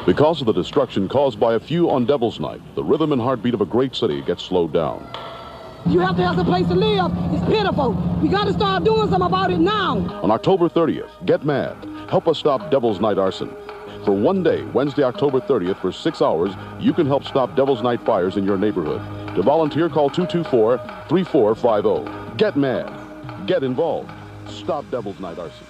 Because of the destruction caused by a few on Devil's Night, the rhythm and heartbeat of a great city gets slowed down. You have to have some place to live. It's pitiful. We got to start doing something about it now. On October 30th, get mad. Help us stop Devil's Night arson. For one day, Wednesday, October 30th, for 6 hours, you can help stop Devil's Night fires in your neighborhood. To volunteer, call 224-3450. Get mad. Get involved. Stop Devil's Night arson.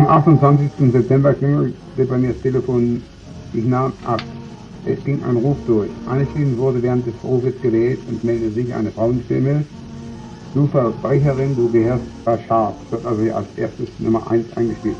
Am 28. September klingelte bei mir das Telefon. Ich nahm ab. Es ging ein Ruf durch. Anschließend wurde während des Rufes gewählt und meldete sich eine Frauenstimme. Du Verbrecherin, du gehörst scharf. Wird also als erstes Nummer 1 eingespielt.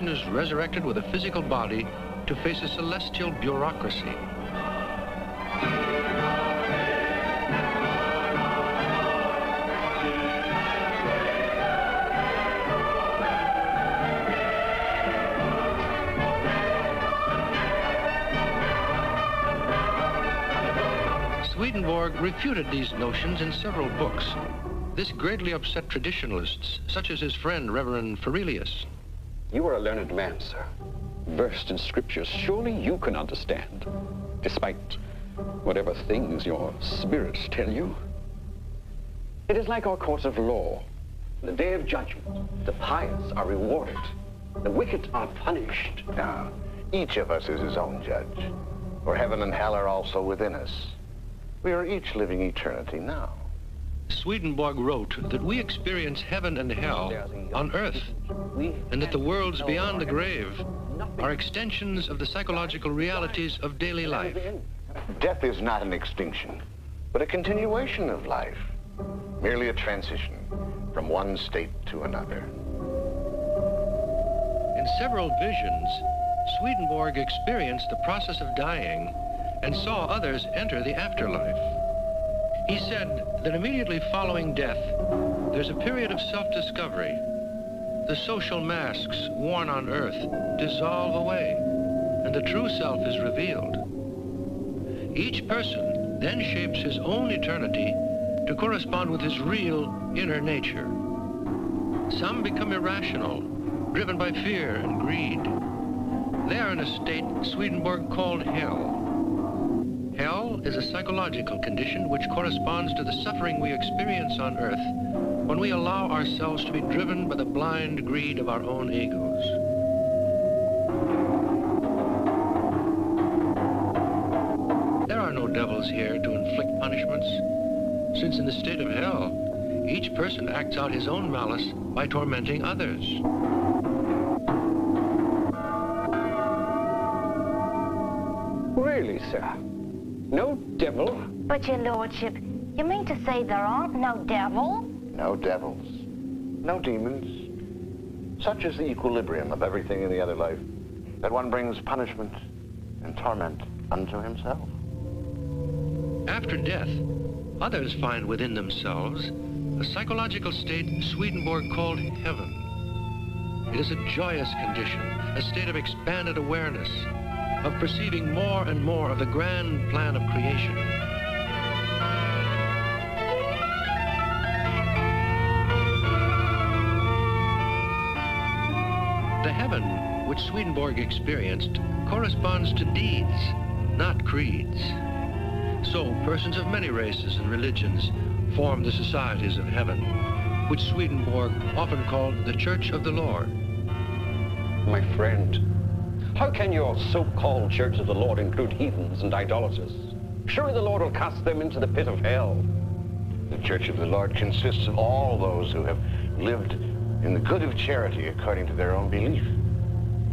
Is resurrected with a physical body to face a celestial bureaucracy. Swedenborg refuted these notions in several books. This greatly upset traditionalists, such as his friend Reverend Ferelius. You are a learned man, sir, versed in scriptures. Surely you can understand, despite whatever things your spirits tell you. It is like our courts of law. The day of judgment, the pious are rewarded. The wicked are punished. Now, each of us is his own judge, for heaven and hell are also within us. We are each living eternity now. Swedenborg wrote that we experience heaven and hell on earth, and that the worlds beyond the grave are extensions of the psychological realities of daily life. Death is not an extinction, but a continuation of life, merely a transition from one state to another. In several visions, Swedenborg experienced the process of dying and saw others enter the afterlife. He said that immediately following death, there's a period of self-discovery. The social masks worn on earth dissolve away, and the true self is revealed. Each person then shapes his own eternity to correspond with his real inner nature. Some become irrational, driven by fear and greed. They are in a state Swedenborg called hell. Hell is a psychological condition which corresponds to the suffering we experience on earth when we allow ourselves to be driven by the blind greed of our own egos. There are no devils here to inflict punishments, since in the state of hell, each person acts out his own malice by tormenting others. Really, sir? No devil? But, your lordship, you mean to say there aren't no devil? No devils, no demons. Such is the equilibrium of everything in the other life, that one brings punishment and torment unto himself. After death, others find within themselves a psychological state Swedenborg called heaven. It is a joyous condition, a state of expanded awareness, of perceiving more and more of the grand plan of creation. The heaven which Swedenborg experienced corresponds to deeds, not creeds. So persons of many races and religions form the societies of heaven, which Swedenborg often called the Church of the Lord. My friend, how can your so-called Church of the Lord include heathens and idolaters? Surely the Lord will cast them into the pit of hell. The Church of the Lord consists of all those who have lived in the good of charity according to their own belief.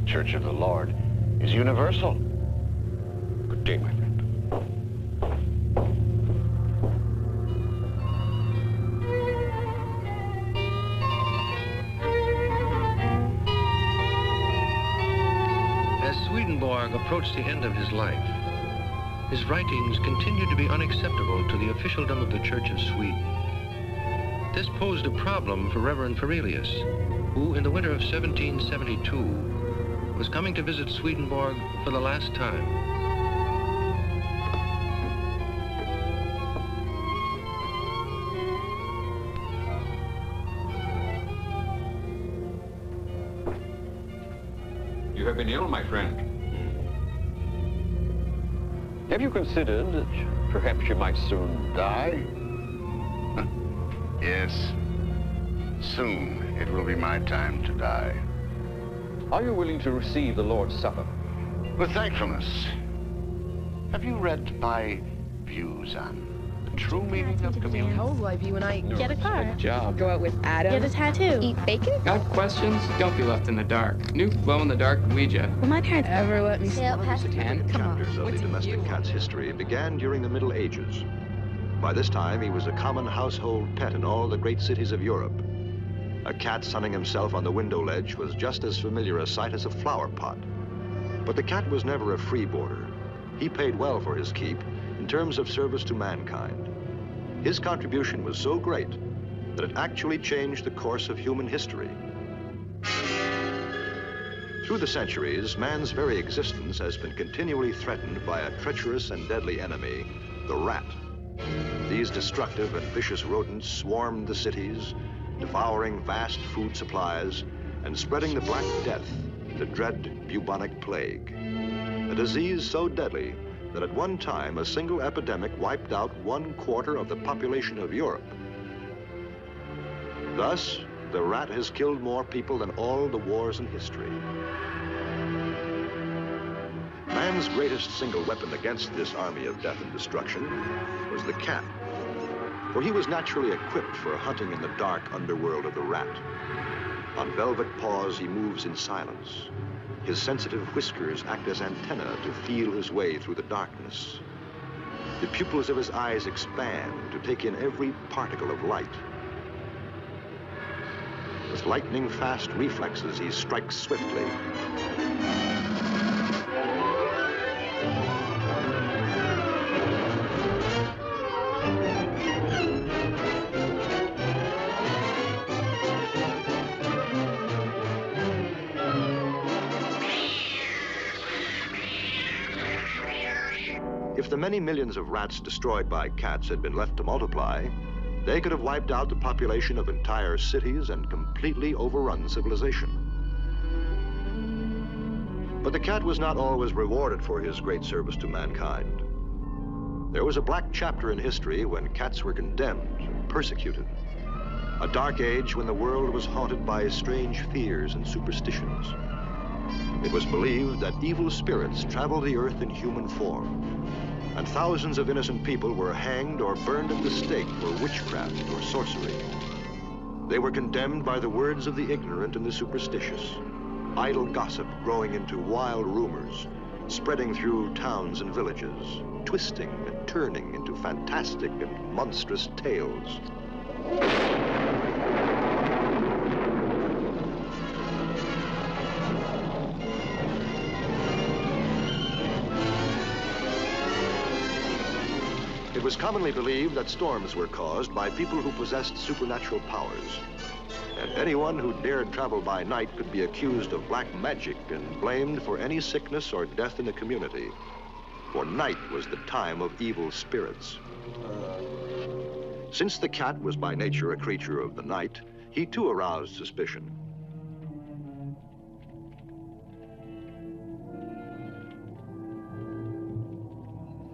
The Church of the Lord is universal. Good day, my friend. Swedenborg approached the end of his life. His writings continued to be unacceptable to the officialdom of the Church of Sweden. This posed a problem for Reverend Ferelius, who in the winter of 1772 was coming to visit Swedenborg for the last time. You have been ill, my friend. Have you considered that perhaps you might soon die? Yes. Soon it will be my time to die. Are you willing to receive the Lord's Supper? With thankfulness. Have you read my views on the true meaning of communion? How old will I be when I get a car? Good job. Go out with Adam. Get a tattoo. Eat bacon? Got questions? Don't be left in the dark. New glow-in-the-dark Ouija. Will my parents ever let me Can? Come on. Chapters of the domestic cat's history began during the Middle Ages. By this time, he was a common household pet in all the great cities of Europe. A cat sunning himself on the window ledge was just as familiar a sight as a flower pot. But the cat was never a freeboarder. He paid well for his keep in terms of service to mankind. His contribution was so great that it actually changed the course of human history. Through the centuries, man's very existence has been continually threatened by a treacherous and deadly enemy, the rat. These destructive and vicious rodents swarmed the cities, devouring vast food supplies and spreading the Black Death, the dread bubonic plague. A disease so deadly that at one time a single epidemic wiped out 1/4 of the population of Europe. Thus, the rat has killed more people than all the wars in history. Man's greatest single weapon against this army of death and destruction was the cat, for he was naturally equipped for hunting in the dark underworld of the rat. On velvet paws, he moves in silence. His sensitive whiskers act as antennae to feel his way through the darkness. The pupils of his eyes expand to take in every particle of light. With lightning-fast reflexes, he strikes swiftly. If the many millions of rats destroyed by cats had been left to multiply, they could have wiped out the population of entire cities and completely overrun civilization. But the cat was not always rewarded for his great service to mankind. There was a black chapter in history when cats were condemned and persecuted. A dark age when the world was haunted by strange fears and superstitions. It was believed that evil spirits traveled the earth in human form, and thousands of innocent people were hanged or burned at the stake for witchcraft or sorcery. They were condemned by the words of the ignorant and the superstitious, idle gossip growing into wild rumors, spreading through towns and villages, twisting and turning into fantastic and monstrous tales. It was commonly believed that storms were caused by people who possessed supernatural powers. And anyone who dared travel by night could be accused of black magic and blamed for any sickness or death in the community. For night was the time of evil spirits. Since the cat was by nature a creature of the night, he too aroused suspicion.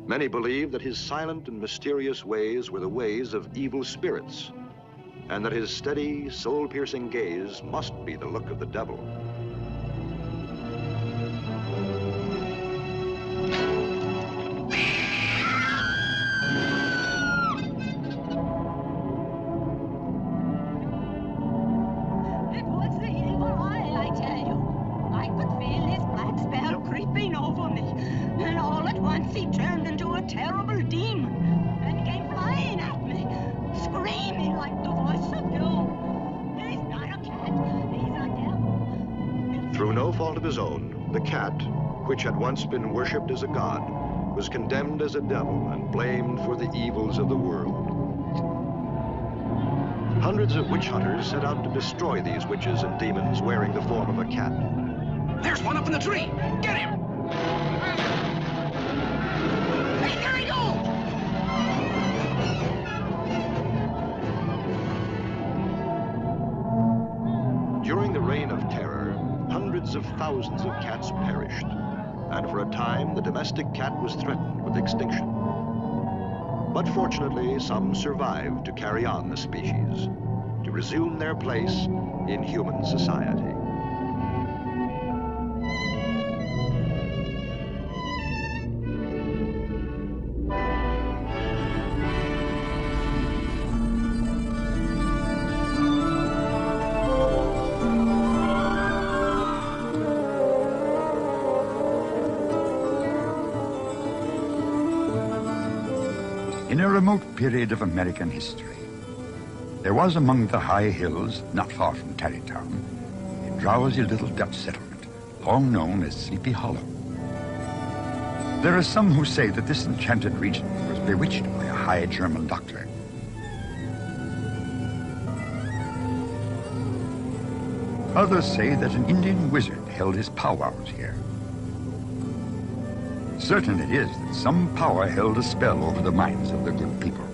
Many believed that his silent and mysterious ways were the ways of evil spirits, and that his steady, soul-piercing gaze must be the look of the devil. It was the evil eye, I tell you. I could feel his black spell creeping over me, and all at once he turned into a terrible demon and came flying at me, screaming like the voice of doom. He's not a cat, he's a devil. Through no fault of his own, the cat, which had once been worshipped as a god, was condemned as a devil and blamed for the evils of the world. Hundreds of witch hunters set out to destroy these witches and demons wearing the form of a cat. There's one up in the tree! Get him! Hey, there he goes! During the Reign of Terror, hundreds tens of thousands of cats perished, and for a time the domestic cat was threatened with extinction. But fortunately, some survived to carry on the species, to resume their place in human society. In a remote period of American history, there was among the high hills, not far from Tarrytown, a drowsy little Dutch settlement, long known as Sleepy Hollow. There are some who say that this enchanted region was bewitched by a high German doctor. Others say that an Indian wizard held his powwows here. Certain it is that some power held a spell over the minds of the good people.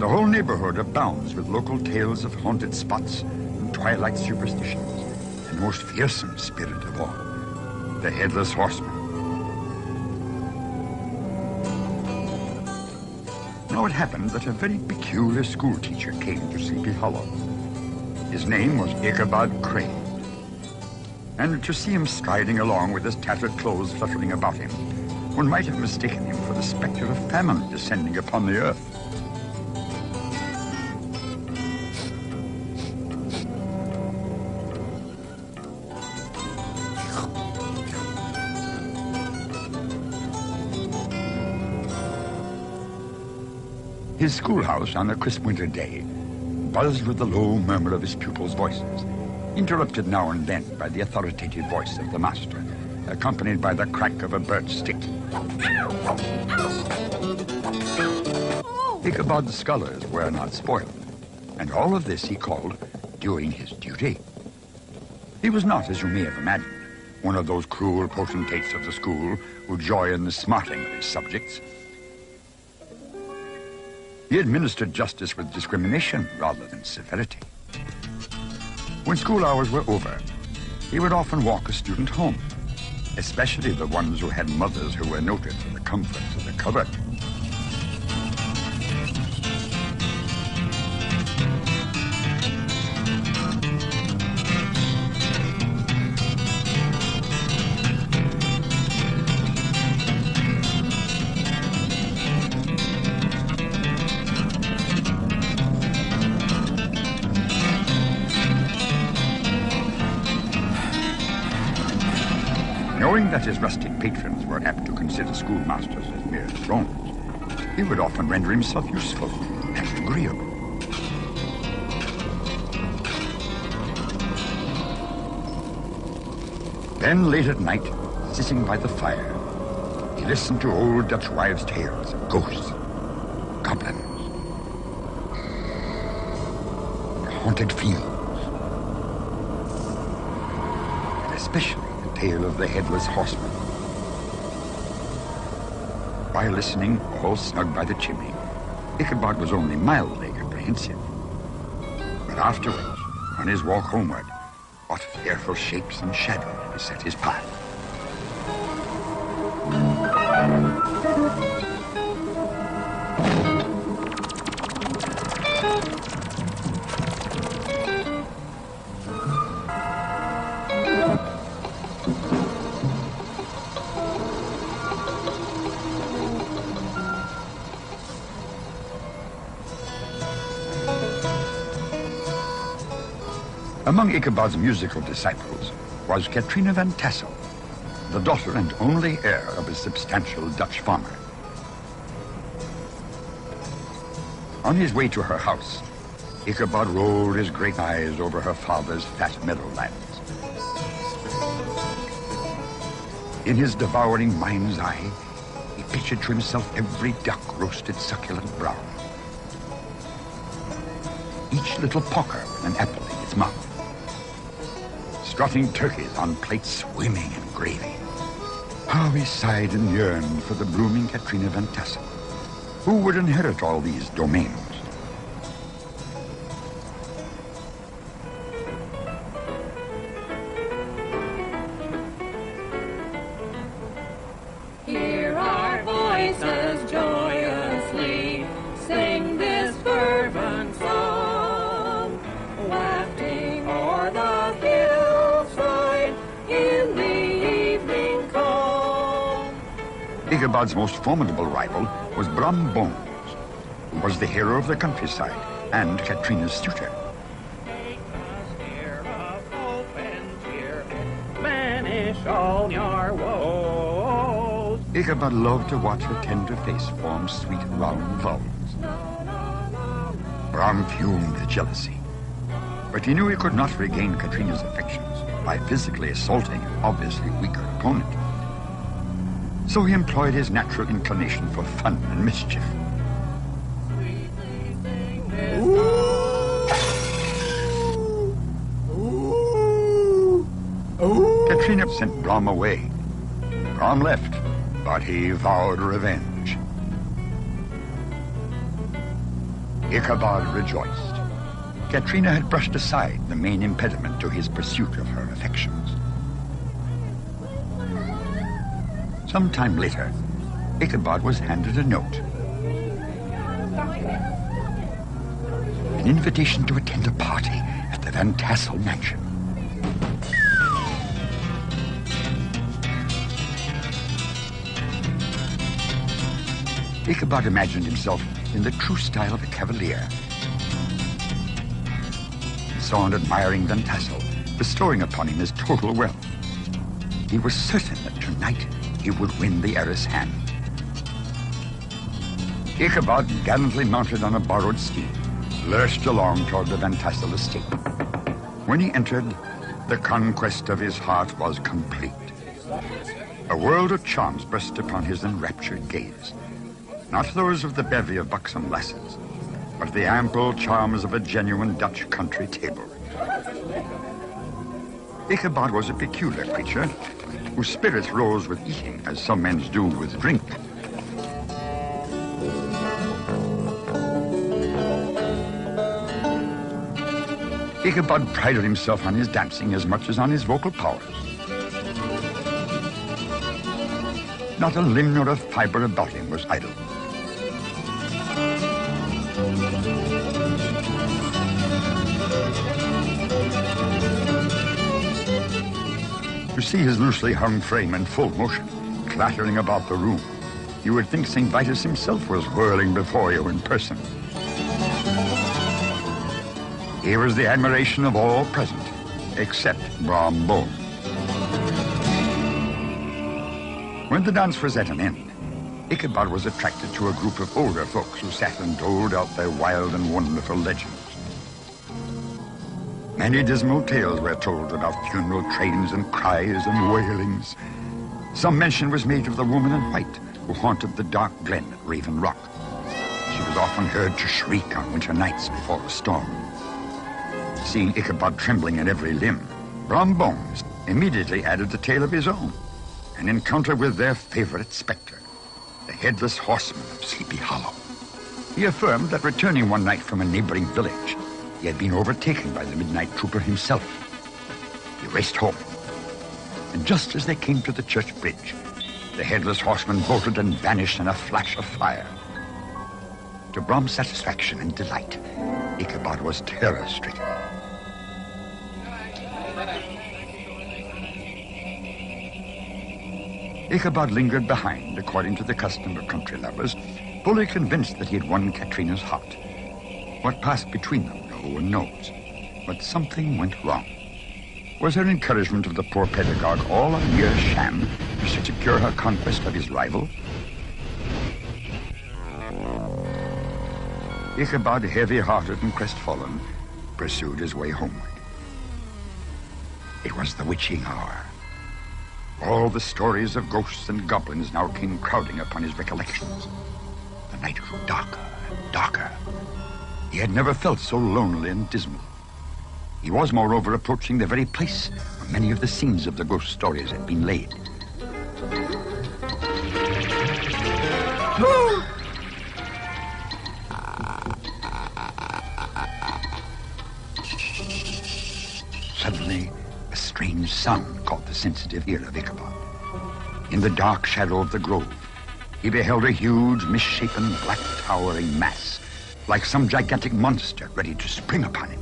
The whole neighborhood abounds with local tales of haunted spots and twilight superstitions, and the most fearsome spirit of all, the Headless Horseman. Now it happened that a very peculiar school teacher came to Sleepy Hollow. His name was Ichabod Crane. And to see him striding along with his tattered clothes fluttering about him, one might have mistaken him for the specter of famine descending upon the earth. His schoolhouse on a crisp winter day buzzed with the low murmur of his pupils' voices, interrupted now and then by the authoritative voice of the master, accompanied by the crack of a birch stick. Ichabod's scholars were not spoiled, and all of this he called doing his duty. He was not, as you may have imagined, one of those cruel potentates of the school who joy in the smarting of his subjects. He administered justice with discrimination rather than severity. When school hours were over, he would often walk a student home, especially the ones who had mothers who were noted for the comforts of the cupboard. Knowing that his rustic patrons were apt to consider schoolmasters as mere thrones, he would often render himself useful and agreeable. Then, late at night, sitting by the fire, he listened to old Dutch wives' tales of ghosts, goblins, and haunted fields, and especially tale of the Headless Horseman. While listening, all snug by the chimney, Ichabod was only mildly apprehensive. But afterwards, on his walk homeward, what fearful shapes and shadows beset his path. Among Ichabod's musical disciples was Katrina van Tassel, the daughter and only heir of a substantial Dutch farmer. On his way to her house, Ichabod rolled his great eyes over her father's fat meadowlands. In his devouring mind's eye, he pictured to himself every duck roasted succulent brown, each little porker with an apple in its mouth, strutting turkeys on plates swimming in gravy. How he sighed and yearned for the blooming Katrina van Tassel, who would inherit all these domains. Ichabod's most formidable rival was Brom Bones, who was the hero of the countryside and Katrina's suitor. All your woes. Ichabod loved to watch her tender face form sweet round vowels. Brom fumed with jealousy, but he knew he could not regain Katrina's affections by physically assaulting an obviously weaker opponent. So he employed his natural inclination for fun and mischief. Katrina sent Brom away. Brom left, but he vowed revenge. Ichabod rejoiced. Katrina had brushed aside the main impediment to his pursuit of her affections. Some time later, Ichabod was handed a note. An invitation to attend a party at the Van Tassel mansion. Ichabod imagined himself in the true style of a cavalier. He saw an admiring Van Tassel bestowing upon him his total wealth. He was certain that tonight he would win the heiress' hand. Ichabod, gallantly mounted on a borrowed steed, lurched along toward the Van Tassel estate. When he entered, the conquest of his heart was complete. A world of charms burst upon his enraptured gaze. Not those of the bevy of buxom lasses, but the ample charms of a genuine Dutch country table. Ichabod was a peculiar creature whose spirits rose with eating as some men's do with drink. Ichabod prided himself on his dancing as much as on his vocal powers. Not a limb nor a fiber about him was idle. To see his loosely hung frame in full motion, clattering about the room, you would think St. Vitus himself was whirling before you in person. He was the admiration of all present, except Brom Bones. When the dance was at an end, Ichabod was attracted to a group of older folks who sat and doled out their wild and wonderful legends. Many dismal tales were told about funeral trains and cries and wailings. Some mention was made of the woman in white who haunted the dark glen at Raven Rock. She was often heard to shriek on winter nights before a storm. Seeing Ichabod trembling in every limb, Brom Bones immediately added a tale of his own, an encounter with their favorite specter, the headless horseman of Sleepy Hollow. He affirmed that returning one night from a neighboring village, he had been overtaken by the midnight trooper himself. He raced home, and just as they came to the church bridge, the headless horseman bolted and vanished in a flash of fire. To Brom's satisfaction and delight, Ichabod was terror-stricken. Ichabod lingered behind, according to the custom of country lovers, fully convinced that he had won Katrina's heart. What passed between them, no one knows. But something went wrong. Was her encouragement of the poor pedagogue all a mere sham to secure her conquest of his rival? Ichabod, heavy-hearted and crestfallen, pursued his way homeward. It was the witching hour. All the stories of ghosts and goblins now came crowding upon his recollections. The night grew darker and darker. He had never felt so lonely and dismal. He was, moreover, approaching the very place where many of the scenes of the ghost stories had been laid. Suddenly, a strange sound caught the sensitive ear of Ichabod. In the dark shadow of the grove, he beheld a huge, misshapen, black, towering mass, like some gigantic monster ready to spring upon him.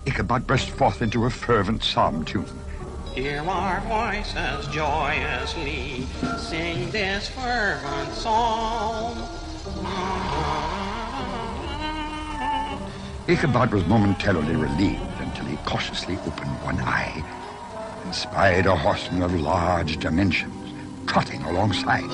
Ichabod burst forth into a fervent psalm tune. Hear our voices joyously sing this fervent psalm. Ichabod was momentarily relieved until he cautiously opened one eye and spied a horseman of large dimensions trotting alongside.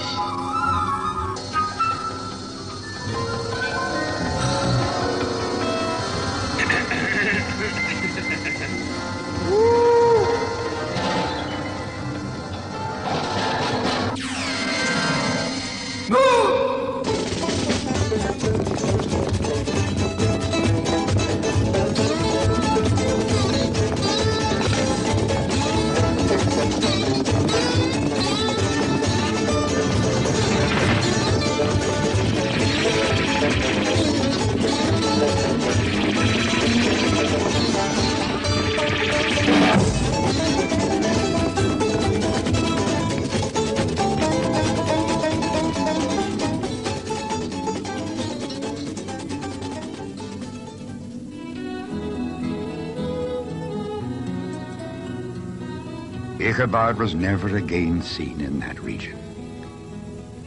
Ichabod was never again seen in that region.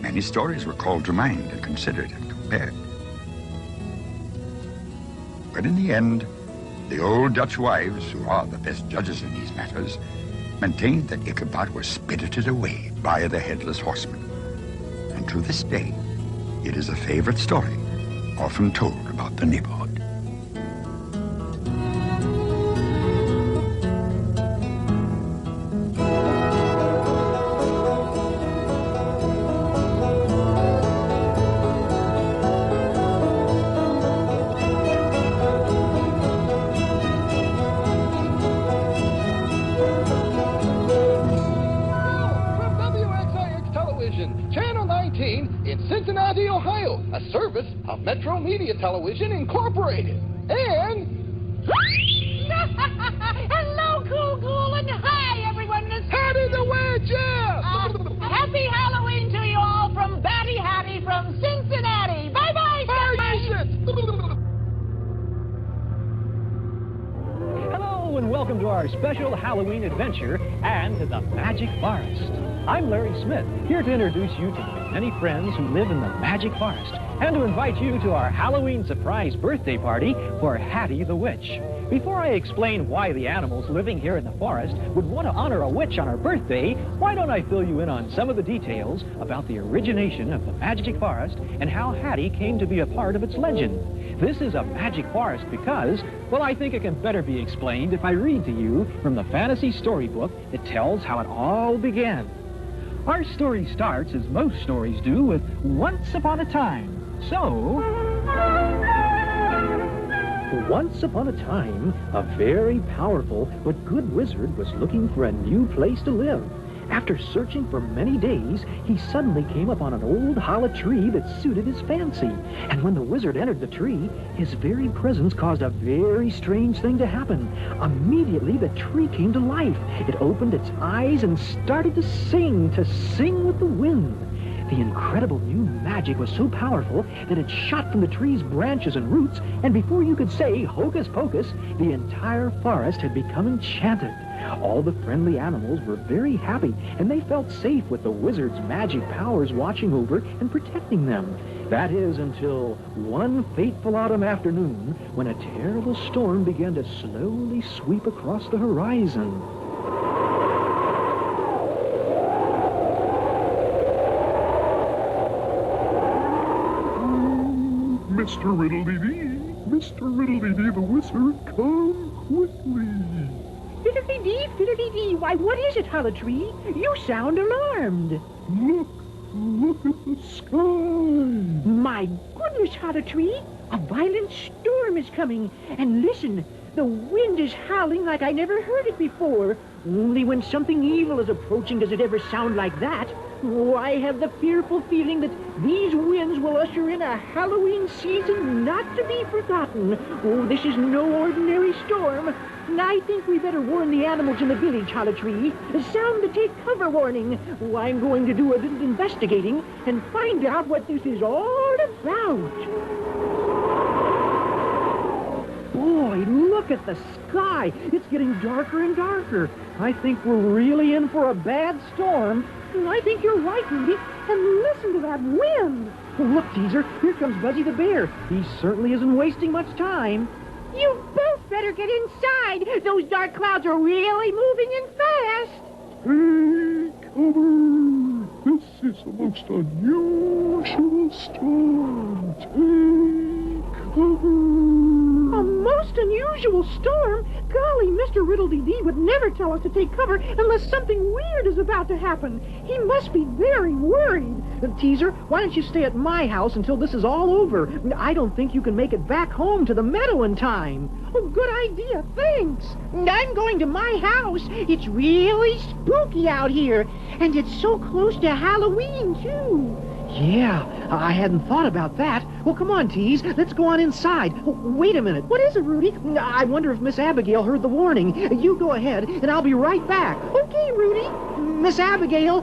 Many stories were called to mind and considered and compared. But in the end, the old Dutch wives, who are the best judges in these matters, maintained that Ichabod was spirited away by the headless horseman. And to this day, it is a favorite story often told about the neighborhood. Cincinnati, Ohio, a service of Metro Media Television Incorporated. And... Hello, cool, and hi, everyone. Hattie the Witch, yeah! Happy Halloween to you all from Batty Hattie from Cincinnati. Bye-bye, Hello, and welcome to our special Halloween adventure and to the Magic Forest. I'm Larry Smith, here to introduce you to my many friends who live in the Magic Forest and to invite you to our Halloween surprise birthday party for Hattie the Witch. Before I explain why the animals living here in the forest would want to honor a witch on her birthday, why don't I fill you in on some of the details about the origination of the Magic Forest and how Hattie came to be a part of its legend. This is a magic forest because, well, I think it can better be explained if I read to you from the fantasy storybook that tells how it all began. Our story starts, as most stories do, with once upon a time. So, once upon a time, a very powerful but good wizard was looking for a new place to live. After searching for many days, he suddenly came upon an old hollow tree that suited his fancy. And when the wizard entered the tree, his very presence caused a very strange thing to happen. Immediately, the tree came to life. It opened its eyes and started to sing with the wind. The incredible new magic was so powerful that it shot from the tree's branches and roots, and before you could say hocus pocus, the entire forest had become enchanted. All the friendly animals were very happy, and they felt safe with the wizard's magic powers watching over and protecting them. That is, until one fateful autumn afternoon, when a terrible storm began to slowly sweep across the horizon. Mr. Riddle-dee-dee, Mr. Riddle-dee-dee, the wizard, come quickly. Fiddle-dee-dee, fiddle-dee-dee. Why, what is it, Hollow Tree? You sound alarmed. Look at the sky. My goodness, Hollow Tree. A violent storm is coming. And listen, the wind is howling like I never heard it before. Only when something evil is approaching does it ever sound like that. Oh, I have the fearful feeling that these winds will usher in a Halloween season not to be forgotten. Oh, this is no ordinary storm. I think we better warn the animals in the village, Hollow Tree. Sound the take cover warning. Oh, I'm going to do a little investigating and find out what this is all about. Boy, look at the sky. It's getting darker and darker. I think we're really in for a bad storm. I think you're right, Rudy. And listen to that wind. Oh, look, Teaser, here comes Buzzy the Bear. He certainly isn't wasting much time. You both better get inside. Those dark clouds are really moving in fast. Take cover. This is the most unusual storm. Take cover. A most unusual storm? Golly, Mr. Riddle-dee-dee would never tell us to take cover unless something weird is about to happen. He must be very worried. Teaser, why don't you stay at my house until this is all over? I don't think you can make it back home to the meadow in time. Oh, good idea. Thanks. I'm going to my house. It's really spooky out here. And it's so close to Halloween, too. Yeah, I hadn't thought about that. Well, come on, Tease. Let's go on inside. Oh, wait a minute. What is it, Rudy? I wonder if Miss Abigail heard the warning. You go ahead, and I'll be right back. Okay, Rudy. Miss Abigail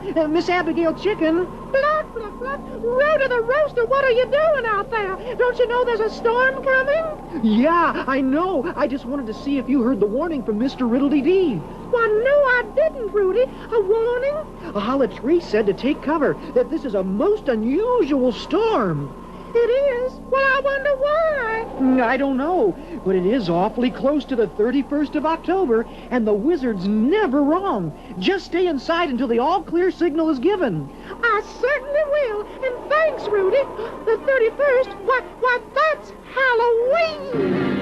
Chicken. Bluff, bluff, bluff. Rhoda the Roaster, what are you doing out there? Don't you know there's a storm coming? Yeah, I know. I just wanted to see if you heard the warning from Mr. Riddle-dee-dee. Why, no, I didn't, Rudy. A warning? A hollow tree said to take cover, that this is a most unusual storm. It is? Well, I wonder why. I don't know, but it is awfully close to the 31st of October, and the wizard's never wrong. Just stay inside until the all-clear signal is given. I certainly will, and thanks, Rudy. The 31st? Why, that's Halloween!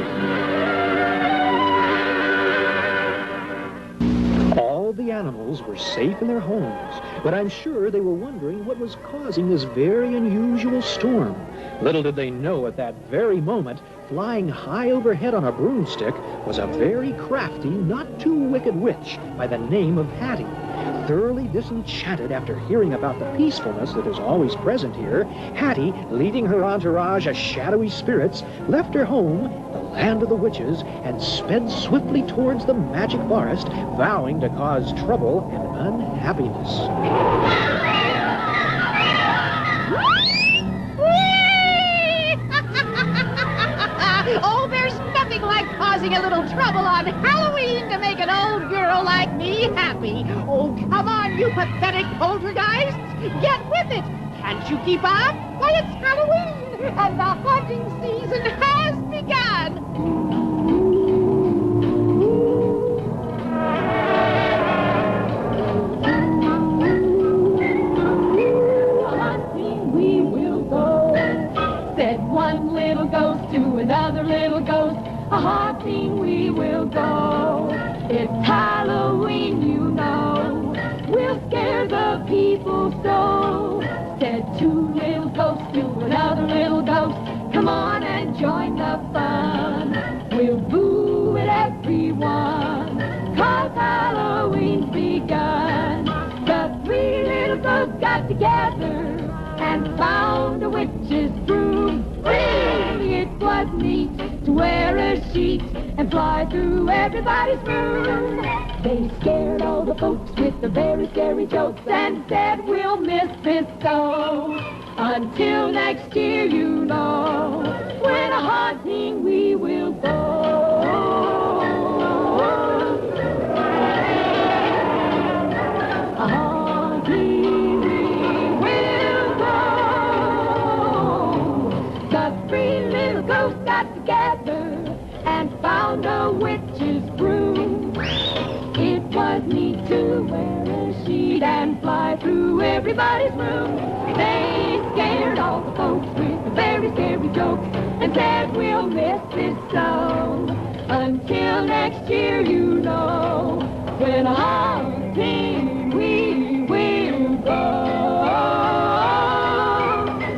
All the animals were safe in their homes, but I'm sure they were wondering what was causing this very unusual storm. Little did they know at that very moment, flying high overhead on a broomstick was a very crafty, not too wicked witch by the name of Hattie. Thoroughly disenchanted after hearing about the peacefulness that is always present here, Hattie, leading her entourage of shadowy spirits, left her home, the land of the witches, and sped swiftly towards the magic forest, vowing to cause trouble and unhappiness. Oh, there's nothing like causing a little trouble on Halloween to make an old girl like me happy. Oh, come on, you pathetic poltergeists. Get with it. Can't you keep up? Why, it's Halloween, and the haunting season has begun. Hunting we will go, said one little ghost to another little ghost. A hunting we will go. It's Halloween, you know. We'll scare the people so, said two little ghosts to another little ghost. Come on and join the fun. We'll boo at everyone, 'cause Halloween's begun. The three little ghosts got together and found a witch's broom. Really, it was neat to wear a sheet and fly through everybody's room. They scared all the folks with the very scary jokes and said, we'll miss this so. Until next year, you know, when a haunting we will go. A haunting we will go. The three little ghosts got together and found a witch's broom. It was neat to wear a sheet and fly through everybody's room. They scared all the folks with the very scary jokes and said, we'll miss this so. Until next year, you know, when a haunting we will go.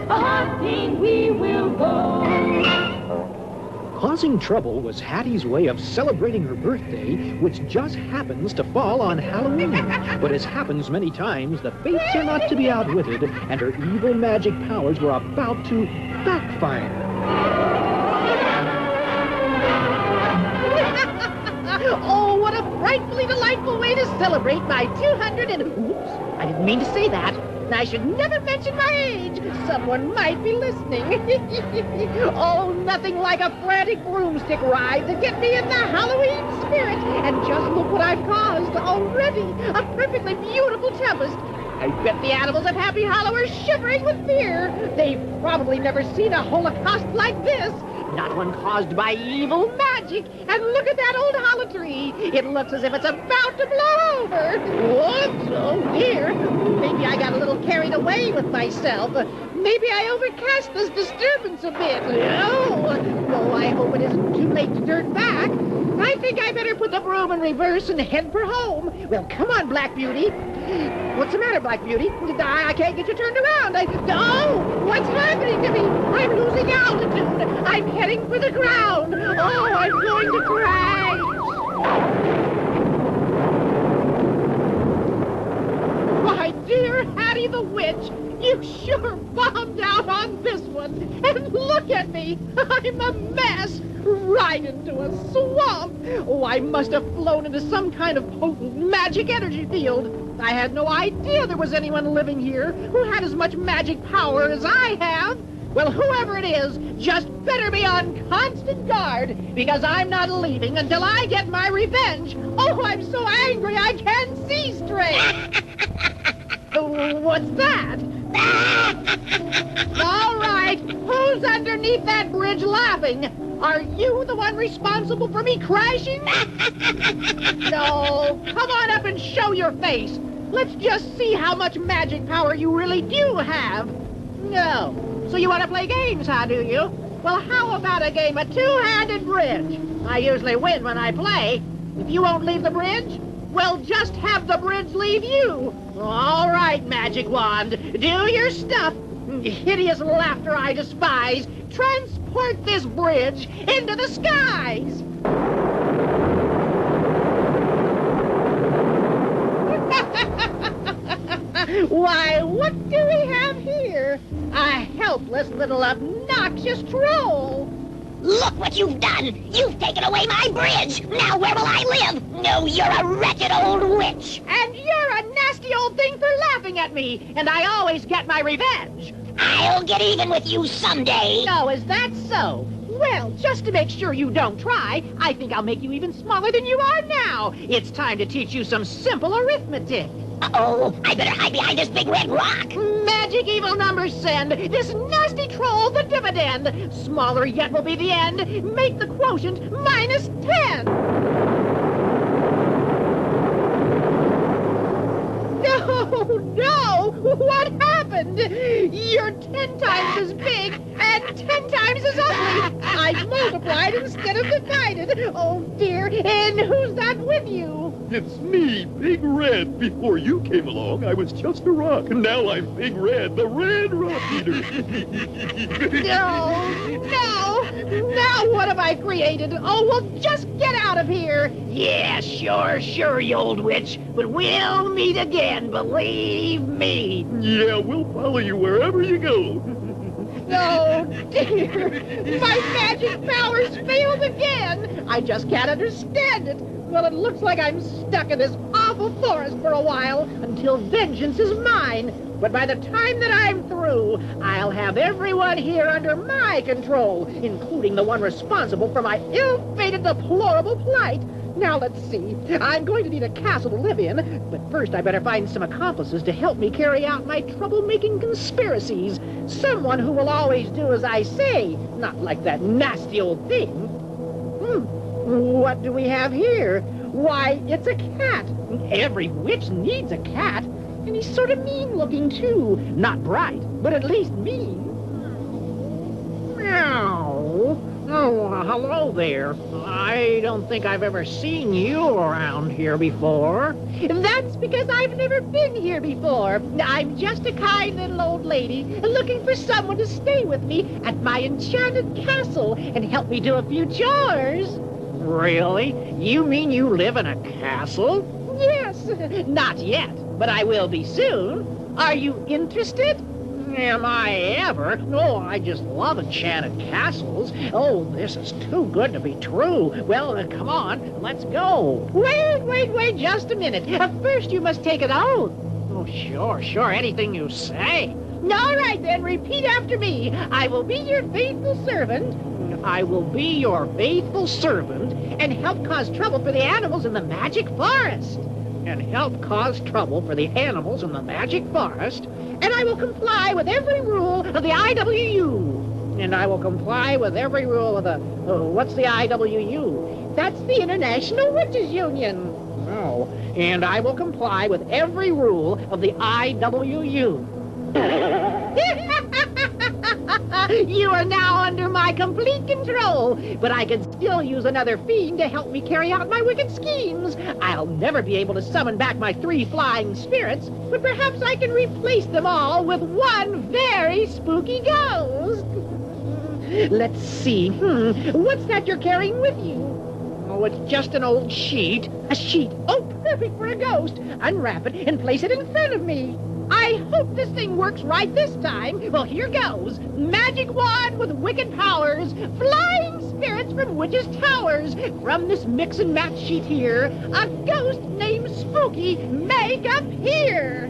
A haunting we will go. Causing trouble was Hattie's way of celebrating her birthday, which just happens to fall on Halloween. But as happens many times, the fates are not to be outwitted, and her evil magic powers were about to backfire. Oh, what a frightfully delightful way to celebrate my 200 and... Oops, I didn't mean to say that. I should never mention my age. Someone might be listening. Oh, nothing like a frantic broomstick ride to get me in the Halloween spirit. And just look what I've caused already. A perfectly beautiful tempest. I bet the animals of Happy Hollow are shivering with fear. They've probably never seen a holocaust like this. Not one caused by evil magic. And look at that old hollow tree. It looks as if it's about to blow over. Whoops, oh dear. Maybe I got a little carried away with myself. Maybe I overcast this disturbance a bit. Oh, I hope it isn't too late to turn back. I think I better put the broom in reverse and head for home. Well, come on, Black Beauty. What's the matter, Black Beauty? I can't get you turned around. Oh, what's happening to me? I'm losing altitude. I'm heading for the ground. Oh, I'm going to crash. My dear Hattie the Witch, you sure bombed out on this one. And look at me. I'm a mess. Right into a swamp. Oh, I must have flown into some kind of potent magic energy field. I had no idea there was anyone living here who had as much magic power as I have. Well, whoever it is, just better be on constant guard, because I'm not leaving until I get my revenge. Oh, I'm so angry I can't see straight. What's that? All right, who's underneath that bridge laughing? Are you the one responsible for me crashing? No, come on up and show your face. Let's just see how much magic power you really do have. No. So you want to play games, huh, do you? Well, how about a game of two-handed bridge? I usually win when I play. If you won't leave the bridge, well, just have the bridge leave you. All right, Magic Wand, do your stuff. Hideous laughter I despise. Transport this bridge into the skies. Why, what do we have here? A helpless little obnoxious troll. Look what you've done! You've taken away my bridge! Now where will I live? No, you're a wretched old witch! And you're a nasty old thing for laughing at me, and I always get my revenge. I'll get even with you someday! Oh, is that so? Well, just to make sure you don't try, I think I'll make you even smaller than you are now. It's time to teach you some simple arithmetic. Uh-oh, I better hide behind this big red rock. Magic evil numbers send this nasty troll the dividend. Smaller yet will be the end. Make the quotient -10. No! What happened? You're 10 times as big and 10 times as ugly. I multiplied instead of divided. Oh, dear. And who's that with you? It's me, Big Red. Before you came along, I was just a rock. And now I'm Big Red, the Red Rock Eater. No. Now what have I created? Oh, well, just get out of here. Yeah, sure, you old witch. But we'll meet again, believe me. Yeah, we'll follow you wherever you go. Oh, dear. My magic powers failed again. I just can't understand it. Well, it looks like I'm stuck in this awful forest for a while until vengeance is mine. But by the time that I'm through, I'll have everyone here under my control, including the one responsible for my ill-fated, deplorable plight. Now, let's see. I'm going to need a castle to live in, but first I better find some accomplices to help me carry out my trouble-making conspiracies. Someone who will always do as I say, not like that nasty old thing. What do we have here? Why, it's a cat. Every witch needs a cat. And he's sort of mean-looking, too. Not bright, but at least mean. Meow. Oh, hello there. I don't think I've ever seen you around here before. That's because I've never been here before. I'm just a kind little old lady looking for someone to stay with me at my enchanted castle and help me do a few chores. Really? You mean you live in a castle? Yes. Not yet, but I will be soon. Are you interested? Am I ever? No, I just love enchanted castles. Oh, this is too good to be true. Well, come on, let's go. Wait, just a minute. First, you must take an oath. Oh, sure, anything you say. All right, then, repeat after me. I will be your faithful servant. I will be your faithful servant and help cause trouble for the animals in the magic forest. And help cause trouble for the animals in the magic forest. And I will comply with every rule of the IWU. And I will comply with every rule of the... what's the IWU? That's the International Witches Union. Oh. And I will comply with every rule of the IWU. You are now under my complete control, but I can still use another fiend to help me carry out my wicked schemes. I'll never be able to summon back my 3 flying spirits, but perhaps I can replace them all with one very spooky ghost. Let's see. What's that you're carrying with you? Oh, it's just an old sheet. A sheet. Oh, perfect for a ghost. Unwrap it and place it in front of me. I hope this thing works right this time. Well, here goes. Magic wand with wicked powers. Flying spirits from witches' towers. From this mix and match sheet here, a ghost named Spooky may appear.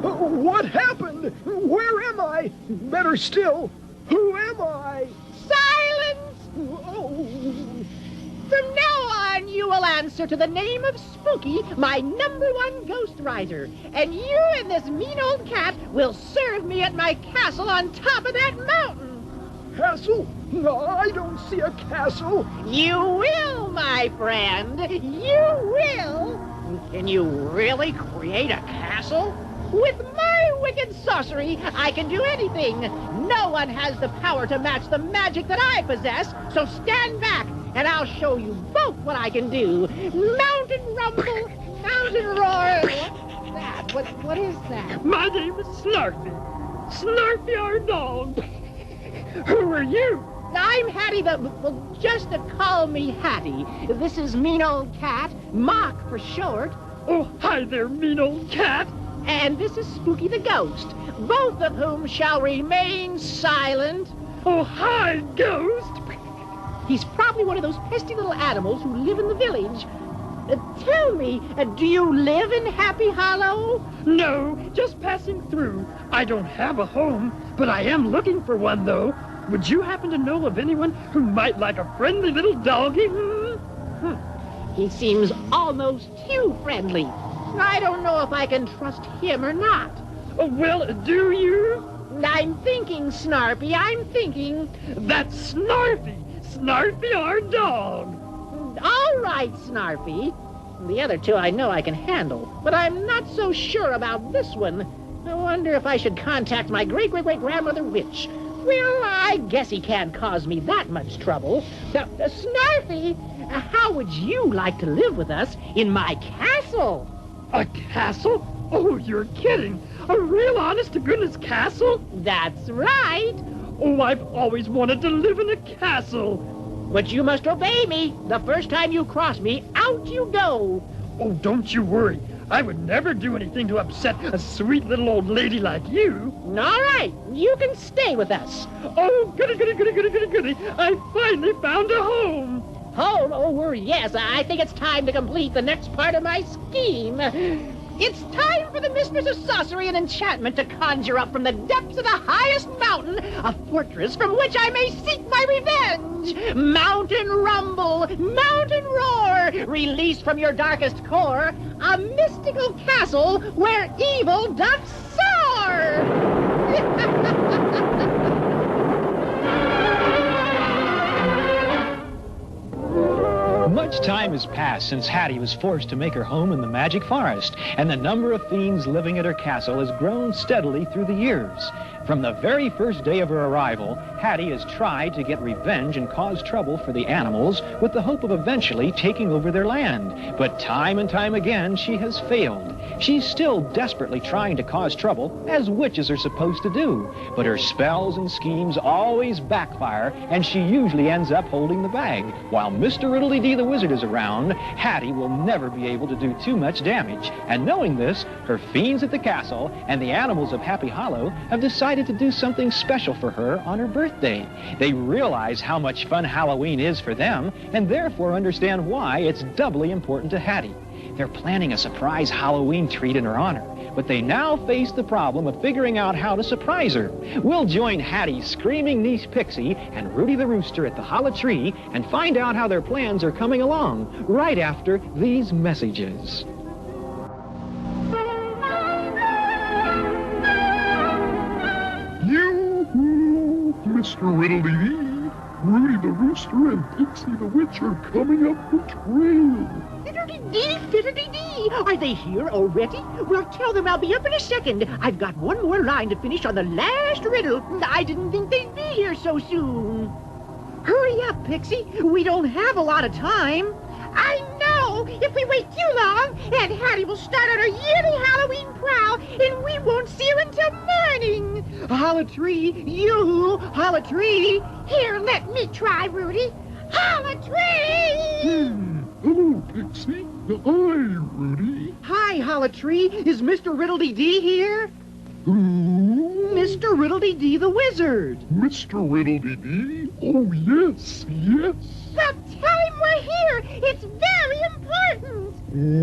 What happened? Where am I? Better still, who am I? Silence! Oh. From now on, you will answer to the name of Spooky, my #1 ghost riser. And you and this mean old cat will serve me at my castle on top of that mountain. Castle? No, I don't see a castle. You will, my friend. You will. Can you really create a castle? With my wicked sorcery, I can do anything. No one has the power to match the magic that I possess, so stand back, and I'll show you both what I can do. Mountain rumble, mountain roar. What's that? What is that? My name is Snarfy. Snarfy our dog. Who are you? I'm Hattie well, just to call me Hattie. This is mean old cat, Mock for short. Oh, hi there, mean old cat. And this is Spooky the Ghost, both of whom shall remain silent. Oh, hi, Ghost. He's probably one of those pesky little animals who live in the village. Tell me, do you live in Happy Hollow? No, just passing through. I don't have a home, but I am looking for one, though. Would you happen to know of anyone who might like a friendly little doggy? He seems almost too friendly. I don't know if I can trust him or not. Oh, well, do you? I'm thinking, Snarfy, I'm thinking. That's Snarfy. Snarfy our dog. All right, Snarfy. The other two I know I can handle, but I'm not so sure about this one. I wonder if I should contact my great-great-great-grandmother Witch. Well, I guess he can't cause me that much trouble. Snarfy, how would you like to live with us in my castle? A castle? Oh, you're kidding. A real honest-to-goodness castle? That's right. Oh, I've always wanted to live in a castle. But you must obey me. The first time you cross me, out you go. Oh, don't you worry. I would never do anything to upset a sweet little old lady like you. All right, you can stay with us. Oh, goody, goody, goody, goody, goody, goody. I finally found a home. Home? Oh, yes, I think it's time to complete the next part of my scheme. It's time for the Mistress of Sorcery and Enchantment to conjure up from the depths of the highest mountain a fortress from which I may seek my revenge. Mountain rumble, mountain roar, release from your darkest core a mystical castle where evil doth soar. Much time has passed since Hattie was forced to make her home in the magic forest, and the number of fiends living at her castle has grown steadily through the years. From the very first day of her arrival, Hattie has tried to get revenge and cause trouble for the animals with the hope of eventually taking over their land. But time and time again, she has failed. She's still desperately trying to cause trouble, as witches are supposed to do. But her spells and schemes always backfire, and she usually ends up holding the bag. While Mr. Riddle-dee-Dee the Wizard is around, Hattie will never be able to do too much damage. And knowing this, her fiends at the castle and the animals of Happy Hollow have decided decided to do something special for her on her birthday. They realize how much fun Halloween is for them, and therefore understand why it's doubly important to Hattie. They're planning a surprise Halloween treat in her honor, but they now face the problem of figuring out how to surprise her. We'll join Hattie's screaming niece Pixie and Rudy the Rooster at the hollow tree and find out how their plans are coming along right after these messages. You, Mr. Riddle-dee-dee, Rudy the Rooster and Pixie the Witch are coming up the trail. Fiddle-dee-dee, fiddle-dee-dee. Are they here already? Well, tell them I'll be up in a second. I've got one more line to finish on the last riddle. I didn't think they'd be here so soon. Hurry up, Pixie. We don't have a lot of time. I know! If we wait too long, Aunt Hattie will start on her yearly Halloween prowl, and we won't see her until morning. Hollow tree, you, hollow tree. Here, let me try, Rudy. Hollow tree! Hello, Pixie. Hi, Rudy. Hi, hollow tree. Is Mr. Riddle-dee-dee here? Who? Mr. Riddle-dee-dee the wizard. Mr. Riddle-dee-dee? Oh, yes, yes. Well, tell him we're here. It's very important.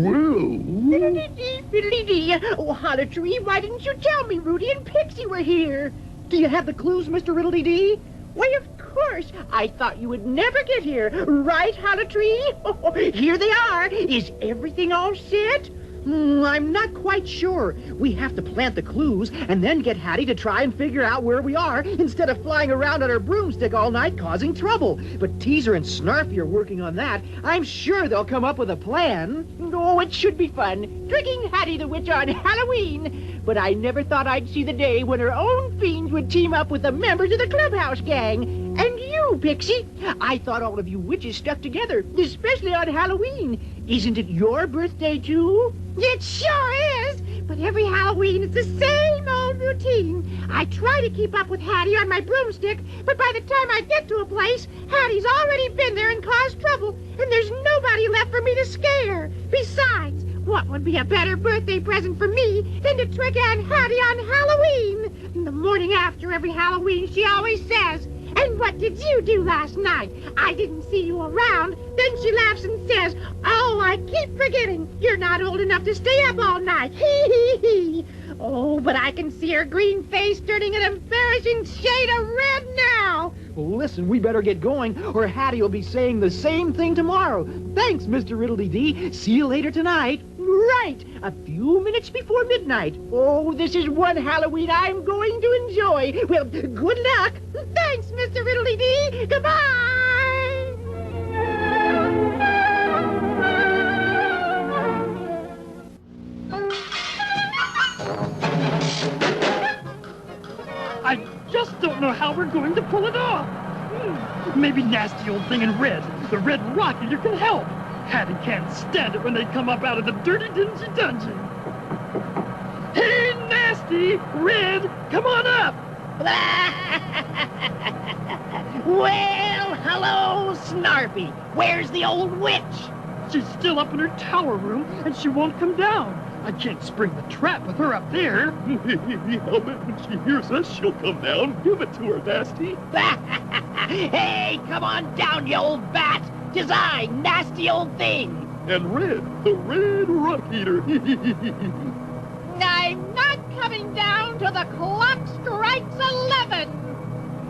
Well... Fiddle-dee-dee, fiddle-dee-dee. Oh, hollow tree, why didn't you tell me Rudy and Pixie were here? Do you have the clues, Mr. Riddle-dee-dee? Why, of course. I thought you would never get here. Right, hollow tree? Oh, here they are. Is everything all set? I'm not quite sure. We have to plant the clues and then get Hattie to try and figure out where we are instead of flying around on her broomstick all night causing trouble. But Teaser and Snarfy are working on that. I'm sure they'll come up with a plan. Oh, it should be fun. Tricking Hattie the Witch on Halloween. But I never thought I'd see the day when her own fiends would team up with the members of the Clubhouse Gang. And you, Pixie. I thought all of you witches stuck together, especially on Halloween. Isn't it your birthday, too? It sure is. But every Halloween, it's the same old routine. I try to keep up with Hattie on my broomstick, but by the time I get to a place, Hattie's already been there and caused trouble, and there's nobody left for me to scare. Besides, what would be a better birthday present for me than to trick Aunt Hattie on Halloween? The morning after every Halloween, she always says, "And what did you do last night? I didn't see you around." Then she laughs and says, "Oh, I keep forgetting. You're not old enough to stay up all night. Hee hee hee." Oh, but I can see her green face turning an embarrassing shade of red now. Well, listen, we better get going, or Hattie will be saying the same thing tomorrow. Thanks, Mr. Riddle-dee-dee. See you later tonight. Right, a few minutes before midnight. Oh, this is one Halloween I'm going to enjoy. Well, good luck. Thanks, Mr. Riddle-dee-dee. Goodbye. I just don't know how we're going to pull it off. Maybe nasty old thing in red, the Red Rock Eater, can help. Hattie can't stand it when they come up out of the dirty, dingy dungeon. Hey, Nasty! Red, come on up! Well, hello, Snarfy. Where's the old witch? She's still up in her tower room, and she won't come down. I can't spring the trap with her up there. I'll bet when she hears us, she'll come down. Give it to her, Nasty. Hey, come on down, you old bat. 'Tis I, nasty old thing. And Red, the Red Rock Eater. I'm not coming down till the clock strikes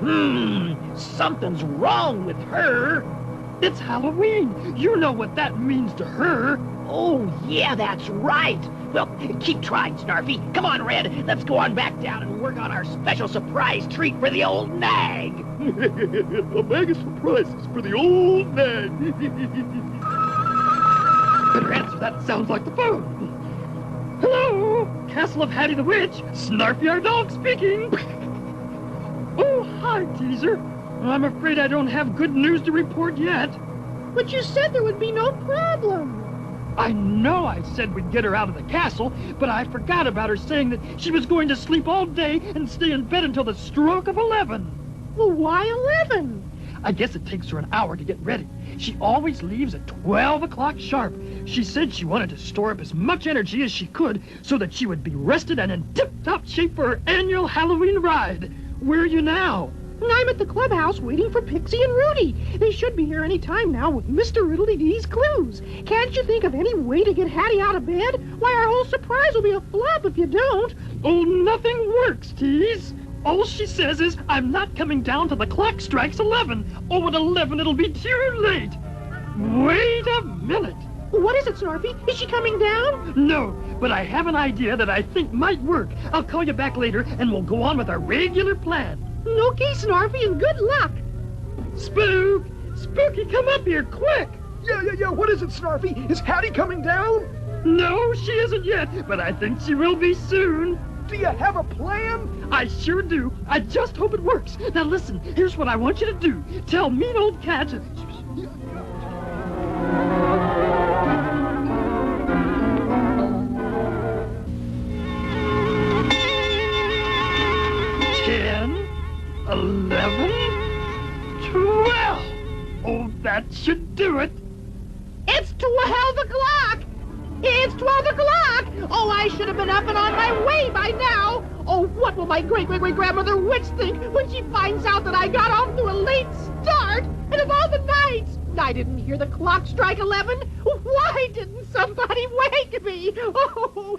11. Something's wrong with her. It's Halloween. You know what that means to her. Oh, yeah, that's right. Well, keep trying, Snarfy. Come on, Red. Let's go on back down and work on our special surprise treat for the old nag. A bag of surprises for the old nag. Better answer, that sounds like the phone. Hello, Castle of Hattie the Witch. Snarfy our dog speaking. Oh, hi, Teaser. I'm afraid I don't have good news to report yet. But you said there would be no problem. I know I said we'd get her out of the castle, but I forgot about her saying that she was going to sleep all day and stay in bed until the stroke of 11. Well, why 11? I guess it takes her an hour to get ready. She always leaves at 12 o'clock sharp. She said she wanted to store up as much energy as she could so that she would be rested and in tip-top shape for her annual Halloween ride. Where are you now? I'm at the clubhouse waiting for Pixie and Rudy. They should be here any time now with Mr. Riddle-Dee-Dee's clues. Can't you think of any way to get Hattie out of bed? Why, our whole surprise will be a flop if you don't. Oh, nothing works, Tease. All she says is, I'm not coming down till the clock strikes 11. Oh, at 11 it'll be too late. Wait a minute. What is it, Snarfy? Is she coming down? No, but I have an idea that I think might work. I'll call you back later, and we'll go on with our regular plan. Okay, Snarfy, and good luck. Spook! Spooky, come up here, quick! Yeah, what is it, Snarfy? Is Hattie coming down? No, she isn't yet, but I think she will be soon. Do you have a plan? I sure do. I just hope it works. Now listen, here's what I want you to do. Tell mean old Cat... 11, 12. Oh, that should do it. It's 12 o'clock. It's 12 o'clock. Oh, I should have been up and on my way by now. Oh, what will my great-great-great-grandmother Witch think when she finds out that I got off to a late start? And of all the nights, I didn't hear the clock strike 11. Why didn't somebody wake me? Oh,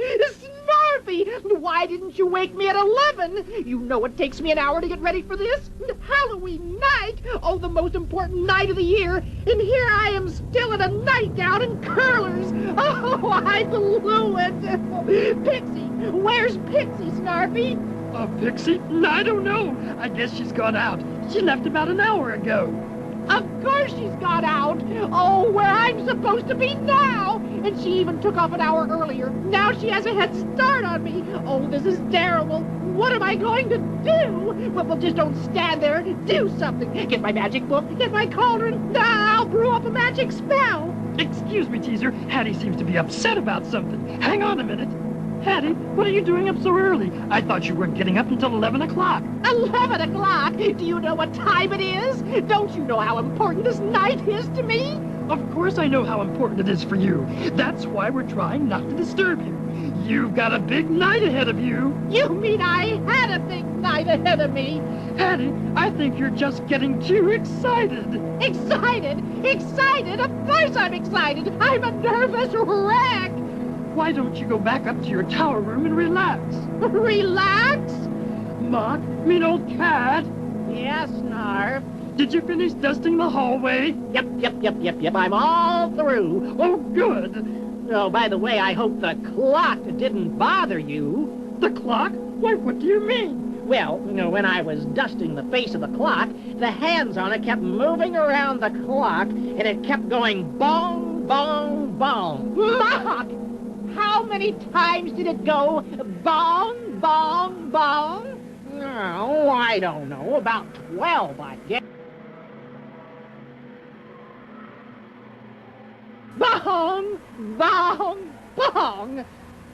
Snarfy, why didn't you wake me at 11? You know it takes me an hour to get ready for this. Halloween night. Oh, the most important night of the year. And here I am still in a nightgown and curlers. Oh, I blew it. Pixie, where's Pixie, Snarfy? Pixie? I don't know. I guess she's gone out. She left about an hour ago. Of course she's got out. Oh, where I'm supposed to be now. And she even took off an hour earlier. Now she has a head start on me. Oh, this is terrible. What am I going to do? Well, just don't stand there. Do something. Get my magic book. Get my cauldron. I'll brew up a magic spell. Excuse me, Teaser. Hattie seems to be upset about something. Hang on a minute. Hattie, what are you doing up so early? I thought you weren't getting up until 11 o'clock. 11 o'clock? Do you know what time it is? Don't you know how important this night is to me? Of course I know how important it is for you. That's why we're trying not to disturb you. You've got a big night ahead of you. You mean I had a big night ahead of me? Hattie, I think you're just getting too excited. Excited? Excited? Of course I'm excited. I'm a nervous wreck. Why don't you go back up to your tower room and relax? Relax? Mock, mean old Cat. Yes, Snarf. Did you finish dusting the hallway? Yep. I'm all through. Oh, good. Oh, by the way, I hope the clock didn't bother you. The clock? Why, what do you mean? Well, when I was dusting the face of the clock, the hands on it kept moving around the clock, and it kept going bong, bong, bong. Mock! How many times did it go bong, bong, bong? Oh, I don't know. About 12, I guess. Bong, bong, bong.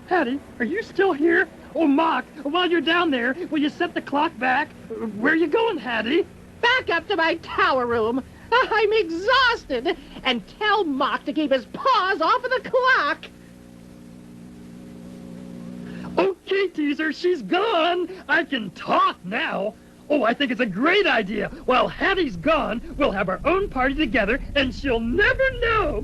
Hattie, are you still here? Oh, Mock, while you're down there, will you set the clock back? Where are you going, Hattie? Back up to my tower room. I'm exhausted. And tell Mock to keep his paws off of the clock. Okay, Teaser, she's gone. I can talk now. Oh, I think it's a great idea. While Hattie's gone, we'll have our own party together, and she'll never know.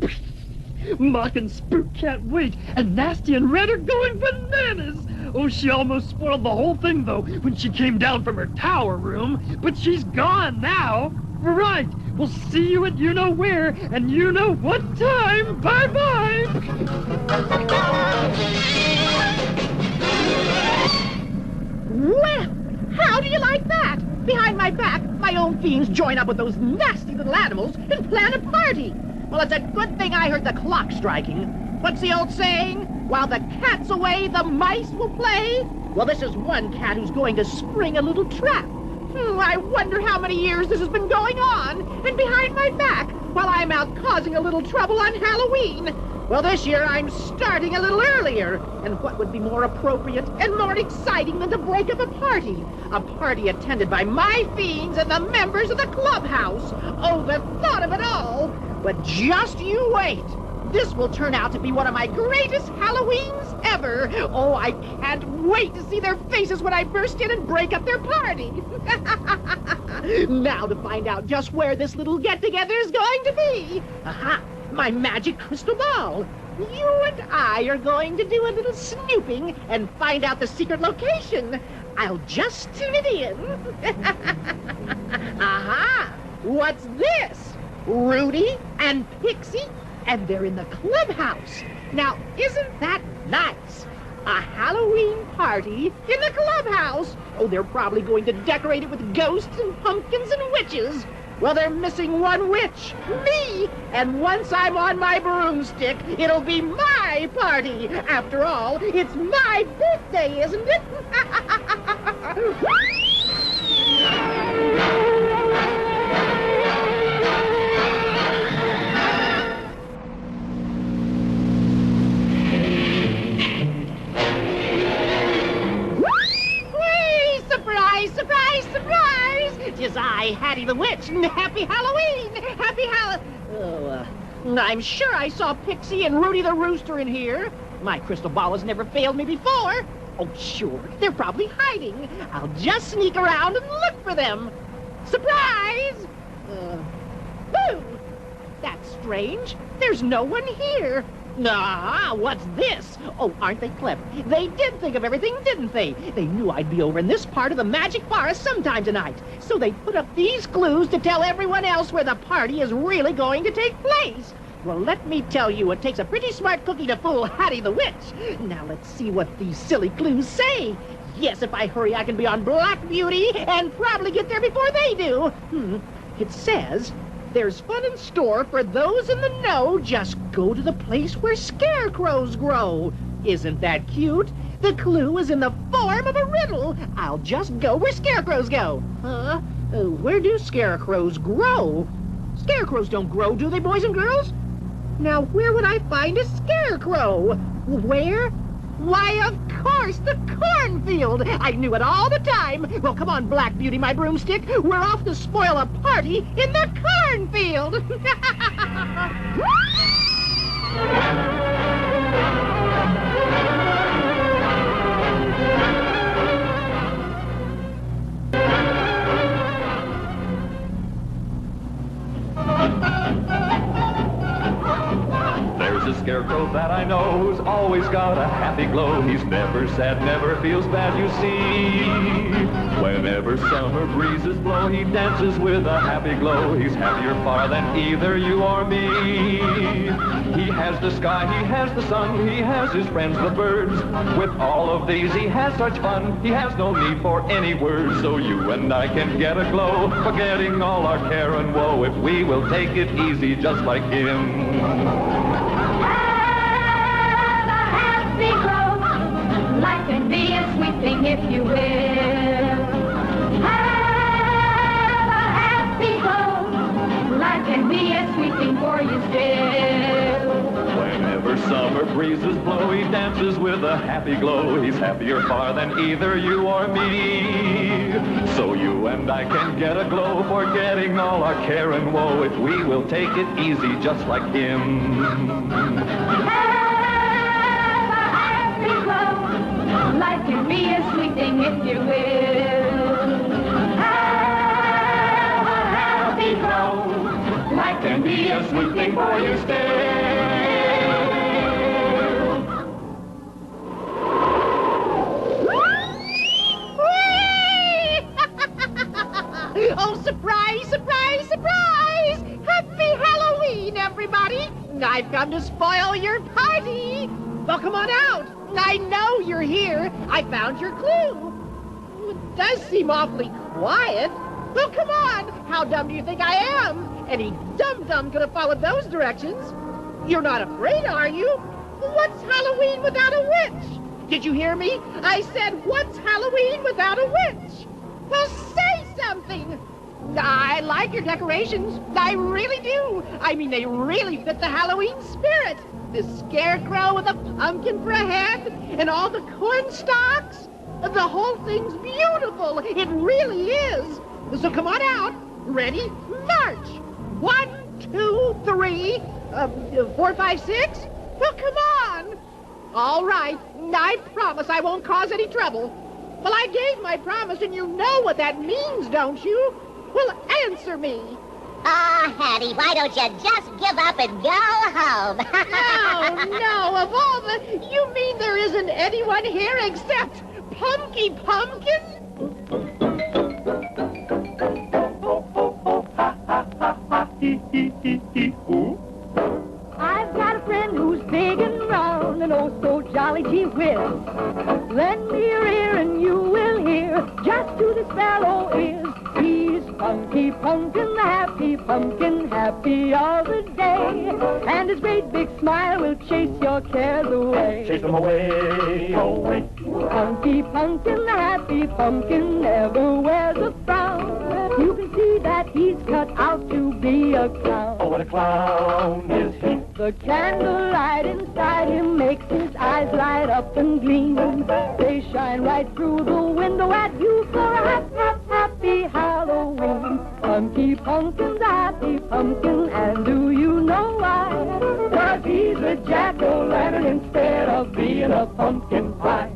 Mock and Spook can't wait, and Nasty and Red are going bananas. Oh, she almost spoiled the whole thing, though, when she came down from her tower room. But she's gone now. Right. We'll see you at you-know-where, and you-know-what time. Bye-bye. Well, how do you like that? Behind my back, my own fiends join up with those nasty little animals and plan a party. Well, it's a good thing I heard the clock striking. What's the old saying? While the cat's away, the mice will play. Well, this is one cat who's going to spring a little trap. I wonder how many years this has been going on. And behind my back, while I'm out causing a little trouble on Halloween. Well, this year I'm starting a little earlier. And what would be more appropriate and more exciting than to break up a party? A party attended by my fiends and the members of the clubhouse. Oh, the thought of it all. But just you wait. This will turn out to be one of my greatest Halloweens ever. Oh, I can't wait to see their faces when I burst in and break up their party. Now to find out just where this little get-together is going to be. Aha, my magic crystal ball. You and I are going to do a little snooping and find out the secret location. I'll just tune it in. Aha, what's this? Rudy and Pixie? And they're in the clubhouse. Now, isn't that nice? A Halloween party in the clubhouse. Oh, they're probably going to decorate it with ghosts and pumpkins and witches. Well, they're missing one witch, me. And once I'm on my broomstick, it'll be my party. After all, it's my birthday, isn't it? Surprise, surprise! 'Tis I, Hattie the Witch, and happy Halloween! I'm sure I saw Pixie and Rudy the Rooster in here. My crystal ball has never failed me before. Oh, sure, they're probably hiding. I'll just sneak around and look for them. Surprise! Boo! That's strange. There's no one here. Ah, what's this? Oh, aren't they clever? They did think of everything, didn't they? They knew I'd be over in this part of the magic forest sometime tonight. So they put up these clues to tell everyone else where the party is really going to take place. Well, let me tell you, it takes a pretty smart cookie to fool Hattie the Witch. Now let's see what these silly clues say. Yes, if I hurry, I can be on Black Beauty and probably get there before they do. It says, there's fun in store for those in the know. Just go to the place where scarecrows grow. Isn't that cute? The clue is in the form of a riddle. I'll just go where scarecrows go. Where do scarecrows grow? Scarecrows don't grow, do they, boys and girls? Now, where would I find a scarecrow? Where? Why, of course, the cornfield. I knew it all the time. Well, come on, Black Beauty, my broomstick. We're off to spoil a party in the cornfield. There's a scarecrow that I know who's always got a happy glow. He's never sad, never feels bad, you see. Whenever summer breezes blow, he dances with a happy glow. He's happier far than either you or me. He has the sky, he has the sun, he has his friends the birds. With all of these he has such fun, he has no need for any words. So you and I can get a glow, forgetting all our care and woe, if we will take it easy just like him. Life can be a sweet thing if you will. Have a happy glow. Life can be a sweet thing for you still. Whenever summer breezes blow, he dances with a happy glow. He's happier far than either you or me. So you and I can get a glow, forgetting all our care and woe, if we will take it easy just like him. Life can be a sweet thing if you will. Have a happy glow. Life can be a sweet thing for you still. Oh, surprise, surprise, surprise! Happy Halloween, everybody! I've come to spoil your party. Well, come on out. I know you're here. I found your clue. It does seem awfully quiet. Well, come on. How dumb do you think I am? Any dum-dum could have followed those directions. You're not afraid, are you? What's Halloween without a witch? Did you hear me? I said, what's Halloween without a witch? Well, say something. I like your decorations. I really do. I mean, they really fit the Halloween spirit. The scarecrow with a pumpkin for a head and all the corn stalks. The whole thing's beautiful. It really is. So come on out. Ready? March. 1, 2, 3, 4, 5, 6. Well, come on. All right. I promise I won't cause any trouble. Well, I gave my promise, and you know what that means, don't you? Well, answer me. Hattie, why don't you just give up and go home? No, of all the... You mean there isn't anyone here except Punky Pumpkin? I've got a friend who's big and round and oh so jolly, gee whiz. Lend me your ear and you will hear just who this fellow is. He's Punky Pumpkin, the happy pumpkin, happy all the day. And his great big smile will chase your cares away. Chase them away, away. Punky Pumpkin, the happy pumpkin, never wears a frown. You can see that he's cut out to be a clown. Oh, what a clown is he. The candlelight inside him makes his eyes light up and gleam. They shine right through the window at you for a happy Halloween. Punky Pumpkin's a happy pumpkin, and do you know why? 'Cause he's a jack-o'-lantern instead of being a pumpkin pie.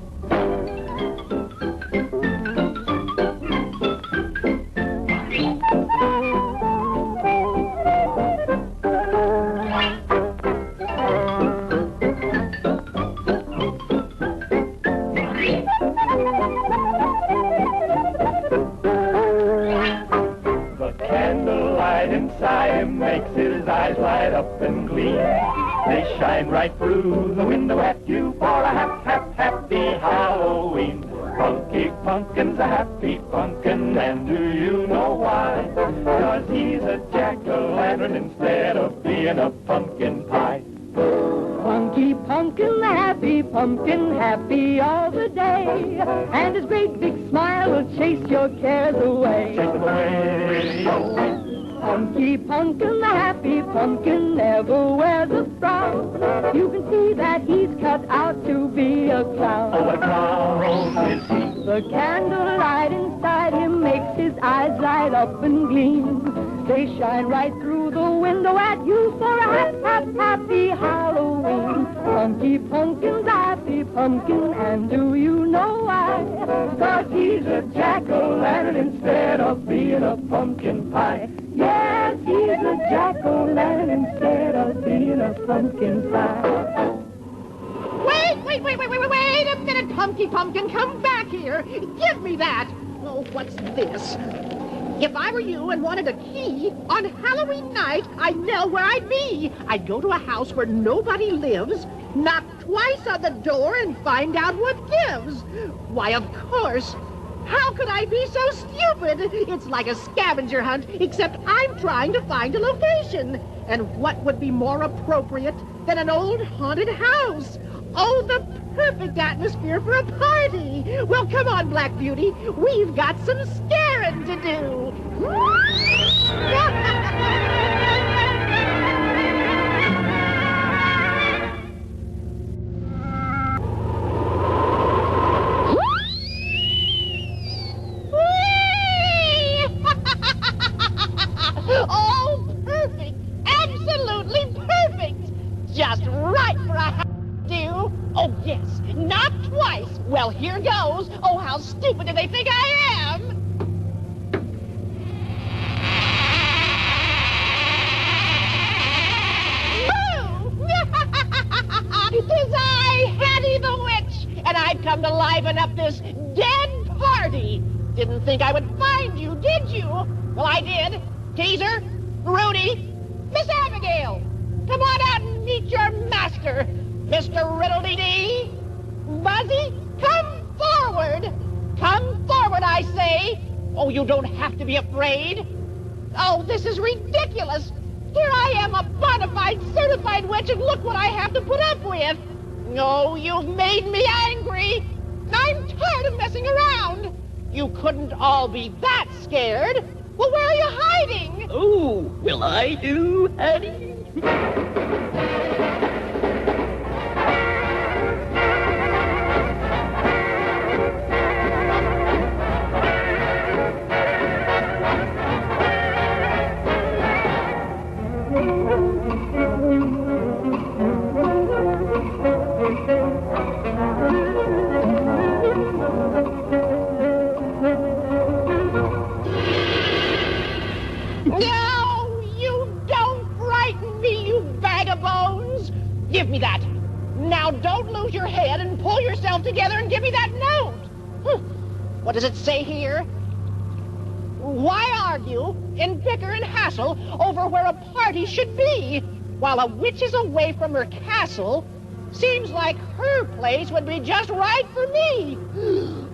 Inside him makes his eyes light up and gleam. They shine right through the window at you for a happy Halloween. Punky Pumpkin's a happy pumpkin, and do you know why? 'Cause he's a jack-o'-lantern instead of being a pumpkin pie. Punky Pumpkin, the happy pumpkin, happy all the day. And his great big smile will chase your cares away. Chase them away, away. Punky Pumpkin, the happy pumpkin, never wears a frown. You can see that he's cut out to be a clown. Oh, what a clown is he. The candlelight inside him makes his eyes light up and gleam. They shine right through the window at you for a happy Halloween. Punky Pumpkin's a happy pumpkin, and do you know why? 'Cause he's a jack-o'-lantern instead of being a pumpkin pie. Yes, he's a jack-o'-lantern instead of being a pumpkin pie. Wait a minute, Punky Pumpkin, come back here. Give me that. Oh, what's this? If I were you and wanted a key, on Halloween night, I know where I'd be. I'd go to a house where nobody lives, knock twice on the door, and find out what gives. Why, of course. How could I be so stupid? It's like a scavenger hunt, except I'm trying to find a location. And what would be more appropriate than an old haunted house? Oh, the perfect atmosphere for a party. Well, come on, Black Beauty. We've got some scaring to do. Oh, perfect. Absolutely perfect. Just right for a do. Oh, yes. Not twice. Well, here goes. Oh, how stupid do they think I am? Boo! 'Tis I, Hattie the Witch, and I've come to liven up this dead party. Didn't think I would find you, did you? Well, I did. Teaser, Rudy, Miss Abigail, come on out and meet your master. Mr. Riddle-dee-dee! Buzzy, come forward! Come forward, I say! Oh, you don't have to be afraid. Oh, this is ridiculous. Here I am, a bona fide, certified witch, and look what I have to put up with. Oh, you've made me angry. I'm tired of messing around. You couldn't all be that scared. Well, where are you hiding? Oh, will I do, Hattie? No, you don't frighten me, you bag of bones. Give me that. Now don't lose your head and pull yourself together and give me that note. What does it say here? Why argue and bicker and hassle over where a party should be while a witch is away from her castle? Seems like her place would be just right for me.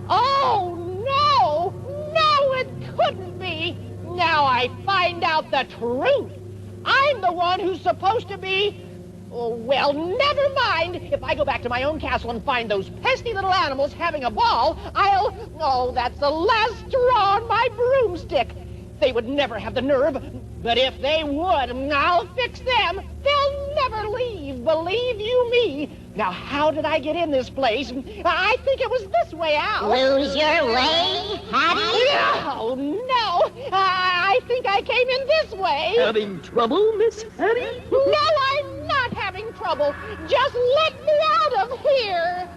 Oh, no! No, it couldn't be! Now I find out the truth. I'm the one who's supposed to be... Oh, well, never mind. If I go back to my own castle and find those pesky little animals having a ball, I'll... Oh, that's the last straw on my broomstick. They would never have the nerve. But if they would, I'll fix them. They'll never leave, believe you me. Now, how did I get in this place? I think it was this way out. Lose your way, Hattie? Oh, no. I think I came in this way. Having trouble, Miss Hattie? No, I'm not having trouble. Just let me out of here.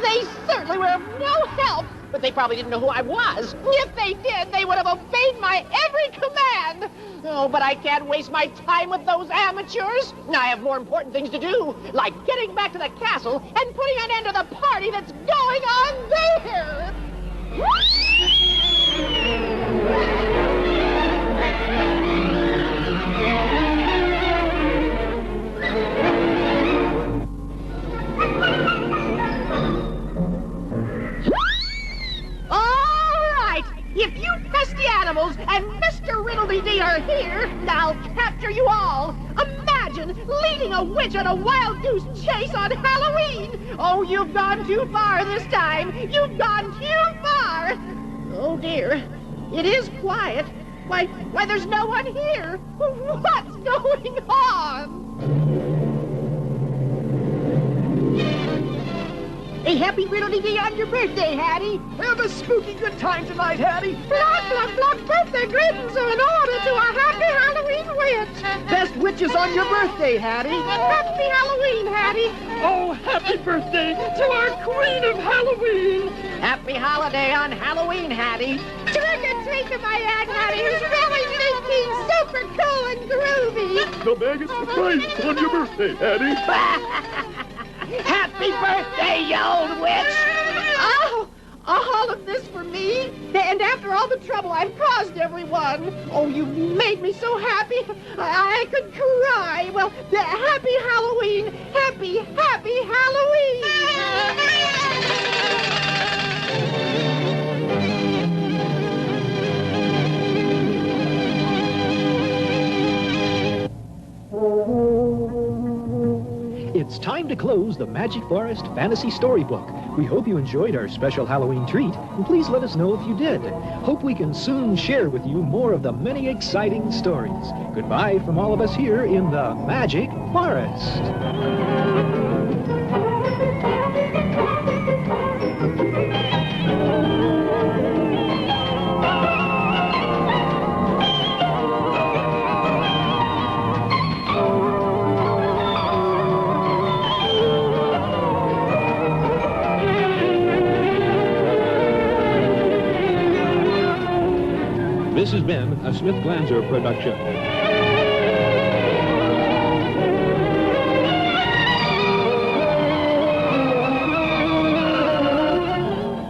They certainly were of no help, but they probably didn't know who I was. If they did, they would have obeyed my every command. Oh, but I can't waste my time with those amateurs. I have more important things to do, like getting back to the castle and putting an end to the party that's going on there. If you pesky animals and Mr. Riddle-dee-dee are here, I'll capture you all. Imagine leading a witch on a wild goose chase on Halloween. Oh, you've gone too far this time. You've gone too far. Oh, dear. It is quiet. Why, there's no one here. What's going on? A happy riddle-dee-dee on your birthday, Hattie. Have a spooky good time tonight, Hattie. Block, block, block, birthday greetings are in order to a happy Halloween witch. Best witches on your birthday, Hattie. Happy Halloween, Hattie. Oh, happy birthday to our queen of Halloween. Happy holiday on Halloween, Hattie. Trick or treat to my Aunt Hattie, who's really thinking super cool and groovy. The biggest surprise on your birthday, Hattie. Happy birthday, you old witch! Oh, all of this for me? And after all the trouble I've caused everyone? Oh, you've made me so happy, I could cry. Well, happy Halloween! Happy Halloween! It's time to close the Magic Forest Fantasy Storybook. We hope you enjoyed our special Halloween treat, and please let us know if you did. Hope we can soon share with you more of the many exciting stories. Goodbye from all of us here in the Magic Forest. This has been a Smith-Glanzer production.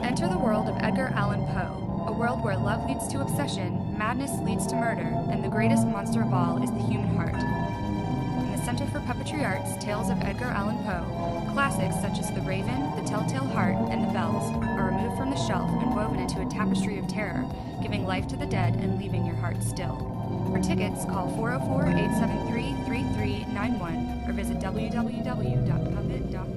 Enter the world of Edgar Allan Poe, a world where love leads to obsession Pagan, madness leads to murder, and the greatest monster of all is the human heart. In the Center for Puppetry Art's Tales of Edgar Allan Poe, classics such as The Raven, The Telltale Heart, and The Bells are removed from the shelf and woven into a tapestry of terror, giving life to the dead and leaving your heart still. For tickets, call 404-873-3391 or visit www.puppet.org.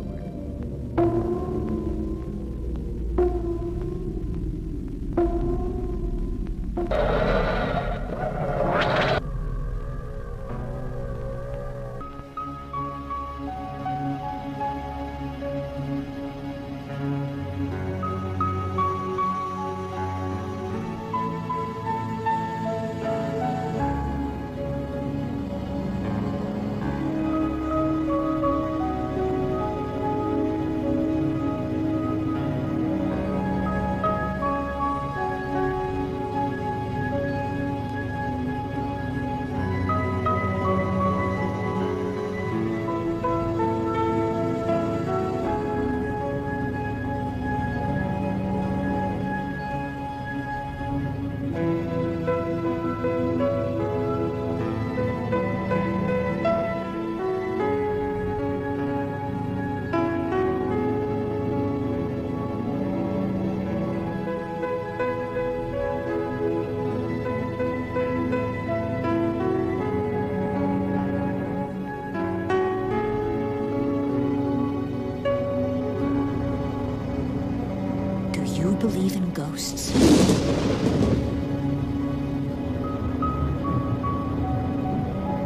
Believe in ghosts.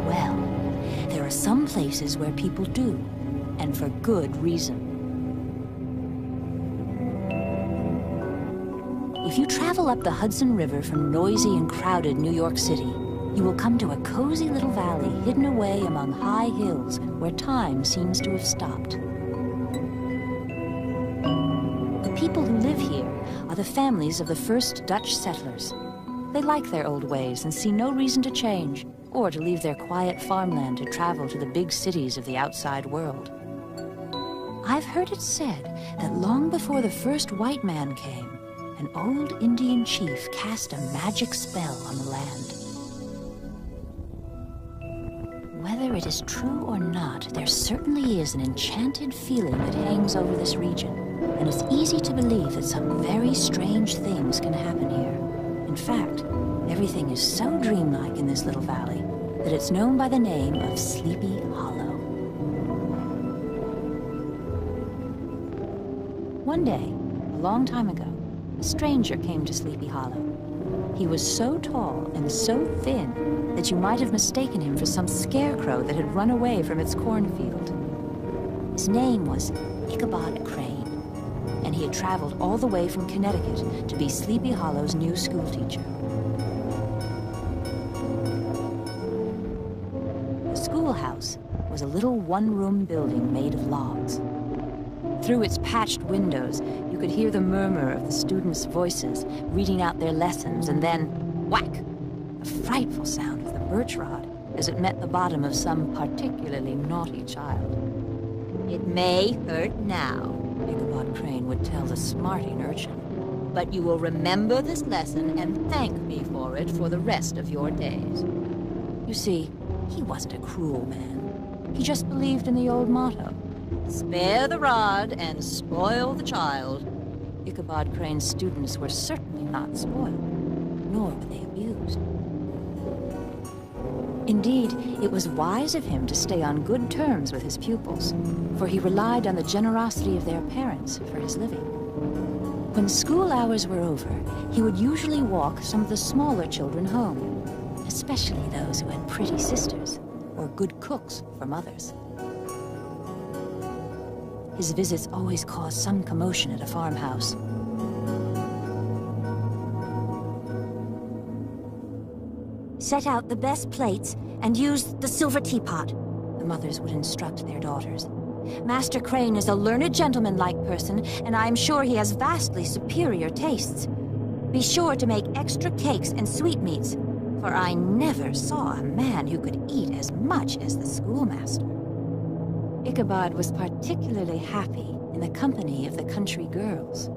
Well, there are some places where people do, and for good reason. If you travel up the Hudson River from noisy and crowded New York City, you will come to a cozy little valley hidden away among high hills where time seems to have stopped. The people who live here are the families of the first Dutch settlers. They like their old ways and see no reason to change or to leave their quiet farmland to travel to the big cities of the outside world. I've heard it said that long before the first white man came, an old Indian chief cast a magic spell on the land. Whether it is true or not, there certainly is an enchanted feeling that hangs over this region, and it's easy to believe that some very strange things can happen here. In fact, everything is so dreamlike in this little valley that it's known by the name of Sleepy Hollow. One day, a long time ago, a stranger came to Sleepy Hollow. He was so tall and so thin that you might have mistaken him for some scarecrow that had run away from its cornfield. His name was Ichabod Crane, and he had traveled all the way from Connecticut to be Sleepy Hollow's new schoolteacher. The schoolhouse was a little one-room building made of logs. Through its patched windows, you could hear the murmur of the students' voices reading out their lessons, and then, whack! A frightful sound of the birch rod as it met the bottom of some particularly naughty child. It may hurt now, Ichabod Crane would tell the smarting urchin, but you will remember this lesson and thank me for it for the rest of your days. You see, he wasn't a cruel man. He just believed in the old motto, spare the rod and spoil the child. Ichabod Crane's students were certainly not spoiled, nor were they abused. Indeed, it was wise of him to stay on good terms with his pupils, for he relied on the generosity of their parents for his living. When school hours were over, he would usually walk some of the smaller children home, especially those who had pretty sisters or good cooks for mothers. His visits always caused some commotion at a farmhouse. Set out the best plates and use the silver teapot, the mothers would instruct their daughters. Master Crane is a learned gentleman-like person, and I am sure he has vastly superior tastes. Be sure to make extra cakes and sweetmeats, for I never saw a man who could eat as much as the schoolmaster. Ichabod was particularly happy in the company of the country girls.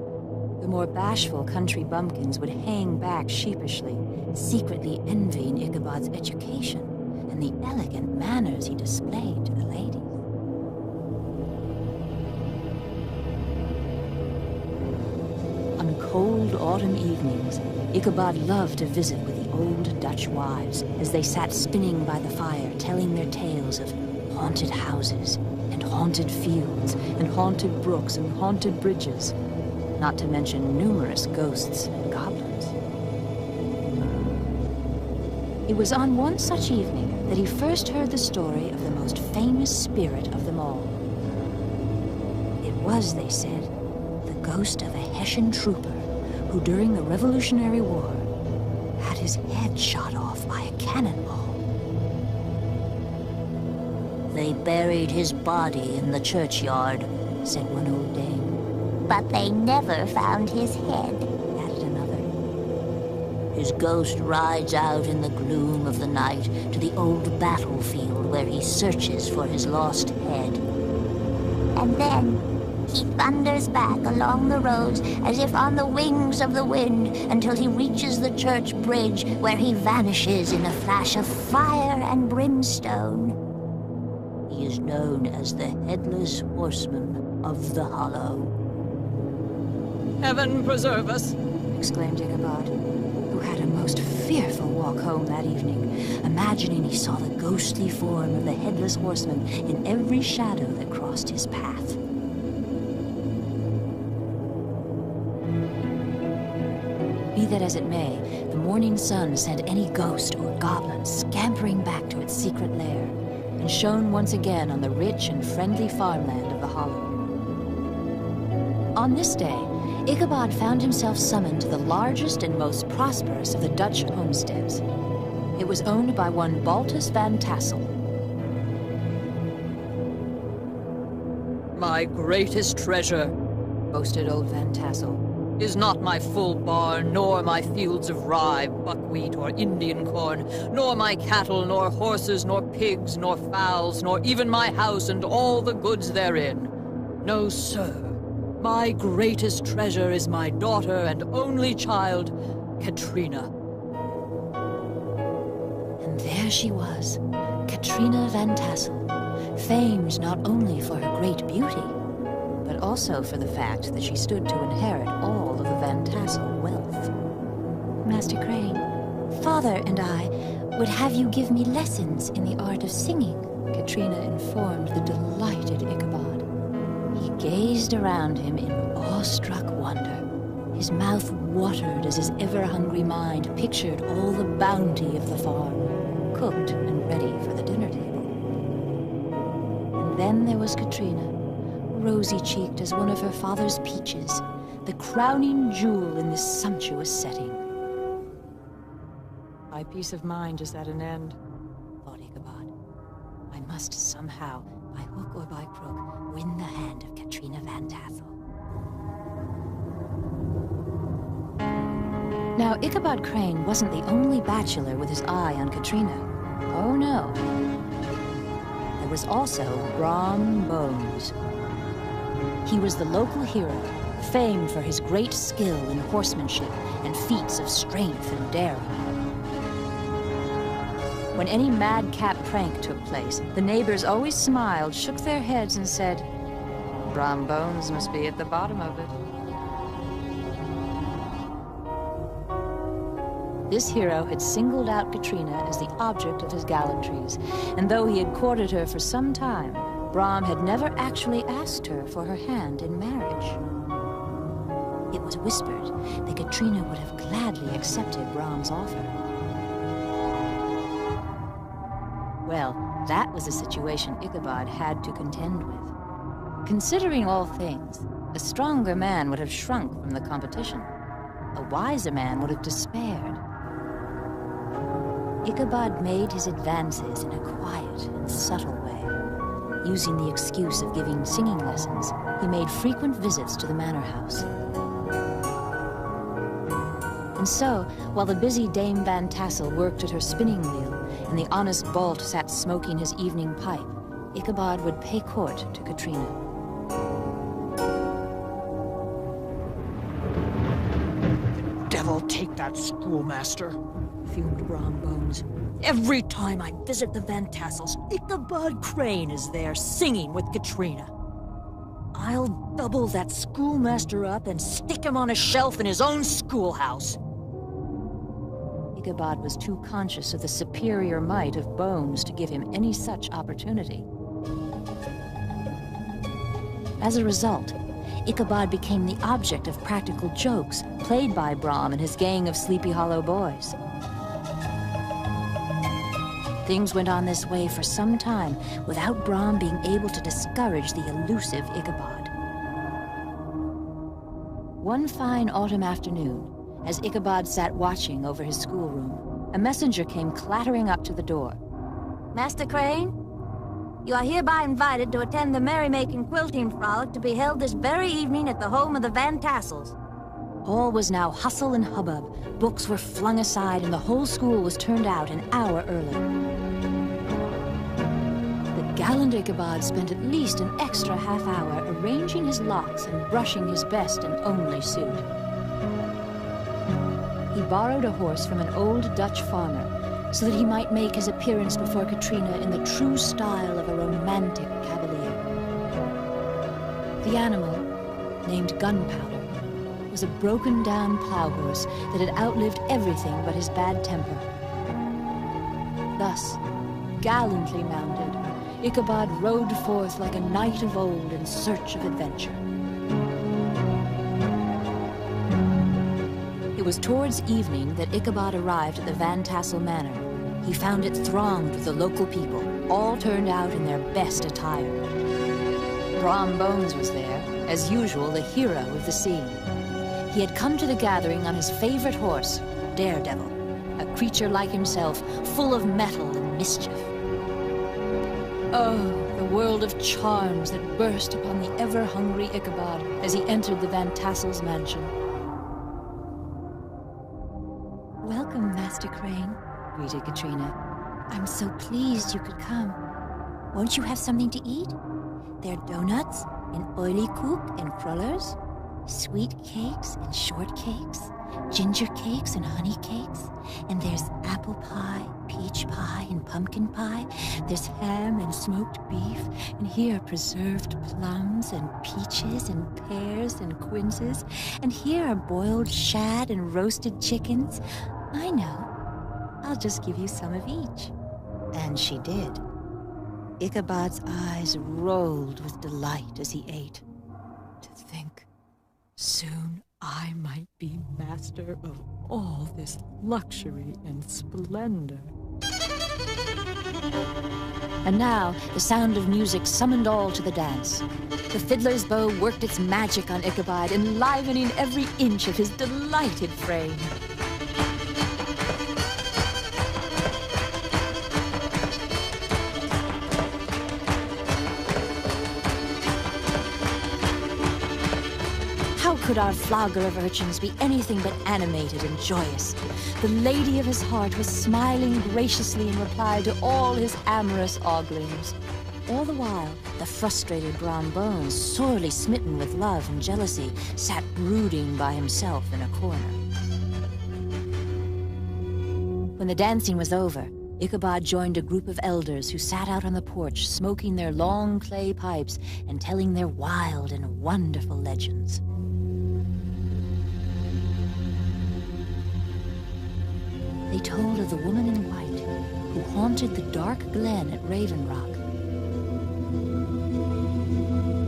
The more bashful country bumpkins would hang back sheepishly, secretly envying Ichabod's education and the elegant manners he displayed to the ladies. On cold autumn evenings, Ichabod loved to visit with the old Dutch wives as they sat spinning by the fire, telling their tales of haunted houses and haunted fields and haunted brooks and haunted bridges, not to mention numerous ghosts and goblins. It was on one such evening that he first heard the story of the most famous spirit of them all. It was, they said, the ghost of a Hessian trooper who during the Revolutionary War had his head shot off by a cannonball. They buried his body in the churchyard, said one old dame. But they never found his head, added another. His ghost rides out in the gloom of the night to the old battlefield where he searches for his lost head. And then he thunders back along the roads as if on the wings of the wind until he reaches the church bridge where he vanishes in a flash of fire and brimstone. He is known as the Headless Horseman of the Hollow. Heaven preserve us, exclaimed Ichabod, who had a most fearful walk home that evening, imagining he saw the ghostly form of the Headless Horseman in every shadow that crossed his path. Be that as it may, the morning sun sent any ghost or goblin scampering back to its secret lair, and shone once again on the rich and friendly farmland of the Hollow. On this day, Ichabod found himself summoned to the largest and most prosperous of the Dutch homesteads. It was owned by one Baltus van Tassel. My greatest treasure, boasted old Van Tassel, is not my full barn, nor my fields of rye, buckwheat, or Indian corn, nor my cattle, nor horses, nor pigs, nor fowls, nor even my house and all the goods therein. No, sir. My greatest treasure is my daughter and only child, Katrina. And there she was, Katrina van Tassel, famed not only for her great beauty, but also for the fact that she stood to inherit all of the Van Tassel wealth. Master Crane, Father and I would have you give me lessons in the art of singing, Katrina informed the delighted Ichabod. He gazed around him in awestruck wonder. His mouth watered as his ever-hungry mind pictured all the bounty of the farm, cooked and ready for the dinner table. And then there was Katrina, rosy-cheeked as one of her father's peaches, the crowning jewel in this sumptuous setting. My peace of mind is at an end, thought Ichabod. I must somehow, by hook or by crook, win the hand of Katrina van Tassel. Now, Ichabod Crane wasn't the only bachelor with his eye on Katrina. Oh, no. There was also Brom Bones. He was the local hero, famed for his great skill in horsemanship and feats of strength and daring. When any madcap prank took place, the neighbors always smiled, shook their heads, and said, "Brom Bones must be at the bottom of it." This hero had singled out Katrina as the object of his gallantries, and though he had courted her for some time, Brom had never actually asked her for her hand in marriage. It was whispered that Katrina would have gladly accepted Brom's offer. Well, that was a situation Ichabod had to contend with. Considering all things, a stronger man would have shrunk from the competition. A wiser man would have despaired. Ichabod made his advances in a quiet and subtle way. Using the excuse of giving singing lessons, he made frequent visits to the manor house. And so, while the busy Dame Van Tassel worked at her spinning wheel, and the honest Balt sat smoking his evening pipe, Ichabod would pay court to Katrina. take that schoolmaster, fumed Brom Bones. Every time I visit the Van Tassels, Ichabod Crane is there singing with Katrina. I'll double that schoolmaster up and stick him on a shelf in his own schoolhouse. Ichabod was too conscious of the superior might of Bones to give him any such opportunity. As a result, Ichabod became the object of practical jokes played by Brom and his gang of Sleepy Hollow boys. Things went on this way for some time without Brom being able to discourage the elusive Ichabod. One fine autumn afternoon, as Ichabod sat watching over his schoolroom, a messenger came clattering up to the door. Master Crane, you are hereby invited to attend the merrymaking quilting frolic to be held this very evening at the home of the Van Tassels. All was now hustle and hubbub. Books were flung aside and the whole school was turned out an hour early. The gallant Ichabod spent at least an extra half hour arranging his locks and brushing his best and only suit. He borrowed a horse from an old Dutch farmer so that he might make his appearance before Katrina in the true style of a romantic cavalier. The animal, named Gunpowder, was a broken-down plow horse that had outlived everything but his bad temper. Thus, gallantly mounted, Ichabod rode forth like a knight of old in search of adventure. It was towards evening that Ichabod arrived at the Van Tassel Manor. He found it thronged with the local people, all turned out in their best attire. Brom Bones was there, as usual the hero of the scene. He had come to the gathering on his favorite horse, Daredevil, a creature like himself, full of mettle and mischief. Oh, the world of charms that burst upon the ever-hungry Ichabod as he entered the Van Tassel's mansion. Welcome, Master Crane, greeted Katrina. I'm so pleased you could come. Won't you have something to eat? There are donuts and oily koek and crullers, sweet cakes and shortcakes, ginger cakes and honey cakes, and there's apple pie, peach pie, and pumpkin pie. There's ham and smoked beef, and here are preserved plums and peaches and pears and quinces, and here are boiled shad and roasted chickens. I know. I'll just give you some of each. And she did. Ichabod's eyes rolled with delight as he ate. To think, soon I might be master of all this luxury and splendor. And now, the sound of music summoned all to the dance. The fiddler's bow worked its magic on Ichabod, enlivening every inch of his delighted frame. How could our flogger of urchins be anything but animated and joyous? The lady of his heart was smiling graciously in reply to all his amorous oglings. All the while, the frustrated Brom Bones, sorely smitten with love and jealousy, sat brooding by himself in a corner. When the dancing was over, Ichabod joined a group of elders who sat out on the porch, smoking their long clay pipes and telling their wild and wonderful legends. They told of the woman in white who haunted the dark glen at Raven Rock.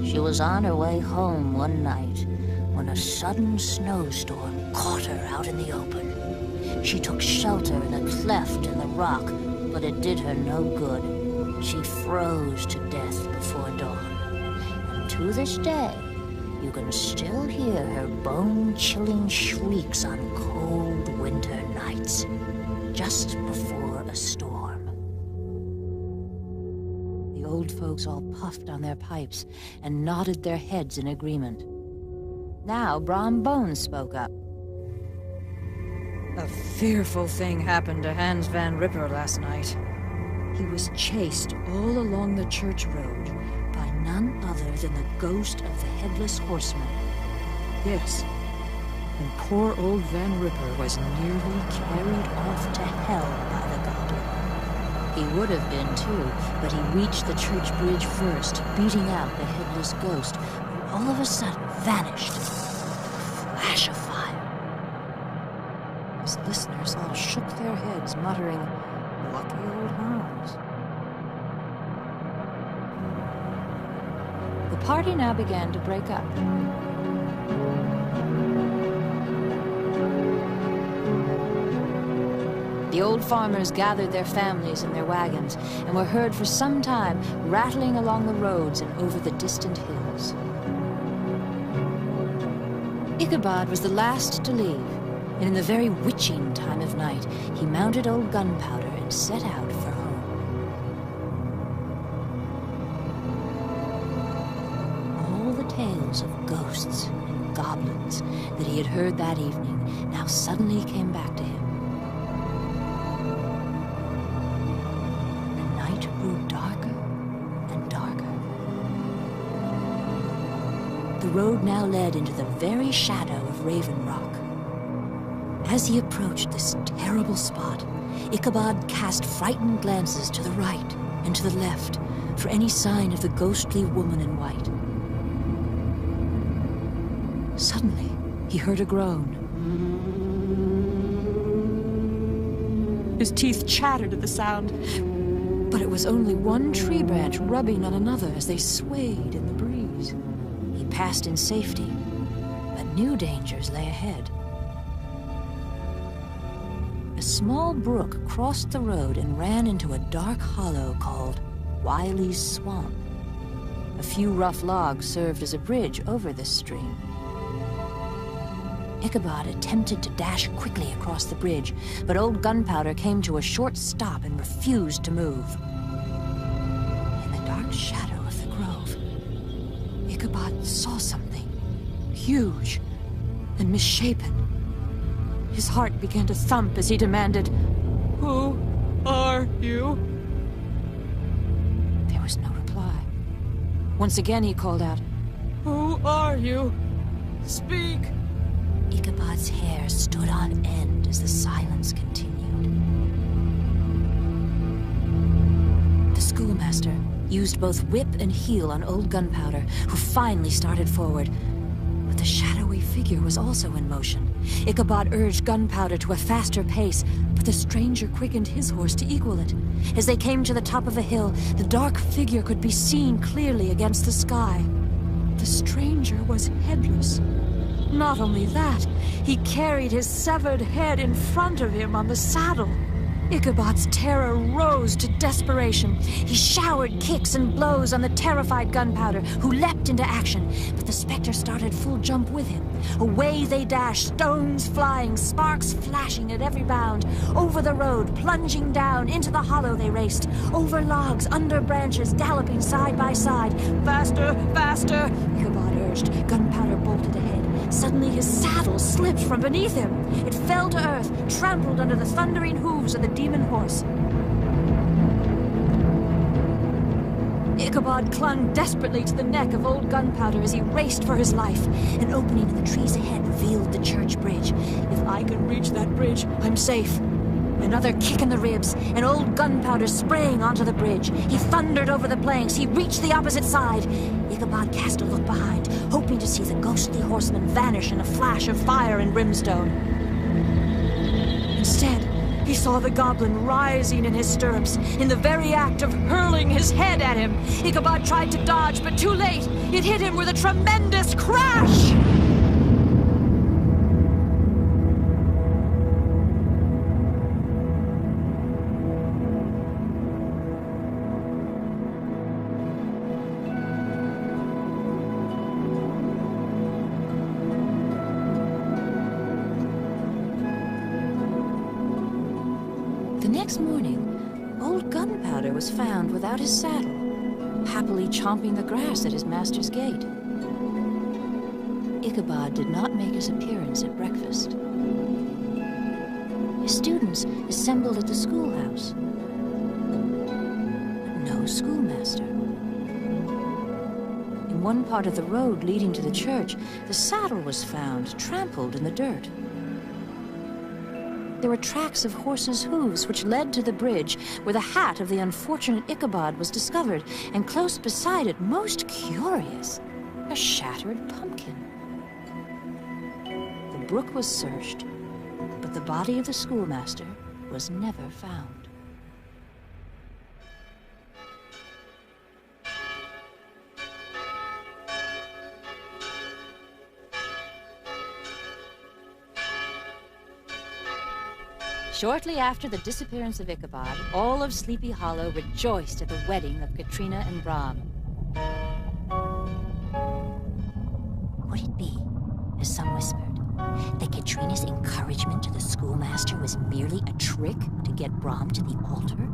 She was on her way home one night when a sudden snowstorm caught her out in the open. She took shelter in a cleft in the rock, but it did her no good. She froze to death before dawn. And to this day, you can still hear her bone-chilling shrieks on cold winter nights, just before a storm. The old folks all puffed on their pipes and nodded their heads in agreement. Now Brom Bones spoke up. A fearful thing happened to Hans Van Ripper last night. He was chased all along the church road by none other than the ghost of the Headless Horseman. Yes, and poor old Van Ripper was nearly carried off to hell by the goblin. He would have been too, but he reached the church bridge first, beating out the headless ghost, who all of a sudden vanished. A flash of fire. His listeners all shook their heads, muttering, "Lucky old Hans." The party now began to break up. The old farmers gathered their families in their wagons and were heard for some time rattling along the roads and over the distant hills. Ichabod was the last to leave, and in the very witching time of night, he mounted old Gunpowder and set out for home. All the tales of ghosts and goblins that he had heard that evening now suddenly came back to him. Grew darker and darker. The road now led into the very shadow of Raven Rock. As he approached this terrible spot, Ichabod cast frightened glances to the right and to the left for any sign of the ghostly woman in white. Suddenly, he heard a groan. His teeth chattered at the sound, but it was only one tree branch rubbing on another as they swayed in the breeze. He passed in safety, but new dangers lay ahead. A small brook crossed the road and ran into a dark hollow called Wiley's Swamp. A few rough logs served as a bridge over this stream. Ichabod attempted to dash quickly across the bridge, but old Gunpowder came to a short stop and refused to move. In the dark shadow of the grove, Ichabod saw something huge and misshapen. His heart began to thump as he demanded, "Who are you?" There was no reply. Once again he called out, "Who are you? Speak!" Ichabod's hair stood on end as the silence continued. The schoolmaster used both whip and heel on old Gunpowder, who finally started forward. But the shadowy figure was also in motion. Ichabod urged Gunpowder to a faster pace, but the stranger quickened his horse to equal it. As they came to the top of a hill, the dark figure could be seen clearly against the sky. The stranger was headless. Not only that, he carried his severed head in front of him on the saddle. Ichabod's terror rose to desperation. He showered kicks and blows on the terrified Gunpowder, who leapt into action, but the specter started full jump with him. Away they dashed, stones flying, sparks flashing at every bound. Over the road, plunging down, into the hollow they raced. Over logs, under branches, galloping side by side. Faster, faster, Ichabod urged. Gunpowder bolted ahead. Suddenly his saddle slipped from beneath him. It fell to earth, trampled under the thundering hooves of the demon horse. Ichabod clung desperately to the neck of old Gunpowder as he raced for his life. An opening in the trees ahead revealed the church bridge. If I can reach that bridge, I'm safe. Another kick in the ribs, and old Gunpowder sprang onto the bridge. He thundered over the planks. He reached the opposite side. Ichabod cast a look behind, hoping to see the ghostly horseman vanish in a flash of fire and brimstone. Instead, he saw the goblin rising in his stirrups, in the very act of hurling his head at him. Ichabod tried to dodge, but too late. It hit him with a tremendous crash! Next morning, old Gunpowder was found without his saddle, happily chomping the grass at his master's gate. Ichabod did not make his appearance at breakfast. His students assembled at the schoolhouse, but no schoolmaster. one part of the road leading to the church, the saddle was found, trampled in the dirt. There were tracks of horses' hooves which led to the bridge where the hat of the unfortunate Ichabod was discovered, and close beside it, most curious, a shattered pumpkin. The brook was searched, but the body of the schoolmaster was never found. Shortly after the disappearance of Ichabod, all of Sleepy Hollow rejoiced at the wedding of Katrina and Bram. Could it be, as some whispered, that Katrina's encouragement to the schoolmaster was merely a trick to get Bram to the altar?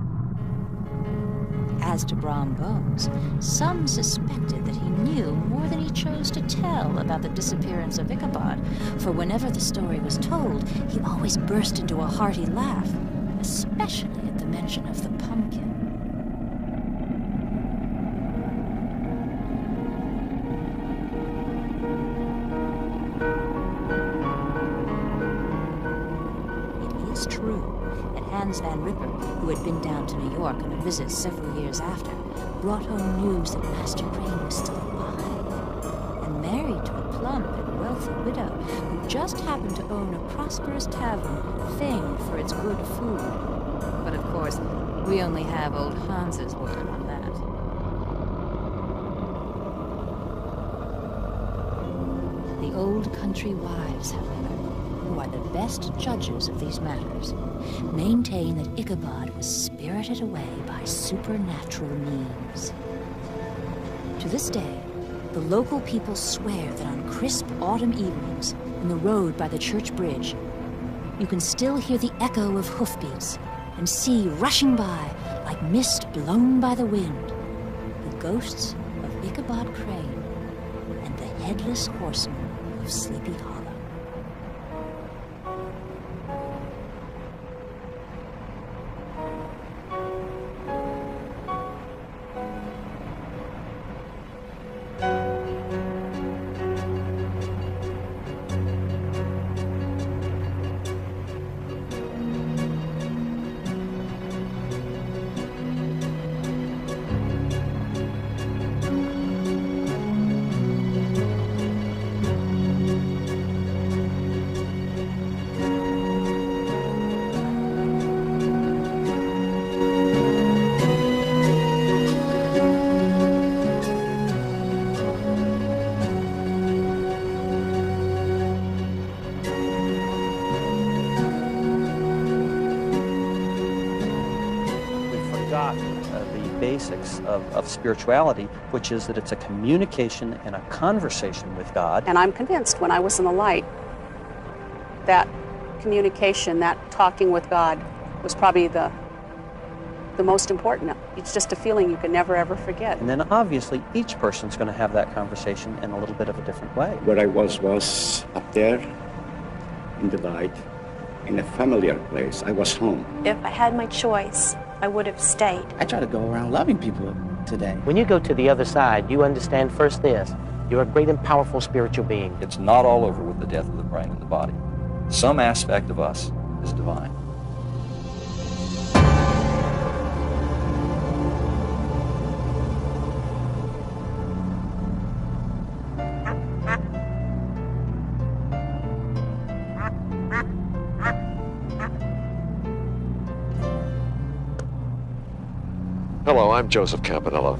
As to Bram Bones, some suspected that he knew more than he chose to tell about the disappearance of Ichabod, for whenever the story was told, he always burst into a hearty laugh, especially at the mention of the pumpkin. It is true that Hans Van Ripper, who had been down to New York on a visit several years after, brought home news that Master Crane was still alive and married to a plump and wealthy widow who just happened to own a prosperous tavern famed for its good food. But of course, we only have old Hans's word on that. The old country wives, however, who are the best judges of these matters, maintain that Ichabod was spirited away by supernatural means. To this day, the local people swear that on crisp autumn evenings, in the road by the church bridge, you can still hear the echo of hoofbeats and see rushing by, like mist blown by the wind, the ghosts of Ichabod Crane and the headless horseman of Sleepy Hollow. Of spirituality, which is that it's a communication and a conversation with God. And I'm convinced when I was in the light, that communication, that talking with God, was probably the most important. It's just a feeling you can never ever forget. And then obviously each person's going to have that conversation in a little bit of a different way. Where I was up there in the light, in a familiar place. I was home. If I had my choice, I would have stayed. I try to go around loving people today. When you go to the other side, you understand first this: you're a great and powerful spiritual being. It's not all over with the death of the brain and the body. Some aspect of us is divine. Hello, I'm Joseph Campanella.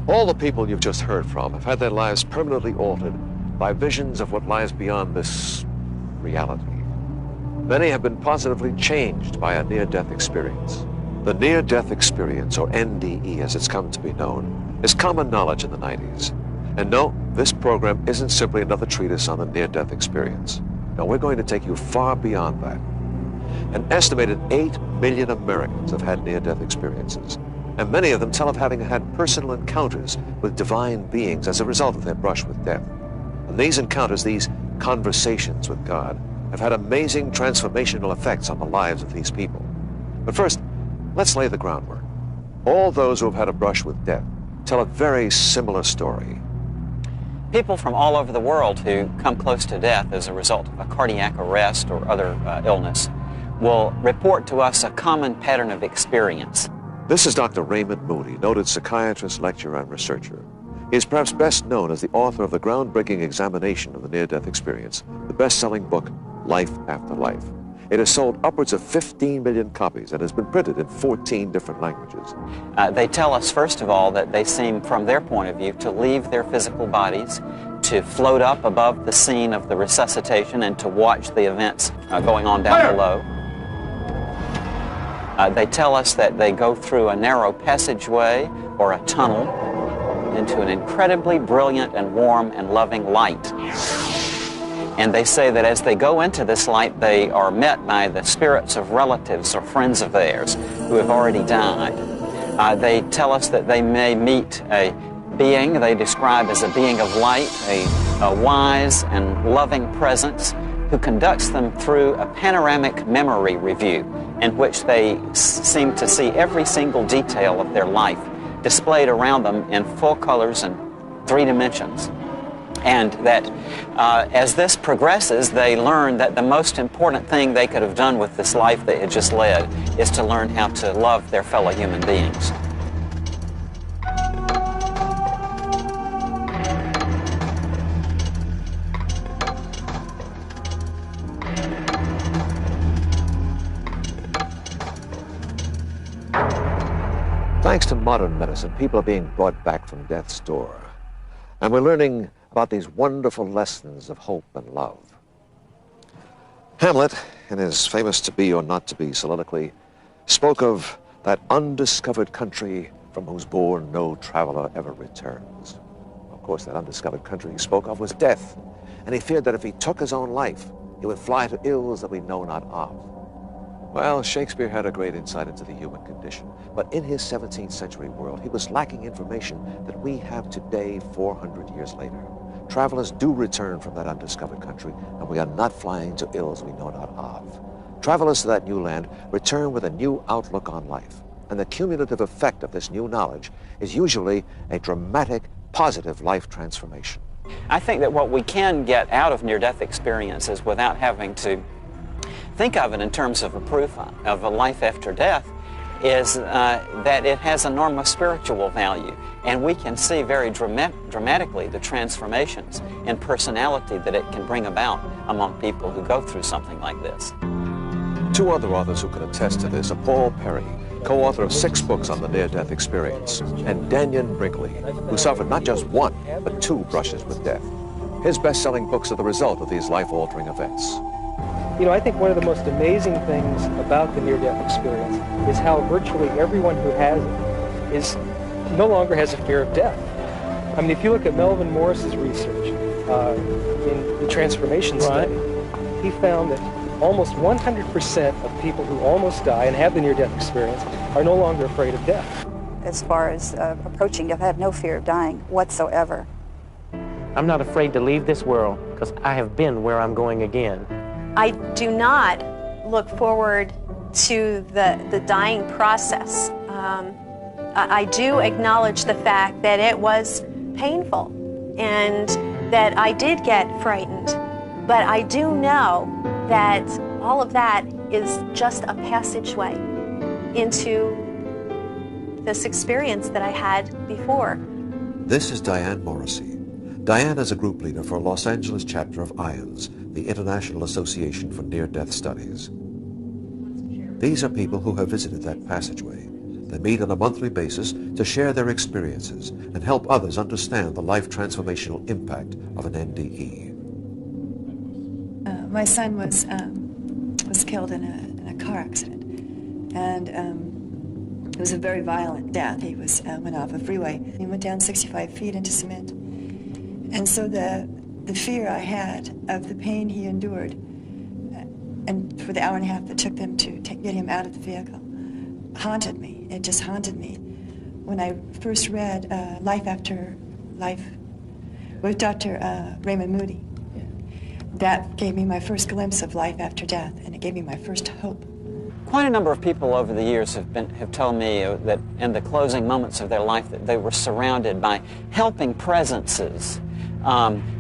All the people you've just heard from have had their lives permanently altered by visions of what lies beyond this reality. Many have been positively changed by a near-death experience. The near-death experience, or NDE as it's come to be known, is common knowledge in the 90s. And no, this program isn't simply another treatise on the near-death experience. No, we're going to take you far beyond that. An estimated 8 million Americans have had near-death experiences, and many of them tell of having had personal encounters with divine beings as a result of their brush with death. And these encounters, these conversations with God, have had amazing transformational effects on the lives of these people. But first, let's lay the groundwork. All those who have had a brush with death tell a very similar story. People from all over the world who come close to death as a result of a cardiac arrest or other illness will report to us a common pattern of experience. This is Dr. Raymond Moody, noted psychiatrist, lecturer, and researcher. He is perhaps best known as the author of the groundbreaking examination of the near-death experience, the best-selling book, Life After Life. It has sold upwards of 15 million copies and has been printed in 14 different languages. They tell us, first of all, that they seem, from their point of view, to leave their physical bodies, to float up above the scene of the resuscitation and to watch the events going on down below. They tell us that they go through a narrow passageway or a tunnel into an incredibly brilliant and warm and loving light. And they say that as they go into this light, they are met by the spirits of relatives or friends of theirs who have already died. They tell us that they may meet a being they describe as a being of light, a wise and loving presence who conducts them through a panoramic memory review in which they seem to see every single detail of their life displayed around them in full colors and 3 dimensions. And that as this progresses, they learn that the most important thing they could have done with this life they had just led is to learn how to love their fellow human beings. Thanks to modern medicine, people are being brought back from death's door. And we're learning about these wonderful lessons of hope and love. Hamlet, in his famous To Be or Not to Be soliloquy, spoke of that undiscovered country from whose bourne no traveler ever returns. Of course, that undiscovered country he spoke of was death, and he feared that if he took his own life, he would fly to ills that we know not of. Well, Shakespeare had a great insight into the human condition, but in his 17th century world, he was lacking information that we have today 400 years later. Travelers do return from that undiscovered country, and we are not flying to ills we know not of. Travelers to that new land return with a new outlook on life, and the cumulative effect of this new knowledge is usually a dramatic, positive life transformation. I think that what we can get out of near-death experiences without having to think of it in terms of a proof of a life after death is that it has enormous spiritual value, and we can see very dramatically the transformations in personality that it can bring about among people who go through something like this. 2 other authors who can attest to this are Paul Perry, co-author of 6 books on the near-death experience, and Daniel Brinkley, who suffered not just 1, but 2 brushes with death. His best-selling books are the result of these life-altering events. You know, I think one of the most amazing things about the near-death experience is how virtually everyone who has it no longer has a fear of death. I mean, if you look at Melvin Morris's research in the transformation study, he found that almost 100% of people who almost die and have the near-death experience are no longer afraid of death. As far as approaching death, I have no fear of dying whatsoever. I'm not afraid to leave this world because I have been where I'm going again. I do not look forward to the dying process. I do acknowledge the fact that it was painful and that I did get frightened, but I do know that all of that is just a passageway into this experience that I had before. This is Diane Morrissey. Diane is a group leader for a Los Angeles chapter of IONS, the International Association for Near-Death Studies. These are people who have visited that passageway. They meet on a monthly basis to share their experiences and help others understand the life transformational impact of an NDE. My son was killed in a car accident, and it was a very violent death. He went off a freeway. He went down 65 feet into cement. And so the fear I had of the pain he endured, and for the hour and a half that took them to get him out of the vehicle, haunted me. It just haunted me. When I first read Life After Life with Dr. Raymond Moody, that gave me my first glimpse of life after death, and it gave me my first hope. Quite a number of people over the years have told me that in the closing moments of their life that they were surrounded by helping presences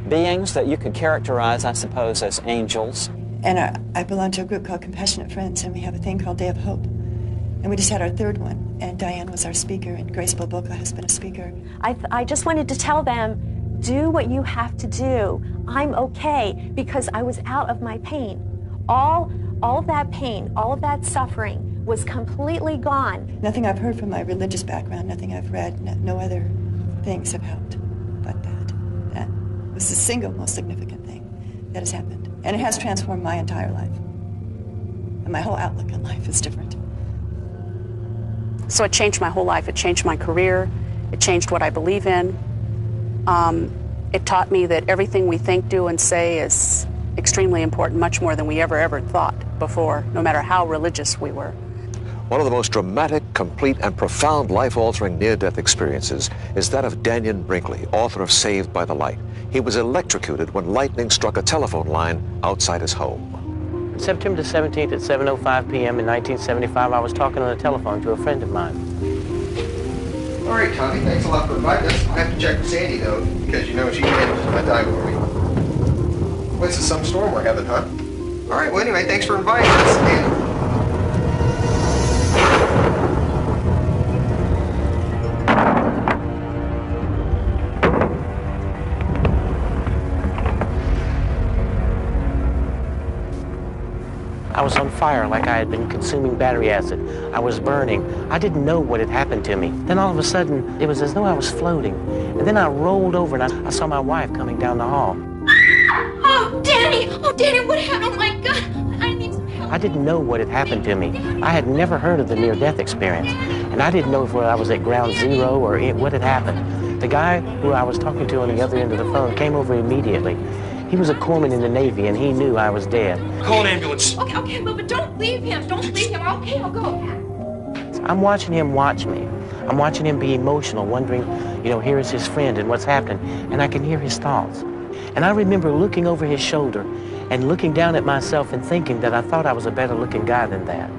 beings that you could characterize, I suppose, as angels. And I belong to a group called Compassionate Friends, and we have a thing called Day of Hope. And we just had our third one, and Diane was our speaker, and Grace Boboka has been a speaker. I just wanted to tell them, do what you have to do. I'm okay, because I was out of my pain. All of that pain, all of that suffering was completely gone. Nothing I've heard from my religious background, nothing I've read, no other things have helped but that. That was the single most significant thing that has happened. And it has transformed my entire life. And my whole outlook on life is different. So it changed my whole life. It changed my career. It changed what I believe in. It taught me that everything we think, do, and say is extremely important, much more than we ever thought before, no matter how religious we were. One of the most dramatic, complete, and profound life-altering near-death experiences is that of Daniel Brinkley, author of Saved by the Light. He was electrocuted when lightning struck a telephone line outside his home. September 17th at 7:05 p.m. in 1975, I was talking on the telephone to a friend of mine. All right, Tommy, thanks a lot for inviting us. I have to check with Sandy, though, because you know she handles my time for me. What's this, some storm we're having, huh? All right, well, anyway, thanks for inviting us. And I was on fire like I had been consuming battery acid. I was burning. I didn't know what had happened to me. Then all of a sudden, it was as though I was floating. And then I rolled over and I saw my wife coming down the hall. Oh, Danny! Oh, Danny, what happened? Oh, my God! I need some help. I didn't know what had happened to me. I had never heard of the near-death experience. And I didn't know if I was at ground zero or what had happened. The guy who I was talking to on the other end of the phone came over immediately. He was a corpsman in the Navy, and he knew I was dead. Call an ambulance. Okay, but don't leave him. Don't leave him. Okay, I'll go. I'm watching him watch me. I'm watching him be emotional, wondering, here is his friend and what's happening, and I can hear his thoughts. And I remember looking over his shoulder and looking down at myself and thinking that I thought I was a better-looking guy than that.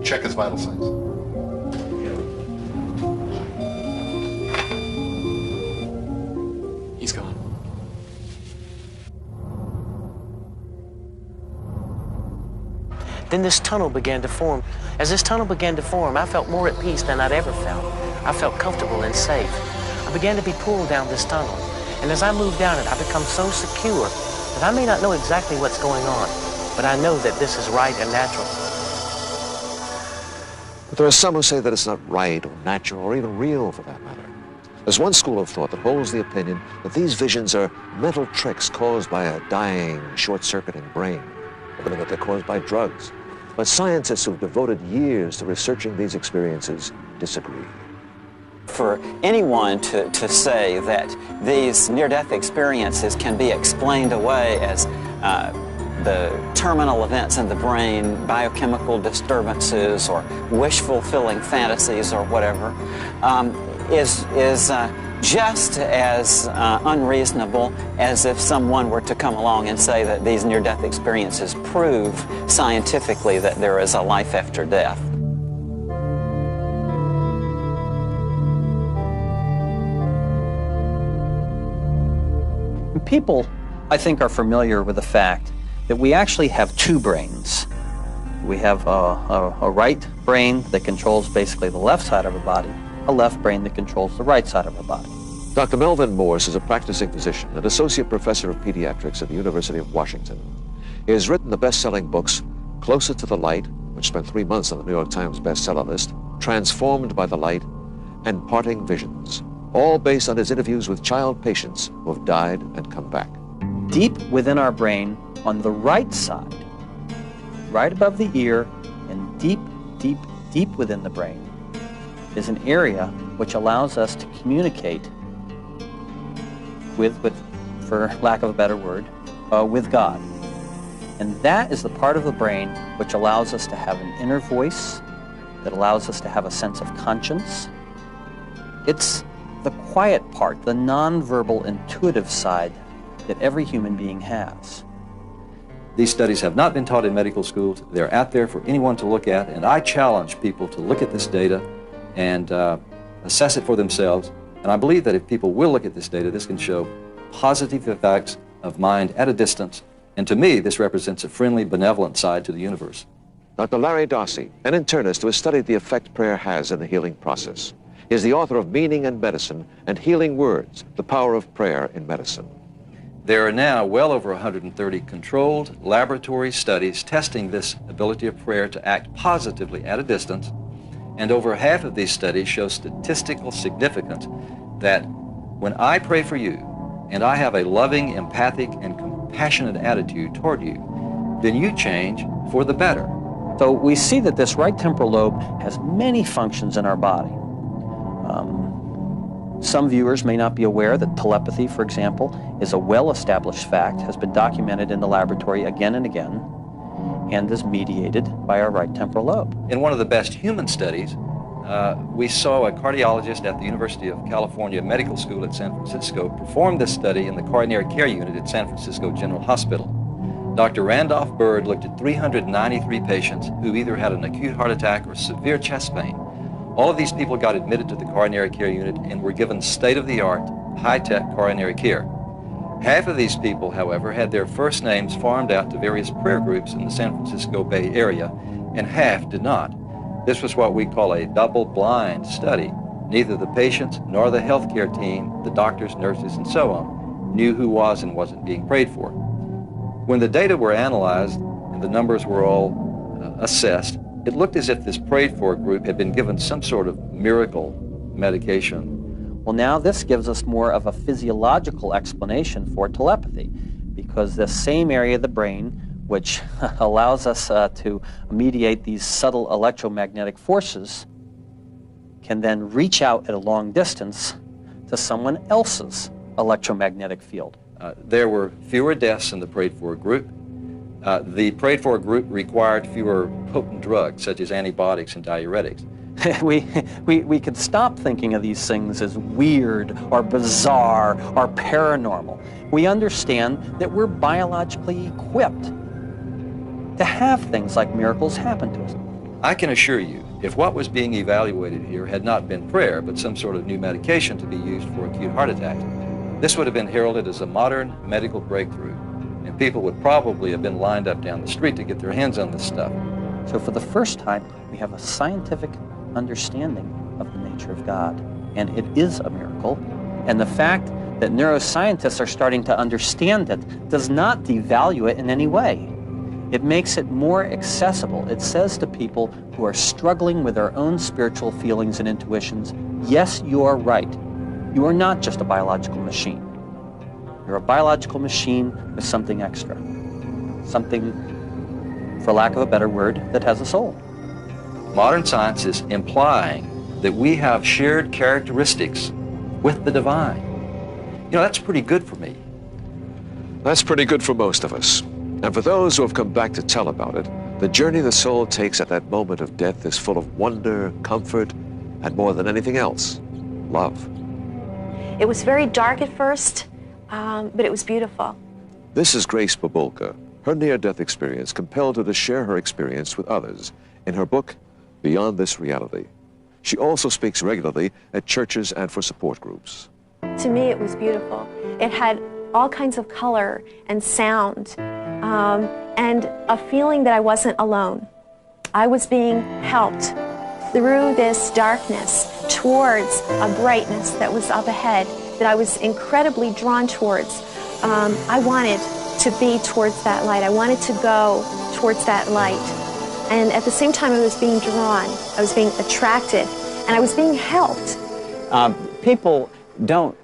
Check his vital signs. He's gone. Then this tunnel began to form. As this tunnel began to form, I felt more at peace than I'd ever felt. I felt comfortable and safe. I began to be pulled down this tunnel. And as I moved down it, I become so secure that I may not know exactly what's going on, but I know that this is right and natural. But there are some who say that it's not right or natural or even real for that matter. There's one school of thought that holds the opinion that these visions are mental tricks caused by a dying, short-circuiting brain, or that they're caused by drugs. But scientists who've devoted years to researching these experiences disagree. For anyone to say that these near-death experiences can be explained away as the terminal events in the brain, biochemical disturbances, or wish-fulfilling fantasies, or whatever, is just as unreasonable as if someone were to come along and say that these near-death experiences prove scientifically that there is a life after death. People, I think, are familiar with the fact that we actually have two brains. We have a right brain that controls basically the left side of our body, a left brain that controls the right side of our body. Dr. Melvin Morse is a practicing physician and associate professor of pediatrics at the University of Washington. He has written the best-selling books Closer to the Light, which spent 3 months on the New York Times bestseller list, Transformed by the Light, and Parting Visions, all based on his interviews with child patients who have died and come back. Deep within our brain, on the right side, right above the ear, and deep, deep, deep within the brain, is an area which allows us to communicate with for lack of a better word, with God. And that is the part of the brain which allows us to have an inner voice, that allows us to have a sense of conscience. It's the quiet part, the non-verbal, intuitive side that every human being has. These studies have not been taught in medical schools. They're out there for anyone to look at, and I challenge people to look at this data and assess it for themselves. And I believe that if people will look at this data, this can show positive effects of mind at a distance. And to me, this represents a friendly, benevolent side to the universe. Dr. Larry Darcy, an internist who has studied the effect prayer has in the healing process. He is the author of Meaning and Medicine and Healing Words, The Power of Prayer in Medicine. There are now well over 130 controlled laboratory studies testing this ability of prayer to act positively at a distance, and over half of these studies show statistical significance that when I pray for you and I have a loving, empathic, and compassionate attitude toward you, then you change for the better. So we see that this right temporal lobe has many functions in our body. Some viewers may not be aware that telepathy, for example, is a well-established fact, has been documented in the laboratory again and again, and is mediated by our right temporal lobe. In one of the best human studies, we saw a cardiologist at the University of California Medical School at San Francisco perform this study in the coronary care unit at San Francisco General Hospital. Dr. Randolph Bird looked at 393 patients who either had an acute heart attack or severe chest pain. All of these people got admitted to the coronary care unit and were given state-of-the-art, high-tech coronary care. Half of these people, however, had their first names farmed out to various prayer groups in the San Francisco Bay Area, and half did not. This was what we call a double-blind study. Neither the patients nor the healthcare team, the doctors, nurses, and so on, knew who was and wasn't being prayed for. When the data were analyzed and the numbers were all assessed, it looked as if this prayed-for group had been given some sort of miracle medication. Well, now this gives us more of a physiological explanation for telepathy, because this same area of the brain, which allows us to mediate these subtle electromagnetic forces, can then reach out at a long distance to someone else's electromagnetic field. There were fewer deaths in the prayed-for group. The prayed-for group required fewer potent drugs, such as antibiotics and diuretics. we could stop thinking of these things as weird or bizarre or paranormal. We understand that we're biologically equipped to have things like miracles happen to us. I can assure you, if what was being evaluated here had not been prayer, but some sort of new medication to be used for acute heart attacks, this would have been heralded as a modern medical breakthrough, and people would probably have been lined up down the street to get their hands on this stuff. So for the first time, we have a scientific understanding of the nature of God, and it is a miracle. And the fact that neuroscientists are starting to understand it does not devalue it in any way. It makes it more accessible. It says to people who are struggling with their own spiritual feelings and intuitions, yes, you are right. You are not just a biological machine. You're a biological machine with something extra. Something, for lack of a better word, that has a soul. Modern science is implying that we have shared characteristics with the divine. You know, that's pretty good for me. That's pretty good for most of us. And for those who have come back to tell about it, the journey the soul takes at that moment of death is full of wonder, comfort, and more than anything else, love. It was very dark at first, but it was beautiful. This is Grace Babolka. Her near-death experience compelled her to share her experience with others in her book, Beyond This Reality. She also speaks regularly at churches and for support groups. To me, it was beautiful. It had all kinds of color and sound, and a feeling that I wasn't alone. I was being helped through this darkness towards a brightness that was up ahead that I was incredibly drawn towards. I wanted to be towards that light. I wanted to go towards that light. And at the same time, I was being drawn. I was being attracted, and I was being helped. People don't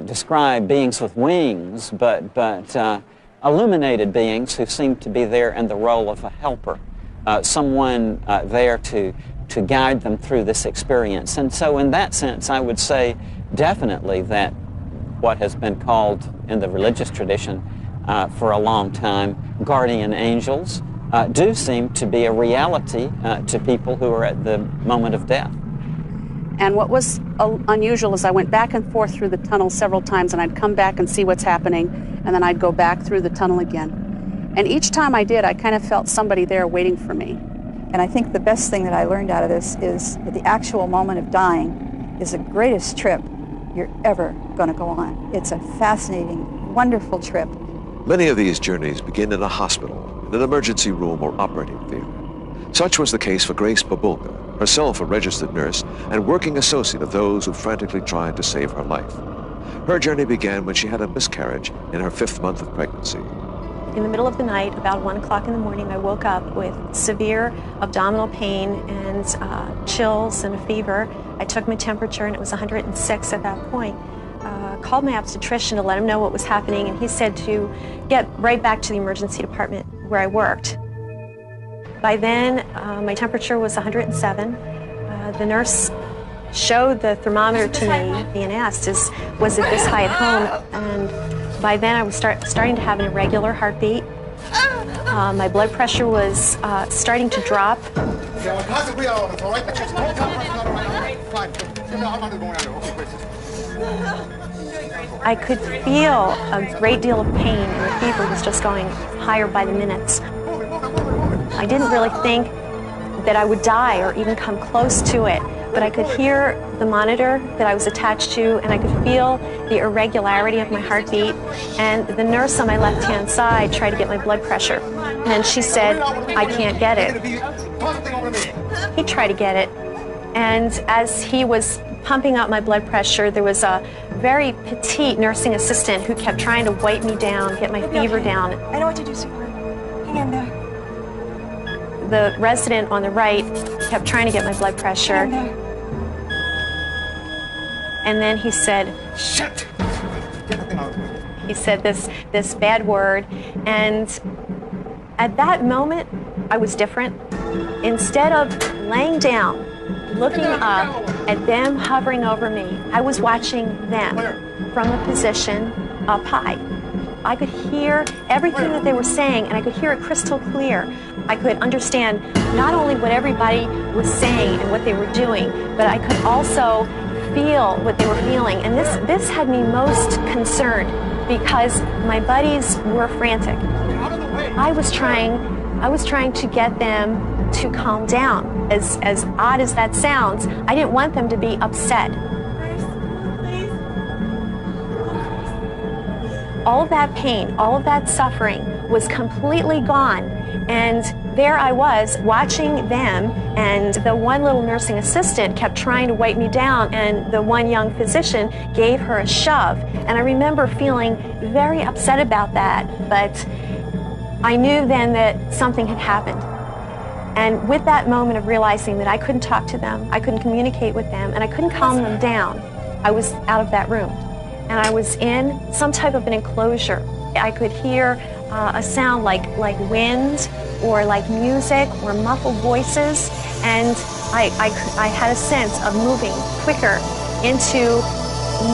describe beings with wings, but illuminated beings who seem to be there in the role of a helper, someone there to guide them through this experience. And so in that sense, I would say definitely that what has been called in the religious tradition for a long time, guardian angels, do seem to be a reality to people who are at the moment of death. And what was unusual is I went back and forth through the tunnel several times, and I'd come back and see what's happening, and then I'd go back through the tunnel again. And each time I did, I kind of felt somebody there waiting for me. And I think the best thing that I learned out of this is that the actual moment of dying is the greatest trip you're ever going to go on. It's a fascinating, wonderful trip. Many of these journeys begin in a hospital, in an emergency room or operating theater. Such was the case for Grace Babulka, herself a registered nurse and working associate of those who frantically tried to save her life. Her journey began when she had a miscarriage in her 5th month of pregnancy. In the middle of the night, about 1 o'clock in the morning, I woke up with severe abdominal pain and chills and a fever. I took my temperature and it was 106 at that point. Called my obstetrician to let him know what was happening, and he said to get right back to the emergency department where I worked. By then, my temperature was 107. The nurse showed the thermometer to me and asked, was it this high at home? And by then I was starting to have an irregular heartbeat. My blood pressure was starting to drop. I could feel a great deal of pain, and the fever was just going higher by the minutes. I didn't really think that I would die or even come close to it, but I could hear the monitor that I was attached to, and I could feel the irregularity of my heartbeat. And the nurse on my left-hand side tried to get my blood pressure, and she said, "I can't get it." He tried to get it, and as he was pumping up my blood pressure, there was a very petite nursing assistant who kept trying to wipe me down, get my fever down. I know what to do, sweetheart. Hang in there. The resident on the right kept trying to get my blood pressure. And then he said, "Shit!" He said this bad word, and at that moment, I was different. Instead of laying down, looking up at them hovering over me, I was watching them from a position up high. I could hear everything that they were saying, and I could hear it crystal clear. I could understand not only what everybody was saying and what they were doing, but I could also feel what they were feeling. And this had me most concerned because my buddies were frantic. I was trying to get them to calm down. As odd as that sounds, I didn't want them to be upset. All of that pain, all of that suffering was completely gone. And there I was watching them, and the one little nursing assistant kept trying to wipe me down, and the one young physician gave her a shove. And I remember feeling very upset about that, but I knew then that something had happened. And with that moment of realizing that I couldn't talk to them, I couldn't communicate with them, and I couldn't calm them down, I was out of that room. And I was in some type of an enclosure. I could hear a sound like wind or like music or muffled voices, and I had a sense of moving quicker into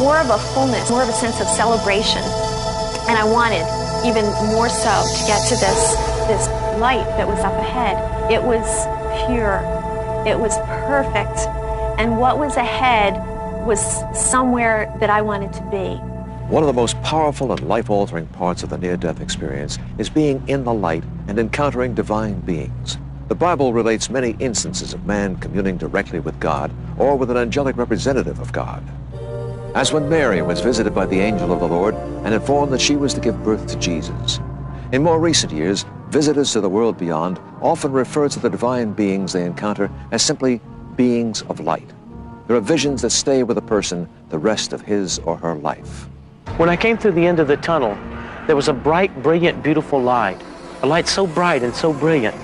more of a fullness, more of a sense of celebration. And I wanted even more so to get to this light that was up ahead. It was pure. It was perfect. And what was ahead was somewhere that I wanted to be. One of the most powerful and life-altering parts of the near-death experience is being in the light and encountering divine beings. The Bible relates many instances of man communing directly with God or with an angelic representative of God. As when Mary was visited by the angel of the Lord and informed that she was to give birth to Jesus. In more recent years, visitors to the world beyond often refer to the divine beings they encounter as simply beings of light. There are visions that stay with a person the rest of his or her life. When I came through the end of the tunnel, there was a bright, brilliant, beautiful light. A light so bright and so brilliant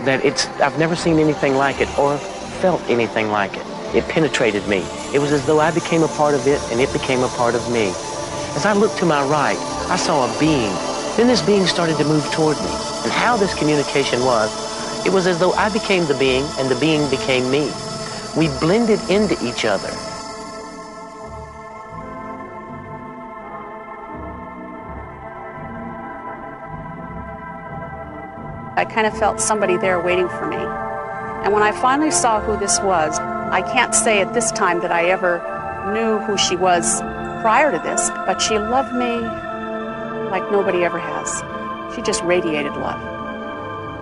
that I've never seen anything like it or felt anything like it. It penetrated me. It was as though I became a part of it and it became a part of me. As I looked to my right, I saw a being. Then this being started to move toward me. And how this communication was, it was as though I became the being and the being became me. We blended into each other. I kind of felt somebody there waiting for me. And when I finally saw who this was, I can't say at this time that I ever knew who she was prior to this, but she loved me like nobody ever has. She just radiated love.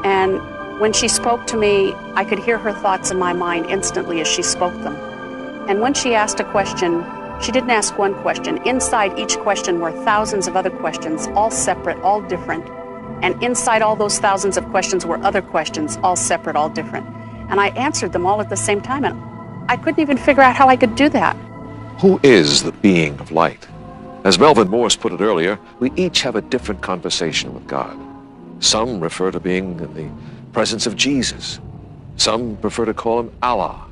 And When she spoke to me, I could hear her thoughts in my mind instantly as she spoke them. And when she asked a question, she didn't ask one question. Inside each question were thousands of other questions, all separate, all different. And inside all those thousands of questions were other questions, all separate, all different. And I answered them all at the same time, and I couldn't even figure out how I could do that. Who is the being of light? As Melvin Morse put it earlier, we each have a different conversation with God. Some refer to being in the presence of Jesus. Some prefer to call him Allah.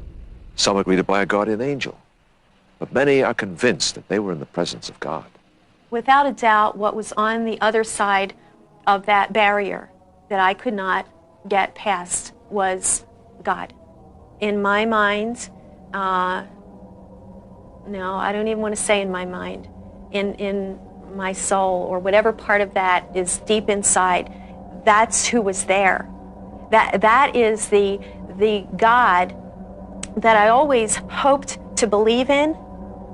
Some are greeted by a guardian angel. But many are convinced that they were in the presence of God. Without a doubt, what was on the other side of that barrier that I could not get past was God. In my mind, no, I don't even want to say in my mind, in my soul, or whatever part of that is deep inside, that's who was there. That is the God that I always hoped to believe in,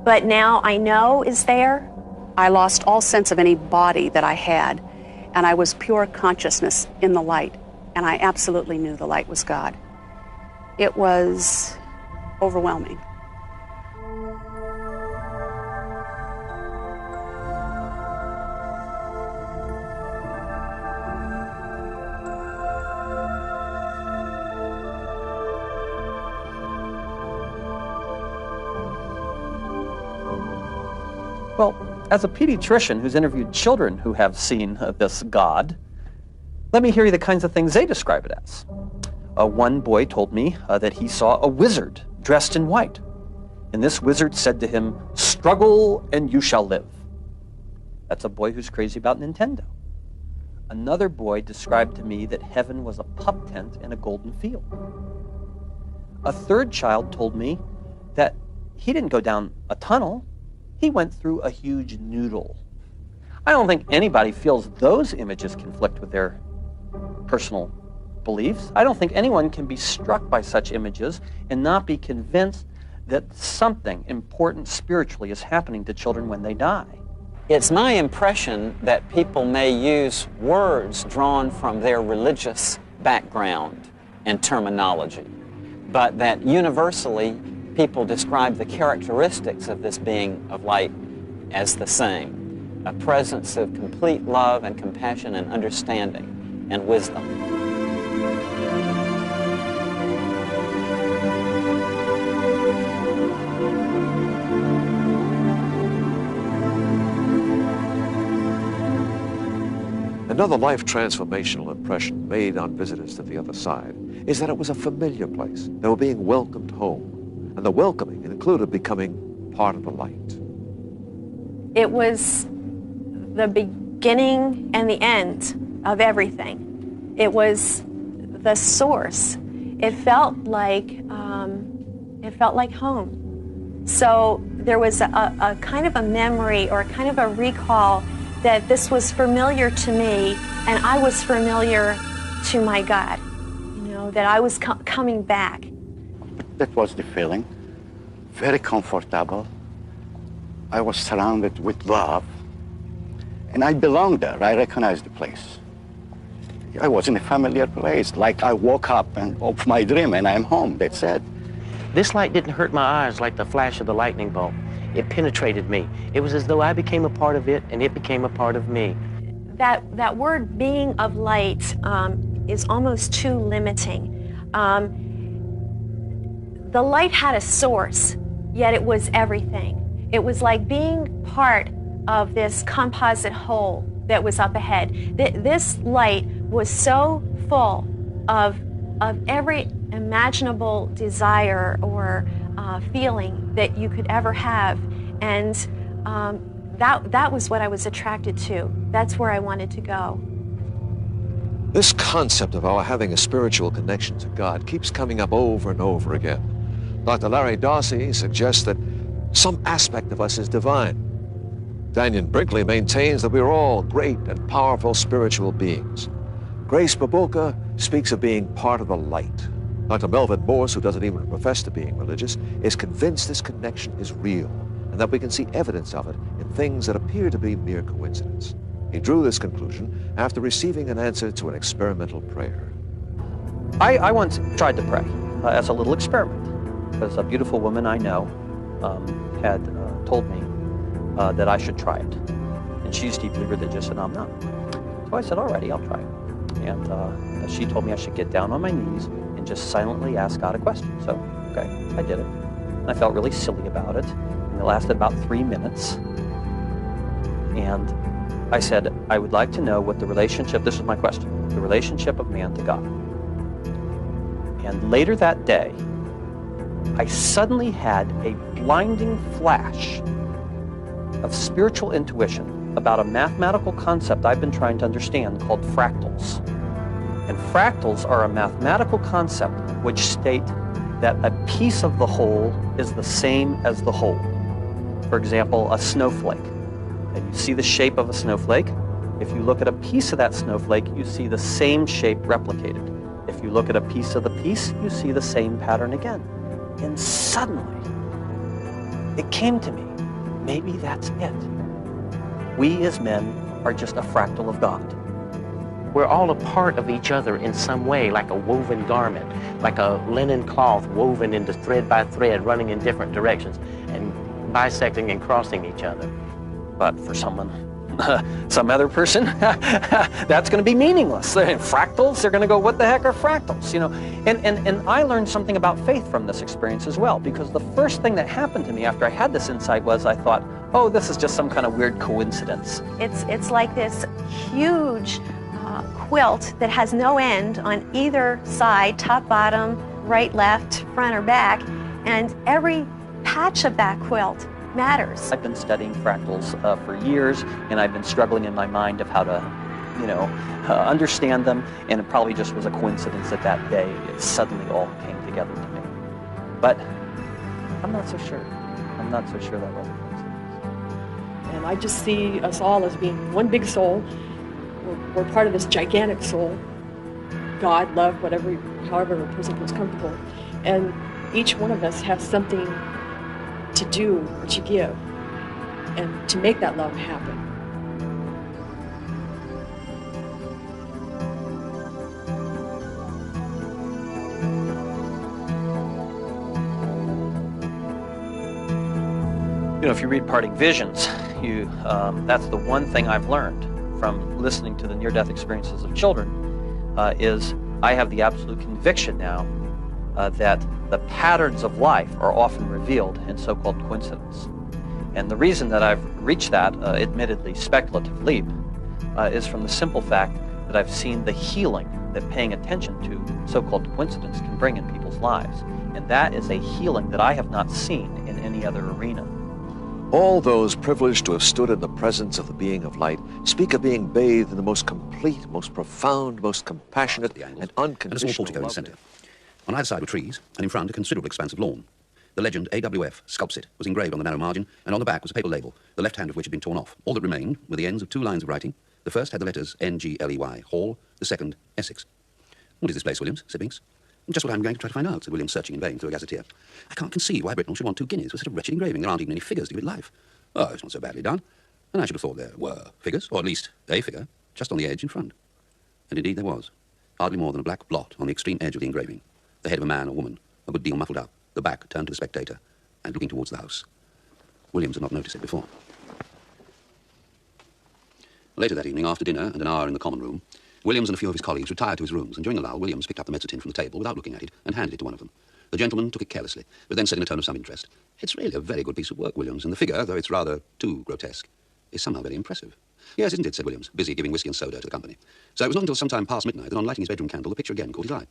but now I know is there. I lost all sense of any body that I had, and I was pure consciousness in the light, and I absolutely knew the light was God. It was overwhelming. Well, as a pediatrician who's interviewed children who have seen this God, let me hear you the kinds of things they describe it as. One boy told me that he saw a wizard dressed in white, and this wizard said to him, "Struggle and you shall live." That's a boy who's crazy about Nintendo. Another boy described to me that heaven was a pup tent in a golden field. A third child told me that he didn't go down a tunnel, he went through a huge noodle. I don't think anybody feels those images conflict with their personal beliefs. I don't think anyone can be struck by such images and not be convinced that something important spiritually is happening to children when they die. It's my impression that people may use words drawn from their religious background and terminology, but that universally people describe the characteristics of this being of light as the same: a presence of complete love and compassion and understanding and wisdom. Another life-transformational impression made on visitors to the other side is that it was a familiar place. They were being welcomed home, and the welcoming included becoming part of the light. It was the beginning and the end of everything. It was the source. It felt like home. So there was a kind of a memory or kind of a recall that this was familiar to me, and I was familiar to my God. You know, that I was coming back. That was the feeling. Very comfortable. I was surrounded with love, and I belonged there. I recognized the place. I was in a familiar place, like I woke up of my dream and I'm home. That's it. This light didn't hurt my eyes like the flash of the lightning bolt. It penetrated me. It was as though I became a part of it and it became a part of me. That word being of light is almost too limiting. The light had a source, yet it was everything. It was like being part of this composite whole that was up ahead. This light was so full of every imaginable desire or feeling that you could ever have, and that was what I was attracted to. That's where I wanted to go. This concept of our having a spiritual connection to God keeps coming up over and over again. Dr. Larry Darcy suggests that some aspect of us is divine. Daniel Brinkley maintains that we're all great and powerful spiritual beings. Grace Baboka speaks of being part of the light. Dr. Melvin Morse, who doesn't even profess to being religious, is convinced this connection is real and that we can see evidence of it in things that appear to be mere coincidence. He drew this conclusion after receiving an answer to an experimental prayer. I once tried to pray as a little experiment, because a beautiful woman I know had told me that I should try it. And she's deeply religious and I'm not. So I said, alrighty, I'll try it. And she told me I should get down on my knees and just silently ask God a question. So, okay, I did it. And I felt really silly about it. And it lasted about 3 minutes. And I said, I would like to know what the relationship, this was my question, the relationship of man to God. And later that day, I suddenly had a blinding flash of spiritual intuition about a mathematical concept I've been trying to understand called fractals. And fractals are a mathematical concept which state that a piece of the whole is the same as the whole. For example, a snowflake. And you see the shape of a snowflake. If you look at a piece of that snowflake, you see the same shape replicated. If you look at a piece of the piece, you see the same pattern again. And suddenly, it came to me, maybe that's it. We as men are just a fractal of God. We're all a part of each other in some way, like a woven garment, like a linen cloth woven into thread by thread, running in different directions, and bisecting and crossing each other. But for someone, some other person, that's going to be meaningless. Fractals, they're going to go, what the heck are fractals? You know, and I learned something about faith from this experience as well, because the first thing that happened to me after I had this insight was I thought, oh, this is just some kind of weird coincidence. It's like this huge quilt that has no end on either side, top, bottom, right, left, front, or back, and every patch of that quilt matters. I've been studying fractals for years, and I've been struggling in my mind of how to, you know, understand them, and it probably just was a coincidence that that day it suddenly all came together to me. But I'm not so sure. I'm not so sure that was a coincidence. And I just see us all as being one big soul. We're part of this gigantic soul. God, love, whatever, however a person feels comfortable. And each one of us has something to do or to give and to make that love happen. You know, if you read Parting Visions, that's the one thing I've learned from listening to the near-death experiences of children, is I have the absolute conviction now that the patterns of life are often revealed in so-called coincidence. And the reason that I've reached that, admittedly speculative leap, is from the simple fact that I've seen the healing that paying attention to so-called coincidence can bring in people's lives. And that is a healing that I have not seen in any other arena. All those privileged to have stood in the presence of the being of light speak of being bathed in the most complete, most profound, most compassionate, and unconditional and a small portico in the centre. On either side were trees, and in front a considerable expanse of lawn. The legend AWF, Sculpsit, was engraved on the narrow margin, and on the back was a paper label, the left hand of which had been torn off. All that remained were the ends of 2 lines of writing. The first had the letters NGLEY, Hall, the second, Essex. What is this place, Williams? Said Binks. Just what I'm going to try to find out, said Williams, searching in vain through a gazetteer. I can't conceive why Britnell should want 2 guineas for such a wretched engraving. There aren't even any figures to give it life. Oh, it's not so badly done. And I should have thought there were figures, or at least a figure, just on the edge in front. And indeed there was. Hardly more than a black blot on the extreme edge of the engraving. The head of a man or woman, a good deal muffled up, the back turned to the spectator, and looking towards the house. Williams had not noticed it before. Later that evening, after dinner and an hour in the common room, Williams and a few of his colleagues retired to his rooms, and during a lull, Williams picked up the mezzotint from the table without looking at it and handed it to one of them. The gentleman took it carelessly, but then said in a tone of some interest, "It's really a very good piece of work, Williams, and the figure, though it's rather too grotesque, is somehow very impressive." "Yes, isn't it?" said Williams, busy giving whiskey and soda to the company. So it was not until some time past midnight that on lighting his bedroom candle, the picture again caught his eye.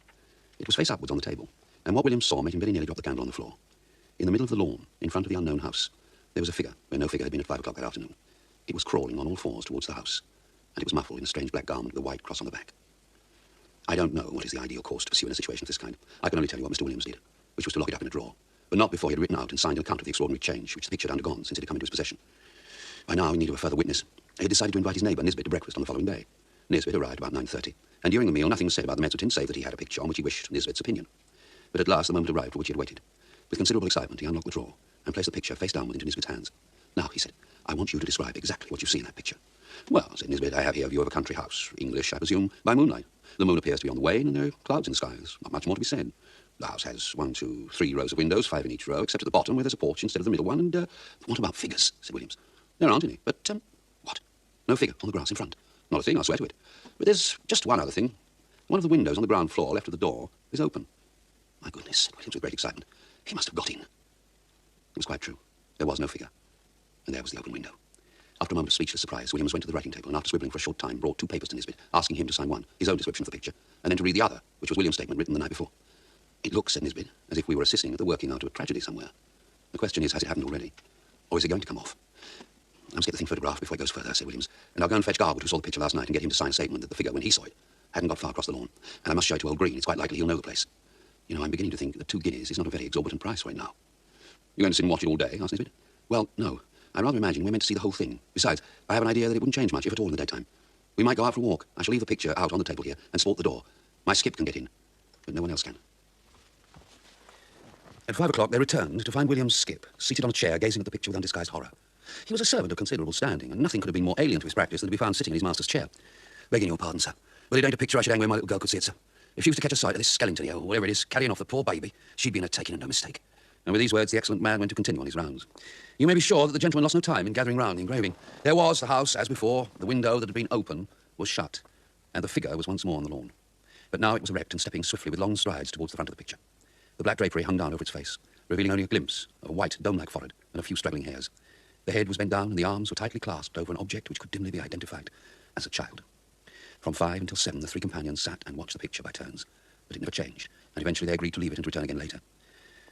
It was face upwards on the table, and what Williams saw made him very nearly drop the candle on the floor. In the middle of the lawn, in front of the unknown house, there was a figure where no figure had been at 5 o'clock that afternoon. It was crawling on all fours towards the house, and it was muffled in a strange black garment with a white cross on the back. I don't know what is the ideal course to pursue in a situation of this kind. I can only tell you what Mr. Williams did, which was to lock it up in a drawer, but not before he had written out and signed an account of the extraordinary change which the picture had undergone since it had come into his possession. By now, in need of a further witness, he had decided to invite his neighbour Nisbet to breakfast on the following day. Nisbet arrived about 9:30, and during the meal nothing was said about the mezzotint save that he had a picture on which he wished Nisbet's opinion. But at last the moment arrived for which he had waited. With considerable excitement, he unlocked the drawer and placed the picture face downward into Nisbet's hands. "Now," he said, "I want you to describe exactly what you see in that picture." "Well," said Nisbet, "I have here a view of a country house, English, I presume, by moonlight." The moon appears to be on the wane, and there are clouds in the sky. There's not much more to be said. The house has 1, 2, 3 rows of windows, 5 in each row, except at the bottom where there's a porch instead of the middle one. And, what about figures? Said Williams. There aren't any. But, what? No figure on the grass in front. Not a thing, I'll swear to it. But there's just one other thing. One of the windows on the ground floor, left of the door, is open. My goodness, said Williams with great excitement. He must have got in. It was quite true. There was no figure. And there was the open window. After a moment of speechless surprise, Williams went to the writing table and, after scribbling for a short time, brought 2 papers to Nisbet, asking him to sign one, his own description of the picture, and then to read the other, which was William's statement written the night before. It looks, said Nisbet, as if we were assisting at the working out of a tragedy somewhere. The question is, has it happened already? Or is it going to come off? I must get the thing photographed before it goes further, said Williams, and I'll go and fetch Garwood, who saw the picture last night, and get him to sign a statement that the figure, when he saw it, hadn't got far across the lawn. And I must show it to old Green. It's quite likely he'll know the place. You know, I'm beginning to think that 2 guineas is not a very exorbitant price for it now. You going to sit and watch it all day? Asked Nisbet. Well, no. I rather imagine we're meant to see the whole thing. Besides, I have an idea that it wouldn't change much, if at all, in the daytime. We might go out for a walk. I shall leave the picture out on the table here and sport the door. My skip can get in, but no one else can. At 5 o'clock, they returned to find William's skip seated on a chair, gazing at the picture with undisguised horror. He was a servant of considerable standing, and nothing could have been more alien to his practice than to be found sitting in his master's chair. Begging your pardon, sir, but it ain't a picture I should hang where my little girl could see it, sir. If she was to catch a sight of this skeleton here, or whatever it is, carrying off the poor baby, she'd be in a taking and no mistake. And with these words, the excellent man went to continue on his rounds. You may be sure that the gentleman lost no time in gathering round the engraving. There was the house, as before. The window that had been open was shut, and the figure was once more on the lawn. But now it was erect and stepping swiftly with long strides towards the front of the picture. The black drapery hung down over its face, revealing only a glimpse of a white, dome-like forehead and a few straggling hairs. The head was bent down, and the arms were tightly clasped over an object which could dimly be identified as a child. From 5 until 7, the 3 companions sat and watched the picture by turns, but it never changed, and eventually they agreed to leave it and to return again later.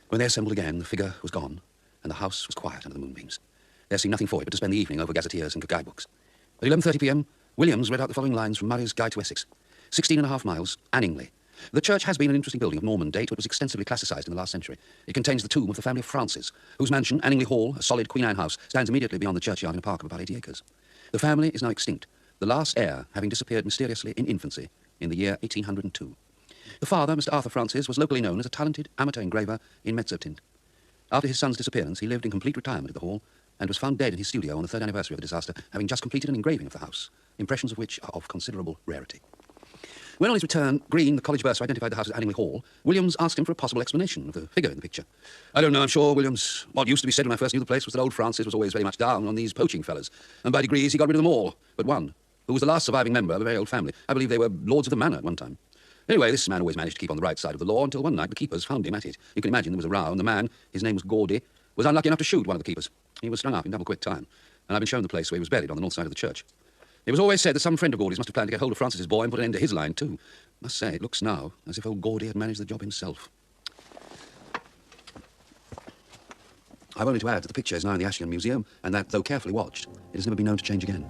When they assembled again, the figure was gone, and the house was quiet under the moonbeams. There seemed nothing for it but to spend the evening over gazetteers and guidebooks. At 11:30 p.m., Williams read out the following lines from Murray's Guide to Essex. 16.5 miles, Anningley. The church has been an interesting building of Norman date, but was extensively classicised in the last century. It contains the tomb of the family of Francis, whose mansion, Anningley Hall, a solid Queen Anne house, stands immediately beyond the churchyard in a park of about 80 acres. The family is now extinct, the last heir having disappeared mysteriously in infancy in the year 1802. The father, Mr. Arthur Francis, was locally known as a talented amateur engraver in mezzotint. After his son's disappearance, he lived in complete retirement at the Hall and was found dead in his studio on the 3rd anniversary of the disaster, having just completed an engraving of the house, impressions of which are of considerable rarity. When on his return, Green, the college bursar, identified the house as Anningley Hall, Williams asked him for a possible explanation of the figure in the picture. I don't know, I'm sure, Williams. What used to be said when I first knew the place was that old Francis was always very much down on these poaching fellas, and by degrees he got rid of them all, but one, who was the last surviving member of a very old family. I believe they were lords of the manor at one time. Anyway, this man always managed to keep on the right side of the law until one night the keepers found him at it. You can imagine there was a row, and the man, his name was Gaudy, was unlucky enough to shoot one of the keepers. He was strung up in double-quick time, and I've been shown the place where he was buried on the north side of the church. It was always said that some friend of Gaudy's must have planned to get hold of Francis's boy and put an end to his line, too. Must say, it looks now as if old Gaudy had managed the job himself. I've only to add that the picture is now in the Ashcan Museum, and that, though carefully watched, it has never been known to change again.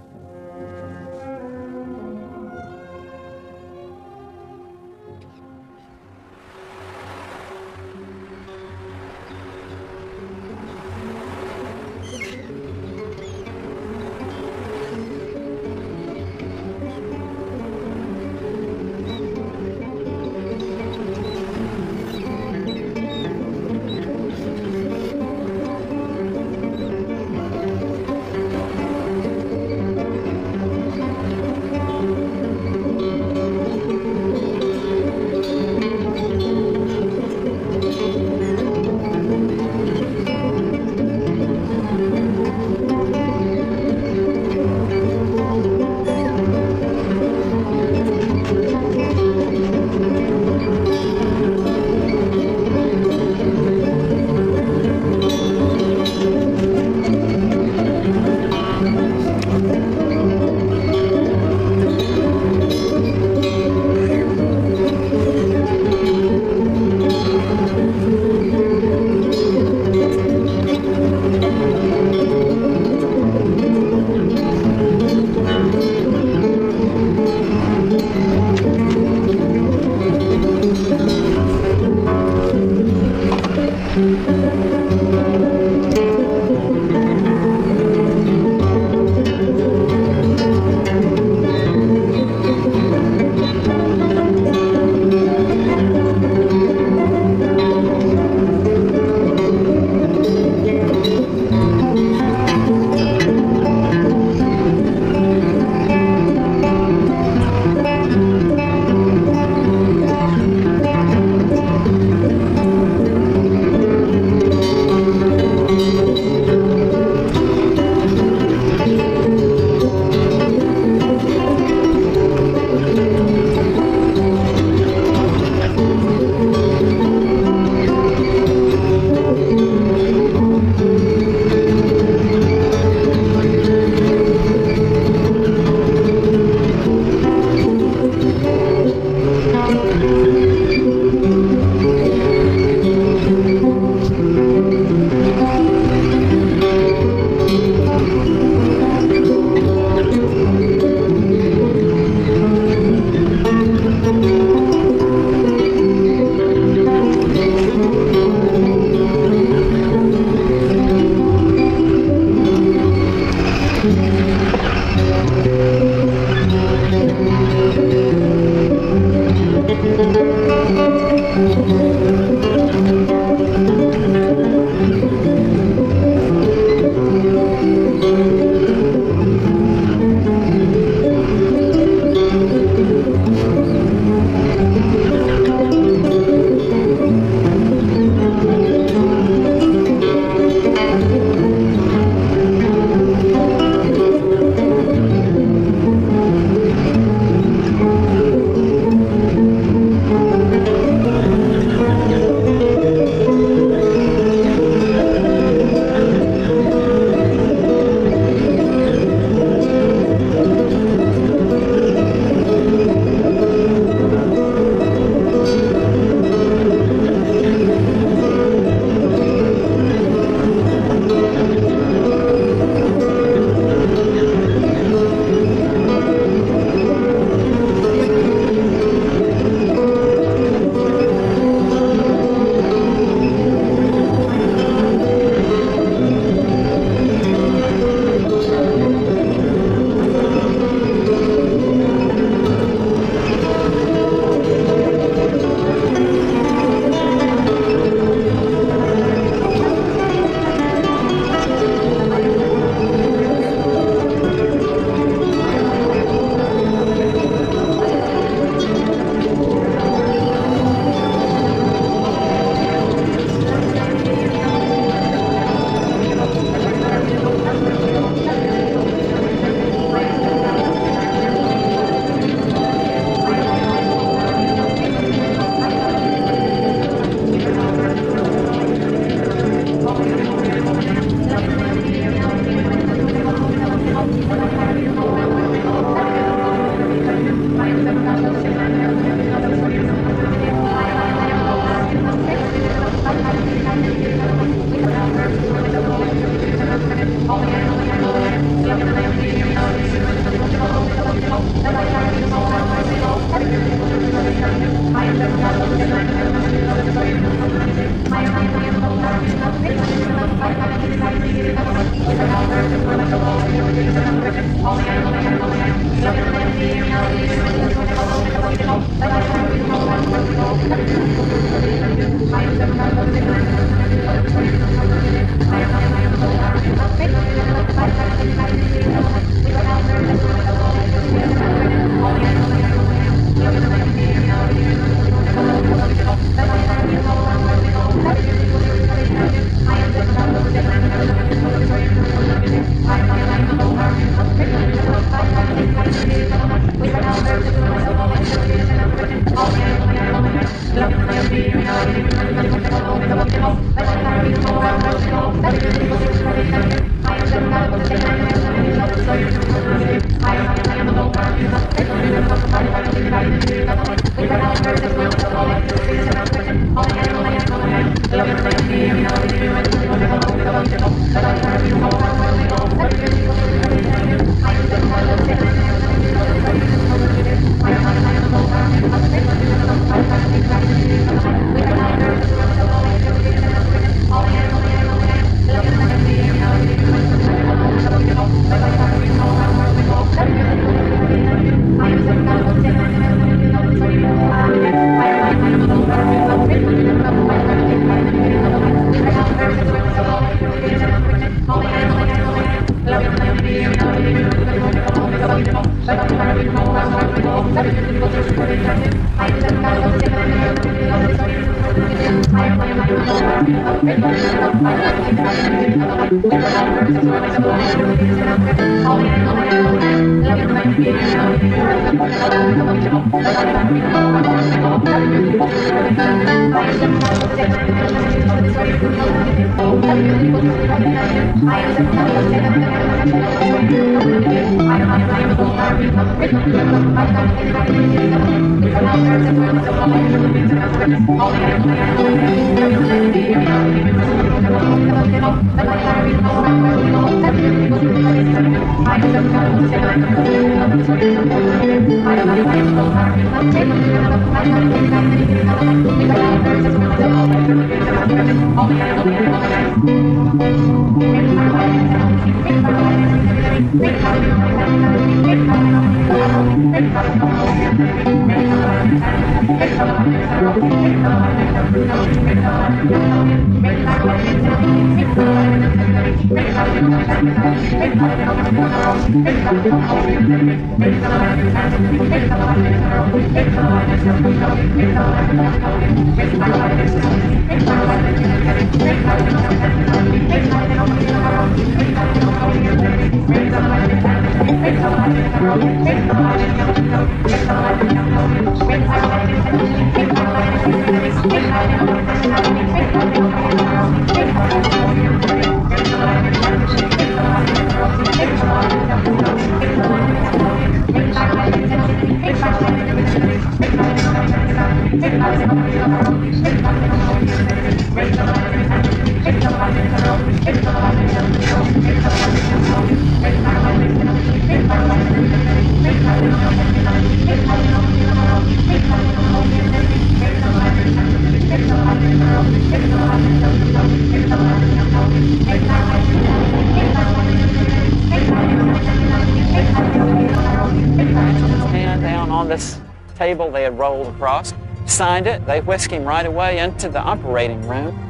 Hand down on this table they had rolled across, signed it, they whisked him right away into the operating room.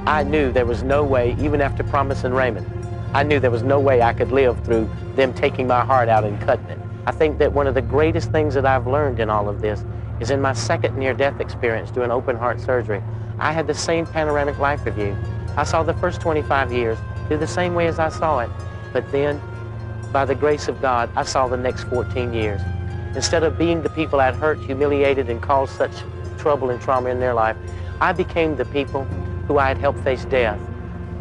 I knew there was no way, even after promising Raymond, I knew there was no way I could live through them taking my heart out and cutting it. I think that one of the greatest things that I've learned in all of this is in my second near-death experience doing open heart surgery. I had the same panoramic life review. I saw the first 25 years through the same way as I saw it, but then, by the grace of God, I saw the next 14 years. Instead of being the people I'd hurt, humiliated, and caused such trouble and trauma in their life, I became the people who I had helped face death.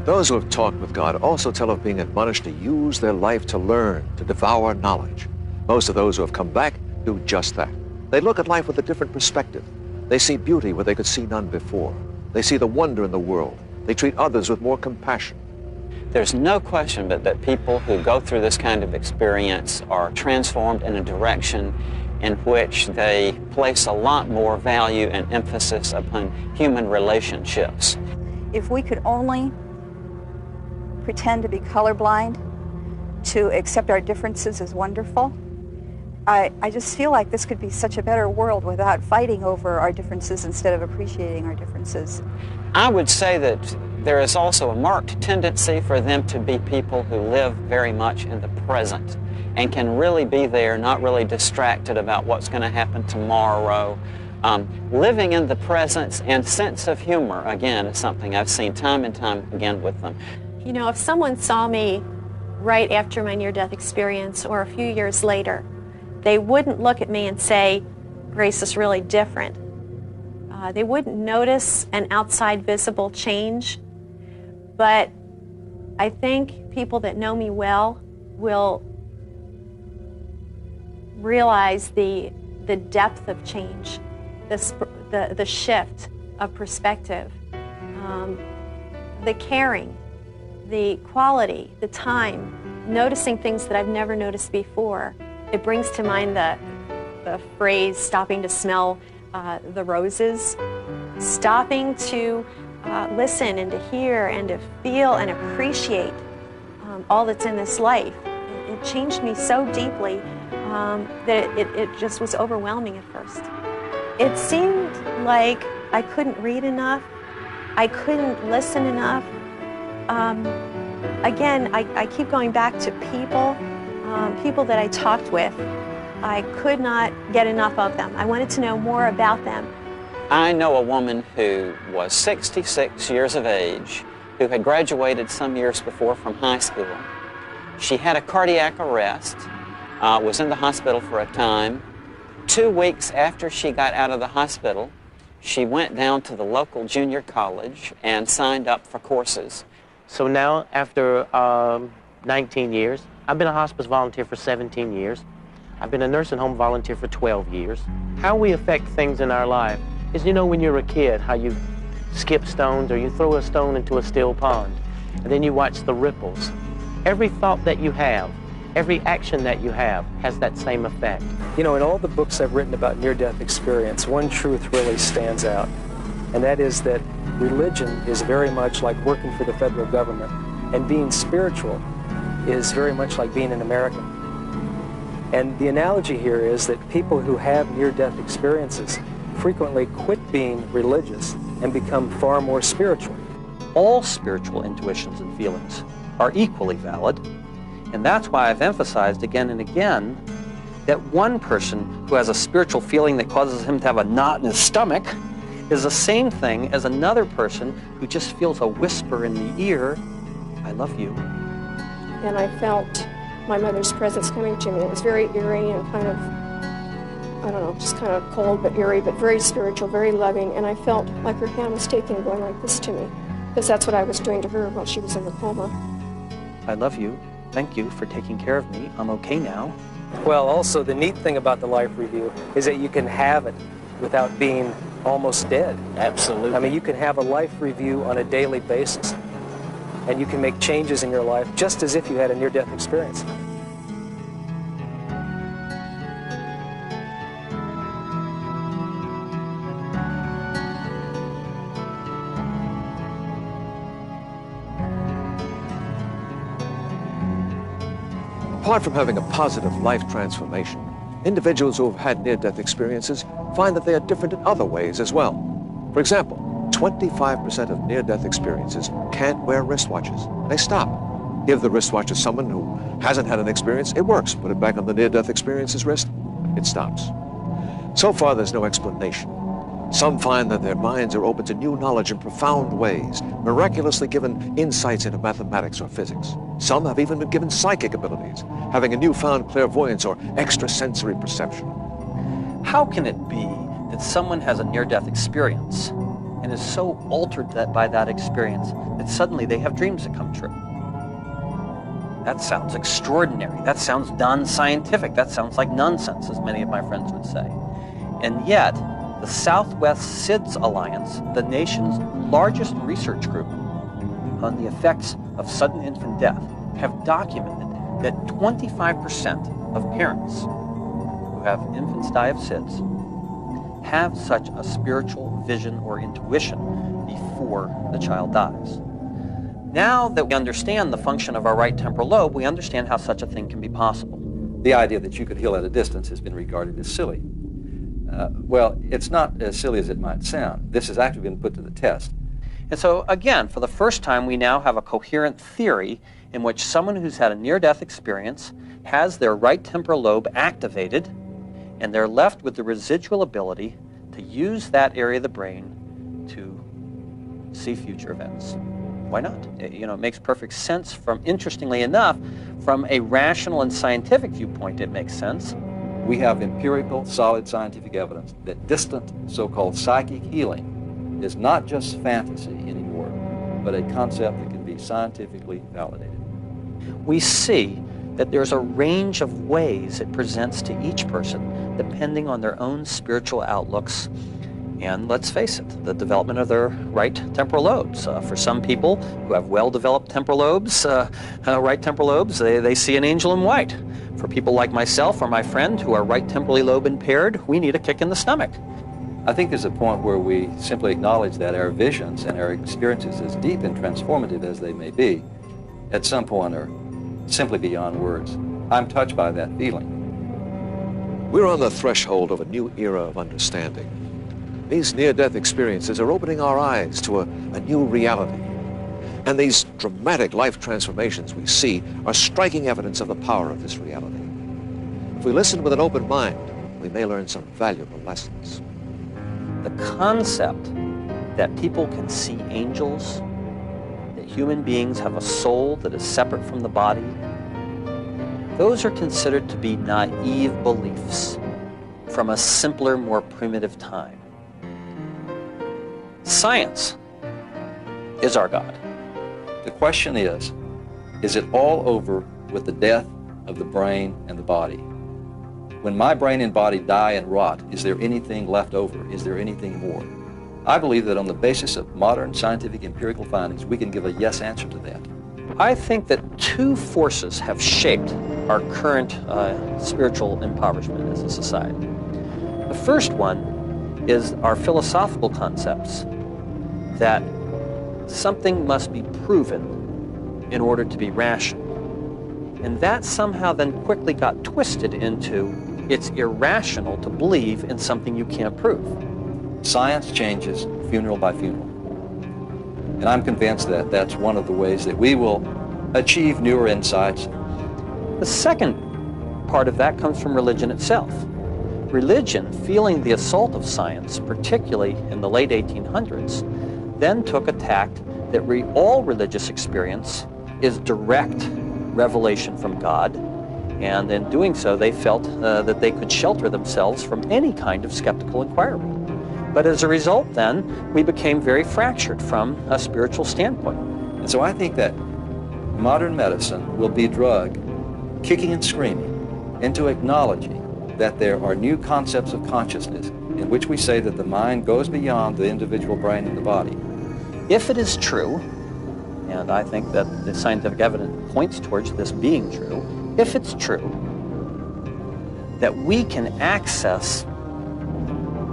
Those who have talked with God also tell of being admonished to use their life to learn, to devour knowledge. Most of those who have come back do just that. They look at life with a different perspective. They see beauty where they could see none before. They see the wonder in the world. They treat others with more compassion. There's no question but that people who go through this kind of experience are transformed in a direction in which they place a lot more value and emphasis upon human relationships. If we could only pretend to be colorblind, to accept our differences as wonderful, I just feel like this could be such a better world without fighting over our differences instead of appreciating our differences. I would say that there is also a marked tendency for them to be people who live very much in the present and can really be there, not really distracted about what's going to happen tomorrow. Living in the presence and sense of humor, again, is something I've seen time and time again with them. You know, if someone saw me right after my near-death experience or a few years later, they wouldn't look at me and say, Grace is really different. They wouldn't notice an outside visible change, but I think people that know me well will realize the depth of change, the shift of perspective, the caring, the quality, the time, noticing things that I've never noticed before. It brings to mind the phrase, stopping to smell the roses, stopping to listen and to hear and to feel and appreciate all that's in this life. It changed me so deeply that it just was overwhelming at first. It seemed like I couldn't read enough, I couldn't listen enough. Again, I keep going back to people, people that I talked with. I could not get enough of them. I wanted to know more about them. I know a woman who was 66 years of age, who had graduated some years before from high school. She had a cardiac arrest, was in the hospital for a time. 2 weeks after she got out of the hospital, she went down to the local junior college and signed up for courses. So now, after 19 years, I've been a hospice volunteer for 17 years. I've been a nursing home volunteer for 12 years. How we affect things in our life is, you know, when you're a kid, how you skip stones or you throw a stone into a still pond, and then you watch the ripples. Every thought that you have, every action that you have has that same effect. You know, in all the books I've written about near-death experience, one truth really stands out, and that is that religion is very much like working for the federal government, and being spiritual is very much like being an American. And the analogy here is that people who have near-death experiences frequently quit being religious and become far more spiritual. All spiritual intuitions and feelings are equally valid, and that's why I've emphasized again and again that one person who has a spiritual feeling that causes him to have a knot in his stomach is the same thing as another person who just feels a whisper in the ear, "I love you." And I felt my mother's presence coming to me. It was very eerie and kind of, I don't know, just kind of cold but eerie, but very spiritual, very loving. And I felt like her hand was taking and going like this to me, because that's what I was doing to her while she was in the coma. "I love you. Thank you for taking care of me. I'm okay now." Well, also, the neat thing about the life review is that you can have it without being almost dead. Absolutely. I mean, you can have a life review on a daily basis, and you can make changes in your life just as if you had a near-death experience. Apart from having a positive life transformation, individuals who have had near-death experiences find that they are different in other ways as well. For example, 25% of near-death experiences can't wear wristwatches. They stop. Give the wristwatch to someone who hasn't had an experience, it works. Put it back on the near-death experience's wrist, it stops. So far, there's no explanation. Some find that their minds are open to new knowledge in profound ways, miraculously given insights into mathematics or physics. Some have even been given psychic abilities, having a newfound clairvoyance or extrasensory perception. How can it be that someone has a near-death experience and is so altered by that experience that suddenly they have dreams that come true? That sounds extraordinary. That sounds non-scientific. That sounds like nonsense, as many of my friends would say. And yet, the Southwest SIDS Alliance, the nation's largest research group on the effects of sudden infant death, have documented that 25% of parents who have infants die of SIDS have such a spiritual vision or intuition before the child dies. Now that we understand the function of our right temporal lobe, we understand how such a thing can be possible. The idea that you could heal at a distance has been regarded as silly. Well, it's not as silly as it might sound. This has actually been put to the test. And so, again, for the first time, we now have a coherent theory in which someone who's had a near-death experience has their right temporal lobe activated, and they're left with the residual ability to use that area of the brain to see future events. Why not? It makes perfect sense interestingly enough, from a rational and scientific viewpoint, it makes sense. We have empirical, solid scientific evidence that distant, so-called psychic healing is not just fantasy anymore, but a concept that can be scientifically validated. We see that there's a range of ways it presents to each person, depending on their own spiritual outlooks, and let's face it, the development of their right temporal lobes. For some people who have well-developed temporal lobes, right temporal lobes, they see an angel in white. For people like myself or my friend who are right temporally lobe impaired, we need a kick in the stomach. I think there's a point where we simply acknowledge that our visions and our experiences, as deep and transformative as they may be, at some point are simply beyond words. I'm touched by that feeling. We're on the threshold of a new era of understanding. These near-death experiences are opening our eyes to a new reality. And these dramatic life transformations we see are striking evidence of the power of this reality. If we listen with an open mind, we may learn some valuable lessons. The concept that people can see angels, that human beings have a soul that is separate from the body, those are considered to be naive beliefs from a simpler, more primitive time. Science is our God. The question is it all over with the death of the brain and the body? When my brain and body die and rot, is there anything left over? Is there anything more? I believe that on the basis of modern scientific empirical findings, we can give a yes answer to that. I think that two forces have shaped our current spiritual impoverishment as a society. The first one is our philosophical concepts that something must be proven in order to be rational. And that somehow then quickly got twisted into it's irrational to believe in something you can't prove. Science changes funeral by funeral. And I'm convinced that that's one of the ways that we will achieve newer insights. The second part of that comes from religion itself. Religion, feeling the assault of science, particularly in the late 1800s, then took a tact that all religious experience is direct revelation from God, and in doing so they felt that they could shelter themselves from any kind of skeptical inquiry. But as a result then, we became very fractured from a spiritual standpoint. And so I think that modern medicine will be drugged, kicking and screaming, into acknowledging that there are new concepts of consciousness in which we say that the mind goes beyond the individual brain and the body. If it is true, and I think that the scientific evidence points towards this being true, if it's true that we can access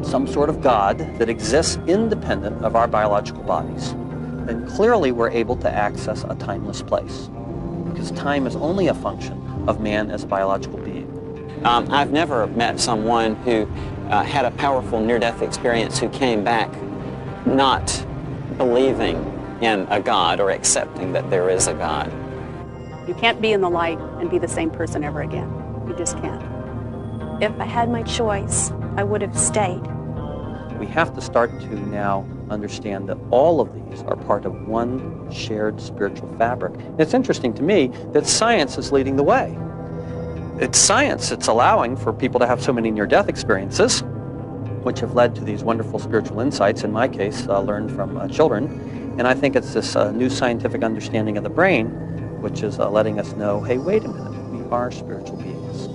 some sort of God that exists independent of our biological bodies, then clearly we're able to access a timeless place, because time is only a function of man as a biological being. I've never met someone who had a powerful near-death experience who came back not believing in a God or accepting that there is a God. You can't be in the light and be the same person ever again. You just can't. If I had my choice, I would have stayed. We have to start to now understand that all of these are part of one shared spiritual fabric. And it's interesting to me that science is leading the way. It's science that's allowing for people to have so many near-death experiences, which have led to these wonderful spiritual insights, in my case, learned from children. And I think it's this new scientific understanding of the brain, which is letting us know, hey, wait a minute, we are spiritual beings.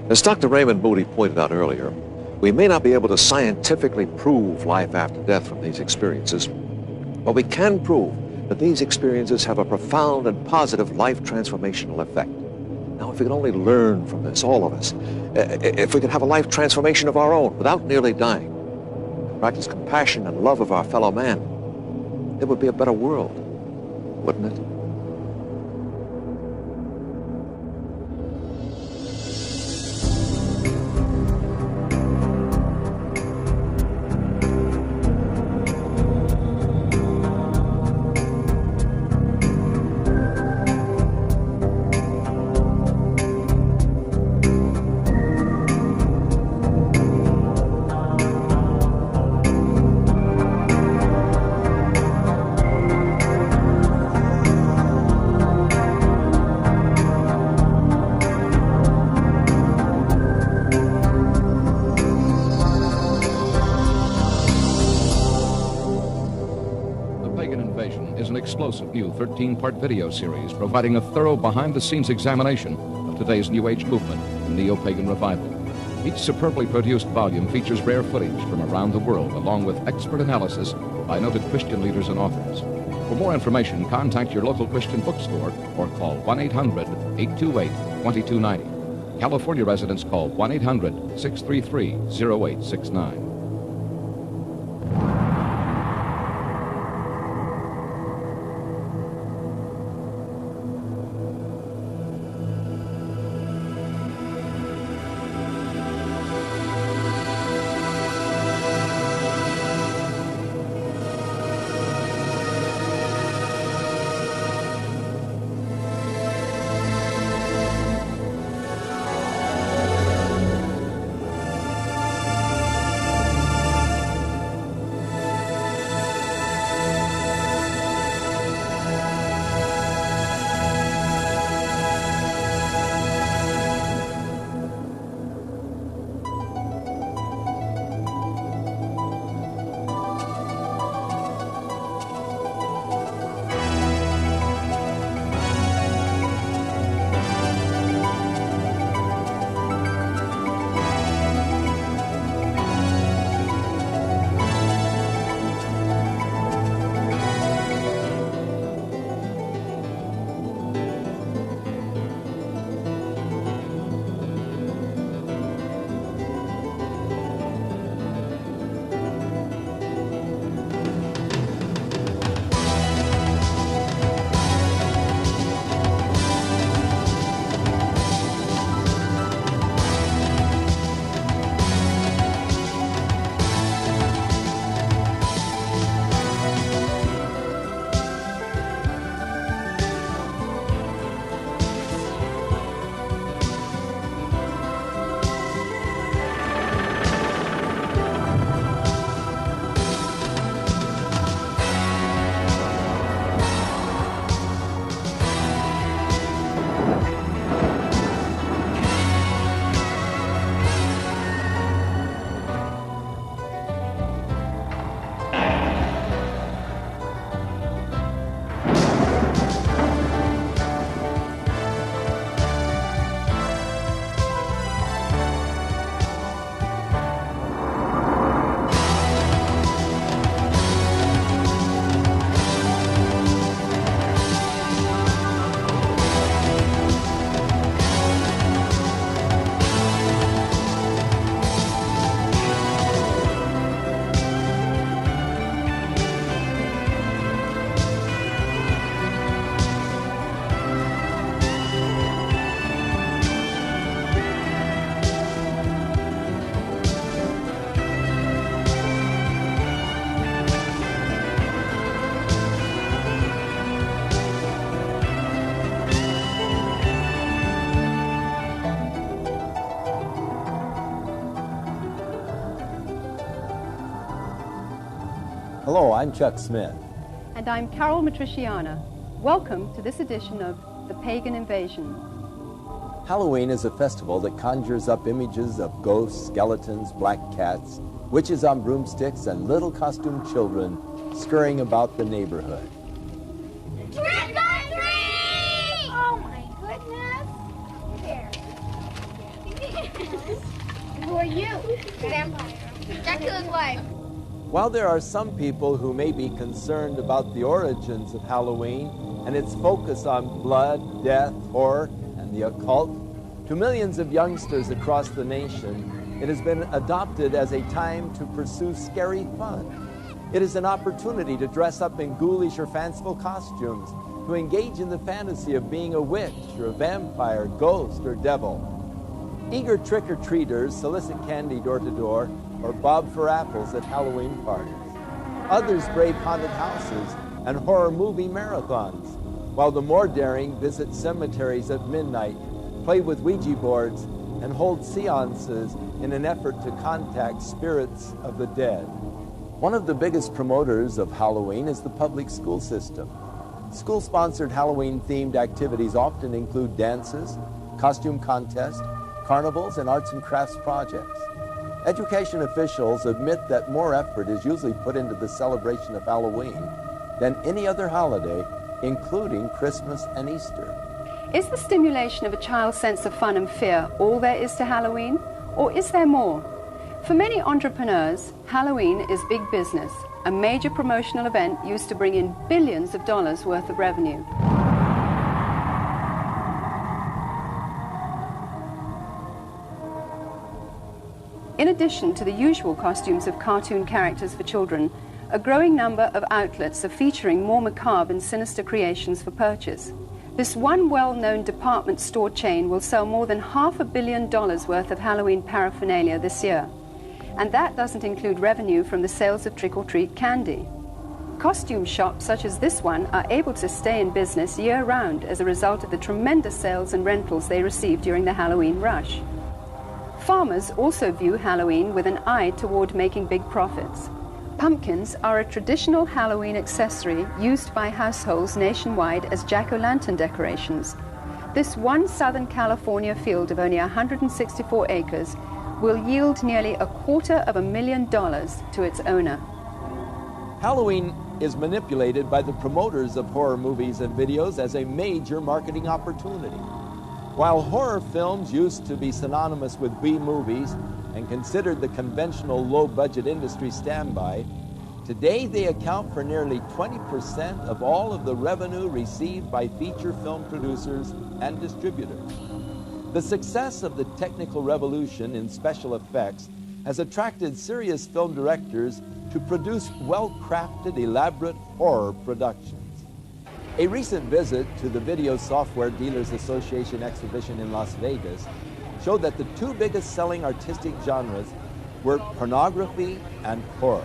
As Dr. Raymond Moody pointed out earlier, we may not be able to scientifically prove life after death from these experiences, but we can prove that these experiences have a profound and positive life transformational effect. Now, if we could only learn from this, all of us, if we could have a life transformation of our own without nearly dying, practice compassion and love of our fellow man, it would be a better world, wouldn't it? New 13-part video series providing a thorough behind-the-scenes examination of today's New Age movement and neo-pagan revival. Each superbly produced volume features rare footage from around the world along with expert analysis by noted Christian leaders and authors. For more information, contact your local Christian bookstore or call 1-800-828-2290. California residents call 1-800-633-0869. Hello, I'm Chuck Smith. And I'm Carol Matriciana. Welcome to this edition of The Pagan Invasion. Halloween is a festival that conjures up images of ghosts, skeletons, black cats, witches on broomsticks, and little costumed children scurrying about the neighborhood. Trick or treat! Oh my goodness. Here. Who are you? Vampire. Dracula's wife. While there are some people who may be concerned about the origins of Halloween and its focus on blood, death, horror, and the occult, to millions of youngsters across the nation, it has been adopted as a time to pursue scary fun. It is an opportunity to dress up in ghoulish or fanciful costumes, to engage in the fantasy of being a witch or a vampire, ghost, or devil. Eager trick-or-treaters solicit candy door to door or bob for apples at Halloween parties. Others brave haunted houses and horror movie marathons, while the more daring visit cemeteries at midnight, play with Ouija boards, and hold seances in an effort to contact spirits of the dead. One of the biggest promoters of Halloween is the public school system. School-sponsored Halloween-themed activities often include dances, costume contests, carnivals, and arts and crafts projects. Education officials admit that more effort is usually put into the celebration of Halloween than any other holiday, including Christmas and Easter. Is the stimulation of a child's sense of fun and fear all there is to Halloween, or is there more? For many entrepreneurs, Halloween is big business, a major promotional event used to bring in billions of dollars worth of revenue. In addition to the usual costumes of cartoon characters for children, a growing number of outlets are featuring more macabre and sinister creations for purchase. This one well-known department store chain will sell more than $500 million worth of Halloween paraphernalia this year. And that doesn't include revenue from the sales of trick-or-treat candy. Costume shops such as this one are able to stay in business year-round as a result of the tremendous sales and rentals they receive during the Halloween rush. Farmers also view Halloween with an eye toward making big profits. Pumpkins are a traditional Halloween accessory used by households nationwide as jack-o'-lantern decorations. This one Southern California field of only 164 acres will yield nearly $250,000 to its owner. Halloween is manipulated by the promoters of horror movies and videos as a major marketing opportunity. While horror films used to be synonymous with B-movies and considered the conventional low-budget industry standby, today they account for nearly 20% of all of the revenue received by feature film producers and distributors. The success of the technical revolution in special effects has attracted serious film directors to produce well-crafted, elaborate horror productions. A recent visit to the Video Software Dealers Association exhibition in Las Vegas showed that the two biggest selling artistic genres were pornography and horror.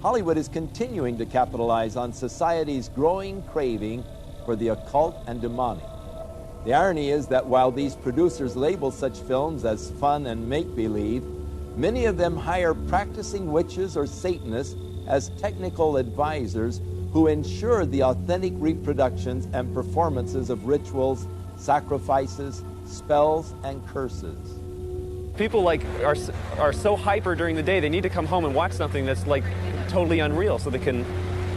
Hollywood is continuing to capitalize on society's growing craving for the occult and demonic. The irony is that while these producers label such films as fun and make-believe, many of them hire practicing witches or Satanists as technical advisors who ensure the authentic reproductions and performances of rituals, sacrifices, spells, and curses. People are so hyper during the day, they need to come home and watch something that's totally unreal so they can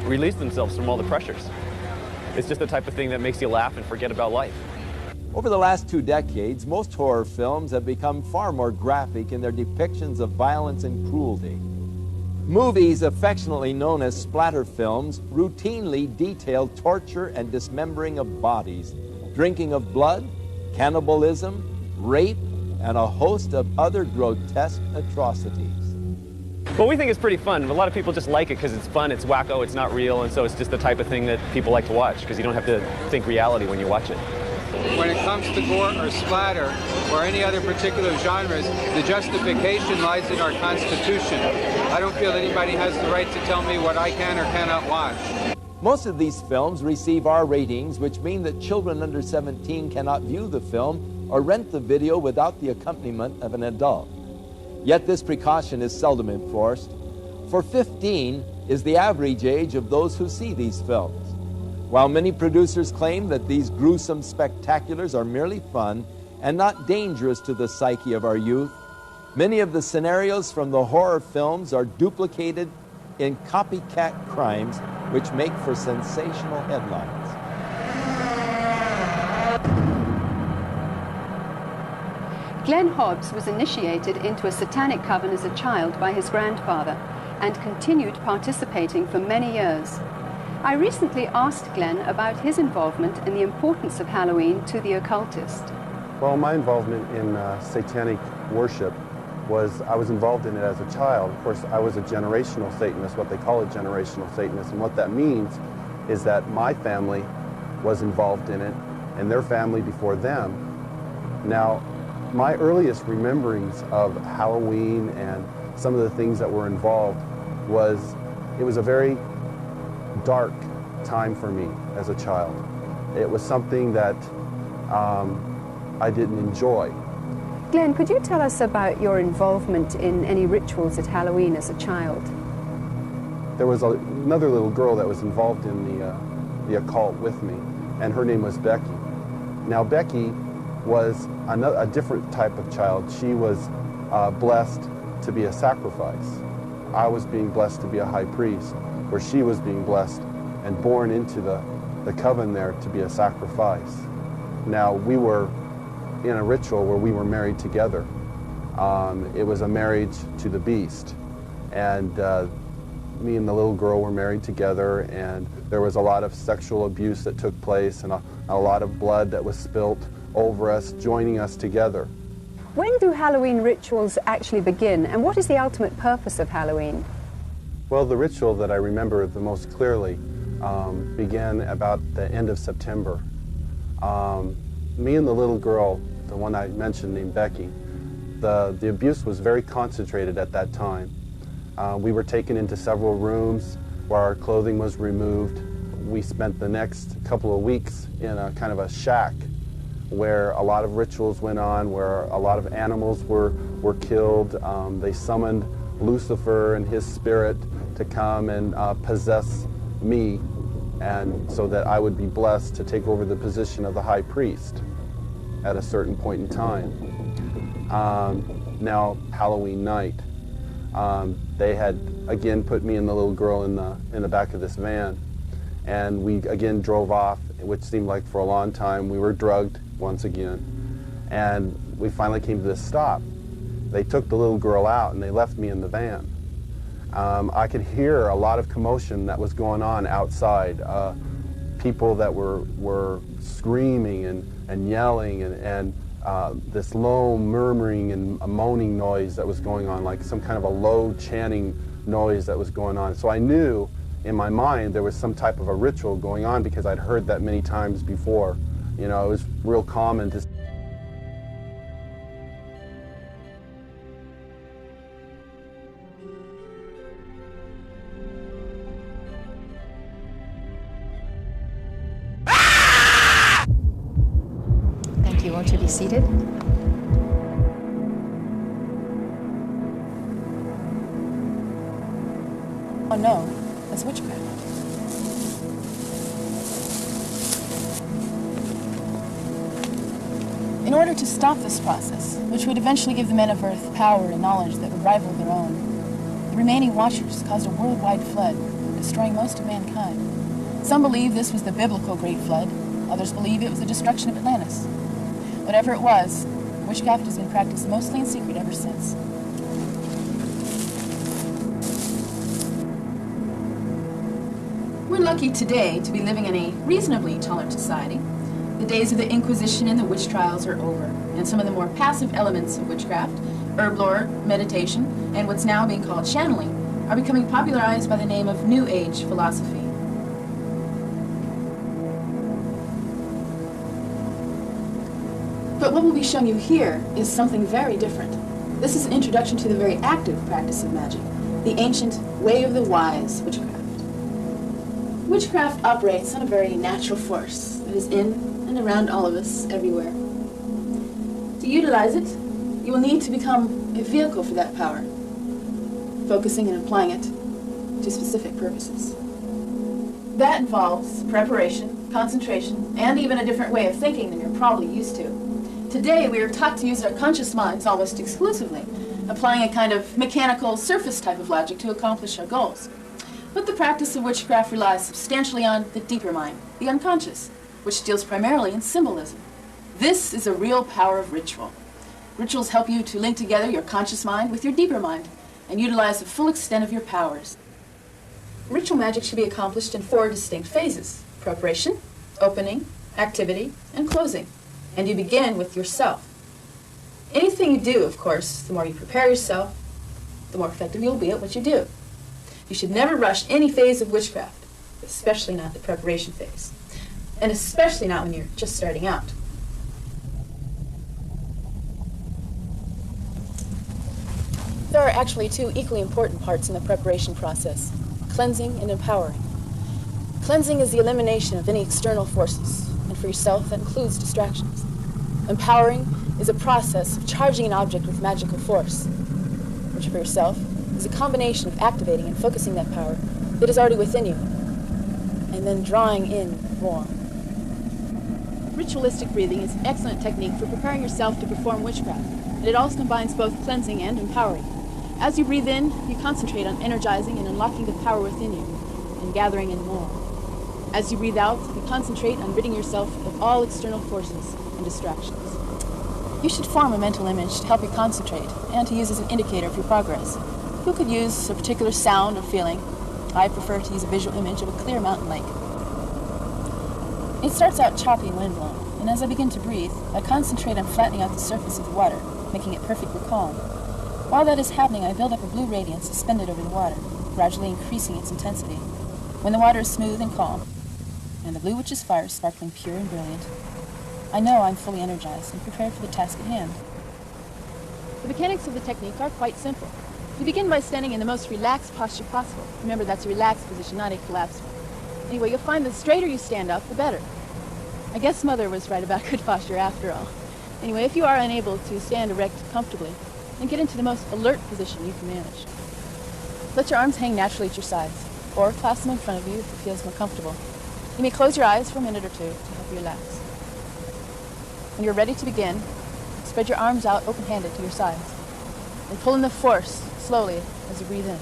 release themselves from all the pressures. It's just the type of thing that makes you laugh and forget about life. Over the last 2 decades, most horror films have become far more graphic in their depictions of violence and cruelty. Movies affectionately known as splatter films routinely detail torture and dismembering of bodies, drinking of blood, cannibalism, rape, and a host of other grotesque atrocities. Well, we think it's pretty fun. A lot of people just like it because it's fun, it's wacko, it's not real, and so it's just the type of thing that people like to watch because you don't have to think reality when you watch it. When it comes to gore or splatter or any other particular genres, the justification lies in our Constitution. I don't feel anybody has the right to tell me what I can or cannot watch. Most of these films receive R ratings, which mean that children under 17 cannot view the film or rent the video without the accompaniment of an adult. Yet this precaution is seldom enforced. For 15, is the average age of those who see these films. While many producers claim that these gruesome spectaculars are merely fun and not dangerous to the psyche of our youth, many of the scenarios from the horror films are duplicated in copycat crimes which make for sensational headlines. Glenn Hobbs was initiated into a satanic coven as a child by his grandfather and continued participating for many years. I recently asked Glenn about his involvement in the importance of Halloween to the occultist. Well, my involvement in satanic worship was, I was involved in it as a child. Of course, I was a generational Satanist, what they call a generational Satanist, and what that means is that my family was involved in it and their family before them. Now, my earliest rememberings of Halloween and some of the things that were involved was, it was a very dark time for me as a child. It was something that I didn't enjoy. Glenn, could you tell us about your involvement in any rituals at Halloween as a child? There was another little girl that was involved in the occult with me, and her name was Becky. Now, Becky was a different type of child. She was blessed to be a sacrifice. I was being blessed to be a high priest, where she was being blessed and born into the coven there to be a sacrifice. Now, we were in a ritual where we were married together. It was a marriage to the beast. And me and the little girl were married together, and there was a lot of sexual abuse that took place and a lot of blood that was spilt over us, joining us together. When do Halloween rituals actually begin, and what is the ultimate purpose of Halloween? Well, the ritual that I remember the most clearly began about the end of September. Me and the little girl, the one I mentioned named Becky, the abuse was very concentrated at that time. We were taken into several rooms where our clothing was removed. We spent the next couple of weeks in a kind of a shack where a lot of rituals went on, where a lot of animals were killed. They summoned Lucifer and his spirit to come and possess me, and so that I would be blessed to take over the position of the high priest at a certain point in time. Now, Halloween night, they had again put me and the little girl in the back of this van, and we again drove off, which seemed like for a long time. We were drugged once again, and we finally came to this stop. They took the little girl out and they left me in the van. I could hear a lot of commotion that was going on outside. People that were screaming and yelling, and this low murmuring and moaning noise that was going on, like some kind of a low chanting noise that was going on. So I knew in my mind there was some type of a ritual going on, because I'd heard that many times before. You know, it was real common to... Thank you. Won't you be seated? Oh no, that's witchcraft. In order to stop this process, which would eventually give the men of Earth power and knowledge that would rival their own, the remaining Watchers caused a worldwide flood, destroying most of mankind. Some believe this was the biblical Great Flood. Others believe it was the destruction of Atlantis. Whatever it was, witchcraft has been practiced mostly in secret ever since. We're lucky today to be living in a reasonably tolerant society. The days of the Inquisition and the witch trials are over, and some of the more passive elements of witchcraft, herb lore, meditation, and what's now being called channeling, are becoming popularized by the name of New Age philosophy. But what we'll be showing you here is something very different. This is an introduction to the very active practice of magic, the ancient way of the wise witchcraft. Witchcraft operates on a very natural force that is in and around all of us everywhere. To utilize it, you will need to become a vehicle for that power, focusing and applying it to specific purposes. That involves preparation, concentration, and even a different way of thinking than you're probably used to. Today, we are taught to use our conscious minds almost exclusively, applying a kind of mechanical, surface type of logic to accomplish our goals. But the practice of witchcraft relies substantially on the deeper mind, the unconscious, which deals primarily in symbolism. This is a real power of ritual. Rituals help you to link together your conscious mind with your deeper mind and utilize the full extent of your powers. Ritual magic should be accomplished in 4 distinct phases: preparation, opening, activity, and closing. And you begin with yourself. Anything you do, of course, the more you prepare yourself, the more effective you'll be at what you do. You should never rush any phase of witchcraft, especially not the preparation phase, and especially not when you're just starting out. There are actually 2 equally important parts in the preparation process: cleansing and empowering. Cleansing is the elimination of any external forces, and for yourself that includes distractions. Empowering is a process of charging an object with magical force, which for yourself is a combination of activating and focusing that power that is already within you, and then drawing in more. Ritualistic breathing is an excellent technique for preparing yourself to perform witchcraft, and it also combines both cleansing and empowering. As you breathe in, you concentrate on energizing and unlocking the power within you, and gathering in more. As you breathe out, you concentrate on ridding yourself of all external forces and distractions. You should form a mental image to help you concentrate and to use as an indicator of your progress. You could use a particular sound or feeling. I prefer to use a visual image of a clear mountain lake. It starts out choppy and windblown, and as I begin to breathe, I concentrate on flattening out the surface of the water, making it perfectly calm. While that is happening, I build up a blue radiance suspended over the water, gradually increasing its intensity. When the water is smooth and calm, and the blue witch's fire sparkling pure and brilliant, I know I'm fully energized and prepared for the task at hand. The mechanics of the technique are quite simple. You begin by standing in the most relaxed posture possible. Remember, that's a relaxed position, not a collapsed one. Anyway, you'll find the straighter you stand up, the better. I guess Mother was right about good posture after all. Anyway, if you are unable to stand erect comfortably, then get into the most alert position you can manage. Let your arms hang naturally at your sides, or clasp them in front of you if it feels more comfortable. You may close your eyes for a minute or 2 to help you relax. When you're ready to begin, spread your arms out open-handed to your sides, and pull in the force slowly as you breathe in.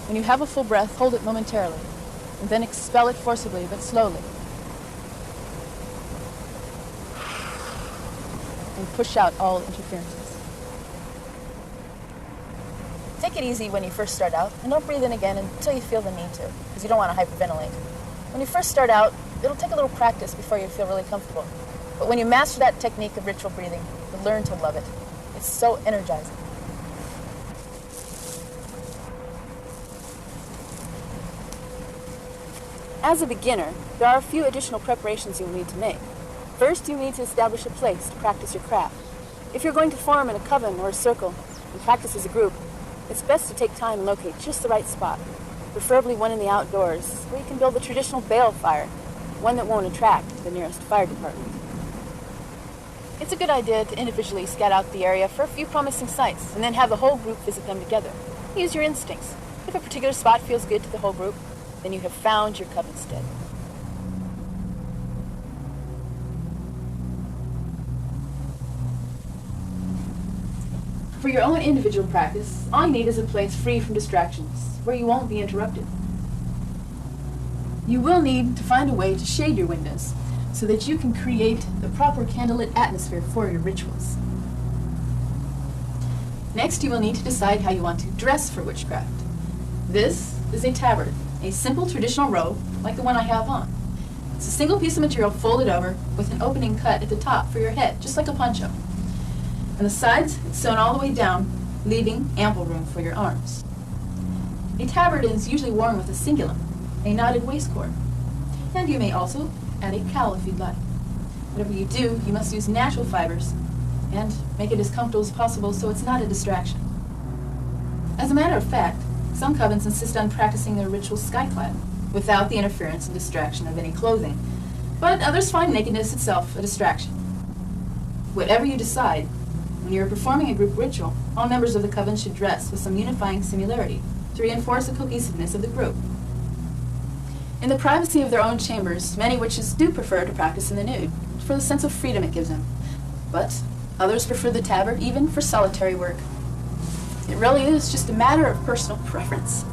When you have a full breath, hold it momentarily, and then expel it forcibly but slowly. And push out all interferences. Take it easy when you first start out, and don't breathe in again until you feel the need to, because you don't want to hyperventilate. When you first start out, it'll take a little practice before you feel really comfortable. But when you master that technique of ritual breathing, you'll learn to love it. It's so energizing. As a beginner, there are a few additional preparations you'll need to make. First, you need to establish a place to practice your craft. If you're going to form in a coven or a circle and practice as a group, it's best to take time and locate just the right spot, preferably one in the outdoors, where you can build a traditional bale fire, one that won't attract the nearest fire department. It's a good idea to individually scout out the area for a few promising sites, and then have the whole group visit them together. Use your instincts. If a particular spot feels good to the whole group, then you have found your coven stead. For your own individual practice, all you need is a place free from distractions, where you won't be interrupted. You will need to find a way to shade your windows so that you can create the proper candlelit atmosphere for your rituals. Next, you will need to decide how you want to dress for witchcraft. This is a tabard, a simple traditional robe like the one I have on. It's a single piece of material folded over with an opening cut at the top for your head, just like a poncho. On the sides, it's sewn all the way down, leaving ample room for your arms. A tabard is usually worn with a cingulum, a knotted waistcord, and you may also add a cowl if you'd like. Whatever you do, you must use natural fibers and make it as comfortable as possible so it's not a distraction. As a matter of fact, some covens insist on practicing their rituals skyclad, without the interference and distraction of any clothing, but others find nakedness itself a distraction. Whatever you decide, When you are performing a group ritual, all members of the coven should dress with some unifying similarity to reinforce the cohesiveness of the group. In the privacy of their own chambers, many witches do prefer to practice in the nude, for the sense of freedom it gives them. But others prefer the tabard, even for solitary work. It really is just a matter of personal preference.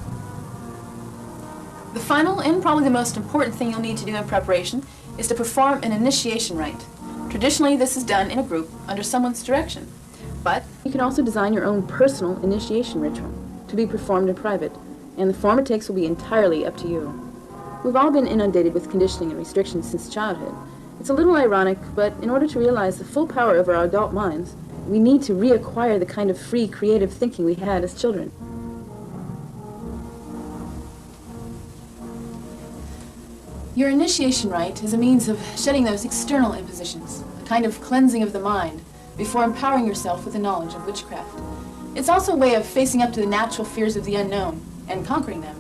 The final, and probably the most important thing you'll need to do in preparation, is to perform an initiation rite. Traditionally, this is done in a group under someone's direction. But you can also design your own personal initiation ritual to be performed in private, and the form it takes will be entirely up to you. We've all been inundated with conditioning and restrictions since childhood. It's a little ironic, but in order to realize the full power of our adult minds, we need to reacquire the kind of free, creative thinking we had as children. Your initiation rite is a means of shedding those external impositions, a kind of cleansing of the mind, before empowering yourself with the knowledge of witchcraft. It's also a way of facing up to the natural fears of the unknown and conquering them.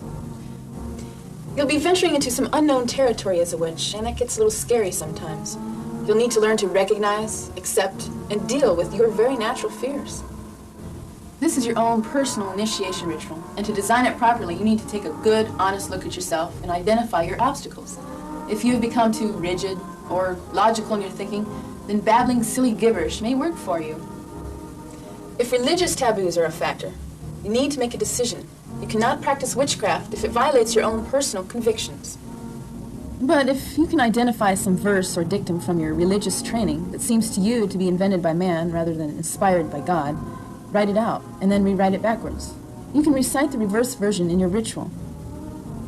You'll be venturing into some unknown territory as a witch, and that gets a little scary sometimes. You'll need to learn to recognize, accept, and deal with your very natural fears. This is your own personal initiation ritual, and to design it properly, you need to take a good, honest look at yourself and identify your obstacles. If you have become too rigid or logical in your thinking, then babbling silly gibberish may work for you. If religious taboos are a factor, you need to make a decision. You cannot practice witchcraft if it violates your own personal convictions. But if you can identify some verse or dictum from your religious training that seems to you to be invented by man rather than inspired by God, write it out and then rewrite it backwards. You can recite the reverse version in your ritual.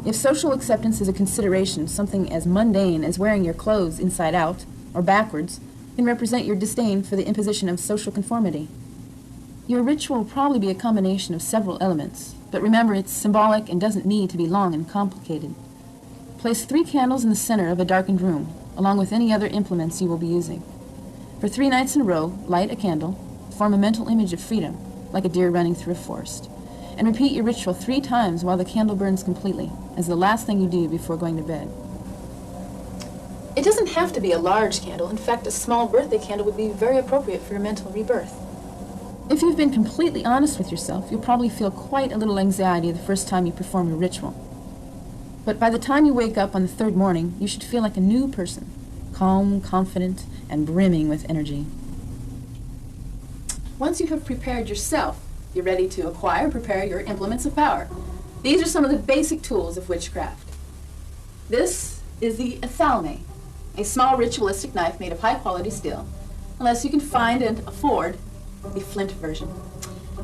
If social acceptance is a consideration, something as mundane as wearing your clothes inside out or backwards can represent your disdain for the imposition of social conformity. Your ritual will probably be a combination of several elements, but remember it's symbolic and doesn't need to be long and complicated. Place 3 candles in the center of a darkened room, along with any other implements you will be using. For 3 nights in a row, light a candle, form a mental image of freedom, like a deer running through a forest, and repeat your ritual 3 times while the candle burns completely, as the last thing you do before going to bed. It doesn't have to be a large candle. In fact, a small birthday candle would be very appropriate for your mental rebirth. If you've been completely honest with yourself, you'll probably feel quite a little anxiety the first time you perform your ritual. But by the time you wake up on the 3rd morning, you should feel like a new person, calm, confident, and brimming with energy. Once you have prepared yourself, you're ready to acquire and prepare your implements of power. These are some of the basic tools of witchcraft. This is the ephemera, a small ritualistic knife made of high-quality steel, unless you can find and afford the flint version.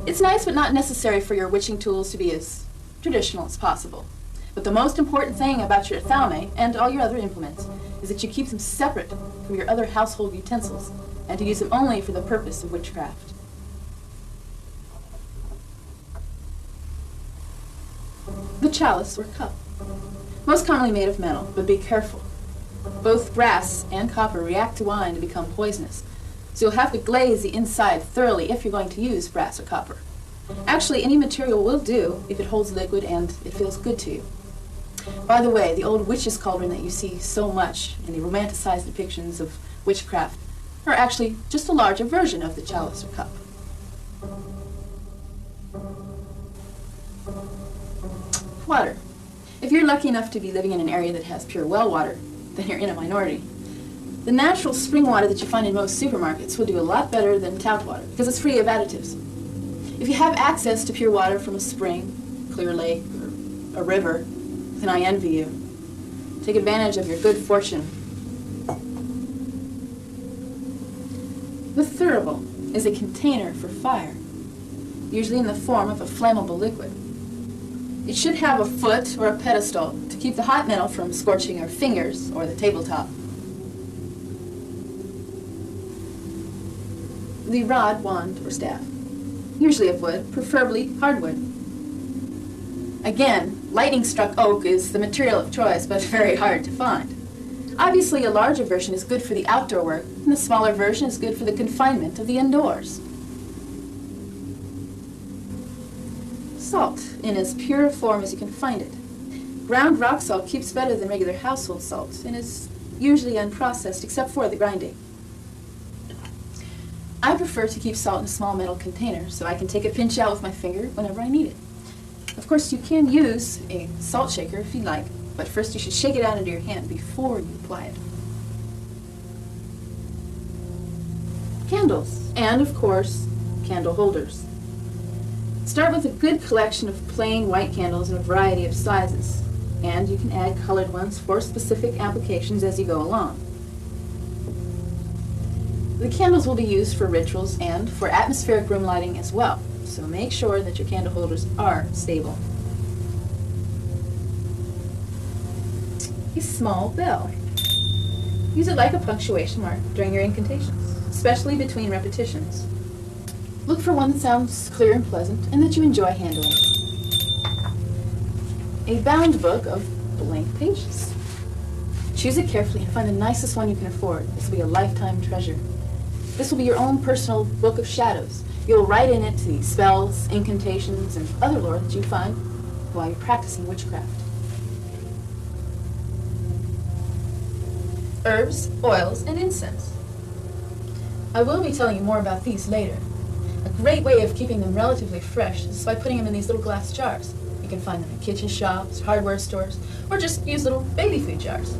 It's nice but not necessary for your witching tools to be as traditional as possible. But the most important thing about your ephemera and all your other implements is that you keep them separate from your other household utensils and to use them only for the purpose of witchcraft. The chalice or cup. Most commonly made of metal, but be careful. Both brass and copper react to wine to become poisonous, so you'll have to glaze the inside thoroughly if you're going to use brass or copper. Actually, any material will do if it holds liquid and it feels good to you. By the way, the old witch's cauldron that you see so much in the romanticized depictions of witchcraft are actually just a larger version of the chalice or cup. Water. If you're lucky enough to be living in an area that has pure well water, then you're in a minority. The natural spring water that you find in most supermarkets will do a lot better than tap water because it's free of additives. If you have access to pure water from a spring, clear lake, or a river, then I envy you. Take advantage of your good fortune. The thurible is a container for fire, usually in the form of a flammable liquid. It should have a foot or a pedestal to keep the hot metal from scorching your fingers or the tabletop. The rod, wand, or staff, usually of wood, preferably hardwood. Again, lightning-struck oak is the material of choice, but very hard to find. Obviously, a larger version is good for the outdoor work, and the smaller version is good for the confinement of the indoors. Salt, in as pure a form as you can find it. Ground rock salt keeps better than regular household salt, and is usually unprocessed except for the grinding. I prefer to keep salt in a small metal container so I can take a pinch out with my finger whenever I need it. Of course, you can use a salt shaker if you'd like, but first you should shake it out into your hand before you apply it. Candles, and of course, candle holders. Start with a good collection of plain white candles in a variety of sizes, and you can add colored ones for specific applications as you go along. The candles will be used for rituals and for atmospheric room lighting as well, so make sure that your candle holders are stable. A small bell. Use it like a punctuation mark during your incantations, especially between repetitions. Look for one that sounds clear and pleasant and that you enjoy handling. A bound book of blank pages. Choose it carefully and find the nicest one you can afford. This will be a lifetime treasure. This will be your own personal book of shadows. You'll write in it the spells, incantations, and other lore that you find while you're practicing witchcraft. Herbs, oils, and incense. I will be telling you more about these later. A great way of keeping them relatively fresh is by putting them in these little glass jars. You can find them in kitchen shops, hardware stores, or just use little baby food jars.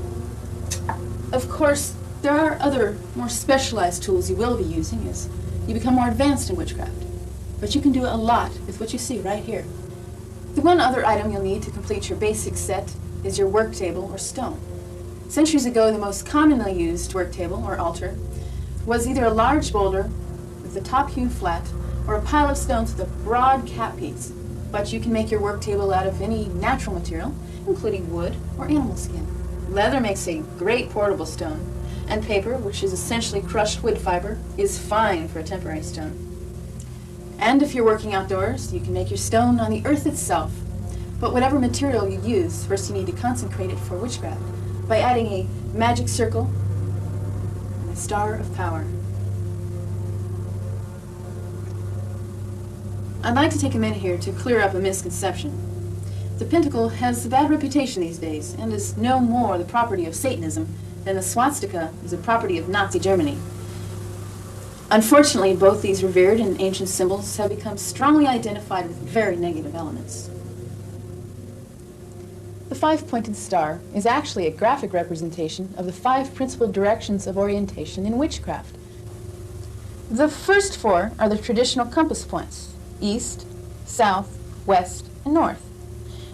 Of course, there are other more specialized tools you will be using as you become more advanced in witchcraft, but you can do a lot with what you see right here. The one other item you'll need to complete your basic set is your work table or stone. Centuries ago, the most commonly used work table or altar was either a large boulder with the top hewn flat or a pile of stones with a broad cap piece, but you can make your work table out of any natural material, including wood or animal skin. Leather makes a great portable stone, and paper, which is essentially crushed wood fiber, is fine for a temporary stone. And if you're working outdoors, you can make your stone on the earth itself. But whatever material you use, first you need to consecrate it for witchcraft by adding a magic circle and a star of power. I'd like to take a minute here to clear up a misconception. The pentacle has a bad reputation these days and is no more the property of Satanism than the swastika is a property of Nazi Germany. Unfortunately, both these revered and ancient symbols have become strongly identified with very negative elements. The five-pointed star is actually a graphic representation of the 5 principal directions of orientation in witchcraft. The first 4 are the traditional compass points: east, south, west, and north.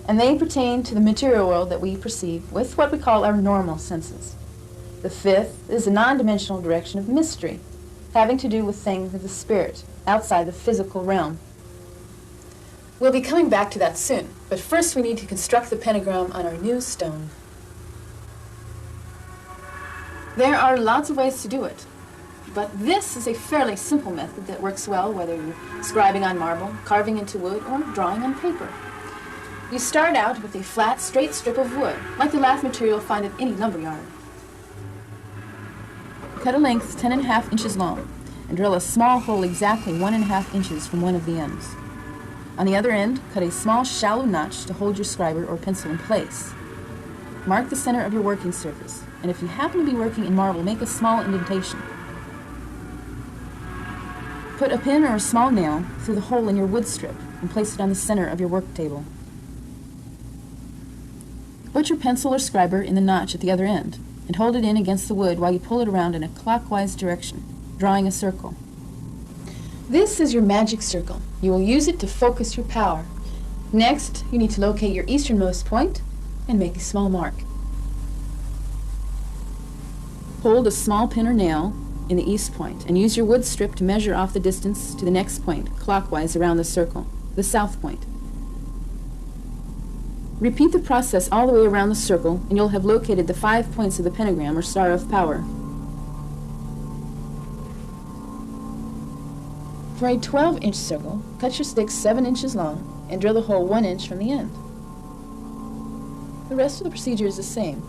And they pertain to the material world that we perceive with what we call our normal senses. The 5th is a non-dimensional direction of mystery, having to do with things of the spirit, outside the physical realm. We'll be coming back to that soon, but first we need to construct the pentagram on our new stone. There are lots of ways to do it, but this is a fairly simple method that works well whether you're scribing on marble, carving into wood, or drawing on paper. You start out with a flat, straight strip of wood, like the lath material you'll find at any lumberyard. Cut a length 10½ inches long and drill a small hole exactly 1½ inches from one of the ends. On the other end, cut a small shallow notch to hold your scriber or pencil in place. Mark the center of your working surface, and if you happen to be working in marble, make a small indentation. Put a pin or a small nail through the hole in your wood strip and place it on the center of your work table. Put your pencil or scriber in the notch at the other end and hold it in against the wood while you pull it around in a clockwise direction, drawing a circle. This is your magic circle. You will use it to focus your power. Next, you need to locate your easternmost point and make a small mark. Hold a small pin or nail in the east point and use your wood strip to measure off the distance to the next point clockwise around the circle, the south point. Repeat the process all the way around the circle and you'll have located the 5 points of the pentagram or star of power. For a 12-inch circle, cut your stick 7 inches long and drill the hole 1 inch from the end. The rest of the procedure is the same.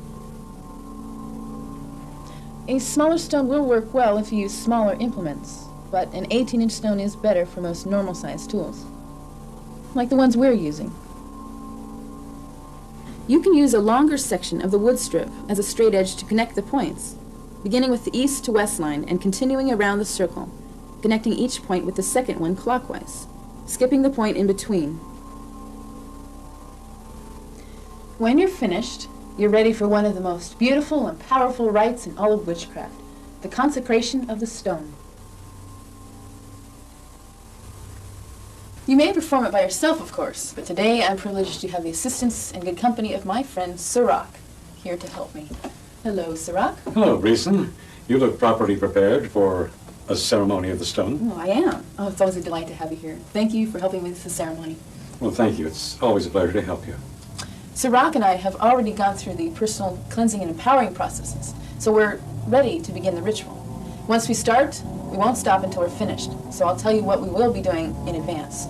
A smaller stone will work well if you use smaller implements, but an 18-inch stone is better for most normal-sized tools, like the ones we're using. You can use a longer section of the wood strip as a straight edge to connect the points, beginning with the east to west line and continuing around the circle, connecting each point with the second one clockwise, skipping the point in between. When you're finished, you're ready for one of the most beautiful and powerful rites in all of witchcraft, the consecration of the stone. You may perform it by yourself, of course, but today I'm privileged to have the assistance and good company of my friend Sirach, here to help me. Hello, Sirach. Hello, Breeson. You look properly prepared for a ceremony of the stone. Oh, I am. Oh, it's always a delight to have you here. Thank you for helping me with the ceremony. Well, thank you. It's always a pleasure to help you. Sirach and I have already gone through the personal cleansing and empowering processes, so we're ready to begin the ritual. Once we start, we won't stop until we're finished, so I'll tell you what we will be doing in advance.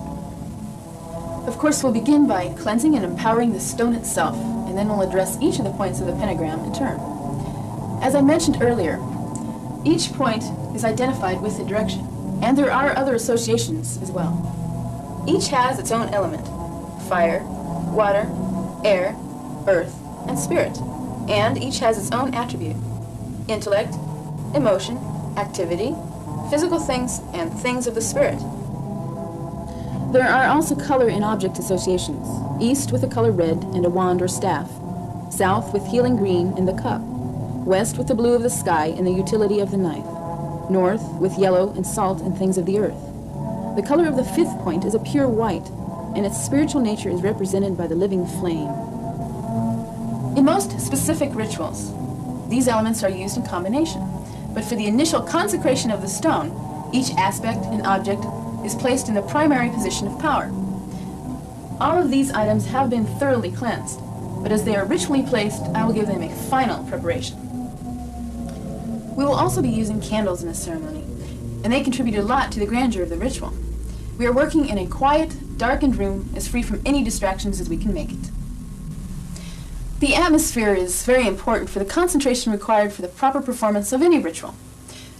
Of course, we'll begin by cleansing and empowering the stone itself, and then we'll address each of the points of the pentagram in turn. As I mentioned earlier, each point is identified with a direction, and there are other associations as well. Each has its own element: fire, water, air, earth, and spirit, and each has its own attribute: intellect, emotion, activity, physical things, and things of the spirit. There are also color and object associations: east with the color red and a wand or staff, south with healing green and the cup, west with the blue of the sky and the utility of the knife, north with yellow and salt and things of the earth. The color of the fifth point is a pure white, and its spiritual nature is represented by the living flame. In most specific rituals, these elements are used in combination, but for the initial consecration of the stone, each aspect and object is placed in the primary position of power. All of these items have been thoroughly cleansed, but as they are ritually placed, I will give them a final preparation. We will also be using candles in this ceremony, and they contribute a lot to the grandeur of the ritual. We are working in a quiet, darkened room as free from any distractions as we can make it. The atmosphere is very important for the concentration required for the proper performance of any ritual.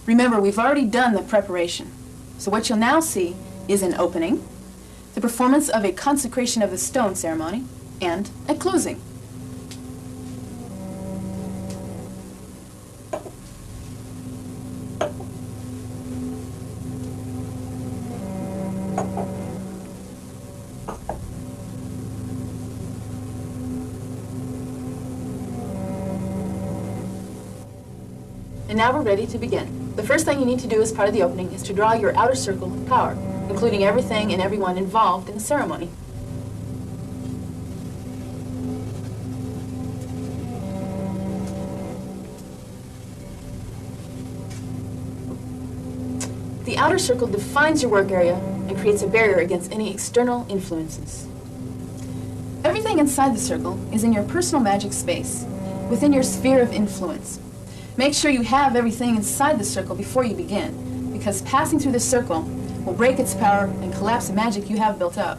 Remember, we've already done the preparation, so what you'll now see is an opening, the performance of a consecration of the stone ceremony, and a closing. And now we're ready to begin. The first thing you need to do as part of the opening is to draw your outer circle of power, including everything and everyone involved in the ceremony. The outer circle defines your work area and creates a barrier against any external influences. Everything inside the circle is in your personal magic space, within your sphere of influence. Make sure you have everything inside the circle before you begin, because passing through the circle will break its power and collapse the magic you have built up.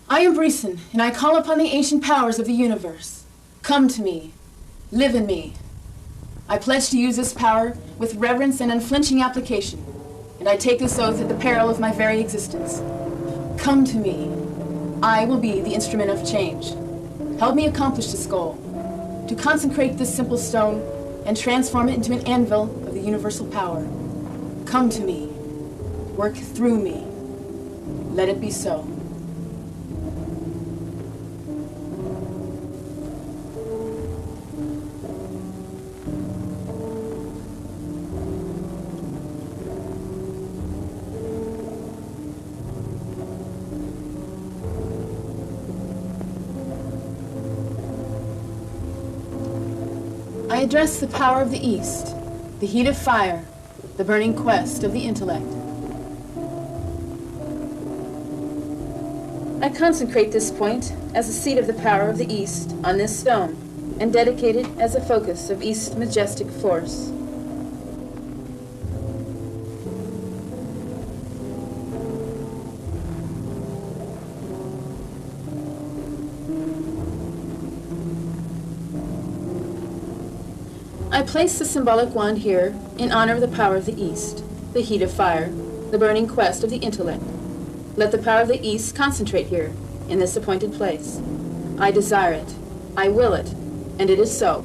I am Breeson, and I call upon the ancient powers of the universe. Come to me. Live in me. I pledge to use this power with reverence and unflinching application, and I take this oath at the peril of my very existence. Come to me. I will be the instrument of change. Help me accomplish this goal, to consecrate this simple stone and transform it into an anvil of the universal power. Come to me. Work through me. Let it be so. I address the power of the East, the heat of fire, the burning quest of the intellect. I consecrate this point as the seat of the power of the East on this stone, and dedicate it as a focus of East majestic force. I place the symbolic wand here in honor of the power of the East, the heat of fire, the burning quest of the intellect. Let the power of the East concentrate here, in this appointed place. I desire it, I will it, and it is so.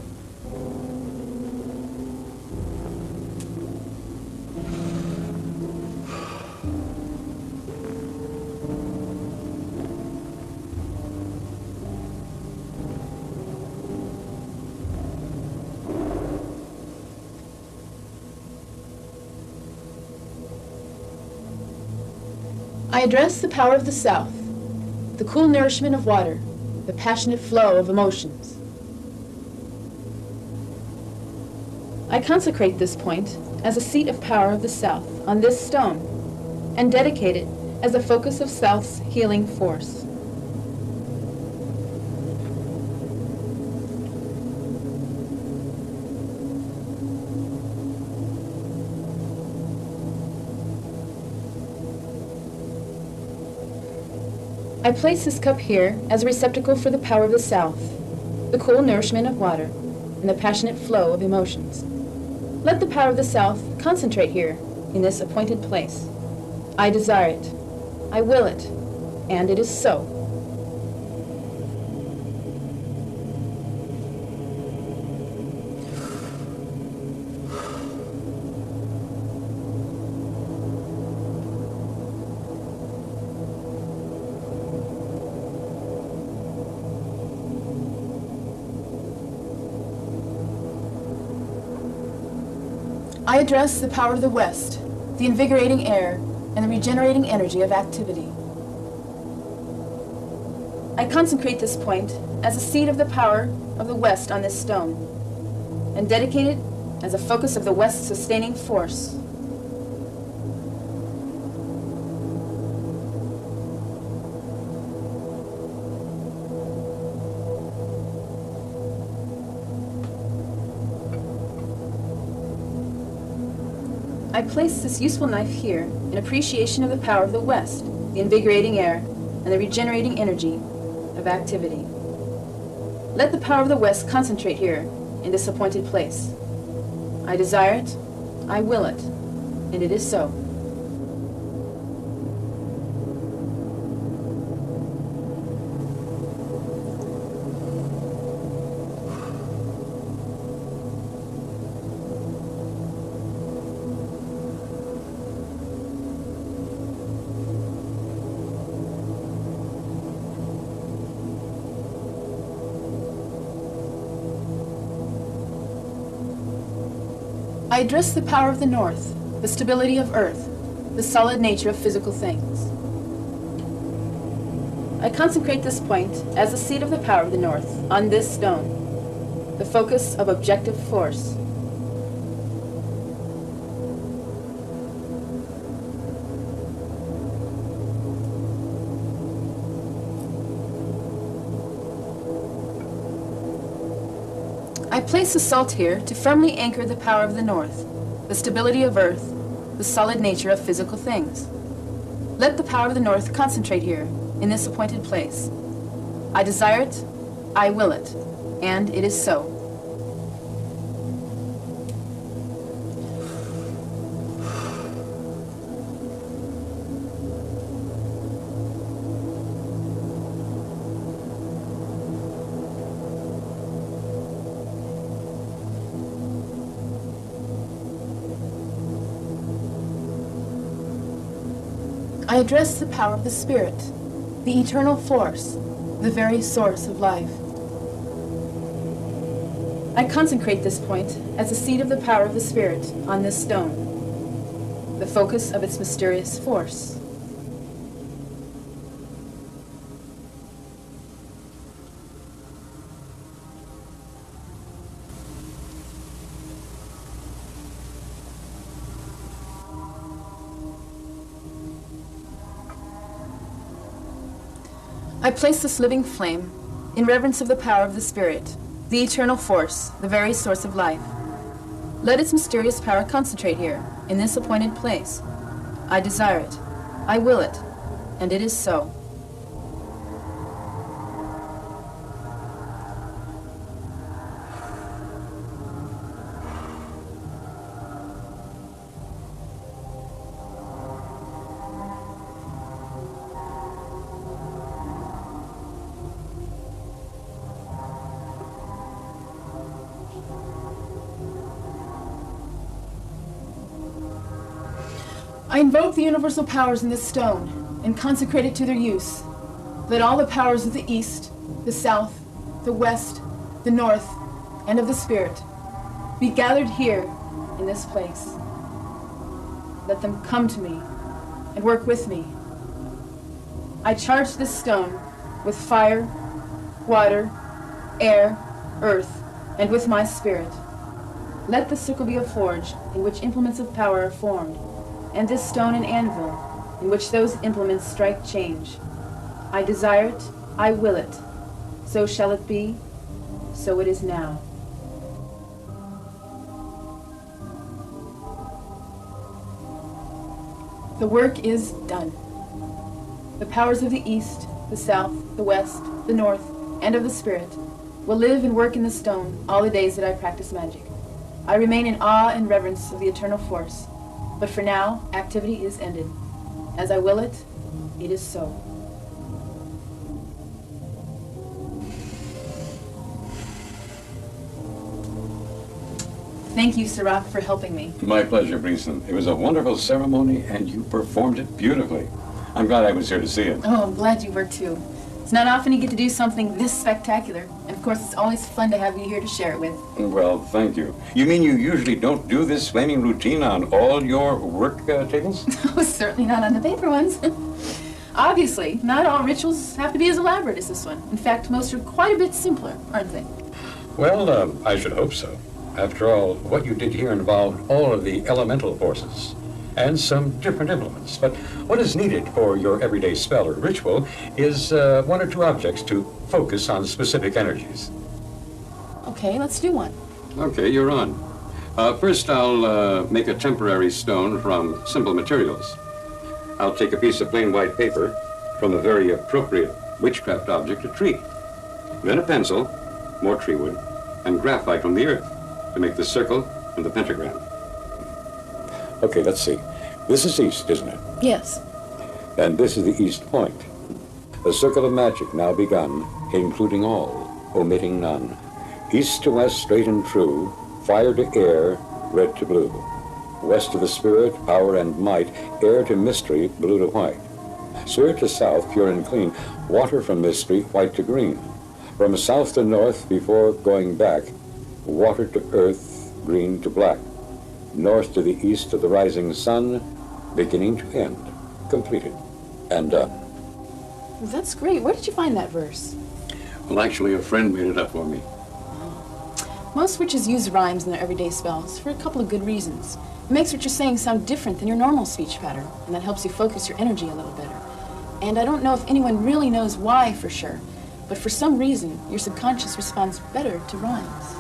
I address the power of the South, the cool nourishment of water, the passionate flow of emotions. I consecrate this point as a seat of power of the South on this stone, and dedicate it as a focus of South's healing force. I place this cup here as a receptacle for the power of the South, the cool nourishment of water, and the passionate flow of emotions. Let the power of the South concentrate here in this appointed place. I desire it, I will it, and it is so. I address the power of the West, the invigorating air, and the regenerating energy of activity. I consecrate this point as a seat of the power of the West on this stone, and dedicate it as a focus of the West's sustaining force. I place this useful knife here in appreciation of the power of the West, the invigorating air, and the regenerating energy of activity. Let the power of the West concentrate here in this appointed place. I desire it, I will it, and it is so. I address the power of the North, the stability of Earth, the solid nature of physical things. I consecrate this point as the seat of the power of the North on this stone, the focus of objective force. I place the salt here to firmly anchor the power of the North, the stability of Earth, the solid nature of physical things. Let the power of the North concentrate here, in this appointed place. I desire it, I will it, and it is so. I address the power of the Spirit, the eternal force, the very source of life. I consecrate this point as the seat of the power of the Spirit on this stone, the focus of its mysterious force. I place this living flame in reverence of the power of the Spirit, the eternal force, the very source of life. Let its mysterious power concentrate here, in this appointed place. I desire it. I will it. And it is so. I invoke the universal powers in this stone and consecrate it to their use. Let all the powers of the East, the South, the West, the North, and of the Spirit be gathered here in this place. Let them come to me and work with me. I charge this stone with fire, water, air, earth, and with my spirit. Let the circle be a forge in which implements of power are formed, and this stone an anvil, in which those implements strike change. I desire it, I will it. So shall it be, so it is now. The work is done. The powers of the East, the South, the West, the North, and of the Spirit will live and work in the stone all the days that I practice magic. I remain in awe and reverence of the eternal force. But for now, activity is ended. As I will it, it is so. Thank you, Sirach, for helping me. My pleasure, Breeson. It was a wonderful ceremony, and you performed it beautifully. I'm glad I was here to see it. Oh, I'm glad you were too. It's not often you get to do something this spectacular. And of course, it's always fun to have you here to share it with. Well, thank you. You mean you usually don't do this flaming routine on all your work tables? Oh, certainly not on the paper ones. Obviously, not all rituals have to be as elaborate as this one. In fact, most are quite a bit simpler, aren't they? Well, I should hope so. After all, what you did here involved all of the elemental forces and some different implements. But what is needed for your everyday spell or ritual is one or two objects to focus on specific energies. Okay, let's do one. Okay, you're on. First, I'll make a temporary stone from simple materials. I'll take a piece of plain white paper from a very appropriate witchcraft object, a tree. Then a pencil, more tree wood, and graphite from the earth to make the circle and the pentagram. Okay, let's see. This is east, isn't it? Yes. And this is the east point. A circle of magic now begun, including all, omitting none. East to west, straight and true, fire to air, red to blue. West to the spirit, power and might, air to mystery, blue to white. Spirit to south, pure and clean, water from mystery, white to green. From south to north, before going back, water to earth, green to black. North to the east of the rising sun, beginning to end, completed and done. Well, that's great. Where did you find that verse? Well, actually, a friend made it up for me. Most witches use rhymes in their everyday spells for a couple of good reasons. It makes what you're saying sound different than your normal speech pattern, and that helps you focus your energy a little better. And I don't know if anyone really knows why for sure, but for some reason, your subconscious responds better to rhymes.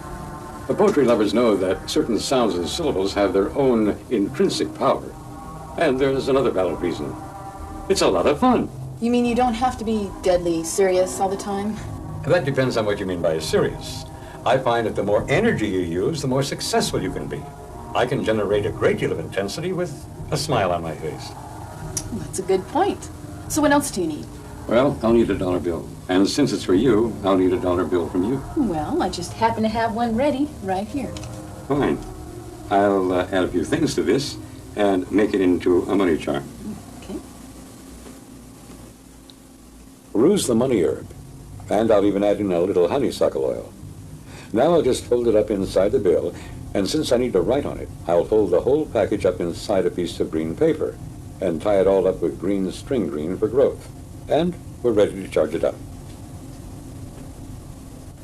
The poetry lovers know that certain sounds and syllables have their own intrinsic power. And there's another valid reason. It's a lot of fun. You mean you don't have to be deadly serious all the time? That depends on what you mean by serious. I find that the more energy you use, the more successful you can be. I can generate a great deal of intensity with a smile on my face. Well, that's a good point. So what else do you need? Well, I'll need a dollar bill. And since it's for you, I'll need a dollar bill from you. Well, I just happen to have one ready right here. Fine. I'll add a few things to this and make it into a money charm. Okay. Ruse the money herb. And I'll even add in a little honeysuckle oil. Now I'll just fold it up inside the bill, and since I need to write on it, I'll fold the whole package up inside a piece of green paper and tie it all up with green string green for growth. And we're ready to charge it up.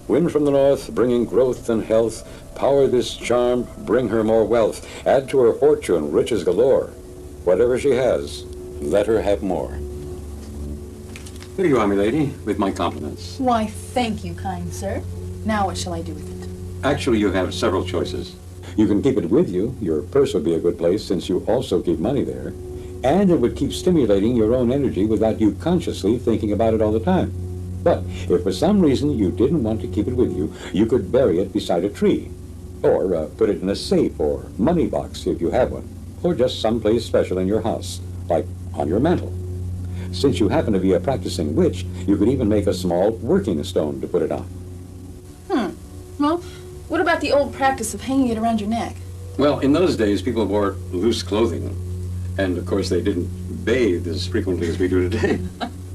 Wind from the north, bringing growth and health, power this charm, bring her more wealth, add to her fortune riches galore. Whatever she has, let her have more. Here you are, milady, with my compliments. Why, thank you, kind sir. Now what shall I do with it? Actually, you have several choices. You can keep it with you. Your purse would be a good place since you also keep money there. And it would keep stimulating your own energy without you consciously thinking about it all the time. But if for some reason you didn't want to keep it with you, you could bury it beside a tree. Or put it in a safe or money box if you have one. Or just someplace special in your house, like on your mantle. Since you happen to be a practicing witch, you could even make a small working stone to put it on. Well, what about the old practice of hanging it around your neck? Well, in those days, people wore loose clothing. And, of course, they didn't bathe as frequently as we do today.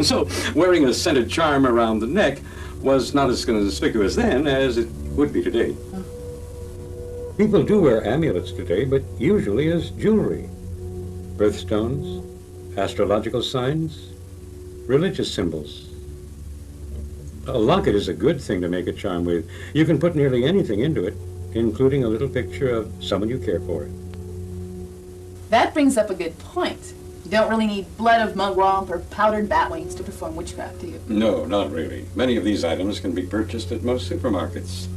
So, wearing a scented charm around the neck was not as conspicuous then as it would be today. People do wear amulets today, but usually as jewelry. Birthstones, astrological signs, religious symbols. A locket is a good thing to make a charm with. You can put nearly anything into it, including a little picture of someone you care for. That brings up a good point. You don't really need blood of mugwump or powdered bat wings to perform witchcraft, do you? No, not really. Many of these items can be purchased at most supermarkets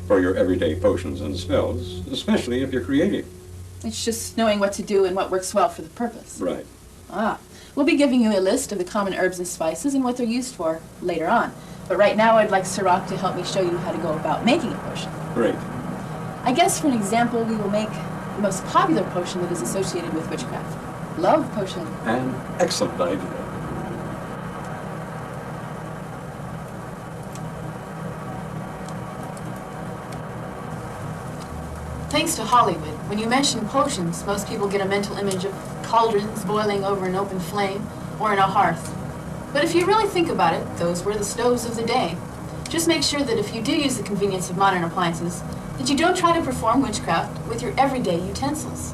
for your everyday potions and spells, especially if you're creative. It's just knowing what to do and what works well for the purpose. Right. We'll be giving you a list of the common herbs and spices and what they're used for later on. But right now I'd like Sirach to help me show you how to go about making a potion. Great. I guess for an example, we will make the most popular potion that is associated with witchcraft. Love potion. An excellent idea. Thanks to Hollywood, when you mention potions, most people get a mental image of cauldrons boiling over an open flame or in a hearth. But if you really think about it, those were the stoves of the day. Just make sure that if you do use the convenience of modern appliances, that you don't try to perform witchcraft with your everyday utensils.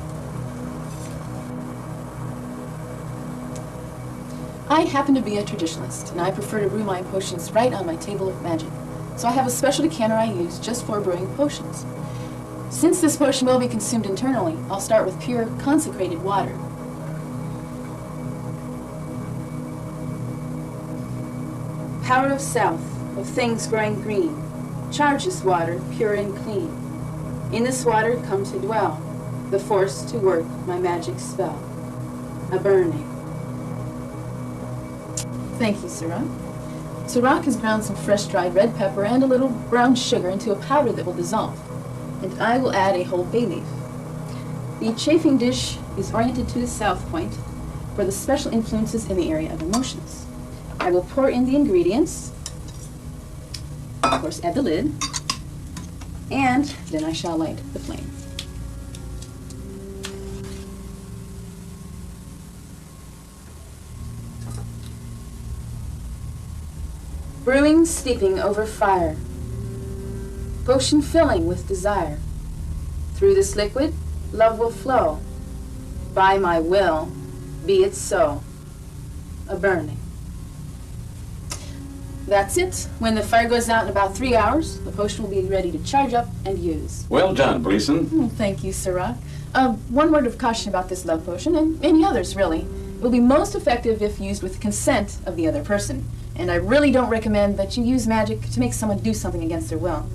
I happen to be a traditionalist, and I prefer to brew my potions right on my table of magic. So I have a special decanter I use just for brewing potions. Since this potion will be consumed internally, I'll start with pure, consecrated water. Power of south, of things growing green, charge this water pure and clean. In this water come to dwell, the force to work my magic spell. A burning. Thank you, Sirach. Sirach has ground some fresh dried red pepper and a little brown sugar into a powder that will dissolve. And I will add a whole bay leaf. The chafing dish is oriented to the south point for the special influences in the area of emotions. I will pour in the ingredients, of course add the lid, and then I shall light the flame. Brewing, steeping over fire, potion filling with desire. Through this liquid, love will flow. By my will, be it so. A burning. That's it. When the fire goes out in about 3 hours, the potion will be ready to charge up and use. Well done, Gleason. Thank you, Sirach. One word of caution about this love potion, and any others, really. It will be most effective if used with the consent of the other person. And I really don't recommend that you use magic to make someone do something against their will,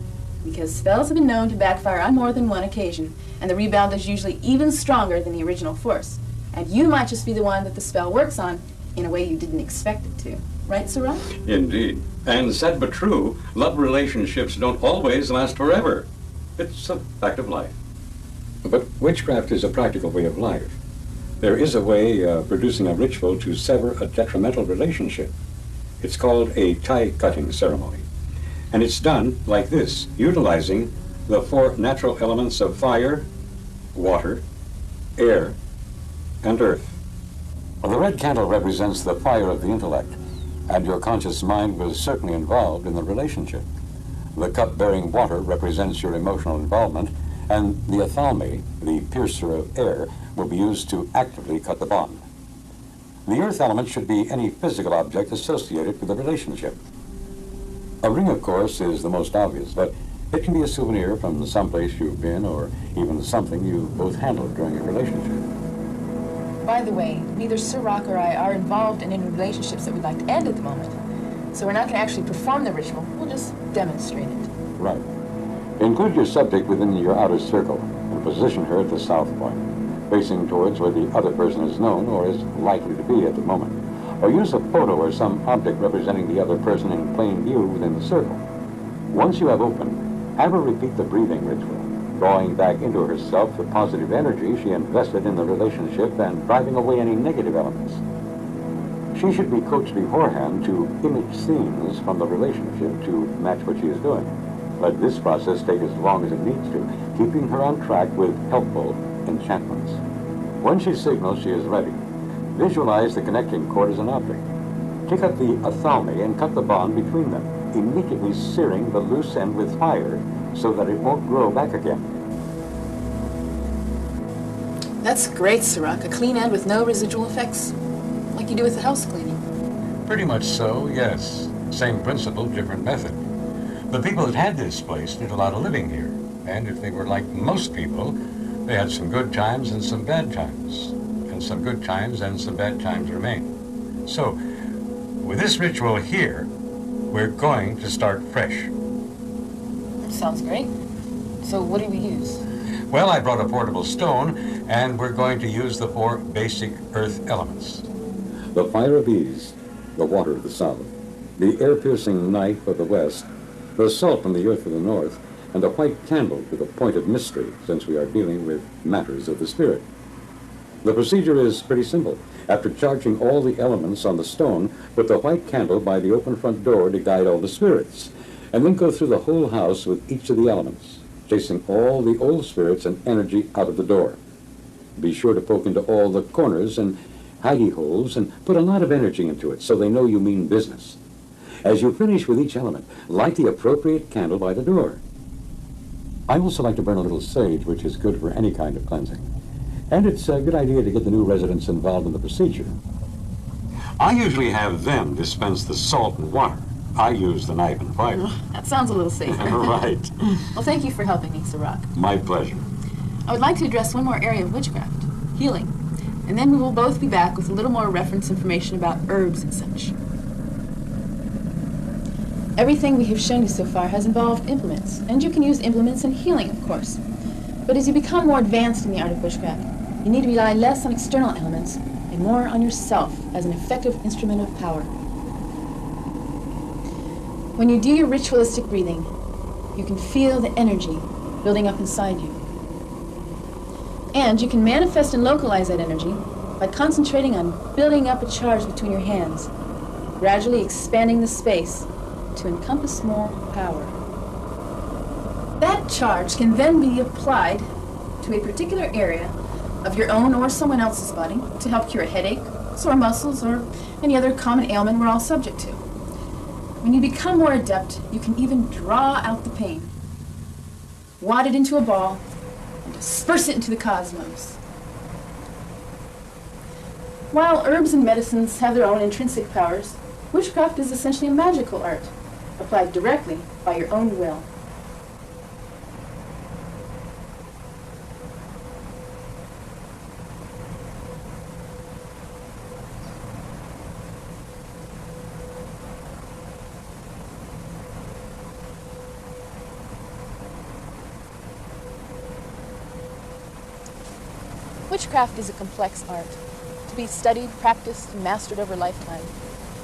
because spells have been known to backfire on more than one occasion, and the rebound is usually even stronger than the original force. And you might just be the one that the spell works on in a way you didn't expect it to. Right, Sirach? Indeed. And said but true, love relationships don't always last forever. It's a fact of life. But witchcraft is a practical way of life. There is a way of producing a ritual to sever a detrimental relationship. It's called a tie-cutting ceremony. And it's done like this, utilizing the 4 natural elements of fire, water, air, and earth. The red candle represents the fire of the intellect, and your conscious mind was certainly involved in the relationship. The cup bearing water represents your emotional involvement, and the ophthalmi, the piercer of air, will be used to actively cut the bond. The earth element should be any physical object associated with the relationship. A ring, of course, is the most obvious, but it can be a souvenir from someplace you've been or even something you both handled during your relationship. By the way, neither Sirach or I are involved in any relationships that we'd like to end at the moment. So we're not going to actually perform the ritual, we'll just demonstrate it. Right. Include your subject within your outer circle and position her at the south point, facing towards where the other person is known or is likely to be at the moment. Or use a photo or some object representing the other person in plain view within the circle. Once you have opened, have her repeat the breathing ritual, drawing back into herself the positive energy she invested in the relationship and driving away any negative elements. She should be coached beforehand to image scenes from the relationship to match what she is doing. Let this process take as long as it needs to, keeping her on track with helpful enchantments. When she signals she is ready, visualize the connecting cord as an object. Take up the ophthalmi and cut the bond between them, immediately searing the loose end with fire so that it won't grow back again. That's great, Sirach. A clean end with no residual effects, like you do with the house cleaning. Pretty much so, yes. Same principle, different method. The people that had this place did a lot of living here, and if they were like most people, they had some good times and some bad times, and some good times and some bad times remain. So, with this ritual here, we're going to start fresh. That sounds great. So what do we use? Well, I brought a portable stone, and we're going to use the 4 basic earth elements. The fire of ease, the water of the south, the air-piercing knife of the west, the salt from the earth of the north, and the white candle with a point of mystery, since we are dealing with matters of the spirit. The procedure is pretty simple. After charging all the elements on the stone, put the white candle by the open front door to guide all the spirits, and then go through the whole house with each of the elements, chasing all the old spirits and energy out of the door. Be sure to poke into all the corners and hidey holes and put a lot of energy into it so they know you mean business. As you finish with each element, light the appropriate candle by the door. I also like to burn a little sage, which is good for any kind of cleansing. And it's a good idea to get the new residents involved in the procedure. I usually have them dispense the salt and water. I use the knife and fire. That sounds a little safer. Right. Well, thank you for helping me, Sirach. My pleasure. I would like to address one more area of witchcraft, healing. And then we will both be back with a little more reference information about herbs and such. Everything we have shown you so far has involved implements, and you can use implements in healing, of course. But as you become more advanced in the art of witchcraft, you need to rely less on external elements and more on yourself as an effective instrument of power. When you do your ritualistic breathing, you can feel the energy building up inside you. And you can manifest and localize that energy by concentrating on building up a charge between your hands, gradually expanding the space to encompass more power. That charge can then be applied to a particular area of your own or someone else's body to help cure a headache, sore muscles, or any other common ailment we're all subject to. When you become more adept, you can even draw out the pain, wad it into a ball, and disperse it into the cosmos. While herbs and medicines have their own intrinsic powers, witchcraft is essentially a magical art, applied directly by your own will. Witchcraft is a complex art, to be studied, practiced, and mastered over a lifetime.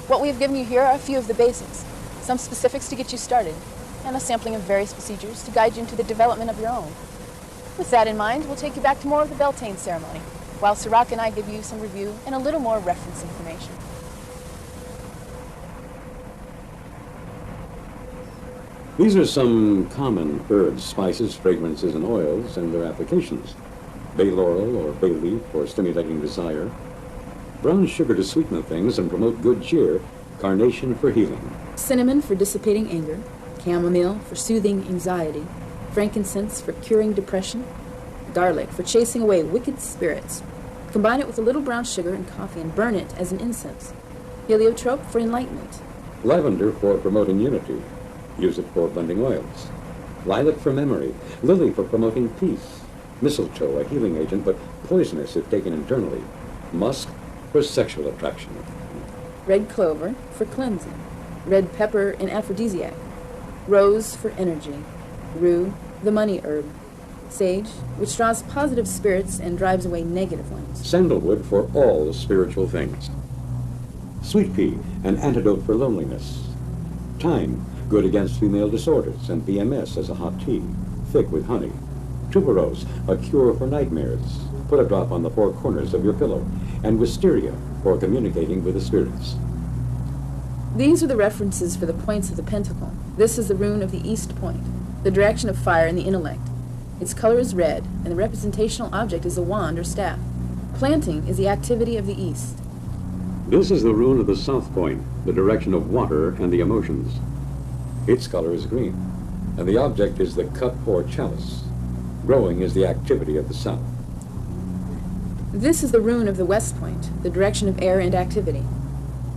What we have given you here are a few of the basics, some specifics to get you started, and a sampling of various procedures to guide you into the development of your own. With that in mind, we'll take you back to more of the Beltane ceremony, while Sirach and I give you some review and a little more reference information. These are some common herbs, spices, fragrances, and oils and their applications. Bay laurel or bay leaf for stimulating desire. Brown sugar to sweeten things and promote good cheer. Carnation for healing. Cinnamon for dissipating anger. Chamomile for soothing anxiety. Frankincense for curing depression. Garlic for chasing away wicked spirits. Combine it with a little brown sugar and coffee and burn it as an incense. Heliotrope for enlightenment. Lavender for promoting unity. Use it for blending oils. Lilac for memory. Lily for promoting peace. Mistletoe, a healing agent, but poisonous if taken internally. Musk for sexual attraction. Red clover for cleansing. red pepper, an aphrodisiac, rose for energy, rue, the money herb, sage, which draws positive spirits and drives away negative ones. Sandalwood for all spiritual things. Sweet pea, an antidote for loneliness. Thyme, good against female disorders and PMS as a hot tea, thick with honey. Tuberose, a cure for nightmares. Put a drop on the four corners of your pillow. And wisteria, for communicating with the spirits. These are the references for the points of the pentacle. This is the rune of the east point, the direction of fire and the intellect. Its color is red, and the representational object is a wand or staff. Planting is the activity of the east. This is the rune of the south point, the direction of water and the emotions. Its color is green, and the object is the cup or chalice. Growing is the activity of the south. This is the rune of the west point, the direction of air and activity.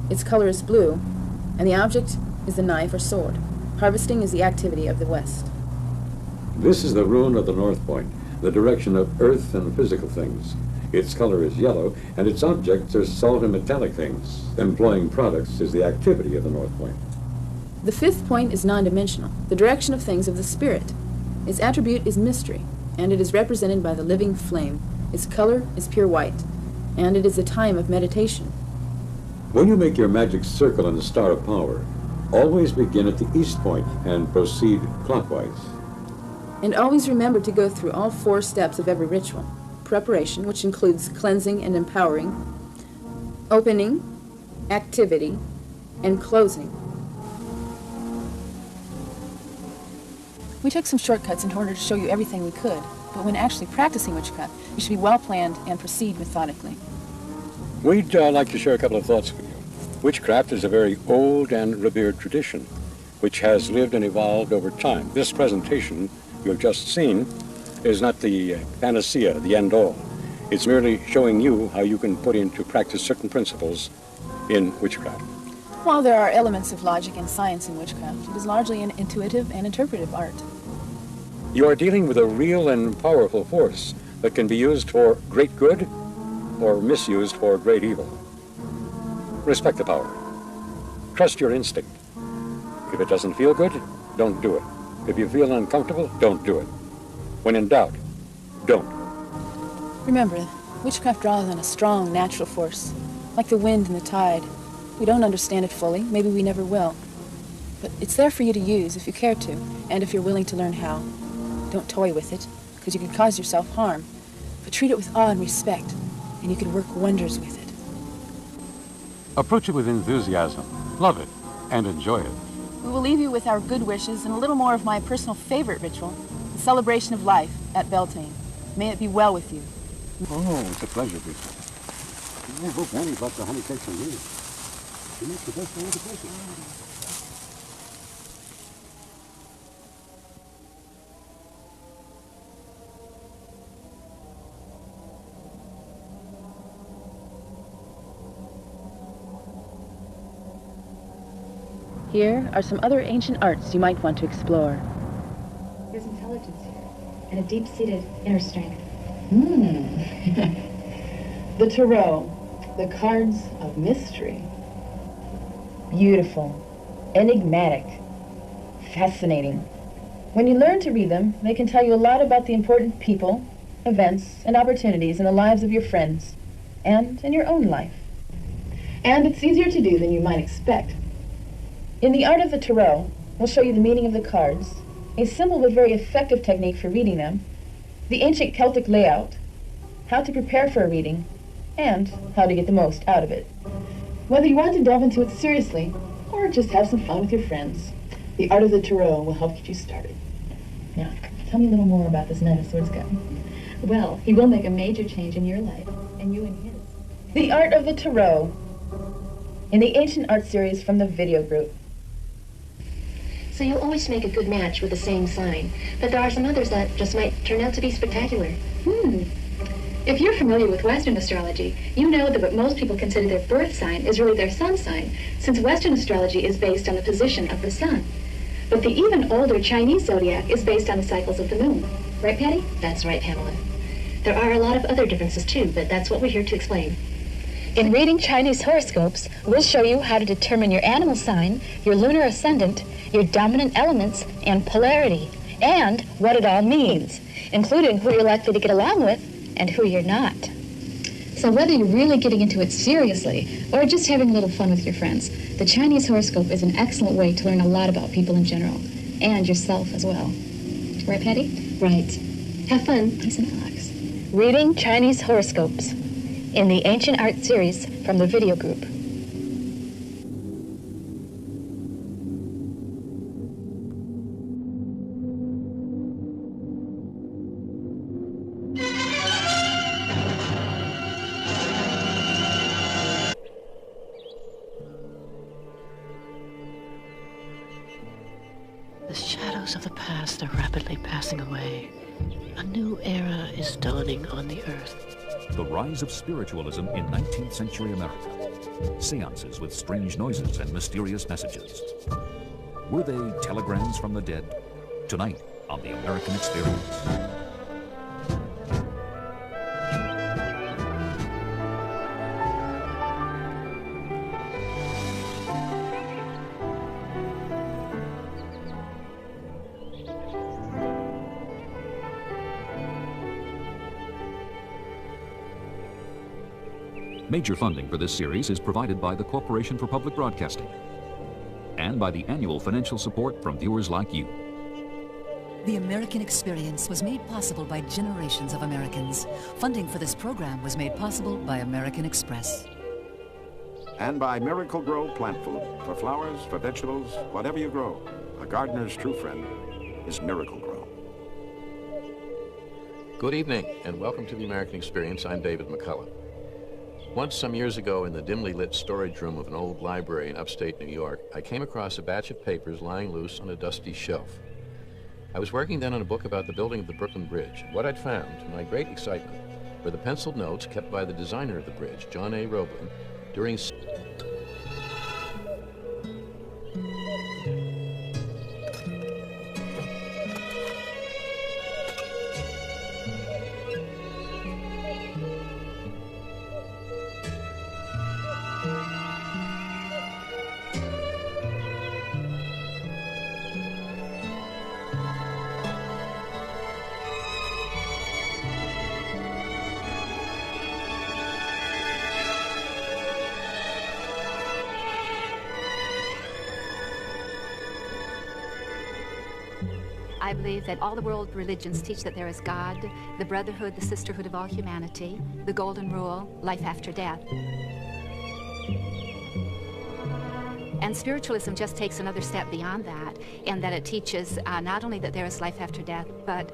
Its color is blue, and the object is the knife or sword. Harvesting is the activity of the west. This is the rune of the north point, the direction of earth and physical things. Its color is yellow, and its objects are salt and metallic things. Employing products is the activity of the north point. The fifth point is non-dimensional, the direction of things of the spirit. Its attribute is mystery, and it is represented by the living flame. Its color is pure white, and it is a time of meditation. When you make your magic circle in the star of power, always begin at the east point and proceed clockwise. And always remember to go through all 4 steps of every ritual. Preparation, which includes cleansing and empowering, opening, activity, and closing. We took some shortcuts in order to show you everything we could, but when actually practicing witchcraft, you should be well planned and proceed methodically. We'd like to share a couple of thoughts with you. Witchcraft is a very old and revered tradition, which has lived and evolved over time. This presentation you have just seen is not the panacea, the end-all. It's merely showing you how you can put into practice certain principles in witchcraft. While there are elements of logic and science in witchcraft, it is largely an intuitive and interpretive art. You are dealing with a real and powerful force that can be used for great good or misused for great evil. Respect the power. Trust your instinct. If it doesn't feel good, don't do it. If you feel uncomfortable, don't do it. When in doubt, don't. Remember, witchcraft draws on a strong natural force, like the wind and the tide. We don't understand it fully, maybe we never will. But it's there for you to use if you care to, and if you're willing to learn how. Don't toy with it, because you can cause yourself harm. But treat it with awe and respect, and you can work wonders with it. Approach it with enthusiasm, love it, and enjoy it. We will leave you with our good wishes and a little more of my personal favorite ritual, the celebration of life at Beltane. May it be well with you. Oh, it's a pleasure, Bishop. I hope Annie brought the honey cakes on you. She makes the best honey cakes. Here are some other ancient arts you might want to explore. There's intelligence here, and a deep-seated inner strength. The tarot, the cards of mystery. Beautiful, enigmatic, fascinating. When you learn to read them, they can tell you a lot about the important people, events, and opportunities in the lives of your friends, and in your own life. And it's easier to do than you might expect. In the art of the tarot, we'll show you the meaning of the cards, a simple but very effective technique for reading them, the ancient Celtic layout, how to prepare for a reading, and how to get the most out of it. Whether you want to delve into it seriously, or just have some fun with your friends, the art of the tarot will help get you started. Now, tell me a little more about this Knight of Swords guy. Well, he will make a major change in your life, and you in his. The art of the tarot, in the ancient art series from the video group. So you'll always make a good match with the same sign, but there are some others that just might turn out to be spectacular. If you're familiar with Western astrology, you know that what most people consider their birth sign is really their sun sign, since Western astrology is based on the position of the sun. But the even older Chinese zodiac is based on the cycles of the moon. Right, Patty? That's right, Pamela. There are a lot of other differences too, but that's what we're here to explain. In reading Chinese horoscopes, we'll show you how to determine your animal sign, your lunar ascendant, your dominant elements, and polarity, and what it all means, including who you're likely to get along with and who you're not. So whether you're really getting into it seriously or just having a little fun with your friends, the Chinese horoscope is an excellent way to learn a lot about people in general, and yourself as well. Right, Patty? Right. Have fun. Nice and relax. Reading Chinese horoscopes in the Ancient Art series from the video group. The shadows of the past are rapidly passing away. A new era is dawning on the earth. The rise of spiritualism in 19th century America. Seances with strange noises and mysterious messages. Were they telegrams from the dead? Tonight on The American Experience. Major funding for this series is provided by the Corporation for Public Broadcasting and by the annual financial support from viewers like you. The American Experience was made possible by generations of Americans. Funding for this program was made possible by American Express. And by Miracle Grow plant food. For flowers, for vegetables, whatever you grow, a gardener's true friend is Miracle Grow. Good evening, and welcome to the American Experience. I'm David McCullough. Once, some years ago, in the dimly lit storage room of an old library in upstate New York, I came across a batch of papers lying loose on a dusty shelf. I was working then on a book about the building of the Brooklyn Bridge. What I'd found, to my great excitement, were the penciled notes kept by the designer of the bridge, John A. Roblin, during... I believe that all the world religions teach that there is God, the brotherhood, the sisterhood of all humanity, the golden rule, life after death. And spiritualism just takes another step beyond that, in that it teaches not only that there is life after death, but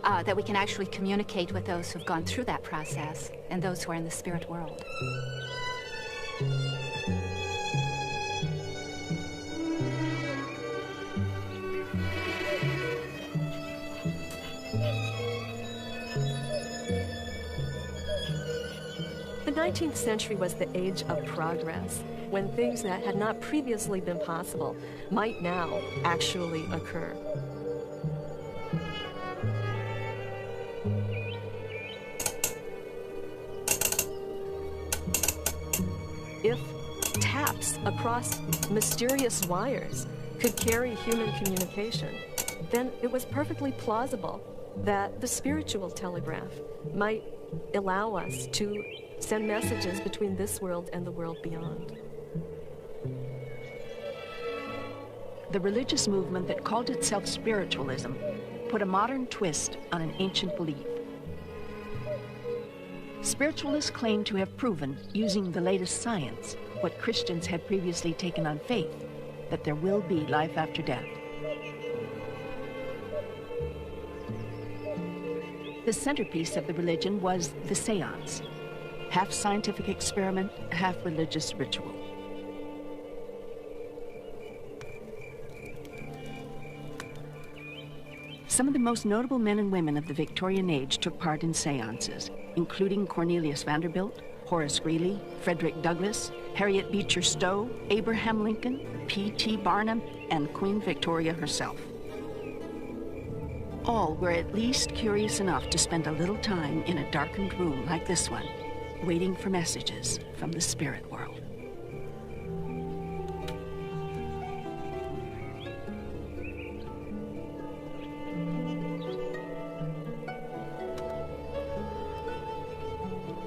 that we can actually communicate with those who've gone through that process and those who are in the spirit world. The 19th century was the age of progress, when things that had not previously been possible might now actually occur. If taps across mysterious wires could carry human communication, then it was perfectly plausible that the spiritual telegraph might allow us to send messages between this world and the world beyond. The religious movement that called itself spiritualism put a modern twist on an ancient belief. Spiritualists claim to have proven, using the latest science, what Christians had previously taken on faith, that there will be life after death. The centerpiece of the religion was the séance, half scientific experiment, half religious ritual. Some of the most notable men and women of the Victorian age took part in séances, including Cornelius Vanderbilt, Horace Greeley, Frederick Douglass, Harriet Beecher Stowe, Abraham Lincoln, P.T. Barnum, and Queen Victoria herself. All were at least curious enough to spend a little time in a darkened room like this one waiting for messages from the spirit world.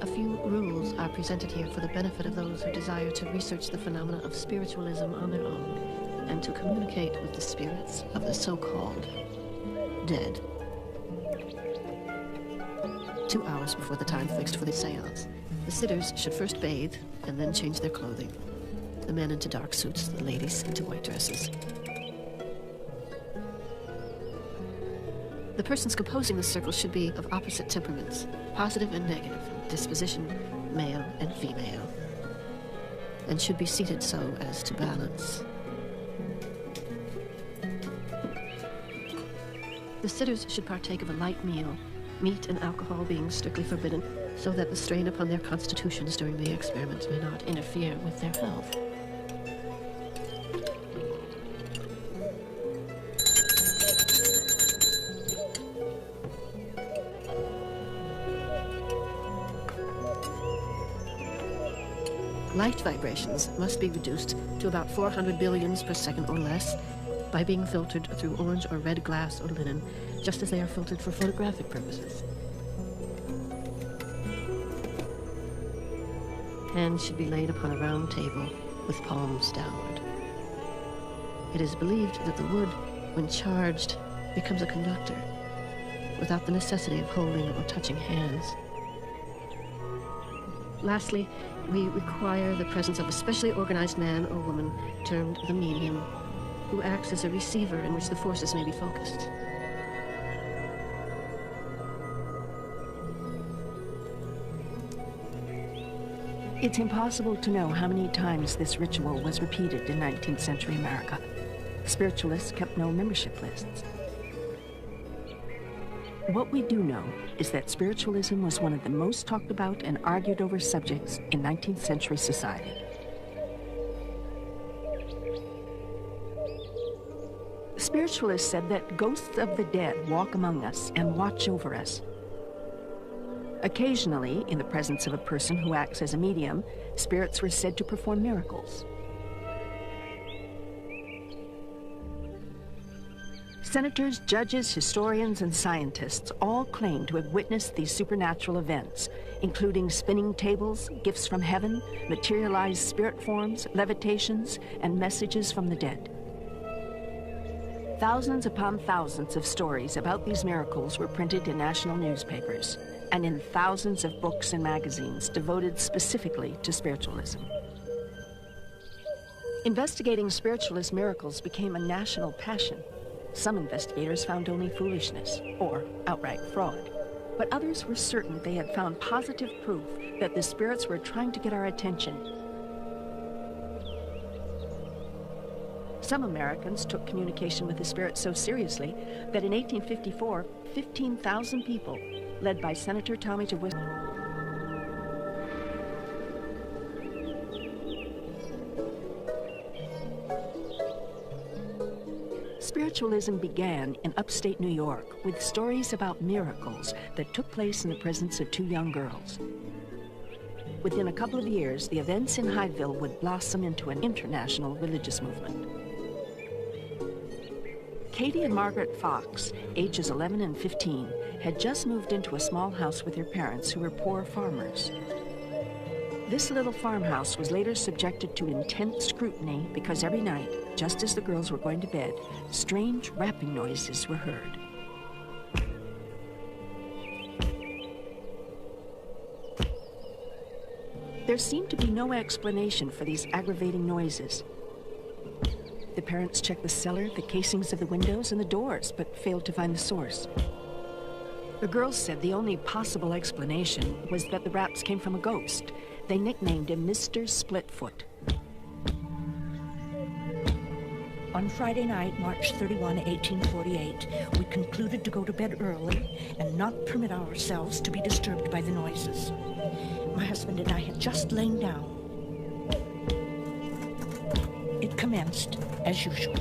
A few rules are presented here for the benefit of those who desire to research the phenomena of spiritualism on their own and to communicate with the spirits of the so-called dead. 2 hours before the time fixed for the seance, the sitters should first bathe and then change their clothing. The men into dark suits, the ladies into white dresses. The persons composing the circle should be of opposite temperaments, positive and negative, disposition male and female, and should be seated so as to balance. The sitters should partake of a light meal, meat and alcohol being strictly forbidden, so that the strain upon their constitutions during the experiments may not interfere with their health. Light vibrations must be reduced to about 400 billions per second or less by being filtered through orange or red glass or linen, just as they are filtered for photographic purposes. Hands should be laid upon a round table with palms downward. It is believed that the wood, when charged, becomes a conductor, without the necessity of holding or touching hands. Lastly, we require the presence of a specially organized man or woman termed the medium, who acts as a receiver in which the forces may be focused. It's impossible to know how many times this ritual was repeated in 19th century America. Spiritualists kept no membership lists. What we do know is that spiritualism was one of the most talked about and argued over subjects in 19th century society. Spiritualists said that ghosts of the dead walk among us and watch over us. Occasionally, in the presence of a person who acts as a medium, spirits were said to perform miracles. Senators, judges, historians, and scientists all claim to have witnessed these supernatural events, including spinning tables, gifts from heaven, materialized spirit forms, levitations, and messages from the dead. Thousands upon thousands of stories about these miracles were printed in national newspapers and in thousands of books and magazines devoted specifically to spiritualism. Investigating spiritualist miracles became a national passion. Some investigators found only foolishness or outright fraud, but others were certain they had found positive proof that the spirits were trying to get our attention. Some Americans took communication with the spirits so seriously that in 1854, 15,000 people, led by Senator Tommy de Witt, Spiritualism began in upstate New York with stories about miracles that took place in the presence of two young girls. Within a couple of years, the events in Hyattville would blossom into an international religious movement. Katie and Margaret Fox, ages 11 and 15, had just moved into a small house with their parents who were poor farmers. This little farmhouse was later subjected to intense scrutiny because every night, just as the girls were going to bed, strange rapping noises were heard. There seemed to be no explanation for these aggravating noises. The parents checked the cellar, the casings of the windows, and the doors, but failed to find the source. The girls said the only possible explanation was that the raps came from a ghost. They nicknamed him Mr. Splitfoot. On Friday night, March 31, 1848, we concluded to go to bed early and not permit ourselves to be disturbed by the noises. My husband and I had just lain down. It commenced as usual.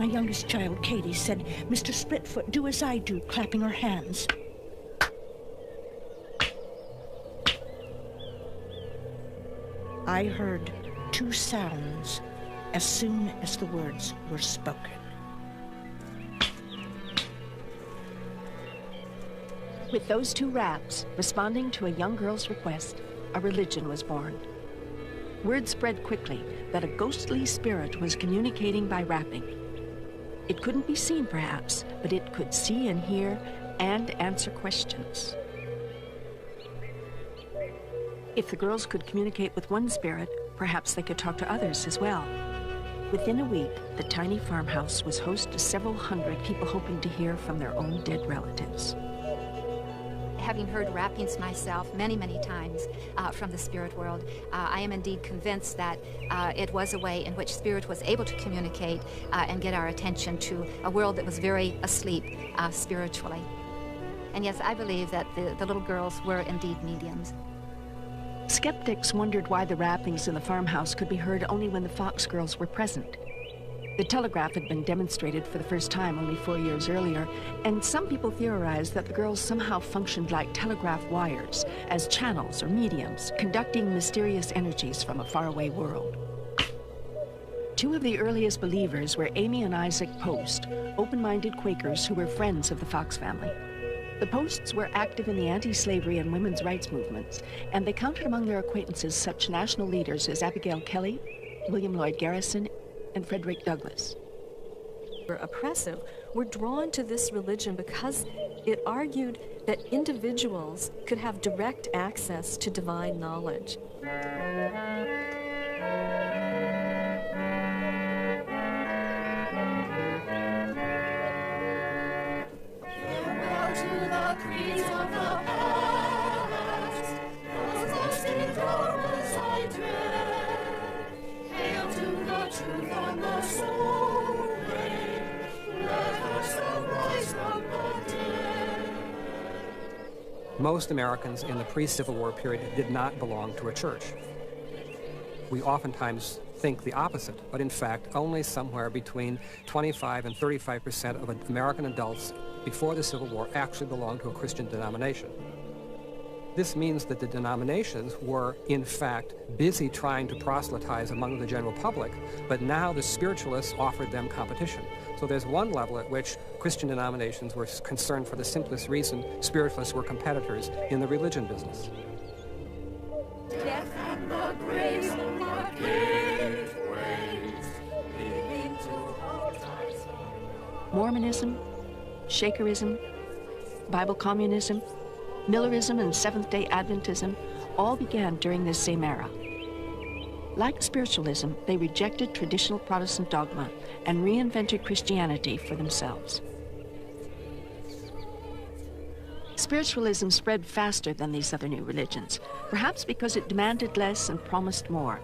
My youngest child, Katie, said, "Mr. Splitfoot, do as I do," clapping her hands. I heard two sounds as soon as the words were spoken. With those two raps, responding to a young girl's request, a religion was born. Word spread quickly that a ghostly spirit was communicating by rapping. It couldn't be seen, perhaps, but it could see and hear and answer questions. If the girls could communicate with one spirit, perhaps they could talk to others as well. Within a week, the tiny farmhouse was host to several hundred people hoping to hear from their own dead relatives. Having heard rappings myself many, many times from the spirit world, I am indeed convinced that it was a way in which spirit was able to communicate and get our attention to a world that was very asleep spiritually. And yes, I believe that the little girls were indeed mediums. Skeptics wondered why the rappings in the farmhouse could be heard only when the Fox girls were present. The telegraph had been demonstrated for the first time only 4 years earlier, and some people theorized that the girls somehow functioned like telegraph wires, as channels or mediums, conducting mysterious energies from a faraway world. Two of the earliest believers were Amy and Isaac Post, open-minded Quakers who were friends of the Fox family. The Posts were active in the anti-slavery and women's rights movements, and they counted among their acquaintances such national leaders as Abigail Kelly, William Lloyd Garrison, and Frederick Douglass. Oppressive were drawn to this religion because it argued that individuals could have direct access to divine knowledge. Most Americans in the pre-Civil War period did not belong to a church. We oftentimes think the opposite, but in fact, only somewhere between 25 and 35% of American adults before the Civil War actually belonged to a Christian denomination. This means that the denominations were, in fact, busy trying to proselytize among the general public, but now the spiritualists offered them competition. So there's one level at which Christian denominations were concerned for the simplest reason: spiritualists were competitors in the religion business. Death and the graves and the gateways leading to Mormonism, Shakerism, Bible communism, Millerism and Seventh-day Adventism all began during this same era. Like spiritualism, they rejected traditional Protestant dogma and reinvented Christianity for themselves. Spiritualism spread faster than these other new religions, perhaps because it demanded less and promised more.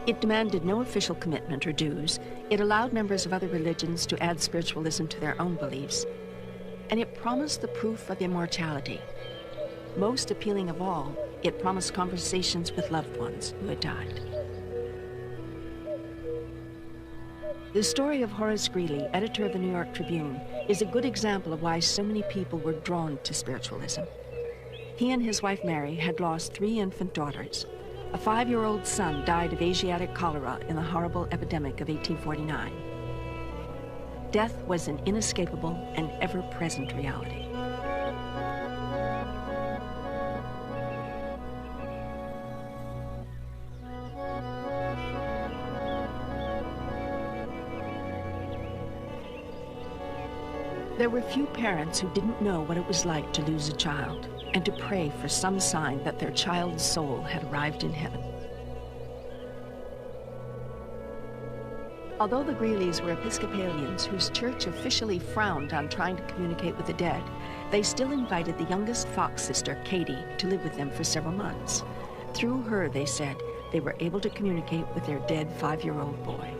It demanded no official commitment or dues. It allowed members of other religions to add spiritualism to their own beliefs. And it promised the proof of immortality. Most appealing of all, it promised conversations with loved ones who had died. The story of Horace Greeley, editor of the New York Tribune, is a good example of why so many people were drawn to spiritualism. He and his wife Mary had lost 3 infant daughters. A 5-year-old son died of Asiatic cholera in the horrible epidemic of 1849. Death was an inescapable and ever-present reality. There were few parents who didn't know what it was like to lose a child and to pray for some sign that their child's soul had arrived in heaven. Although the Greeleys were Episcopalians whose church officially frowned on trying to communicate with the dead, they still invited the youngest Fox sister, Katie, to live with them for several months. Through her, they said, they were able to communicate with their dead 5-year-old boy.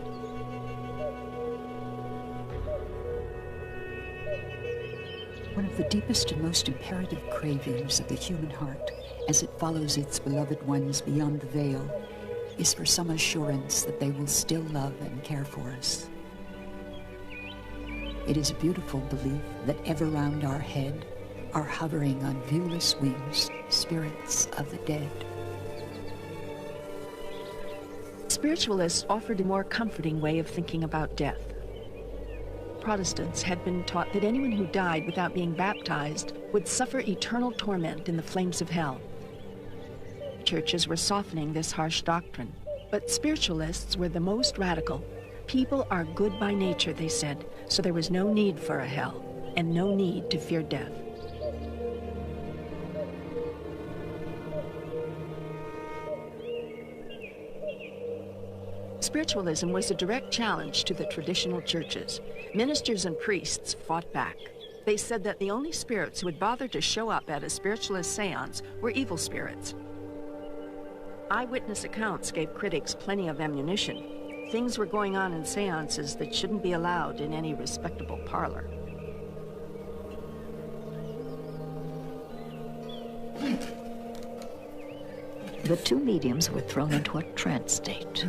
One of the deepest and most imperative cravings of the human heart, as it follows its beloved ones beyond the veil, is for some assurance that they will still love and care for us. It is a beautiful belief that ever round our head are hovering on viewless wings spirits of the dead. Spiritualists offered a more comforting way of thinking about death. Protestants had been taught that anyone who died without being baptized would suffer eternal torment in the flames of hell. Churches were softening this harsh doctrine, but spiritualists were the most radical. People are good by nature, they said, so there was no need for a hell and no need to fear death. Spiritualism was a direct challenge to the traditional churches. Ministers and priests fought back. They said that the only spirits who would bother to show up at a spiritualist séance were evil spirits. Eyewitness accounts gave critics plenty of ammunition. Things were going on in séances that shouldn't be allowed in any respectable parlor. The two mediums were thrown into a trance state.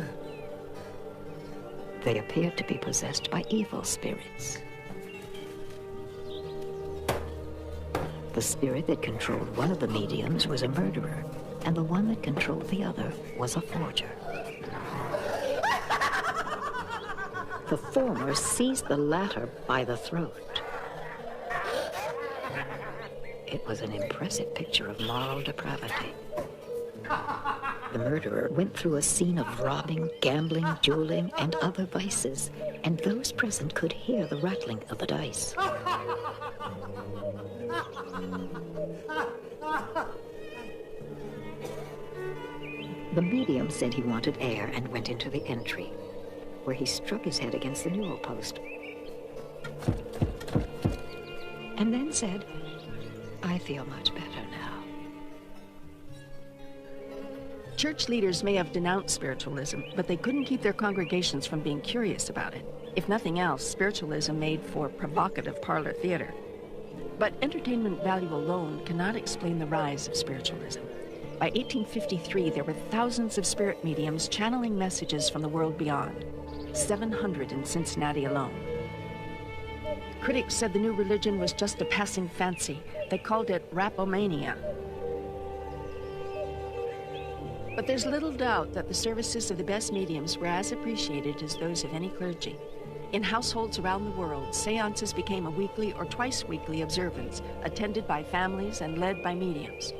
They appeared to be possessed by evil spirits. The spirit that controlled one of the mediums was a murderer, and the one that controlled the other was a forger. The former seized the latter by the throat. It was an impressive picture of moral depravity. The murderer went through a scene of robbing, gambling, dueling, and other vices, and those present could hear the rattling of the dice. The medium said he wanted air and went into the entry, where he struck his head against the newel post, and then said, "I feel much better now." Church leaders may have denounced spiritualism, but they couldn't keep their congregations from being curious about it. If nothing else, spiritualism made for provocative parlor theater. But entertainment value alone cannot explain the rise of spiritualism. By 1853, there were thousands of spirit mediums channeling messages from the world beyond, 700 in Cincinnati alone. Critics said the new religion was just a passing fancy. They called it rapomania. But there's little doubt that the services of the best mediums were as appreciated as those of any clergy. In households around the world, séances became a weekly or twice-weekly observance, attended by families and led by mediums.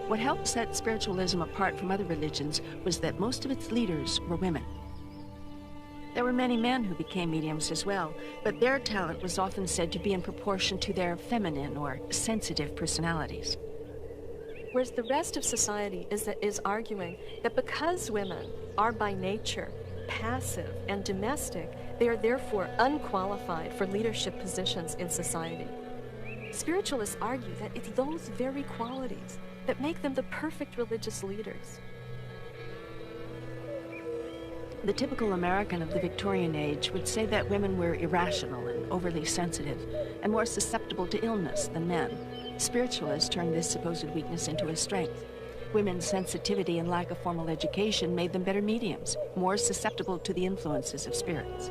What helped set spiritualism apart from other religions was that most of its leaders were women. There were many men who became mediums as well, but their talent was often said to be in proportion to their feminine or sensitive personalities. Whereas the rest of society is arguing that because women are by nature passive and domestic, they are therefore unqualified for leadership positions in society. Spiritualists argue that it's those very qualities that make them the perfect religious leaders. The typical American of the Victorian age would say that women were irrational and overly sensitive and more susceptible to illness than men. Spiritualists turned this supposed weakness into a strength. Women's sensitivity and lack of formal education made them better mediums, more susceptible to the influences of spirits.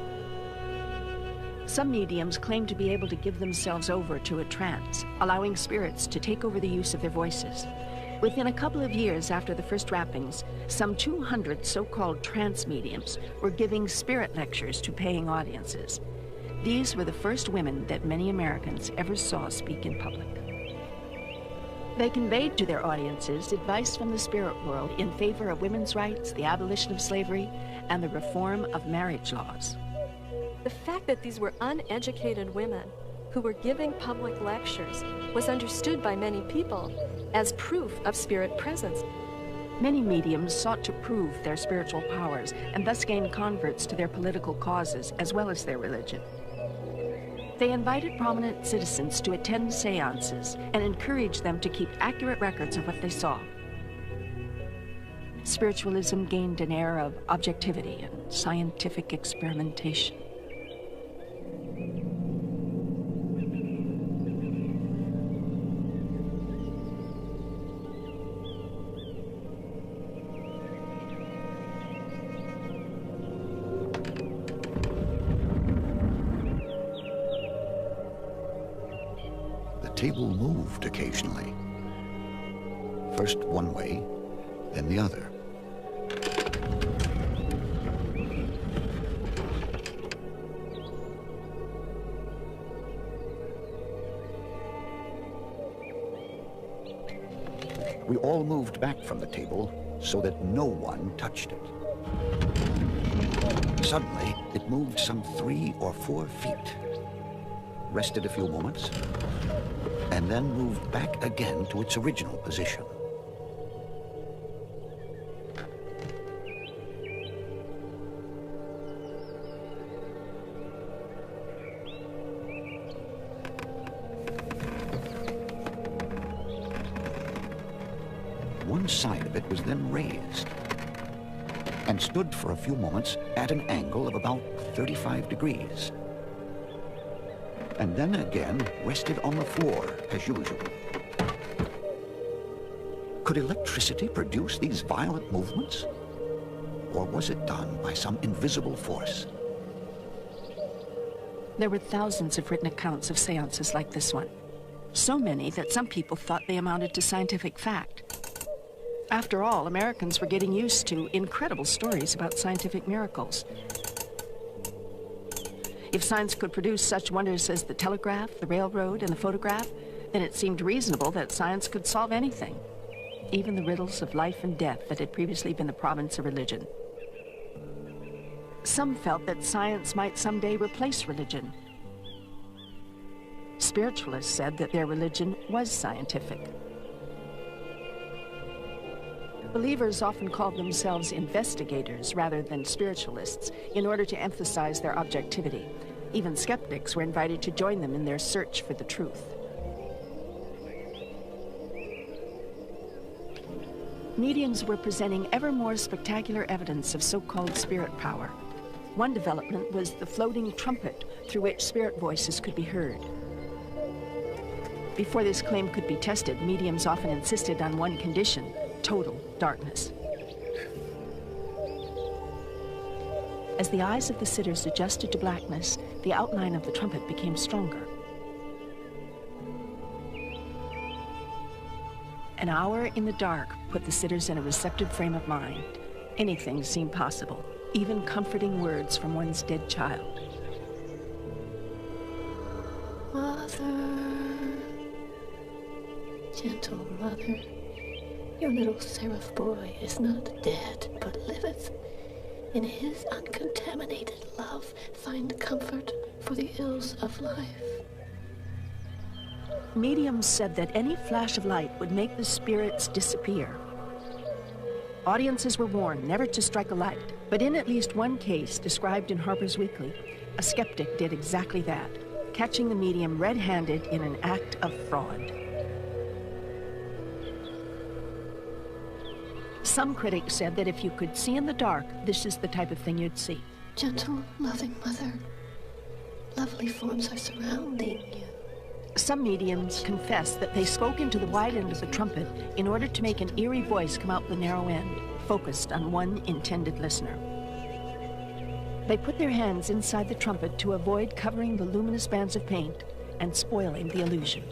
Some mediums claim to be able to give themselves over to a trance, allowing spirits to take over the use of their voices. Within a couple of years after the first rappings, some 200 so-called trance mediums were giving spirit lectures to paying audiences. These were the first women that many Americans ever saw speak in public. They conveyed to their audiences advice from the spirit world in favor of women's rights, the abolition of slavery, and the reform of marriage laws. The fact that these were uneducated women who were giving public lectures was understood by many people as proof of spirit presence. Many mediums sought to prove their spiritual powers and thus gain converts to their political causes as well as their religion. They invited prominent citizens to attend seances and encouraged them to keep accurate records of what they saw. Spiritualism gained an air of objectivity and scientific experimentation. the table moved occasionally. First one way, then the other. We all moved back from the table so that no one touched it. Suddenly, it moved some 3 or 4 feet, rested a few moments, and then moved back again to its original position. One side of it was then raised and stood for a few moments at an angle of about 35 degrees. And then again rested on the floor as usual. Could electricity produce these violent movements? Or was it done by some invisible force? There were thousands of written accounts of seances like this one. So many that some people thought they amounted to scientific fact. After all, Americans were getting used to incredible stories about scientific miracles. If science could produce such wonders as the telegraph, the railroad, and the photograph, then it seemed reasonable that science could solve anything, even the riddles of life and death that had previously been the province of religion. Some felt that science might someday replace religion. Spiritualists said that their religion was scientific. Believers often called themselves investigators rather than spiritualists in order to emphasize their objectivity. Even skeptics were invited to join them in their search for the truth. Mediums were presenting ever more spectacular evidence of so-called spirit power. One development was the floating trumpet through which spirit voices could be heard. Before this claim could be tested, mediums often insisted on one condition: total darkness. As the eyes of the sitters adjusted to blackness, the outline of the trumpet became stronger. An hour in the dark put the sitters in a receptive frame of mind. Anything seemed possible, even comforting words from one's dead child. Mother, gentle mother, your little seraph boy is not dead, but liveth. In his uncontaminated love, find comfort for the ills of life. Mediums said that any flash of light would make the spirits disappear. Audiences were warned never to strike a light, but in at least one case described in Harper's Weekly, a skeptic did exactly that, catching the medium red-handed in an act of fraud. Some critics said that if you could see in the dark, this is the type of thing you'd see. Gentle, loving mother, lovely forms are surrounding you. Some mediums confessed that they spoke into the wide end of the trumpet in order to make an eerie voice come out the narrow end, focused on one intended listener. They put their hands inside the trumpet to avoid covering the luminous bands of paint and spoiling the illusion.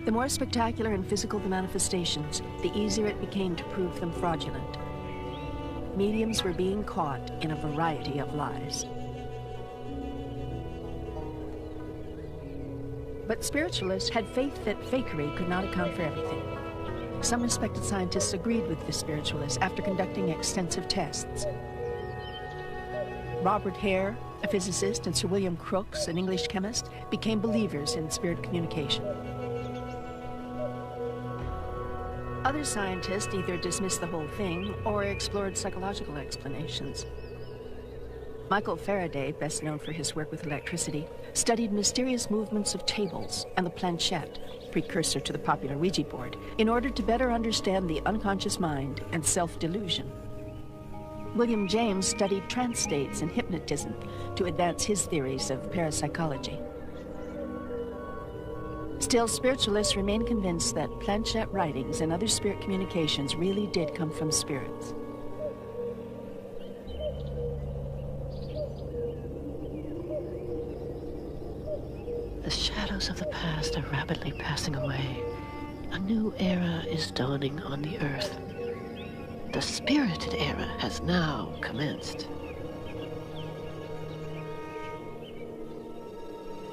The more spectacular and physical the manifestations, the easier it became to prove them fraudulent. Mediums were being caught in a variety of lies. But spiritualists had faith that fakery could not account for everything. Some respected scientists agreed with the spiritualists after conducting extensive tests. Robert Hare, a physicist, and Sir William Crookes, an English chemist, became believers in spirit communication. Other scientists either dismissed the whole thing or explored psychological explanations. Michael Faraday, best known for his work with electricity, studied mysterious movements of tables and the planchette, precursor to the popular Ouija board, in order to better understand the unconscious mind and self-delusion. William James studied trance states and hypnotism to advance his theories of parapsychology. Still, spiritualists remain convinced that planchette writings and other spirit communications really did come from spirits. shadows of the past are rapidly passing away. A new era is dawning on the earth. The spirited era has now commenced.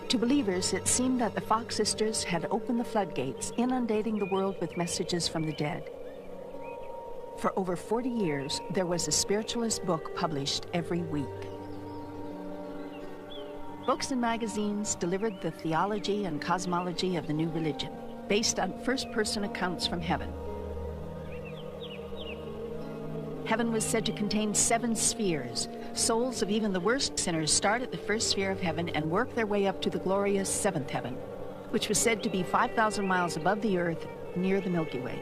To believers, it seemed that the Fox sisters had opened the floodgates, inundating the world with messages from the dead. For over 40 years, there was a spiritualist book published every week. Books and magazines delivered the theology and cosmology of the new religion, based on first-person accounts from heaven. Heaven was said to contain 7 spheres. Souls of even the worst sinners start at the first sphere of heaven and work their way up to the glorious 7th heaven, which was said to be 5,000 miles above the earth, near the Milky Way.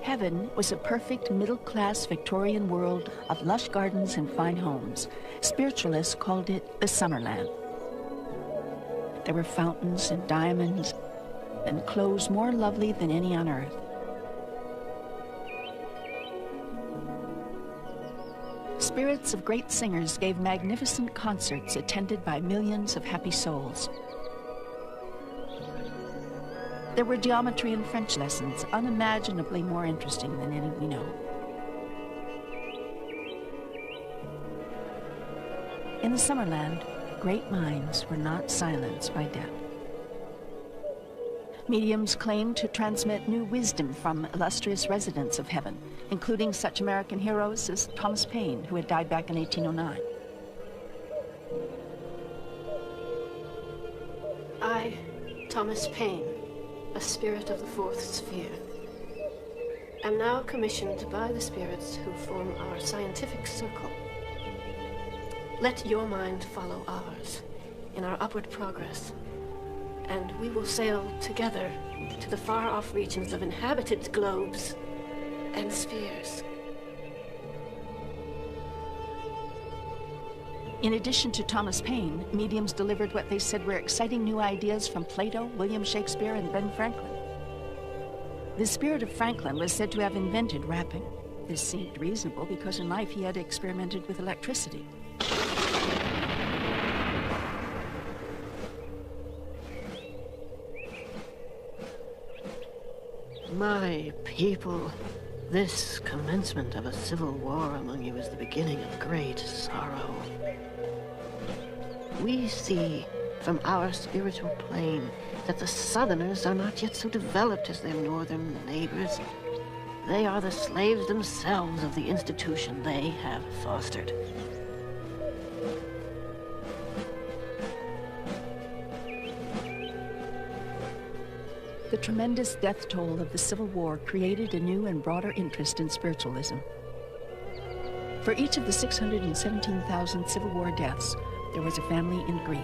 Heaven was a perfect middle-class Victorian world of lush gardens and fine homes. Spiritualists called it the Summerland. There were fountains and diamonds and clothes more lovely than any on earth. Spirits of great singers gave magnificent concerts attended by millions of happy souls. There were geometry and French lessons, unimaginably more interesting than any we know. In the Summerland, great minds were not silenced by death. Mediums claimed to transmit new wisdom from illustrious residents of heaven, including such American heroes as Thomas Paine, who had died back in 1809. I, Thomas Paine, a spirit of the 4th sphere, am now commissioned by the spirits who form our scientific circle. Let your mind follow ours in our upward progress, and we will sail together to the far-off regions of inhabited globes and spheres. In addition to Thomas Paine, mediums delivered what they said were exciting new ideas from Plato, William Shakespeare, and Ben Franklin. The spirit of Franklin was said to have invented rapping. This seemed reasonable because in life he had experimented with electricity. My people, this commencement of a civil war among you is the beginning of great sorrow. We see from our spiritual plane that the Southerners are not yet so developed as their northern neighbors. They are the slaves themselves of the institution they have fostered. The tremendous death toll of the Civil War created a new and broader interest in spiritualism. For each of the 617,000 Civil War deaths, there was a family in grief.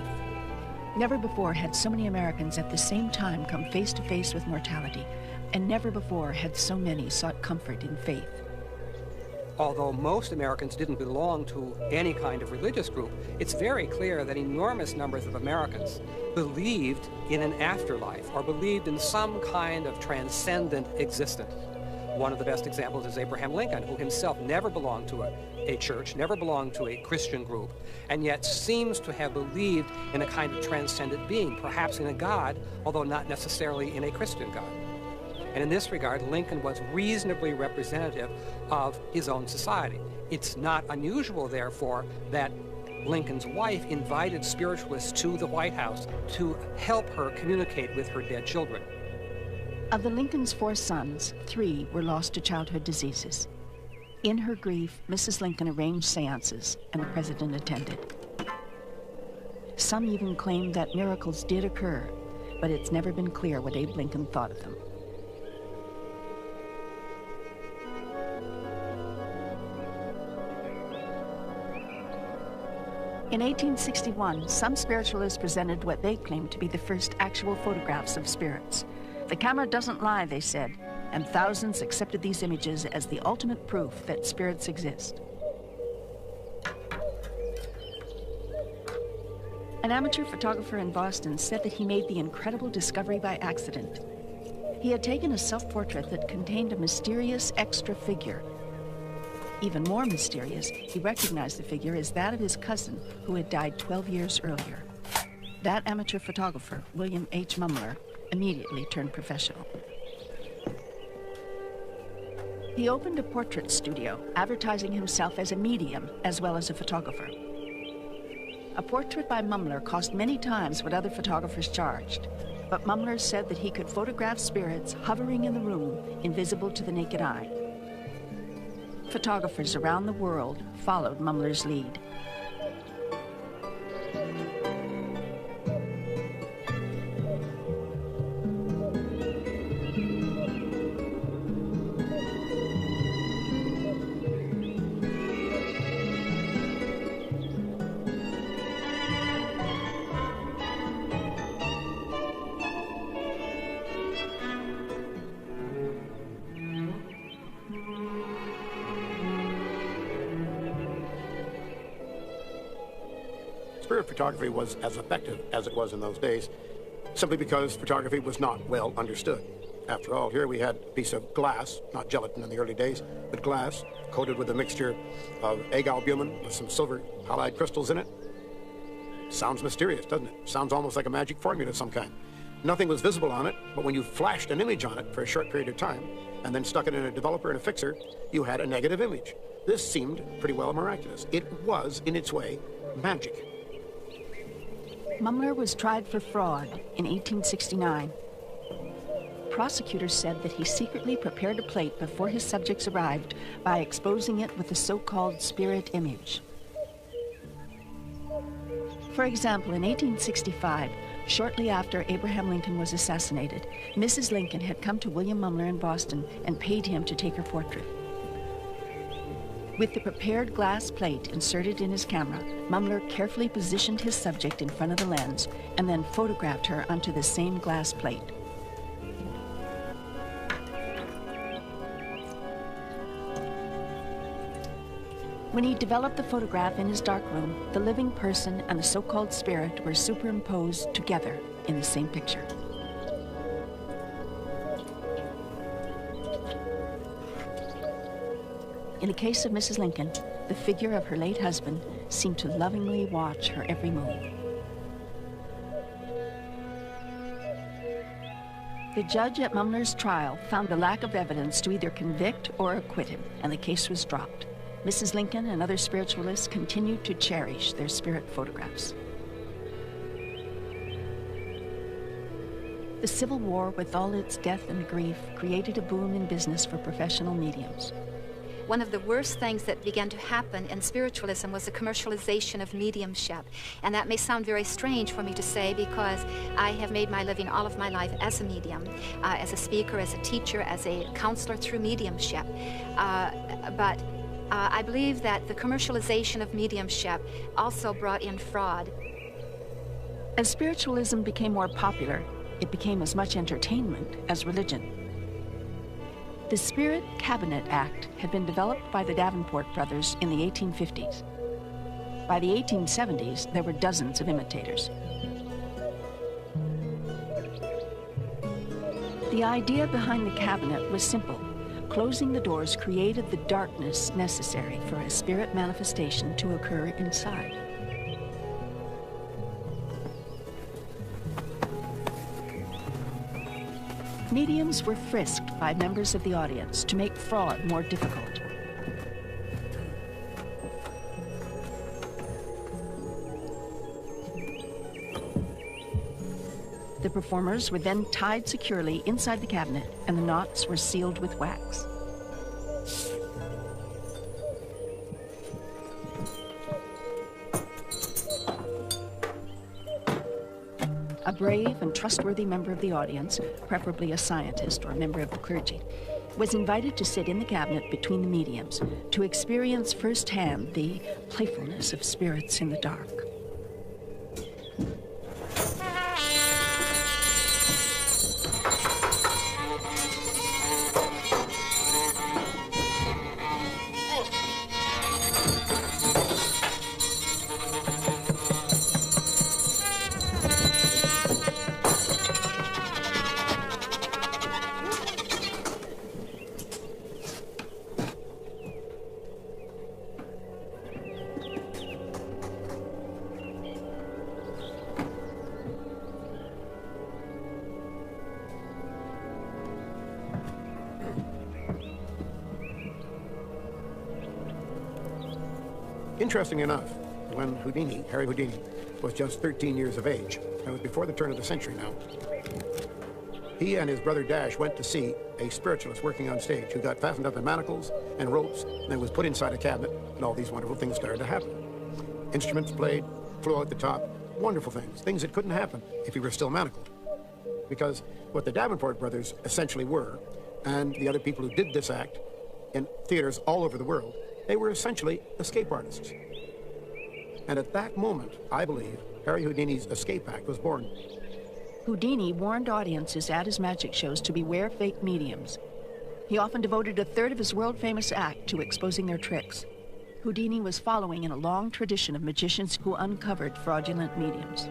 Never before had so many Americans at the same time come face to face with mortality, and never before had so many sought comfort in faith. Although most Americans didn't belong to any kind of religious group, it's very clear that enormous numbers of Americans believed in an afterlife or believed in some kind of transcendent existence. One of the best examples is Abraham Lincoln, who himself never belonged to a church, never belonged to a Christian group, and yet seems to have believed in a kind of transcendent being, perhaps in a God, although not necessarily in a Christian God. And in this regard, Lincoln was reasonably representative of his own society. It's not unusual, therefore, that Lincoln's wife invited spiritualists to the White House to help her communicate with her dead children. Of the Lincoln's 4 sons, 3 were lost to childhood diseases. In her grief, Mrs. Lincoln arranged seances, and the president attended. Some even claimed that miracles did occur, but it's never been clear what Abe Lincoln thought of them. In 1861, some spiritualists presented what they claimed to be the first actual photographs of spirits. The camera doesn't lie, they said, and thousands accepted these images as the ultimate proof that spirits exist. An amateur photographer in Boston said that he made the incredible discovery by accident. He had taken a self-portrait that contained a mysterious extra figure. Even more mysterious, he recognized the figure as that of his cousin, who had died 12 years earlier. That amateur photographer, William H. Mumler, immediately turned professional. He opened a portrait studio, advertising himself as a medium as well as a photographer. A portrait by Mumler cost many times what other photographers charged, but Mumler said that he could photograph spirits hovering in the room, invisible to the naked eye. Photographers around the world followed Mumler's lead. Spirit photography was as effective as it was in those days, simply because photography was not well understood. After all, here we had a piece of glass, not gelatin in the early days, but glass, coated with a mixture of egg albumin with some silver halide crystals in it. Sounds mysterious, doesn't it? Sounds almost like a magic formula of some kind. Nothing was visible on it, but when you flashed an image on it for a short period of time, and then stuck it in a developer and a fixer, you had a negative image. This seemed pretty well miraculous. It was, in its way, magic. Mumler was tried for fraud in 1869. Prosecutors said that he secretly prepared a plate before his subjects arrived by exposing it with the so-called spirit image. For example, in 1865, shortly after Abraham Lincoln was assassinated, Mrs. Lincoln had come to William Mumler in Boston and paid him to take her portrait. With the prepared glass plate inserted in his camera, Mumler carefully positioned his subject in front of the lens and then photographed her onto the same glass plate. When he developed the photograph in his darkroom, the living person and the so-called spirit were superimposed together in the same picture. In the case of Mrs. Lincoln, the figure of her late husband seemed to lovingly watch her every move. The judge at Mumler's trial found a lack of evidence to either convict or acquit him, and the case was dropped. Mrs. Lincoln and other spiritualists continued to cherish their spirit photographs. The Civil War, with all its death and grief, created a boom in business for professional mediums. One of the worst things that began to happen in spiritualism was the commercialization of mediumship. And that may sound very strange for me to say because I have made my living all of my life as a medium, as a speaker, as a teacher, as a counselor through mediumship. But I believe that the commercialization of mediumship also brought in fraud. As spiritualism became more popular, it became as much entertainment as religion. The Spirit Cabinet Act had been developed by the Davenport brothers in the 1850s. By the 1870s, there were dozens of imitators. The idea behind the cabinet was simple. Closing the doors created the darkness necessary for a spirit manifestation to occur inside. Mediums were frisked by members of the audience to make fraud more difficult. The performers were then tied securely inside the cabinet, and the knots were sealed with wax. A brave and trustworthy member of the audience, preferably a scientist or a member of the clergy, was invited to sit in the cabinet between the mediums to experience firsthand the playfulness of spirits in the dark. Interesting enough, when Harry Houdini, was just 13 years of age, and it was before the turn of the century now, he and his brother Dash went to see a spiritualist working on stage who got fastened up in manacles and ropes and was put inside a cabinet, and all these wonderful things started to happen. Instruments played, flew out the top, wonderful things that couldn't happen if he were still manacled. Because what the Davenport brothers essentially were, and the other people who did this act in theaters all over the world, they were essentially escape artists. And at that moment, I believe, Harry Houdini's escape act was born. Houdini warned audiences at his magic shows to beware fake mediums. He often devoted a third of his world-famous act to exposing their tricks. Houdini was following in a long tradition of magicians who uncovered fraudulent mediums.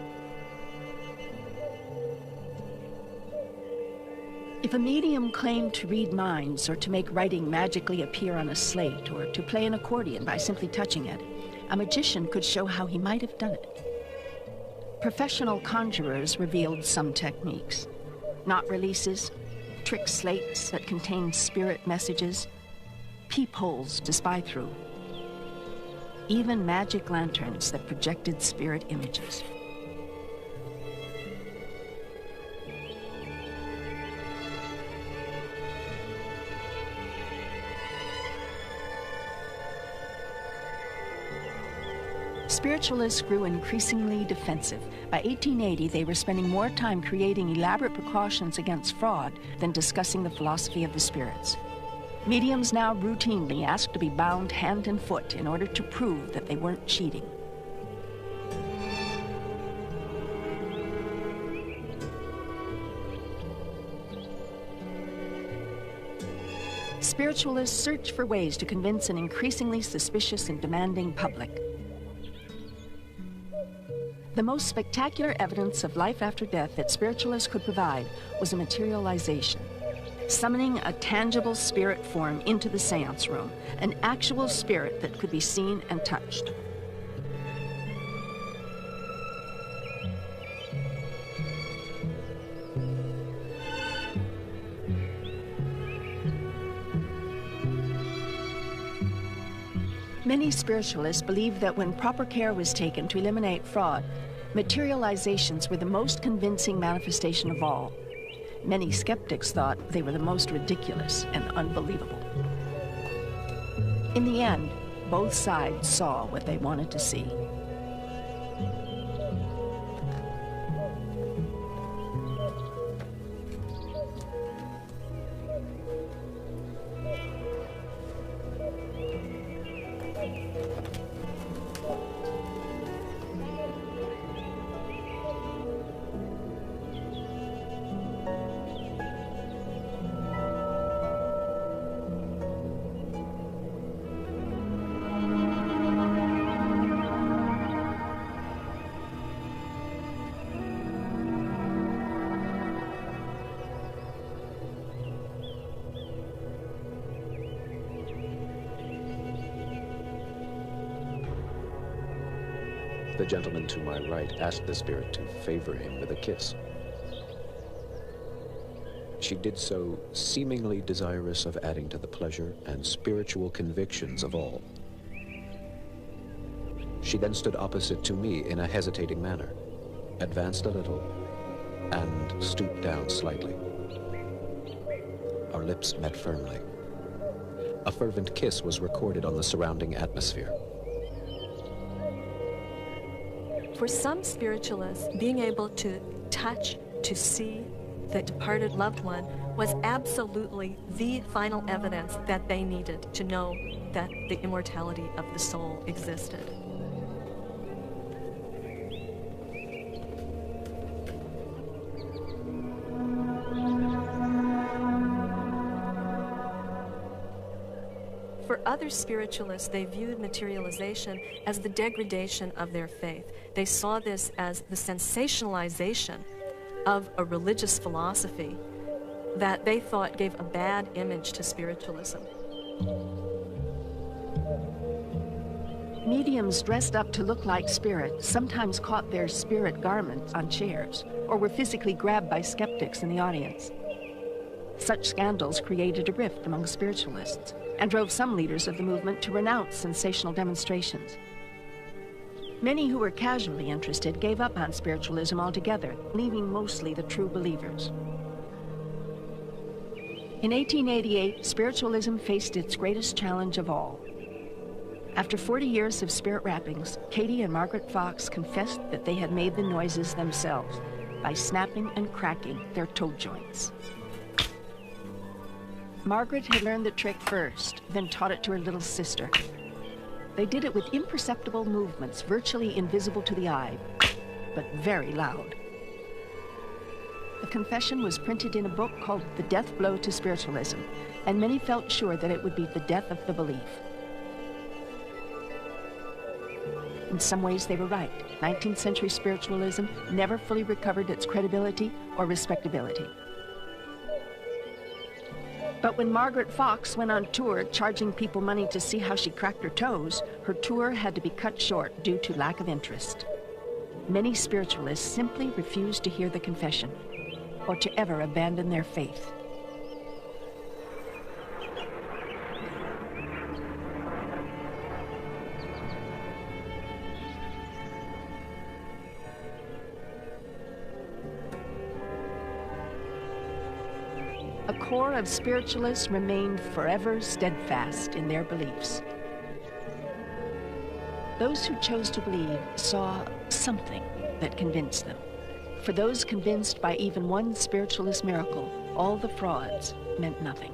If a medium claimed to read minds or to make writing magically appear on a slate or to play an accordion by simply touching it, a magician could show how he might have done it. Professional conjurers revealed some techniques. Knot releases, trick slates that contained spirit messages, peepholes to spy through, even magic lanterns that projected spirit images. Spiritualists grew increasingly defensive. By 1880, they were spending more time creating elaborate precautions against fraud than discussing the philosophy of the spirits. Mediums now routinely asked to be bound hand and foot in order to prove that they weren't cheating. Spiritualists search for ways to convince an increasingly suspicious and demanding public. The most spectacular evidence of life after death that spiritualists could provide was a materialization, summoning a tangible spirit form into the seance room, an actual spirit that could be seen and touched. Many spiritualists believed that when proper care was taken to eliminate fraud, materializations were the most convincing manifestation of all. Many skeptics thought they were the most ridiculous and unbelievable. In the end, both sides saw what they wanted to see. The gentleman to my right asked the spirit to favor him with a kiss. She did so, seemingly desirous of adding to the pleasure and spiritual convictions of all. She then stood opposite to me in a hesitating manner, advanced a little, and stooped down slightly. Our lips met firmly. A fervent kiss was recorded on the surrounding atmosphere. For some spiritualists, being able to touch, to see the departed loved one was absolutely the final evidence that they needed to know that the immortality of the soul existed. For other spiritualists, they viewed materialization as the degradation of their faith. They saw this as the sensationalization of a religious philosophy that they thought gave a bad image to spiritualism. Mediums dressed up to look like spirits sometimes caught their spirit garments on chairs or were physically grabbed by skeptics in the audience. Such scandals created a rift among spiritualists and drove some leaders of the movement to renounce sensational demonstrations. Many who were casually interested gave up on spiritualism altogether, leaving mostly the true believers. In 1888, spiritualism faced its greatest challenge of all. After 40 years of spirit rappings, Katie and Margaret Fox confessed that they had made the noises themselves by snapping and cracking their toe joints. Margaret had learned the trick first, then taught it to her little sister. They did it with imperceptible movements, virtually invisible to the eye, but very loud. The confession was printed in a book called The Death Blow to Spiritualism, and many felt sure that it would be the death of the belief. In some ways, they were right. 19th century spiritualism never fully recovered its credibility or respectability. But when Margaret Fox went on tour charging people money to see how she cracked her toes, her tour had to be cut short due to lack of interest. Many spiritualists simply refused to hear the confession or to ever abandon their faith. A core of spiritualists remained forever steadfast in their beliefs. Those who chose to believe saw something that convinced them. For those convinced by even one spiritualist miracle, all the frauds meant nothing.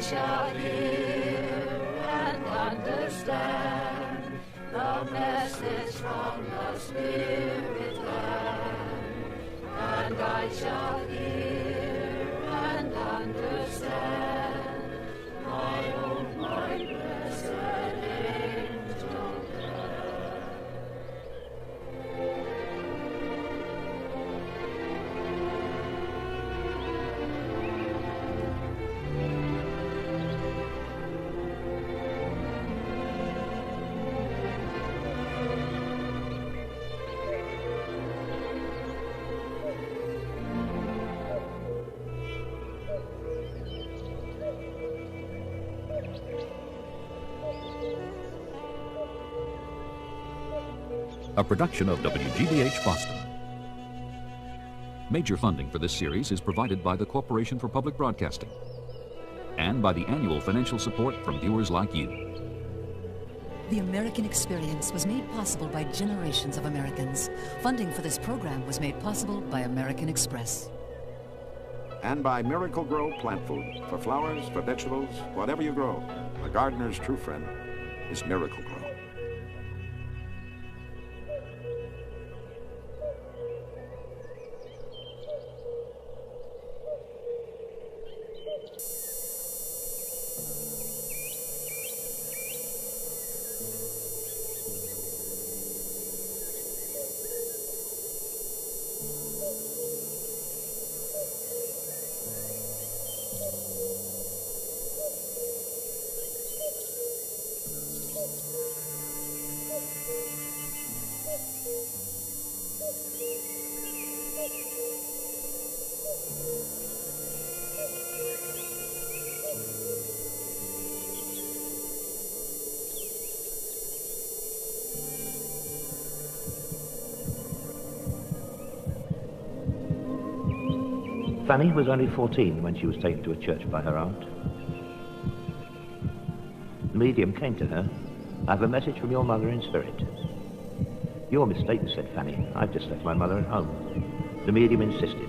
Shall hear and understand the message from the Spirit land. And I shall hear and understand my own blessed angel. A production of WGBH Boston. Major funding for this series is provided by the Corporation for Public Broadcasting and by the annual financial support from viewers like you. The American Experience was made possible by generations of Americans. Funding for this program was made possible by American Express. And by Miracle Grow plant food. For flowers, for vegetables, whatever you grow, a gardener's true friend is Miracle Grow. Fanny was only 14 when she was taken to a church by her aunt. The medium came to her. "I have a message from your mother in spirit." "You're mistaken," said Fanny. "I've just left my mother at home." The medium insisted.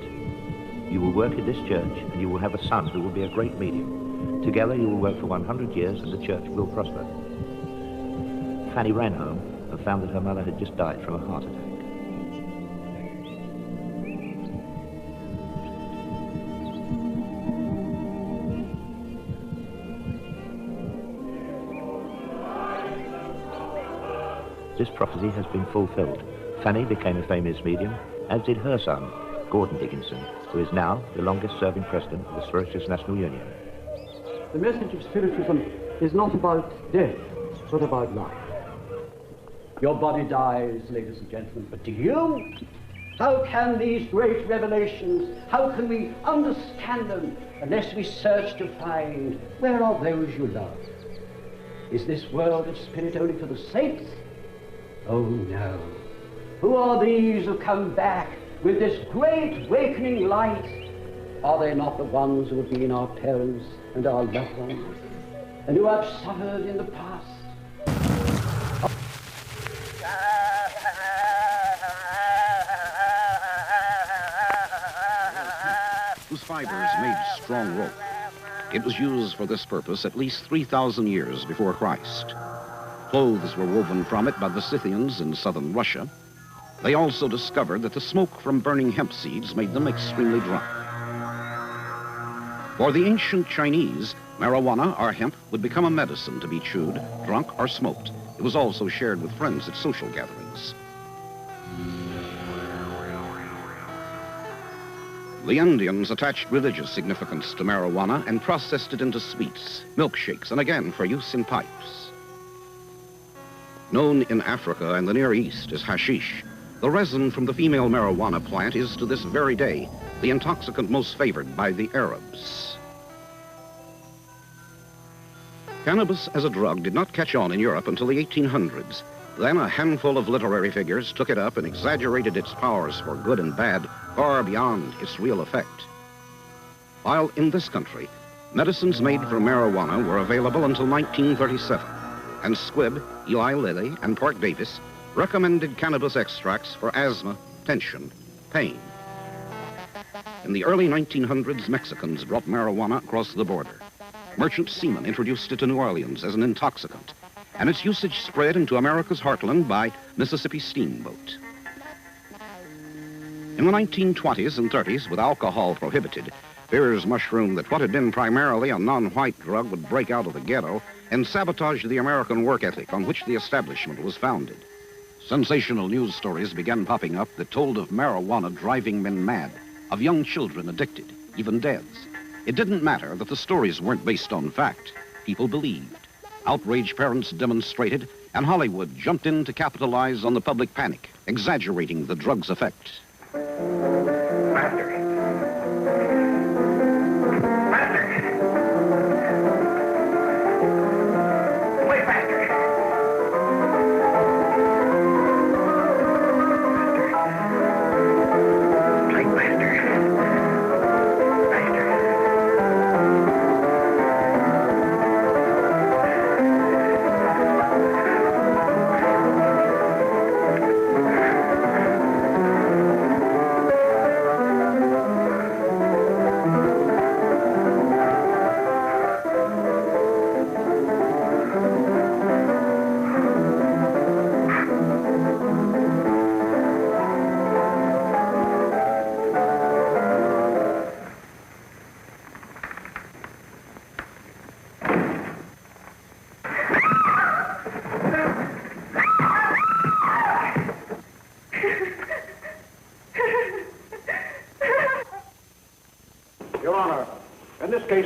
"You will work in this church and you will have a son who will be a great medium. Together you will work for 100 years and the church will prosper." Fanny ran home and found that her mother had just died from a heart attack. This prophecy has been fulfilled. Fanny became a famous medium, as did her son, Gordon Dickinson, who is now the longest-serving president of the Spiritualist National Union. The message of Spiritualism is not about death, but about life. Your body dies, ladies and gentlemen, but to you, how can these great revelations, how can we understand them unless we search to find where are those you love? Is this world of spirit only for the saints? Oh no. Who are these who come back with this great awakening light? Are they not the ones who have been our parents and our loved ones, and who have suffered in the past? Whose fibers made strong rope. It was used for this purpose at least 3,000 years before Christ. Clothes were woven from it by the Scythians in southern Russia. They also discovered that the smoke from burning hemp seeds made them extremely drunk. For the ancient Chinese, marijuana or hemp would become a medicine to be chewed, drunk, or smoked. It was also shared with friends at social gatherings. The Indians attached religious significance to marijuana and processed it into sweets, milkshakes, and again for use in pipes. Known in Africa and the Near East as hashish, the resin from the female marijuana plant is to this very day the intoxicant most favored by the Arabs. Cannabis as a drug did not catch on in Europe until the 1800s. Then a handful of literary figures took it up and exaggerated its powers for good and bad far beyond its real effect. While in this country, medicines made from marijuana were available until 1937, and Squibb, Eli Lilly, and Port Davis recommended cannabis extracts for asthma, tension, pain. In the early 1900s, Mexicans brought marijuana across the border. Merchant seamen introduced it to New Orleans as an intoxicant, and its usage spread into America's heartland by Mississippi steamboat. In the 1920s and 30s, with alcohol prohibited, fears mushroomed that what had been primarily a non-white drug would break out of the ghetto and sabotage the American work ethic on which the establishment was founded. Sensational news stories began popping up that told of marijuana driving men mad, of young children addicted, even deaths. It didn't matter that the stories weren't based on fact. People believed. Outraged parents demonstrated, and Hollywood jumped in to capitalize on the public panic, exaggerating the drug's effect.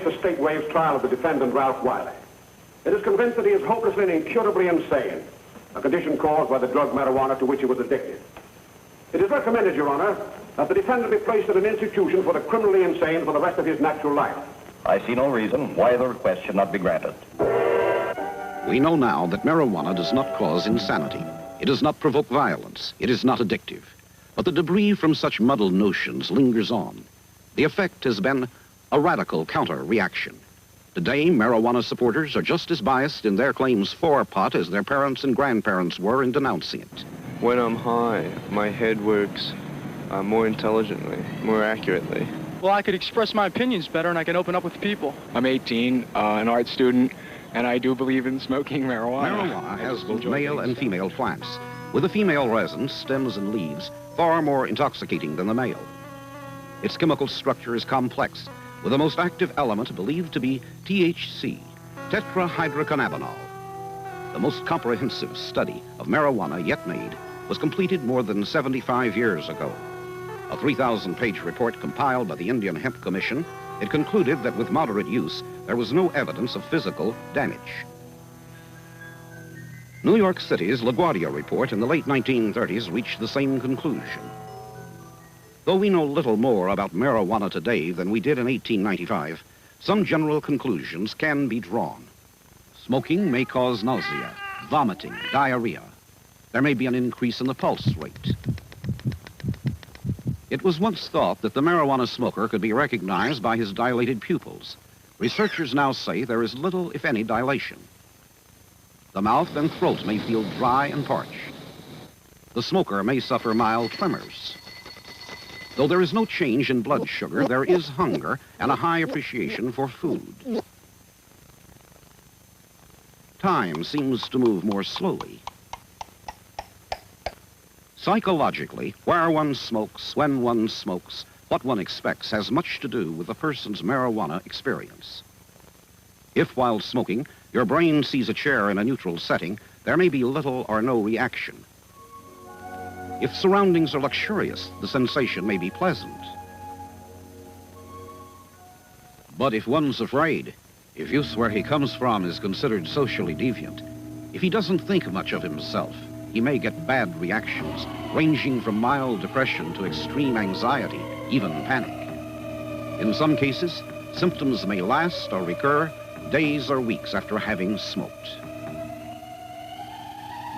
The state waives trial of the defendant, Ralph Wiley. It is convinced that he is hopelessly and incurably insane, a condition caused by the drug marijuana to which he was addicted. It is recommended, Your Honor, that the defendant be placed in an institution for the criminally insane for the rest of his natural life. I see no reason why the request should not be granted. We know now that marijuana does not cause insanity. It does not provoke violence. It is not addictive. But the debris from such muddled notions lingers on. The effect has been a radical counter-reaction. Today, marijuana supporters are just as biased in their claims for pot as their parents and grandparents were in denouncing it. When I'm high, my head works more intelligently, more accurately. Well, I could express my opinions better and I can open up with people. I'm 18, an art student, and I do believe in smoking marijuana. Marijuana has both male and female plants, with the female resin, stems and leaves, far more intoxicating than the male. Its chemical structure is complex, with the most active element believed to be THC, tetrahydrocannabinol. The most comprehensive study of marijuana yet made was completed more than 75 years ago. A 3,000-page report compiled by the Indian Hemp Commission, it concluded that with moderate use, there was no evidence of physical damage. New York City's LaGuardia report in the late 1930s reached the same conclusion. Though we know little more about marijuana today than we did in 1895, some general conclusions can be drawn. Smoking may cause nausea, vomiting, diarrhea. There may be an increase in the pulse rate. It was once thought that the marijuana smoker could be recognized by his dilated pupils. Researchers now say there is little, if any, dilation. The mouth and throat may feel dry and parched. The smoker may suffer mild tremors. Though there is no change in blood sugar, there is hunger and a high appreciation for food. Time seems to move more slowly. Psychologically, where one smokes, when one smokes, what one expects has much to do with a person's marijuana experience. If while smoking, your brain sees a chair in a neutral setting, there may be little or no reaction. If surroundings are luxurious, the sensation may be pleasant. But if one's afraid, if youth where he comes from is considered socially deviant, if he doesn't think much of himself, he may get bad reactions, ranging from mild depression to extreme anxiety, even panic. In some cases, symptoms may last or recur days or weeks after having smoked.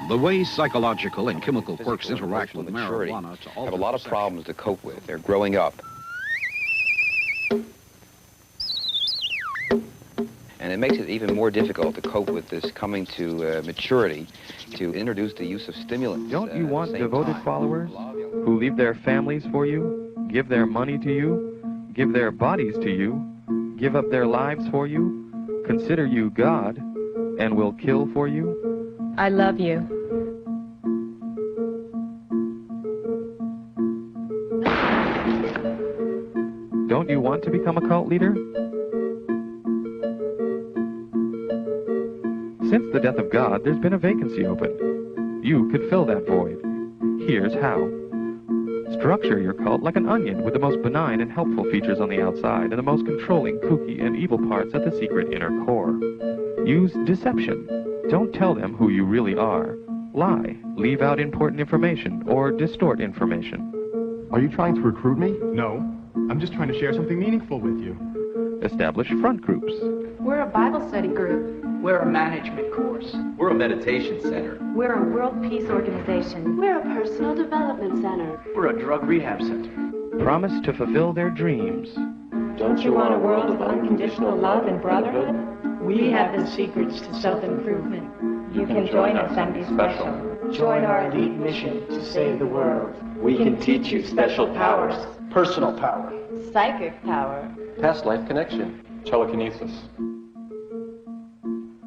The way psychological and chemical quirks interact with marijuana to have a lot of problems to cope with. They're growing up. And it makes it even more difficult to cope with this coming to maturity, to introduce the use of stimulants. Don't you want devoted followers who leave their families for you, give their money to you, give their bodies to you, give up their lives for you, consider you God, and will kill for you? I love you. Don't you want to become a cult leader? Since the death of God, there's been a vacancy open. You could fill that void. Here's how. Structure your cult like an onion with the most benign and helpful features on the outside and the most controlling, kooky, and evil parts at the secret inner core. Use deception. Don't tell them who you really are. Lie. Leave out important information or distort information. Are you trying to recruit me? No. I'm just trying to share something meaningful with you. Establish front groups. We're a Bible study group. We're a management course. We're a meditation center. We're a world peace organization. We're a personal development center. We're a drug rehab center. Promise to fulfill their dreams. Don't you want a world of unconditional love and brotherhood? We have the secrets to self-improvement. You can join us and be special. Join our elite mission to save the world. We can teach you special powers. Personal power. Psychic power. Past life connection. Telekinesis.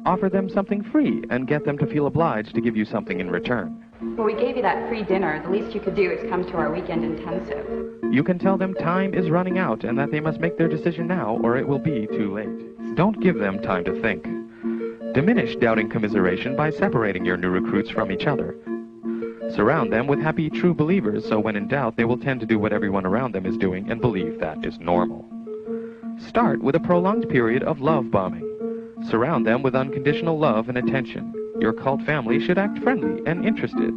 Offer them something free and get them to feel obliged to give you something in return. Well, we gave you that free dinner. The least you could do is come to our weekend intensive. You can tell them time is running out and that they must make their decision now or it will be too late. Don't give them time to think. Diminish doubting commiseration by separating your new recruits from each other. Surround them with happy, true believers so when in doubt they will tend to do what everyone around them is doing and believe that is normal. Start with a prolonged period of love bombing. Surround them with unconditional love and attention. Your cult family should act friendly and interested.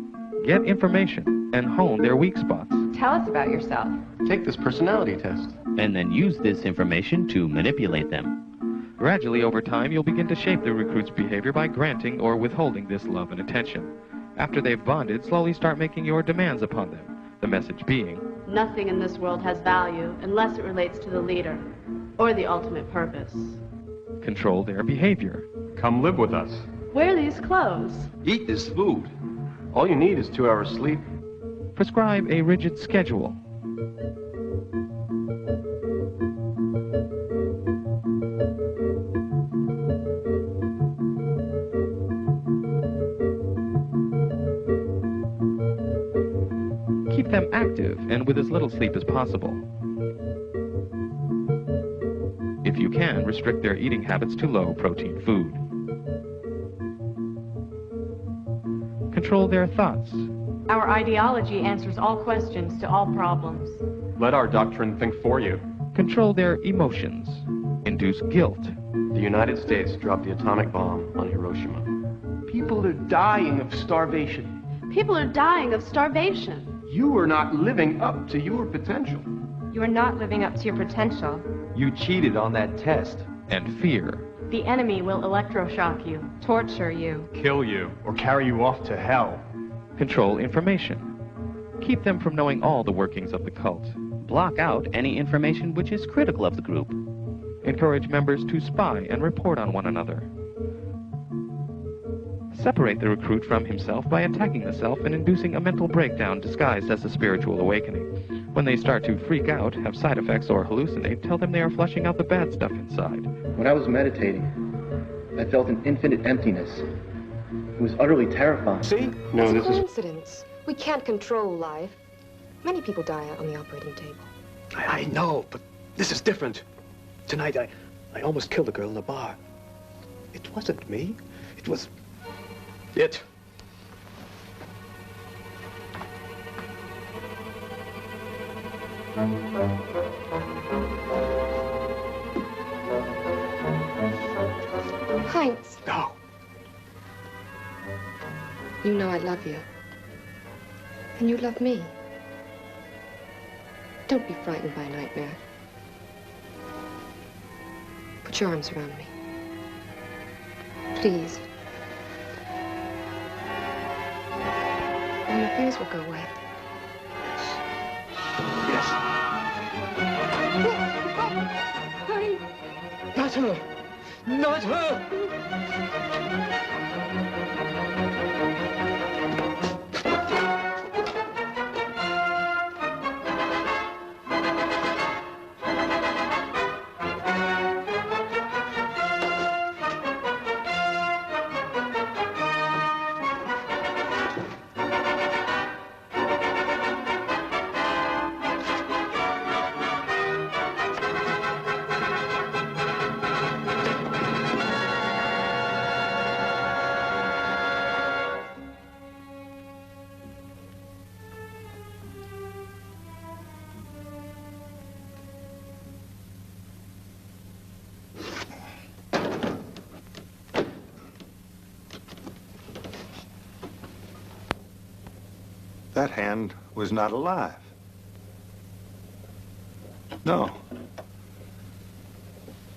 Get information and hone their weak spots. Tell us about yourself. Take this personality test. And then use this information to manipulate them. Gradually, over time, you'll begin to shape the recruit's behavior by granting or withholding this love and attention. After they've bonded, slowly start making your demands upon them. The message being, nothing in this world has value unless it relates to the leader or the ultimate purpose. Control their behavior. Come live with us. Wear these clothes. Eat this food. All you need is 2 hours sleep. Prescribe a rigid schedule. Keep them active and with as little sleep as possible. If you can, restrict their eating habits to low-protein food. Control their thoughts. Our ideology answers all questions to all problems. Let our doctrine think for you. Control their emotions. Induce guilt. The United States dropped the atomic bomb on Hiroshima. People are dying of starvation. People are dying of starvation. You are not living up to your potential. You are not living up to your potential. You cheated on that test. And fear. The enemy will electroshock you, torture you, kill you, or carry you off to hell. Control information. Keep them from knowing all the workings of the cult. Block out any information which is critical of the group. Encourage members to spy and report on one another. Separate the recruit from himself by attacking the self and inducing a mental breakdown disguised as a spiritual awakening. When they start to freak out, have side effects, or hallucinate, tell them they are flushing out the bad stuff inside. When I was meditating, I felt an infinite emptiness. It was utterly terrifying. See? No, it's a coincidence. We can't control life. Many people die on the operating table. I know, but this is different. Tonight, I almost killed a girl in the bar. It wasn't me. It was... it. Heinz. No. You know I love you. And you love me. Don't be frightened by a nightmare. Put your arms around me. Please. And your fears will go away. Yes. Not her! Not her! That hand was not alive. No.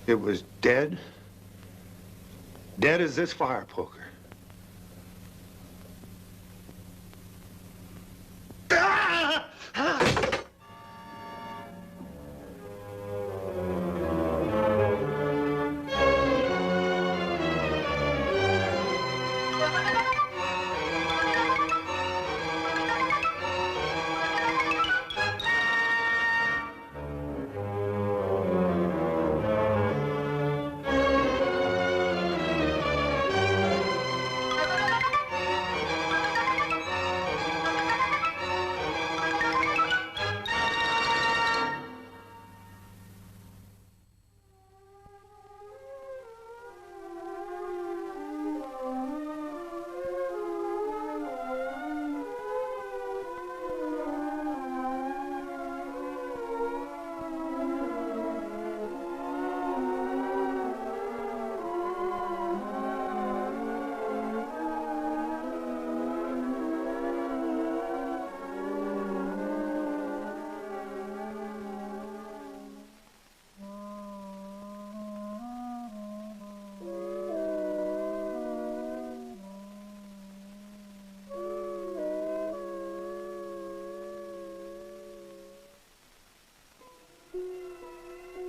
It was dead. Dead as this fire poker.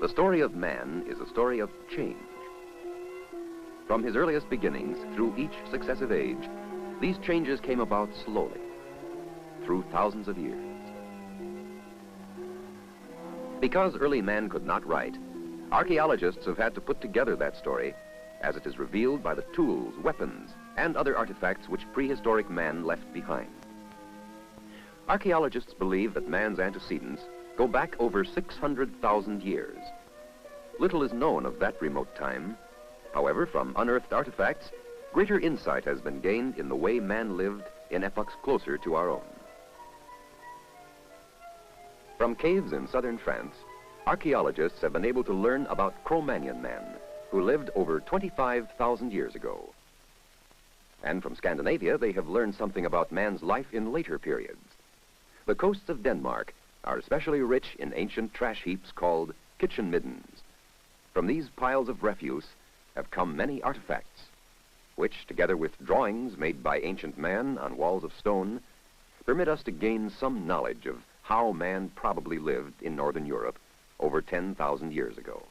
The story of man is a story of change. From his earliest beginnings through each successive age, these changes came about slowly, through thousands of years. Because early man could not write, archaeologists have had to put together that story as it is revealed by the tools, weapons, and other artifacts which prehistoric man left behind. Archaeologists believe that man's antecedents go back over 600,000 years. Little is known of that remote time. However, from unearthed artifacts, greater insight has been gained in the way man lived in epochs closer to our own. From caves in southern France, archaeologists have been able to learn about Cro-Magnon man, who lived over 25,000 years ago. And from Scandinavia, they have learned something about man's life in later periods. The coasts of Denmark are especially rich in ancient trash heaps called kitchen middens. From these piles of refuse have come many artifacts, which, together with drawings made by ancient man on walls of stone, permit us to gain some knowledge of how man probably lived in northern Europe over 10,000 years ago,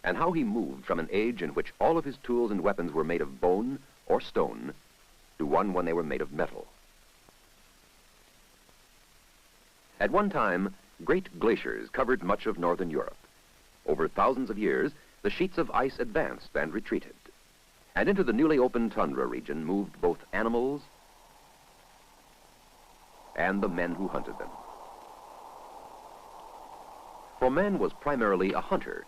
and how he moved from an age in which all of his tools and weapons were made of bone or stone to one when they were made of metal. At one time, great glaciers covered much of northern Europe. Over thousands of years, the sheets of ice advanced and retreated, and into the newly opened tundra region moved both animals and the men who hunted them. For man was primarily a hunter.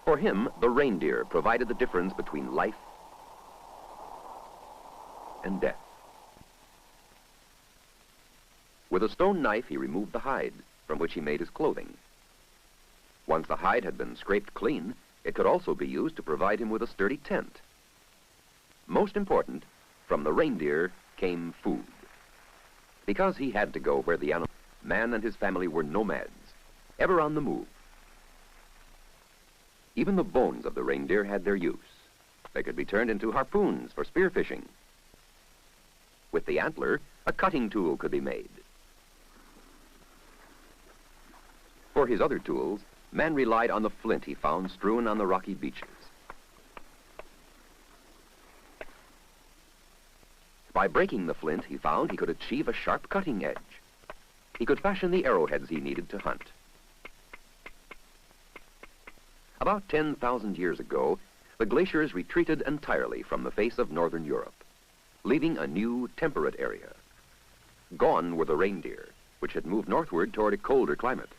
For him, the reindeer provided the difference between life and death. With a stone knife, he removed the hide, from which he made his clothing. Once the hide had been scraped clean, it could also be used to provide him with a sturdy tent. Most important, from the reindeer came food. Because he had to go where the animal, man and his family were nomads, ever on the move. Even the bones of the reindeer had their use. They could be turned into harpoons for spearfishing. With the antler, a cutting tool could be made. For his other tools, man relied on the flint he found strewn on the rocky beaches. By breaking the flint, he found he could achieve a sharp cutting edge. He could fashion the arrowheads he needed to hunt. About 10,000 years ago, the glaciers retreated entirely from the face of northern Europe, leaving a new temperate area. Gone were the reindeer, which had moved northward toward a colder climate.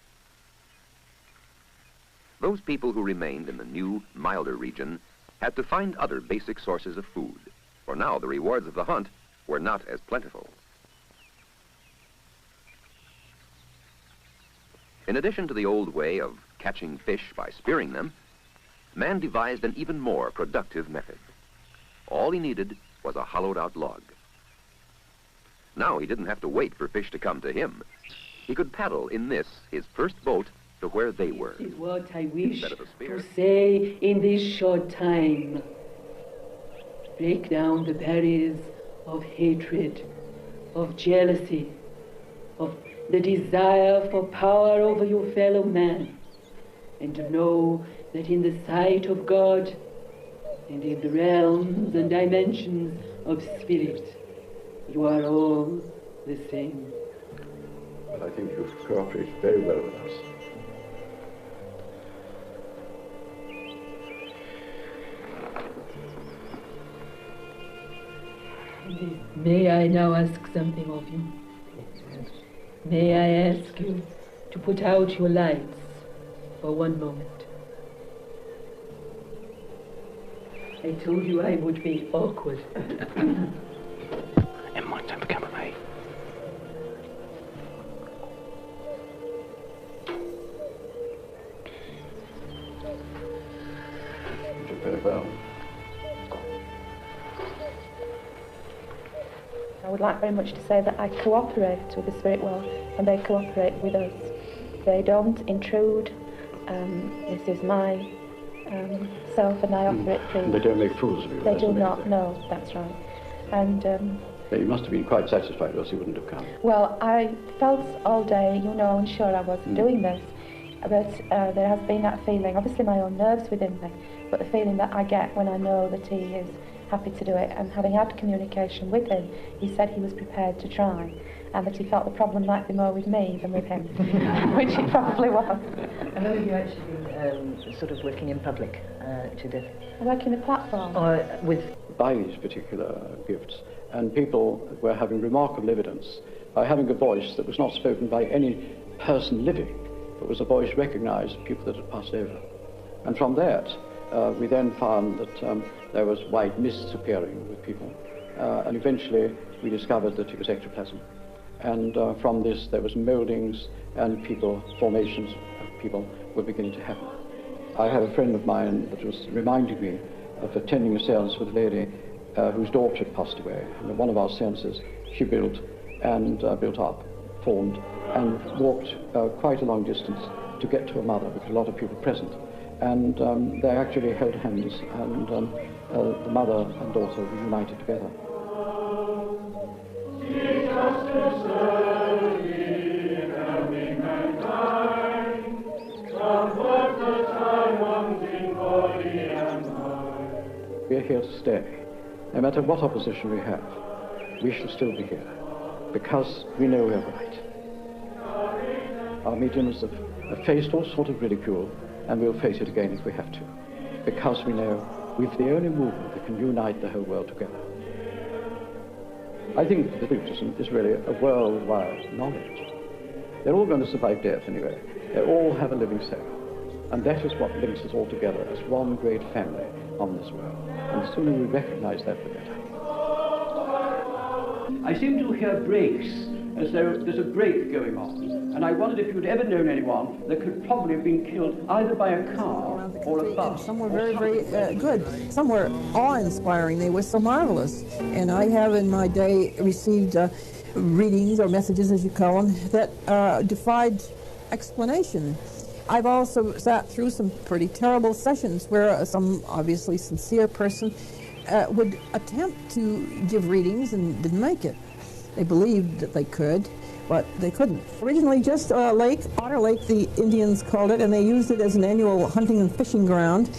Those people who remained in the new, milder region had to find other basic sources of food, for now the rewards of the hunt were not as plentiful. In addition to the old way of catching fish by spearing them, man devised an even more productive method. All he needed was a hollowed-out log. Now he didn't have to wait for fish to come to him. He could paddle in this, his first boat, to where they were. This is what I wish to say in this short time. Break down the barriers of hatred, of jealousy, of the desire for power over your fellow man, and to know that in the sight of God and in the realms and dimensions of spirit, you are all the same. But I think you've cooperated very well with us. May I now ask something of you? May I ask you to put out your lights for one moment? I told you I would be awkward. In my time for camera, mate. You did very well. I would like very much to say that I cooperate with the spirit world and they cooperate with us. They don't intrude. This is my self and I offer it free. They don't make fools of you. They do not, no, that's right. And you must have been quite satisfied, or else you wouldn't have come. well, I felt all day, you know, unsure I was doing this, but there has been that feeling, obviously my own nerves within me, but the feeling that I get when I know that he is happy to do it, and having had communication with him, he said he was prepared to try, and that he felt the problem might be more with me than with him, which it probably was. And have you actually sort of working in public, Judith? Working the platform? Or with... By these particular gifts, and people were having remarkable evidence by having a voice that was not spoken by any person living, but was a voice recognized of people that had passed over. And from that, we then found that there was white mists appearing with people, and eventually we discovered that it was ectoplasm. And from this there was moldings and formations of people were beginning to happen. I have a friend of mine that was reminding me of attending a seance with a lady whose daughter had passed away. And at one of our seances, she built and built up, formed, and walked quite a long distance to get to her mother, because a lot of people present. And they actually held hands, and the mother and daughter were united together. We are here to stay. No matter what opposition we have, we shall still be here, because we know we're right. Our mediums have faced all sort of ridicule, and we'll face it again if we have to, because we know we've the only movement that can unite the whole world together. I think that occultism is really a worldwide knowledge. They're all going to survive death anyway. They all have a living soul. And that is what links us all together as one great family on this world. And the sooner we recognize that, the better. I seem to hear breaks, as though there's a break going on. And I wondered if you'd ever known anyone that could probably have been killed either by a car or a bus. Some were very, very good. Some were awe-inspiring. They were so marvelous. And I have in my day received readings, or messages as you call them, that defied explanation. I've also sat through some pretty terrible sessions where some obviously sincere person would attempt to give readings and didn't make it. They believed that they could, but they couldn't. Originally just a lake, Otter Lake the Indians called it, and they used it as an annual hunting and fishing ground.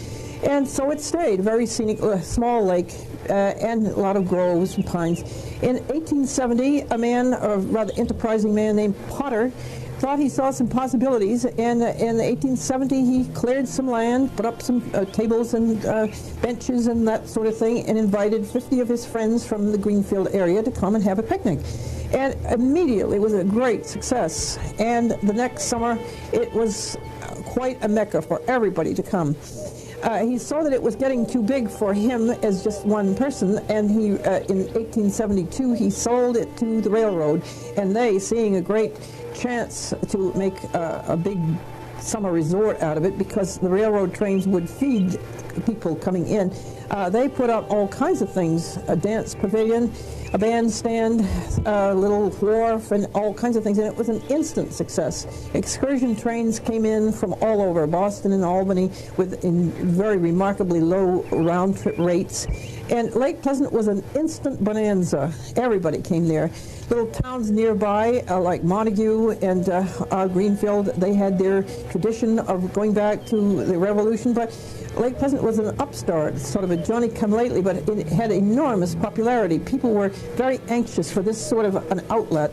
And so it stayed, a very scenic, small lake, and a lot of groves and pines. In 1870, a man, a rather enterprising man named Potter, thought he saw some possibilities, and in 1870 he cleared some land, put up some tables and benches and that sort of thing, and invited 50 of his friends from the Greenfield area to come and have a picnic. And immediately it was a great success. And the next summer it was quite a mecca for everybody to come. He saw that it was getting too big for him as just one person, and he, in 1872, he sold it to the railroad, and they, seeing a great chance to make a big summer resort out of it, because the railroad trains would feed people coming in, they put up all kinds of things, a dance pavilion, a bandstand, a little wharf, and all kinds of things, and it was an instant success. Excursion trains came in from all over, Boston and Albany, in very remarkably low round-trip rates, and Lake Pleasant was an instant bonanza. Everybody came there. Little towns nearby, like Montague and Greenfield, they had their tradition of going back to the Revolution, but Lake Pleasant was an upstart, sort of a Johnny-come-lately, but it had enormous popularity. People were very anxious for this sort of an outlet.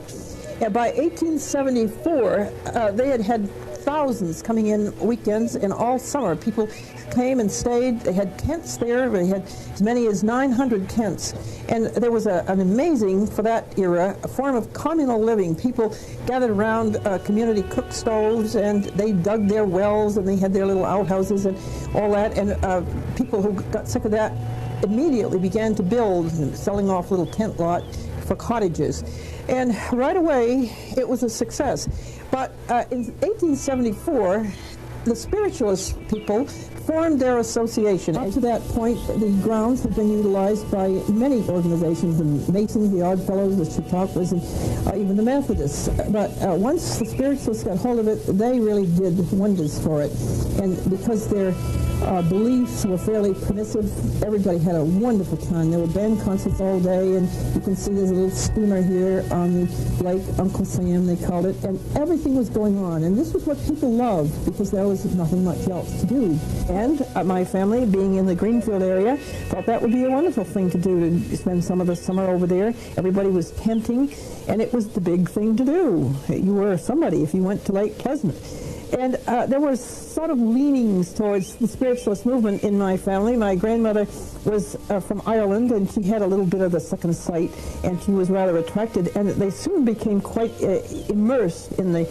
And by 1874, they had thousands coming in weekends, and all summer people came and stayed. They had tents there. They had as many as 900 tents. And there was an amazing, for that era, a form of communal living. People gathered around community cook stoves, and they dug their wells, and they had their little outhouses and all that. And people who got sick of that immediately began to build, selling off little tent lot for cottages. And right away, it was a success. But in 1874, the Spiritualist people formed their association. Up to that point, the grounds had been utilized by many organizations, the Masons, the Odd Fellows, the Chautauquas, and even the Methodists. But once the Spiritualists got hold of it, they really did wonders for it. And because their beliefs were fairly permissive, everybody had a wonderful time. There were band concerts all day, and you can see there's a little steamer here on the lake, Uncle Sam they called it, and everything was going on. And this was what people loved, because there was nothing much else to do. And my family, being in the Greenfield area, thought that would be a wonderful thing to do, to spend some of the summer over there. Everybody was tenting, and it was the big thing to do. You were somebody if you went to Lake Pleasant. And there was sort of leanings towards the Spiritualist movement in my family. My grandmother was from Ireland, and she had a little bit of the second sight, and she was rather attracted, and they soon became quite immersed in the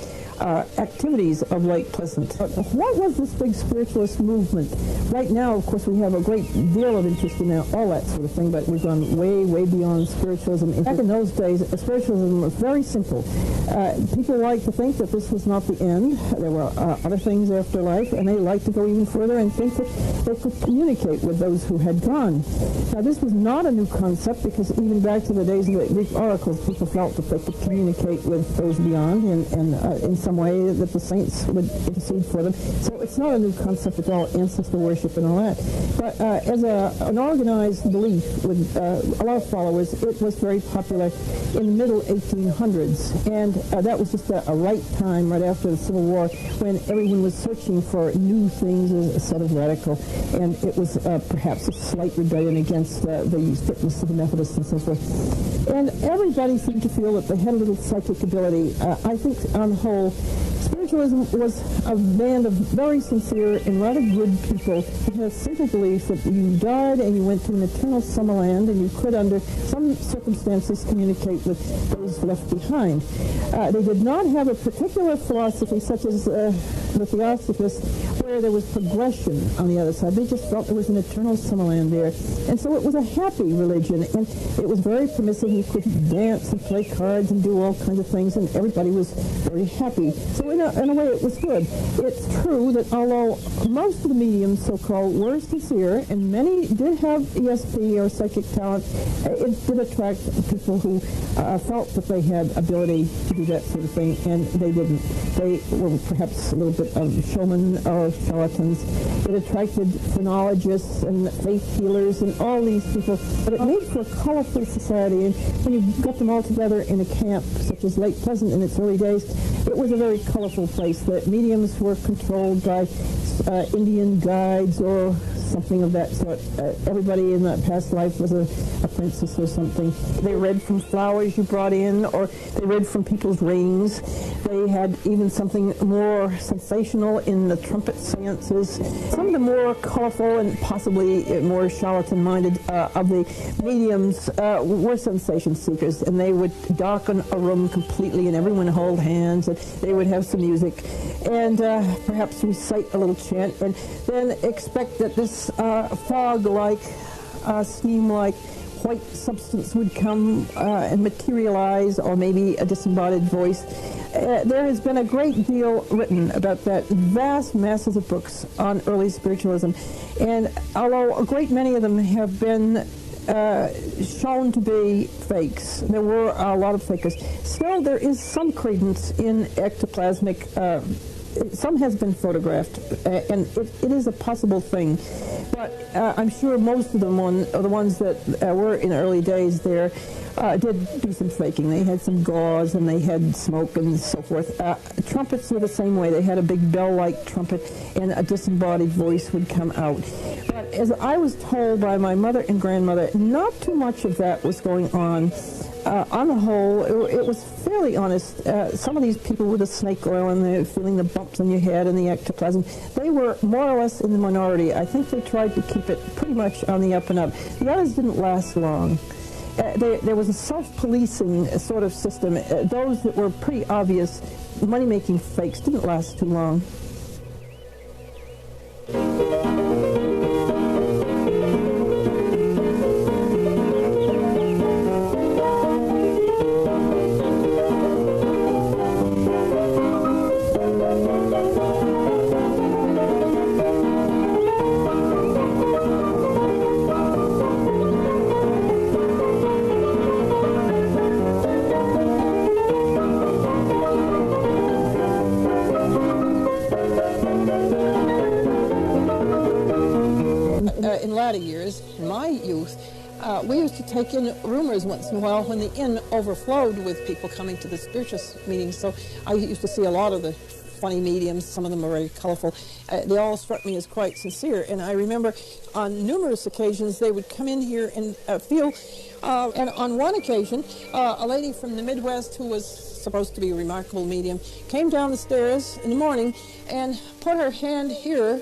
activities of Lake Pleasant. What was this big spiritualist movement? Right now, of course, we have a great deal of interest in all that sort of thing, but we've gone way, way beyond spiritualism. Back in those days, spiritualism was very simple. People liked to think that this was not the end. There were other things after life, and they liked to go even further and think that they could communicate with those who had gone. Now, this was not a new concept, because even back to the days of the Greek oracles, people felt that they could communicate with those beyond, and in some way that the saints would intercede for them. So it's not a new concept at all, ancestor worship and all that. But as an organized belief with a lot of followers, it was very popular in the middle 1800s. And that was just a right time, right after the Civil War, when everyone was searching for new things instead of radical. And it was perhaps a slight rebellion against the strictness of the Methodists and so forth. And everybody seemed to feel that they had a little psychic ability. I think, on the whole, spiritualism was a band of very sincere and rather good people who had a simple belief that you died and you went to an eternal summer land, and you could, under some circumstances, communicate with those left behind. They did not have a particular philosophy, such as the Theosophists, where there was progression on the other side. They just felt there was an eternal summer land there. And so it was a happy religion, and it was very permissive. You could dance and play cards and do all kinds of things, and everybody was very happy. So in a way, it was good. It's true that although most of the mediums, so-called, were sincere, and many did have ESP or psychic talent, it did attract people who felt that they had ability to do that sort of thing, and they didn't. They were perhaps a little bit of showmen or charlatans. It attracted phrenologists and faith healers and all these people, but it made for a colorful society. And when you got them all together in a camp, such as Lake Pleasant in its early days, it was a very colorful place. The mediums were controlled by Indian guides or something of that sort. Everybody in that past life was a princess or something. They read from flowers you brought in, or they read from people's rings. They had even something more sensational in the trumpet seances. Some of the more colorful and possibly more charlatan-minded of the mediums were sensation seekers, and they would darken a room completely and everyone hold hands, and they would have some music and perhaps recite a little chant, and then expect that this fog-like, steam-like white substance would come and materialize, or maybe a disembodied voice. There has been a great deal written about that, vast masses of books on early spiritualism, and although a great many of them have been shown to be fakes, there were a lot of fakers, still there is some credence in ectoplasmic. Some has been photographed, and it is a possible thing, but I'm sure most of them the ones that were in early days there did do some faking. They had some gauze, and they had smoke and so forth. Trumpets were the same way. They had a big bell-like trumpet, and a disembodied voice would come out. But as I was told by my mother and grandmother, not too much of that was going on. On the whole, it was fairly honest. Some of these people with the snake oil and they're feeling the bumps on your head and the ectoplasm, they were more or less in the minority. I think they tried to keep it pretty much on the up and up. The others didn't last long. There was a self-policing sort of system. Those that were pretty obvious money-making fakes didn't last too long. We used to take in roomers once in a while when the inn overflowed with people coming to the spiritualist meetings. So I used to see a lot of the funny mediums. Some of them are very colorful. They all struck me as quite sincere. And I remember on numerous occasions they would come in here and feel. And on one occasion, a lady from the Midwest who was supposed to be a remarkable medium came down the stairs in the morning and put her hand here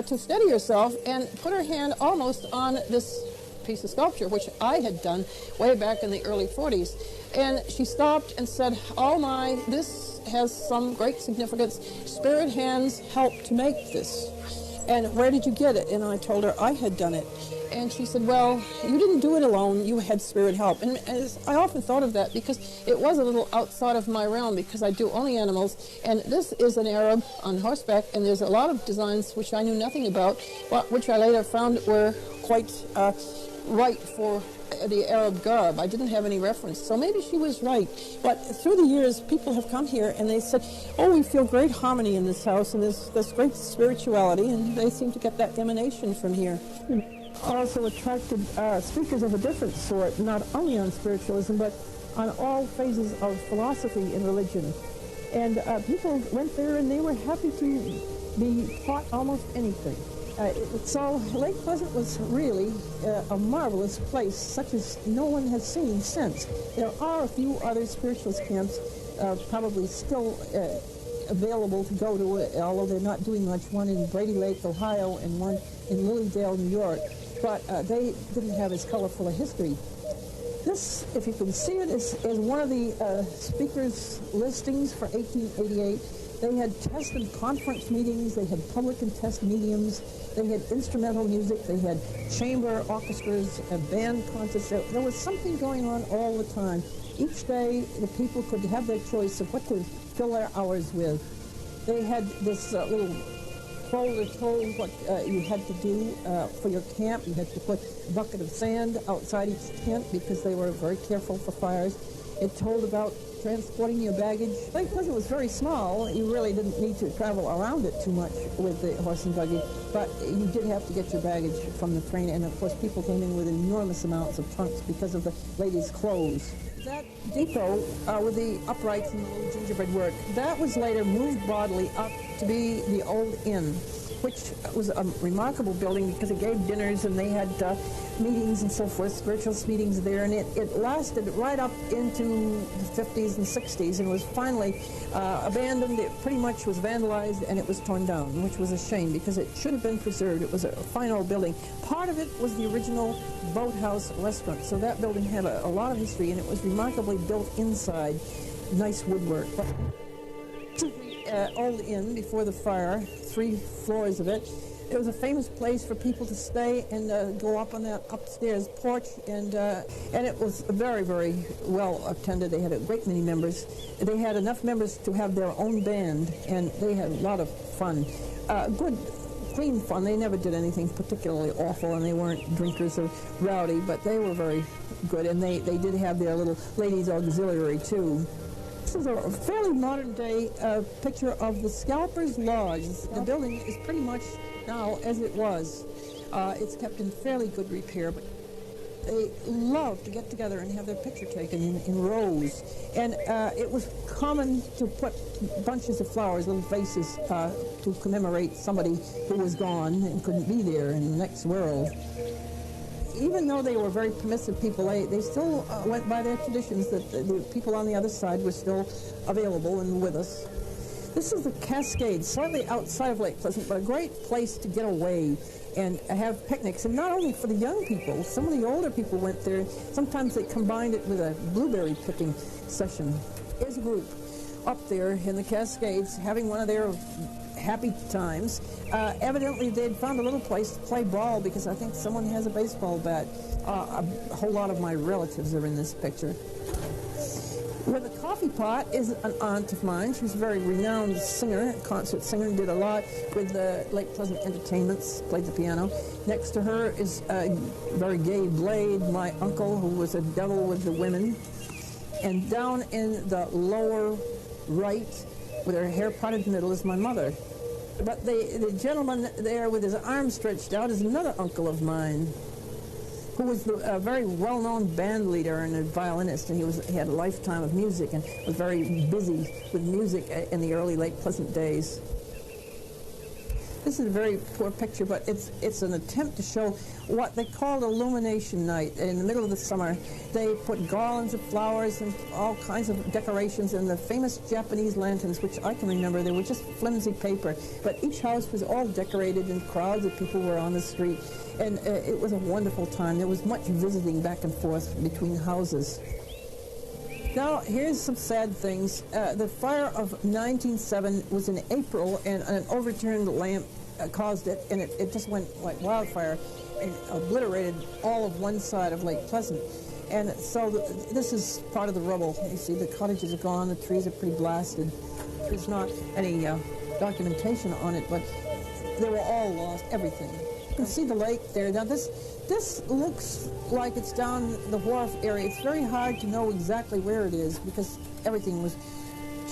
to steady herself and put her hand almost on this piece of sculpture, which I had done way back in the early 40s. And she stopped and said, "Oh my, this has some great significance. Spirit hands helped to make this. And where did you get it?" And I told her I had done it. And she said, "Well, you didn't do it alone, you had spirit help." And I often thought of that because it was a little outside of my realm, because I do only animals, and this is an Arab on horseback, and there's a lot of designs which I knew nothing about, but which I later found were quite right for the Arab garb. I didn't have any reference, so maybe she was right. But through the years, people have come here and they said, "Oh, we feel great harmony in this house, and there's great spirituality," and they seem to get that emanation from here. Also attracted speakers of a different sort, not only on spiritualism, but on all phases of philosophy and religion. And people went there and they were happy to be taught almost anything. So Lake Pleasant was really a marvelous place, such as no one has seen since. There are a few other spiritualist camps probably still available to go to, although they're not doing much, one in Brady Lake, Ohio, and one in Lilydale, New York. But they didn't have as colorful a history. This, if you can see it, is one of the speakers' listings for 1888. They had test and conference meetings, they had public and test mediums, they had instrumental music, they had chamber orchestras, band concerts. There was something going on all the time. Each day, the people could have their choice of what to fill their hours with. They had this little folder told what you had to do for your camp. You had to put a bucket of sand outside each tent because they were very careful for fires. It told about transporting your baggage. Lake Pleasant was very small. You really didn't need to travel around it too much with the horse and buggy, but you did have to get your baggage from the train, and of course people came in with enormous amounts of trunks because of the ladies' clothes. That depot with the uprights and the little gingerbread work, that was later moved bodily up to be the old inn, which was a remarkable building because it gave dinners and they had meetings and so forth, spiritualist meetings there, and it lasted right up into the 50s and 60s and was finally abandoned. It pretty much was vandalized and it was torn down, which was a shame because it should have been preserved. It was a fine old building. Part of it was the original boathouse restaurant, so that building had a lot of history, and it was remarkably built inside, nice woodwork. But old inn before the fire, 3 floors of it. It was a famous place for people to stay and go up on that upstairs porch, and it was very, very well attended. They had a great many members. They had enough members to have their own band, and they had a lot of fun. Good, clean fun. They never did anything particularly awful, and they weren't drinkers or rowdy, but they were very good, and they did have their little ladies' auxiliary, too. This is a fairly modern-day picture of the Scalpers Lodge. The building is pretty much now as it was. It's kept in fairly good repair, but they love to get together and have their picture taken in rows. And it was common to put bunches of flowers, little vases, to commemorate somebody who was gone and couldn't be there in the next world. Even though they were very permissive people, they still went by their traditions that the people on the other side were still available and with us. This is the Cascade, slightly outside of Lake Pleasant, but a great place to get away and have picnics. And not only for the young people, some of the older people went there. Sometimes they combined it with a blueberry picking session. There's a group up there in the Cascades having one of their happy times. Evidently, they'd found a little place to play ball because I think someone has a baseball bat. A whole lot of my relatives are in this picture. With the coffee pot is an aunt of mine. She was a very renowned singer, concert singer, and did a lot with the Lake Pleasant Entertainments, played the piano. Next to her is a very gay Blade, my uncle, who was a devil with the women. And down in the lower right, with her hair parted in the middle, is my mother. But the gentleman there with his arms stretched out is another uncle of mine, who was a very well-known band leader and a violinist, and he had a lifetime of music and was very busy with music in the early Lake Pleasant days. This is a very poor picture, but it's an attempt to show what they called Illumination Night. In the middle of the summer, they put garlands of flowers and all kinds of decorations and the famous Japanese lanterns, which I can remember. They were just flimsy paper, but each house was all decorated and crowds of people were on the street. And it was a wonderful time. There was much visiting back and forth between houses. Now, here's some sad things. The fire of 1907 was in April, and an overturned lamp caused it, and it just went like wildfire and obliterated all of one side of Lake Pleasant. And so this is part of the rubble. You see, the cottages are gone, the trees are pretty blasted. There's not any documentation on it, but they were all lost, everything. You can see the lake there. Now, this looks like it's down the wharf area. It's very hard to know exactly where it is because everything was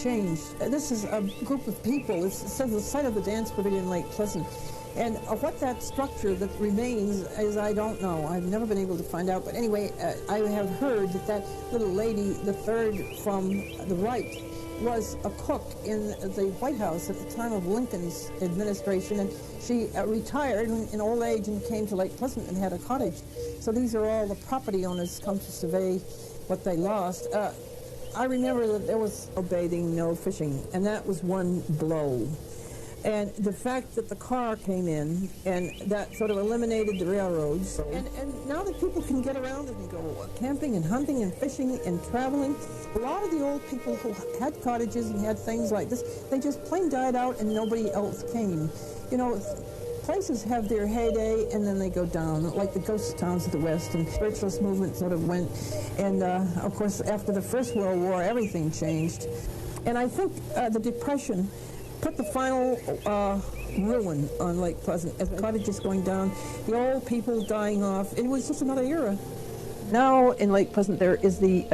changed. This is a group of people. It says the site of the dance pavilion, Lake Pleasant. And what that structure that remains is, I don't know. I've never been able to find out. But anyway, I have heard that little lady, the third from the right, was a cook in the White House at the time of Lincoln's administration, and she retired in old age and came to Lake Pleasant and had a cottage. So these are all the property owners come to survey what they lost. I remember that there was no bathing, no fishing, and that was one blow. And the fact that the car came in, and that sort of eliminated the railroads. And now that people can get around and go camping and hunting and fishing and traveling, a lot of the old people who had cottages and had things like this, they just plain died out and nobody else came. You know, places have their heyday and then they go down, like the ghost towns of the West, and spiritualist movement sort of went. And of course, after the First World War, everything changed. And I think the Depression put the final ruin on Lake Pleasant. As the cottages going down, the old people dying off. It was just another era. Now in Lake Pleasant there is the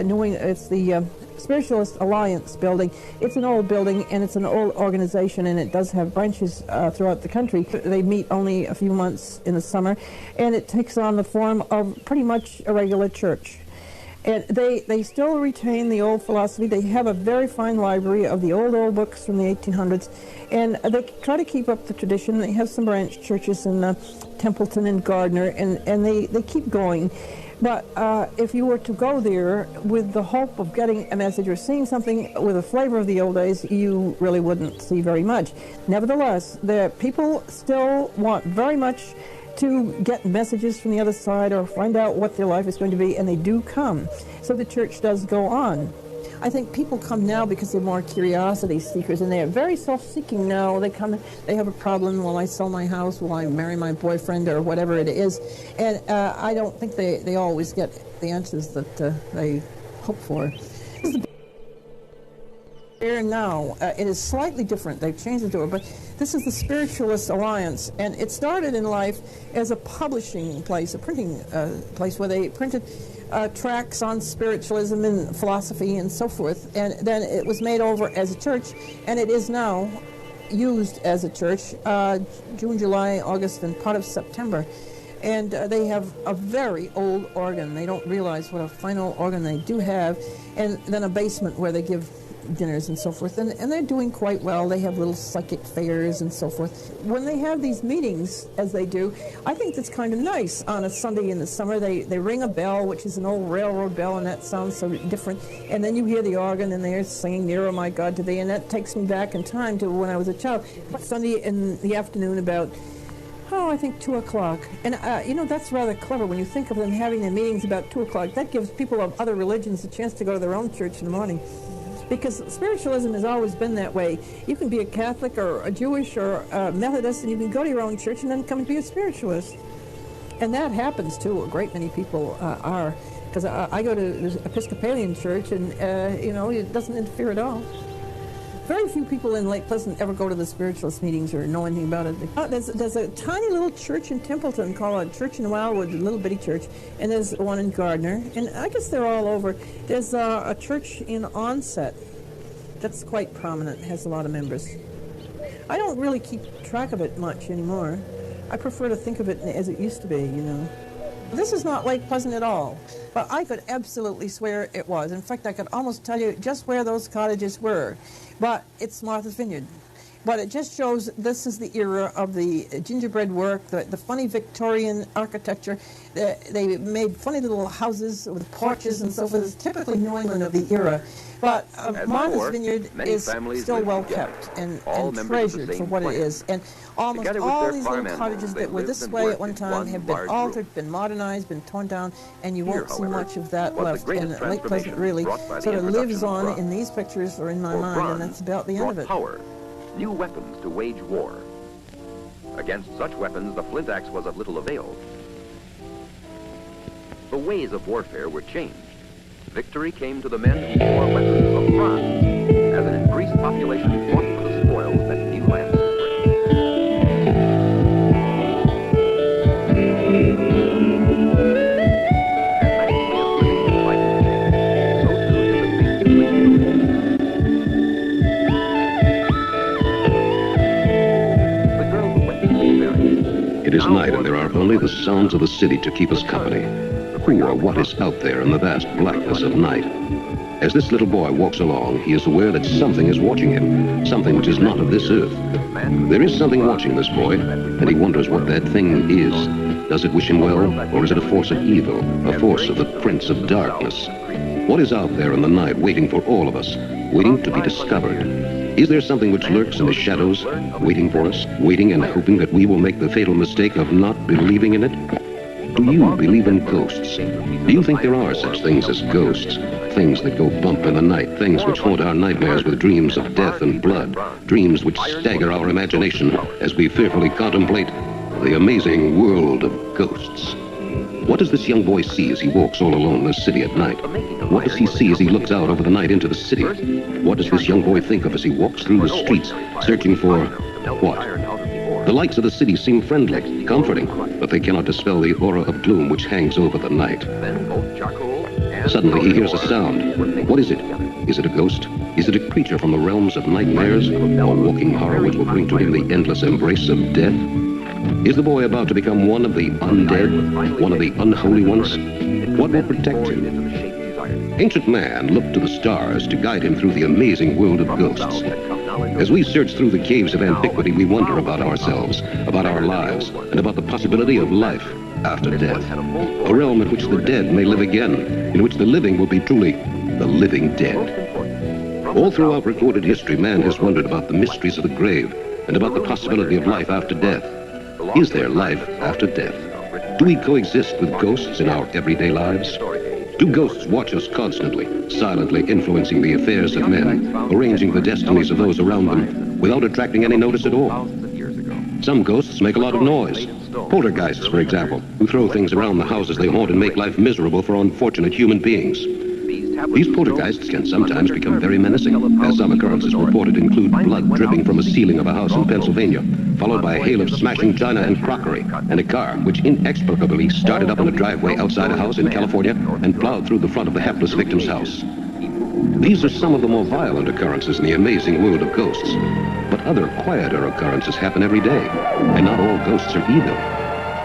Spiritualist Alliance building. It's an old building and it's an old organization, and it does have branches throughout the country. They meet only a few months in the summer, and it takes on the form of pretty much a regular church. And they still retain the old philosophy. They have a very fine library of the old books from the 1800s, and they try to keep up the tradition. They have some branch churches in Templeton and Gardner, and they keep going. But if you were to go there with the hope of getting a message or seeing something with a flavor of the old days, you really wouldn't see very much. Nevertheless, the people still want very much to get messages from the other side or find out what their life is going to be, and they do come. So the church does go on. I think people come now because they're more curiosity seekers, and they're very self-seeking now. They come, they have a problem. Will I sell my house? Will I marry my boyfriend, or whatever it is? And I don't think they always get the answers that they hope for. Here now, it is slightly different. They've changed the door, but this is the Spiritualist Alliance, and it started in life as a publishing place, a printing place where they printed tracts on spiritualism and philosophy and so forth, and then it was made over as a church, and it is now used as a church, June, July, August, and part of September. And they have a very old organ. They don't realize what a fine old organ they do have, and then a basement where they give dinners and so forth, and they're doing quite well. They have little psychic fairs and so forth. When they have these meetings, as they do, I think that's kind of nice. On a Sunday in the summer, they ring a bell, which is an old railroad bell, and that sounds so different, and then you hear the organ, and they're singing "Nearer, My God, to Thee," and that takes me back in time to when I was a child. Sunday in the afternoon about, I think 2 o'clock. And, you know, that's rather clever when you think of them having their meetings about 2 o'clock. That gives people of other religions a chance to go to their own church in the morning. Because spiritualism has always been that way. You can be a Catholic or a Jewish or a Methodist, and you can go to your own church and then come and be a spiritualist. And that happens, too. A great many people are. Because I go to the Episcopalian church, and, you know, it doesn't interfere at all. Very few people in Lake Pleasant ever go to the spiritualist meetings or know anything about it. There's a tiny little church in Templeton called a Church in Wildwood, a little bitty church, and there's one in Gardner, and I guess they're all over. There's a church in Onset that's quite prominent, has a lot of members. I don't really keep track of it much anymore. I prefer to think of it as it used to be, you know. This is not Lake Pleasant at all, but I could absolutely swear it was. In fact, I could almost tell you just where those cottages were. But it's Martha's Vineyard. But it just shows this is the era of the gingerbread work, the funny Victorian architecture. They made funny little houses with porches and so forth. It's typically New England of the era. But Martha's Vineyard is still well kept and treasured for what it is. And almost all these little cottages that were this way at one time have been altered, been modernized, been torn down, and you won't see much of that left. And Lake Pleasant really sort of lives on in these pictures or in my mind, and that's about the end of it. New weapons to wage war. Against such weapons, the flint axe was of little avail. The ways of warfare were changed. Victory came to the men who wore weapons of bronze, as an increased population fought for the spoils that new lands could It is night, and there are only the sounds of the city to keep us company. Who or what is out there in the vast blackness of night? As this little boy walks along, he is aware that something is watching him, something which is not of this earth. There is something watching this boy, and he wonders what that thing is. Does it wish him well, or is it a force of evil, a force of the Prince of Darkness? What is out there in the night waiting for all of us, waiting to be discovered? Is there something which lurks in the shadows, waiting for us, waiting and hoping that we will make the fatal mistake of not believing in it? Do you believe in ghosts? Do you think there are such things as ghosts? Things that go bump in the night, things which haunt our nightmares with dreams of death and blood, dreams which stagger our imagination as we fearfully contemplate the amazing world of ghosts. What does this young boy see as he walks all alone in the city at night? What does he see as he looks out over the night into the city? What does this young boy think of as he walks through the streets, searching for what? The lights of the city seem friendly, comforting, but they cannot dispel the aura of gloom which hangs over the night. Suddenly he hears a sound. What is it? Is it a ghost? Is it a creature from the realms of nightmares? A walking horror which will bring to him the endless embrace of death? Is the boy about to become one of the undead, one of the unholy ones? What will protect him? Ancient man looked to the stars to guide him through the amazing world of ghosts. As we search through the caves of antiquity, we wonder about ourselves, about our lives, and about the possibility of life after death. A realm in which the dead may live again, in which the living will be truly the living dead. All throughout recorded history, man has wondered about the mysteries of the grave and about the possibility of life after death. Is there life after death? Do we coexist with ghosts in our everyday lives? Do ghosts watch us constantly, silently influencing the affairs of men, arranging the destinies of those around them, without attracting any notice at all? Some ghosts make a lot of noise. Poltergeists, for example, who throw things around the houses they haunt and make life miserable for unfortunate human beings. These poltergeists can sometimes become very menacing, as some occurrences reported include blood dripping from a ceiling of a house in Pennsylvania, followed by a hail of smashing china and crockery, and a car which inexplicably started up in a driveway outside a house in California and plowed through the front of the hapless victim's house. These are some of the more violent occurrences in the amazing world of ghosts. But other, quieter occurrences happen every day, and not all ghosts are evil.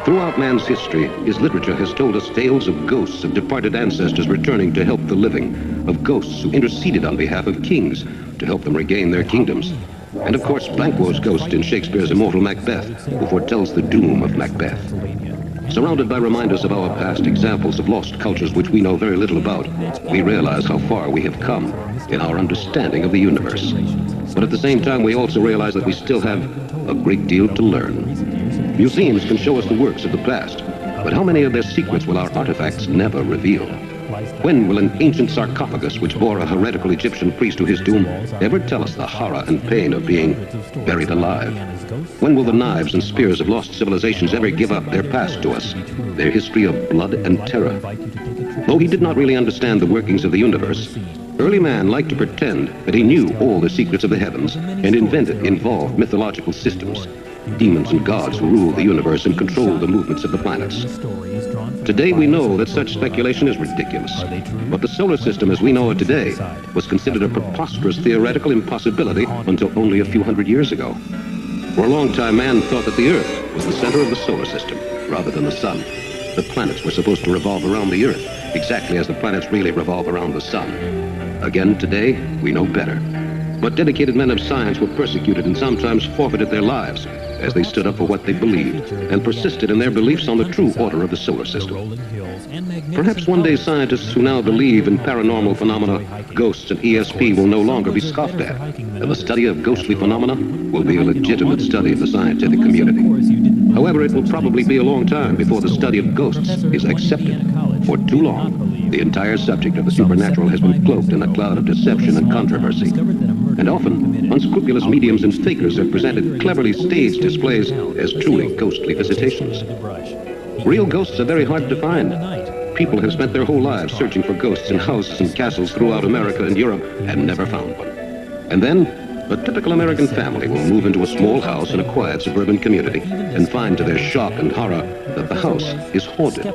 Throughout man's history, his literature has told us tales of ghosts of departed ancestors returning to help the living, of ghosts who interceded on behalf of kings to help them regain their kingdoms. And of course, Banquo's ghost in Shakespeare's immortal Macbeth, who foretells the doom of Macbeth. Surrounded by reminders of our past, examples of lost cultures which we know very little about, we realize how far we have come in our understanding of the universe. But at the same time, we also realize that we still have a great deal to learn. Museums can show us the works of the past, but how many of their secrets will our artifacts never reveal? When will an ancient sarcophagus which bore a heretical Egyptian priest to his doom ever tell us the horror and pain of being buried alive? When will the knives and spears of lost civilizations ever give up their past to us, their history of blood and terror? Though he did not really understand the workings of the universe, early man liked to pretend that he knew all the secrets of the heavens and invented involved mythological systems. Demons and gods who rule the universe and control the movements of the planets. Today we know that such speculation is ridiculous, but the solar system as we know it today was considered a preposterous theoretical impossibility until only a few hundred years ago. For a long time, man thought that the Earth was the center of the solar system, rather than the sun. The planets were supposed to revolve around the Earth, exactly as the planets really revolve around the sun. Again, today, we know better. But dedicated men of science were persecuted and sometimes forfeited their lives as they stood up for what they believed and persisted in their beliefs on the true order of the solar system. Perhaps one day scientists who now believe in paranormal phenomena, ghosts, and ESP will no longer be scoffed at, and the study of ghostly phenomena will be a legitimate study of the scientific community. However, it will probably be a long time before the study of ghosts is accepted. For too long, the entire subject of the supernatural has been cloaked in a cloud of deception and controversy. And often, unscrupulous mediums and fakers have presented cleverly staged displays as truly ghostly visitations. Real ghosts are very hard to find. People have spent their whole lives searching for ghosts in houses and castles throughout America and Europe and never found one. And then, a typical American family will move into a small house in a quiet suburban community and find to their shock and horror that the house is haunted.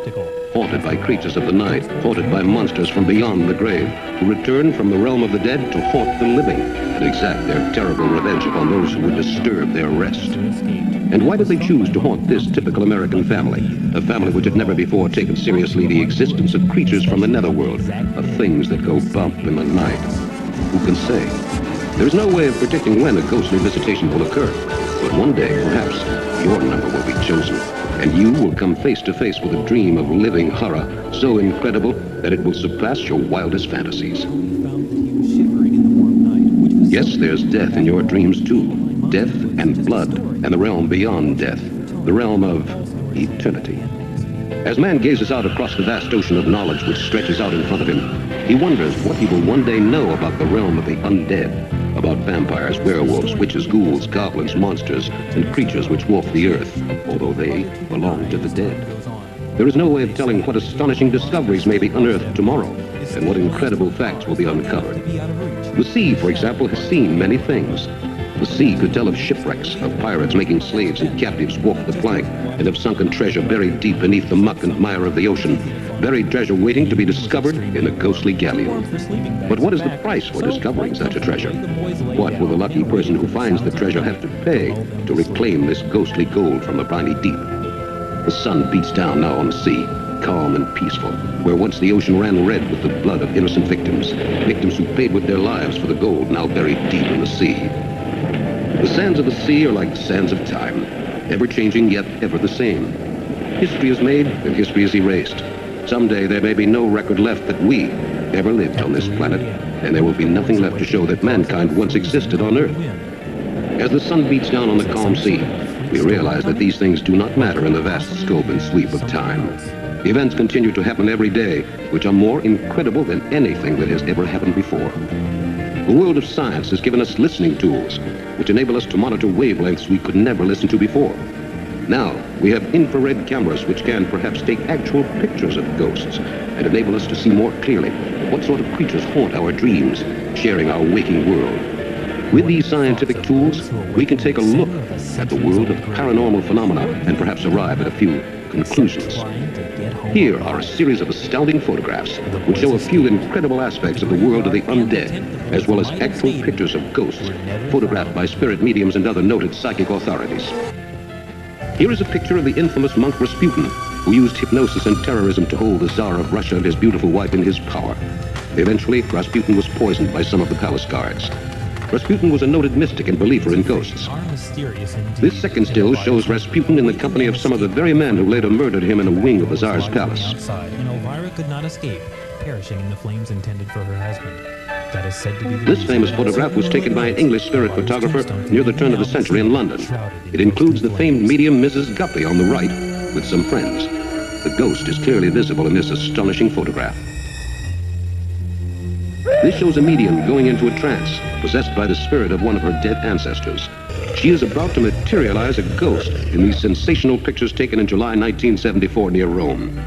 Haunted by creatures of the night, haunted by monsters from beyond the grave, who return from the realm of the dead to haunt the living and exact their terrible revenge upon those who would disturb their rest. And why did they choose to haunt this typical American family? A family which had never before taken seriously the existence of creatures from the netherworld, of things that go bump in the night. Who can say? There is no way of predicting when a ghostly visitation will occur, but one day, perhaps, your number will be chosen, and you will come face to face with a dream of living horror so incredible that it will surpass your wildest fantasies. Yes, there's death in your dreams too. Death and blood, and the realm beyond death, the realm of eternity. As man gazes out across the vast ocean of knowledge which stretches out in front of him, he wonders what he will one day know about the realm of the undead, about vampires, werewolves, witches, ghouls, goblins, monsters, and creatures which walk the earth, although they belong to the dead. There is no way of telling what astonishing discoveries may be unearthed tomorrow, and what incredible facts will be uncovered. The sea, for example, has seen many things. The sea could tell of shipwrecks, of pirates making slaves and captives walk the plank, and of sunken treasure buried deep beneath the muck and mire of the ocean, buried treasure waiting to be discovered in a ghostly galleon. But what is the price for discovering such a treasure? What will the lucky person who finds the treasure have to pay to reclaim this ghostly gold from the briny deep? The sun beats down now on the sea, calm and peaceful, where once the ocean ran red with the blood of innocent victims, victims who paid with their lives for the gold now buried deep in the sea. The sands of the sea are like the sands of time, ever-changing yet ever the same. History is made and history is erased. Someday there may be no record left that we ever lived on this planet, and there will be nothing left to show that mankind once existed on Earth. As the sun beats down on the calm sea, we realize that these things do not matter in the vast scope and sweep of time. Events continue to happen every day, which are more incredible than anything that has ever happened before. The world of science has given us listening tools, which enable us to monitor wavelengths we could never listen to before. Now, we have infrared cameras which can perhaps take actual pictures of ghosts and enable us to see more clearly what sort of creatures haunt our dreams, sharing our waking world. With these scientific tools, we can take a look at the world of paranormal phenomena and perhaps arrive at a few conclusions. Here are a series of astounding photographs which show a few incredible aspects of the world of the undead, as well as actual pictures of ghosts, photographed by spirit mediums and other noted psychic authorities. Here is a picture of the infamous monk Rasputin, who used hypnosis and terrorism to hold the Tsar of Russia and his beautiful wife in his power. Eventually, Rasputin was poisoned by some of the palace guards. Rasputin was a noted mystic and believer in ghosts. This second still shows Rasputin in the company of some of the very men who later murdered him in a wing of the Tsar's palace. And Elvira could not escape, perishing in the flames intended for her husband. That is said to be This famous photograph was taken by an English spirit photographer near the turn of the century in London. It includes the famed medium Mrs. Guppy on the right, with some friends. The ghost is clearly visible in this astonishing photograph. This shows a medium going into a trance, possessed by the spirit of one of her dead ancestors. She is about to materialize a ghost in these sensational pictures taken in July 1974 near Rome.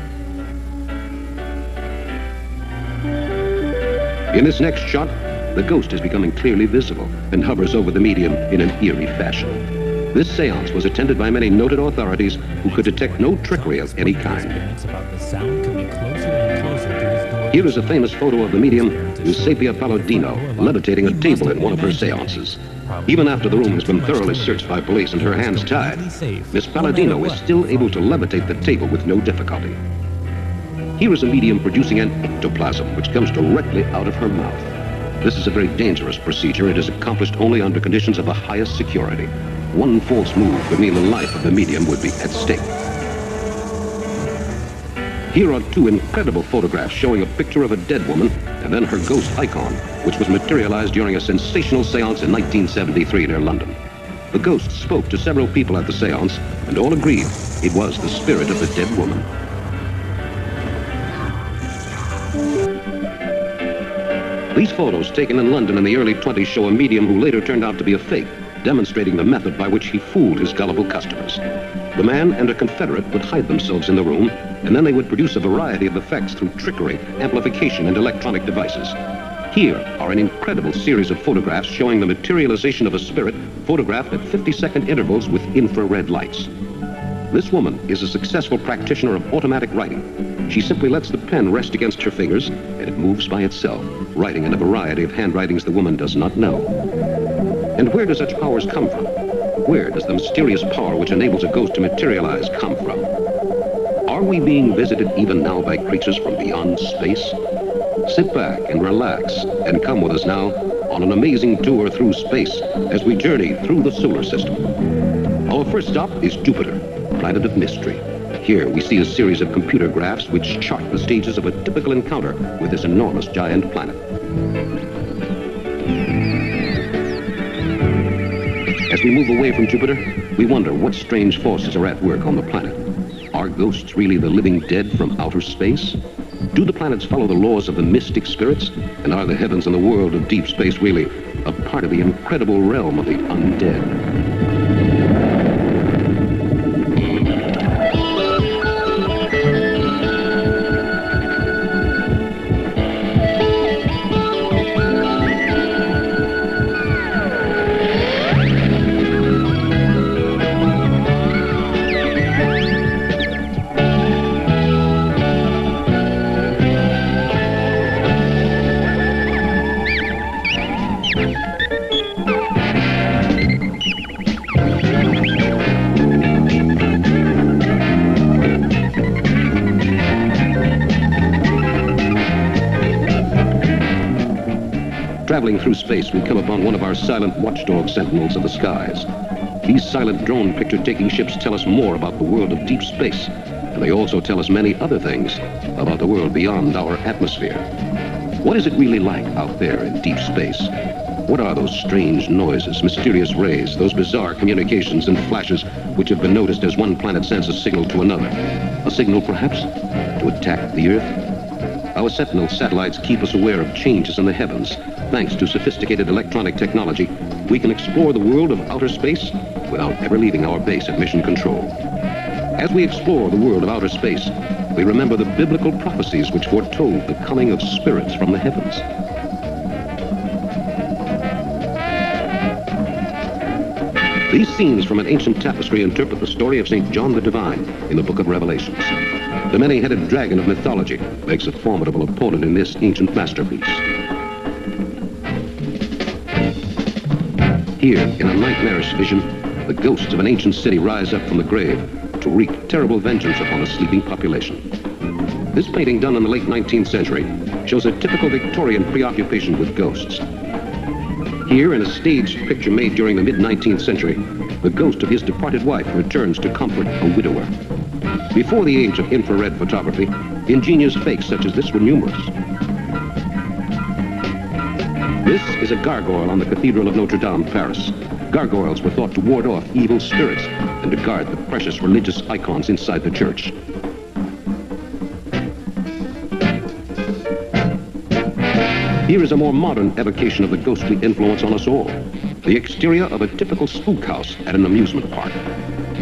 In this next shot, the ghost is becoming clearly visible and hovers over the medium in an eerie fashion. This seance was attended by many noted authorities who could detect no trickery of any kind. Here is a famous photo of the medium, Eusapia Palladino, levitating a table in one of her seances. Even after the room has been thoroughly searched by police and her hands tied, Miss Palladino is still able to levitate the table with no difficulty. Here is a medium producing an ectoplasm which comes directly out of her mouth. This is a very dangerous procedure. It is accomplished only under conditions of the highest security. One false move could mean the life of the medium would be at stake. Here are two incredible photographs showing a picture of a dead woman and then her ghost icon, which was materialized during a sensational seance in 1973 near London. The ghost spoke to several people at the seance, and all agreed it was the spirit of the dead woman. These photos taken in London in the early 20s show a medium who later turned out to be a fake, demonstrating the method by which he fooled his gullible customers. The man and a confederate would hide themselves in the room, and then they would produce a variety of effects through trickery, amplification, and electronic devices. Here are an incredible series of photographs showing the materialization of a spirit photographed at 50-second intervals with infrared lights. This woman is a successful practitioner of automatic writing. She simply lets the pen rest against her fingers, and it moves by itself, writing in a variety of handwritings the woman does not know. And where do such powers come from? Where does the mysterious power which enables a ghost to materialize come from? Are we being visited even now by creatures from beyond space? Sit back and relax and come with us now on an amazing tour through space as we journey through the solar system. Our first stop is Jupiter, planet of mystery. Here we see a series of computer graphs which chart the stages of a typical encounter with this enormous giant planet. As we move away from Jupiter, we wonder what strange forces are at work on the planet. Are ghosts really the living dead from outer space? Do the planets follow the laws of the mystic spirits? And are the heavens and the world of deep space really a part of the incredible realm of the undead? Traveling through space, we come upon one of our silent watchdog sentinels of the skies. These silent drone picture-taking ships tell us more about the world of deep space, and they also tell us many other things about the world beyond our atmosphere. What is it really like out there in deep space? What are those strange noises, mysterious rays, those bizarre communications and flashes which have been noticed as one planet sends a signal to another? A signal, perhaps, to attack the Earth? Our Sentinel satellites keep us aware of changes in the heavens. Thanks to sophisticated electronic technology, we can explore the world of outer space without ever leaving our base at Mission Control. As we explore the world of outer space, we remember the biblical prophecies which foretold the coming of spirits from the heavens. These scenes from an ancient tapestry interpret the story of St. John the Divine in the book of Revelations. The many-headed dragon of mythology makes a formidable opponent in this ancient masterpiece. Here, in a nightmarish vision, the ghosts of an ancient city rise up from the grave to wreak terrible vengeance upon a sleeping population. This painting, done in the late 19th century, shows a typical Victorian preoccupation with ghosts. Here, in a staged picture made during the mid-19th century, the ghost of his departed wife returns to comfort a widower. Before the age of infrared photography, ingenious fakes such as this were numerous. This is a gargoyle on the Cathedral of Notre Dame, Paris. Gargoyles were thought to ward off evil spirits and to guard the precious religious icons inside the church. Here is a more modern evocation of the ghostly influence on us all. The exterior of a typical spook house at an amusement park.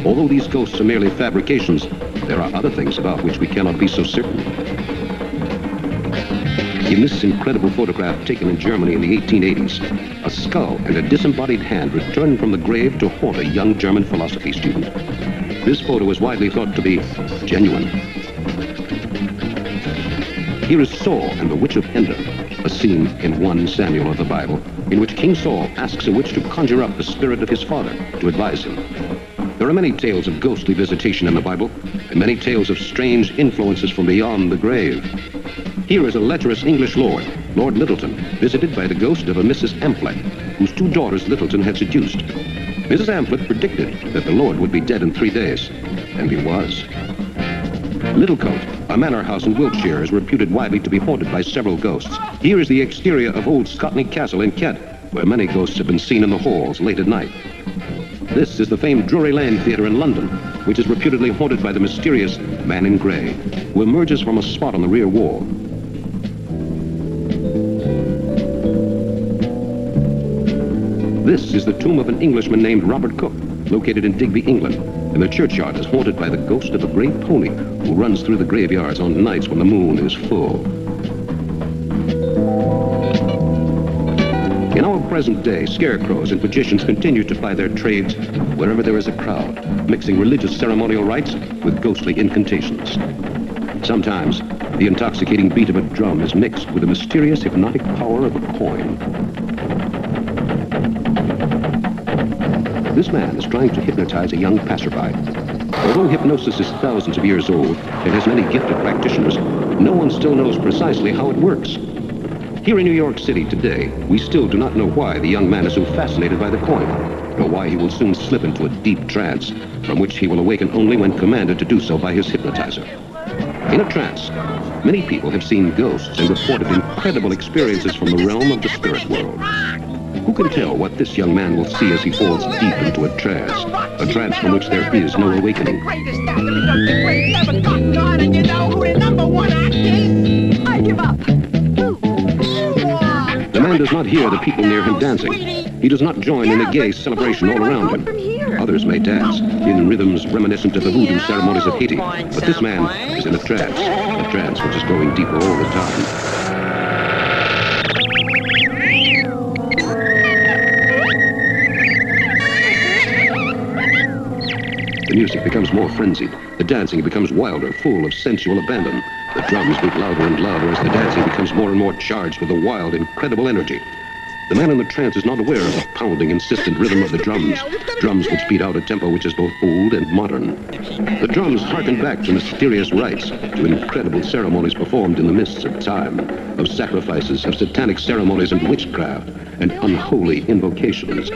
Although these ghosts are merely fabrications, there are other things about which we cannot be so certain. In this incredible photograph taken in Germany in the 1880s, a skull and a disembodied hand returned from the grave to haunt a young German philosophy student. This photo is widely thought to be genuine. Here is Saul and the Witch of Endor, a scene in 1 Samuel of the Bible, in which King Saul asks a witch to conjure up the spirit of his father to advise him. There are many tales of ghostly visitation in the Bible, and many tales of strange influences from beyond the grave. Here is a lecherous English lord Lord Littleton, visited by the ghost of a Mrs. Amplet, whose 2 daughters Littleton had seduced. Mrs. Amplet predicted that the Lord would be dead in 3 days, and he was. Littlecote, a manor house in Wiltshire, is reputed widely to be haunted by several ghosts. Here is the exterior of old Scotney Castle in Kent, where many ghosts have been seen in the halls late at night. This is the famed Drury Lane Theatre in London, which is reputedly haunted by the mysterious Man in Grey, who emerges from a spot on the rear wall. This is the tomb of an Englishman named Robert Cook, located in Digby, England, and the churchyard is haunted by the ghost of a grey pony who runs through the graveyards on nights when the moon is full. In our present day, scarecrows and magicians continue to ply their trades wherever there is a crowd, mixing religious ceremonial rites with ghostly incantations. Sometimes, the intoxicating beat of a drum is mixed with the mysterious hypnotic power of a coin. This man is trying to hypnotize a young passerby. Although hypnosis is thousands of years old and has many gifted practitioners, no one still knows precisely how it works. Here in New York City today, we still do not know why the young man is so fascinated by the coin, nor why he will soon slip into a deep trance, from which he will awaken only when commanded to do so by his hypnotizer. In a trance, many people have seen ghosts and reported incredible experiences from the realm of the spirit world. Who can tell what this young man will see as he falls deep into a trance from which there is no awakening? I give up. The man does not hear the people near him dancing. He does not join in the gay celebration all around him. Others may dance in rhythms reminiscent of the voodoo ceremonies of Haiti, but this man is in a trance which is growing deeper all the time. The music becomes more frenzied. The dancing becomes wilder, full of sensual abandon. The drums beat louder and louder as the dancing becomes more and more charged with a wild, incredible energy. The man in the trance is not aware of the pounding, insistent rhythm of the drums which beat out a tempo which is both old and modern. The drums harken back to mysterious rites, to incredible ceremonies performed in the mists of time, of sacrifices, of satanic ceremonies and witchcraft, and unholy invocations.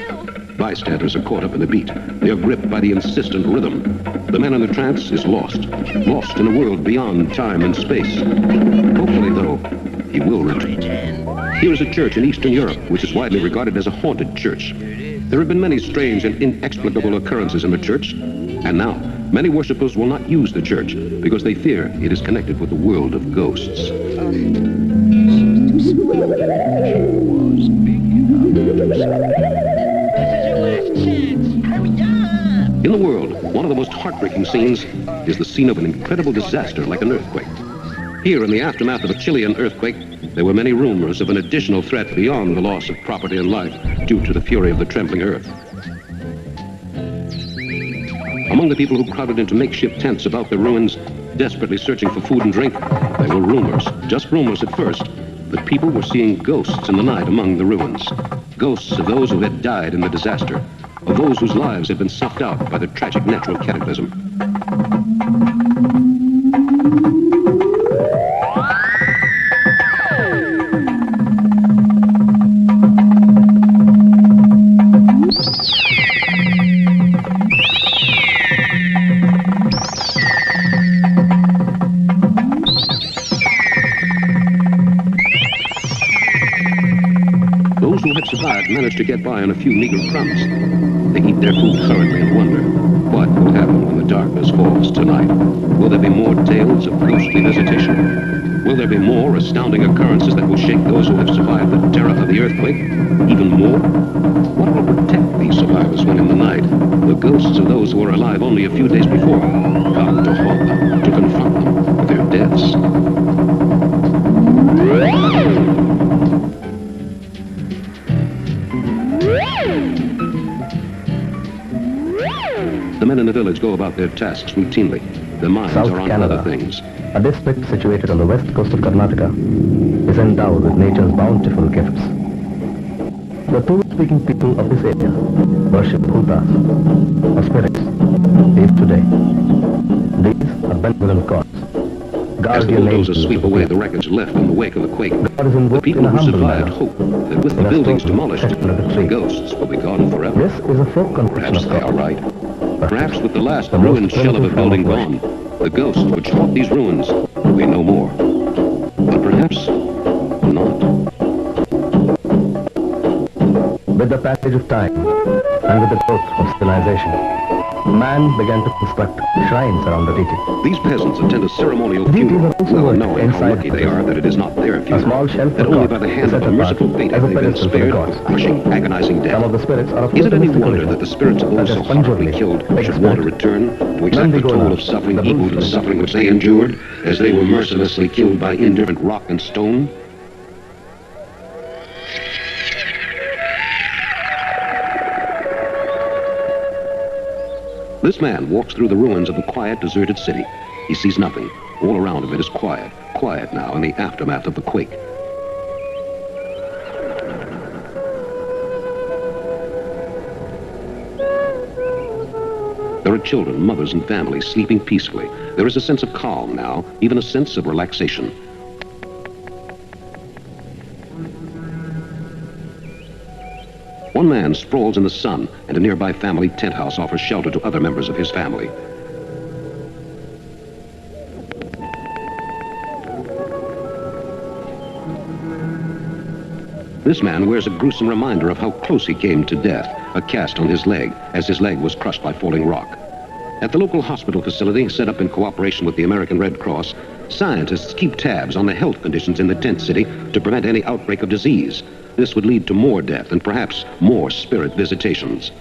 Bystanders are caught up in the beat. They are gripped by the insistent rhythm. The man in the trance is lost in a world beyond time and space. Hopefully, though, he will return. Here is a church in Eastern Europe, which is widely regarded as a haunted church. There have been many strange and inexplicable occurrences in the church, and now many worshippers will not use the church because they fear it is connected with the world of ghosts. In the world, one of the most heartbreaking scenes is the scene of an incredible disaster like an earthquake. Here, in the aftermath of a Chilean earthquake, there were many rumors of an additional threat beyond the loss of property and life due to the fury of the trembling earth. Among the people who crowded into makeshift tents about the ruins, desperately searching for food and drink, there were rumors, just rumors at first, that people were seeing ghosts in the night among the ruins. Ghosts of those who had died in the disaster, of those whose lives had been sucked out by the tragic natural cataclysm. Those who had survived managed to get by on a few meager crumbs. They eat their food hurriedly and wonder, what will happen when the darkness falls tonight? Will there be more tales of ghostly visitation? Will there be more astounding occurrences that will shake those who have survived the terror of the earthquake? Even more? What will protect these survivors when in the night, the ghosts of those who were alive only a few days before come to haunt them, to confront them with their deaths? The men in the village go about their tasks routinely. Their minds South are on Canada, other things. a district situated on the west coast of Karnataka, is endowed with nature's bountiful gifts. The Tulu-speaking people of this area worship bhutas, or spirits, even today. These are benevolent gods, As the bulldozers sweep away the wreckage left in the wake of the quake, the people who survived hope that with the buildings demolished, the ghosts will be gone forever. This is a folk confession. Perhaps they are right. Perhaps with the last ruined shell of a building gone, the ghosts which haunt these ruins will be no more. But perhaps not. With the passage of time and with the growth of civilization, man began to construct shrines around the deity. These peasants attend a ceremonial funeral, well knowing how lucky they are that it is not their funeral, a small shelf that only by the hand of a merciful fate have they been spared crushing, agonizing death. Some of the spirits are Is it any wonder that the spirits of those so horribly killed should want to return to exact the toll of suffering equal to the suffering which they endured as they were mercilessly killed by indifferent rock and stone? This man walks through the ruins of the quiet, deserted city. He sees nothing. All around him it is quiet, quiet now in the aftermath of the quake. There are children, mothers, and families sleeping peacefully. There is a sense of calm now, even a sense of relaxation. One man sprawls in the sun, and a nearby family tent house offers shelter to other members of his family. This man wears a gruesome reminder of how close he came to death, a cast on his leg, as his leg was crushed by falling rock. At the local hospital facility, set up in cooperation with the American Red Cross, scientists keep tabs on the health conditions in the tent city to prevent any outbreak of disease. This would lead to more death and perhaps more spirit visitations.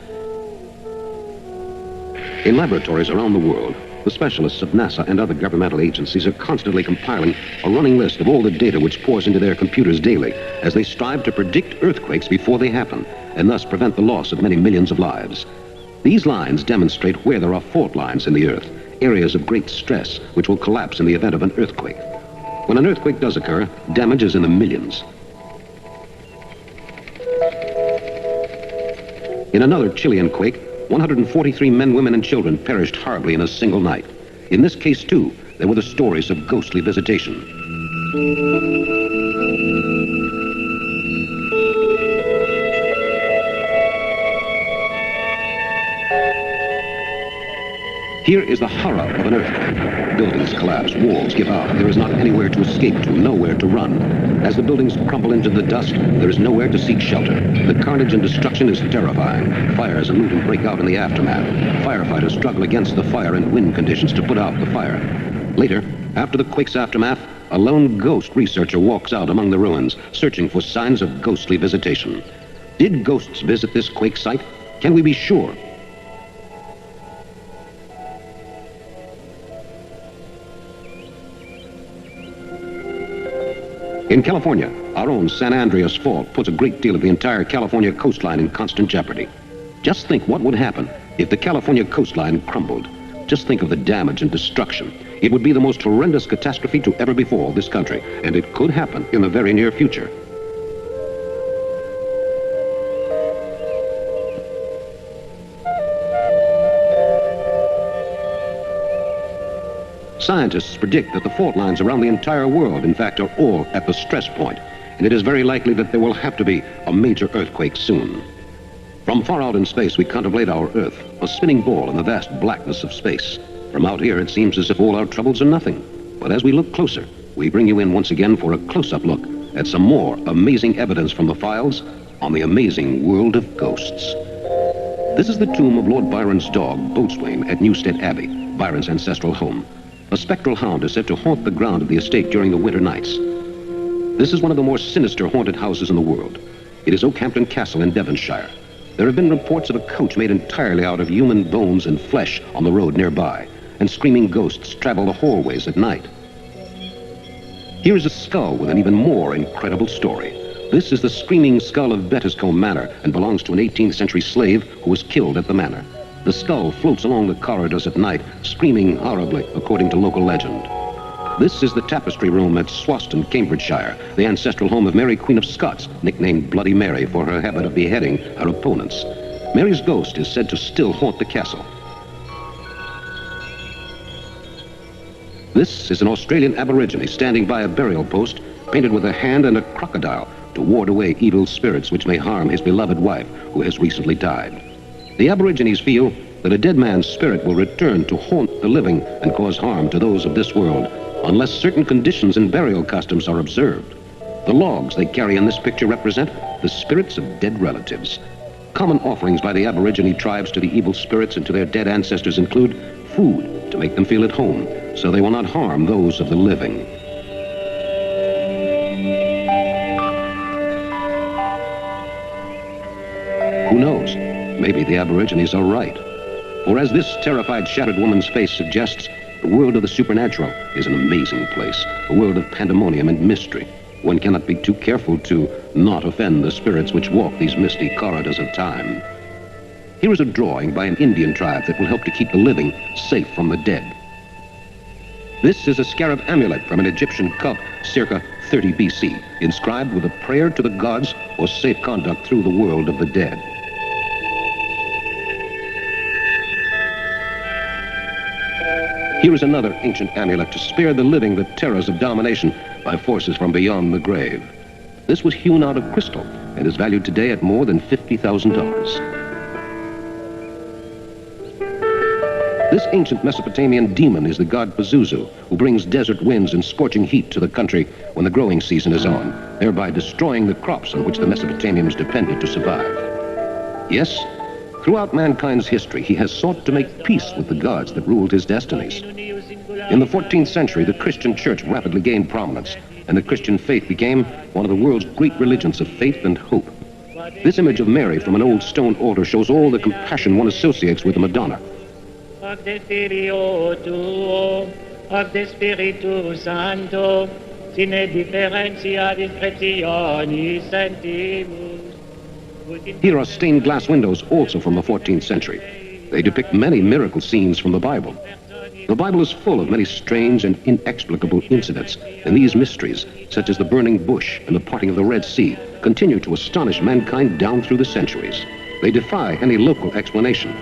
In laboratories around the world, the specialists of NASA and other governmental agencies are constantly compiling a running list of all the data which pours into their computers daily as they strive to predict earthquakes before they happen and thus prevent the loss of many millions of lives. These lines demonstrate where there are fault lines in the earth, areas of great stress which will collapse in the event of an earthquake. When an earthquake does occur, damage is in the millions. In another Chilean quake, 143 men, women, and children perished horribly in a single night. In this case, too, there were the stories of ghostly visitation. Here is the horror of an earthquake. Buildings collapse, walls give out. There is not anywhere to escape to, nowhere to run. As the buildings crumble into the dust, there is nowhere to seek shelter. The carnage and destruction is terrifying. Fires and looting break out in the aftermath. Firefighters struggle against the fire and wind conditions to put out the fire. Later, after the quake's aftermath, a lone ghost researcher walks out among the ruins, searching for signs of ghostly visitation. Did ghosts visit this quake site? Can we be sure? In California, our own San Andreas Fault puts a great deal of the entire California coastline in constant jeopardy. Just think what would happen if the California coastline crumbled. Just think of the damage and destruction. It would be the most horrendous catastrophe to ever befall this country, and it could happen in the very near future. Scientists predict that the fault lines around the entire world, in fact, are all at the stress point, and it is very likely that there will have to be a major earthquake soon. From far out in space, we contemplate our Earth, a spinning ball in the vast blackness of space. From out here, it seems as if all our troubles are nothing. But as we look closer, we bring you in once again for a close-up look at some more amazing evidence from the files on the amazing world of ghosts. This is the tomb of Lord Byron's dog, Boatswain, at Newstead Abbey, Byron's ancestral home. A spectral hound is said to haunt the ground of the estate during the winter nights. This is one of the more sinister haunted houses in the world. It is Oakhampton Castle in Devonshire. There have been reports of a coach made entirely out of human bones and flesh on the road nearby, and screaming ghosts travel the hallways at night. Here is a skull with an even more incredible story. This is the screaming skull of Bettiscombe Manor and belongs to an 18th century slave who was killed at the manor. The skull floats along the corridors at night, screaming horribly, according to local legend. This is the tapestry room at Swaston, Cambridgeshire, the ancestral home of Mary, Queen of Scots, nicknamed Bloody Mary for her habit of beheading her opponents. Mary's ghost is said to still haunt the castle. This is an Australian Aborigine standing by a burial post painted with a hand and a crocodile to ward away evil spirits which may harm his beloved wife who has recently died. The Aborigines feel that a dead man's spirit will return to haunt the living and cause harm to those of this world unless certain conditions and burial customs are observed. The logs they carry in this picture represent the spirits of dead relatives. Common offerings by the Aborigine tribes to the evil spirits and to their dead ancestors include food to make them feel at home, so they will not harm those of the living. Who knows? Maybe the Aborigines are right. For as this terrified, shattered woman's face suggests, the world of the supernatural is an amazing place, a world of pandemonium and mystery. One cannot be too careful to not offend the spirits which walk these misty corridors of time. Here is a drawing by an Indian tribe that will help to keep the living safe from the dead. This is a scarab amulet from an Egyptian cult circa 30 BC, inscribed with a prayer to the gods for safe conduct through the world of the dead. Here is another ancient amulet to spare the living the terrors of domination by forces from beyond the grave. This was hewn out of crystal and is valued today at more than $50,000. This ancient Mesopotamian demon is the god Pazuzu, who brings desert winds and scorching heat to the country when the growing season is on, thereby destroying the crops on which the Mesopotamians depended to survive. Yes, throughout mankind's history, he has sought to make peace with the gods that ruled his destinies. In the 14th century, the Christian church rapidly gained prominence, and the Christian faith became one of the world's great religions of faith and hope. This image of Mary from an old stone altar shows all the compassion one associates with the Madonna. Ac de Filio tuo, ac de Spiritu Santo, sine differentia discretionis sentimus. Here are stained glass windows also from the 14th century. They depict many miracle scenes from the Bible. The Bible is full of many strange and inexplicable incidents, and these mysteries, such as the burning bush and the parting of the Red Sea, continue to astonish mankind down through the centuries. They defy any local explanation.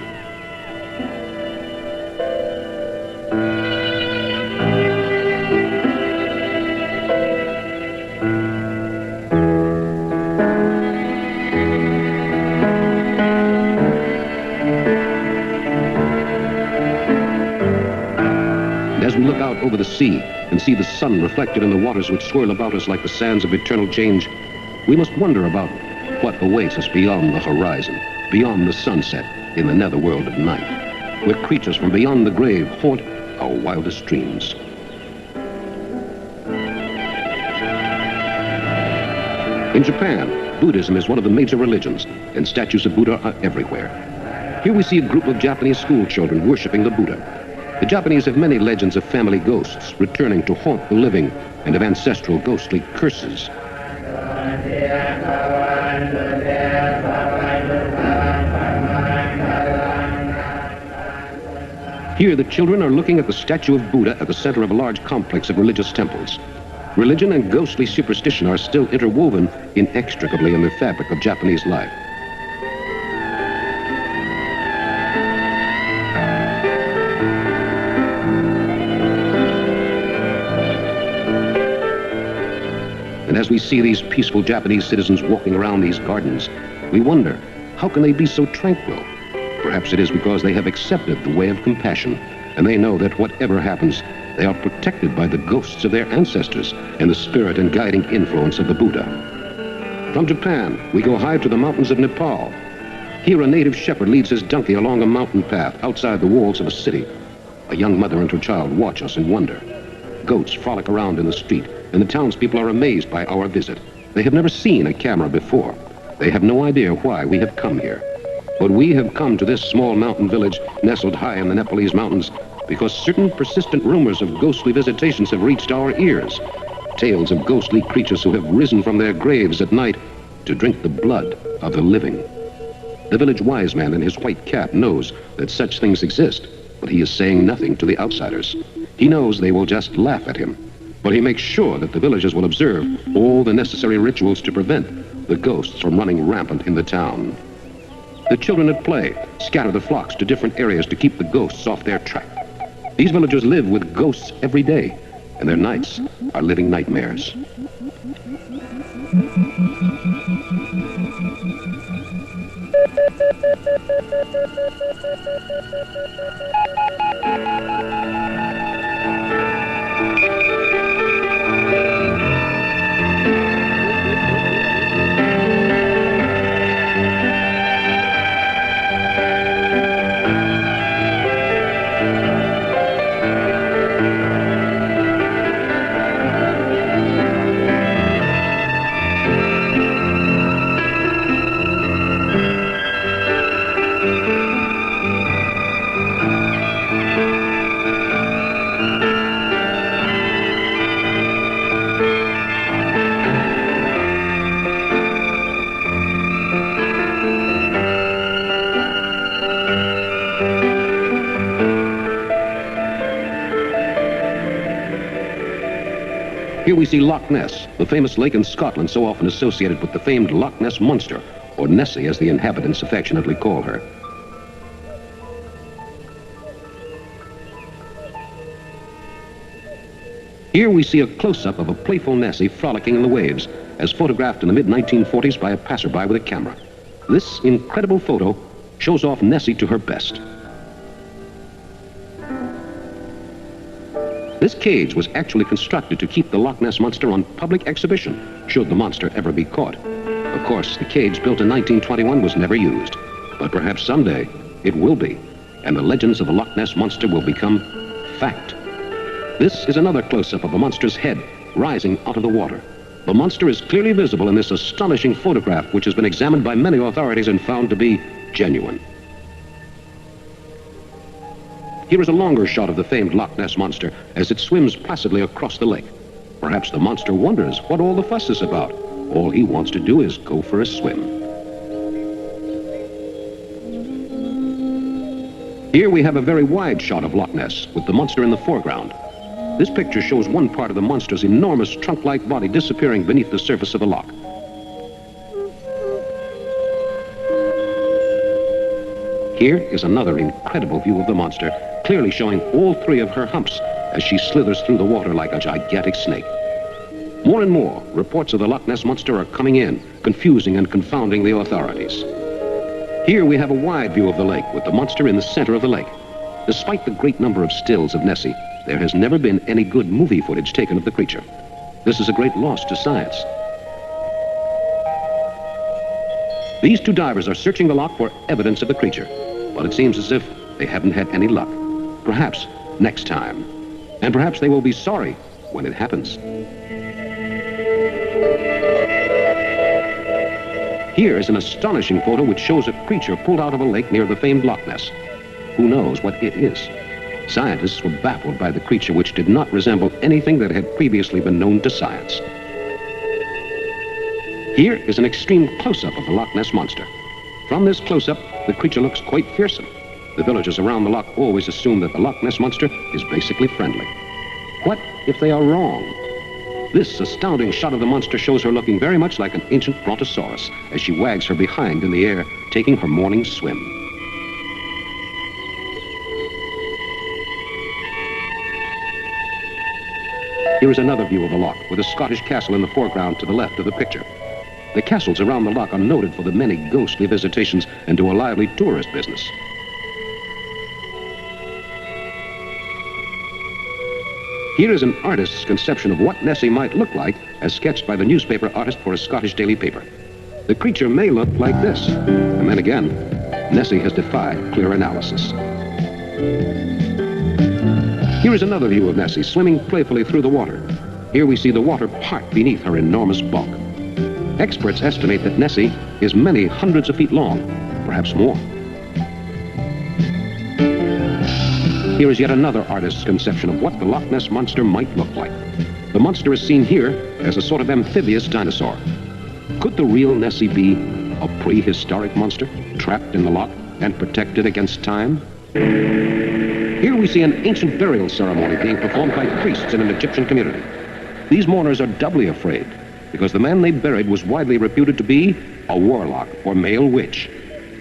As we look out over the sea and see the sun reflected in the waters which swirl about us like the sands of eternal change, we must wonder about what awaits us beyond the horizon, beyond the sunset in the netherworld of night, where creatures from beyond the grave haunt our wildest dreams. In Japan, Buddhism is one of the major religions, and statues of Buddha are everywhere. Here we see a group of Japanese school children worshiping the Buddha. The Japanese have many legends of family ghosts returning to haunt the living and of ancestral ghostly curses. Here the children are looking at the statue of Buddha at the center of a large complex of religious temples. Religion and ghostly superstition are still interwoven inextricably in the fabric of Japanese life. And as we see these peaceful Japanese citizens walking around these gardens, we wonder, how can they be so tranquil? Perhaps it is because they have accepted the way of compassion, and they know that whatever happens, they are protected by the ghosts of their ancestors and the spirit and guiding influence of the Buddha. From Japan, we go high to the mountains of Nepal. Here a native shepherd leads his donkey along a mountain path outside the walls of a city. A young mother and her child watch us in wonder. Goats frolic around in the street, and the townspeople are amazed by our visit. They have never seen a camera before. They have no idea why we have come here. But we have come to this small mountain village nestled high in the Nepalese mountains because certain persistent rumors of ghostly visitations have reached our ears. Tales of ghostly creatures who have risen from their graves at night to drink the blood of the living. The village wise man in his white cap knows that such things exist, but he is saying nothing to the outsiders. He knows they will just laugh at him, but he makes sure that the villagers will observe all the necessary rituals to prevent the ghosts from running rampant in the town. The children at play scatter the flocks to different areas to keep the ghosts off their track. These villagers live with ghosts every day, and their nights are living nightmares. Here we see Loch Ness, the famous lake in Scotland so often associated with the famed Loch Ness Monster, or Nessie as the inhabitants affectionately call her. Here we see a close-up of a playful Nessie frolicking in the waves, as photographed in the mid-1940s by a passerby with a camera. This incredible photo shows off Nessie to her best. This cage was actually constructed to keep the Loch Ness Monster on public exhibition, should the monster ever be caught. Of course, the cage built in 1921 was never used, but perhaps someday it will be, and the legends of the Loch Ness Monster will become fact. This is another close-up of the monster's head rising out of the water. The monster is clearly visible in this astonishing photograph, which has been examined by many authorities and found to be genuine. Here is a longer shot of the famed Loch Ness Monster as it swims placidly across the lake. Perhaps the monster wonders what all the fuss is about. All he wants to do is go for a swim. Here we have a very wide shot of Loch Ness with the monster in the foreground. This picture shows one part of the monster's enormous trunk-like body disappearing beneath the surface of the loch. Here is another incredible view of the monster, clearly showing all three of her humps as she slithers through the water like a gigantic snake. More and more reports of the Loch Ness Monster are coming in, confusing and confounding the authorities. Here we have a wide view of the lake with the monster in the center of the lake. Despite the great number of stills of Nessie, there has never been any good movie footage taken of the creature. This is a great loss to science. These two divers are searching the loch for evidence of the creature, but it seems as if they haven't had any luck. Perhaps next time. And perhaps they will be sorry when it happens. Here is an astonishing photo which shows a creature pulled out of a lake near the famed Loch Ness. Who knows what it is? Scientists were baffled by the creature, which did not resemble anything that had previously been known to science. Here is an extreme close-up of the Loch Ness Monster. From this close-up, the creature looks quite fearsome. The villagers around the loch always assume that the Loch Ness Monster is basically friendly. What if they are wrong? This astounding shot of the monster shows her looking very much like an ancient brontosaurus as she wags her behind in the air, taking her morning swim. Here is another view of the loch, with a Scottish castle in the foreground to the left of the picture. The castles around the loch are noted for the many ghostly visitations and to a lively tourist business. Here is an artist's conception of what Nessie might look like, as sketched by the newspaper artist for a Scottish daily paper. The creature may look like this, and then again, Nessie has defied clear analysis. Here is another view of Nessie swimming playfully through the water. Here we see the water part beneath her enormous bulk. Experts estimate that Nessie is many hundreds of feet long, perhaps more. Here is yet another artist's conception of what the Loch Ness Monster might look like. The monster is seen here as a sort of amphibious dinosaur. Could the real Nessie be a prehistoric monster, trapped in the loch and protected against time? Here we see an ancient burial ceremony being performed by priests in an Egyptian community. These mourners are doubly afraid because the man they buried was widely reputed to be a warlock or male witch.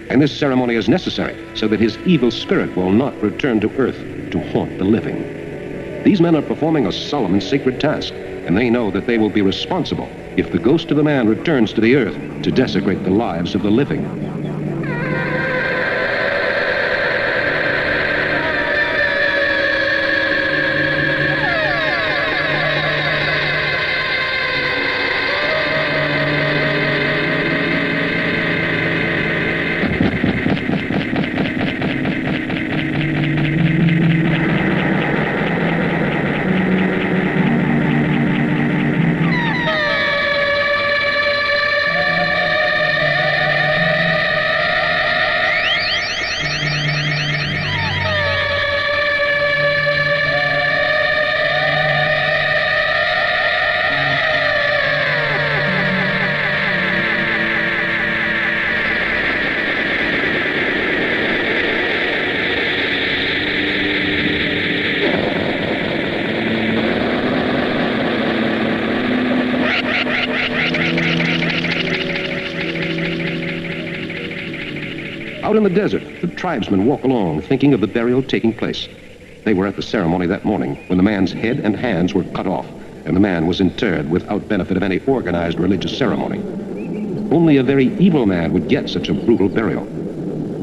And this ceremony is necessary so that his evil spirit will not return to earth to haunt the living. These men are performing a solemn and sacred task, and they know that they will be responsible if the ghost of the man returns to the earth to desecrate the lives of the living. Out in the desert, the tribesmen walk along, thinking of the burial taking place. They were at the ceremony that morning when the man's head and hands were cut off, and the man was interred without benefit of any organized religious ceremony. Only a very evil man would get such a brutal burial.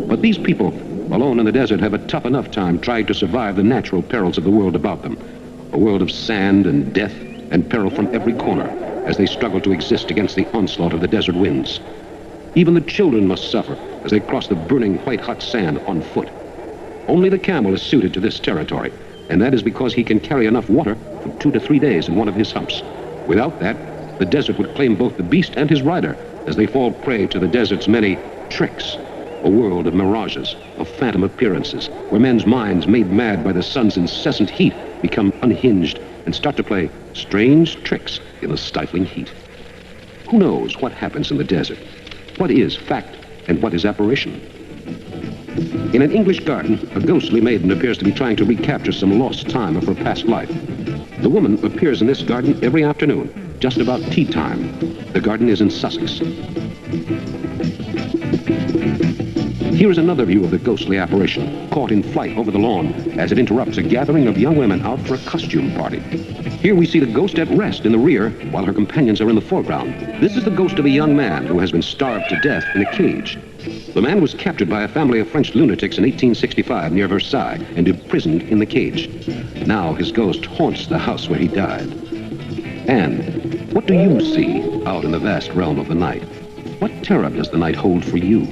But these people, alone in the desert, have a tough enough time trying to survive the natural perils of the world about them. A world of sand and death and peril from every corner as they struggle to exist against the onslaught of the desert winds. Even the children must suffer as they cross the burning white-hot sand on foot. Only the camel is suited to this territory, and that is because he can carry enough water for 2 to 3 days in one of his humps. Without that, the desert would claim both the beast and his rider as they fall prey to the desert's many tricks. A world of mirages, of phantom appearances, where men's minds, made mad by the sun's incessant heat, become unhinged and start to play strange tricks in the stifling heat. Who knows what happens in the desert? What is fact and what is apparition? In an English garden, a ghostly maiden appears to be trying to recapture some lost time of her past life. The woman appears in this garden every afternoon, just about tea time. The garden is in Sussex. Here is another view of the ghostly apparition, caught in flight over the lawn as it interrupts a gathering of young women out for a costume party. Here we see the ghost at rest in the rear while her companions are in the foreground. This is the ghost of a young man who has been starved to death in a cage. The man was captured by a family of French lunatics in 1865 near Versailles and imprisoned in the cage. Now his ghost haunts the house where he died. And what do you see out in the vast realm of the night? What terror does the night hold for you?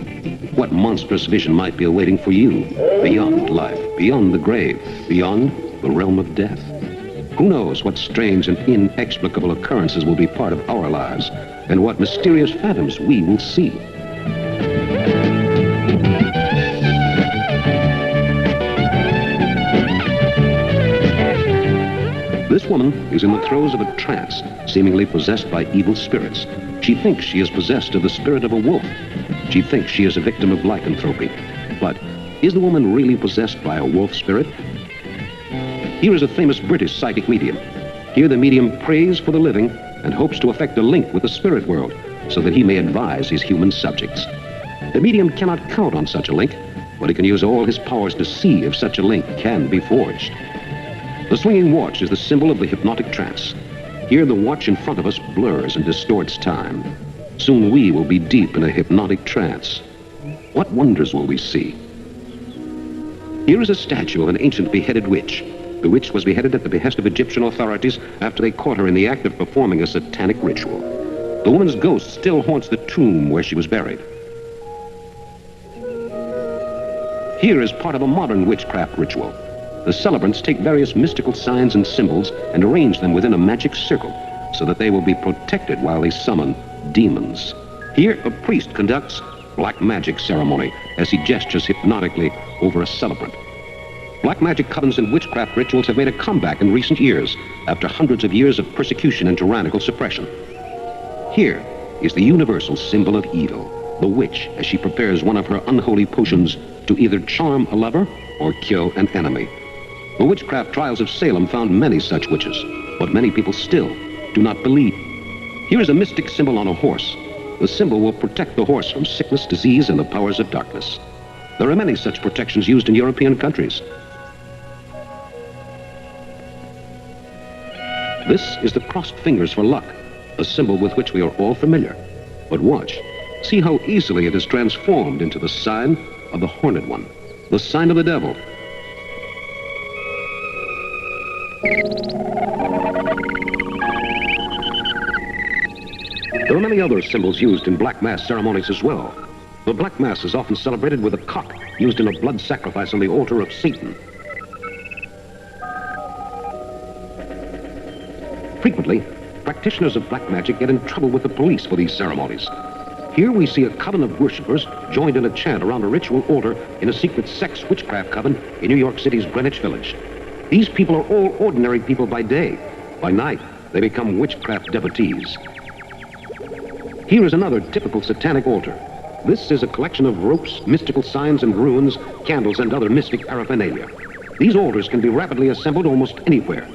What monstrous vision might be awaiting for you beyond life, beyond the grave, beyond the realm of death? Who knows what strange and inexplicable occurrences will be part of our lives, and what mysterious phantoms we will see? This woman is in the throes of a trance, seemingly possessed by evil spirits. She thinks she is possessed of the spirit of a wolf. She thinks she is a victim of lycanthropy. But is the woman really possessed by a wolf spirit? Here is a famous British psychic medium. Here the medium prays for the living and hopes to effect a link with the spirit world so that he may advise his human subjects. The medium cannot count on such a link, but he can use all his powers to see if such a link can be forged. The swinging watch is the symbol of the hypnotic trance. Here the watch in front of us blurs and distorts time. Soon we will be deep in a hypnotic trance. What wonders will we see? Here is a statue of an ancient beheaded witch. The witch was beheaded at the behest of Egyptian authorities after they caught her in the act of performing a satanic ritual. The woman's ghost still haunts the tomb where she was buried. Here is part of a modern witchcraft ritual. The celebrants take various mystical signs and symbols and arrange them within a magic circle so that they will be protected while they summon demons. Here, a priest conducts black magic ceremony as he gestures hypnotically over a celebrant. Black magic covens and witchcraft rituals have made a comeback in recent years after hundreds of years of persecution and tyrannical suppression. Here is the universal symbol of evil, the witch, as she prepares one of her unholy potions to either charm a lover or kill an enemy. The witchcraft trials of Salem found many such witches, but many people still do not believe. Here is a mystic symbol on a horse. the symbol will protect the horse from sickness, disease, and the powers of darkness. There are many such protections used in European countries. This is the crossed fingers for luck, a symbol with which we are all familiar. But watch. See how easily it is transformed into the sign of the horned one, the sign of the devil. There are many other symbols used in Black Mass ceremonies as well. The Black Mass is often celebrated with a cock used in a blood sacrifice on the altar of Satan. Frequently, practitioners of black magic get in trouble with the police for these ceremonies. Here we see a coven of worshippers joined in a chant around a ritual altar in a secret sex witchcraft coven in New York City's Greenwich Village. These people are all ordinary people by day. By night, they become witchcraft devotees. Here is another typical satanic altar. This is a collection of ropes, mystical signs and runes, candles, and other mystic paraphernalia. These altars can be rapidly assembled almost anywhere.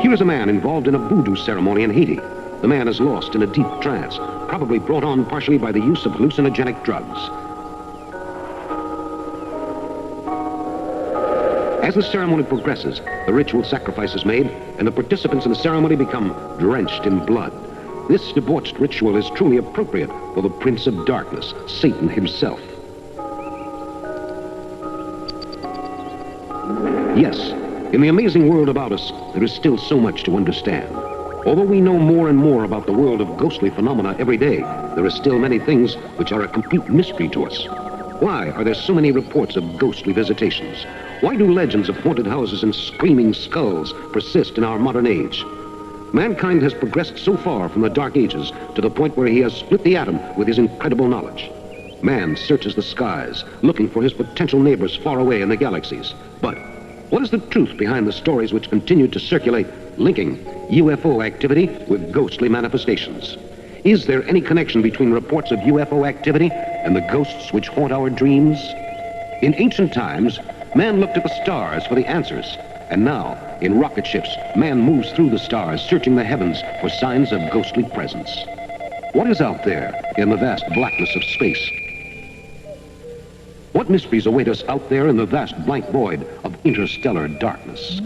Here is a man involved in a voodoo ceremony in Haiti. The man is lost in a deep trance, probably brought on partially by the use of hallucinogenic drugs. As the ceremony progresses, the ritual sacrifice is made, and the participants in the ceremony become drenched in blood. This debauched ritual is truly appropriate for the Prince of Darkness, Satan himself. Yes, in the amazing world about us, there is still so much to understand. Although we know more and more about the world of ghostly phenomena every day, there are still many things which are a complete mystery to us. Why are there so many reports of ghostly visitations? Why do legends of haunted houses and screaming skulls persist in our modern age? Mankind has progressed so far from the Dark Ages to the point where he has split the atom with his incredible knowledge. Man searches the skies, looking for his potential neighbors far away in the galaxies. But what is the truth behind the stories which continue to circulate, linking UFO activity with ghostly manifestations? Is there any connection between reports of UFO activity and the ghosts which haunt our dreams? In ancient times, man looked at the stars for the answers. And now, in rocket ships, man moves through the stars, searching the heavens for signs of ghostly presence. What is out there in the vast blackness of space? What mysteries await us out there in the vast blank void of interstellar darkness?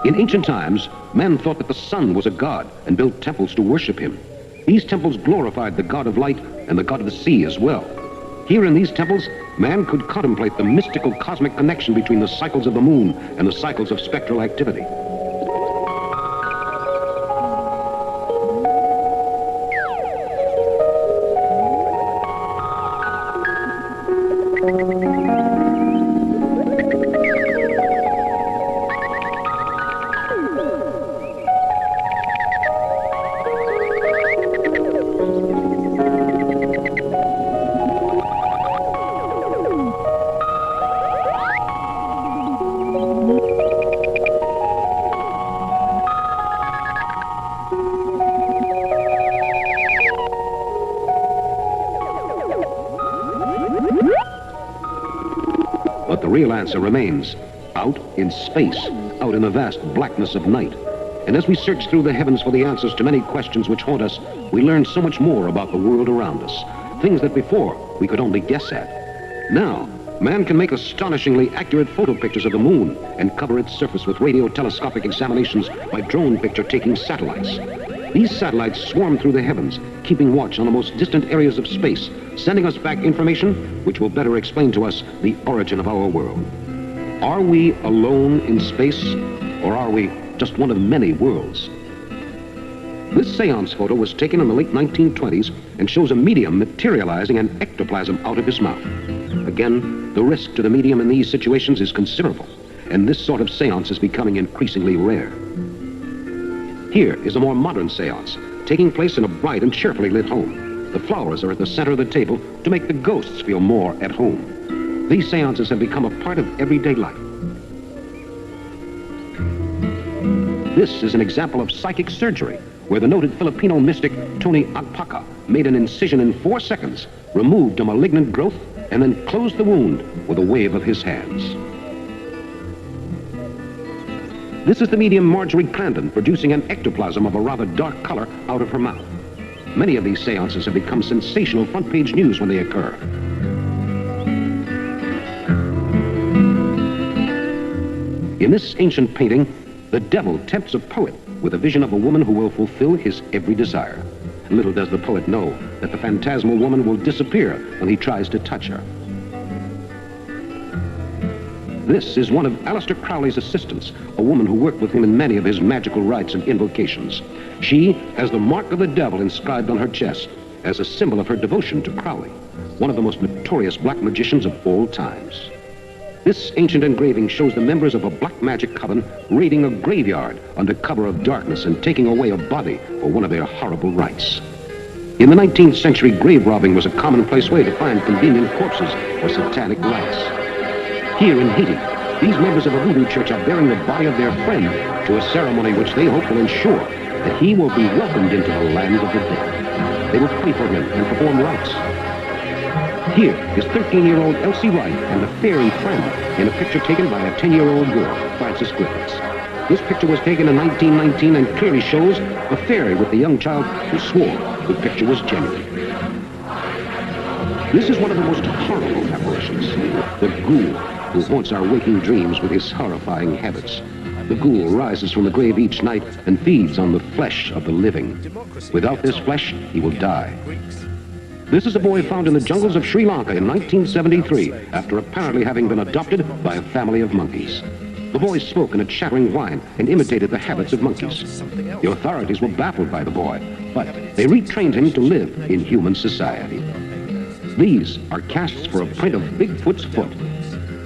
In ancient times, men thought that the sun was a god and built temples to worship him. These temples glorified the god of light and the god of the sea as well. Here in these temples, man could contemplate the mystical cosmic connection between the cycles of the moon and the cycles of spectral activity. But the real answer remains out in space, out in the vast blackness of night. And as we search through the heavens for the answers to many questions which haunt us, we learn so much more about the world around us, things that before we could only guess at. Now, man can make astonishingly accurate photo pictures of the moon and cover its surface with radio telescopic examinations by drone picture-taking satellites. These satellites swarm through the heavens, keeping watch on the most distant areas of space, sending us back information which will better explain to us the origin of our world. Are we alone in space, or are we just one of many worlds? This seance photo was taken in the late 1920s and shows a medium materializing an ectoplasm out of his mouth. Again, the risk to the medium in these situations is considerable, and this sort of seance is becoming increasingly rare. Here is a more modern seance, taking place in a bright and cheerfully lit home. The flowers are at the center of the table to make the ghosts feel more at home. These seances have become a part of everyday life. This is an example of psychic surgery, where the noted Filipino mystic Tony Agpaca made an incision in 4 seconds, removed a malignant growth, and then closed the wound with a wave of his hands. This is the medium Marjorie Crandon producing an ectoplasm of a rather dark color out of her mouth. Many of these seances have become sensational front-page news when they occur. In this ancient painting, the devil tempts a poet with a vision of a woman who will fulfill his every desire. Little does the poet know that the phantasmal woman will disappear when he tries to touch her. This is one of Aleister Crowley's assistants, a woman who worked with him in many of his magical rites and invocations. She has the mark of the devil inscribed on her chest as a symbol of her devotion to Crowley, one of the most notorious black magicians of all times. This ancient engraving shows the members of a black magic coven raiding a graveyard under cover of darkness and taking away a body for one of their horrible rites. In the 19th century, grave robbing was a commonplace way to find convenient corpses for satanic rites. Here in Haiti, these members of a voodoo church are bearing the body of their friend to a ceremony which they hope will ensure that he will be welcomed into the land of the dead. They will pray for him and perform rites. Here is 13-year-old Elsie Wright and a fairy friend in a picture taken by a 10-year-old girl, Frances Griffiths. This picture was taken in 1919 and clearly shows a fairy with the young child who swore the picture was genuine. This is one of the most horrible apparitions, the ghoul, who haunts our waking dreams with his horrifying habits. The ghoul rises from the grave each night and feeds on the flesh of the living. Without this flesh, he will die. This is a boy found in the jungles of Sri Lanka in 1973, after apparently having been adopted by a family of monkeys. The boy spoke in a chattering whine and imitated the habits of monkeys. The authorities were baffled by the boy, but they retrained him to live in human society. These are casts for a print of Bigfoot's foot,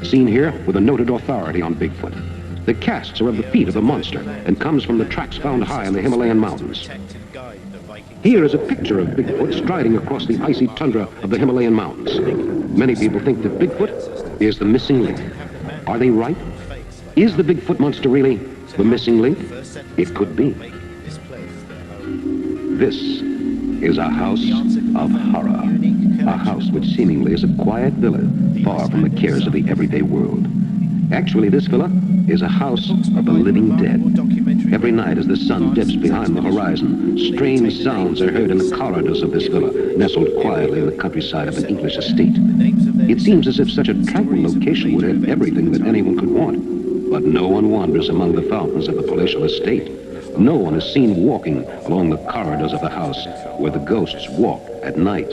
seen here with a noted authority on Bigfoot. The casts are of the feet of the monster and comes from the tracks found high in the Himalayan mountains. Here is a picture of Bigfoot striding across the icy tundra of the Himalayan mountains. Many people think that Bigfoot is the missing link. Are they right? Is the Bigfoot monster really the missing link? It could be. This is a house of horror. A house which seemingly is a quiet villa, far from the cares of the everyday world. Actually, this villa is a house of the living dead. Every night as the sun dips behind the horizon, strange sounds are heard in the corridors of this villa, nestled quietly in the countryside of an English estate. It seems as if such a tranquil location would have everything that anyone could want. But no one wanders among the fountains of the palatial estate. No one is seen walking along the corridors of the house where the ghosts walk at night.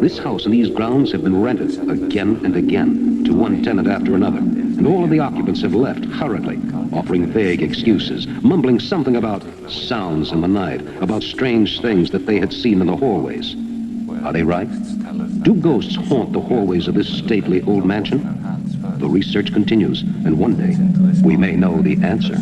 This house and these grounds have been rented again and again to one tenant after another, and all of the occupants have left hurriedly, offering vague excuses, mumbling something about sounds in the night, about strange things that they had seen in the hallways. Are they right? Do ghosts haunt the hallways of this stately old mansion? The research continues, and one day we may know the answer.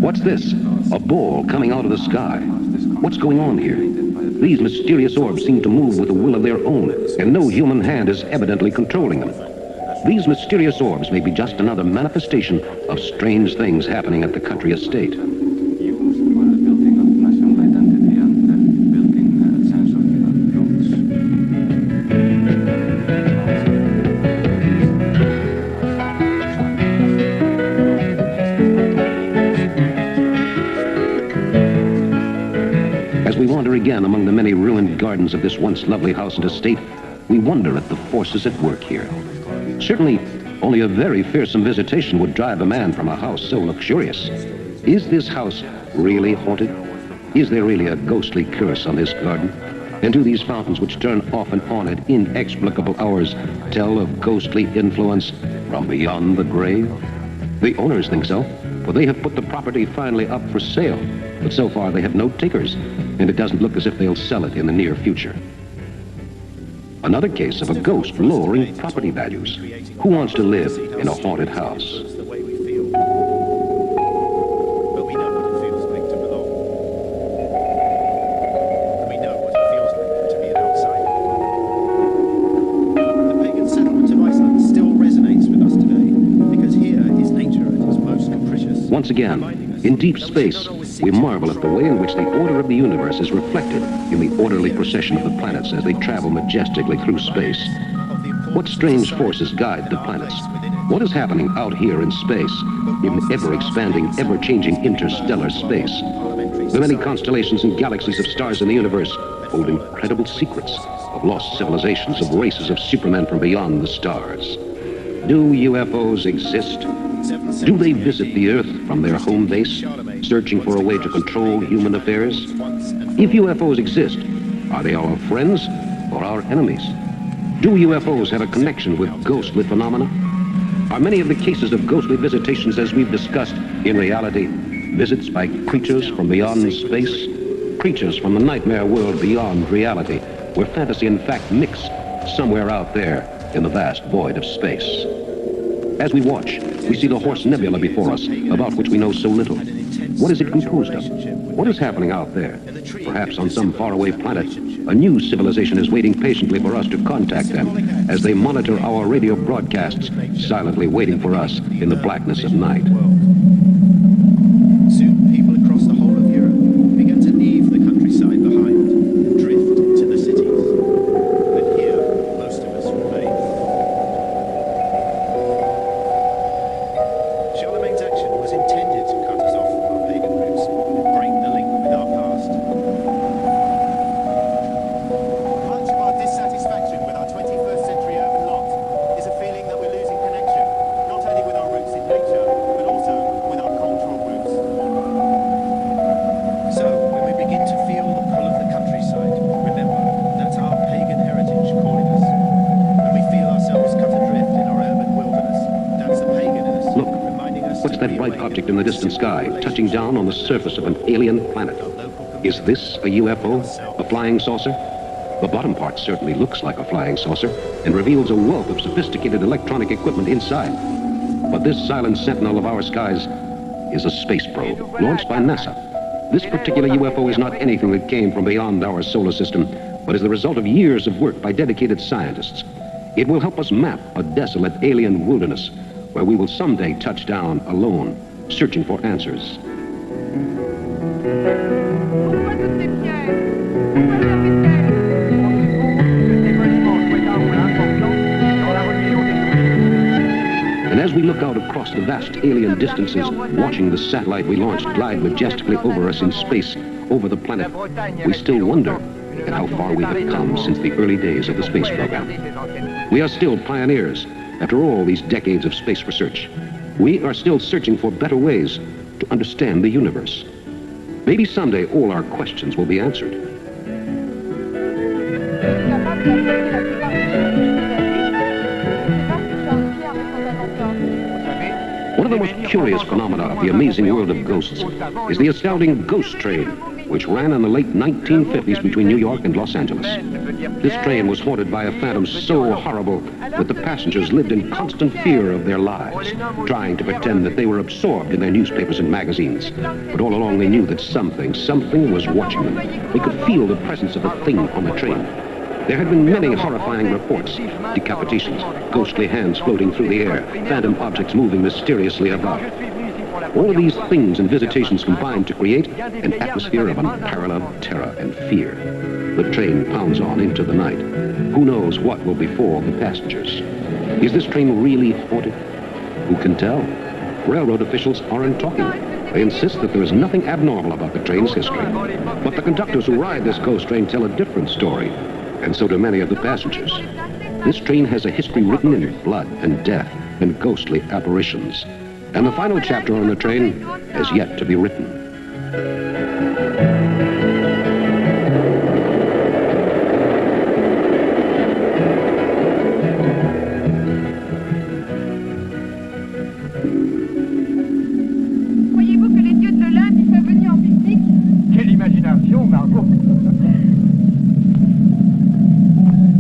What's this? A ball coming out of the sky. What's going on here? These mysterious orbs seem to move with a will of their own, and no human hand is evidently controlling them. These mysterious orbs may be just another manifestation of strange things happening at the country estate. we wander again among the many ruined gardens of this once lovely house and estate, we wonder at the forces at work here. Certainly, only a very fearsome visitation would drive a man from a house so luxurious. Is this house really haunted? Is there really a ghostly curse on this garden? And do these fountains, which turn off and on at inexplicable hours, tell of ghostly influence from beyond the grave? The owners think so, for they have put the property finally up for sale. But so far they have no takers, and it doesn't look as if they'll sell it in the near future. Another case of a ghost lowering property values. Who wants to live in a haunted house? Once again, in deep space, we marvel at the way in which the order of the universe is reflected in the orderly procession of the planets as they travel majestically through space. What strange forces guide the planets? What is happening out here in space, in ever-expanding, ever-changing interstellar space? The many constellations and galaxies of stars in the universe hold incredible secrets of lost civilizations, of races of supermen from beyond the stars. Do UFOs exist? Do they visit the Earth from their home base, searching for a way to control human affairs? If UFOs exist, are they our friends or our enemies? Do UFOs have a connection with ghostly phenomena? Are many of the cases of ghostly visitations, as we've discussed, in reality, visits by creatures from beyond space? Creatures from the nightmare world beyond reality, where fantasy and fact mix somewhere out there in the vast void of space. As we watch, we see the Horse Nebula before us, about which we know so little. What is it composed of? What is happening out there? Perhaps on some faraway planet, a new civilization is waiting patiently for us to contact them as they monitor our radio broadcasts, silently waiting for us in the blackness of night. Soon, people across the whole of Europe began to leave the countryside behind and drift into the cities. But here, most of us remain. Charlemagne's action was intended to cut us off from our pagan roots and break the link with our past. Much of our dissatisfaction with our 21st century urban lot is a feeling that we're losing connection, not only with our roots in nature, but also with our cultural roots. So, when we begin to feel the pull of the countryside, remember, that's our pagan heritage calling us. When we feel ourselves cut adrift in our urban wilderness, that's the pagan in us. Look, what's that bright object in the distant sky, touching down on the surface of an alien planet? Is this a UFO, a flying saucer? The bottom part certainly looks like a flying saucer and reveals a wealth of sophisticated electronic equipment inside. But this silent sentinel of our skies is a space probe launched by NASA. This particular UFO is not anything that came from beyond our solar system, but is the result of years of work by dedicated scientists. It will help us map a desolate alien wilderness where we will someday touch down alone, searching for answers. And as we look out across the vast alien distances, watching the satellite we launched glide majestically over us in space, over the planet, we still wonder at how far we have come since the early days of the space program. We are still pioneers. After all these decades of space research, we are still searching for better ways to understand the universe. Maybe someday all our questions will be answered. One of the most curious phenomena of the amazing world of ghosts is the astounding ghost train, which ran in the late 1950s between New York and Los Angeles. This train was haunted by a phantom so horrible that the passengers lived in constant fear of their lives, trying to pretend that they were absorbed in their newspapers and magazines. But all along they knew that something was watching them. They could feel the presence of a thing on the train. There had been many horrifying reports: decapitations, ghostly hands floating through the air, phantom objects moving mysteriously about. All of these things and visitations combined to create an atmosphere of unparalleled terror and fear. The train pounds on into the night. Who knows what will befall the passengers? Is this train really haunted? Who can tell? Railroad officials aren't talking. They insist that there is nothing abnormal about the train's history. But the conductors who ride this ghost train tell a different story, and so do many of the passengers. This train has a history written in blood and death and ghostly apparitions. And the final chapter on the train has yet to be written. Croyez-vous que les dieux de l'Olympe y soient venus en pique-nique? Quelle imagination, Margot!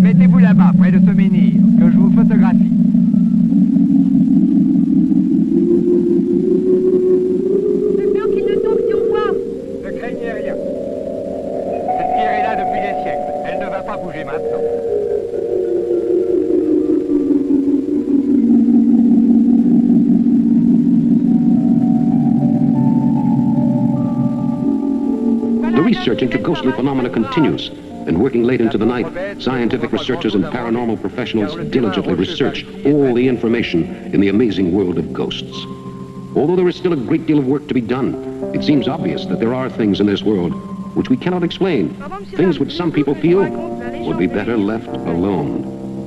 Mettez-vous là-bas, près de ce menhir, que je vous photographie. C'est bien qu'il ne tombe sur moi. Ne craignez rien. Cette pierre est là depuis des siècles. Elle ne va pas bouger maintenant. The research into ghostly phenomena continues, and working late into the night, scientific researchers and paranormal professionals diligently research all the information in the amazing world of ghosts. Although there is still a great deal of work to be done, it seems obvious that there are things in this world which we cannot explain, things which some people feel would be better left alone,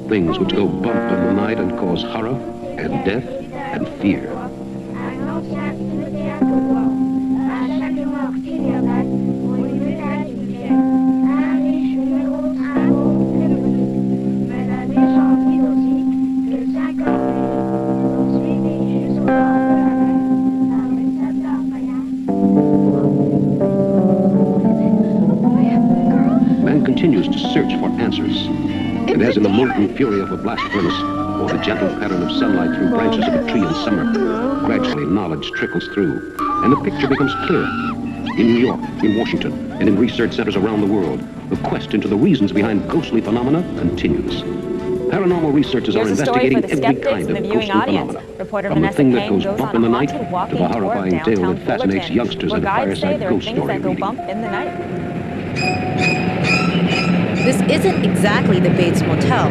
things which go bump in the night and cause horror and death and fear. Continues to search for answers. And as in the molten fury of a blast furnace, or the gentle pattern of sunlight through branches of a tree in summer, gradually knowledge trickles through, and the picture becomes clearer. In New York, in Washington, and in research centers around the world, the quest into the reasons behind ghostly phenomena continues. Paranormal researchers are investigating every kind of ghostly phenomena, from the thing that goes bump in the night to the horrifying tale that fascinates youngsters at a fireside ghost story reading. This isn't exactly the Bates Motel.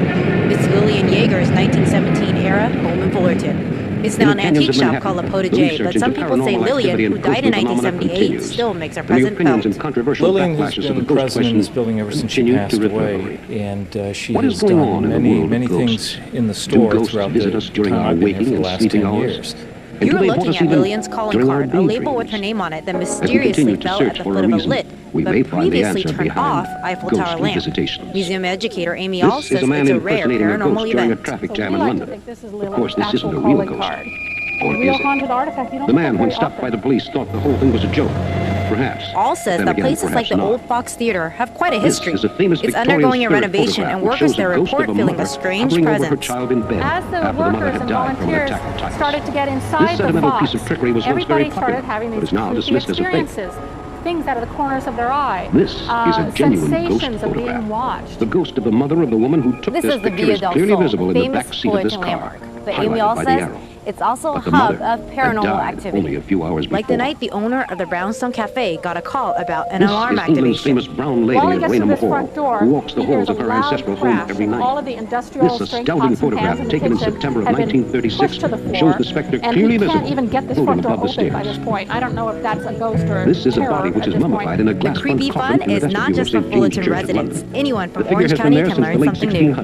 It's Lillian Yeager's 1917-era home in Fullerton. It's now an antique shop called La Potager, but some people say Lillian, who died in 1978, still makes her presence felt. Lillian has been present in this building ever since she passed away, and she has done many things in the store throughout the time I've been here for the last 10 years. You're looking at Lillian's calling card, a label with her name on it that mysteriously fell at the foot of a lit, but previously turned off Eiffel Tower lamp. Museum educator Amy All says it's a rare paranormal event. A traffic jam in London. Of course, this isn't a real ghost. Or is it? The man, when stopped by the police, thought the whole thing was a joke. Perhaps. All says that places like the Old Fox Theater have quite a history. It's undergoing a renovation, and workers there report feeling a strange presence. As the workers and volunteers started to get inside the fox, everybody started having these creepy experiences. Things out of the corners of their eye. This is a genuine ghost sensations of being watched. The ghost of the mother of the woman who took this picture is clearly visible in the back seat of this car, highlighted by the arrow. It's also a hub of paranormal activity. Only a few hours like the night the owner of the Brownstone Cafe got a call about an alarm activation. This is England's famous brown lady at Raynham Hall, who walks the halls of her ancestral home every night. This astounding photograph, taken in September of 1936, shows the spectre clearly visible, floating above the stairs. By this point, I don't know if that's a ghost or this is a body which is mummified in a glass coffin. The creepy fun is not just for Fullerton residents. Anyone from Orange County can learn something new.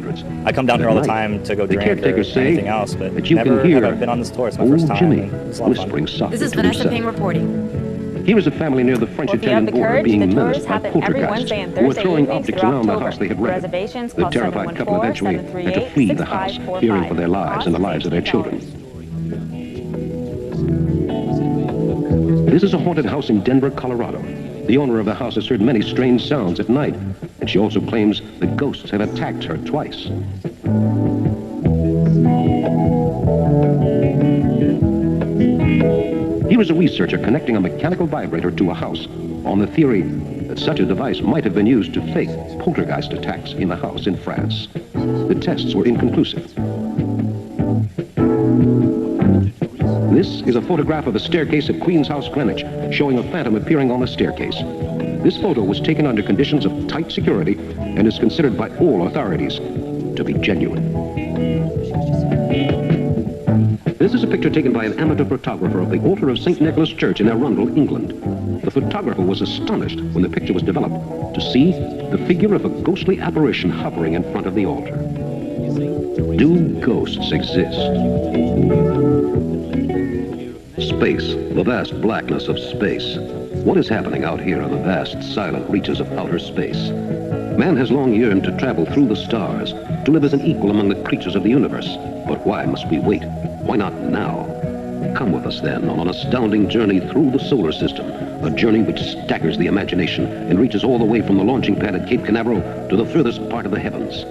I come down here all the time to go drink or anything else, but never have I been on this tour. It's my first time. Whispering softly. This is Vanessa Ping reporting. Here is a family near the French-Italian border being menaced by poltergeists who were throwing objects around the house they had rented. The terrified couple eventually had to flee the house, fearing for their lives and the lives of their children. This is a haunted house in Denver, Colorado. The owner of the house has heard many strange sounds at night, and she also claims that ghosts have attacked her twice. Here is a researcher connecting a mechanical vibrator to a house on the theory that such a device might have been used to fake poltergeist attacks in the house in France. The tests were inconclusive. This is a photograph of the staircase at Queen's House, Greenwich, showing a phantom appearing on the staircase. This photo was taken under conditions of tight security and is considered by all authorities to be genuine. This is a picture taken by an amateur photographer of the altar of St. Nicholas Church in Arundel, England. The photographer was astonished when the picture was developed to see the figure of a ghostly apparition hovering in front of the altar. Do ghosts exist? Space, the vast blackness of space. What is happening out here on the vast, silent reaches of outer space? Man has long yearned to travel through the stars, to live as an equal among the creatures of the universe. But why must we wait? Why not now? Come with us then on an astounding journey through the solar system, a journey which staggers the imagination and reaches all the way from the launching pad at Cape Canaveral to the furthest part of the heavens.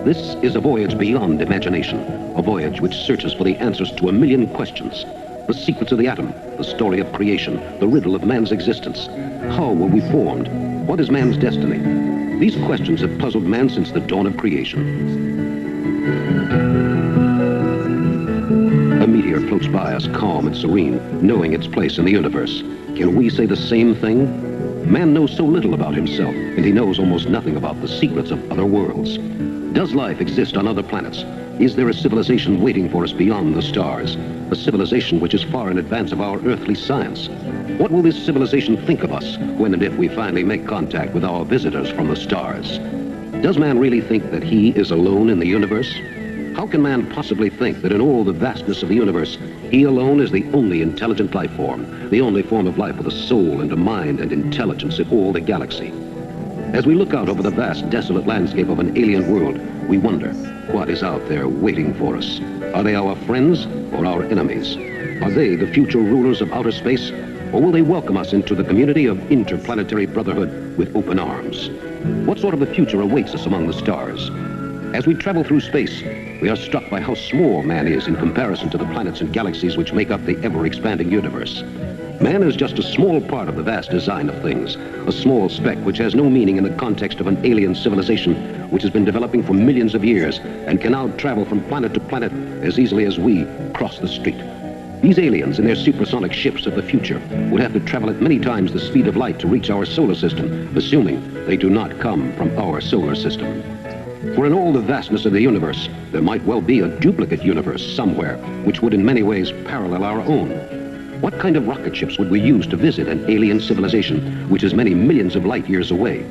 This is a voyage beyond imagination, a voyage which searches for the answers to a million questions. The secrets of the atom, the story of creation, the riddle of man's existence. How were we formed? What is man's destiny? These questions have puzzled man since the dawn of creation. A meteor floats by us calm and serene, knowing its place in the universe. Can we say the same thing? Man knows so little about himself, and he knows almost nothing about the secrets of other worlds. Does life exist on other planets? Is there a civilization waiting for us beyond the stars? A civilization which is far in advance of our earthly science? What will this civilization think of us when and if we finally make contact with our visitors from the stars? Does man really think that he is alone in the universe? How can man possibly think that in all the vastness of the universe, he alone is the only intelligent life form, the only form of life with a soul and a mind and intelligence in all the galaxy? As we look out over the vast, desolate landscape of an alien world, we wonder, what is out there waiting for us? Are they our friends or our enemies? Are they the future rulers of outer space, or will they welcome us into the community of interplanetary brotherhood with open arms? What sort of a future awaits us among the stars? As we travel through space, we are struck by how small man is in comparison to the planets and galaxies which make up the ever-expanding universe. Man is just a small part of the vast design of things, a small speck which has no meaning in the context of an alien civilization which has been developing for millions of years and can now travel from planet to planet as easily as we cross the street. These aliens in their supersonic ships of the future would have to travel at many times the speed of light to reach our solar system, assuming they do not come from our solar system. For in all the vastness of the universe, there might well be a duplicate universe somewhere, which would in many ways parallel our own. What kind of rocket ships would we use to visit an alien civilization which is many millions of light years away?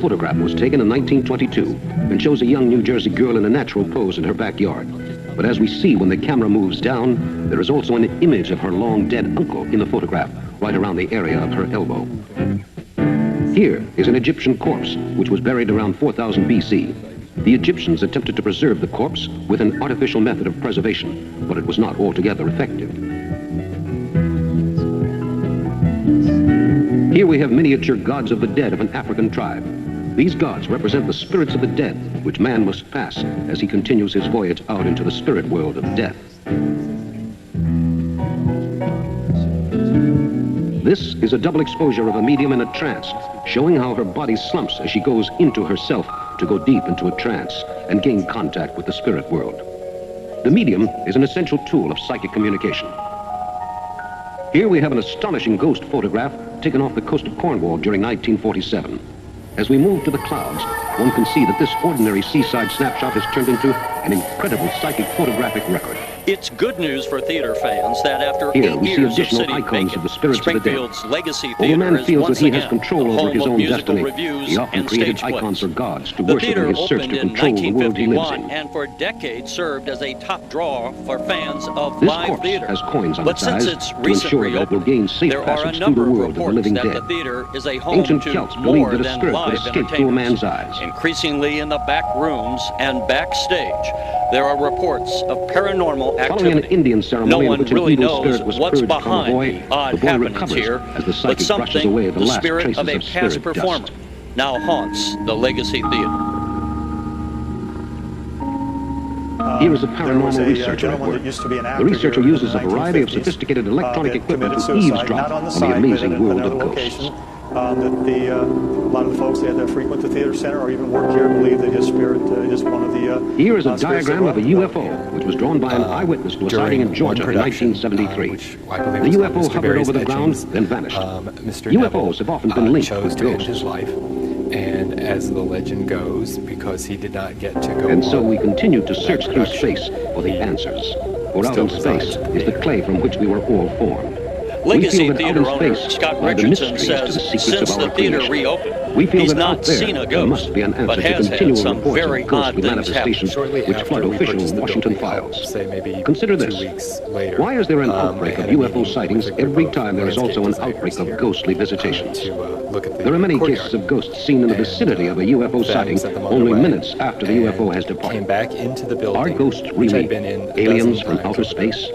Photograph was taken in 1922 and shows a young New Jersey girl in a natural pose in her backyard. But as we see when the camera moves down, there is also an image of her long dead uncle in the photograph, right around the area of her elbow. Here is an Egyptian corpse, which was buried around 4000 BC. The Egyptians attempted to preserve the corpse with an artificial method of preservation, but it was not altogether effective. Here we have miniature gods of the dead of an African tribe. These gods represent the spirits of the dead, which man must pass as he continues his voyage out into the spirit world of death. This is a double exposure of a medium in a trance, showing how her body slumps as she goes into herself to go deep into a trance and gain contact with the spirit world. The medium is an essential tool of psychic communication. Here we have an astonishing ghost photograph taken off the coast of Cornwall during 1947. As we move to the clouds, one can see that this ordinary seaside snapshot has turned into an incredible psychic photographic record. It's good news for theater fans that after Here 8 we see years of additional city icons vacant, of the spirits of the dead. Springfield's legacy Although theater man is feels that once he again has control the over home his of own musical destiny, reviews he often and created stage icons plays. for gods to The worship theater in his search opened to in control the world he lives 1951 in. and for decades served as a top draw for fans of This live corpse theater. has coins on But its since eyes its to recent ensure that it will gain safe there are a passage through the number of world of the reports living that dead. the theater is a home Ancient to Celts believed more that a than spirit could live escape through a man's entertainers. eyes. Increasingly in the back rooms and backstage, there are reports of paranormal activity. Following an Indian ceremony No in one which an really evil knows spirit was what's purged from a behind boy, the odd the boy happenings recovers here, as the but psychic brushes something away the the last spirit traces of a of past spirit performer dust. now haunts the Legacy Theater. Here is a paranormal researcher at work. The researcher uses a variety of sophisticated electronic equipment to eavesdrop on the amazing world of ghosts. A lot of the folks that frequent the theater center or even work here believe that his spirit is one of the... Here is a diagram of a UFO, which was drawn by an eyewitness to a sighting in Georgia in 1973. The UFO hovered over the ground, then vanished. UFOs have often been linked with ghosts. And as the legend goes, because he did not get to go And so we continue to search through space for the answers. For out in space is the clay from which we were all formed. Legacy Theater owner Scott Richardson says since the theater reopened, he's not seen a ghost, but has had some very odd things happen. Which flood official Washington files. Consider this. Why is there an outbreak of UFO sightings every time there is also an outbreak of ghostly visitations? There are many cases of ghosts seen in the vicinity of a UFO sighting only minutes after the UFO has departed. Are ghosts really aliens from outer space?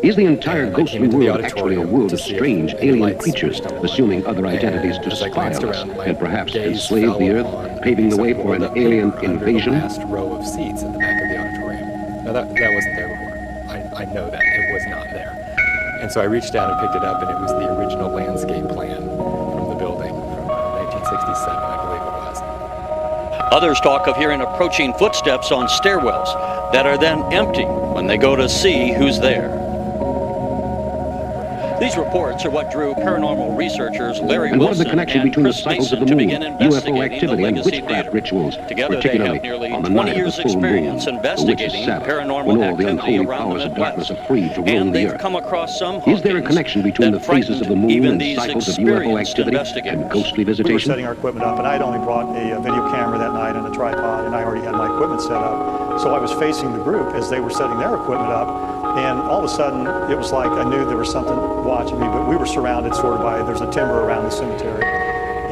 Is the entire ghostly world actually a world of strange alien creatures, assuming other identities to spy on us and perhaps enslave the Earth, paving the way for an alien invasion? Last row of seats at the back of the auditorium. Now that wasn't there before. I know that. It was not there. And so I reached down and picked it up, and it was the original landscape plan from the building from 1967, I believe it was. Others talk of hearing approaching footsteps on stairwells that are then empty when they go to see who's there. These reports are what drew paranormal researchers Larry and what is Wilson the connection and between Chris the cycles Mason of to the moon, begin UFO investigating activity, the and Legacy witchcraft Theater? rituals, Together they particularly have nearly on the 20 night years of the full moon, experience the investigating witch's Sabbath, paranormal when all the activity unholy around powers the of darkness Midwest. are free to roam And the they've earth. come across some Is there a connection between the that phases of the moon even and these cycles of UFO experienced activity investigators. and ghostly We were visitation? setting our equipment up, and I'd only brought a video camera that night and a tripod, and I already had my equipment set up. So I was facing the group as they were setting their equipment up, and all of a sudden, it was like I knew there was something watching me, but we were surrounded sort of by, there's a timber around the cemetery,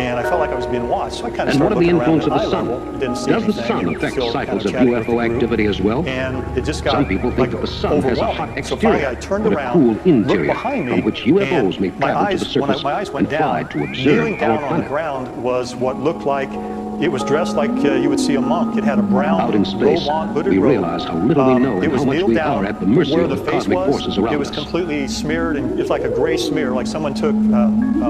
and I felt like I was being watched, so I kind of And what started of the looking around influence at of the eye sun? level. Didn't see Does the anything, sun and affect still cycles kind of chatting with the UFO group. activity as well? And it just got Some people think that the sun has a hot overwhelming. So finally I exterior, turned but a around, cool looked interior behind me, from which UFOs may and my travel to eyes, the surface when my eyes went and fly down, to observe kneeling down our on the planet. ground was what looked like, it was dressed like you would see a monk. It had a brown Out in space, robe on, hooded we robe. realize how little we know It and was how much kneeled we down are at the mercy where of the the face cosmic was. forces around It was us. completely smeared, and it's like a gray smear, like someone took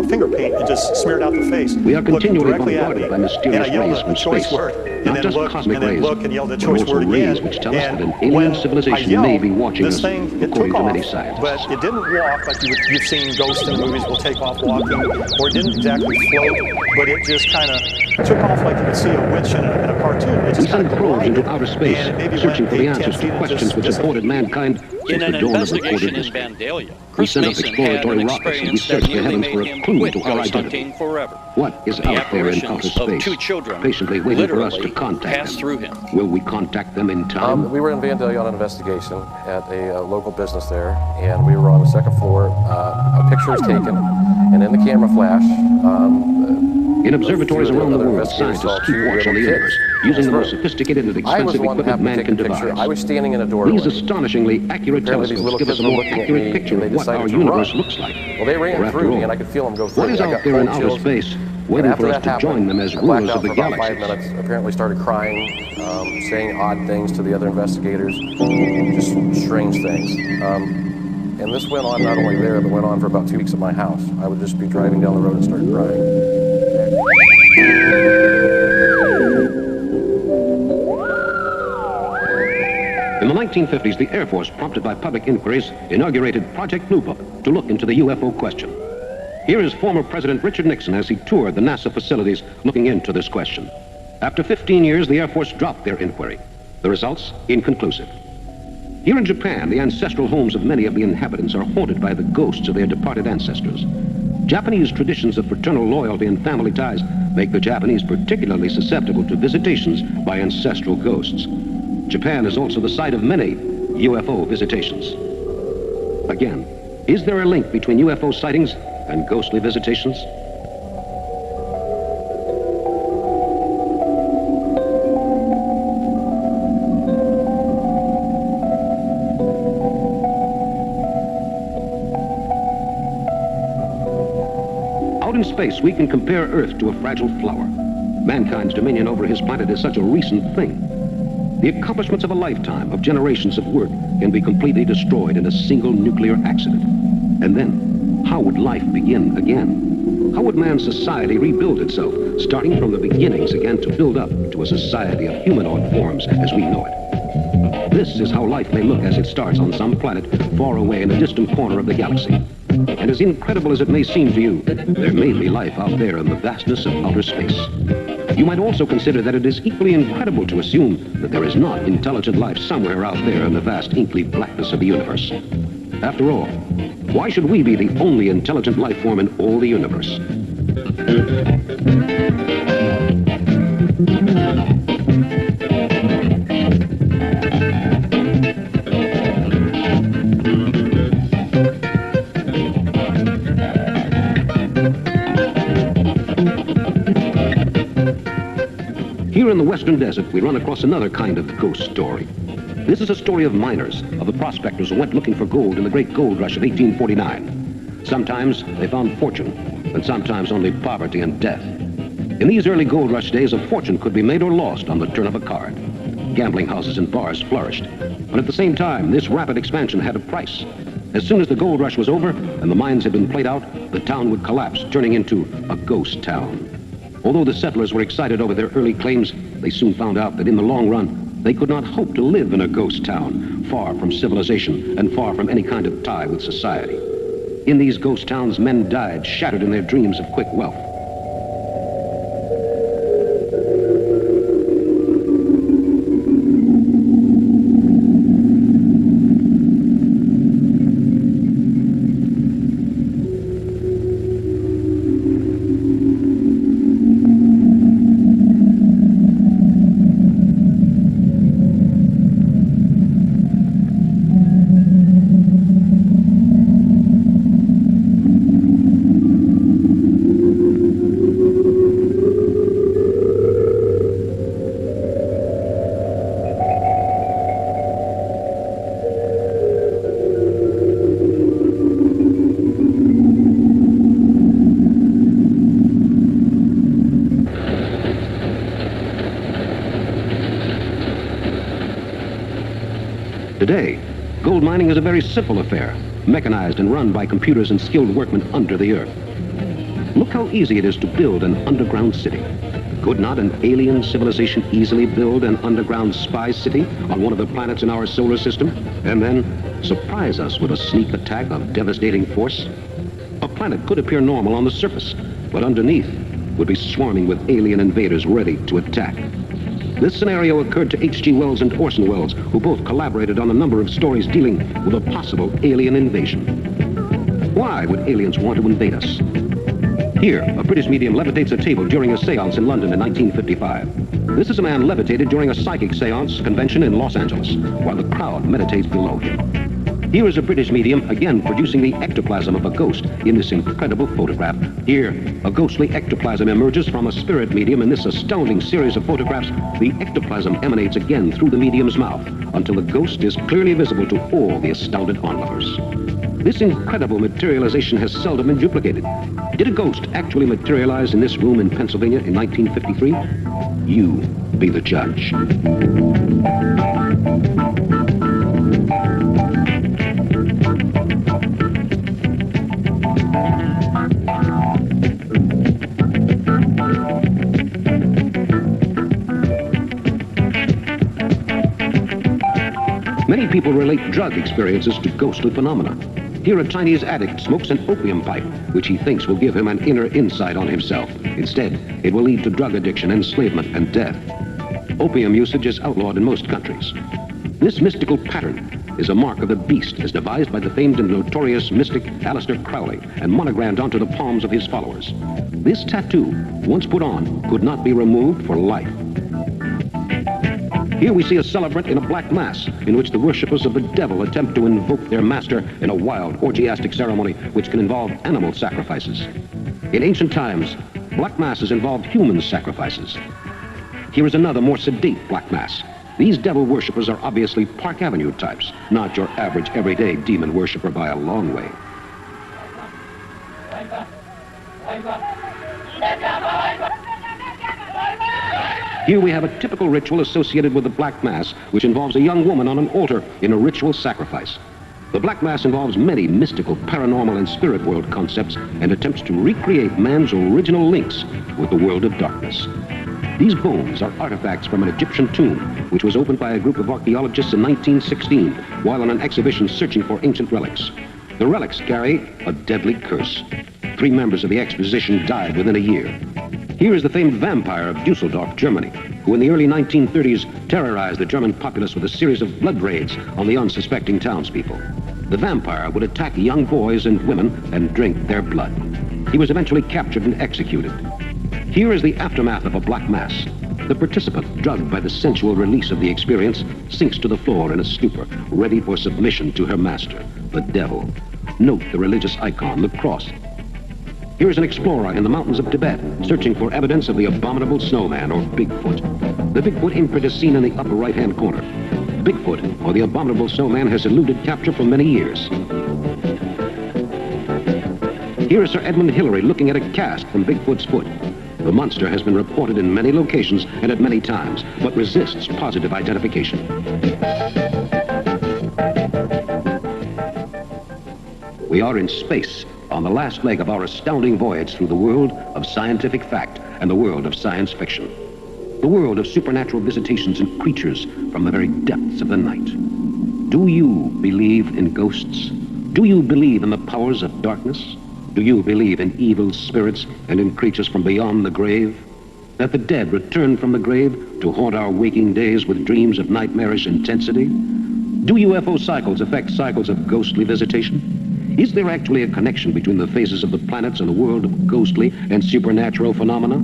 finger paint and just smeared out the face. We are continually directly at me, bombarded by mysterious and I yelled rays a from choice space. word, Not and then just looked, cosmic and then rays, looked, and yelled a but choice also word again. rays which tell us that And an alien when civilization I yelled, may be watching this us, thing, it according took to many off, scientists. but it didn't walk like you've seen ghosts in movies will take off walking, or it didn't exactly float, but it just kind of took off like you would see a witch in a cartoon. It We just kind send of probes glided, into outer space, and maybe searching went for the 8, 10 answers feet to and questions just which have haunted disappeared. mankind In since an the dawn of investigation recorded in history. Vandalia, We Chris send up Mason had exploratory an rockets and we experience search that the nearly heavens made for a him clue quit to our ghost identity. hunting forever. What is The out there in outer apparitions of space, two children patiently waiting for us to literally contact passed them? through him. Will we contact them in time? We were in Vandalia on an investigation at a local business there, and we were on the second floor. A picture was taken, and in the camera flash, in observatories around the world, investigators scientists saw keep two watch on the little universe, kids. using the True. most sophisticated and I was expensive the one that equipment happened man to can take the picture. devise. I was standing in a doorway. These astonishingly accurate Apparently these telescopes little give us kids a were more looking at accurate me, picture and they of what decided our to universe run. looks like. Well, they ran For after through me, all, and I could feel them go through. what is I out got there in cold outer chills. space, And waiting after for us that to happened, join them as I rulers blacked out of the for about 5 galaxies? minutes. Apparently started crying, saying odd things to the other investigators, just strange things. And this went on not only there, but went on for about 2 weeks at my house. I would just be driving down the road and start crying. In the 1950s, the Air Force, prompted by public inquiries, inaugurated Project Blue Book to look into the UFO question. Here is former President Richard Nixon as he toured the NASA facilities looking into this question. After 15 years, the Air Force dropped their inquiry. The results, inconclusive. Here in Japan, the ancestral homes of many of the inhabitants are haunted by the ghosts of their departed ancestors. Japanese traditions of fraternal loyalty and family ties make the Japanese particularly susceptible to visitations by ancestral ghosts. Japan is also the site of many UFO visitations. Again, is there a link between UFO sightings and ghostly visitations? Out in space, we can compare Earth to a fragile flower. Mankind's dominion over his planet is such a recent thing. The accomplishments of a lifetime, of generations of work, can be completely destroyed in a single nuclear accident. And then, how would life begin again? How would man's society rebuild itself, starting from the beginnings again to build up to a society of humanoid forms as we know it? This is how life may look as it starts on some planet far away in a distant corner of the galaxy. And as incredible as it may seem to you, there may be life out there in the vastness of outer space. You might also consider that it is equally incredible to assume that there is not intelligent life somewhere out there in the vast inky blackness of the universe. After all, why should we be the only intelligent life form in all the universe? Here in the western desert, we run across another kind of ghost story. This is a story of miners, of the prospectors who went looking for gold in the great gold rush of 1849. Sometimes they found fortune, and sometimes only poverty and death. In these early gold rush days, a fortune could be made or lost on the turn of a card. Gambling houses and bars flourished. But at the same time, this rapid expansion had a price. As soon as the gold rush was over and the mines had been played out, the town would collapse, turning into a ghost town. Although the settlers were excited over their early claims, they soon found out that in the long run, they could not hope to live in a ghost town, far from civilization and far from any kind of tie with society. In these ghost towns, men died, shattered in their dreams of quick wealth. Today, gold mining is a very simple affair, mechanized and run by computers and skilled workmen under the earth. Look how easy it is to build an underground city. Could not an alien civilization easily build an underground spy city on one of the planets in our solar system, and then surprise us with a sneak attack of devastating force? A planet could appear normal on the surface, but underneath would be swarming with alien invaders ready to attack. This scenario occurred to H.G. Wells and Orson Welles, who both collaborated on a number of stories dealing with a possible alien invasion. Why would aliens want to invade us? Here, a British medium levitates a table during a séance in London in 1955. This is a man levitated during a psychic séance convention in Los Angeles, while the crowd meditates below him. Here is a British medium again producing the ectoplasm of a ghost in this incredible photograph. Here, a ghostly ectoplasm emerges from a spirit medium in this astounding series of photographs. The ectoplasm emanates again through the medium's mouth until the ghost is clearly visible to all the astounded onlookers. This incredible materialization has seldom been duplicated. Did a ghost actually materialize in this room in Pennsylvania in 1953? You be the judge. Many people relate drug experiences to ghostly phenomena. Here, a Chinese addict smokes an opium pipe, which he thinks will give him an inner insight on himself. Instead, it will lead to drug addiction, enslavement, and death. Opium usage is outlawed in most countries. This mystical pattern is a mark of the beast as devised by the famed and notorious mystic Aleister Crowley and monogrammed onto the palms of his followers. This tattoo, once put on, could not be removed for life. Here we see a celebrant in a black mass in which the worshippers of the devil attempt to invoke their master in a wild, orgiastic ceremony which can involve animal sacrifices. In ancient times, black masses involved human sacrifices. Here is another more sedate black mass. These devil worshippers are obviously Park Avenue types, not your average everyday demon worshipper by a long way. Here we have a typical ritual associated with the Black Mass, which involves a young woman on an altar in a ritual sacrifice. The Black Mass involves many mystical, paranormal, and spirit world concepts and attempts to recreate man's original links with the world of darkness. These bones are artifacts from an Egyptian tomb, which was opened by a group of archaeologists in 1916 while on an exhibition searching for ancient relics. The relics carry a deadly curse. 3 members of the exposition died within a year. Here is the famed vampire of Dusseldorf, Germany, who in the early 1930s terrorized the German populace with a series of blood raids on the unsuspecting townspeople. The vampire would attack young boys and women and drink their blood. He was eventually captured and executed. Here is the aftermath of a black mass. The participant, drugged by the sensual release of the experience, sinks to the floor in a stupor, ready for submission to her master, the devil. Note the religious icon, the cross. Here is an explorer in the mountains of Tibet, searching for evidence of the abominable snowman, or Bigfoot. The Bigfoot imprint is seen in the upper right-hand corner. Bigfoot, or the abominable snowman, has eluded capture for many years. Here is Sir Edmund Hillary looking at a cast from Bigfoot's foot. The monster has been reported in many locations and at many times, but resists positive identification. We are in space, on the last leg of our astounding voyage through the world of scientific fact and the world of science fiction. The world of supernatural visitations and creatures from the very depths of the night. Do you believe in ghosts? Do you believe in the powers of darkness? Do you believe in evil spirits and in creatures from beyond the grave? That the dead return from the grave to haunt our waking days with dreams of nightmarish intensity? Do UFO cycles affect cycles of ghostly visitation? Is there actually a connection between the phases of the planets and the world of ghostly and supernatural phenomena?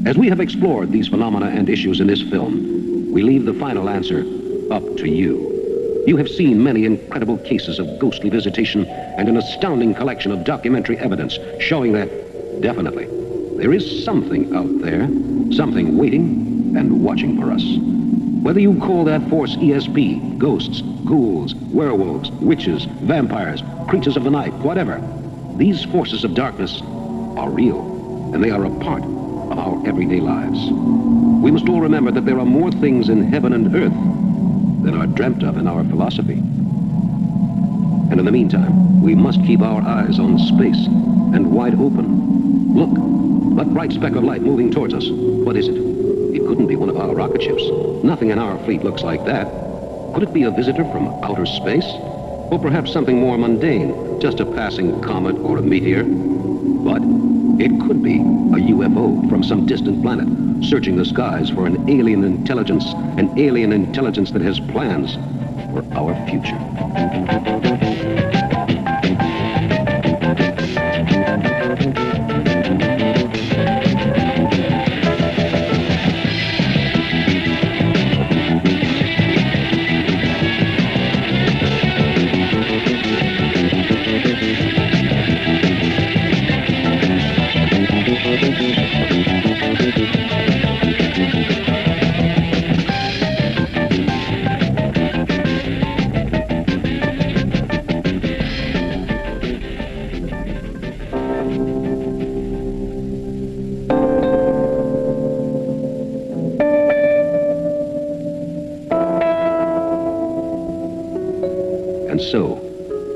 As we have explored these phenomena and issues in this film, we leave the final answer up to you. You have seen many incredible cases of ghostly visitation and an astounding collection of documentary evidence showing that, definitely, there is something out there, something waiting and watching for us. Whether you call that force ESP, ghosts, ghouls, werewolves, witches, vampires, creatures of the night, whatever, these forces of darkness are real, and they are a part of our everyday lives. We must all remember that there are more things in heaven and earth than are dreamt of in our philosophy. And in the meantime, we must keep our eyes on space and wide open. Look, that bright speck of light moving towards us. What is it? It couldn't be one of our rocket ships. Nothing in our fleet looks like that. Could it be a visitor from outer space? Or perhaps something more mundane, just a passing comet or a meteor? But it could be a UFO from some distant planet, searching the skies for an alien intelligence that has plans for our future. And so,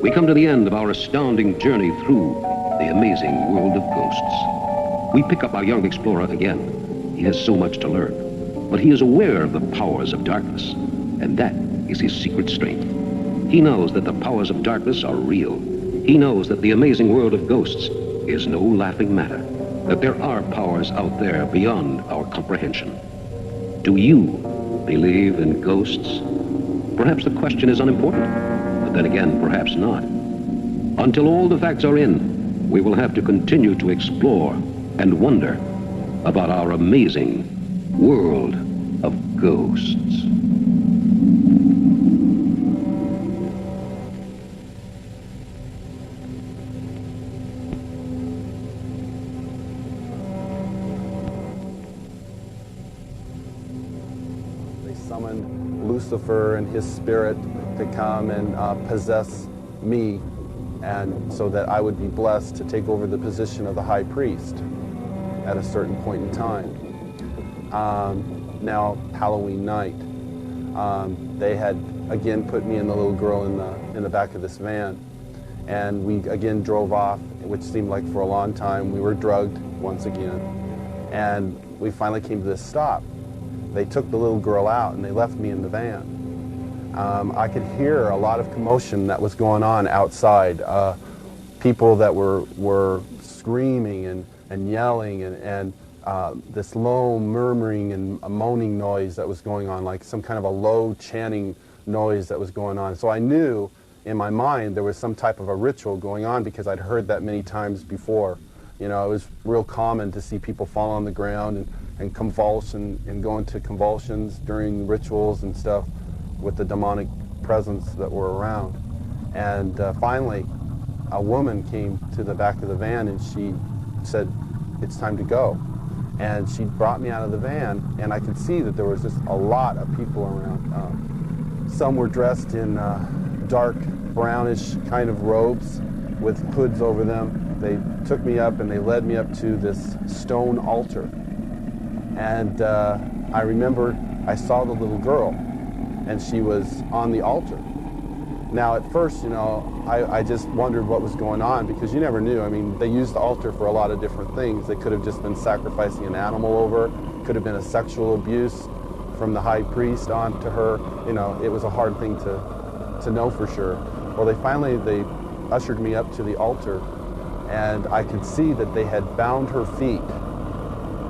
we come to the end of our astounding journey through the amazing world of ghosts. We pick up our young explorer again. He has so much to learn, but he is aware of the powers of darkness, and that is his secret strength. He knows that the powers of darkness are real. He knows that the amazing world of ghosts is no laughing matter, that there are powers out there beyond our comprehension. Do you believe in ghosts? Perhaps the question is unimportant, but then again, perhaps not. Until all the facts are in, we will have to continue to explore and wonder about our amazing world of ghosts. They summoned Lucifer and his spirit to come and possess me, and so that I would be blessed to take over the position of the high priest at a certain point in time. Now, Halloween night, they had again put me and the little girl in the back of this van, and we again drove off, which seemed like for a long time. We were drugged once again, and we finally came to this stop. They took the little girl out and they left me in the van. I could hear a lot of commotion that was going on outside. People that were screaming and yelling, and this low murmuring and moaning noise that was going on, like some kind of a low chanting noise that was going on. So I knew in my mind there was some type of a ritual going on, because I'd heard that many times before. You know, it was real common to see people fall on the ground and convulse and go into convulsions during rituals and stuff with the demonic presence that were around. And finally, a woman came to the back of the van and she said, "It's time to go." And she brought me out of the van, and I could see that there was just a lot of people around. Some were dressed in dark brownish kind of robes with hoods over them. They took me up and they led me up to this stone altar. And I remember I saw the little girl, and she was on the altar. Now, at first, you know, I just wondered what was going on, because you never knew. I mean, they used the altar for a lot of different things. They could have just been sacrificing an animal over. It could have been a sexual abuse from the high priest onto her. You know, it was a hard thing to know for sure. Well, they ushered me up to the altar, and I could see that they had bound her feet.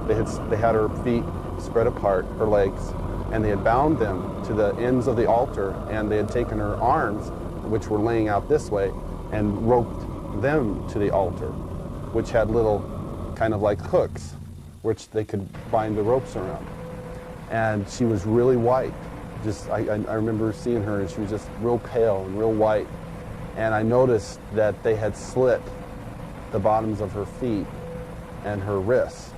They had her feet spread apart, her legs, and they had bound them to the ends of the altar, and they had taken her arms, which were laying out this way, and roped them to the altar, which had little kind of like hooks, which they could bind the ropes around. And she was really white. I remember seeing her, and she was just real pale and real white. And I noticed that they had slit the bottoms of her feet and her wrists,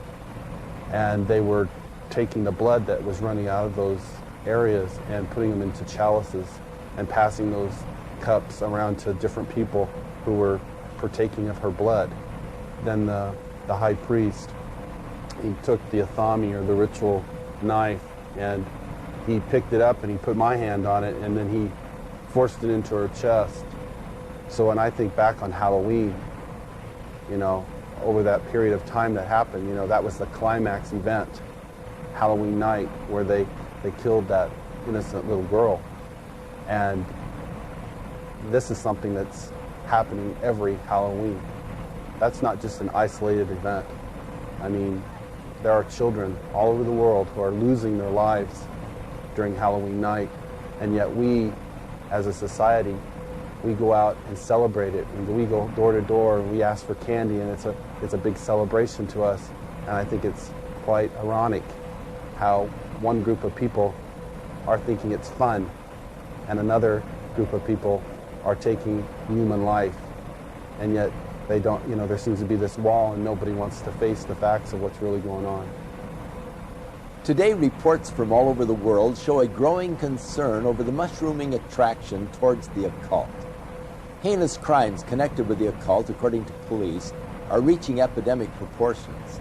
and they were taking the blood that was running out of those areas and putting them into chalices and passing those cups around to different people who were partaking of her blood. Then the high priest, he took the ephemera, or the ritual knife, and he picked it up and he put my hand on it, and then he forced it into her chest. So when I think back on Halloween, you know, over that period of time that happened, you know, that was the climax event, Halloween night, where they killed that innocent little girl. And this is something that's happening every Halloween. That's not just an isolated event. I mean, there are children all over the world who are losing their lives during Halloween night, and yet we, as a society, we go out and celebrate it, and we go door to door and we ask for candy, and it's a big celebration to us. And I think it's quite ironic how one group of people are thinking it's fun and another group of people are taking human life, and yet they don't, you know, there seems to be this wall and nobody wants to face the facts of what's really going on. Today, reports from all over the world show a growing concern over the mushrooming attraction towards the occult. Heinous crimes connected with the occult, according to police, are reaching epidemic proportions.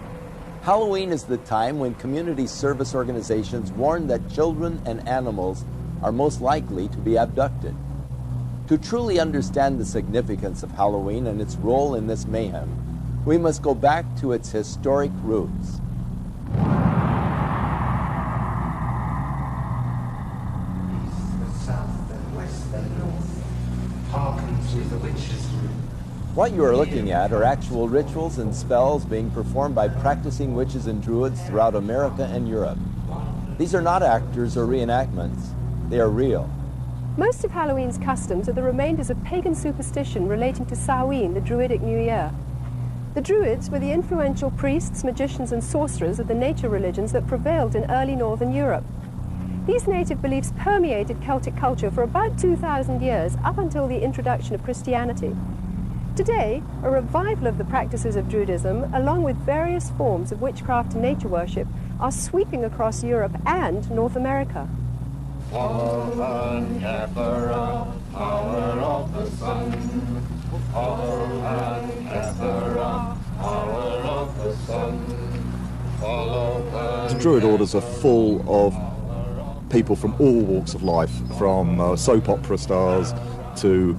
Halloween is the time when community service organizations warn that children and animals are most likely to be abducted. To truly understand the significance of Halloween and its role in this mayhem, we must go back to its historic roots. What you are looking at are actual rituals and spells being performed by practicing witches and druids throughout America and Europe. These are not actors or reenactments. They are real. Most of Halloween's customs are the remainders of pagan superstition relating to Samhain, the Druidic New Year. The Druids were the influential priests, magicians and sorcerers of the nature religions that prevailed in early northern Europe. These native beliefs permeated Celtic culture for about 2,000 years, up until the introduction of Christianity. Today, a revival of the practices of Druidism, along with various forms of witchcraft and nature worship, are sweeping across Europe and North America. The Druid orders are full of people from all walks of life, from soap opera stars to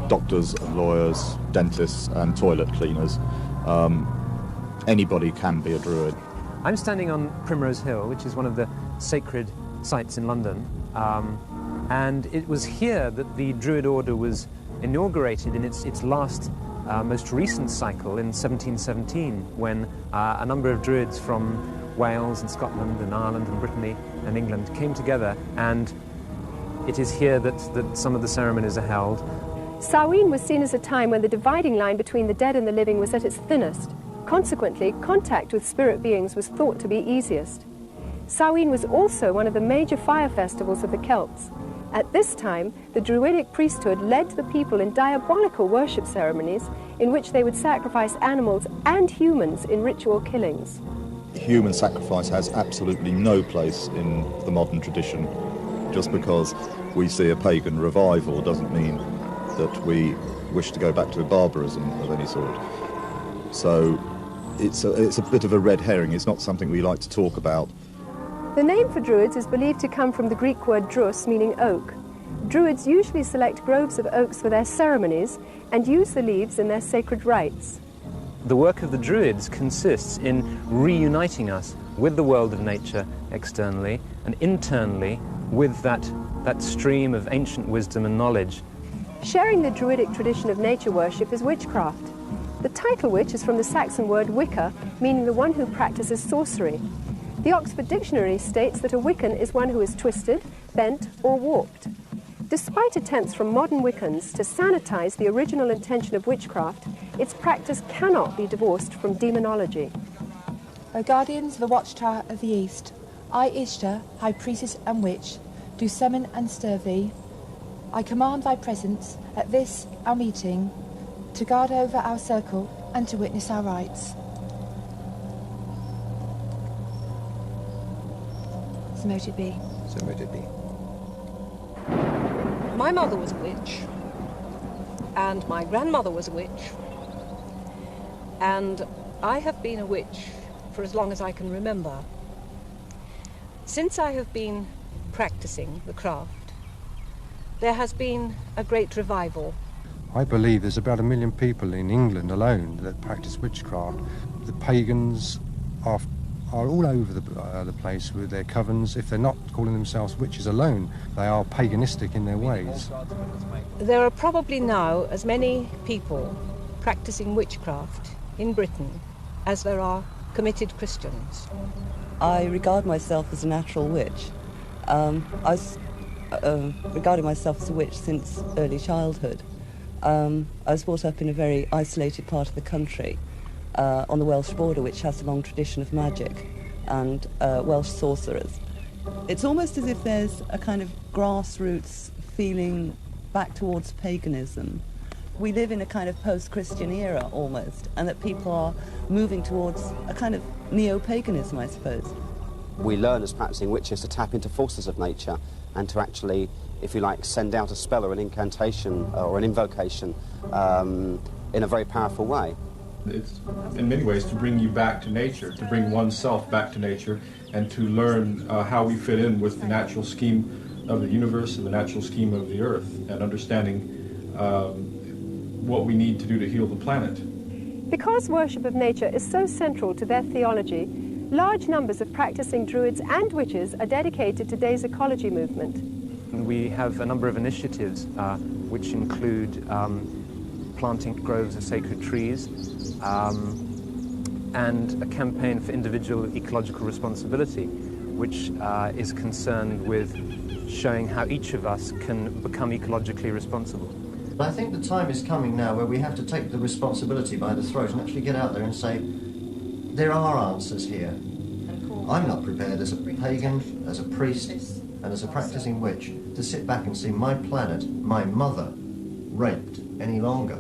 doctors and lawyers, dentists and toilet cleaners. Anybody can be a Druid. I'm standing on Primrose Hill, which is one of the sacred sites in London, and it was here that the Druid order was inaugurated in its last, most recent cycle in 1717, when a number of Druids from Wales and Scotland and Ireland and Brittany and England came together, and it is here that some of the ceremonies are held. Samhain was seen as a time when the dividing line between the dead and the living was at its thinnest. Consequently, contact with spirit beings was thought to be easiest. Samhain was also one of the major fire festivals of the Celts. At this time, the Druidic priesthood led the people in diabolical worship ceremonies in which they would sacrifice animals and humans in ritual killings. Human sacrifice has absolutely no place in the modern tradition. Just because we see a pagan revival doesn't mean that we wish to go back to barbarism of any sort. So it's a bit of a red herring. It's not something we like to talk about. The name for Druids is believed to come from the Greek word drus, meaning oak. Druids usually select groves of oaks for their ceremonies and use the leaves in their sacred rites. The work of the Druids consists in reuniting us with the world of nature externally and internally with that stream of ancient wisdom and knowledge. Sharing the Druidic tradition of nature worship is witchcraft. The title witch is from the Saxon word Wicca, meaning the one who practices sorcery. The Oxford Dictionary states that a Wiccan is one who is twisted, bent or warped. Despite attempts from modern Wiccans to sanitize the original intention of witchcraft, its practice cannot be divorced from demonology. O guardians of the watchtower of the east, I, Ishtar, high priestess and witch, do summon and stir thee. I command thy presence at this our meeting, to guard over our circle and to witness our rites. So mote it be. So mote it be. My mother was a witch, and my grandmother was a witch, and I have been a witch for as long as I can remember. Since I have been practicing the craft, there has been a great revival. I believe there's about 1 million people in England alone that practice witchcraft. The pagans are all over the place with their covens. If they're not calling themselves witches alone, they are paganistic in their ways. There are probably now as many people practicing witchcraft in Britain as there are committed Christians. I regard myself as a natural witch. I was regarding myself as a witch since early childhood. I was brought up in a very isolated part of the country, on the Welsh border, which has a long tradition of magic and Welsh sorcerers. It's almost as if there's a kind of grassroots feeling back towards paganism. We live in a kind of post-Christian era almost, and that people are moving towards a kind of neo-paganism, I suppose. We learn as practicing witches to tap into forces of nature and to actually, if you like, send out a spell or an incantation or an invocation in a very powerful way. It's, in many ways, to bring you back to nature, to bring oneself back to nature, and to learn how we fit in with the natural scheme of the universe and the natural scheme of the earth, and understanding what we need to do to heal the planet. Because worship of nature is so central to their theology, large numbers of practicing Druids and witches are dedicated to today's ecology movement. We have a number of initiatives which include planting groves of sacred trees, and a campaign for individual ecological responsibility. which is concerned with showing how each of us can become ecologically responsible. I think the time is coming now where we have to take the responsibility by the throat and actually get out there and say, there are answers here. I'm not prepared as a pagan, as a priest, and as a practicing witch to sit back and see my planet, my mother, raped any longer.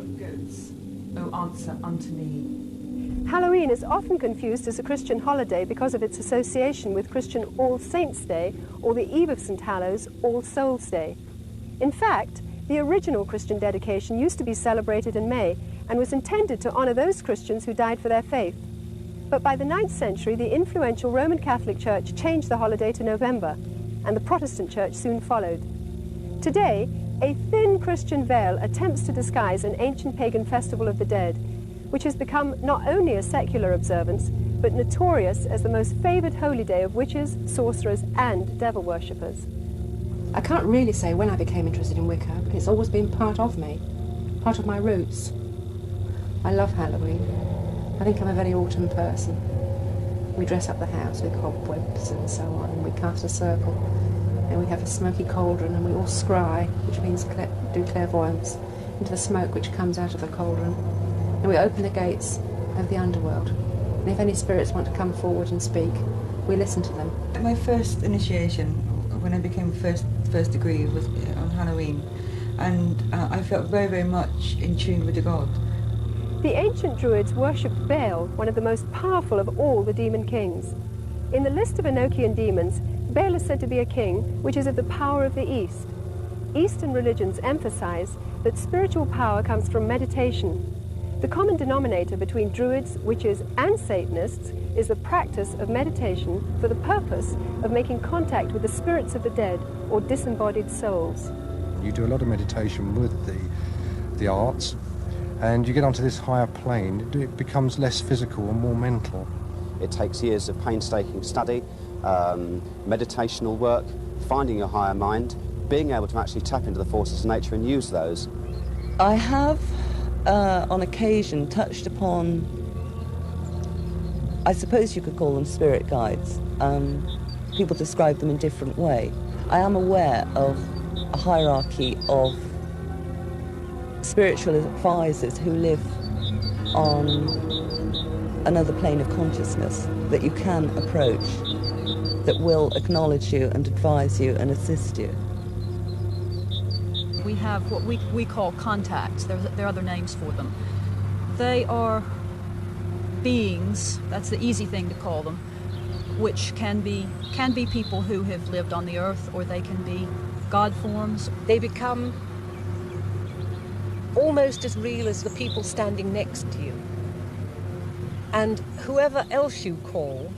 O answer unto me. Halloween is often confused as a Christian holiday because of its association with Christian All Saints' Day or the Eve of St. Hallows, All Souls' Day. In fact, the original Christian dedication used to be celebrated in May and was intended to honor those Christians who died for their faith. But by the 9th century, the influential Roman Catholic Church changed the holiday to November, and the Protestant Church soon followed. Today, a thin Christian veil attempts to disguise an ancient pagan festival of the dead, which has become not only a secular observance, but notorious as the most favored holy day of witches, sorcerers, and devil worshippers. I can't really say when I became interested in Wicca, but it's always been part of me, part of my roots. I love Halloween. I think I'm a very autumn person. We dress up the house with cobwebs and so on, and we cast a circle, and we have a smoky cauldron, and we all scry, which means do clairvoyance, into the smoke which comes out of the cauldron, and we open the gates of the underworld. And if any spirits want to come forward and speak, we listen to them. My first initiation, when I became first degree, was on Halloween, and I felt very, very much in tune with the god. The ancient Druids worshipped Baal, one of the most powerful of all the demon kings. In the list of Enochian demons, Baal is said to be a king which is of the power of the East. Eastern religions emphasize that spiritual power comes from meditation. The common denominator between Druids, witches, and Satanists is the practice of meditation for the purpose of making contact with the spirits of the dead or disembodied souls. You do a lot of meditation with the arts, and you get onto this higher plane. It becomes less physical and more mental. It takes years of painstaking study, meditational work, finding your higher mind, being able to actually tap into the forces of nature and use those. I have, on occasion, touched upon, I suppose you could call them spirit guides. People describe them in different ways. I am aware of a hierarchy of spiritual advisors who live on another plane of consciousness that you can approach, that will acknowledge you and advise you and assist you. We have what we call contacts. There are other names for them. They are beings, that's the easy thing to call them, which can be people who have lived on the earth, or they can be god forms. They become almost as real as the people standing next to you. And whoever else you call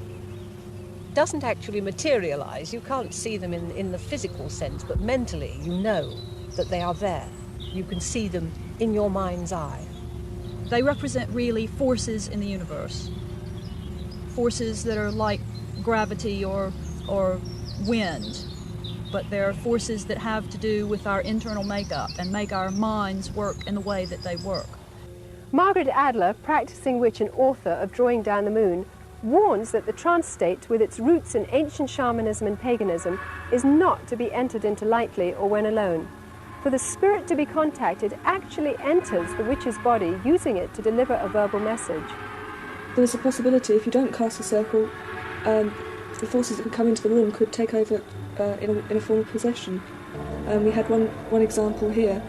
doesn't actually materialize. You can't see them in the physical sense, but mentally you know that they are there. You can see them in your mind's eye. They represent really forces in the universe. Forces that are like gravity or wind. But they're forces that have to do with our internal makeup and make our minds work in the way that they work. Margaret Adler, practicing witch and author of Drawing Down the Moon, warns that the trance state, with its roots in ancient shamanism and paganism, is not to be entered into lightly or when alone. For the spirit to be contacted actually enters the witch's body, using it to deliver a verbal message. There's a possibility, if you don't cast a circle, the forces that could come into the room could take over in a form of possession. We had one example here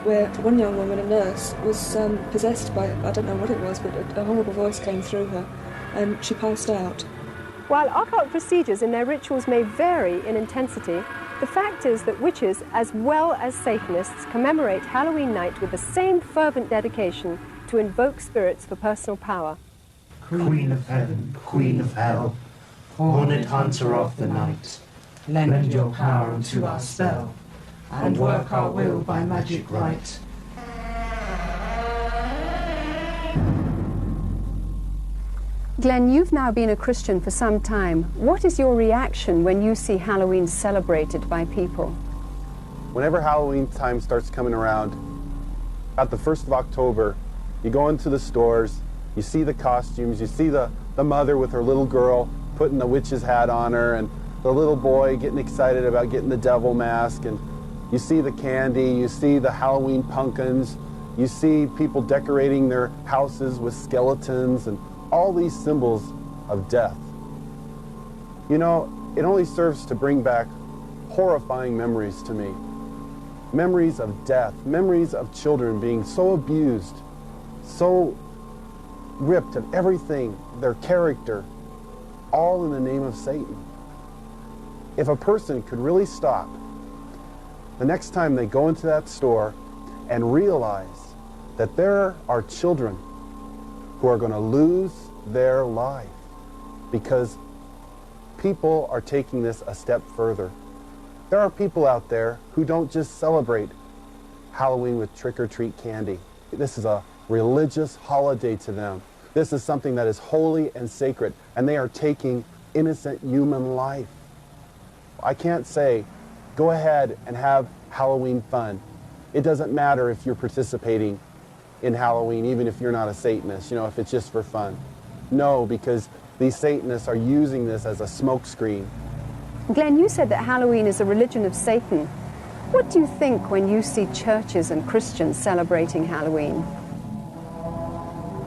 where one young woman, a nurse, was possessed by, I don't know what it was, but a horrible voice came through her and she passed out. While occult procedures in their rituals may vary in intensity, the fact is that witches, as well as Satanists, commemorate Halloween night with the same fervent dedication to invoke spirits for personal power. Queen of heaven, queen of hell, horned hunter of the night, lend your power unto our spell, and work our will by magic right. Glenn, you've now been a Christian for some time. What is your reaction when you see Halloween celebrated by people? Whenever Halloween time starts coming around, at the 1st of October, you go into the stores, you see the costumes, you see the mother with her little girl putting the witch's hat on her, and the little boy getting excited about getting the devil mask, and you see the candy, you see the Halloween pumpkins, you see people decorating their houses with skeletons and all these symbols of death. You know, it only serves to bring back horrifying memories to me. Memories of death, memories of children being so abused, so ripped of everything, their character, all in the name of Satan. If a person could really stop the next time they go into that store and realize that there are children who are going to lose their life because people are taking this a step further. There are people out there who don't just celebrate Halloween with trick-or-treat candy. This is a religious holiday to them. This is something that is holy and sacred, and they are taking innocent human life. I can't say, go ahead and have Halloween fun. It doesn't matter if you're participating in Halloween, even if you're not a Satanist, you know, if it's just for fun. No, because these Satanists are using this as a smokescreen. Glenn, you said that Halloween is a religion of Satan. What do you think when you see churches and Christians celebrating Halloween?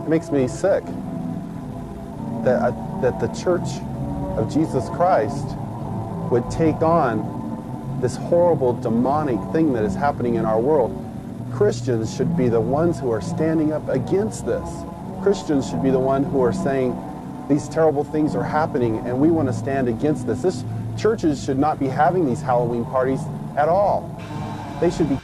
It makes me sick that the Church of Jesus Christ would take on this horrible demonic thing that is happening in our world. Christians should be the ones who are standing up against this. Christians should be the ones who are saying these terrible things are happening and we want to stand against this. Churches should not be having these Halloween parties at all. They should be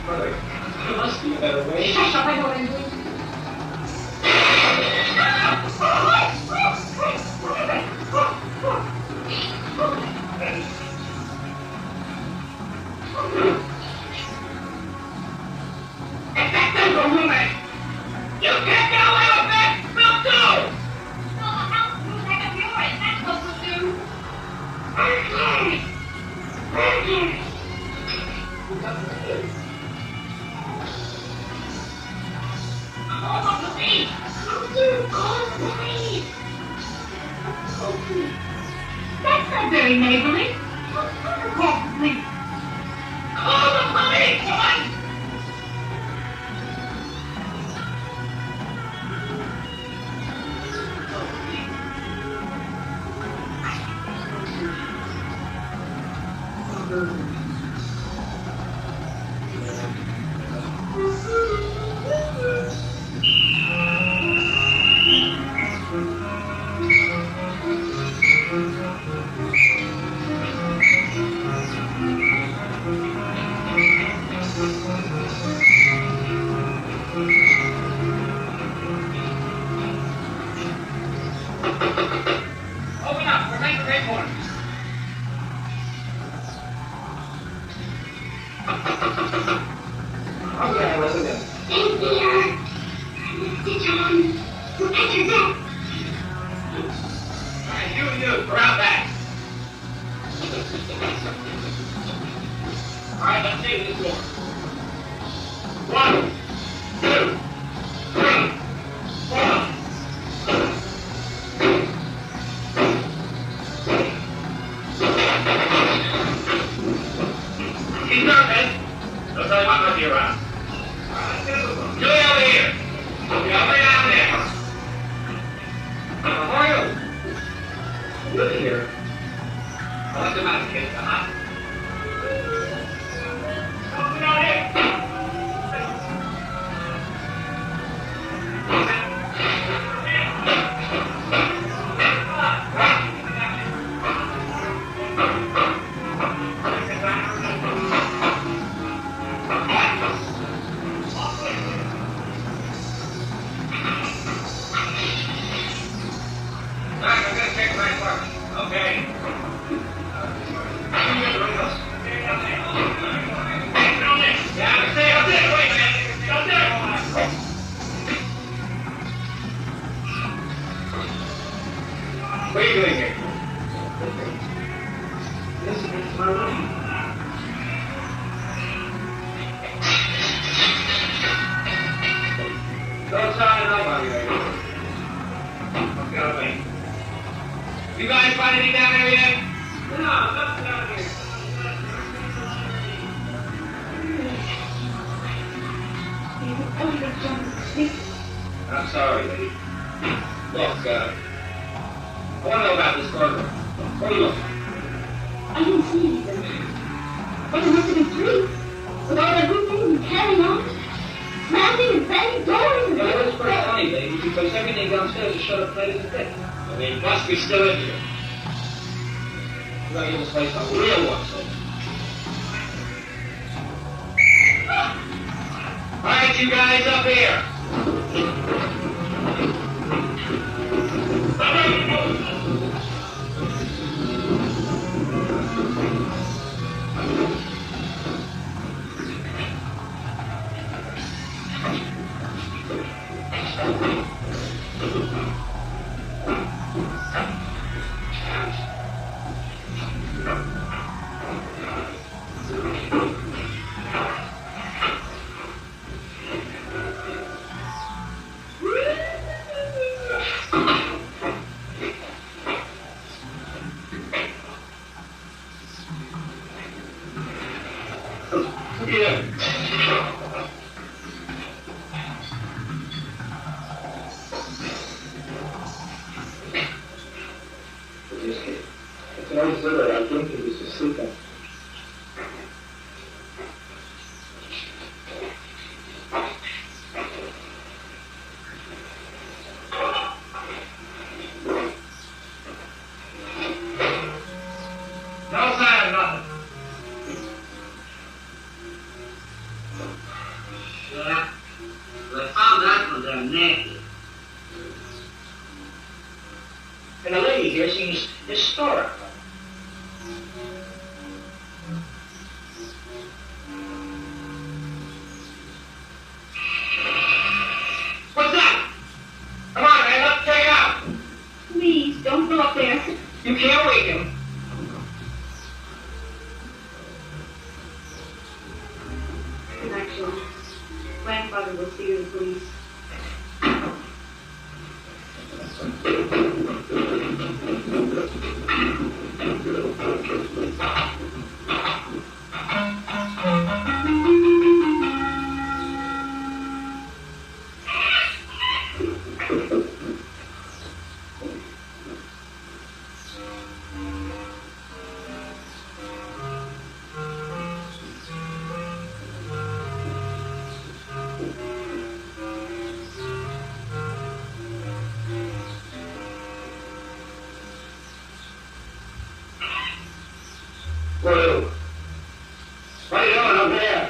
There must be a better way. Shut up, I know what I'm doing. That's not very neighborly. Call the police. Call the police! Come on! please. Blue. What are you doing up here?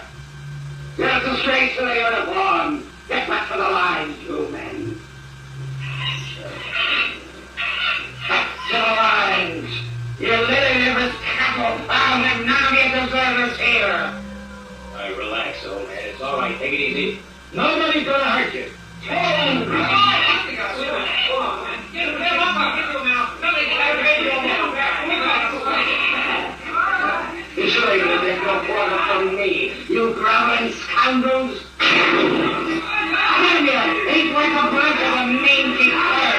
You're a disgrace to the uniform. Get back to the lines, you men. Back to the lines. You're living in this cattle farm and none of you deserve us here. All right, relax, old man. It's all right. Take it easy. Nobody's gonna hurt you. Come on, man. Get him up. Get him out. You sure you're gonna take no quarter from me, you groveling scoundrels? Damn you! Ain't like a bunch of a mangy cur!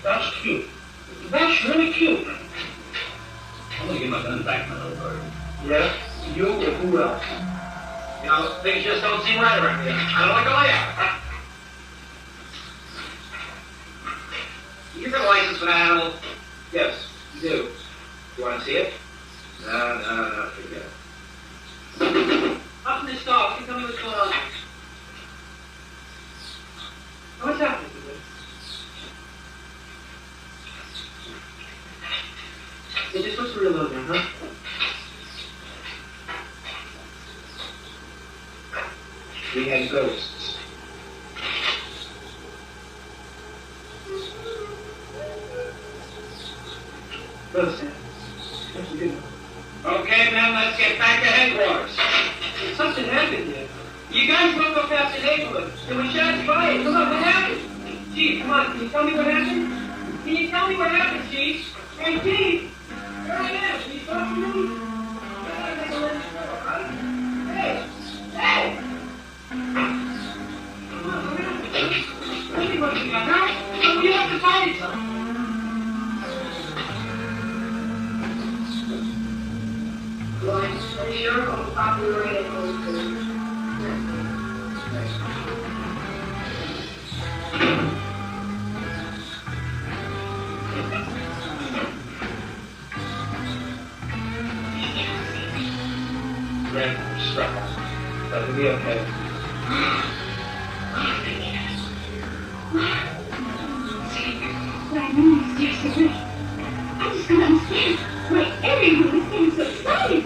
That's cute. That's really cute. I'm gonna get my gun back, my little bird. Yeah? You or who else? You know, things just don't seem right around here. I don't like the layout. You got a license for that animal? Yes, you do. You want to see it? No, forget it. Up in this dog, can you tell me what's going on? What's happening to it? It just looks real low now, huh? We had ghosts. Brother Sam, that's a good one. Okay, man, let's get back to headquarters. Something happened here. You guys broke up past the neighborhood. There were shots fired. Come on, what happened? Chief, come on, can you tell me what happened? Can you tell me what happened, Chief? Hey, Chief! Here I am. Can you talk to me? Hey! Hey! Come on, what happened? Tell me what you got, huh? We have to find each other. Well, I'm sure how popular it is. Grandpa's struck. That'll be okay. What I mean is, dear Secret, I just don't understand why everyone is getting so excited.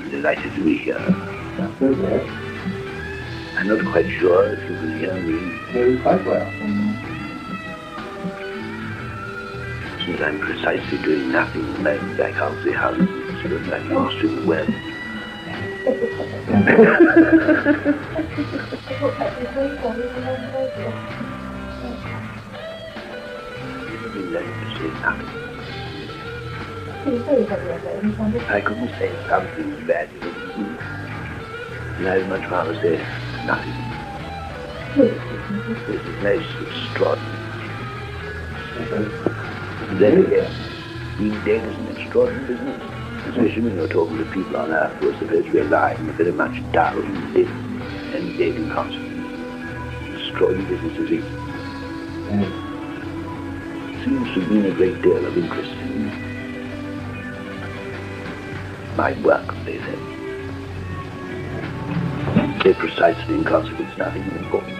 Delighted to be here. I'm not quite sure if you will hear me. Very quite well. Since I'm precisely doing nothing back out the house, so that I'm lost in the web. learning to say nothing. I couldn't say something valuable, and I would much rather say nothing. This is most extraordinary. Then again, being dead is an extraordinary business, especially when you're talking to people on earth who are supposed to be alive and very much dull and dead in consequence. Extraordinary business is it. Seems to mean a great deal of interest in my work, they say. Say precisely in consequence nothing important.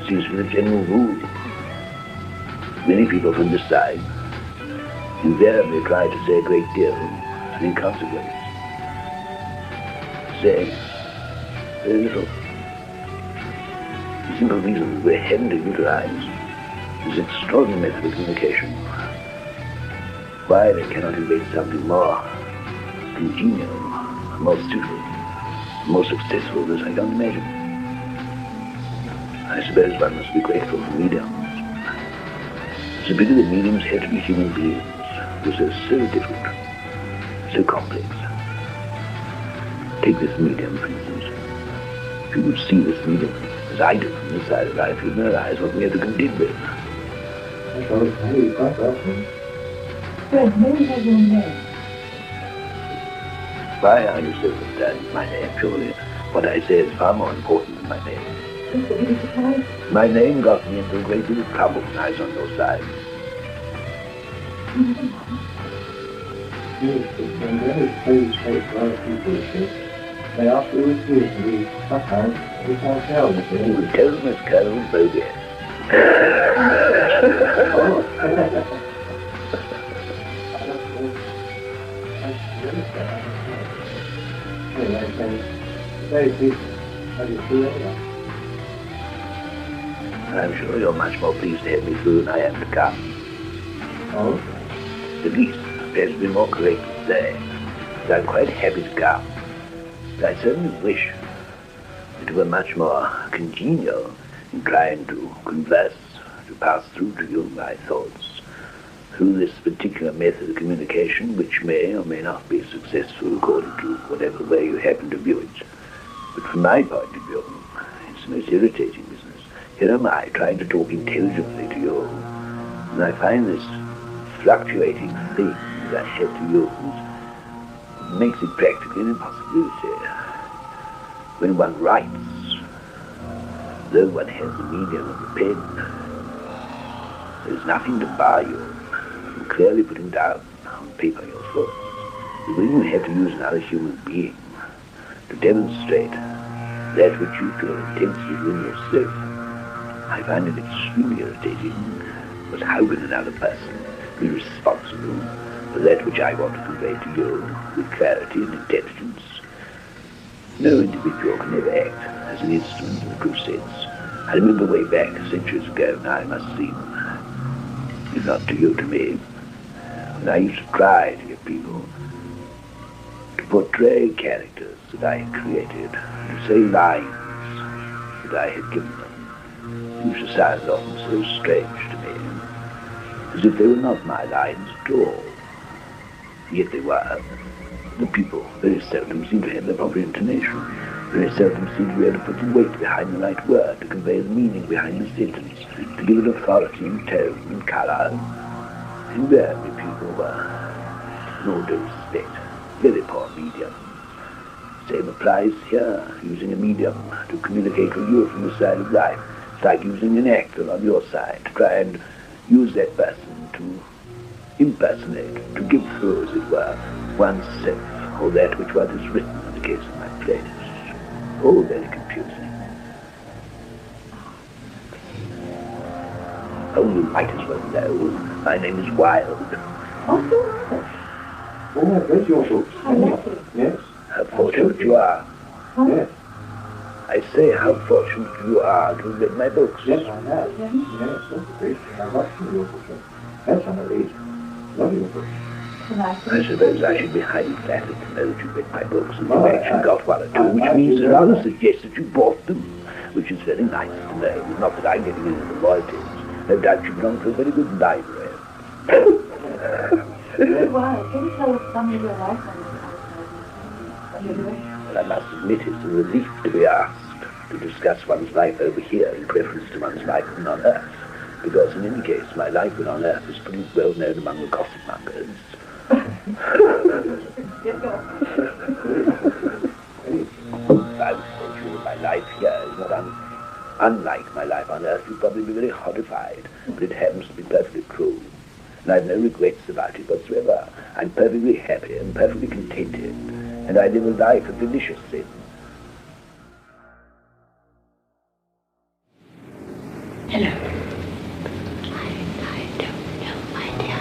Seems to be the general rule. Many people from this side invariably try to say a great deal and in consequence say very little. The simple reason that we're having to utilize this extraordinary method of communication. Why they cannot invent something more congenial, more suitable, more successful than I can't imagine. I suppose one must be grateful for mediums. It's a pity that mediums have to be human beings, because they're so different, so complex. Take this medium, for instance. If you would see this medium as I do from this side of life, you'd realize what we have to contend with. Well, maybe have your name. Why are you so concerned with my name, surely? What I say is far more important than my name. My name got me into a great deal of trouble when I was on your side. Yes, when there is praise paid for other people's sake, they afterwards usually sometimes we can't tell the thing. You would tell them it's Colonel Bogan. I'm sure you're much more pleased to have me through than I am to come. Oh? At least, perhaps be more correct to say that I'm quite happy to come. But I certainly wish that you were much more congenial in trying to converse, to pass through to you my thoughts through this particular method of communication, which may or may not be successful according to whatever way you happen to view it. But from my point of view, it's the most irritating business. Here am I trying to talk intelligently to you, and I find this fluctuating thing that I have to use makes it practically an impossibility. When one writes, though one has the medium of the pen, there's nothing to bar you from clearly putting down on paper your thoughts. But when you have to use another human being to demonstrate that which you feel intensely within yourself, I find it extremely irritating. But how can another person be responsible for that which I want to convey to you with clarity and intelligence? No individual can ever act as an instrument in the true sense. I remember way back, centuries ago, now it must seem, if not to you, to me, when I used to try to get people to portray characters that I had created, to say lines that I had given them. It used to sound often so strange to me, as if they were not my lines at all. Yet they were. The people very seldom seem to have the proper intonation, very seldom seem to be able to put the weight behind the right word, to convey the meaning behind the sentence, to give it authority and tone and colour. Invariably people were, in all due respect, very poor mediums. Same applies here, using a medium to communicate with you from the side of life. It's like using an actor on your side to try and use that person to impersonate, to give through, as it were, oneself, or that which one has written in the case of my plays. All very confusing. Oh, you might as well know. My name is Wilde. Oh, I've read your books. Yes. How fortunate you are. Yes. I say how fortunate you are to have read my books. Yes, I have. Yes, that's a great thing. I've watched your books. That's on a read. Love your books. I suppose I should be highly flattered to know that you read my books and you've actually got one or two, which means that rather suggests that you bought them, which is very nice to know. Not that I'm getting into the royalties, No doubt you belong to a very good library. Well, can you tell us some of your life? Well, I must admit it's a relief to be asked to discuss one's life over here in preference to one's life when on Earth, because in any case my life when on Earth was pretty well known among the gossip mongers. I would say to you that my life here is not unlike my life on Earth. You'd probably be very horrified, but it happens to be perfectly true. And I have no regrets about it whatsoever. I'm perfectly happy and perfectly contented, and I live a life of delicious sin. Hello. I don't know, my dear.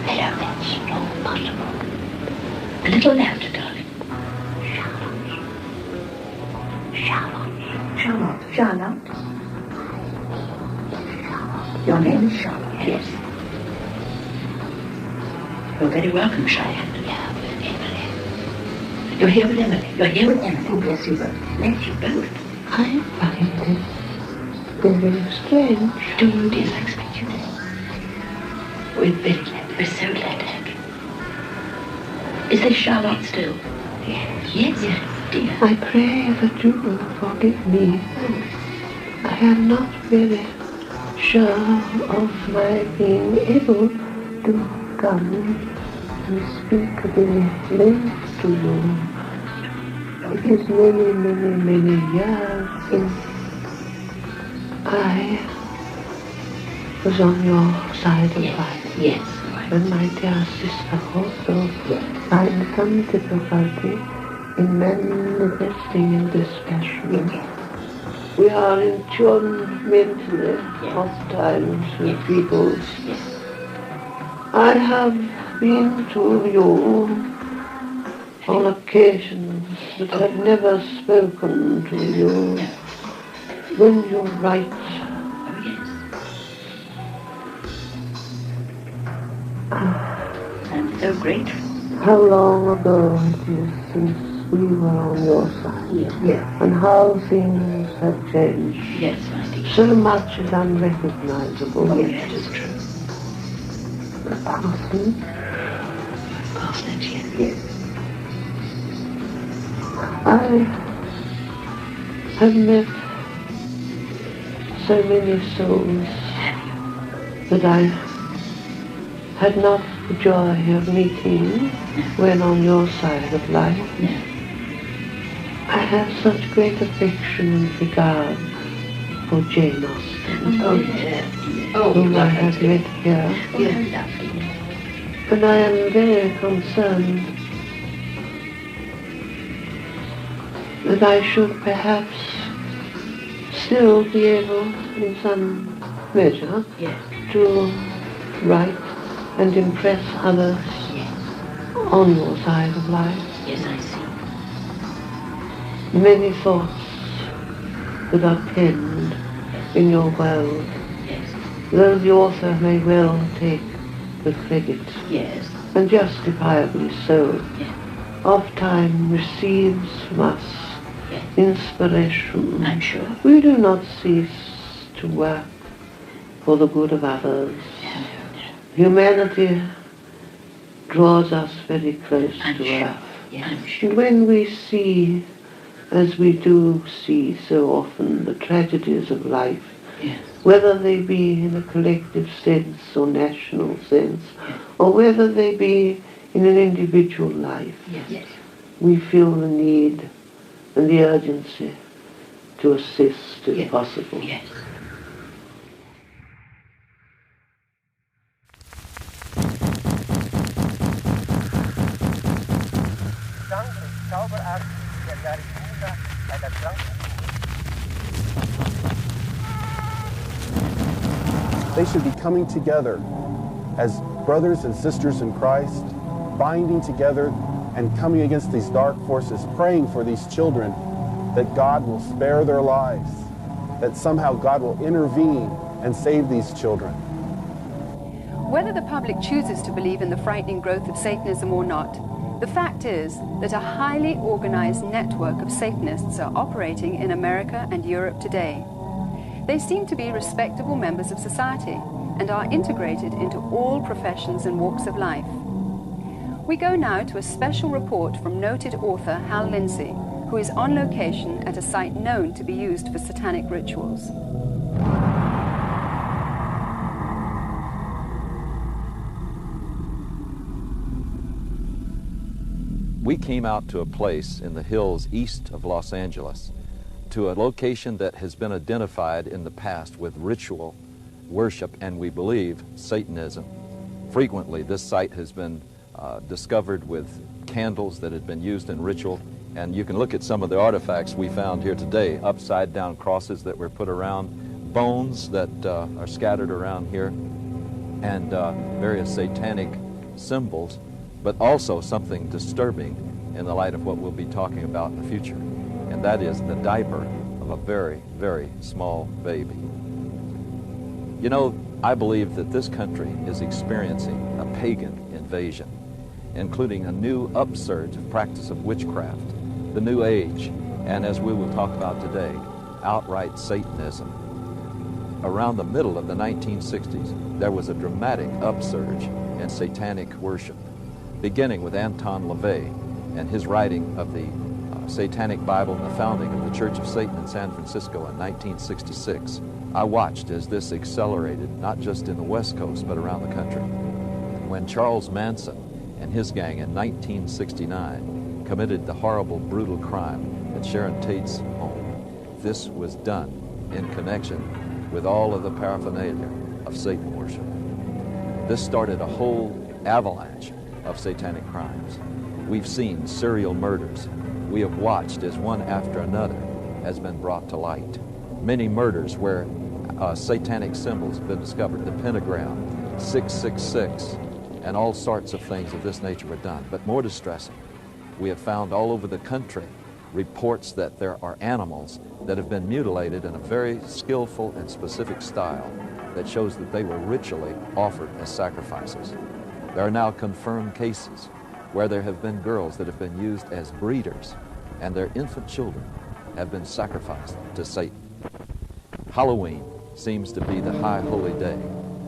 Hello, that's not possible. A little louder, darling. Charlotte. Charlotte. Charlotte. Your name is Charlotte, yes. You're very welcome, Charlotte. You're here with Emily. You're here with Emily. Oh, bless you both. Bless you both. I find this very strange. Do you, dear? I expect you did. We're very glad. We're so glad to have you. Is this Charlotte still? Yes. Yes, yes, dear. I pray that you will forgive me. I am not very sure of my being able to come and speak very late to you. It is many, many, many years since I was on your side of life. Yes. And my dear sister also finds some difficulty in manifesting in this fashion. We are in tune mentally oftentimes with people. I have been to you on occasions, but have never spoken to you. When you write, I'm so grateful. how long ago it is since we were on your side, and how things have changed. Yes, my dear. So much is unrecognizable. Yes, that is true. The parsonage. Parsonage, yes. I have met so many souls that I had not the joy of meeting when on your side of life. I have such great affection and regard for Jane Austen, whom I have met here. And I am very concerned that I should perhaps still be able, in some measure, to write and impress others on your side of life. Yes, I see. Many thoughts that are penned in your world, though the author may well take the credit, and justifiably so, oft time receives from us inspiration. I'm sure. We do not cease to work for the good of others. Humanity draws us very close to earth. And when we see, as we do see so often, the tragedies of life, whether they be in a collective sense or national sense, or whether they be in an individual life, we feel the need and the urgency to assist if possible. They should be coming together as brothers and sisters in Christ, binding together and coming against these dark forces, praying for these children that God will spare their lives, that somehow God will intervene and save these children. Whether the public chooses to believe in the frightening growth of Satanism or not, the fact is that a highly organized network of Satanists are operating in America and Europe today. They seem to be respectable members of society and are integrated into all professions and walks of life. We go now to a special report from noted author Hal Lindsey, who is on location at a site known to be used for satanic rituals. We came out to a place in the hills east of Los Angeles, to a location that has been identified in the past with ritual worship and, we believe, Satanism. Frequently, this site has been discovered with candles that had been used in ritual, and you can look at some of the artifacts we found here today, upside-down crosses that were put around, bones that are scattered around here, and various satanic symbols, but also something disturbing in the light of what we'll be talking about in the future, and that is the diaper of a very, very small baby. You know, I believe that this country is experiencing a pagan invasion, including a new upsurge of practice of witchcraft, the New Age, and as we will talk about today, outright Satanism. Around the middle of the 1960s, there was a dramatic upsurge in satanic worship, beginning with Anton LaVey and his writing of the Satanic Bible and the founding of the Church of Satan in San Francisco in 1966. I watched as this accelerated, not just in the West Coast, but around the country. When Charles Manson and his gang in 1969 committed the horrible, brutal crime at Sharon Tate's home, this was done in connection with all of the paraphernalia of Satan worship. This started a whole avalanche of satanic crimes. We've seen serial murders. We have watched as one after another has been brought to light. Many murders where satanic symbols have been discovered, the pentagram, 666, and all sorts of things of this nature were done. But more distressing, we have found all over the country reports that there are animals that have been mutilated in a very skillful and specific style that shows that they were ritually offered as sacrifices. There are now confirmed cases where there have been girls that have been used as breeders, and their infant children have been sacrificed to Satan. Halloween seems to be the high holy day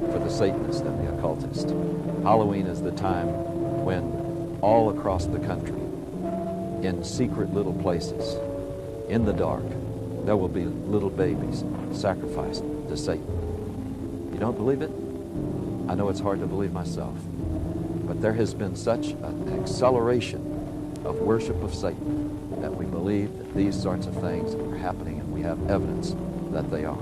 for the Satanist and the occultist. Halloween is the time when all across the country, in secret little places, in the dark, there will be little babies sacrificed to Satan. You don't believe it? I know it's hard to believe myself. But there has been such an acceleration of worship of Satan that we believe that these sorts of things are happening, and we have evidence that they are.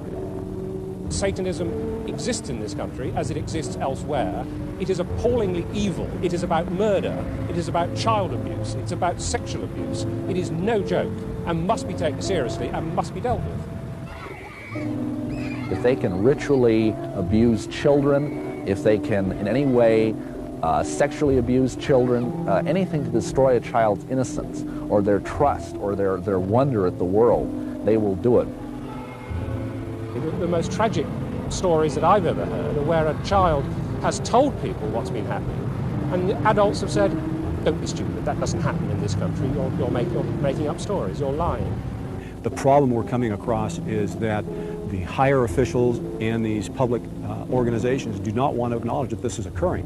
Satanism exists in this country as it exists elsewhere. It is appallingly evil. It is about murder. It is about child abuse. It's about sexual abuse. It is no joke and must be taken seriously and must be dealt with. If they can ritually abuse children, if they can in any way sexually abuse children, anything to destroy a child's innocence or their trust or their wonder at the world, they will do it. The most tragic stories that I've ever heard are where a child has told people what's been happening, and adults have said, don't be stupid, that doesn't happen in this country, you're making up stories, you're lying. The problem we're coming across is that the higher officials and these public organizations do not want to acknowledge that this is occurring.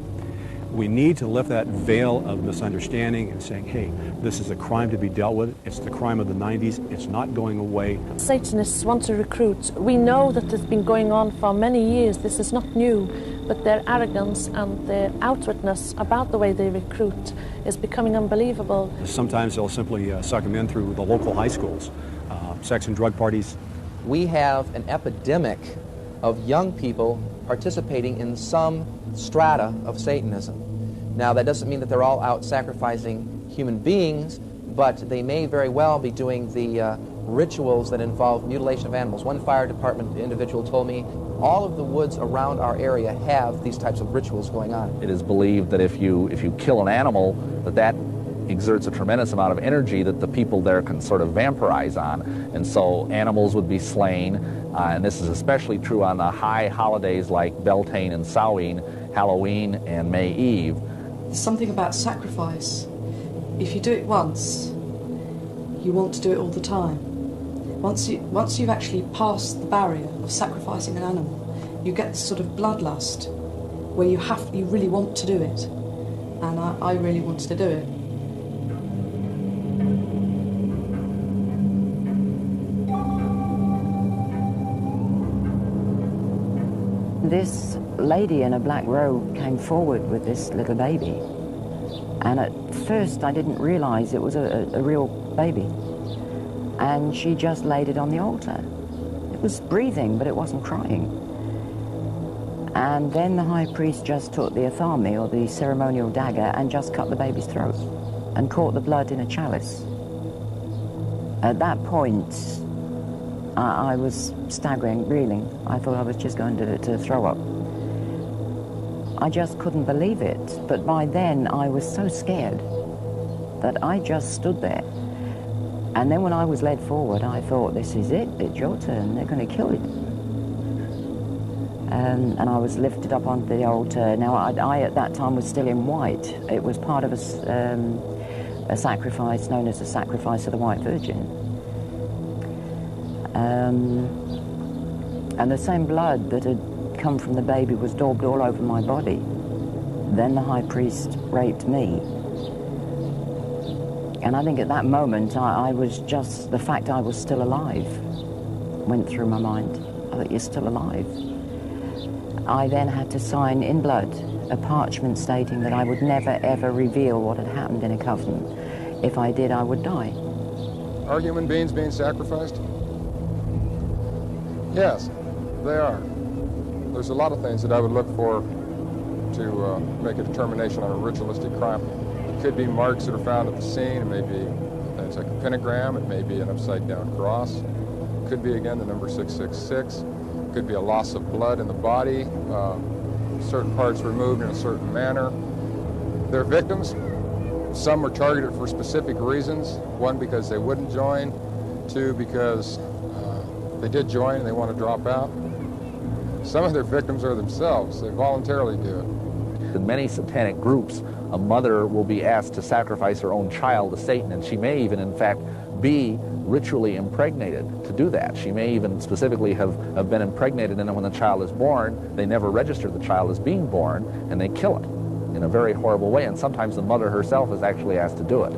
We need to lift that veil of misunderstanding and saying, hey, this is a crime to be dealt with. It's the crime of the 90s. It's not going away. Satanists want to recruit. We know that it's been going on for many years. This is not new, but their arrogance and their outwardness about the way they recruit is becoming unbelievable. Sometimes they'll simply suck them in through the local high schools, sex and drug parties. We have an epidemic of young people participating in some strata of Satanism. Now, that doesn't mean that they're all out sacrificing human beings, but they may very well be doing the rituals that involve mutilation of animals. One fire department individual told me all of the woods around our area have these types of rituals going on. It is believed that if you kill an animal, that exerts a tremendous amount of energy that the people there can sort of vampirize on, and so animals would be slain, and this is especially true on the high holidays like Beltane and Samhain, Halloween and May Eve. There's something about sacrifice. If you do it once, you want to do it all the time. Once you've actually passed the barrier of sacrificing an animal, you get this sort of bloodlust where you really want to do it. And I really wanted to do it. This lady in a black robe came forward with this little baby. And at first I didn't realize it was a real baby. And she just laid it on the altar. It was breathing, but it wasn't crying. And then the high priest just took the ephemera, or the ceremonial dagger, and just cut the baby's throat and caught the blood in a chalice. At that point, I was staggering, reeling. I thought I was just going to throw up. I just couldn't believe it. But by then, I was so scared that I just stood there. And then when I was led forward, I thought, this is it. It's your turn. They're going to kill it. And I was lifted up onto the altar. Now, I at that time was still in white. It was part of a sacrifice known as the sacrifice of the White Virgin. And the same blood that had come from the baby was daubed all over my body. Then the high priest raped me. And I think at that moment, I was just, the fact I was still alive went through my mind. I thought, you're still alive. I then had to sign in blood a parchment stating that I would never, ever reveal what had happened in a coven. If I did, I would die. Are human beings being sacrificed? Yes, they are. There's a lot of things that I would look for to make a determination on a ritualistic crime. It could be marks that are found at the scene. It may be things like a pentagram. It may be an upside-down cross. It could be, again, the number 666. It could be a loss of blood in the body, certain parts removed in a certain manner. They're victims. Some were targeted for specific reasons. One, because they wouldn't join. Two, because they did join and they want to drop out. Some of their victims are themselves. They voluntarily do it. In many satanic groups, a mother will be asked to sacrifice her own child to Satan, and she may even, in fact, be ritually impregnated to do that. She may even specifically have been impregnated, and then when the child is born, they never register the child as being born, and they kill it in a very horrible way, and sometimes the mother herself is actually asked to do it.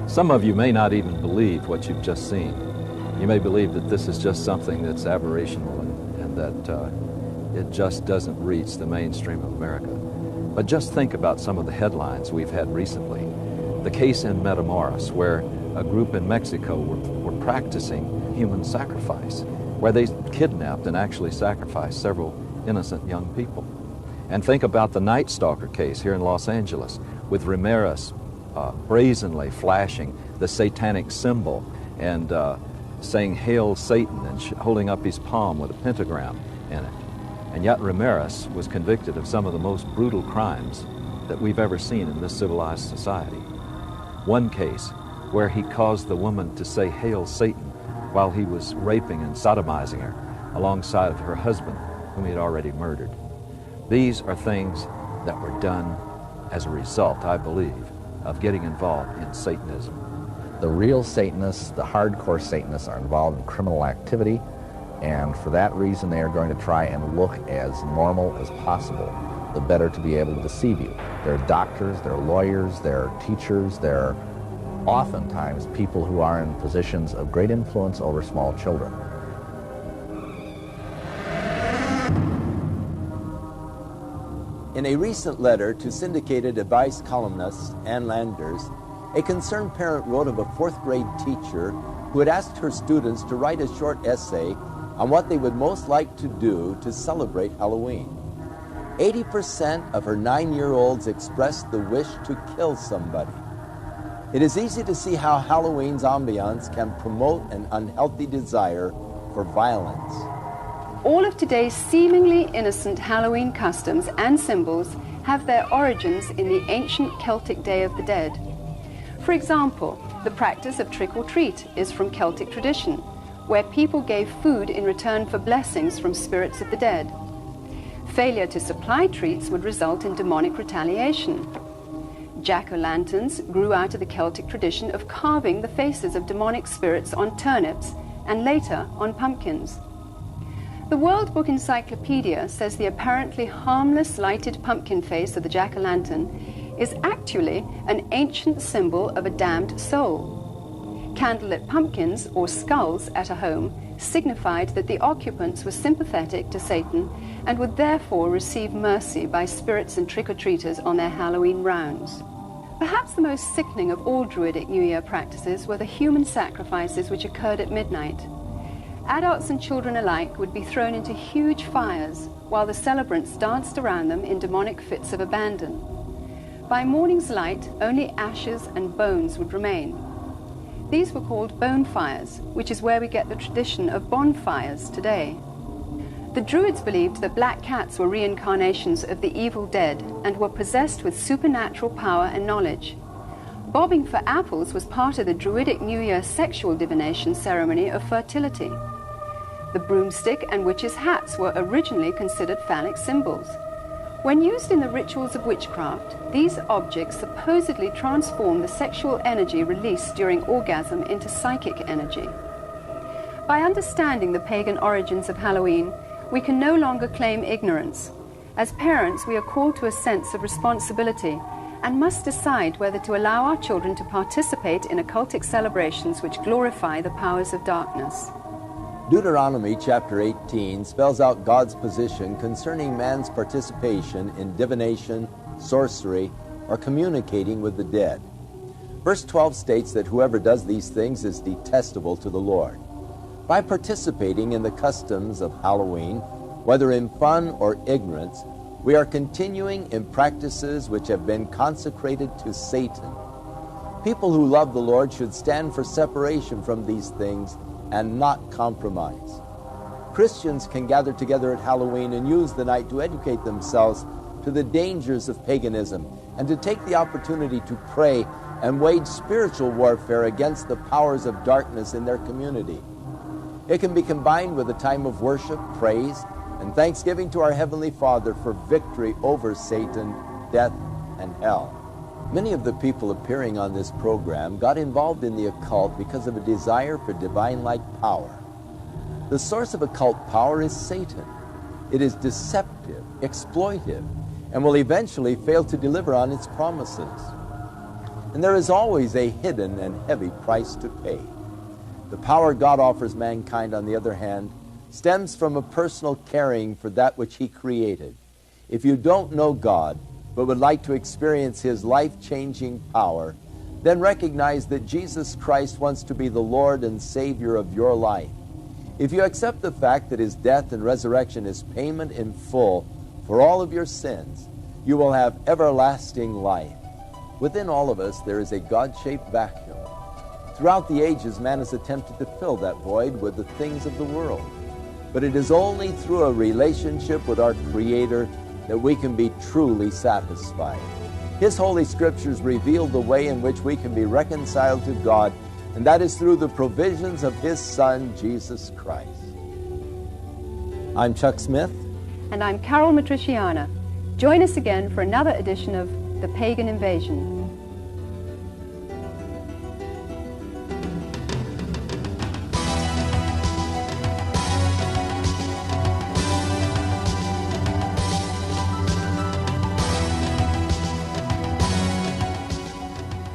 Some of you may not even believe what you've just seen. You may believe that this is just something that's aberrational and that it just doesn't reach the mainstream of America. But just think about some of the headlines we've had recently. The case in Matamoros, where a group in Mexico were practicing human sacrifice, where they kidnapped and actually sacrificed several innocent young people. And think about the Night Stalker case here in Los Angeles, with Ramirez brazenly flashing the satanic symbol and saying, "Hail Satan," and holding up his palm with a pentagram in it. And yet Ramirez was convicted of some of the most brutal crimes that we've ever seen in this civilized society. One case where he caused the woman to say, "Hail Satan," while he was raping and sodomizing her alongside of her husband, whom he had already murdered. These are things that were done as a result, I believe, of getting involved in Satanism. The real Satanists, the hardcore Satanists, are involved in criminal activity, and for that reason they are going to try and look as normal as possible, the better to be able to deceive you. They're doctors, they're lawyers, they're teachers, they're oftentimes people who are in positions of great influence over small children. In a recent letter to syndicated advice columnists and landers, a concerned parent wrote of a fourth-grade teacher who had asked her students to write a short essay on what they would most like to do to celebrate Halloween. 80% of her 9-year-olds expressed the wish to kill somebody. It is easy to see how Halloween's ambiance can promote an unhealthy desire for violence. All of today's seemingly innocent Halloween customs and symbols have their origins in the ancient Celtic Day of the Dead. For example, the practice of trick-or-treat is from Celtic tradition, where people gave food in return for blessings from spirits of the dead. Failure to supply treats would result in demonic retaliation. Jack-o'-lanterns grew out of the Celtic tradition of carving the faces of demonic spirits on turnips and later on pumpkins. The World Book Encyclopedia says the apparently harmless lighted pumpkin face of the jack-o'-lantern is actually an ancient symbol of a damned soul. Candlelit pumpkins, or skulls, at a home signified that the occupants were sympathetic to Satan and would therefore receive mercy by spirits and trick-or-treaters on their Halloween rounds. Perhaps the most sickening of all Druidic New Year practices were the human sacrifices which occurred at midnight. Adults and children alike would be thrown into huge fires while the celebrants danced around them in demonic fits of abandon. By morning's light, only ashes and bones would remain. These were called bone fires, which is where we get the tradition of bonfires today. The Druids believed that black cats were reincarnations of the evil dead and were possessed with supernatural power and knowledge. Bobbing for apples was part of the Druidic New Year sexual divination ceremony of fertility. The broomstick and witches' hats were originally considered phallic symbols. When used in the rituals of witchcraft, these objects supposedly transform the sexual energy released during orgasm into psychic energy. By understanding the pagan origins of Halloween, we can no longer claim ignorance. As parents, we are called to a sense of responsibility and must decide whether to allow our children to participate in occultic celebrations which glorify the powers of darkness. Deuteronomy chapter 18 spells out God's position concerning man's participation in divination, sorcery, or communicating with the dead. Verse 12 states that whoever does these things is detestable to the Lord. By participating in the customs of Halloween, whether in fun or ignorance, we are continuing in practices which have been consecrated to Satan. People who love the Lord should stand for separation from these things and not compromise. Christians can gather together at Halloween and use the night to educate themselves to the dangers of paganism and to take the opportunity to pray and wage spiritual warfare against the powers of darkness in their community. It can be combined with a time of worship, praise, and thanksgiving to our Heavenly Father for victory over Satan, death, and hell. Many of the people appearing on this program got involved in the occult because of a desire for divine-like power. The source of occult power is Satan. It is deceptive, exploitive, and will eventually fail to deliver on its promises. And there is always a hidden and heavy price to pay. The power God offers mankind, on the other hand, stems from a personal caring for that which He created. If you don't know God, but would like to experience His life-changing power, then recognize that Jesus Christ wants to be the Lord and Savior of your life. If you accept the fact that His death and resurrection is payment in full for all of your sins, you will have everlasting life. Within all of us, there is a God-shaped vacuum. Throughout the ages, man has attempted to fill that void with the things of the world. But it is only through a relationship with our Creator that we can be truly satisfied. His Holy Scriptures reveal the way in which we can be reconciled to God, and that is through the provisions of His Son, Jesus Christ. I'm Chuck Smith. And I'm Carol Matriciana. Join us again for another edition of The Pagan Invasion.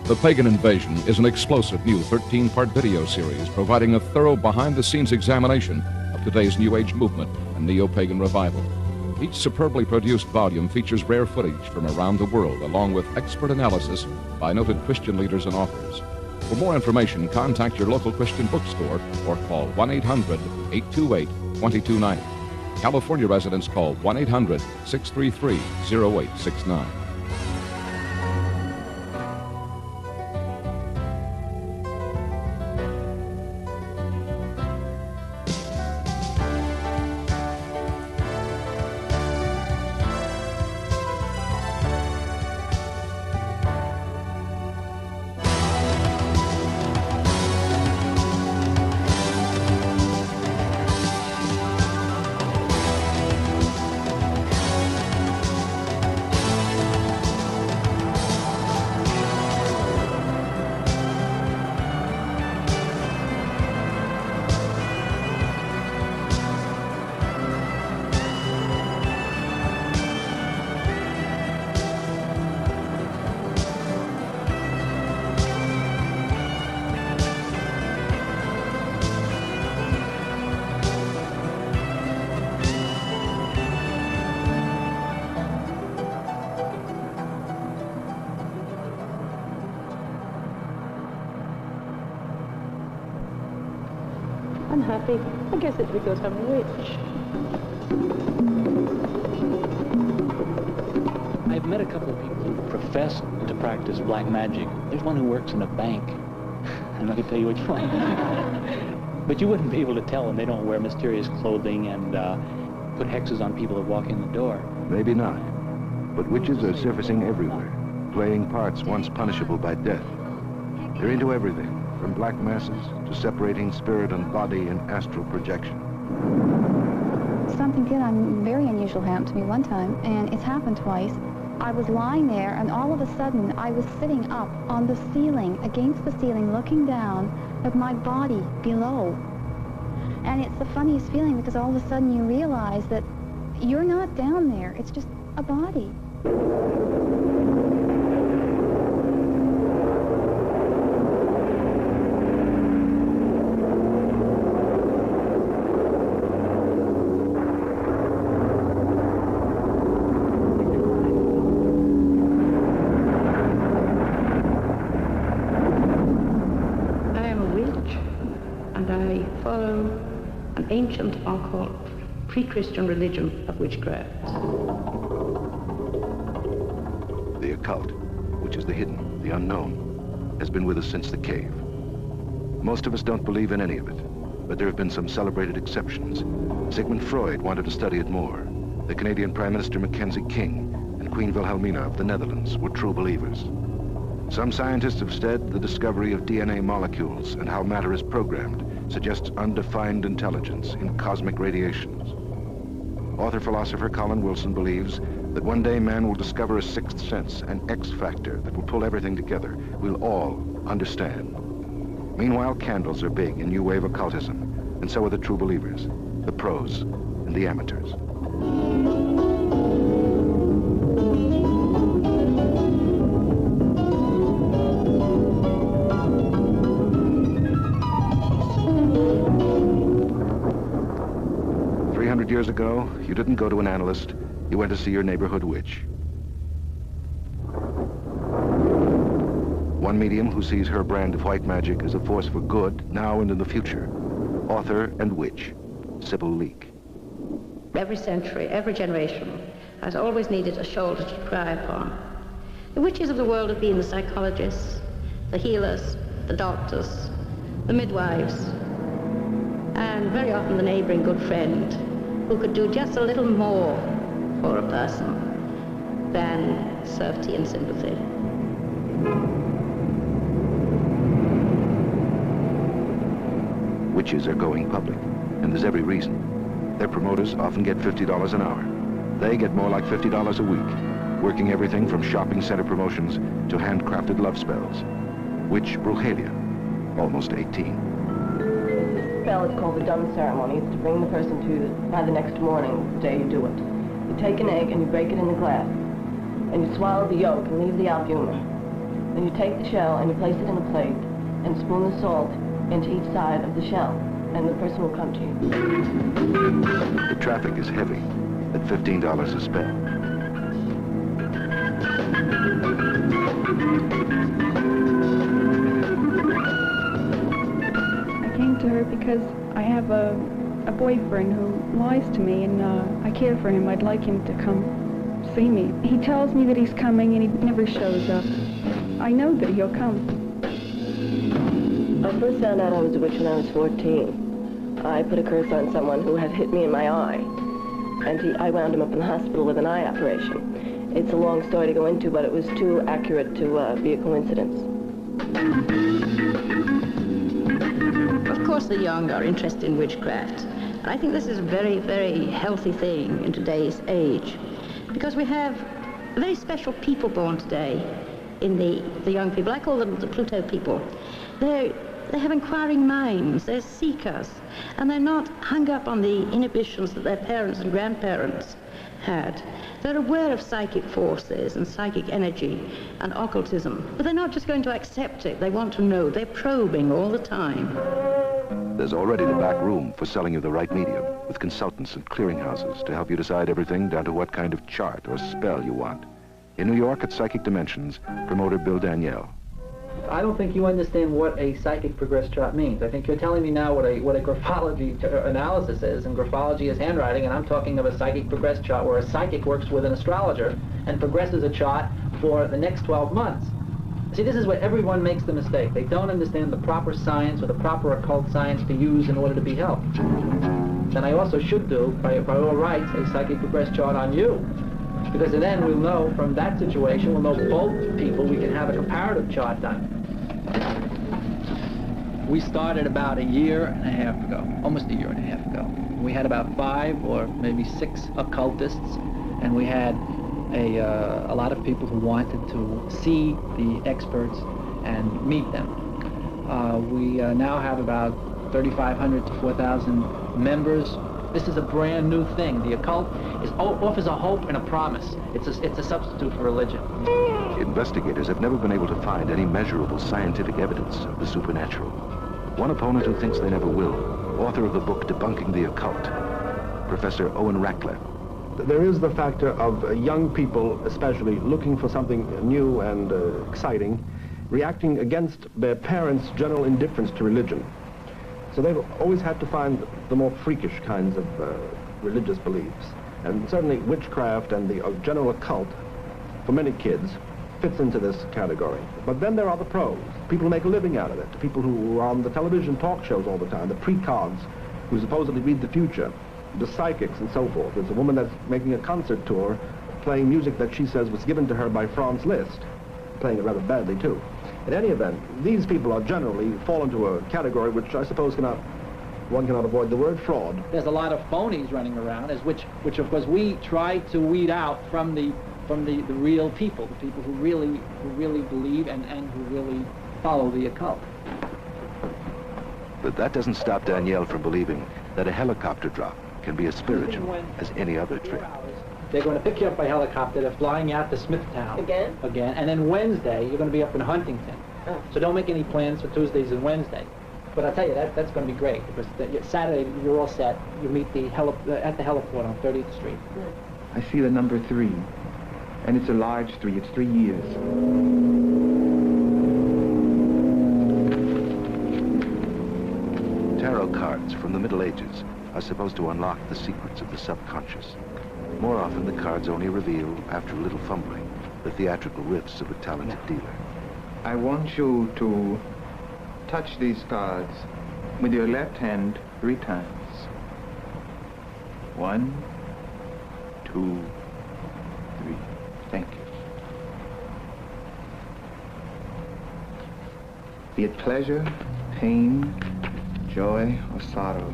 The Pagan Invasion is an explosive new 13-part video series providing a thorough behind-the-scenes examination of today's New Age movement and neo-pagan revival. Each superbly produced volume features rare footage from around the world, along with expert analysis by noted Christian leaders and authors. For more information, contact your local Christian bookstore or call 1-800-828-2290. California residents call 1-800-633-0869. unhappy. I guess it's because I'm a witch. I've met a couple of people who profess to practice black magic. There's one who works in a bank. I'm not going to tell you which one. But you wouldn't be able to tell them they don't wear mysterious clothing and put hexes on people that walk in the door. Maybe not. But witches are surfacing everywhere, playing parts once punishable by death. They're into everything, from black masses to separating spirit and body in astral projection. Something very unusual happened to me one time, and it's happened twice. I was lying there, and all of a sudden, I was sitting up on the ceiling, against the ceiling, looking down at my body below. And it's the funniest feeling, because all of a sudden you realize that you're not down there, it's just a body. An ancient occult pre-Christian religion of witchcraft. The occult, which is the hidden, the unknown, has been with us since the cave. Most of us don't believe in any of it, but there have been some celebrated exceptions. Sigmund Freud wanted to study it more. The Canadian Prime Minister Mackenzie King and Queen Wilhelmina of the Netherlands were true believers. Some scientists have said the discovery of DNA molecules and how matter is programmed suggests undefined intelligence in cosmic radiations. Author-philosopher Colin Wilson believes that one day man will discover a sixth sense, an X factor that will pull everything together. We'll all understand. Meanwhile, candles are big in new wave occultism, and so are the true believers, the pros and the amateurs. 300 years ago, you didn't go to an analyst, you went to see your neighborhood witch. One medium who sees her brand of white magic as a force for good, now and in the future. Author and witch, Sybil Leek. Every century, every generation has always needed a shoulder to cry upon. The witches of the world have been the psychologists, the healers, the doctors, the midwives, and very often the neighboring good friend who could do just a little more for a person than serve tea and sympathy. Witches are going public, and there's every reason. Their promoters often get $50 an hour. They get more like $50 a week, working everything from shopping center promotions to handcrafted love spells. Witch Brujelia, almost 18. The spell is called the dumb ceremony. It's to bring the person to by the next morning, the day you do it. You take an egg and you break it in the glass, and you swallow the yolk and leave the albumin. Then you take the shell and you place it in a plate and spoon the salt into each side of the shell, and the person will come to you. The traffic is heavy at $15 a spell. I came to her because I have a boyfriend who lies to me, and I care for him. I'd like him to come see me. He tells me that he's coming and he never shows up. I know that he'll come. I first found out I was a witch when I was 14. I put a curse on someone who had hit me in my eye, and I wound him up in the hospital with an eye operation. It's a long story to go into, but it was too accurate to be a coincidence. Of course the young are interested in witchcraft, and I think this is a very, very healthy thing in today's age, because we have very special people born today in the young people. I call them the Pluto people. They have inquiring minds, they're seekers, and they're not hung up on the inhibitions that their parents and grandparents had. They're aware of psychic forces and psychic energy and occultism, but they're not just going to accept it, they want to know. They're probing all the time. There's already the back room for selling you the right medium, with consultants and clearinghouses to help you decide everything down to what kind of chart or spell you want. In New York at Psychic Dimensions, promoter Bill Danielle. I don't think you understand what a psychic progress chart means. I think you're telling me now what a graphology analysis is, and graphology is handwriting, and I'm talking of a psychic progress chart where a psychic works with an astrologer and progresses a chart for the next 12 months. See, this is where everyone makes the mistake. They don't understand the proper science or the proper occult science to use in order to be helped. Then I also should do, by all rights, a psychic progress chart on you. Because then we'll know from that situation, we'll know both people, we can have a comparative chart done. We started about a year and a half ago, almost a year and a half ago. We had about 5 or maybe 6 occultists, and we had a lot of people who wanted to see the experts and meet them. We now have about 3,500 to 4,000 members. This is a brand new thing. The occult offers a hope and a promise. It's a substitute for religion. Investigators have never been able to find any measurable scientific evidence of the supernatural. One opponent who thinks they never will, author of the book Debunking the Occult, Professor Owen Ratcliffe. There is the factor of young people, especially, looking for something new and exciting, reacting against their parents' general indifference to religion. So they've always had to find the more freakish kinds of religious beliefs. And certainly witchcraft and the general occult, for many kids, fits into this category. But then there are the pros, people who make a living out of it, people who are on the television talk shows all the time, the precogs who supposedly read the future, the psychics and so forth. There's a woman that's making a concert tour playing music that she says was given to her by Franz Liszt, playing it rather badly too. In any event, these people are generally fall into a category which I suppose one cannot avoid the word fraud. There's a lot of phonies running around, which of course we try to weed out from the real people, the people who really believe and who really follow the occult. But that doesn't stop Danielle from believing that a helicopter drop can be as spiritual as any other trip. They're going to pick you up by helicopter. They're flying out to Smithtown. Again? Again. And then Wednesday, you're going to be up in Huntington. Oh. So don't make any plans for Tuesdays and Wednesday. But I'll tell you, that's going to be great, because Saturday, you're all set. You meet at the heliport on 30th Street. I see the number 3, and it's a large 3. It's 3 years. Tarot cards from the Middle Ages are supposed to unlock the secrets of the subconscious. More often, the cards only reveal, after a little fumbling, the theatrical riffs of a talented dealer. I want you to touch these cards with your left hand 3 times. 1, 2, 3. Thank you. Be it pleasure, pain, joy, or sorrow,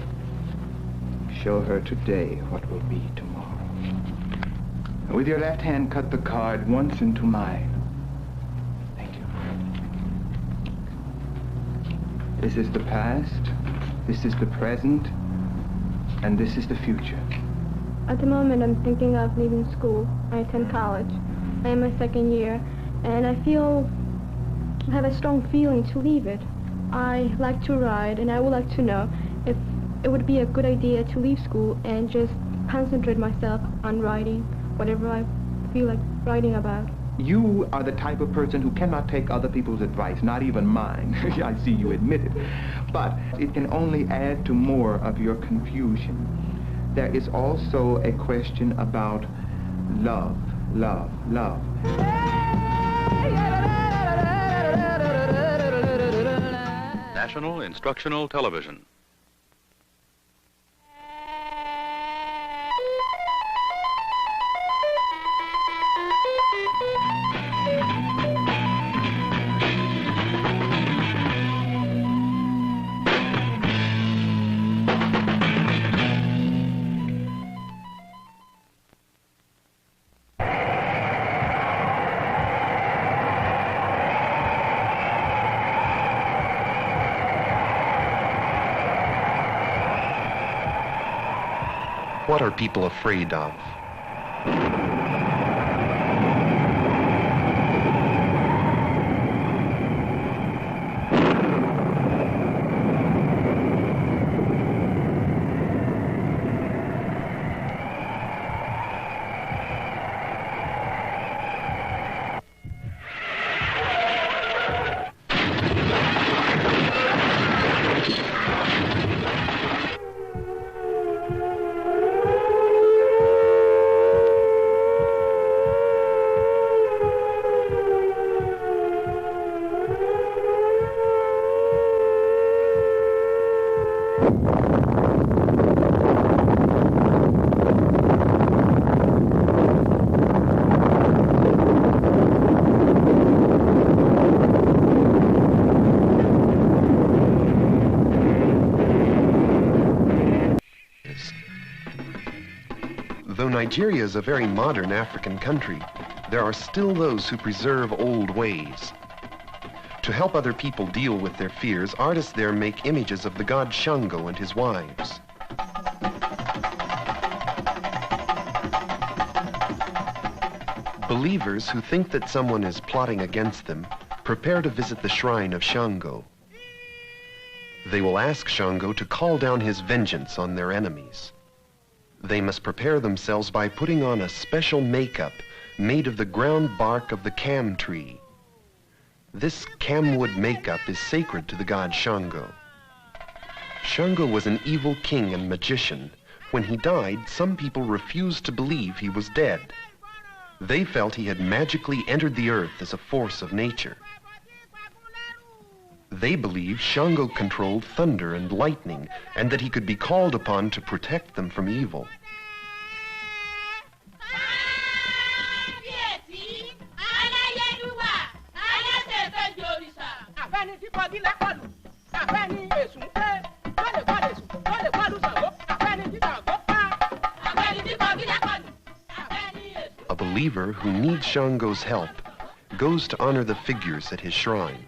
show her today what will be tomorrow. With your left hand, cut the card once into mine. Thank you. This is the past, this is the present, and this is the future. At the moment, I'm thinking of leaving school. I attend college. I am my 2nd year, and I have a strong feeling to leave it. I like to write, and I would like to know if it would be a good idea to leave school and just concentrate myself on writing whatever I feel like writing about. You are the type of person who cannot take other people's advice, not even mine. I see you admit it. But it can only add to more of your confusion. There is also a question about love, love, love. National Instructional Television. What are people afraid of? Nigeria is a very modern African country, there are still those who preserve old ways. To help other people deal with their fears, artists there make images of the god Shango and his wives. Believers who think that someone is plotting against them prepare to visit the shrine of Shango. They will ask Shango to call down his vengeance on their enemies. They must prepare themselves by putting on a special makeup made of the ground bark of the cam tree. This camwood makeup is sacred to the god Shango. Shango was an evil king and magician. When he died, some people refused to believe he was dead. They felt he had magically entered the earth as a force of nature. They believed Shango controlled thunder and lightning, and that he could be called upon to protect them from evil. A believer who needs Shango's help goes to honor the figures at his shrine.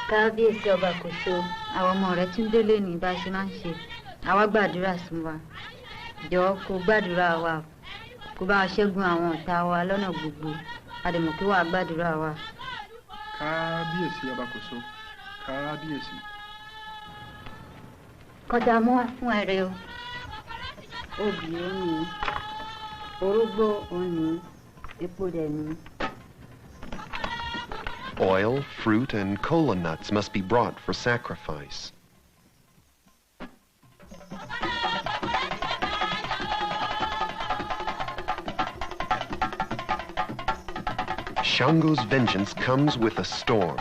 Kábíyèsí ọba kò so, àwọn ọmọ rẹ̀ tún délé ní bá ṣe máa ń ṣe. Àwa gbàdúrà fún wa. Jọ̀ọ́ kó gbàdúrà wa. Kó bá ṣẹ́gun àwọn ọ̀tá wa lọ́nà gbogbo. A dẹ̀ mọ̀ pé wàá gbàdúrà wa. Kábíyèsí ọba kò so. Kábíyèsí. Kọjá mọ́ wá fún ẹrẹ o. Obì ó ní. Orógbó ó ní. Epo dẹ̀ ní. Oil, fruit, and kola nuts must be brought for sacrifice. Shango's vengeance comes with a storm.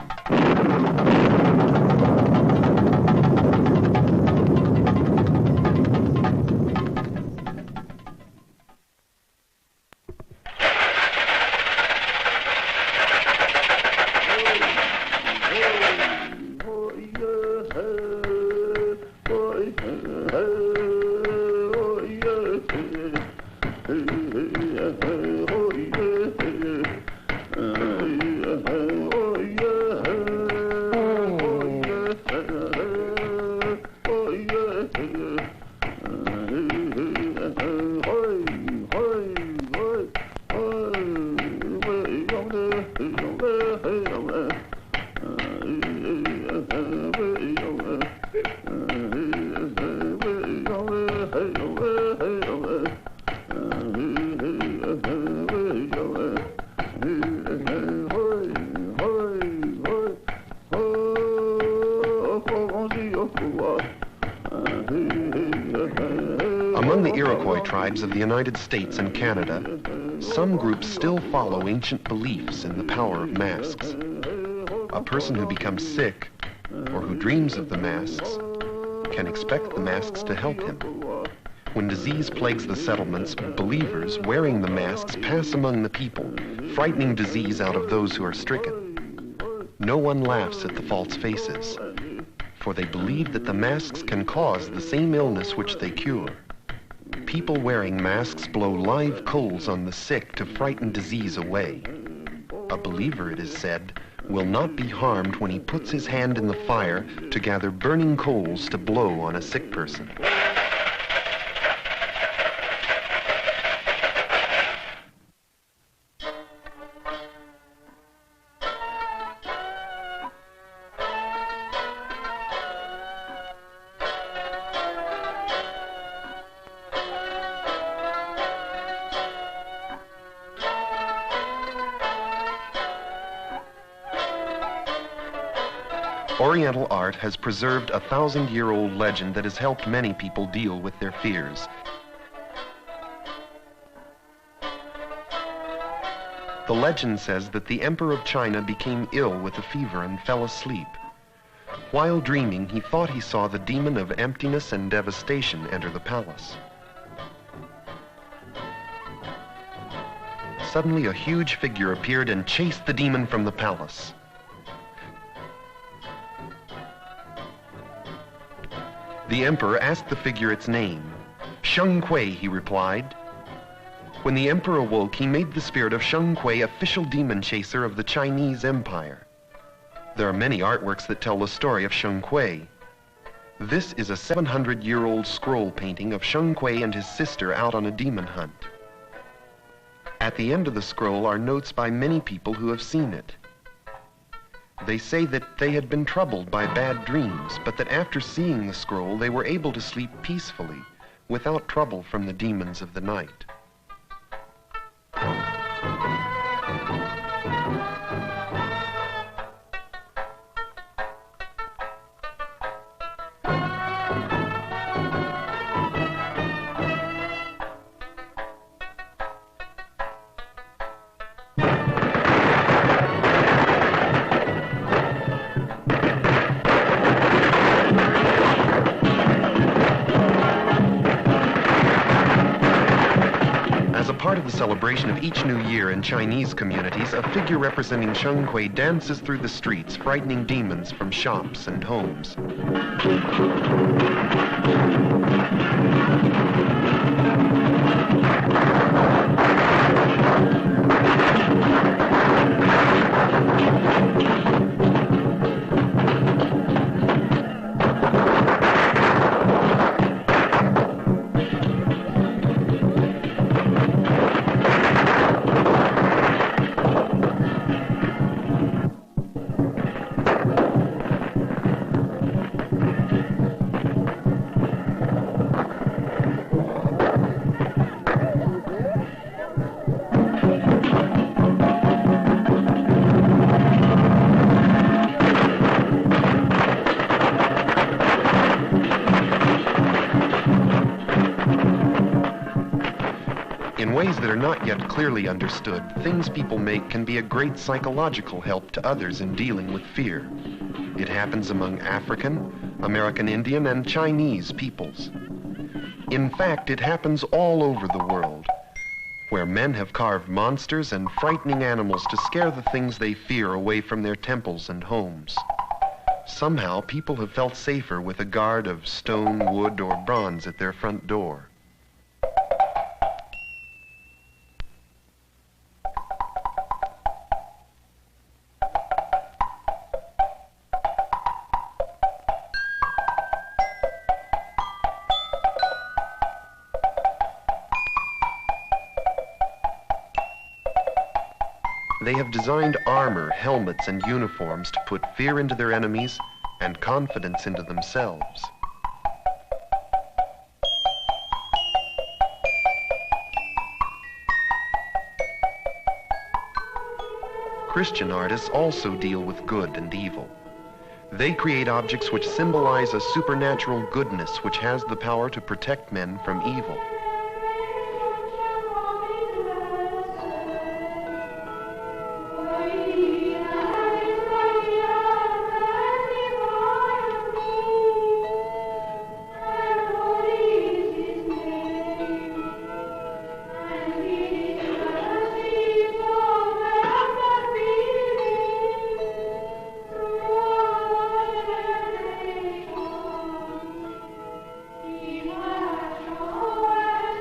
Among the Iroquois tribes of the United States and Canada, some groups still follow ancient beliefs in the power of masks. A person who becomes sick, or who dreams of the masks, can expect the masks to help him. When disease plagues the settlements, believers wearing the masks pass among the people, frightening disease out of those who are stricken. No one laughs at the false faces, for they believe that the masks can cause the same illness which they cure. People wearing masks blow live coals on the sick to frighten disease away. A believer, it is said, will not be harmed when he puts his hand in the fire to gather burning coals to blow on a sick person. Oriental art has preserved a 1,000-year-old legend that has helped many people deal with their fears. The legend says that the Emperor of China became ill with a fever and fell asleep. While dreaming, he thought he saw the demon of emptiness and devastation enter the palace. Suddenly, a huge figure appeared and chased the demon from the palace. The emperor asked the figure its name. Sheng Kui, he replied. When the emperor awoke, he made the spirit of Sheng Kui official demon chaser of the Chinese Empire. There are many artworks that tell the story of Sheng Kui. This is a 700-year-old scroll painting of Sheng Kui and his sister out on a demon hunt. At the end of the scroll are notes by many people who have seen it. They say that they had been troubled by bad dreams, but that after seeing the scroll, they were able to sleep peacefully, without trouble from the demons of the night. Celebration of each new year in Chinese communities, a figure representing Sheng Kui dances through the streets, frightening demons from shops and homes. That are not yet clearly understood, things people make can be a great psychological help to others in dealing with fear. It happens among African, American Indian, and Chinese peoples. In fact, it happens all over the world, where men have carved monsters and frightening animals to scare the things they fear away from their temples and homes. Somehow, people have felt safer with a guard of stone, wood, or bronze at their front door. They have designed armor, helmets, and uniforms to put fear into their enemies and confidence into themselves. Christian artists also deal with good and evil. They create objects which symbolize a supernatural goodness which has the power to protect men from evil.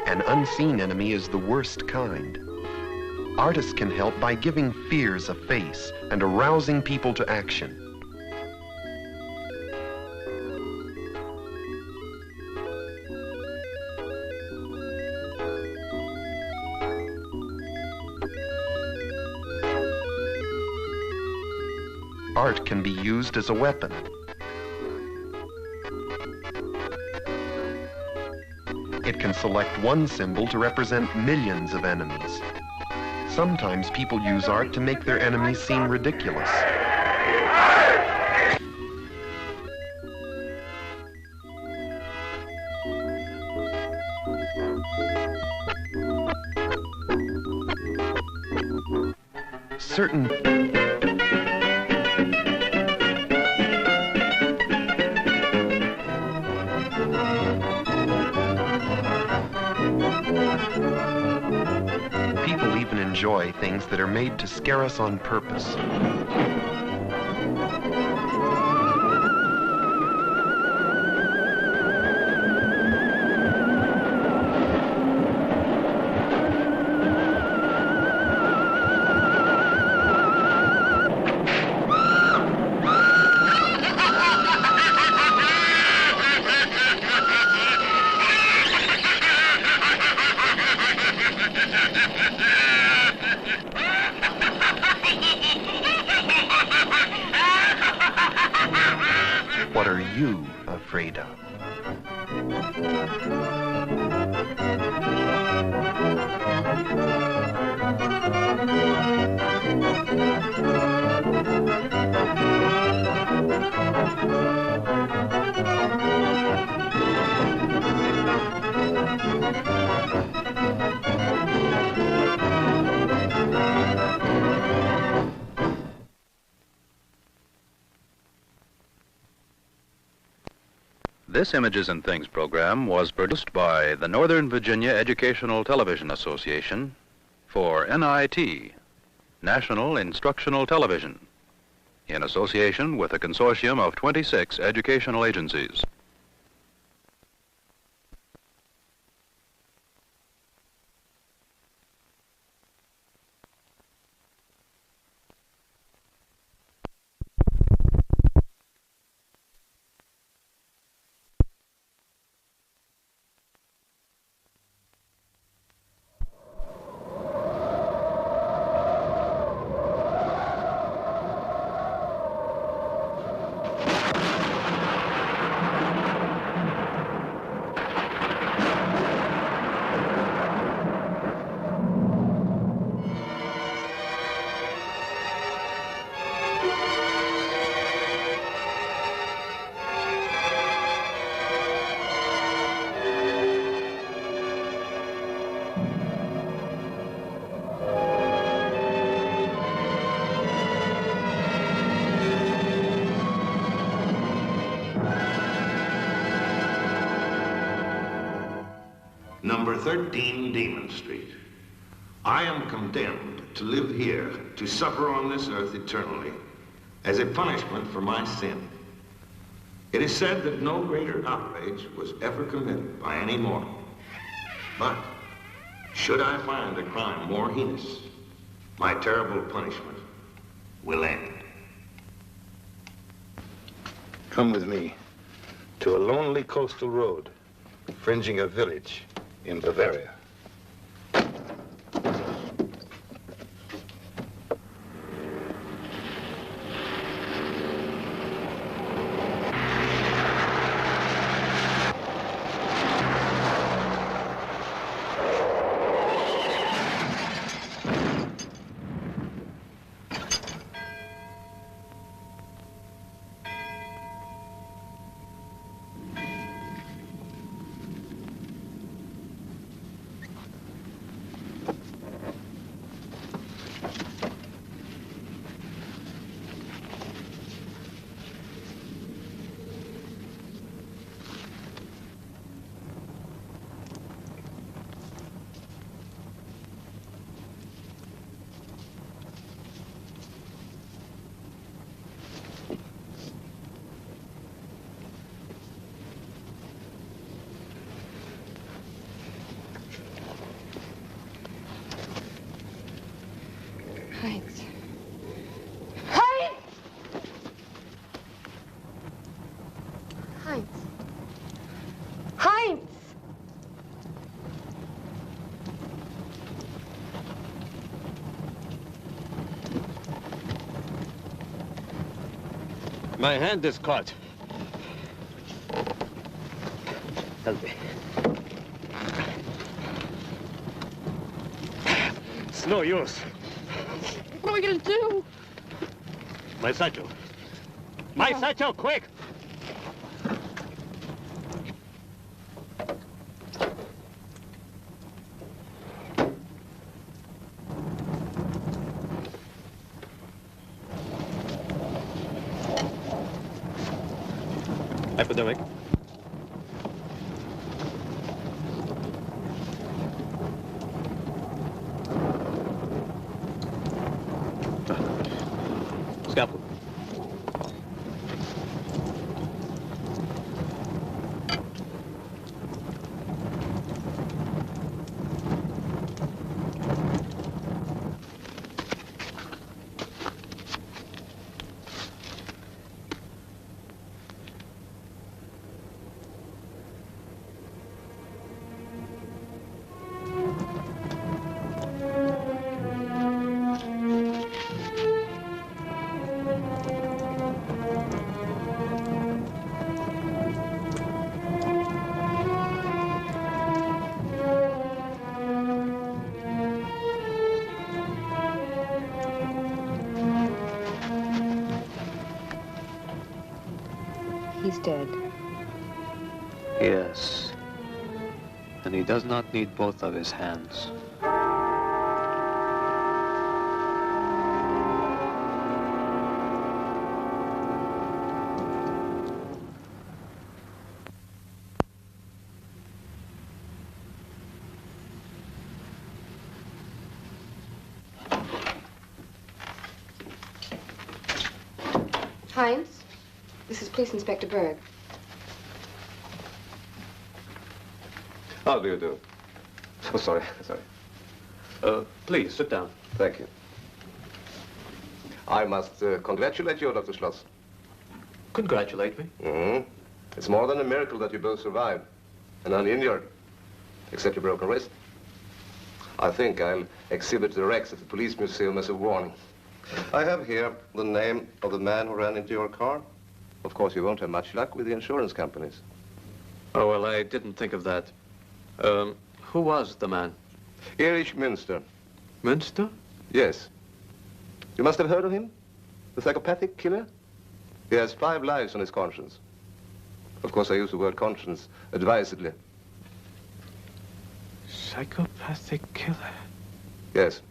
An unseen enemy is the worst kind. Artists can help by giving fears a face and arousing people to action. Art can be used as a weapon. It can select one symbol to represent millions of enemies. Sometimes people use art to make their enemies seem ridiculous. Certain people even enjoy things that are made to scare us on purpose. you afraid of? This Images and Things program was produced by the Northern Virginia Educational Television Association for NIT, National Instructional Television, in association with a consortium of 26 educational agencies. Number 13 Demon Street. I am condemned to live here, to suffer on this earth eternally, as a punishment for my sin. It is said that no greater outrage was ever committed by any mortal. But, should I find a crime more heinous, my terrible punishment will end. Come with me to a lonely coastal road, fringing a village in Bavaria. Heinz. Heinz! Heinz! My hand is caught. Help me. It's no use. What are we gonna do? My satchel. My satchel, quick! Epidemic. Scalpel. is dead. Yes. And he does not need both of his hands. Heinz, this is Police Inspector Berg. How do you do? Oh, sorry. Please, sit down. Thank you. I must congratulate you, Dr. Schloss. Congratulate me? Mm-hmm. It's more than a miracle that you both survived and uninjured, except your broken wrist. I think I'll exhibit the wrecks at the police museum as a warning. I have here the name of the man who ran into your car. Of course, you won't have much luck with the insurance companies. Oh, well, I didn't think of that. Who was the man? Erich Münster. Münster? Yes. You must have heard of him? The psychopathic killer? He has 5 lives on his conscience. Of course, I use the word conscience advisedly. Psychopathic killer? Yes.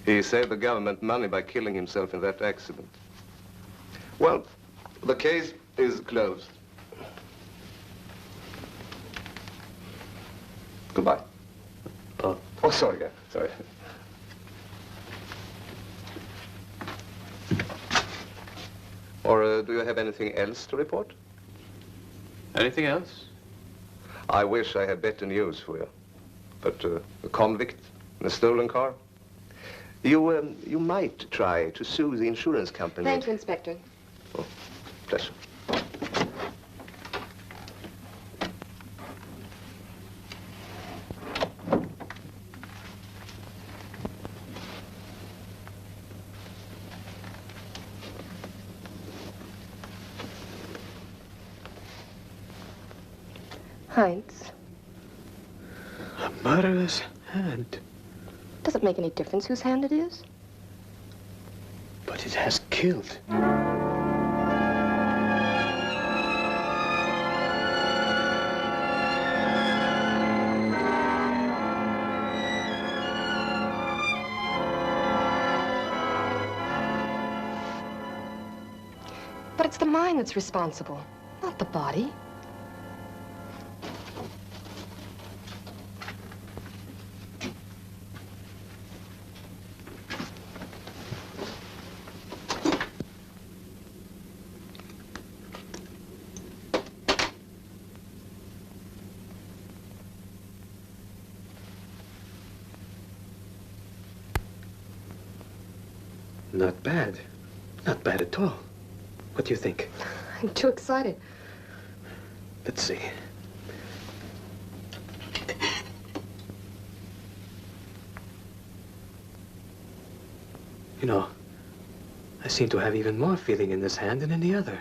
He saved the government money by killing himself in that accident. Well, the case is closed. Goodbye. Oh, sorry, yeah, sorry. Or do you have anything else to report? Anything else? I wish I had better news for you. But a convict in a stolen car? You might try to sue the insurance company. Thank you, Inspector. Oh, pleasure. Heinz, A murderous hand. does it make any difference whose hand it is? But it has killed. But it's the mind that's responsible, not the body. Not bad. Not bad at all. What do you think? I'm too excited. Let's see. You know, I seem to have even more feeling in this hand than in the other.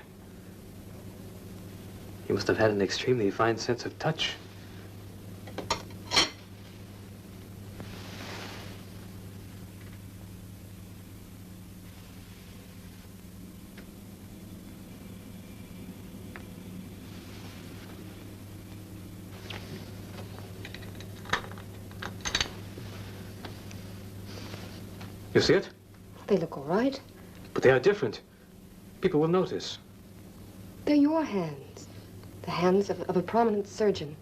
You must have had an extremely fine sense of touch. You see it? They look all right. But they are different. People will notice. They're your hands. The hands of a prominent surgeon.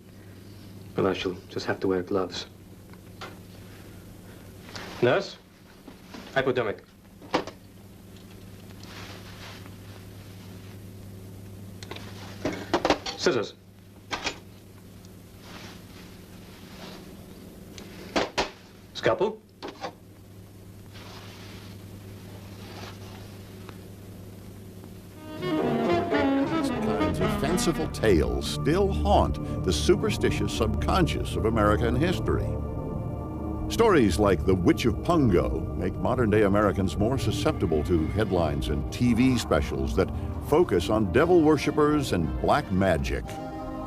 Well, I shall just have to wear gloves. Nurse? Hypodermic. Scissors. Scalpel. Fanciful tales still haunt the superstitious subconscious of American history. Stories like The Witch of Pungo make modern-day Americans more susceptible to headlines and TV specials that focus on devil worshippers and black magic,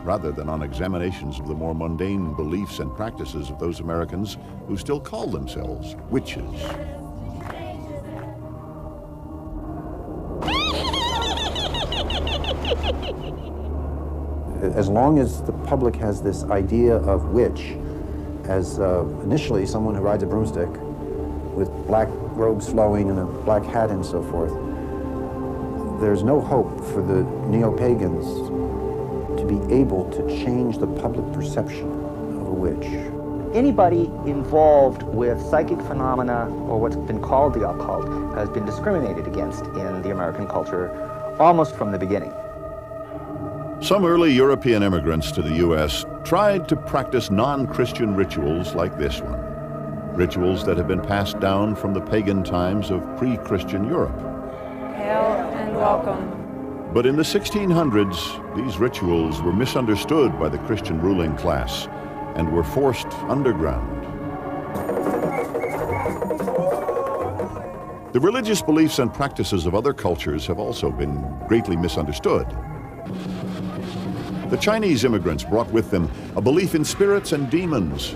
rather than on examinations of the more mundane beliefs and practices of those Americans who still call themselves witches. as long as the public has this idea of witch as initially someone who rides a broomstick with black robes flowing and a black hat and so forth, there's no hope for the neo-pagans to be able to change the public perception of a witch. Anybody involved with psychic phenomena, or what's been called the occult, has been discriminated against in the American culture almost from the beginning. Some early European immigrants to the U.S. tried to practice non-Christian rituals like this one. Rituals that have been passed down from the pagan times of pre-Christian Europe. Hail and welcome. But in the 1600s, these rituals were misunderstood by the Christian ruling class and were forced underground. The religious beliefs and practices of other cultures have also been greatly misunderstood. The Chinese immigrants brought with them a belief in spirits and demons.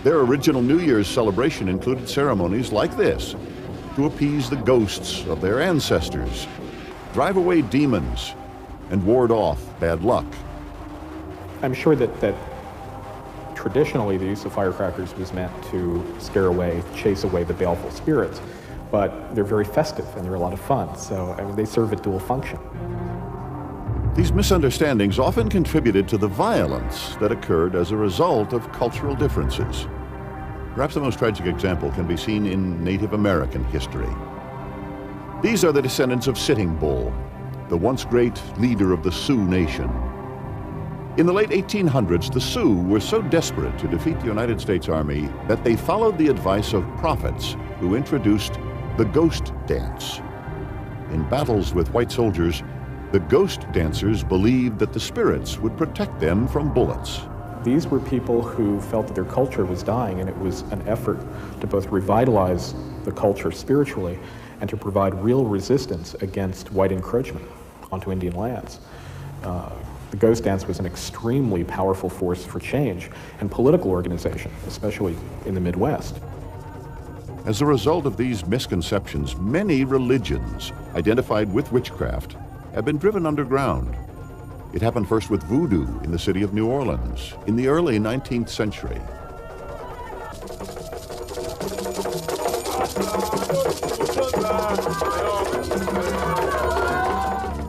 Their original New Year's celebration included ceremonies like this to appease the ghosts of their ancestors, drive away demons, and ward off bad luck. I'm sure that traditionally the use of firecrackers was meant to scare away, chase away the baleful spirits, but they're very festive and they're a lot of fun, so I mean, they serve a dual function. These misunderstandings often contributed to the violence that occurred as a result of cultural differences. Perhaps the most tragic example can be seen in Native American history. These are the descendants of Sitting Bull, the once great leader of the Sioux Nation. In the late 1800s, the Sioux were so desperate to defeat the United States Army that they followed the advice of prophets who introduced the ghost dance. In battles with white soldiers, the ghost dancers believed that the spirits would protect them from bullets. These were people who felt that their culture was dying, and it was an effort to both revitalize the culture spiritually and to provide real resistance against white encroachment onto Indian lands. The ghost dance was an extremely powerful force for change and political organization, especially in the Midwest. As a result of these misconceptions, many religions identified with witchcraft have been driven underground. It happened first with voodoo in the city of New Orleans in the early 19th century.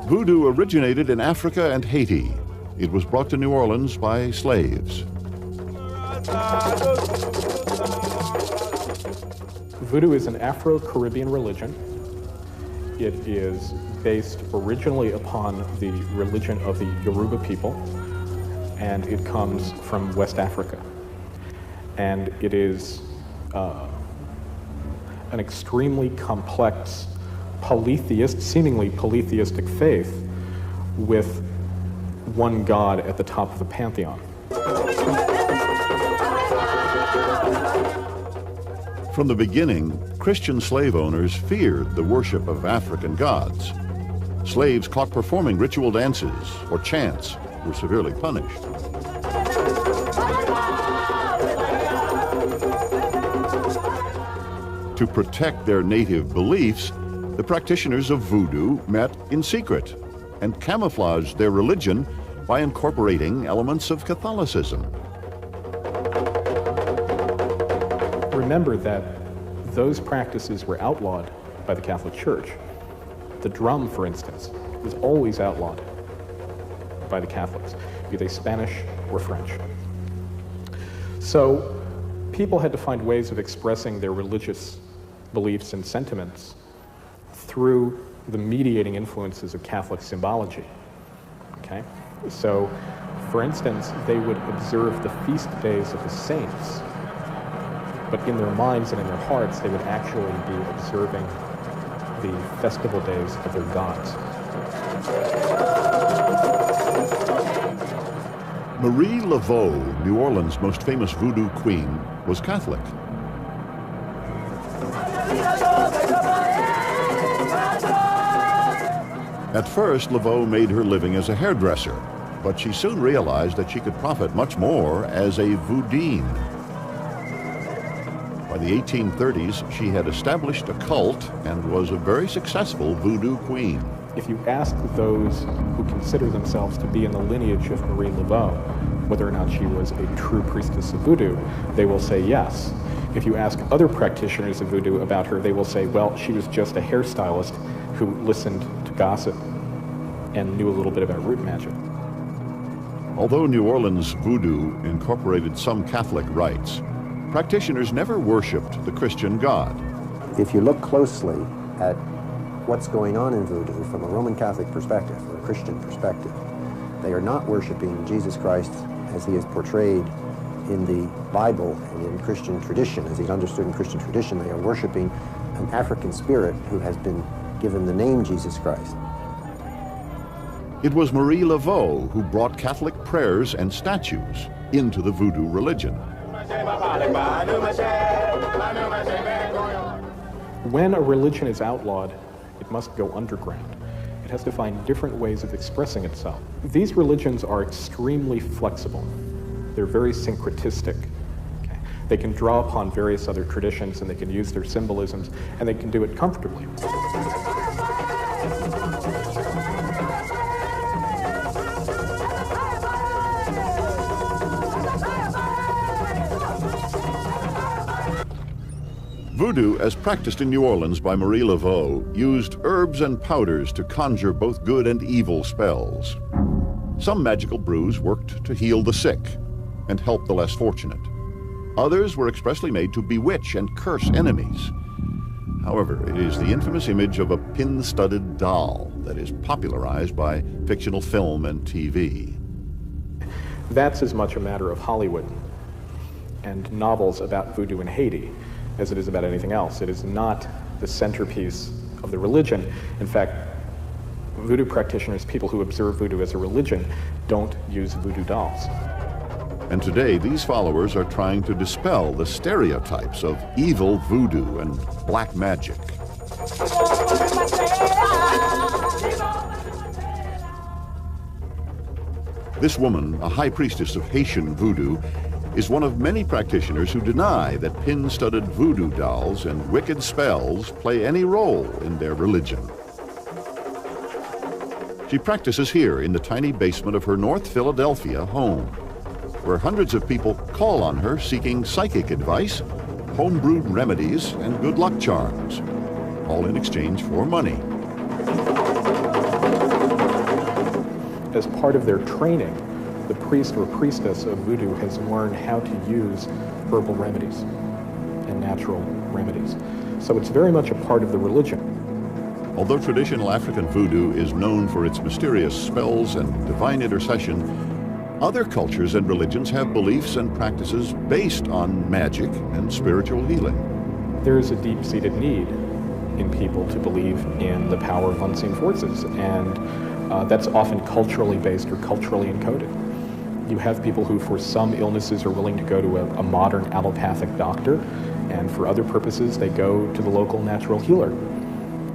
Voodoo originated in Africa and Haiti. It was brought to New Orleans by slaves. Voodoo is an Afro-Caribbean religion. It is based originally upon the religion of the Yoruba people, and it comes from West Africa. And it is an extremely complex seemingly polytheistic faith with one god at the top of the pantheon. From the beginning, Christian slave owners feared the worship of African gods. Slaves caught performing ritual dances or chants were severely punished. To protect their native beliefs, the practitioners of voodoo met in secret and camouflaged their religion by incorporating elements of Catholicism. Remember that those practices were outlawed by the Catholic Church. The drum, for instance, was always outlawed by the Catholics, be they Spanish or French. So people had to find ways of expressing their religious beliefs and sentiments through the mediating influences of Catholic symbology. Okay? So, for instance, they would observe the feast days of the saints, but in their minds and in their hearts, they would actually be observing the festival days of their gods. Marie Laveau, New Orleans' most famous voodoo queen, was Catholic. At first, Laveau made her living as a hairdresser, but she soon realized that she could profit much more as a voodine. By the 1830s, she had established a cult and was a very successful voodoo queen. If you ask those who consider themselves to be in the lineage of Marie Laveau whether or not she was a true priestess of voodoo, they will say yes. If you ask other practitioners of voodoo about her, they will say, well, she was just a hairstylist who listened to gossip and knew a little bit about root magic. Although New Orleans voodoo incorporated some Catholic rites, practitioners never worshipped the Christian God. If you look closely at what's going on in voodoo from a Roman Catholic perspective or a Christian perspective, they are not worshiping Jesus Christ as he is portrayed in the Bible and in Christian tradition, as he's understood in Christian tradition. They are worshiping an African spirit who has been given the name Jesus Christ. It was Marie Laveau who brought Catholic prayers and statues into the voodoo religion. When a religion is outlawed, it must go underground. It has to find different ways of expressing itself. These religions are extremely flexible. They're very syncretistic. Okay? They can draw upon various other traditions, and they can use their symbolisms, and they can do it comfortably. Voodoo, as practiced in New Orleans by Marie Laveau, used herbs and powders to conjure both good and evil spells. Some magical brews worked to heal the sick and help the less fortunate. Others were expressly made to bewitch and curse enemies. However, it is the infamous image of a pin-studded doll that is popularized by fictional film and TV. That's as much a matter of Hollywood and novels about voodoo in Haiti as it is about anything else. It is not the centerpiece of the religion. In fact, voodoo practitioners, people who observe voodoo as a religion, don't use voodoo dolls. And today, these followers are trying to dispel the stereotypes of evil voodoo and black magic. This woman, a high priestess of Haitian voodoo, is one of many practitioners who deny that pin-studded voodoo dolls and wicked spells play any role in their religion. She practices here in the tiny basement of her North Philadelphia home, where hundreds of people call on her seeking psychic advice, home-brewed remedies, and good luck charms, all in exchange for money. As part of their training, the priest or priestess of voodoo has learned how to use herbal remedies and natural remedies. So it's very much a part of the religion. Although traditional African voodoo is known for its mysterious spells and divine intercession, other cultures and religions have beliefs and practices based on magic and spiritual healing. There is a deep-seated need in people to believe in the power of unseen forces, and that's often culturally based or culturally encoded. You have people who, for some illnesses, are willing to go to a modern allopathic doctor, and for other purposes, they go to the local natural healer.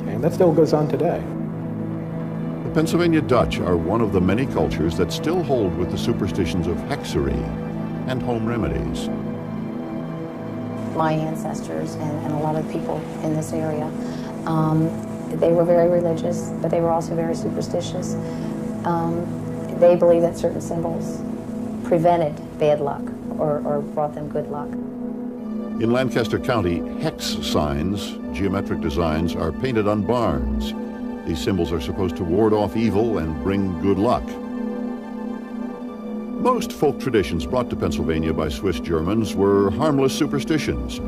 And that still goes on today. The Pennsylvania Dutch are one of the many cultures that still hold with the superstitions of hexery and home remedies. My ancestors and a lot of people in this area, they were very religious, but they were also very superstitious. They believed that certain symbols prevented bad luck or brought them good luck. In Lancaster County, hex signs, geometric designs, are painted on barns. These symbols are supposed to ward off evil and bring good luck. Most folk traditions brought to Pennsylvania by Swiss Germans were harmless superstitions.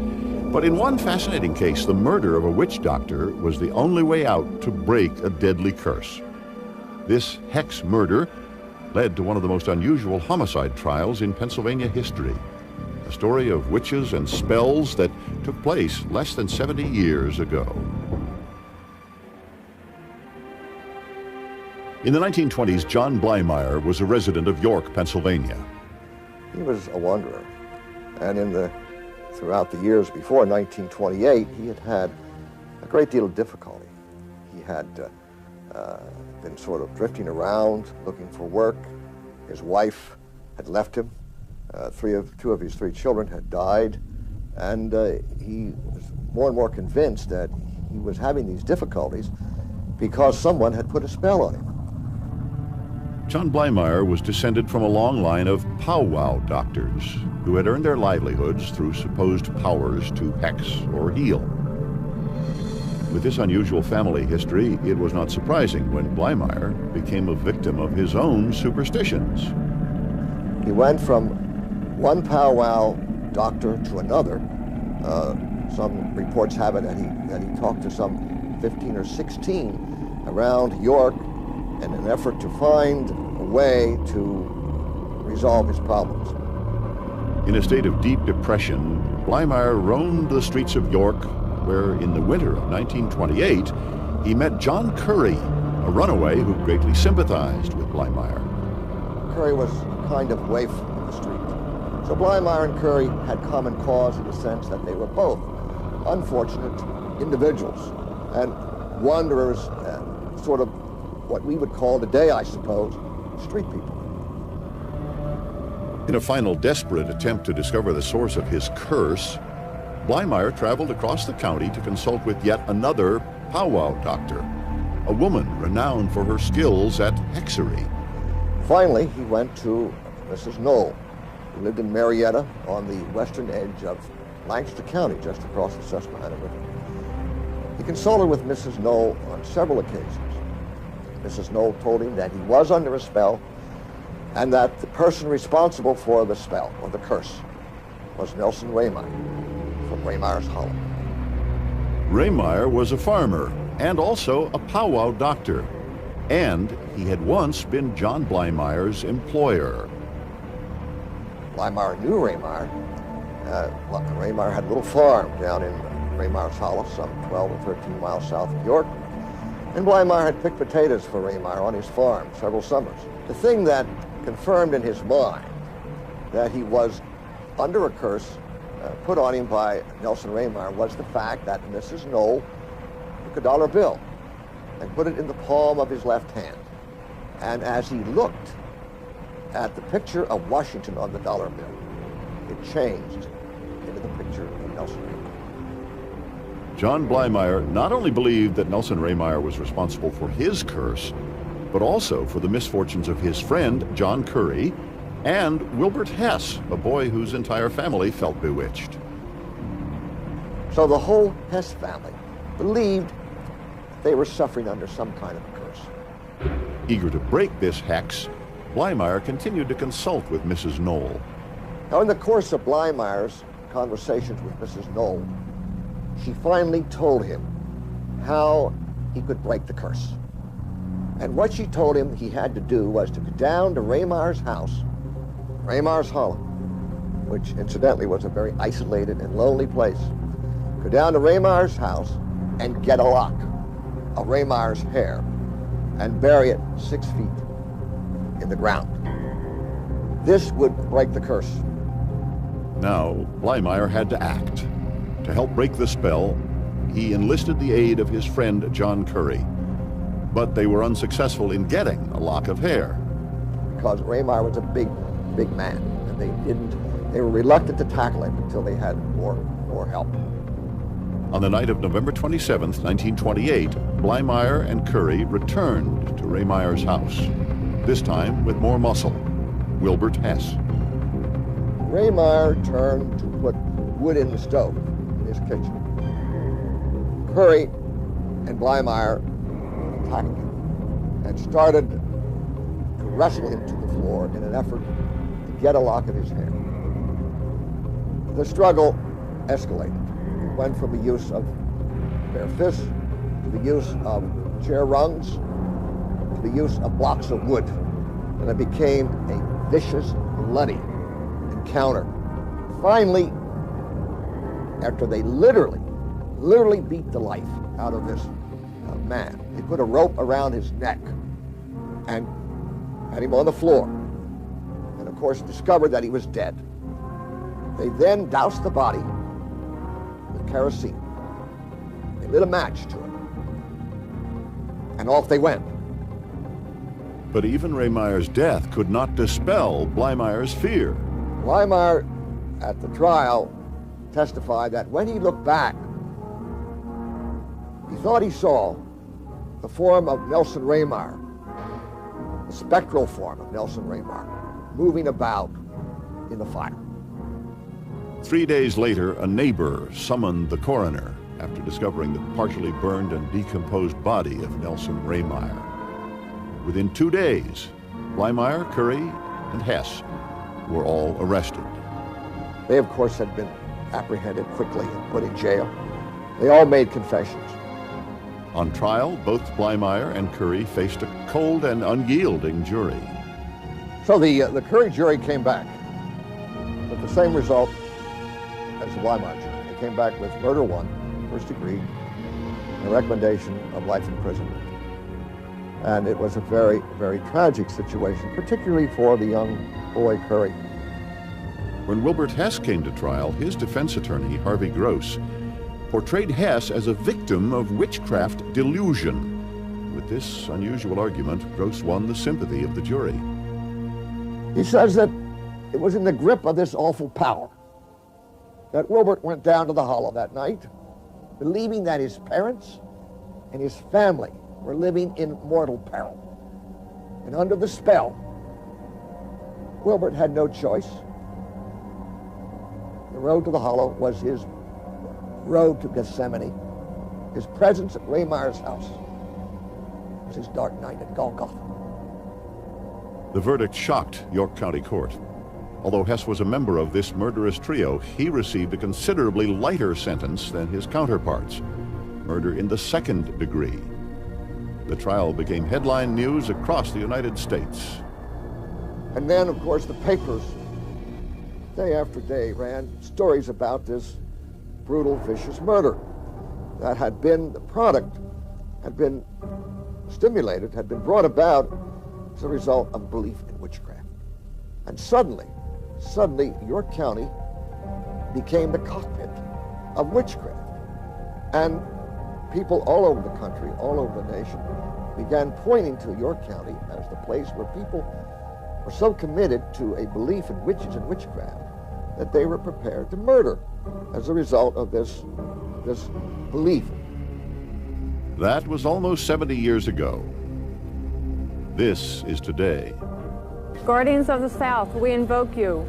But in one fascinating case, the murder of a witch doctor was the only way out to break a deadly curse. This hex murder led to one of the most unusual homicide trials in Pennsylvania history. A story of witches and spells that took place less than 70 years ago. In the 1920s, John Blymeyer was a resident of York, Pennsylvania. He was a wanderer, and throughout the years before 1928, he had had a great deal of difficulty. He had been sort of drifting around, looking for work. His wife had left him. Two of his three children had died, and he was more and more convinced that he was having these difficulties because someone had put a spell on him. John Blymeyer was descended from a long line of powwow doctors who had earned their livelihoods through supposed powers to hex or heal. With this unusual family history, it was not surprising when Blymeyer became a victim of his own superstitions. He went from one powwow doctor to another. Some reports have it that he talked to some 15 or 16 around York in an effort to find a way to resolve his problems. In a state of deep depression, Blymeyer roamed the streets of York, where in the winter of 1928, he met John Curry, a runaway who greatly sympathized with Blymeyer. Curry was a kind of waif of the street. So Blymeyer and Curry had common cause in the sense that they were both unfortunate individuals and wanderers, sort of what we would call today, I suppose, street people. In a final desperate attempt to discover the source of his curse, Blymeyer traveled across the county to consult with yet another powwow doctor, a woman renowned for her skills at hexery. Finally, he went to Mrs. Knoll, who lived in Marietta on the western edge of Lancaster County, just across the Susquehanna River. He consulted with Mrs. Knoll on several occasions. Mrs. Knoll told him that he was under a spell and that the person responsible for the spell, or the curse, was Nelson Raymeyer from Raymeyer's Hollow. Raymeyer was a farmer and also a powwow doctor, and he had once been John Blymeyer's employer. Blymeyer knew Raymeyer. Raymeyer had a little farm down in Raymeyer's Hollow, some 12 or 13 miles south of York, and Blymeyer had picked potatoes for Raymeyer on his farm several summers. The thing that confirmed in his mind that he was under a curse put on him by Nelson Raymeyer was the fact that Mrs. Knoll took a dollar bill and put it in the palm of his left hand. And as he looked at the picture of Washington on the dollar bill, it changed into the picture of Nelson Raymeyer. John Blymeyer not only believed that Nelson Raymeyer was responsible for his curse, but also for the misfortunes of his friend, John Curry, and Wilbert Hess, a boy whose entire family felt bewitched. So the whole Hess family believed they were suffering under some kind of a curse. Eager to break this hex, Blymeyer continued to consult with Mrs. Knoll. Now, in the course of Blymeyer's conversations with Mrs. Knoll, she finally told him how he could break the curse. And what she told him he had to do was to go down to Raymeyer's house, Raymeyer's Hollow, which incidentally was a very isolated and lonely place. Go down to Raymeyer's house and get a lock of Raymeyer's hair and bury it 6 feet in the ground. This would break the curse. Now, Blymeyer had to act. To help break the spell, he enlisted the aid of his friend John Curry. But they were unsuccessful in getting a lock of hair. Because Raymeyer was a big man, and they were reluctant to tackle him until they had more help. On the night of November 27th, 1928, Blymeyer and Curry returned to Raymeyer's house, this time with more muscle, Wilbert Hess. Raymeyer turned to put wood in the stove in his kitchen. Curry and Blymeyer attacked him and started to wrestle him to the floor in an effort to get a lock of his hair. The struggle escalated. It went from the use of bare fists to the use of chair rungs to the use of blocks of wood. And it became a vicious, bloody encounter. Finally, after they literally beat the life out of this man, they put a rope around his neck and had him on the floor, and of course discovered that he was dead. They then doused the body with kerosene. They lit a match to it, and off they went. But even Raymeyer's death could not dispel Blymeyer's fear. Blymeyer, at the trial, testified that when he looked back, he thought he saw the form of Nelson Raymar, the spectral form of Nelson Raymar, moving about in the fire. 3 days later, a neighbor summoned the coroner after discovering the partially burned and decomposed body of Nelson Raymar. Within 2 days, Blymeyer, Curry, and Hess were all arrested. They, of course, had been apprehended quickly and put in jail. They all made confessions. On trial, both Blymeyer and Curry faced a cold and unyielding jury. So the Curry jury came back with the same result as the Blymeyer jury. They came back with murder 1, first degree, and a recommendation of life imprisonment. And it was a very, very tragic situation, particularly for the young boy Curry. When Wilbert Hess came to trial, his defense attorney, Harvey Gross, portrayed Hess as a victim of witchcraft delusion. With this unusual argument, Gross won the sympathy of the jury. He says that it was in the grip of this awful power that Wilbert went down to the hollow that night, believing that his parents and his family were living in mortal peril. And under the spell, Wilbert had no choice. The road to the hollow was his road to Gethsemane. His presence at Raymar's house was his dark night at Golgotha. The verdict shocked York County Court. Although Hess was a member of this murderous trio, he received a considerably lighter sentence than his counterparts, murder in the 2nd degree. The trial became headline news across the United States. And then, of course, the papers, day after day, ran stories about this brutal, vicious murder that had been, the product had been stimulated, had been brought about as a result of belief in witchcraft. And suddenly, York County became the cockpit of witchcraft. And people all over the country, all over the nation, began pointing to York County as the place where people were so committed to a belief in witches and witchcraft that they were prepared to murder as a result of this belief. That was almost 70 years ago. This is today. Guardians of the South, we invoke you.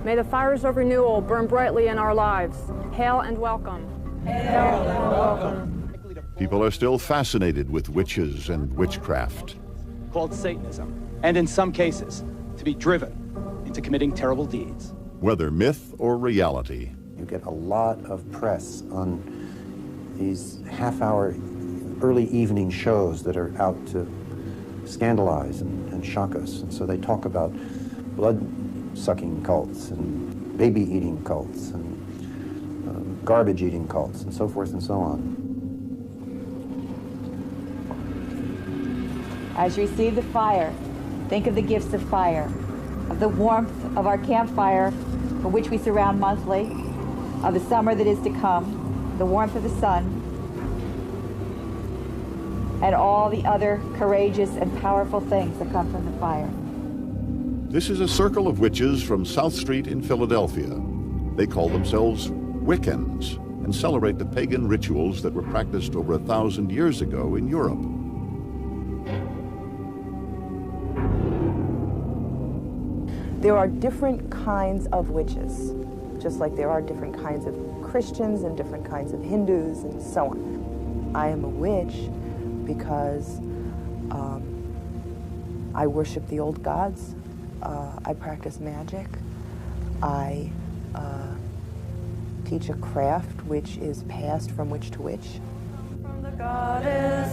May the fires of renewal burn brightly in our lives. Hail and welcome. Hail and welcome. People are still fascinated with witches and witchcraft. Called Satanism, and in some cases, to be driven into committing terrible deeds. Whether myth or reality. You get a lot of press on these half-hour early evening shows that are out to scandalize and shock us. And so they talk about blood-sucking cults and baby-eating cults and garbage-eating cults and so forth and so on. As you receive the fire, think of the gifts of fire, of the warmth of our campfire, for which we surround monthly, of the summer that is to come, the warmth of the sun, and all the other courageous and powerful things that come from the fire. This is a circle of witches from South Street in Philadelphia. They call themselves Wiccans and celebrate the pagan rituals that were practiced over 1,000 years ago in Europe. There are different kinds of witches, just like there are different kinds of Christians and different kinds of Hindus and so on. I am a witch because I worship the old gods, I practice magic, I teach a craft which is passed from witch to witch. From the goddess,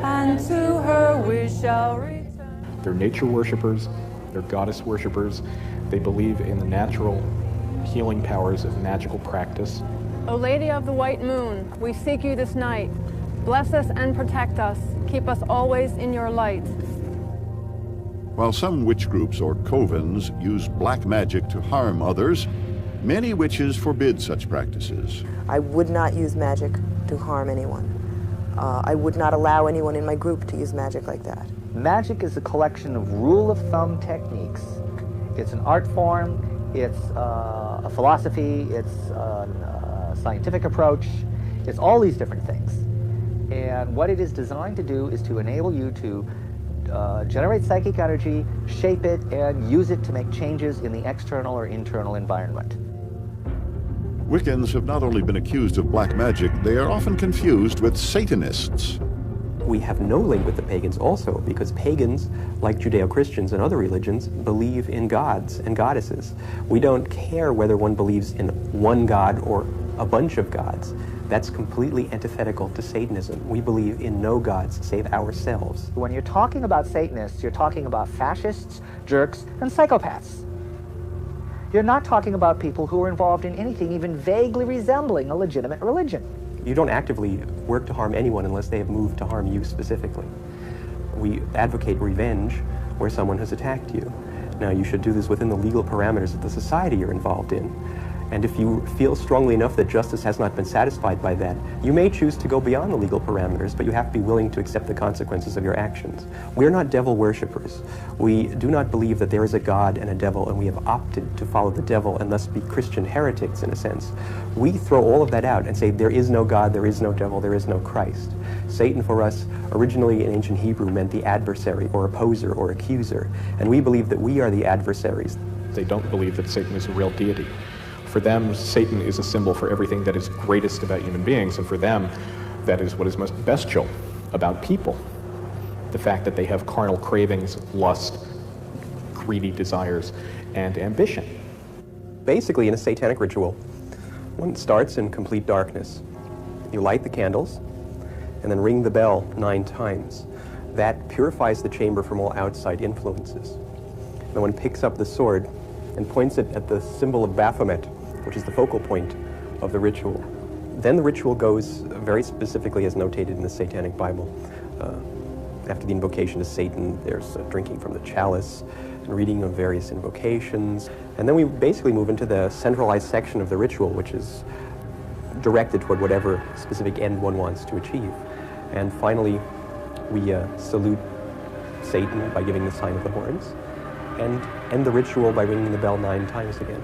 and to her we shall return. They're nature worshipers. They're goddess worshippers. They believe in the natural healing powers of magical practice. O Lady of the White Moon, we seek you this night. Bless us and protect us. Keep us always in your light. While some witch groups or covens use black magic to harm others, many witches forbid such practices. I would not use magic to harm anyone. I would not allow anyone in my group to use magic like that. Magic is a collection of rule-of-thumb techniques. It's an art form, it's a philosophy, it's a scientific approach, it's all these different things. And what it is designed to do is to enable you to generate psychic energy, shape it, and use it to make changes in the external or internal environment. Wiccans have not only been accused of black magic, they are often confused with Satanists. We have no link with the pagans also, because pagans, like Judeo-Christians and other religions, believe in gods and goddesses. We don't care whether one believes in one god or a bunch of gods. That's completely antithetical to Satanism. We believe in no gods save ourselves. When you're talking about Satanists, you're talking about fascists, jerks, and psychopaths. You're not talking about people who are involved in anything even vaguely resembling a legitimate religion. You don't actively work to harm anyone unless they have moved to harm you specifically. We advocate revenge where someone has attacked you. Now, you should do this within the legal parameters of the society you're involved in. And if you feel strongly enough that justice has not been satisfied by that, you may choose to go beyond the legal parameters, but you have to be willing to accept the consequences of your actions. We're not devil worshippers. We do not believe that there is a God and a devil, and we have opted to follow the devil and thus be Christian heretics in a sense. We throw all of that out and say there is no God, there is no devil, there is no Christ. Satan for us, originally in ancient Hebrew, meant the adversary or opposer or accuser, and we believe that we are the adversaries. They don't believe that Satan is a real deity. For them, Satan is a symbol for everything that is greatest about human beings, and for them, that is what is most bestial about people. The fact that they have carnal cravings, lust, greedy desires, and ambition. Basically, in a satanic ritual, one starts in complete darkness. You light the candles, and then ring the bell 9 times. That purifies the chamber from all outside influences. And one picks up the sword and points it at the symbol of Baphomet, which is the focal point of the ritual. Then the ritual goes very specifically as notated in the Satanic Bible. After the invocation to Satan, there's drinking from the chalice and reading of various invocations. And then we basically move into the centralized section of the ritual, which is directed toward whatever specific end one wants to achieve. And finally, we salute Satan by giving the sign of the horns, and end the ritual by ringing the bell 9 times again.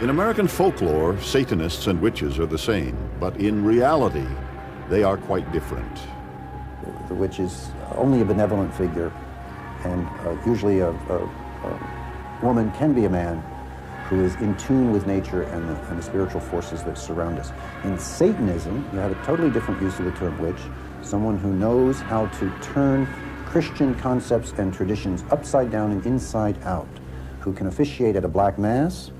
In American folklore, Satanists and witches are the same, but in reality, they are quite different. The witch is only a benevolent figure, and usually a woman can be a man who is in tune with nature and the spiritual forces that surround us. In Satanism, you have a totally different use of the term witch, someone who knows how to turn Christian concepts and traditions upside down and inside out, who can officiate at a black mass,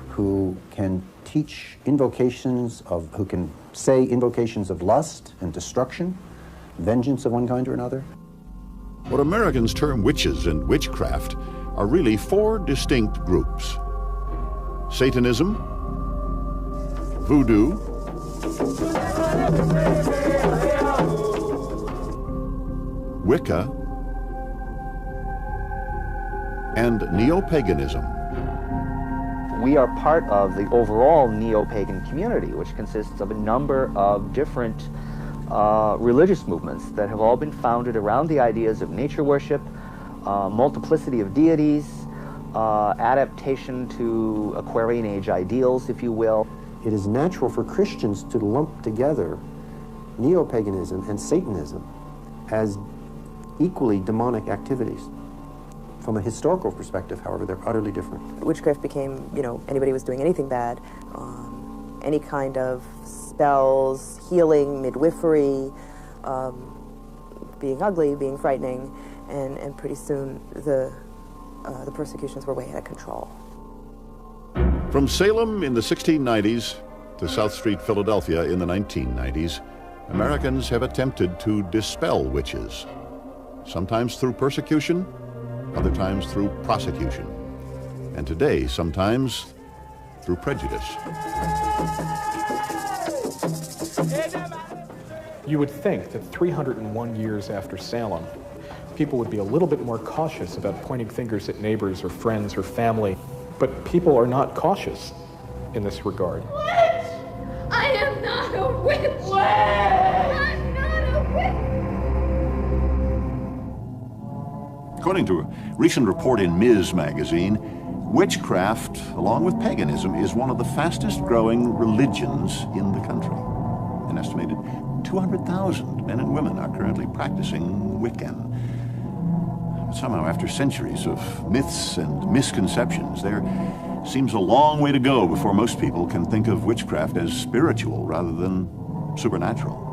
who can teach invocations of, who can say invocations of lust and destruction, vengeance of one kind or another. What Americans term witches and witchcraft are really 4 distinct groups: Satanism, Voodoo, Wicca, and Neo-Paganism. We are part of the overall neo-pagan community, which consists of a number of different religious movements that have all been founded around the ideas of nature worship, multiplicity of deities, adaptation to Aquarian Age ideals, if you will. It is natural for Christians to lump together neo-paganism and Satanism as equally demonic activities. From a historical perspective, however, they're utterly different. Witchcraft became, anybody was doing anything bad, any kind of spells, healing, midwifery, being ugly, being frightening, and pretty soon the persecutions were way out of control. From Salem in the 1690s to South Street, Philadelphia in the 1990s, Americans have attempted to dispel witches, sometimes through persecution, other times through prosecution, and today, sometimes through prejudice. You would think that 301 years after Salem, people would be a little bit more cautious about pointing fingers at neighbors or friends or family, but people are not cautious in this regard. Witch! I am not a witch! Witch! I'm not a witch! According to a recent report in Ms. magazine, witchcraft, along with paganism, is one of the fastest growing religions in the country. An estimated 200,000 men and women are currently practicing Wiccan. Somehow, after centuries of myths and misconceptions, there seems a long way to go before most people can think of witchcraft as spiritual rather than supernatural.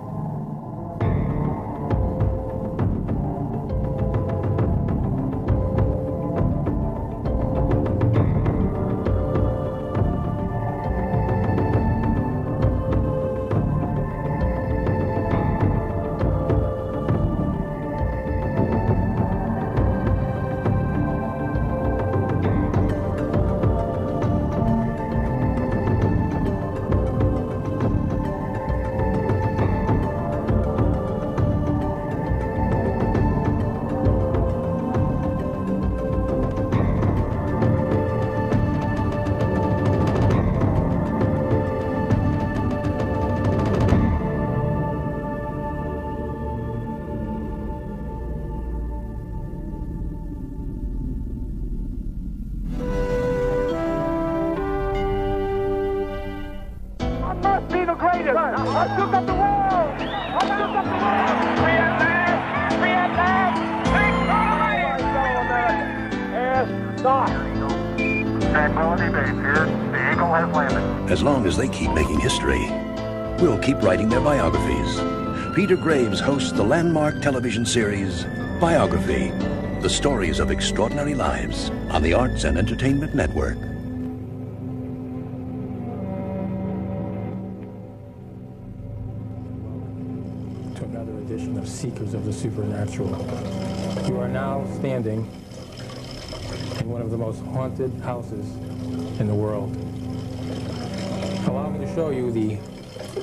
As long as they keep making history, we'll keep writing their biographies. Peter Graves hosts the landmark television series, Biography, the stories of extraordinary lives on the Arts and Entertainment Network. To another edition of Seekers of the Supernatural. You are now standing in one of the most haunted houses in the world. Allow me to show you the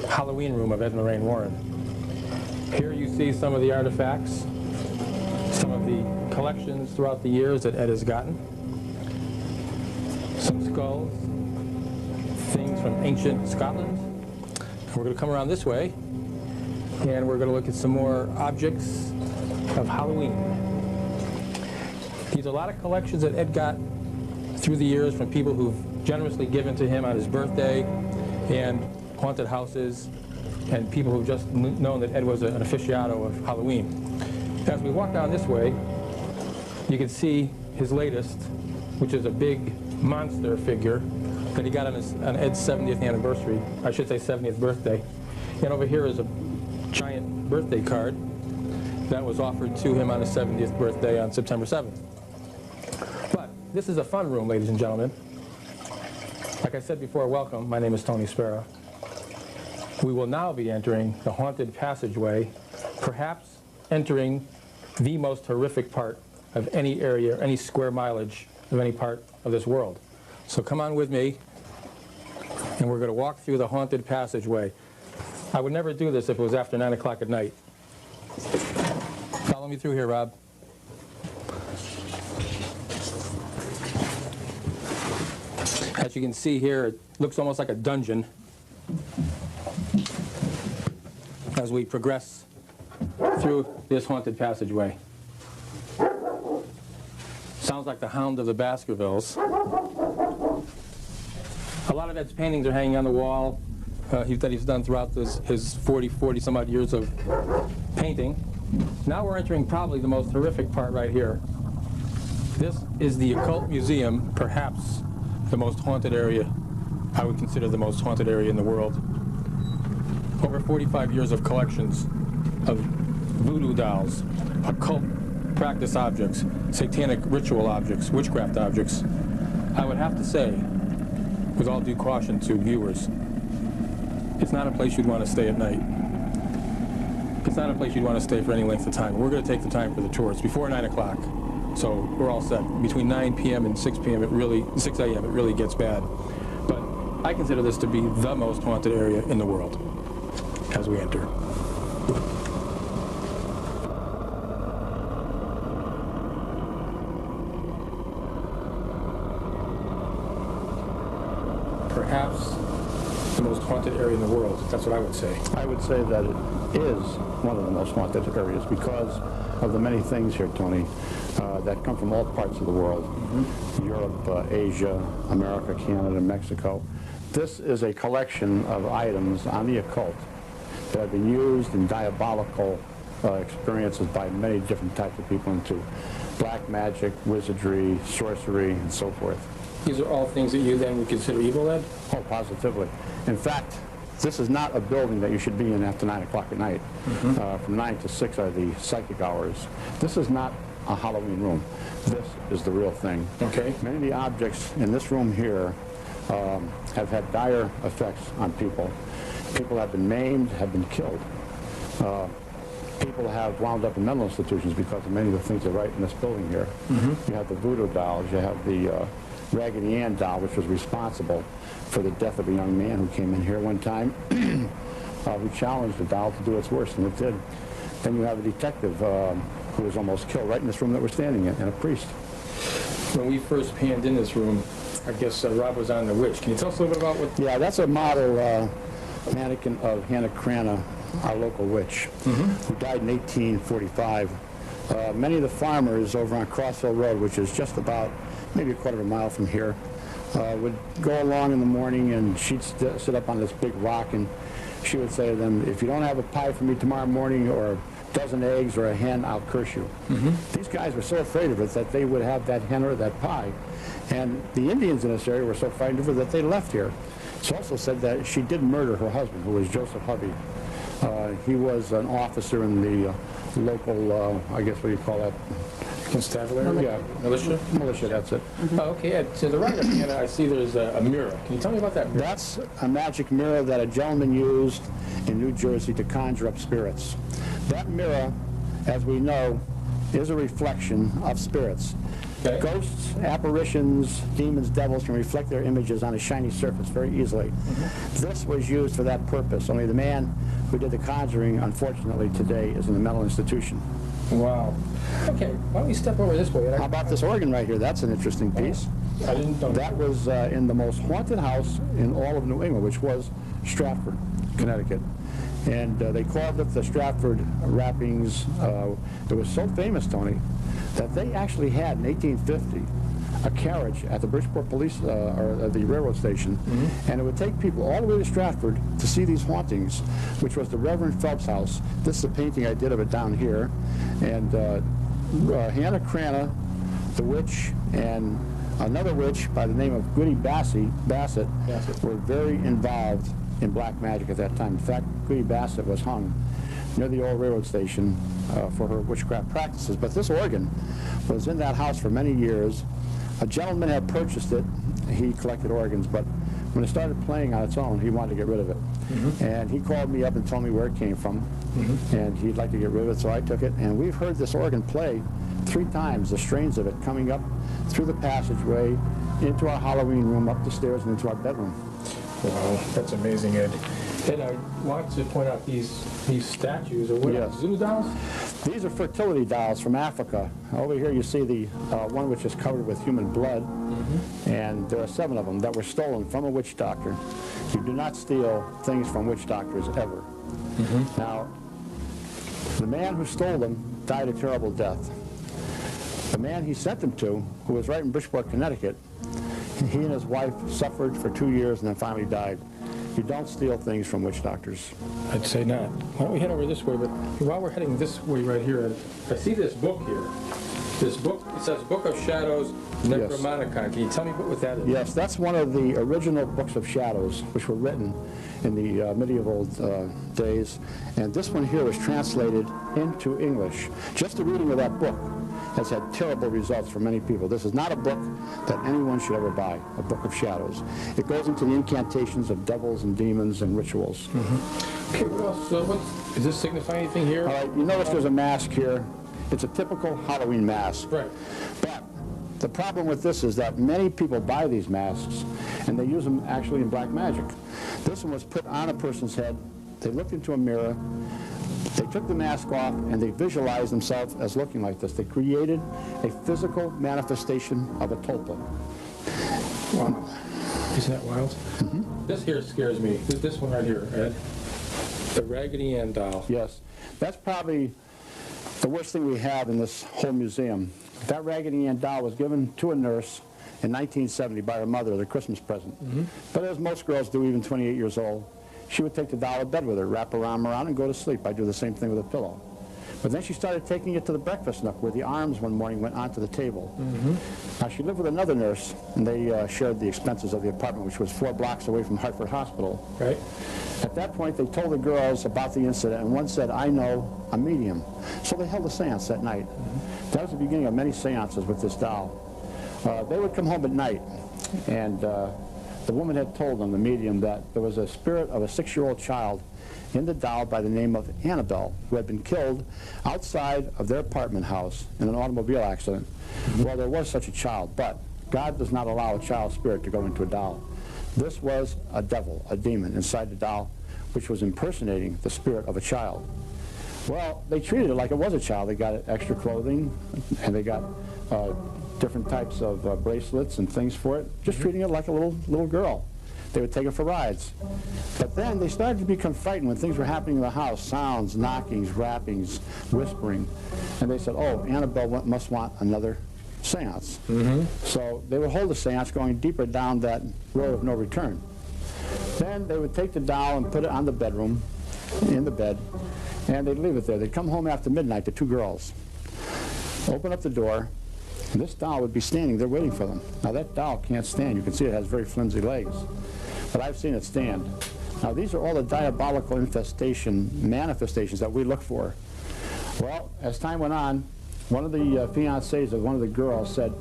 Halloween room of Ed and Lorraine Warren. Here you see some of the artifacts, some of the collections throughout the years that Ed has gotten. Some skulls, things from ancient Scotland. And we're going to come around this way, and we're going to look at some more objects of Halloween. These are a lot of collections that Ed got through the years from people who've generously given to him on his birthday, and haunted houses, and people who've just known that Ed was an aficionado of Halloween. As we walk down this way, you can see his latest, which is a big monster figure that he got on Ed's 70th anniversary, I should say 70th birthday. And over here is a giant birthday card that was offered to him on his 70th birthday on September 7th. But this is a fun room, ladies and gentlemen. Like I said before, welcome. My name is Tony Spera. We will now be entering the haunted passageway, perhaps entering the most horrific part of any area, any square mileage of any part of this world. So come on with me, and we're going to walk through the haunted passageway. I would never do this if it was after 9 o'clock at night. Follow me through here, Rob. As you can see here, it looks almost like a dungeon as we progress through this haunted passageway. Sounds like the Hound of the Baskervilles. A lot of Ed's paintings are hanging on the wall that he's done throughout his 40 some odd years of painting. Now we're entering probably the most horrific part right here. This is the Occult Museum, perhaps the most haunted area. I would consider the most haunted area in the world. Over 45 years of collections of voodoo dolls, occult practice objects, satanic ritual objects, witchcraft objects. I would have to say, with all due caution to viewers, it's not a place you'd want to stay at night. It's not a place you'd want to stay for any length of time. We're going to take the time for the tour. It's before 9 o'clock. So we're all set. Between 9 p.m. and 6 p.m. 6 a.m. it really gets bad. But I consider this to be the most haunted area in the world as we enter. Perhaps the most haunted area in the world. That's what I would say. I would say that it is one of the most haunted areas because of the many things here, Tony, that come from all parts of the world. Europe, Asia, America, Canada, Mexico. This is a collection of items on the occult that have been used in diabolical experiences by many different types of people into black magic, wizardry, sorcery, and so forth. These are all things that you then would consider evil, Ed? Oh, positively. In fact, this is not a building that you should be in after 9 o'clock at night. From 9 to 6 are the psychic hours. This is not a Halloween room. This is the real thing. Okay. Many of the objects in this room here have had dire effects on people. People have been maimed, have been killed. People have wound up in mental institutions because of many of the things that are right in this building here. You have the voodoo dolls, you have the Raggedy Ann doll, which was responsible for the death of a young man who came in here one time, who challenged the doll to do its worst, and it did. Then you have a detective who was almost killed right in this room that we're standing in, and a priest. When we first panned in this room, I guess Rob was on The Witch. Can you tell us a little bit about what... Yeah, that's a model mannequin of Hannah Crana, our local witch, who died in 1845. Many of the farmers over on Crossville Road, which is just about maybe a quarter of a mile from here, would go along in the morning, and she'd sit up on this big rock, and she would say to them, if you don't have a pie for me tomorrow morning, or a dozen eggs or a hen, I'll curse you. These guys were so afraid of it that they would have that hen or that pie. And the Indians in this area were so frightened of her that they left here. She also said that she did murder her husband, who was Joseph Hovey. He was an officer in the local, I guess, what do you call that? Constabulary? Yeah. Militia? Militia, that's it. Oh, okay. Ed, to the right of Hannah, I see there's a mirror. Can you tell me about that mirror? That's a magic mirror that a gentleman used in New Jersey to conjure up spirits. That mirror, as we know, is a reflection of spirits. Okay. Ghosts, apparitions, demons, devils can reflect their images on a shiny surface very easily. This was used for that purpose, only the man who did the conjuring, unfortunately, today is in a mental institution. Wow. Okay, why don't we step over this way? How about this organ right here? That's an interesting piece. I didn't know. That was in the most haunted house in all of New England, which was Stratford, Connecticut. And they carved up the Stratford wrappings. It was so famous, Tony, that they actually had in 1850 a carriage at the Bridgeport Police or the railroad station, and it would take people all the way to Stratford to see these hauntings, which was the Reverend Phelps' house. This is a painting I did of it down here, and Hannah Crana, the witch, and another witch by the name of Goody Bassett were very involved in black magic at that time. In fact, Goody Bassett was hung near the old railroad station for her witchcraft practices. But this organ was in that house for many years. A gentleman had purchased it. He collected organs, but when it started playing on its own, he wanted to get rid of it. And he called me up and told me where it came from, and he'd like to get rid of it, so I took it. And we've heard this organ play 3 times, the strains of it coming up through the passageway, into our Halloween room, up the stairs, and into our bedroom. Wow, that's amazing, Ed. And I want to point out these statues, or what? Yes. Voodoo dolls? These are fertility dolls from Africa. Over here you see the one which is covered with human blood, and there are 7 of them that were stolen from a witch doctor. You do not steal things from witch doctors ever. Now, the man who stole them died a terrible death. The man he sent them to, who was right in Bridgeport, Connecticut, he and his wife suffered for 2 years and then finally died. You don't steal things from witch doctors. I'd say not. Why don't we head over this way? But while we're heading this way right here, I see this book here. This book, it says Book of Shadows, Necromonicon. Can you tell me what that is? Yes, that's one of the original books of shadows, which were written in the medieval days. And this one here was translated into English. Just the reading of that book has had terrible results for many people. This is not a book that anyone should ever buy, a book of shadows. It goes into the incantations of devils and demons and rituals. Okay, what else? Does this signify anything here? All right, you notice there's a mask here. It's a typical Halloween mask. Right. But the problem with this is that many people buy these masks, and they use them actually in black magic. This one was put on a person's head. They looked into a mirror. They took the mask off, and they visualized themselves as looking like this. They created a physical manifestation of a tulpa. Wow. Isn't that wild? This here scares me. This one right here, Ed. The Raggedy Ann doll. Yes. That's probably the worst thing we have in this whole museum. That Raggedy Ann doll was given to a nurse in 1970 by her mother as a Christmas present. But as most girls do, even 28 years old, she would take the doll to bed with her, wrap her arm around and go to sleep. I'd do the same thing with a pillow. But then she started taking it to the breakfast nook where the arms one morning went onto the table. Now she lived with another nurse, and they shared the expenses of the apartment, which was 4 blocks away from Hartford Hospital. Right. At that point, they told the girls about the incident, and one said, I know a medium. So they held a seance that night. That was the beginning of many seances with this doll. They would come home at night, and the woman had told them, the medium, that there was a spirit of a 6-year-old child in the doll by the name of Annabelle, who had been killed outside of their apartment house in an automobile accident. Well, there was such a child, but God does not allow a child spirit to go into a doll. This was a devil, a demon, inside the doll, which was impersonating the spirit of a child. Well, they treated it like it was a child. They got extra clothing, and they got different types of bracelets and things for it, just treating it like a little girl. They would take it for rides. But then they started to become frightened when things were happening in the house, sounds, knockings, rappings, whispering. And they said, oh, Annabelle must want another seance. So they would hold a seance going deeper down that road of no return. Then they would take the doll and put it on the bedroom, in the bed, and they'd leave it there. They'd come home after midnight, the 2 girls, open up the door, and this doll would be standing there waiting for them. Now that doll can't stand. You can see it has very flimsy legs, but I've seen it stand. Now these are all the diabolical manifestations that we look for. Well, as time went on, one of the fiancés of one of the girls said,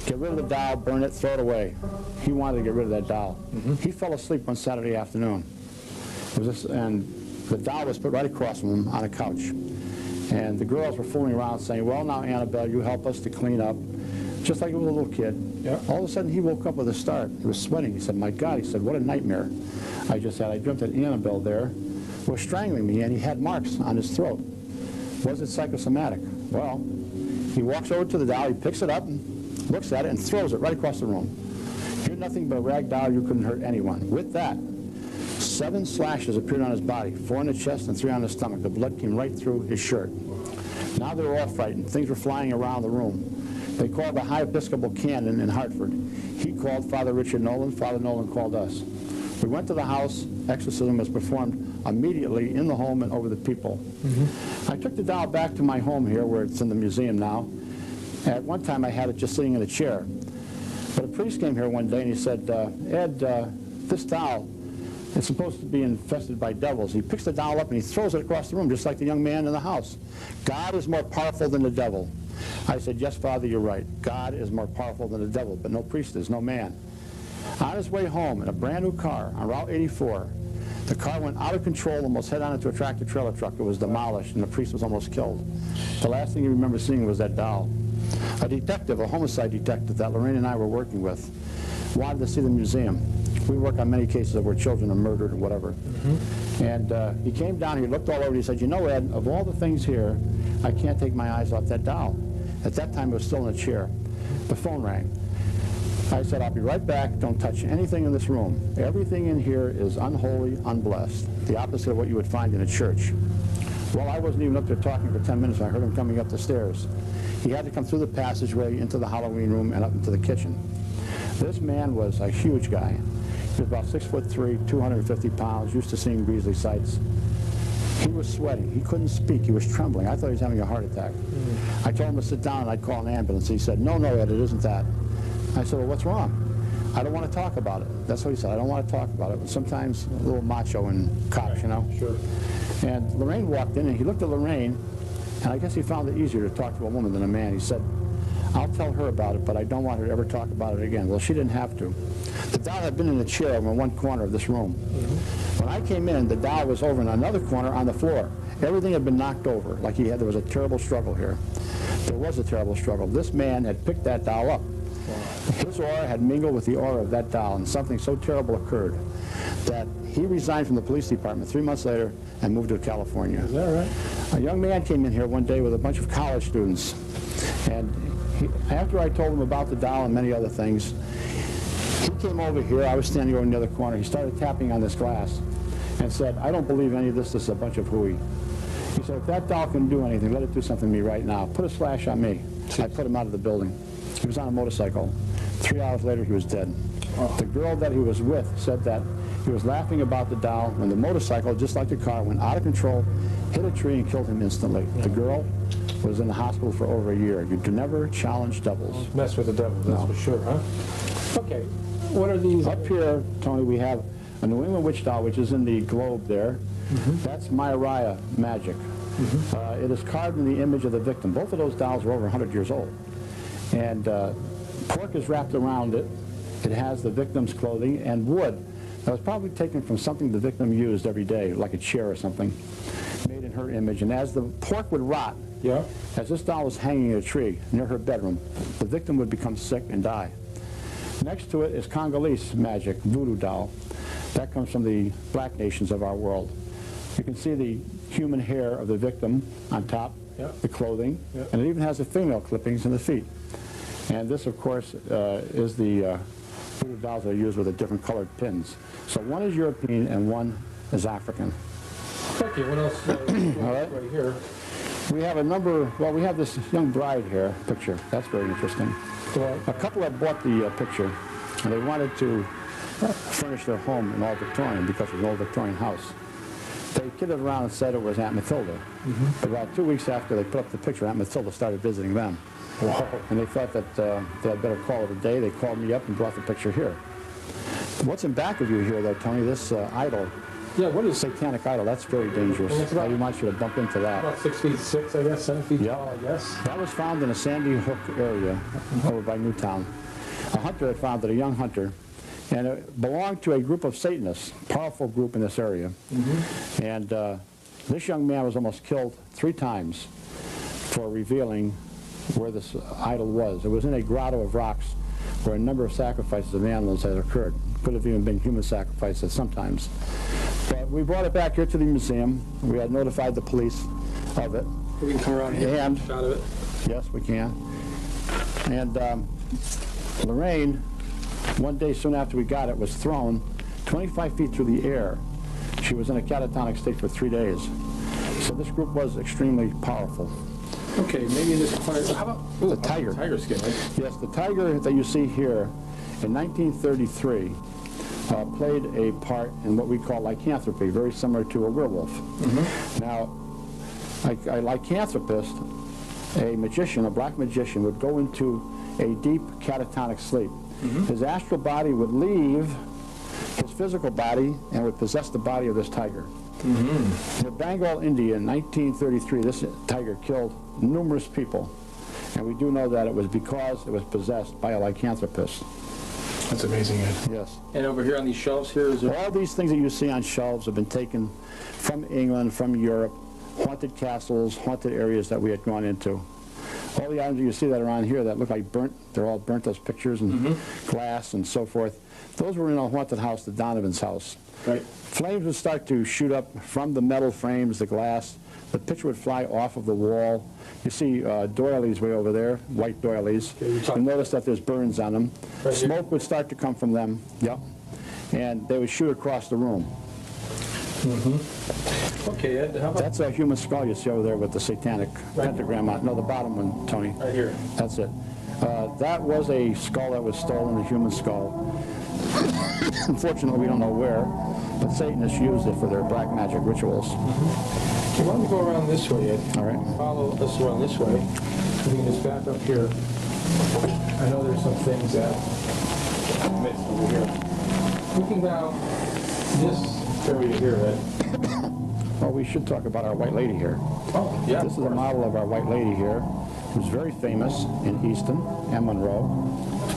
get rid of the doll, burn it, throw it away. He wanted to get rid of that doll. He fell asleep one Saturday afternoon. And the doll was put right across from him on a couch. And the girls were fooling around saying, well, now, Annabelle, you help us to clean up, just like he was a little kid. Yeah. All of a sudden, he woke up with a start. He was sweating. He said, my God, he said, what a nightmare I just had. I dreamt that Annabelle there was strangling me, and he had marks on his throat. Was it psychosomatic? Well, he walks over to the doll, he picks it up, and looks at it, and throws it right across the room. You're nothing but a rag doll. You couldn't hurt anyone. With that, 7 slashes appeared on his body, 4 in the chest and 3 on the stomach. The blood came right through his shirt. Now they were all frightened. Things were flying around the room. They called the High Episcopal Canon in Hartford. He called Father Richard Nolan. Father Nolan called us. We went to the house. Exorcism was performed immediately in the home and over the people. I took the doll back to my home here, where it's in the museum now. At one time, I had it just sitting in a chair. But a priest came here one day, and he said, Ed, this doll, it's supposed to be infested by devils. He picks the doll up and he throws it across the room, just like the young man in the house. God is more powerful than the devil. I said, yes, Father, you're right. God is more powerful than the devil, but no priest is, no man. On his way home in a brand new car on Route 84, the car went out of control, almost head on into a tractor-trailer truck. It was demolished, and the priest was almost killed. The last thing he remembered seeing was that doll. A detective, a homicide detective that Lorraine and I were working with, wanted to see the museum. We work on many cases where children are murdered or whatever. And he came down, he looked all over, and he said, you know, Ed, of all the things here, I can't take my eyes off that doll. At that time, it was still in a chair. The phone rang. I said, I'll be right back. Don't touch anything in this room. Everything in here is unholy, unblessed, the opposite of what you would find in a church. Well, I wasn't even up there talking for 10 minutes. I heard him coming up the stairs. He had to come through the passageway into the Halloween room and up into the kitchen. This man was a huge guy. He was about 6'3", 250 pounds, used to seeing grisly sights. He was sweating. He couldn't speak. He was trembling. I thought he was having a heart attack. I told him to sit down and I'd call an ambulance. He said, no, Ed, it isn't that. I said, well, what's wrong? I don't want to talk about it. That's what he said. I don't want to talk about it. But sometimes a little macho in cops, you know? Sure. And Lorraine walked in, and he looked at Lorraine, and I guess he found it easier to talk to a woman than a man. He said, I'll tell her about it, but I don't want her to ever talk about it again. Well, she didn't have to. The doll had been in a chair in one corner of this room. When I came in, the doll was over in another corner on the floor. Everything had been knocked over, like there was a terrible struggle here. There was a terrible struggle. This man had picked that doll up. His aura had mingled with the aura of that doll, and something so terrible occurred that he resigned from the police department 3 months later and moved to California. Is that right? A young man came in here one day with a bunch of college students, and after I told him about the doll and many other things, he came over here. I was standing over in the other corner. He started tapping on this glass and said, I don't believe any of this. This is a bunch of hooey. He said, if that doll can do anything, let it do something to me right now. Put a slash on me. I put him out of the building. He was on a motorcycle. 3 hours later, he was dead. The girl that he was with said that He was laughing about the doll when the motorcycle, just like the car, went out of control, hit a tree, and killed him instantly. The girl was in the hospital for over a year. You do never challenge devils. Mess with the devil, that's for sure, huh? Okay, what are these? Up here, Tony, we have a New England witch doll, which is in the globe there. That's Mayariah magic. It is carved in the image of the victim. Both of those dolls are over 100 years old. And pork is wrapped around it. It has the victim's clothing and wood that was probably taken from something the victim used every day, like a chair or something, made in her image. And as the pork would rot, as this doll was hanging in a tree near her bedroom, the victim would become sick and die. Next to it is Congolese magic, voodoo doll. That comes from the black nations of our world. You can see the human hair of the victim on top, the clothing, and it even has the fingernail clippings in the feet. And this, of course, is the voodoo dolls that are used with the different colored pins. So one is European and one is African. Okay, what else? All right. Right here. We have a number, well, we have this young bride here, picture. That's very interesting. A couple had bought the picture, and they wanted to furnish their home in Old Victorian because it was an Old Victorian house. They kidded around and said it was Aunt Matilda. About 2 weeks after they put up the picture, Aunt Matilda started visiting them. And they thought that they had better call it a day. They called me up and brought the picture here. What's in back of you here, though, Tony, this idol? Yeah, what is satanic idol? That's very dangerous. I want you to bump into that. About 6'6", I guess, 7 feet tall, I guess. That was found in a Sandy Hook area over by Newtown. A hunter had found it, a young hunter, and it belonged to a group of Satanists, powerful group in this area. And this young man was almost killed 3 times for revealing where this idol was. It was in a grotto of rocks where a number of sacrifices of animals had occurred. Could have even been human sacrifices sometimes. But we brought it back here to the museum. We had notified the police of it. We can come around here and get a shot of it. Yes, we can. And Lorraine, one day soon after we got it, was thrown 25 feet through the air. She was in a catatonic state for 3 days. So this group was extremely powerful. Okay, maybe in this corner. How about the tiger? Tiger skin, right? Yes, the tiger that you see here in 1933 played a part in what we call lycanthropy, very similar to a werewolf. Now, a lycanthropist, a magician, a black magician, would go into a deep catatonic sleep. His astral body would leave his physical body and would possess the body of this tiger. In Bengal, India, in 1933, this tiger killed numerous people, and we do know that it was because it was possessed by a lycanthropist. That's amazing, Ed. Yes. And over here on these shelves here is all these things that you see on shelves have been taken from England, from Europe, haunted castles, haunted areas that we had gone into. All the items you see that are on here that look like burnt, they're all burnt, those pictures and glass and so forth. Those were in a haunted house, the Donovan's house. Right. Flames would start to shoot up from the metal frames, the glass. The picture would fly off of the wall. You see doilies way over there, white doilies. You'll notice that there's burns on them. Right. Smoke would start to come from them, and they would shoot across the room. Okay, Ed, how about... That's a human skull you see over there with the satanic pentagram on it. No, the bottom one, Tony. Right here. That's it. That was a skull that was stolen, a human skull. Unfortunately, we don't know where, but Satanists used it for their black magic rituals. Okay, why don't we go around this way, Ed? All right. Follow us around this way. We can just back up here. I know there's some things that I missed over here. Looking down this area here, Ed. Well, we should talk about our White Lady here. Oh, yeah. This is a model of our White Lady here, who's very famous in Easton and Monroe.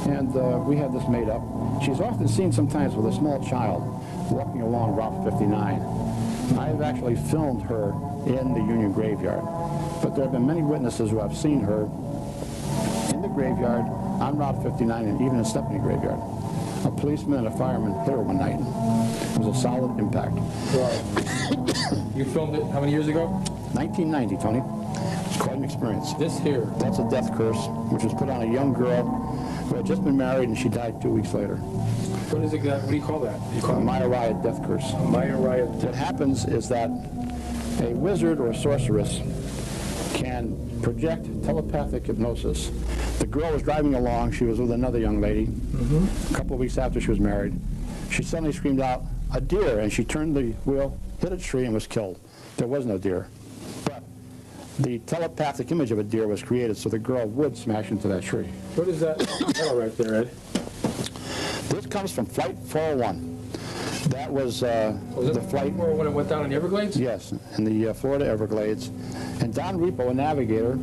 And we had this made up. She's often seen sometimes with a small child walking along Route 59. I have actually filmed her in the Union Graveyard. But there have been many witnesses who have seen her in the graveyard, on Route 59, and even in Stepney Graveyard. A policeman and a fireman hit her one night. It was a solid impact. Right. You filmed it how many years ago? 1990, Tony. It's quite an experience. This here? That's a death curse, which was put on a young girl who had just been married, and she died 2 weeks later. What is it? What do you call that? You call a Mayariah death curse. Mayariah death. What happens is that a wizard or a sorceress can project telepathic hypnosis. The girl was driving along. She was with another young lady. A couple of weeks after she was married. She suddenly screamed out, a deer, and she turned the wheel, hit a tree, and was killed. There was no deer. But the telepathic image of a deer was created, so the girl would smash into that tree. What is that metal right there, Ed? This comes from Flight 401. That was the flight. When it went down in the Everglades? Yes, in the Florida Everglades. And Don Repo, a navigator,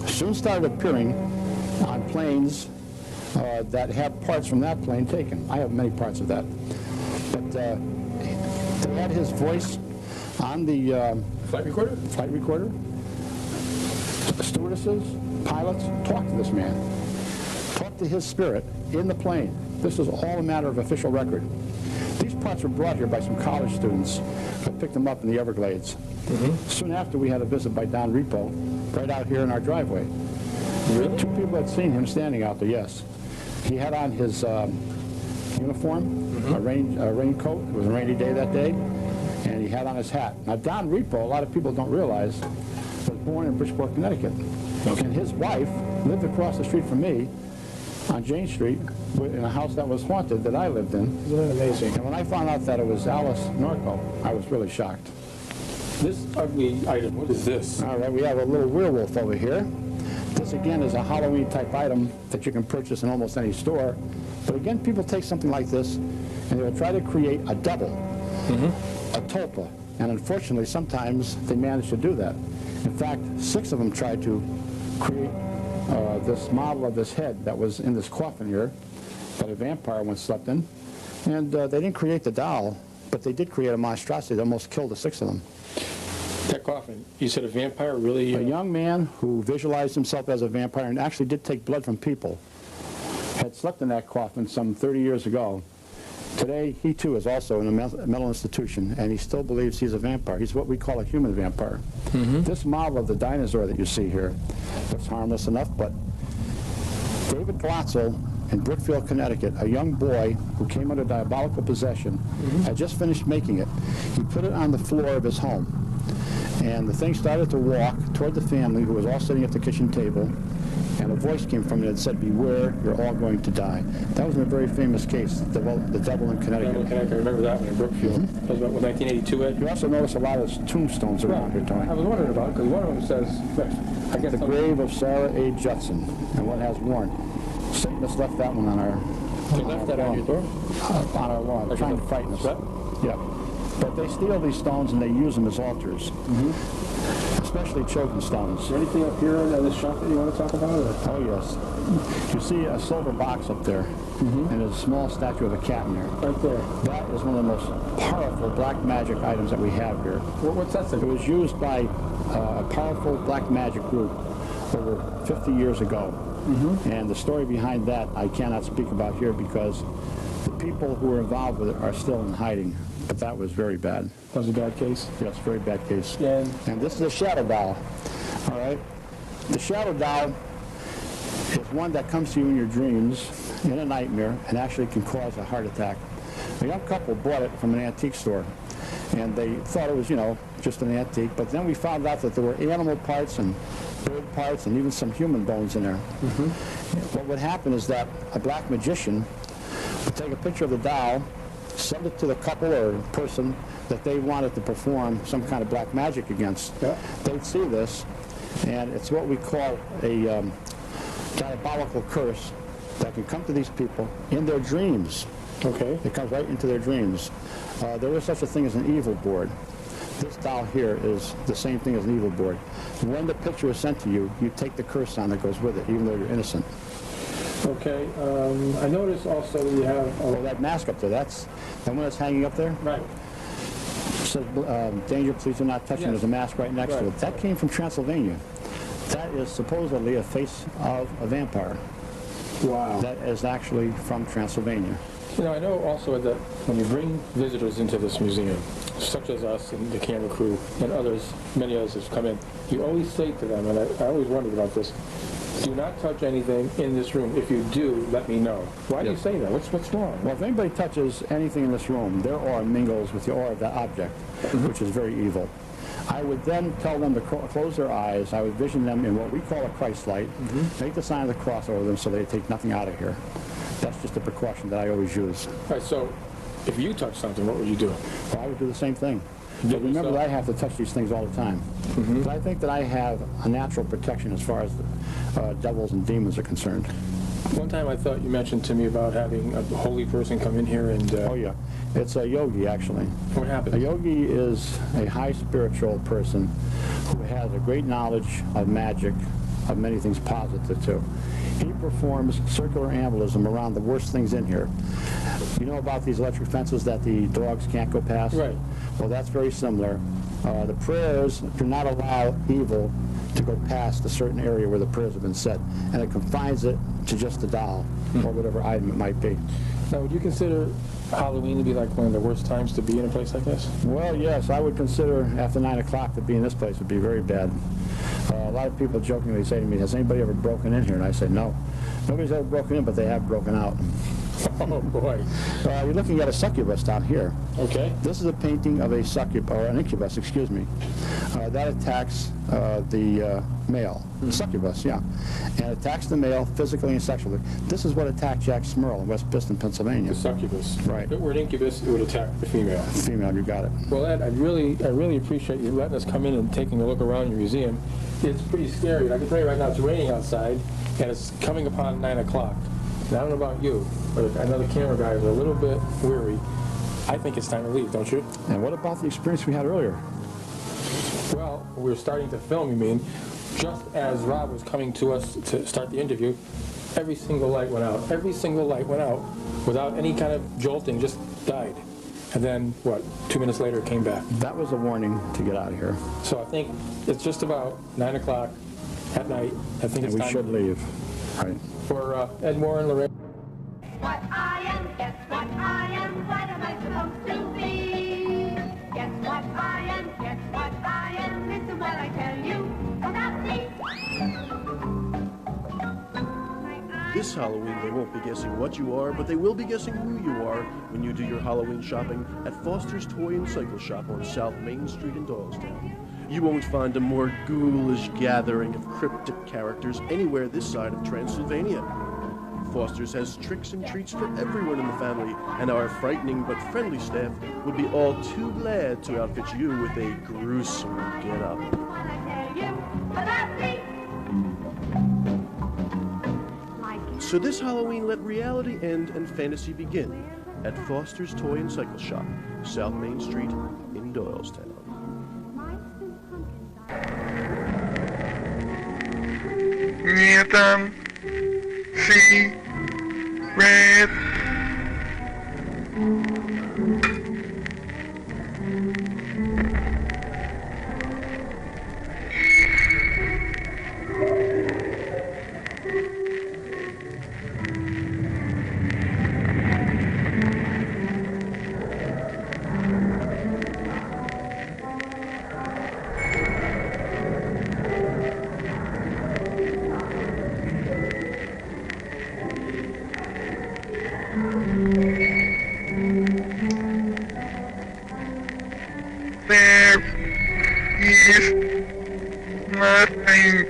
soon started appearing on planes that have parts from that plane taken. I have many parts of that. But they had his voice on the flight recorder? Flight recorder. Stewardesses, pilots, talk to this man. Talk to his spirit in the plane. This is all a matter of official record. These parts were brought here by some college students who picked them up in the Everglades. Soon after, we had a visit by Don Repo right out here in our driveway. Really? 2 people had seen him standing out there, yes. He had on his uniform, a raincoat. It was a rainy day that day, and he had on his hat. Now, Don Repo, a lot of people don't realize, was born in Bridgeport, Connecticut. Okay. And his wife lived across the street from me on Jane Street in a house that was haunted that I lived in. Isn't that amazing? And when I found out that it was Alice Norco, I was really shocked. This ugly item, what is this? All right, we have a little werewolf over here. This, again, is a Halloween-type item that you can purchase in almost any store. But again, people take something like this, and they will try to create a double, a tulpa. And unfortunately, sometimes they manage to do that. In fact, 6 of them tried to create this model of this head that was in this coffin here that a vampire once slept in. And they didn't create the doll, but they did create a monstrosity that almost killed the 6 of them. That coffin, you said a vampire really? A young man who visualized himself as a vampire and actually did take blood from people had slept in that coffin some 30 years ago. Today, he too is also in a mental institution, and he still believes he's a vampire. He's what we call a human vampire. This model of the dinosaur that you see here looks harmless enough, but David Glotzel in Brookfield, Connecticut, a young boy who came under diabolical possession, had just finished making it. He put it on the floor of his home, and the thing started to walk toward the family, who was all sitting at the kitchen table, and a voice came from it that said, "Beware, you're all going to die." That was in a very famous case, the devil in Connecticut. I remember that one in Brookfield. That was about 1982, Ed? You also notice a lot of tombstones around here, Tony. I was wondering about it, because one of them says, I guess the grave of Sarah A. Judson, and one has Warren. Satanists left that one on our They left that on your door? On our lawn, trying to frighten us. Yeah. But they steal these stones and they use them as altars. Especially choking stones. Is there anything up here in this shop that you want to talk about? Or? Oh, yes. You see a silver box up there, and there's a small statue of a cat in there. Right there. That is one of the most powerful black magic items that we have here. What's that thing? It was used by a powerful black magic group over 50 years ago. And the story behind that I cannot speak about here because the people who were involved with it are still in hiding. But that was very bad. That was a bad case? Yes, very bad case. Yeah. And this is a shadow doll. All right? The shadow doll is one that comes to you in your dreams, in a nightmare, and actually can cause a heart attack. A young couple bought it from an antique store, and they thought it was, you know, just an antique, but then we found out that there were animal parts and bird parts and even some human bones in there. What would happen is that a black magician would take a picture of the doll, send it to the couple or person that they wanted to perform some kind of black magic against. They'd see this, and it's what we call a diabolical curse that can come to these people in their dreams. Okay. It comes right into their dreams. There is such a thing as an evil board. This doll here is the same thing as an evil board. When the picture is sent to you, you take the curse on that goes with it, even though you're innocent. Okay. I noticed also you have... Oh, that mask up there, that's the one that's hanging up there? Right. It says, danger, please do not touch it. There's a mask right next to it. That came from Transylvania. That is supposedly a face of a vampire. Wow. That is actually from Transylvania. You know, I know also that when you bring visitors into this museum, such as us and the camera crew and others, many others have come in, you always say to them, and I always wondered about this, do not touch anything in this room. If you do, let me know. Why do you say that? What's wrong? Well, if anybody touches anything in this room, their aura mingles with the aura of that object, which is very evil. I would then tell them to close their eyes. I would vision them in what we call a Christ light, make the sign of the cross over them so they take nothing out of here. That's just a precaution that I always use. All right, so if you touched something, what would you do? Well, I would do the same thing. But remember that I have to touch these things all the time. But I think that I have a natural protection as far as devils and demons are concerned. One time I thought you mentioned to me about having a holy person come in here and... Oh, yeah. It's a yogi, actually. What happened? A yogi is a high spiritual person who has a great knowledge of magic, of many things positive, too. He performs circular embolism around the worst things in here. You know about these electric fences that the dogs can't go past? Right. Well, that's very similar. The prayers do not allow evil to go past a certain area where the prayers have been said, and it confines it to just the doll or whatever item it might be. Now, would you consider Halloween to be like one of the worst times to be in a place like this? Well, yes, I would consider after 9 o'clock to be in this place would be very bad. A lot of people jokingly say to me, has anybody ever broken in here? And I say, no. Nobody's ever broken in, but they have broken out. Oh, boy. You're looking at a succubus down here. Okay. This is a painting of a succubus, or an incubus, excuse me. That attacks the male, the succubus, yeah. And attacks the male physically and sexually. This is what attacked Jack Smurl in West Piston, Pennsylvania. The succubus. Right. If it were an incubus, it would attack the female. Female, you got it. Well, Ed, I really appreciate you letting us come in and taking a look around your museum. It's pretty scary. I can tell you right now, it's raining outside, and it's coming upon 9 o'clock. And I don't know about you, but if I know the camera guys are a little bit weary, I think it's time to leave, don't you? And what about the experience we had earlier? Well, we were starting to film, you mean. Just as Rob was coming to us to start the interview, every single light went out. Every single light went out without any kind of jolting, just died. And then, what, 2 minutes later it came back. That was a warning to get out of here. So I think it's just about 9 o'clock at night. I think it's time. We should leave. Right. For Ed Moore and Lorraine. What I am, guess what I am, what am I supposed to be? Guess what I am, guess what I am, listen what I tell you about me. This Halloween, they won't be guessing what you are, but they will be guessing who you are when you do your Halloween shopping at Foster's Toy and Cycle Shop on South Main Street in Doylestown. You won't find a more ghoulish gathering of cryptic characters anywhere this side of Transylvania. Foster's has tricks and treats for everyone in the family, and our frightening but friendly staff would be all too glad to outfit you with a gruesome get-up. So this Halloween, let reality end and fantasy begin at Foster's Toy and Cycle Shop, South Main Street in Doylestown. Anthem, see, red. There is nothing.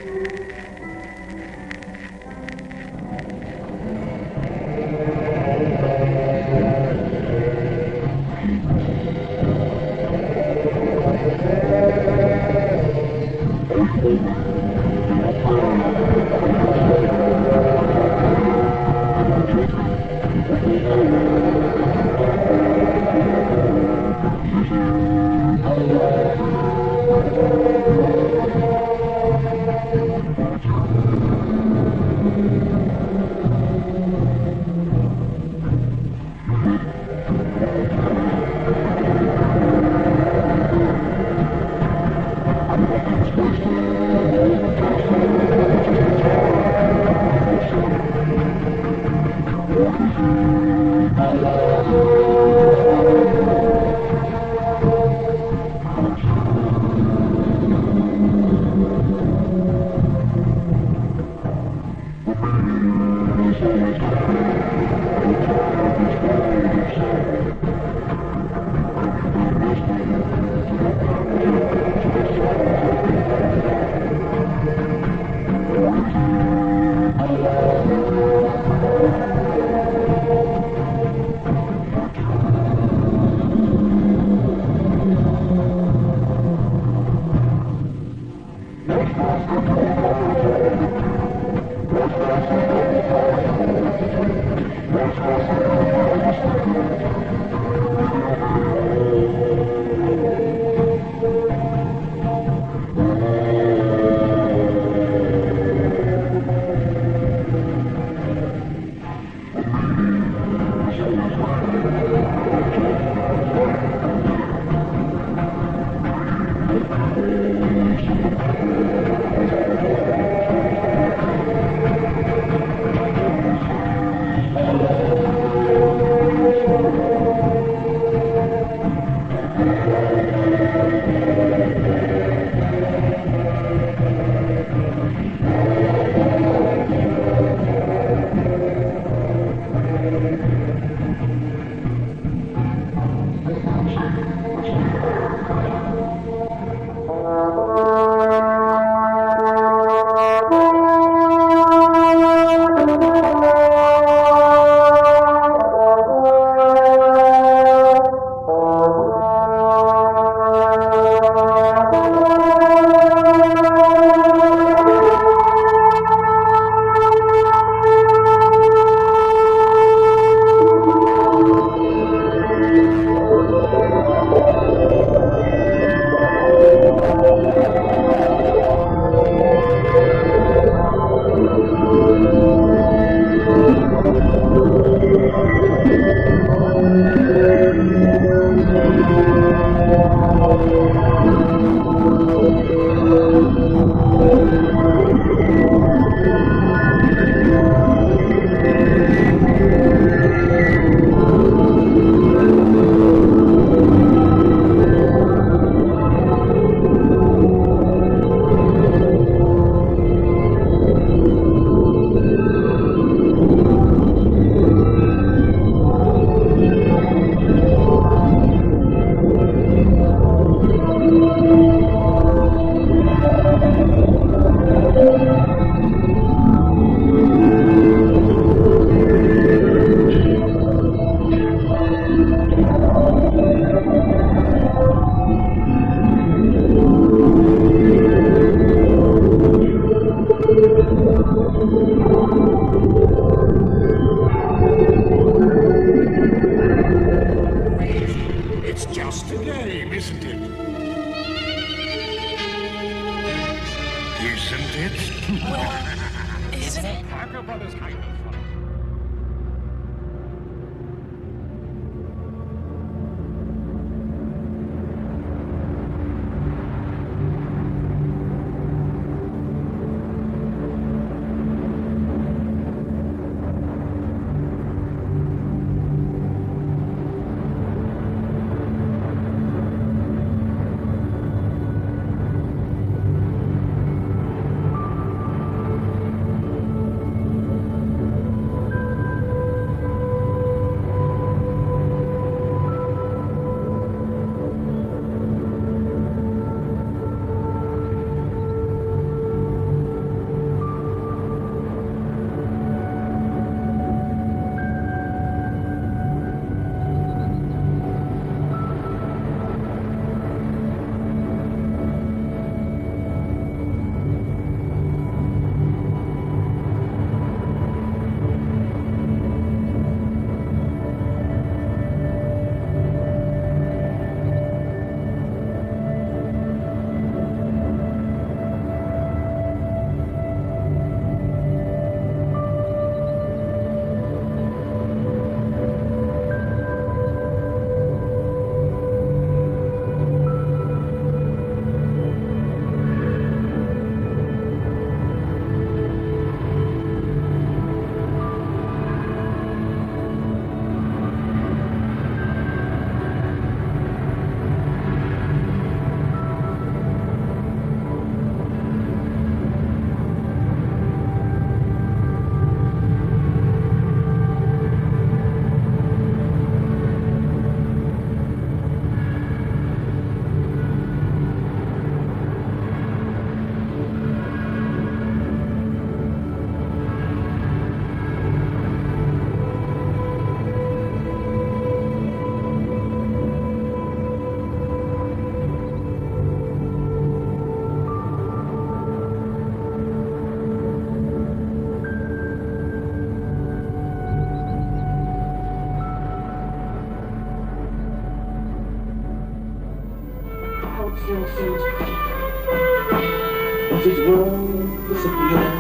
But his world disappeared.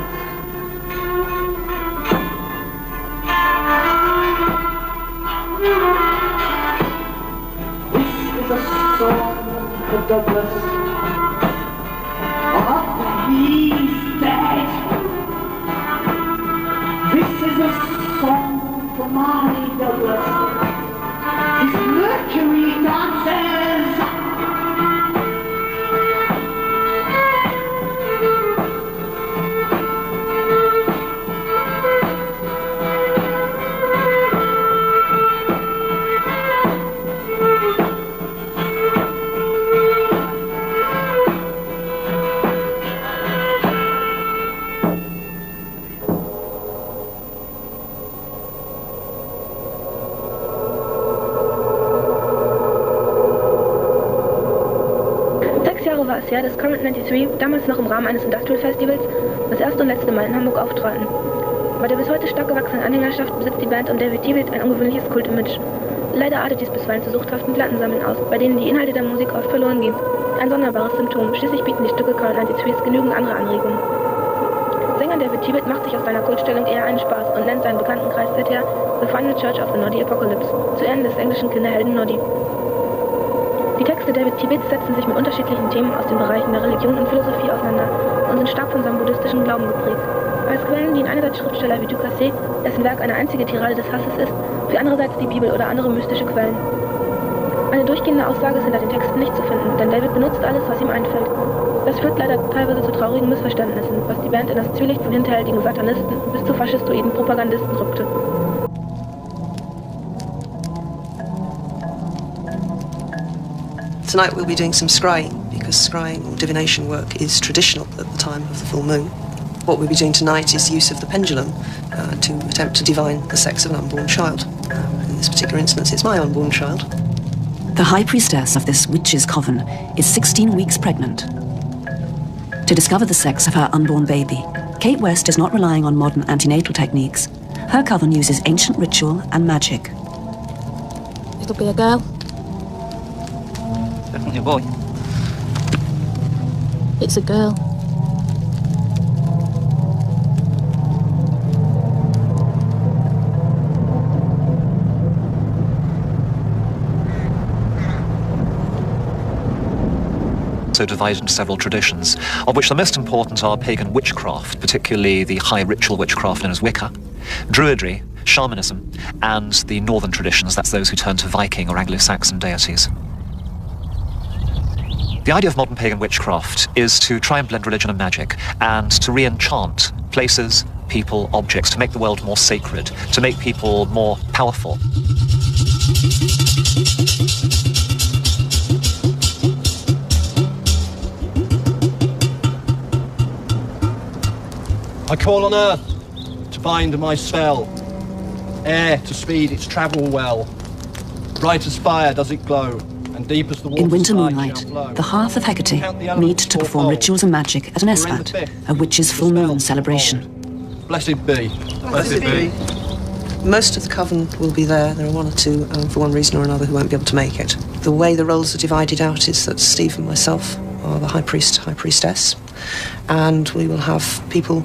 This is a song for Douglas. He's dead. This is a song for my Douglas. His Mercury dances. War es her, dass Current 93, damals noch im Rahmen eines Industrial Festivals, das erste und letzte Mal in Hamburg auftraten. Bei der bis heute stark gewachsenen Anhängerschaft besitzt die Band um David Tibet ein ungewöhnliches Kult-Image. Leider artet dies bisweilen zu suchthaften Plattensammeln aus, bei denen die Inhalte der Musik oft verloren gehen. Ein sonderbares Symptom, schließlich bieten die Stücke Current 93 genügend andere Anregungen. Sänger David Tibet macht sich aus seiner Kultstellung eher einen Spaß und nennt seinen Bekanntenkreis seither The Final Church of the Noddy Apocalypse, zu Ehren des englischen Kinderhelden Noddy. Die Texte David Tibets setzen sich mit unterschiedlichen Themen aus den Bereichen der Religion und Philosophie auseinander und sind stark von seinem buddhistischen Glauben geprägt. Als Quellen dienen einerseits Schriftsteller wie Ducasse, dessen Werk eine einzige Tirade des Hasses ist, für andererseits die Bibel oder andere mystische Quellen. Eine durchgehende Aussage ist hinter den Texten nicht zu finden, denn David benutzt alles, was ihm einfällt. Das führt leider teilweise zu traurigen Missverständnissen, was die Band in das Zwielicht von hinterhältigen Satanisten bis zu faschistoiden Propagandisten rückte. Tonight we'll be doing some scrying, because scrying or divination work is traditional at the time of the full moon. What we'll be doing tonight is use of the pendulum to attempt to divine the sex of an unborn child. In this particular instance, it's my unborn child. The high priestess of this witch's coven is 16 weeks pregnant. To discover the sex of her unborn baby, Kate West is not relying on modern antenatal techniques. Her coven uses ancient ritual and magic. It'll be a girl. Definitely a boy. It's a girl. So divided into several traditions, of which the most important are pagan witchcraft, particularly the high ritual witchcraft known as Wicca, Druidry, shamanism, and the northern traditions, that's those who turn to Viking or Anglo-Saxon deities. The idea of modern pagan witchcraft is to try and blend religion and magic, and to re-enchant places, people, objects, to make the world more sacred, to make people more powerful. I call on earth to bind my spell, air to speed its travel well. Bright as fire does it glow, and deep as the water. In winter moonlight, the hearth of Hecate meet to perform rituals and magic at an esbat, a witch's full moon celebration. Blessed be. Blessed be. Most of the coven will be there. There are one or two, for one reason or another, who won't be able to make it. The way the roles are divided out is that Steve and myself are the high priest, high priestess, and we will have people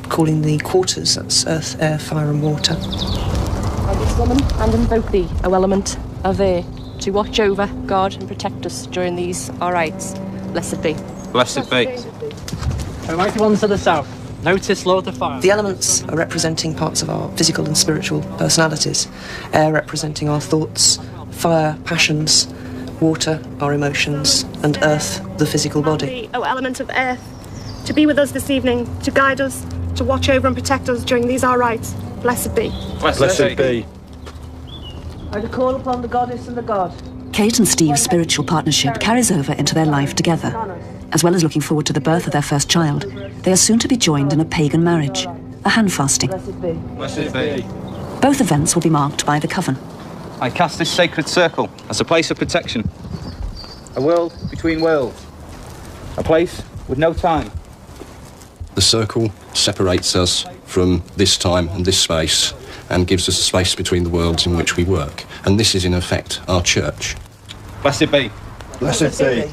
calling the quarters, that's earth, air, fire and water. I will summon and invoke thee, O element of air, to watch over, guard and protect us during these our rites. Blessed be. Blessed be. O mighty ones of the south, notice Lord of fire. The elements are representing parts of our physical and spiritual personalities. Air representing our thoughts, fire, passions, water, our emotions, and earth, the physical body. O element of earth, to be with us this evening, to guide us, to watch over and protect us during these our rites. Blessed be. Blessed be. I call upon the goddess and the god. Kate and Steve's spiritual partnership carries over into their life together. As well as looking forward to the birth of their first child, they are soon to be joined in a pagan marriage, a hand fasting. Blessed be. Blessed be. Both events will be marked by the coven. I cast this sacred circle as a place of protection. A world between worlds. A place with no time. The circle separates us from this time and this space and gives us a space between the worlds in which we work. And this is, in effect, our church. Blessed be. Blessed be.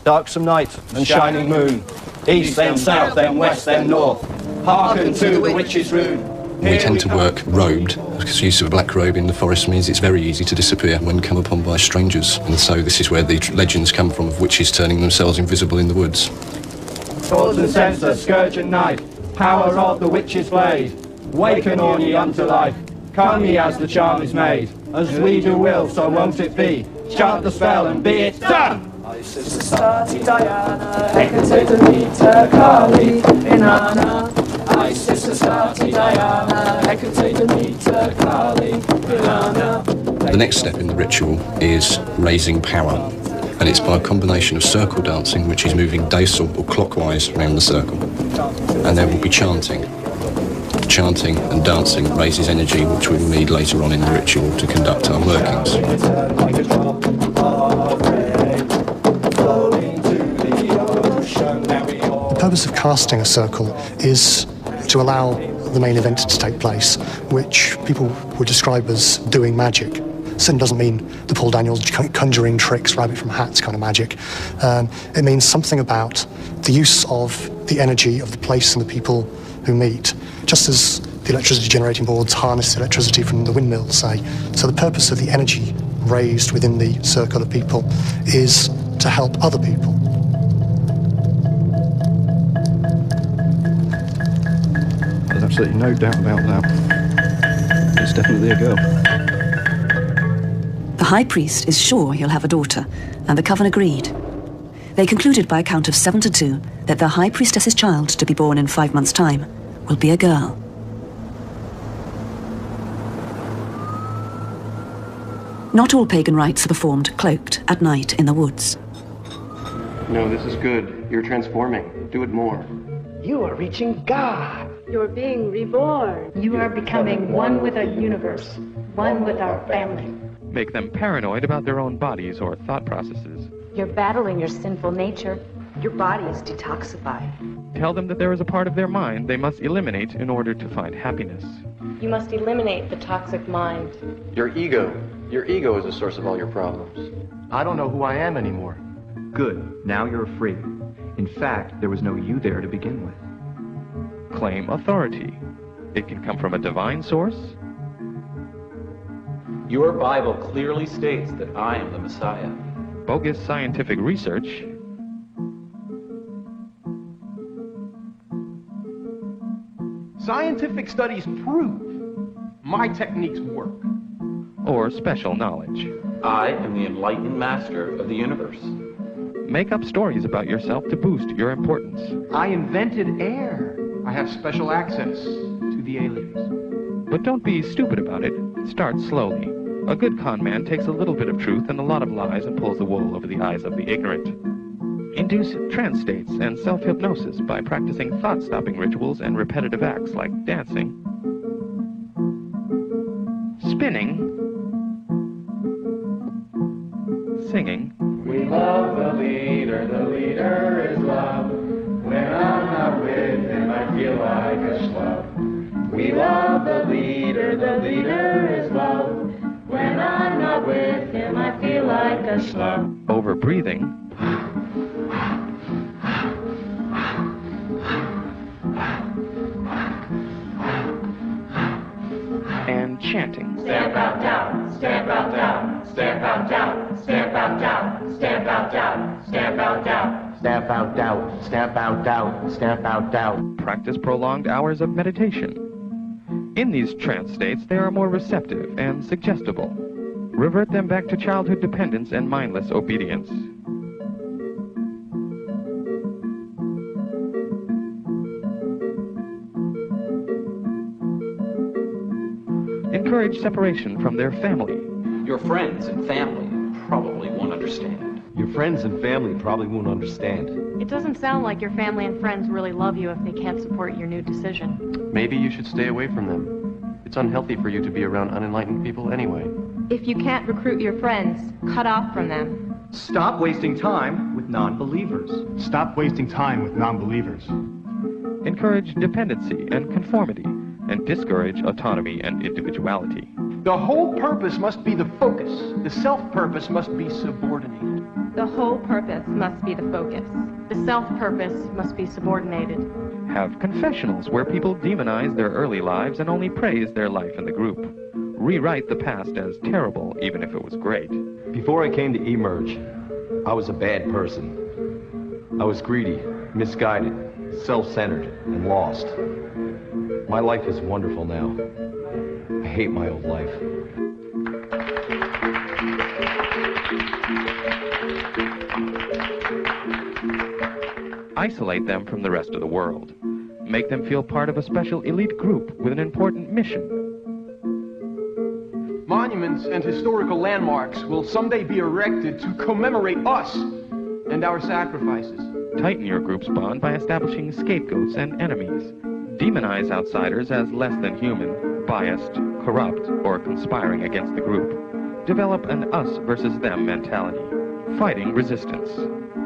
Darksome night and shining moon. East, then south, then west, then north. Hearken to the witch's rune. We tend to work robed, because the use of a black robe in the forest means it's very easy to disappear when come upon by strangers. And so this is where the legends come from of witches turning themselves invisible in the woods. Swords and censer, scourge and knife, power of the witch's blade. Waken all ye unto life, come ye as the charm is made. As we do will, so won't it be. Chant the spell and be it done! Sister Sati Diana, Hecate Demeter Kali, Inanna. I, Sister Sati Diana, Hecate Demeter Kali, Inanna. The next step in the ritual is raising power, and it's by a combination of circle dancing, which is moving dacel or clockwise around the circle, and there will be chanting. Chanting and dancing raises energy, which we will need later on in the ritual to conduct our workings. The purpose of casting a circle is to allow the main event to take place, which people would describe as doing magic. Sin doesn't mean the Paul Daniels conjuring tricks, rabbit from hats kind of magic. It means something about the use of the energy of the place and the people who meet, just as the electricity generating boards harness electricity from the windmills, say. So the purpose of the energy raised within the circle of people is to help other people. There's absolutely no doubt about that. It's definitely a girl. The high priest is sure he'll have a daughter, and the coven agreed. They concluded by a count of 7 to 2 that the high priestess's child, to be born in 5 months' time, will be a girl. Not all pagan rites are performed cloaked at night in the woods. No, this is good. You're transforming. Do it more. You are reaching God. You're being reborn. You are becoming one with our universe, one with our family. Make them paranoid about their own bodies or thought processes. You're battling your sinful nature. Your body is detoxified. Tell them that there is a part of their mind they must eliminate in order to find happiness. You must eliminate the toxic mind. Your ego. Your ego is the source of all your problems. I don't know who I am anymore. Good. Now you're free. In fact, there was no you there to begin with. Claim authority. It can come from a divine source. Your Bible clearly states that I am the Messiah. Bogus scientific research. Scientific studies prove my techniques work. Or special knowledge. I am the enlightened master of the universe. Make up stories about yourself to boost your importance. I invented air. I have special access to the aliens. But don't be stupid about it. Start slowly. A good con man takes a little bit of truth and a lot of lies and pulls the wool over the eyes of the ignorant. Induce trance states and self-hypnosis by practicing thought-stopping rituals and repetitive acts like dancing, spinning, singing. We love the leader is love. When I'm not with him, I feel like a schlub. We love the leader is love. When I'm not with him, I feel like a schlub. Over breathing. And chanting. Stamp out doubt, stamp out doubt, stamp out doubt, stamp out doubt, stamp out doubt, stamp out doubt. Stamp out doubt, stamp out doubt, stamp out doubt. Practice prolonged hours of meditation. In these trance states, they are more receptive and suggestible. Revert them back to childhood dependence and mindless obedience. Encourage separation from their family. Your friends and family probably won't understand. Your friends and family probably won't understand. It doesn't sound like your family and friends really love you if they can't support your new decision. Maybe you should stay away from them. It's unhealthy for you to be around unenlightened people anyway. If you can't recruit your friends, cut off from them. Stop wasting time with non-believers. Stop wasting time with non-believers. Encourage dependency and conformity, and discourage autonomy and individuality. The whole purpose must be the focus. The self-purpose must be subordinated. The whole purpose must be the focus. The self-purpose must be subordinated. Have confessionals where people demonize their early lives and only praise their life in the group. Rewrite the past as terrible, even if it was great. Before I came to Emerge, I was a bad person. I was greedy, misguided, self-centered, and lost. My life is wonderful now. I hate my old life. Isolate them from the rest of the world. Make them feel part of a special elite group with an important mission. Monuments and historical landmarks will someday be erected to commemorate us and our sacrifices. Tighten your group's bond by establishing scapegoats and enemies. Demonize outsiders as less than human, biased, corrupt, or conspiring against the group. Develop an us versus them mentality. Fighting resistance.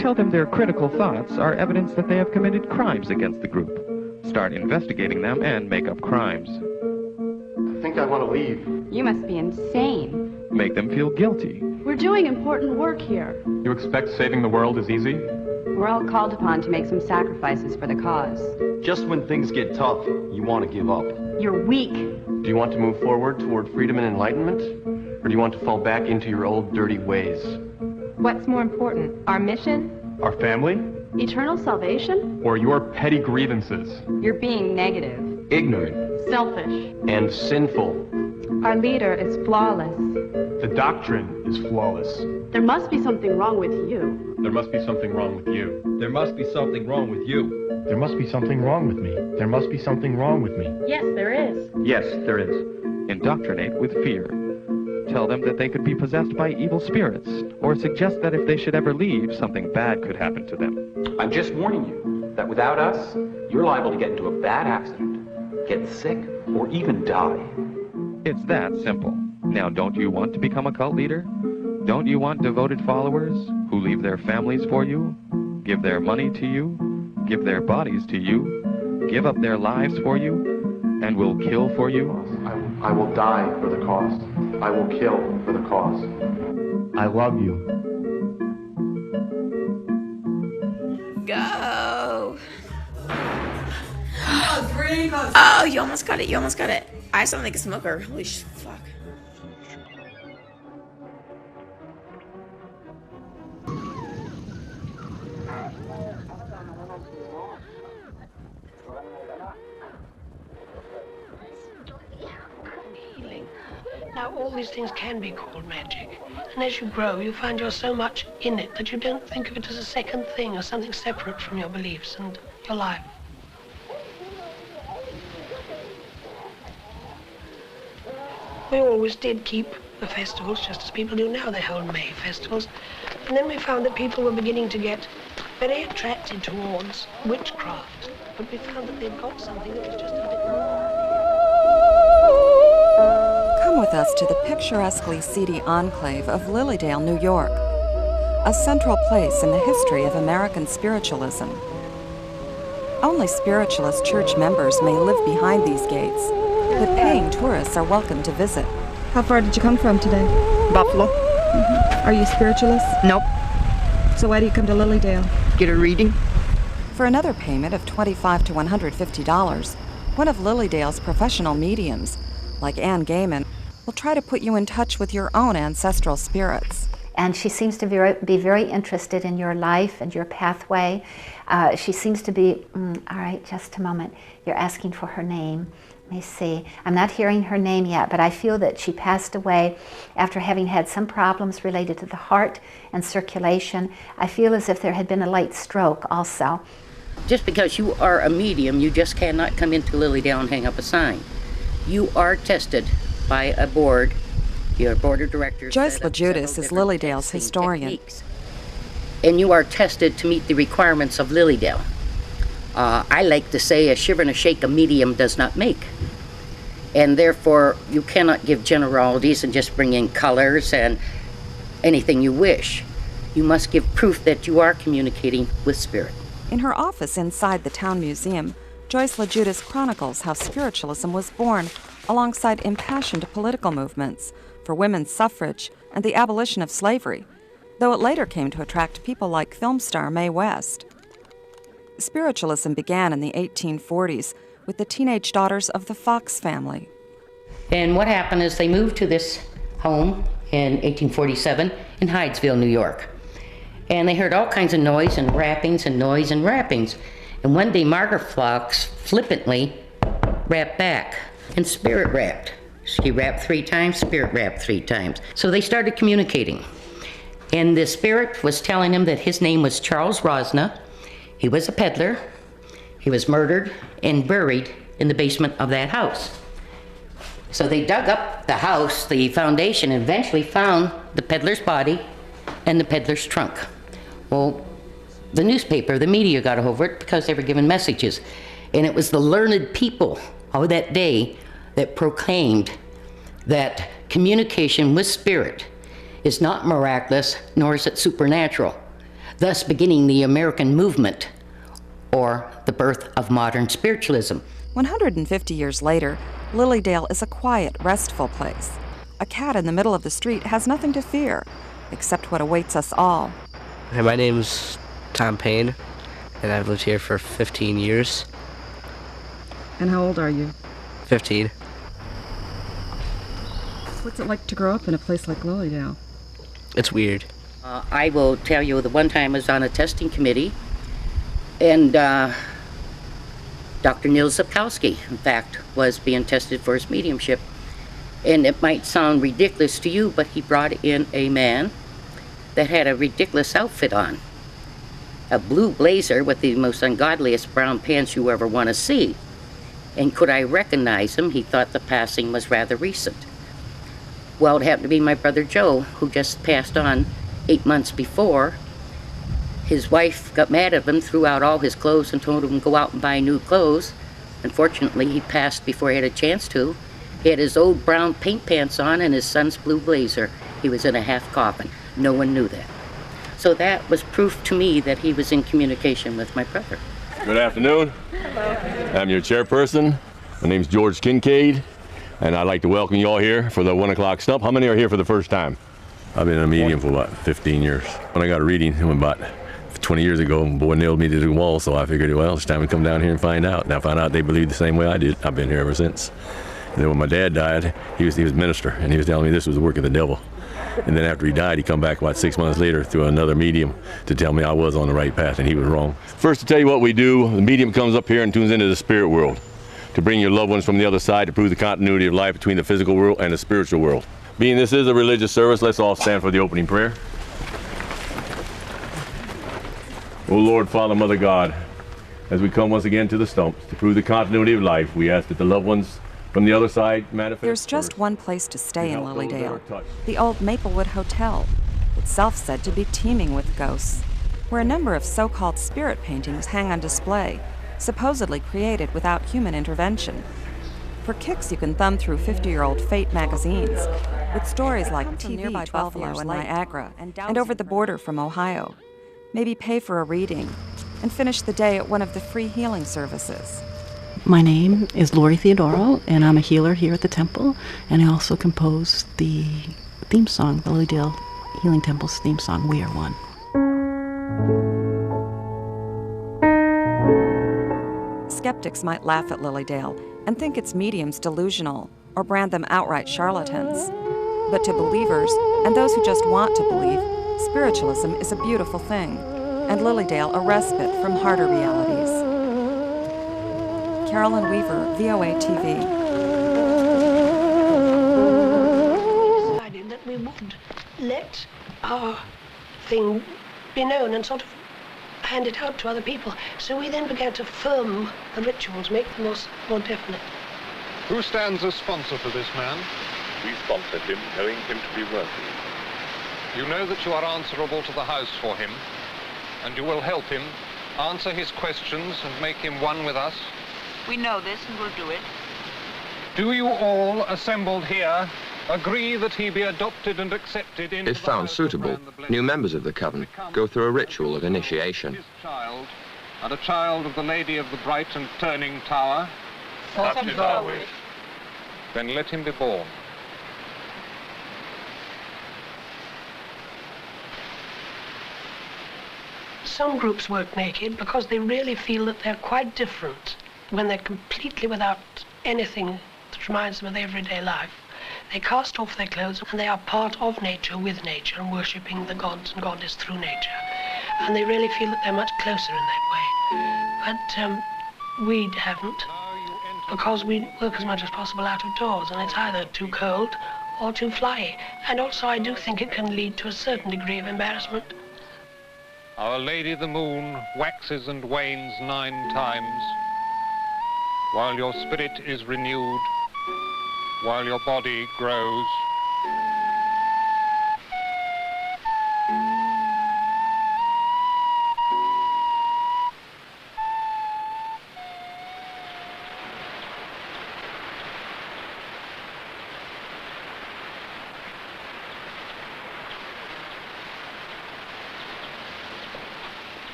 Tell them their critical thoughts are evidence that they have committed crimes against the group. Start investigating them and make up crimes. I think I want to leave. You must be insane. Make them feel guilty. We're doing important work here. You expect saving the world is easy? We're all called upon to make some sacrifices for the cause. Just when things get tough, you want to give up. You're weak. Do you want to move forward toward freedom and enlightenment? Or do you want to fall back into your old dirty ways? What's more important, our mission? Our family? Eternal salvation? Or your petty grievances? You're being negative. Ignorant. Selfish. And sinful. Our leader is flawless. The doctrine is flawless. There must be something wrong with you. There must be something wrong with you. There must be something wrong with you. There must be something wrong with me. There must be something wrong with me. Yes, there is. Yes, there is. Indoctrinate with fear. Tell them that they could be possessed by evil spirits, or suggest that if they should ever leave, something bad could happen to them. I'm just warning you that without us, you're liable to get into a bad accident, get sick, or even die. It's that simple. Now, don't you want to become a cult leader? Don't you want devoted followers who leave their families for you, give their money to you, give their bodies to you, give up their lives for you, and will kill for you? I will die for the cause. I will kill for the cause. I love you. Go! Oh, you almost got it. You almost got it. I sound like a smoker. Holy fuck. Now, all these things can be called magic. And as you grow, you find you're so much in it that you don't think of it as a second thing or something separate from your beliefs and your life. We always did keep the festivals, just as people do now. They hold May festivals. And then we found that people were beginning to get very attracted towards witchcraft. But we found that they'd got something that was just a bit more. Come with us to the picturesquely seedy enclave of Lilydale, New York, a central place in the history of American spiritualism. Only spiritualist church members may live behind these gates, but paying tourists are welcome to visit. How far did you come from today? Buffalo. Are you a spiritualist? Nope. So why do you come to Lilydale? Get a reading. For another payment of $25 to $150, one of Lilydale's professional mediums, like Anne Gaiman, will try to put you in touch with your own ancestral spirits. And she seems to be very interested in your life and your pathway. She seems to be, all right, just a moment. You're asking for her name. Let me see. I'm not hearing her name yet, but I feel that she passed away after having had some problems related to the heart and circulation. I feel as if there had been a light stroke also. Just because you are a medium, you just cannot come into Lilydale and hang up a sign. You are tested by a board, your board of directors. Joyce LaJudas is Lilydale's historian. And you are tested to meet the requirements of Lilydale. I like to say a shiver and a shake a medium does not make. And therefore, you cannot give generalities and just bring in colors and anything you wish. You must give proof that you are communicating with spirit. In her office inside the town museum, Joyce LaJudas chronicles how spiritualism was born alongside impassioned political movements for women's suffrage and the abolition of slavery, though it later came to attract people like film star Mae West. Spiritualism began in the 1840s with the teenage daughters of the Fox family. And what happened is they moved to this home in 1847 in Hydesville, New York. And they heard all kinds of noise and rappings and noise and rappings. And one day Margaret Phlox flippantly rapped back and spirit rapped. She rapped 3 times, spirit rapped 3 times. So they started communicating. And the spirit was telling him that his name was Charles Rosna. He was a peddler. He was murdered and buried in the basement of that house. So they dug up the house, the foundation, and eventually found the peddler's body and the peddler's trunk. Well, the newspaper, the media got a hold of it because they were given messages. And it was the learned people of that day that proclaimed that communication with spirit is not miraculous, nor is it supernatural, thus beginning the American movement, or the birth of modern spiritualism. 150 years later, Lilydale is a quiet, restful place. A cat in the middle of the street has nothing to fear, except what awaits us all. Hey, my name's Tom Payne, and I've lived here for 15 years. And how old are you? 15. What's it like to grow up in a place like Lilydale? It's weird. I will tell you, the one time I was on a testing committee, and Dr. Neil Zapkowski, in fact, was being tested for his mediumship. And it might sound ridiculous to you, but he brought in a man that had a ridiculous outfit on. A blue blazer with the most ungodliest brown pants you ever want to see. And could I recognize him? He thought the passing was rather recent. Well, it happened to be my brother Joe, who just passed on 8 months before. His wife got mad at him, threw out all his clothes and told him to go out and buy new clothes. Unfortunately, he passed before he had a chance to. He had his old brown paint pants on and his son's blue blazer. He was in a half coffin. No one knew that. So that was proof to me that he was in communication with my brother. Good afternoon. Hello. I'm your chairperson. My name's George Kincaid, and I'd like to welcome you all here for the 1 o'clock stump. How many are here for the first time? I've been a medium for about 15 years. When I got a reading, it was about 20 years ago, a boy nailed me to the wall, so I figured, well, it's time to come down here and find out. And I found out they believed the same way I did. I've been here ever since. And then when my dad died, he was a minister, and he was telling me this was the work of the devil. And then after he died, he come back about 6 months later through another medium to tell me I was on the right path and he was wrong. First, to tell you what we do, the medium comes up here and tunes into the spirit world to bring your loved ones from the other side to prove the continuity of life between the physical world and the spiritual world. Being this is a religious service, let's all stand for the opening prayer. O Lord, Father, Mother God, as we come once again to the stumps to prove the continuity of life, we ask that the loved ones from the other side manifest. There's just one place to stay in Lilydale, the old Maplewood Hotel, itself said to be teeming with ghosts, where a number of so-called spirit paintings hang on display, supposedly created without human intervention. For kicks, you can thumb through 50-year-old Fate magazines, with stories like TV, nearby Buffalo and Niagara, and over the border from Ohio. Maybe pay for a reading, and finish the day at one of the free healing services. My name is Lori Theodoro, and I'm a healer here at the temple, and I also composed the theme song, the Lilydale Healing Temple's theme song, We Are One. Skeptics might laugh at Lilydale and think its mediums delusional, or brand them outright charlatans. But to believers, and those who just want to believe, spiritualism is a beautiful thing, and Lilydale a respite from harder realities. Carolyn Weaver, VOA TV. We decided that we would let our thing be known and sort of hand it out to other people. So we then began to firm the rituals, make them more definite. Who stands as sponsor for this man? We sponsored him, knowing him to be worthy. You know that you are answerable to the house for him, and you will help him, answer his questions, and make him one with us? We know this and will do it. Do you all assembled here agree that he be adopted and accepted into If found suitable, new members of the coven go through a ritual of initiation. His child, and a child of the Lady of the Bright and Turning Tower? That is our wish. Then let him be born. Some groups work naked because they really feel that they're quite different when they're completely without anything that reminds them of everyday life. They cast off their clothes and they are part of nature, with nature, and worshipping the gods and goddess through nature. and they really feel that they're much closer in that way. But we haven't, because we work as much as possible out of doors, and it's either too cold or too flyy. And also I do think it can lead to a certain degree of embarrassment. Our Lady the Moon waxes and wanes 9 times, while your spirit is renewed, while your body grows.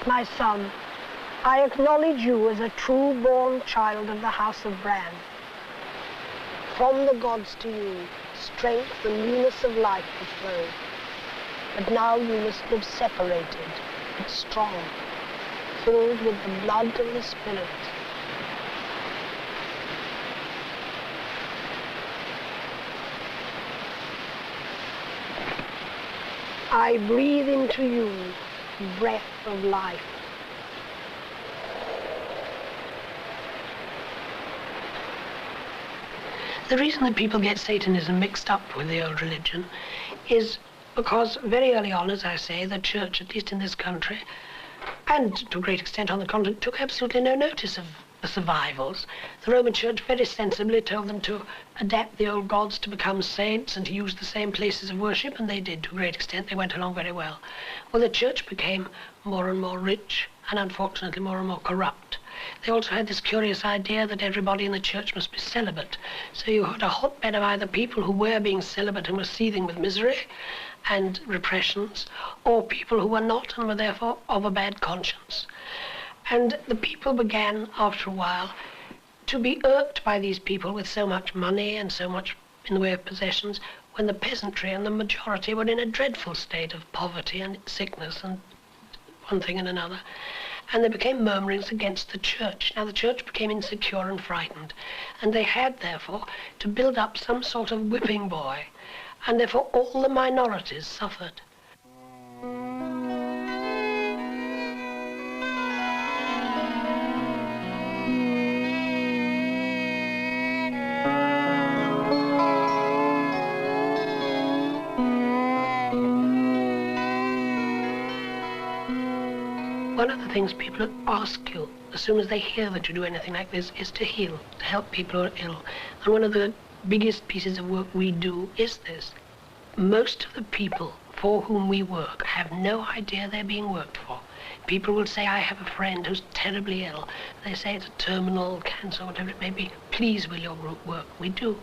My son, I acknowledge you as a true-born child of the House of Bran. From the gods to you, strength and newness of life have flown. But now you must live separated, but strong, filled with the blood of the Spirit. I breathe into you breath of life. The reason that people get Satanism mixed up with the old religion is because very early on, as I say, the church, at least in this country, and to a great extent on the continent, took absolutely no notice of the survivals. The Roman Church very sensibly told them to adapt the old gods to become saints and to use the same places of worship, and they did to a great extent. They went along very well. Well, the church became more and more rich and unfortunately more and more corrupt. They also had this curious idea that everybody in the church must be celibate. So you had a hotbed of either people who were being celibate and were seething with misery and repressions, or people who were not and were therefore of a bad conscience. And the people began, after a while, to be irked by these people with so much money and so much in the way of possessions, when the peasantry and the majority were in a dreadful state of poverty and sickness and one thing and another. And there became murmurings against the church. Now the church became insecure and frightened, and they had, therefore, to build up some sort of whipping boy, and therefore all the minorities suffered. One of the things people ask you as soon as they hear that you do anything like this is to heal, to help people who are ill. And one of the biggest pieces of work we do is this. Most of the people for whom we work have no idea they're being worked for. People will say, I have a friend who's terribly ill. They say it's a terminal cancer, whatever it may be. Please, will your group work? We do.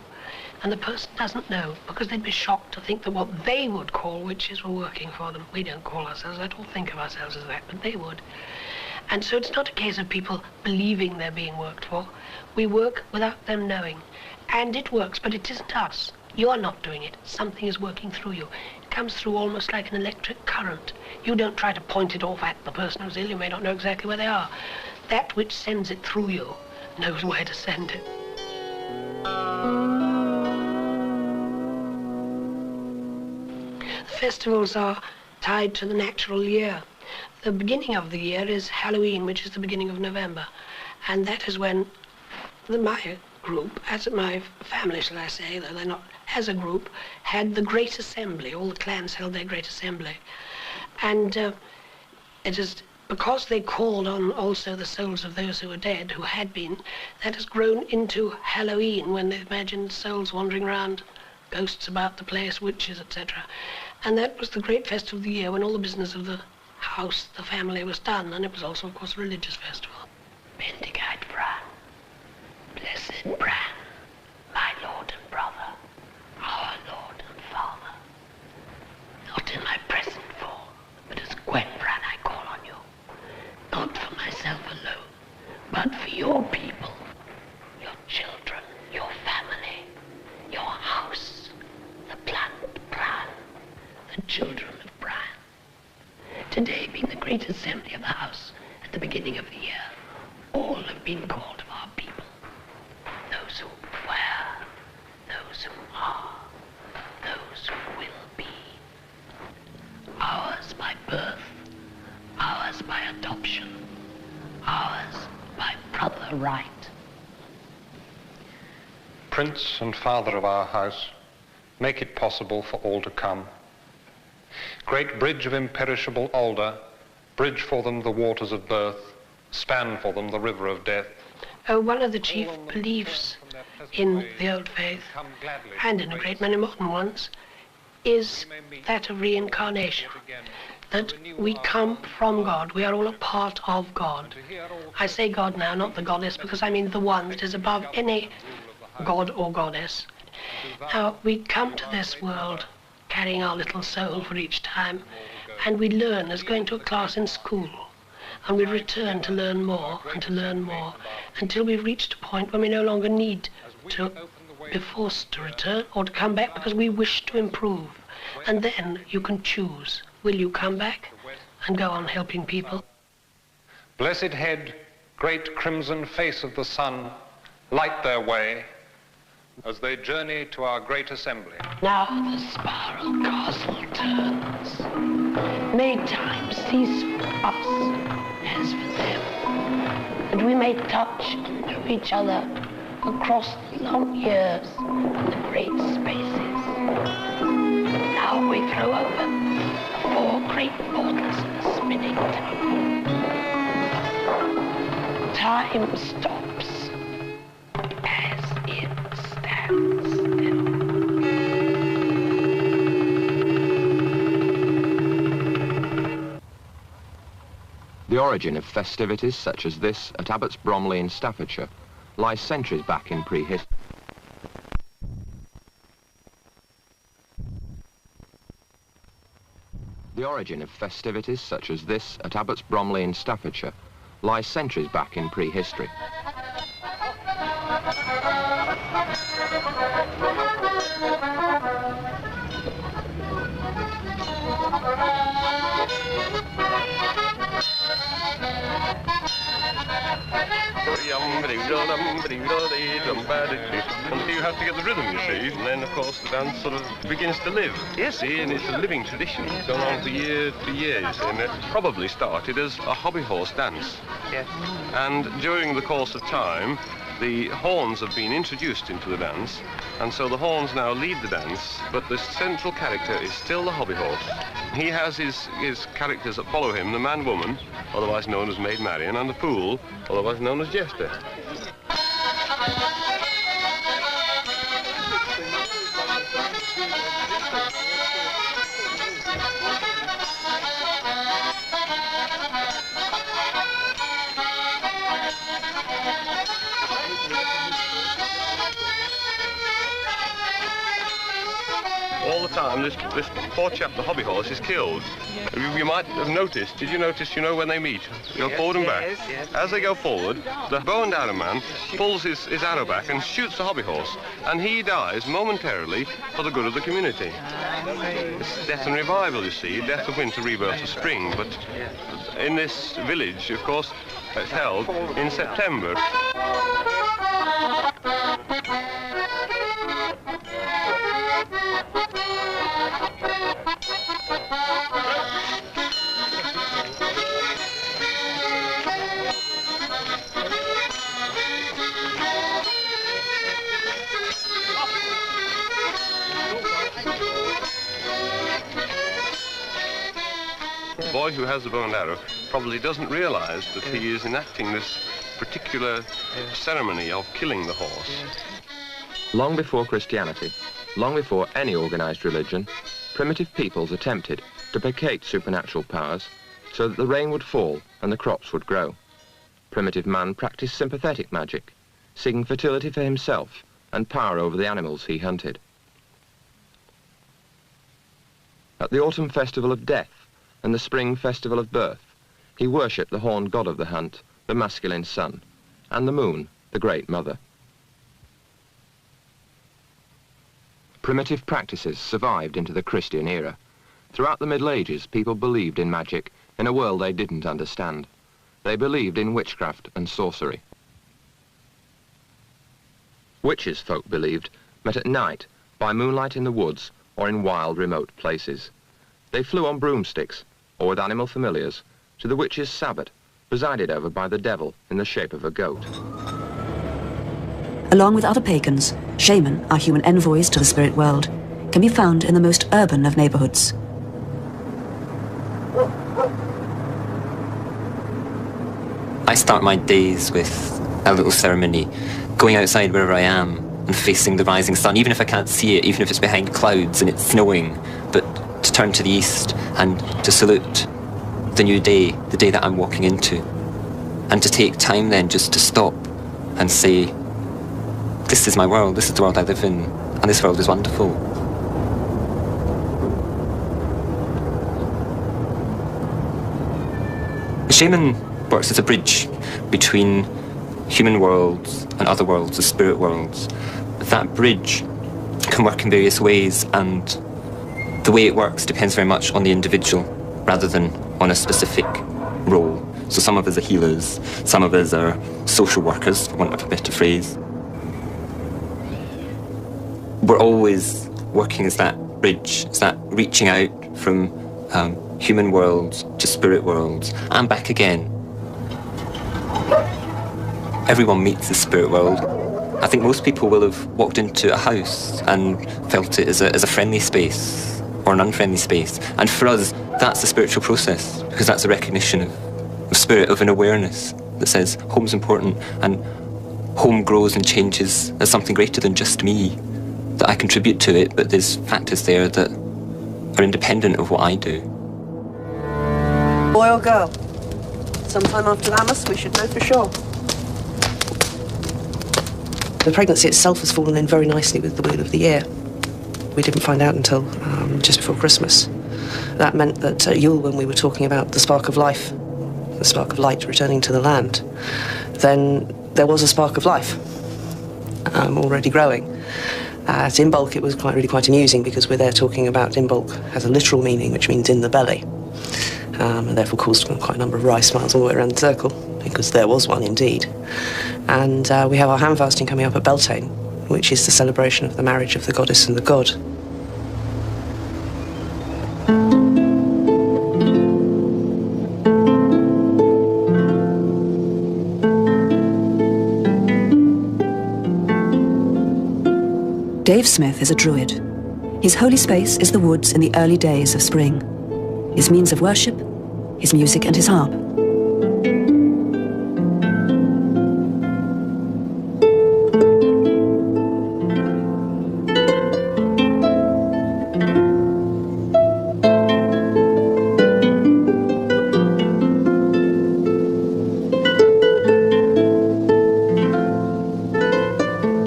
And the person doesn't know, because they'd be shocked to think that what they would call witches were working for them. We don't call ourselves that or think of ourselves as that, but they would. And so it's not a case of people believing they're being worked for. We work without them knowing. And it works, but it isn't us. You're not doing it. Something is working through you. It comes through almost like an electric current. You don't try to point it off at the person who's ill. You may not know exactly where they are. That which sends it through you knows where to send it. The festivals are tied to the natural year. The beginning of the year is Halloween, which is the beginning of November. And that is when my group, as my family, shall I say, though they're not as a group, had the Great Assembly. All the clans held their Great Assembly. And it is because they called on also the souls of those who were dead, who had been, that has grown into Halloween, when they imagined souls wandering around, ghosts about the place, witches, etc. And that was the great festival of the year, when all the business of the house, the family, was done. And it was also, of course, a religious festival. Bendigite Bran, blessed Bran, my Lord and brother, our Lord and Father. Not in my present form, but as Gwen Bran I call on you. Not for myself alone, but for your people, your children, your family, your house, the plant Bran, the children of Bran. Today being the great assembly of the house at the beginning of the year, all have been called of our people. Those who were, those who are, those who will be. Ours by birth, ours by adoption, ours by brother right. Prince and Father of our house, make it possible for all to come. Great bridge of imperishable alder, bridge for them the waters of birth, span for them the river of death. One of the chief beliefs in the old faith, and in a great many modern ones, is that of reincarnation, that we come from God. We are all a part of God. I say God now, not the goddess, because I mean the one that is above any god or goddess. Now, we come to this world carrying our little soul for each time, and we learn as going to a class in school, and we return to learn more and to learn more until we've reached a point when we no longer need to be forced to return or to come back because we wish to improve. And then you can choose. Will you come back and go on helping people? Blessed head, great crimson face of the sun, light their way as they journey to our great assembly. Now the spiral castle turns. May time cease for us as for them, and we may touch and know each other across the long years and the great spaces. Now we throw open the 4 great portals of the spinning town. Time stops as it stands still. The origin of festivities such as this at Abbots Bromley in Staffordshire lies centuries back in prehistory. The origin of festivities such as this at Abbots Bromley in Staffordshire lies centuries back in prehistory. And you have to get the rhythm, you see, and then of course the dance sort of begins to live. Yes. See, and it's a living tradition. It's gone on for years, and it probably started as a hobby horse dance. Yes. And during the course of time, the horns have been introduced into the dance, and so the horns now lead the dance, but the central character is still the hobby horse. He has his characters that follow him, the man-woman, otherwise known as Maid Marian, and the fool, otherwise known as Jester. All the time, this poor chap, the hobby horse, is killed. You might have noticed, did you notice, you know, when they meet, go forward and back? Yes. As they go forward, the bow and arrow man pulls his arrow back and shoots the hobby horse, and he dies momentarily for the good of the community. It's death and revival, you see, death of winter, rebirth of spring, but in this village, of course, it's held in September. The boy who has the bow and arrow probably doesn't realize that he is enacting this particular ceremony of killing the horse. Long before Christianity, long before any organized religion, primitive peoples attempted to placate supernatural powers so that the rain would fall and the crops would grow. Primitive man practiced sympathetic magic, seeking fertility for himself and power over the animals he hunted. At the autumn festival of death and the spring festival of birth, he worshipped the horned god of the hunt, the masculine sun, and the moon, the great mother. Primitive practices survived into the Christian era. Throughout the Middle Ages, people believed in magic in a world they didn't understand. They believed in witchcraft and sorcery. Witches, folk believed, met at night, by moonlight in the woods or in wild, remote places. They flew on broomsticks or with animal familiars, to the witch's sabbat, presided over by the devil in the shape of a goat. Along with other pagans, shaman, our human envoys to the spirit world, can be found in the most urban of neighborhoods. I start my days with a little ceremony, going outside wherever I am and facing the rising sun, even if I can't see it, even if it's behind clouds and it's snowing, but to turn to the east and to salute the new day, the day that I'm walking into, and to take time then just to stop and say, this is my world, this is the world I live in, and this world is wonderful. The shaman works as a bridge between human worlds and other worlds, the spirit worlds. That bridge can work in various ways, and the way it works depends very much on the individual rather than on a specific role. So some of us are healers, some of us are social workers, for want of a better phrase. We're always working as that bridge, as that reaching out from human worlds to spirit worlds and back again. Everyone meets the spirit world. I think most people will have walked into a house and felt it as a friendly space or an unfriendly space. And for us, that's the spiritual process, because that's a recognition of spirit, of an awareness that says home's important and home grows and changes as something greater than just me, that I contribute to it, but there's factors there that are independent of what I do. Boy or girl? Sometime after Lammas, we should know for sure. The pregnancy itself has fallen in very nicely with the wheel of the year. We didn't find out until just before Christmas. That meant that at Yule, when we were talking about the spark of life, the spark of light returning to the land, then there was a spark of life already growing. At Imbolc, it was really quite amusing, because we're there talking about Imbolc has a literal meaning, which means in the belly, and therefore caused quite a number of wry smiles all the way around the circle, because there was one indeed. And we have our hand fasting coming up at Beltane, which is the celebration of the marriage of the goddess and the god. Dave Smith is a druid. His holy space is the woods in the early days of spring. His means of worship, his music and his harp.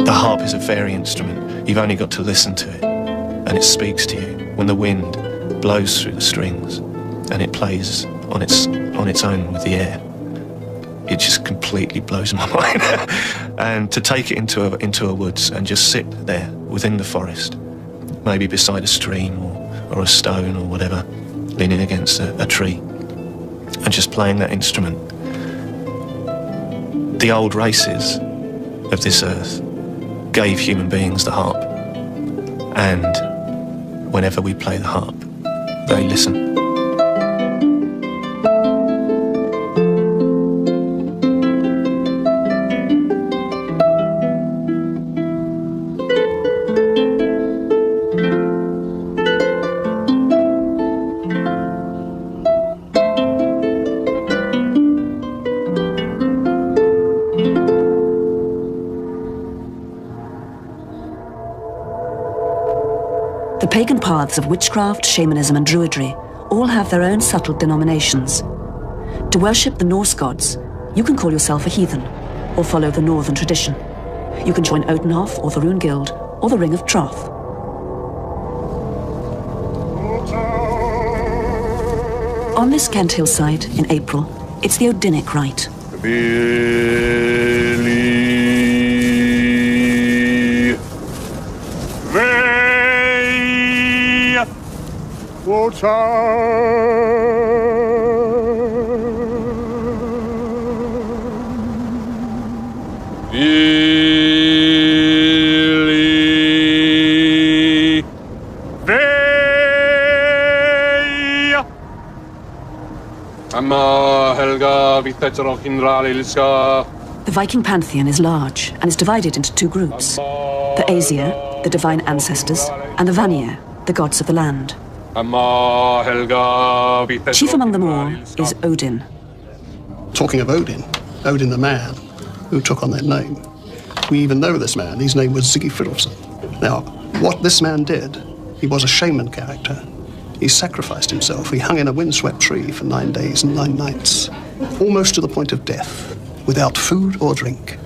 The harp is a fairy instrument. You've only got to listen to it, and it speaks to you when the wind blows through the strings and it plays on its own with the air. It just completely blows my mind. And to take it into a woods and just sit there within the forest, maybe beside a stream or a stone or whatever, leaning against a tree, and just playing that instrument. The old races of this earth gave human beings the harp, and whenever we play the harp, they listen. The pagan paths of witchcraft, shamanism and druidry all have their own subtle denominations. To worship the Norse gods, you can call yourself a heathen, or follow the northern tradition. You can join Odenhof or the Rune Guild, or the Ring of Troth. On this Kent hillside, in April, it's the Odinic rite. The Viking pantheon is large and is divided into two groups. The Aesir, the divine ancestors, and the Vanir, the gods of the land. Chief among them all is Odin. Talking of Odin the man who took on that name. We even know this man. His name was Siggy Fridolfsson. Now, what this man did, he was a shaman character. He sacrificed himself. He hung in a windswept tree for 9 days and 9 nights, almost to the point of death, without food or drink.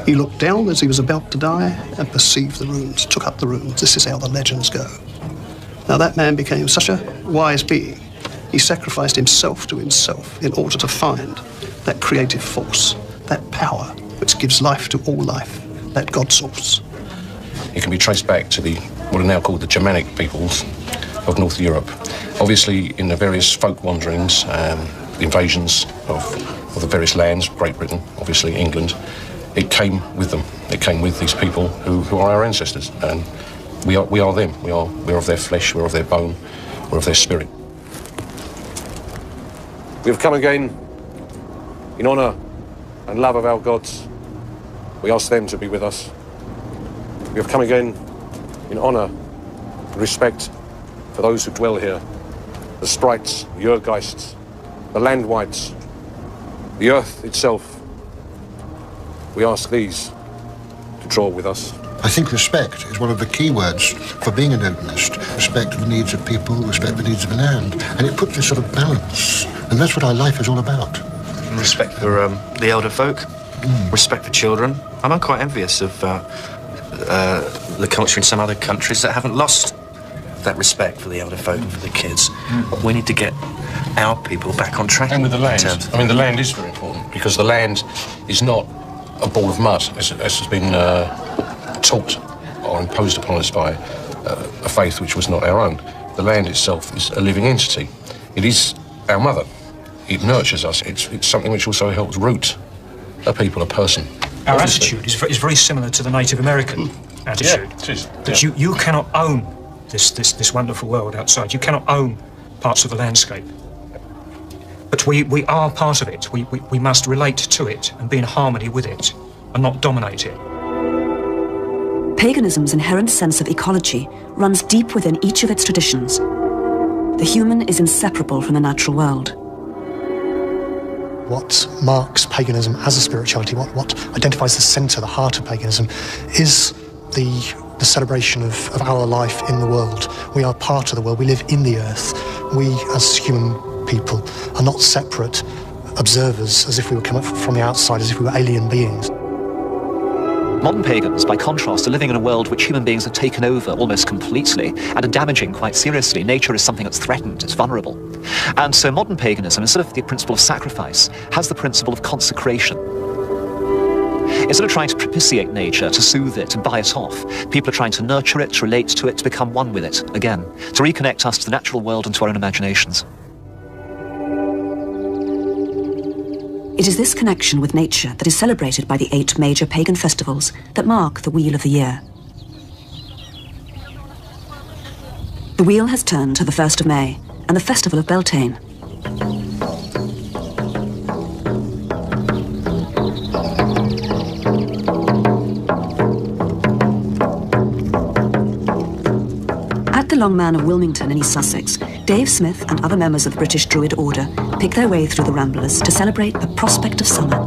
He looked down as he was about to die and perceived the runes, took up the runes. This is how the legends go. Now, that man became such a wise being. He sacrificed himself to himself in order to find that creative force, that power which gives life to all life, that God source. It can be traced back to what are now called the Germanic peoples of North Europe. Obviously, in the various folk wanderings, the invasions of the various lands, Great Britain, obviously England, it came with them. It came with these people who are our ancestors, and we are them. We're of their flesh, we're of their bone, we're of their spirit. We have come again in honour and love of our gods. We ask them to be with us. We have come again in honour and respect for those who dwell here, the sprites, the Urgeists, the Landwights, the earth itself. We ask these to draw with us. I think respect is one of the key words for being an Odinist. Respect for the needs of people, respect for the needs of the land. And it puts this sort of balance. And that's what our life is all about. Respect for the elder folk, respect for children. I'm quite envious of the culture in some other countries that haven't lost that respect for the elder folk and for the kids. We need to get our people back on track. And with the land. I mean, the land is very important, because the land is not a ball of mud, as has been taught or imposed upon us by a faith which was not our own. The land itself is a living entity. It is our mother. It nurtures us. It's something which also helps root a people, a person. Our attitude is very similar to the Native American attitude. Yeah, it is. That you cannot own this wonderful world outside. You cannot own parts of the landscape. But we are part of it. We must relate to it and be in harmony with it and not dominate it. Paganism's inherent sense of ecology runs deep within each of its traditions. The human is inseparable from the natural world. What marks paganism as a spirituality, what identifies the centre, the heart of paganism, is the celebration of our life in the world. We are part of the world, we live in the earth. We, as human people, are not separate observers, as if we were coming from the outside, as if we were alien beings. Modern pagans, by contrast, are living in a world which human beings have taken over almost completely and are damaging quite seriously. Nature is something that's threatened, it's vulnerable. And so modern paganism, instead of the principle of sacrifice, has the principle of consecration. Instead of trying to propitiate nature, to soothe it and buy it off, people are trying to nurture it, to relate to it, to become one with it, again, to reconnect us to the natural world and to our own imaginations. It is this connection with nature that is celebrated by the 8 major pagan festivals that mark the Wheel of the Year. The wheel has turned to the 1st of May and the Festival of Beltane. At the Long Man of Wilmington in East Sussex, Dave Smith and other members of the British Druid Order pick their way through the Ramblers to celebrate the prospect of summer.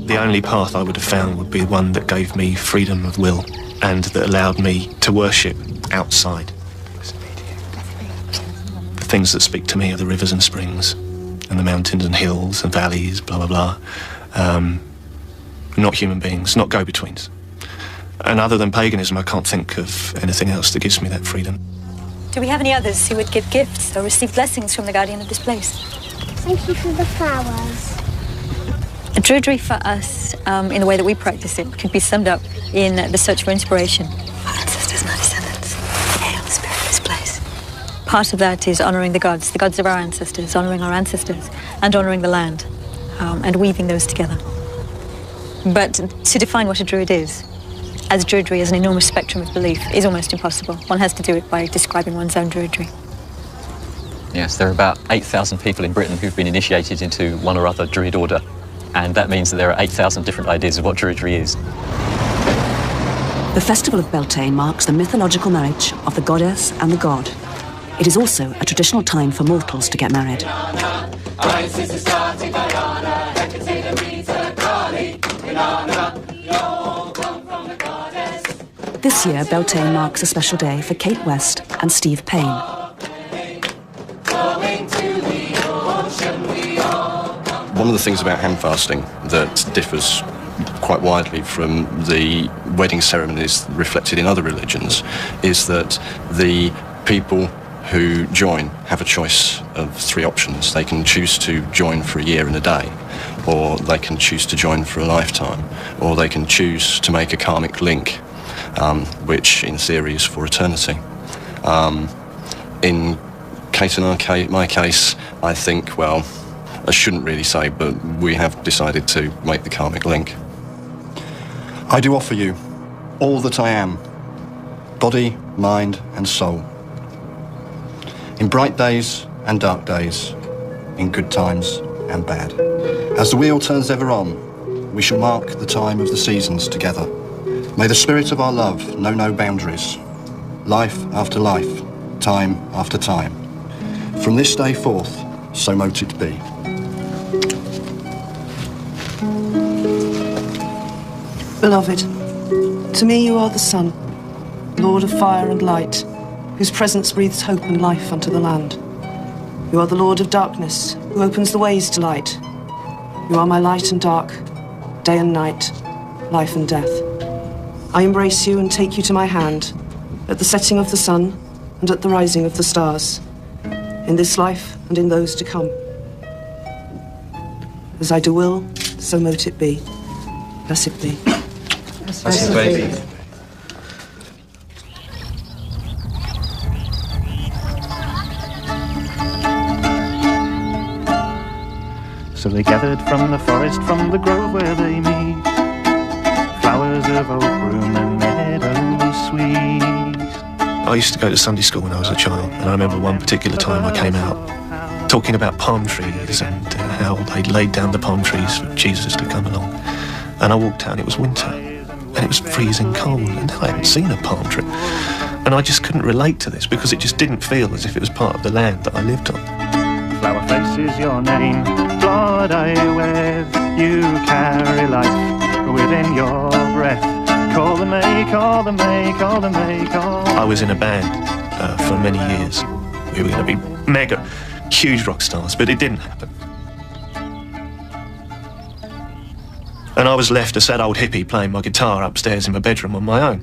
The only path I would have found would be one that gave me freedom of will and that allowed me to worship outside. The things that speak to me are the rivers and springs and the mountains and hills and valleys, blah, blah, blah. Not human beings, not go-betweens. And other than paganism, I can't think of anything else that gives me that freedom. Do we have any others who would give gifts or receive blessings from the guardian of this place? Thank you for the flowers. Druidry for us, in the way that we practice it, could be summed up in the search for inspiration. Our ancestors and our descendants, hail the spirit of this place. Part of that is honouring the gods of our ancestors, honouring our ancestors, and honouring the land, and weaving those together. But to define what a druid is, as druidry is an enormous spectrum of belief, is almost impossible. One has to do it by describing one's own druidry. Yes, there are about 8,000 people in Britain who've been initiated into one or other Druid order, and that means that there are 8,000 different ideas of what Druidry is. The festival of Beltane marks the mythological marriage of the goddess and the god. It is also a traditional time for mortals to get married. This year, Beltane marks a special day for Kate West and Steve Payne. One of the things about hand fasting that differs quite widely from the wedding ceremonies reflected in other religions is that the people who join have a choice of 3 options. They can choose to join for a year and a day, or they can choose to join for a lifetime, or they can choose to make a karmic link, which in theory is for eternity. In Kate and my case, I think, well, I shouldn't really say, but we have decided to make the karmic link. I do offer you all that I am, body, mind and soul. In bright days and dark days, in good times and bad. As the wheel turns ever on, we shall mark the time of the seasons together. May the spirit of our love know no boundaries, life after life, time after time. From this day forth, so mote it be. Beloved, to me you are the sun, Lord of fire and light, whose presence breathes hope and life unto the land. You are the Lord of darkness, who opens the ways to light. You are my light and dark, day and night, life and death. I embrace you and take you to my hand, at the setting of the sun and at the rising of the stars, in this life and in those to come. As I do will, so mote it be. Blessed be. Blessed be. So they gathered from the forest, from the grove where they meet, flowers of oak broom and meadow sweet. I used to go to Sunday school when I was a child, and I remember one particular time I came out talking about palm trees and how they'd laid down the palm trees for Jesus to come along. And I walked out and it was winter, and it was freezing cold, and I hadn't seen a palm tree. And I just couldn't relate to this because it just didn't feel as if it was part of the land that I lived on. Flower face is your name, blood I wear, you carry life within your breath. Call the May, call the May, call the May, call. I was in a band for many years. We were going to be mega, huge rock stars, but it didn't happen. And I was left a sad old hippie playing my guitar upstairs in my bedroom on my own.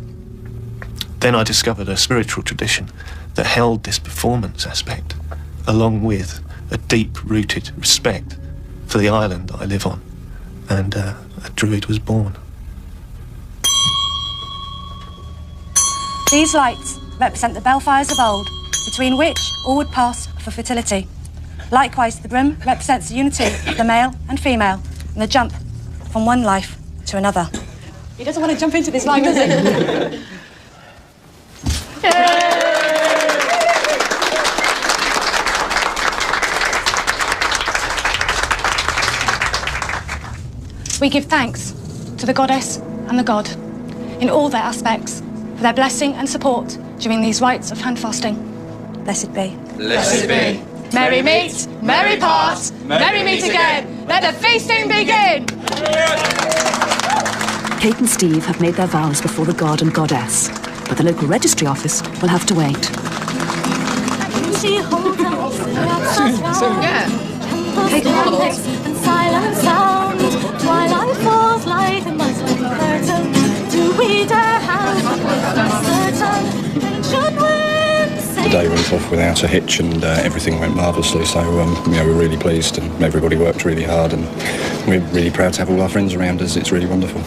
Then I discovered a spiritual tradition that held this performance aspect, along with a deep-rooted respect for the island that I live on. And a druid was born. These lights represent the bellfires of old, between which all would pass for fertility. Likewise, the broom represents the unity of the male and female, and the jump from one life to another. He doesn't want to jump into this life, does he? We give thanks to the goddess and the god in all their aspects for their blessing and support during these rites of hand fasting. Blessed be. Blessed be. Merry meet, merry part, merry meet again. Let the feasting begin. Kate and Steve have made their vows before the god and goddess, but the local registry office will have to wait. She holds and silent sound. Twilight falls like a muslin curtain. To we dare have certain ancient winds. The day went off without a hitch, and everything went marvellously. So we're really pleased, and everybody worked really hard, and we're really proud to have all our friends around us. It's really wonderful.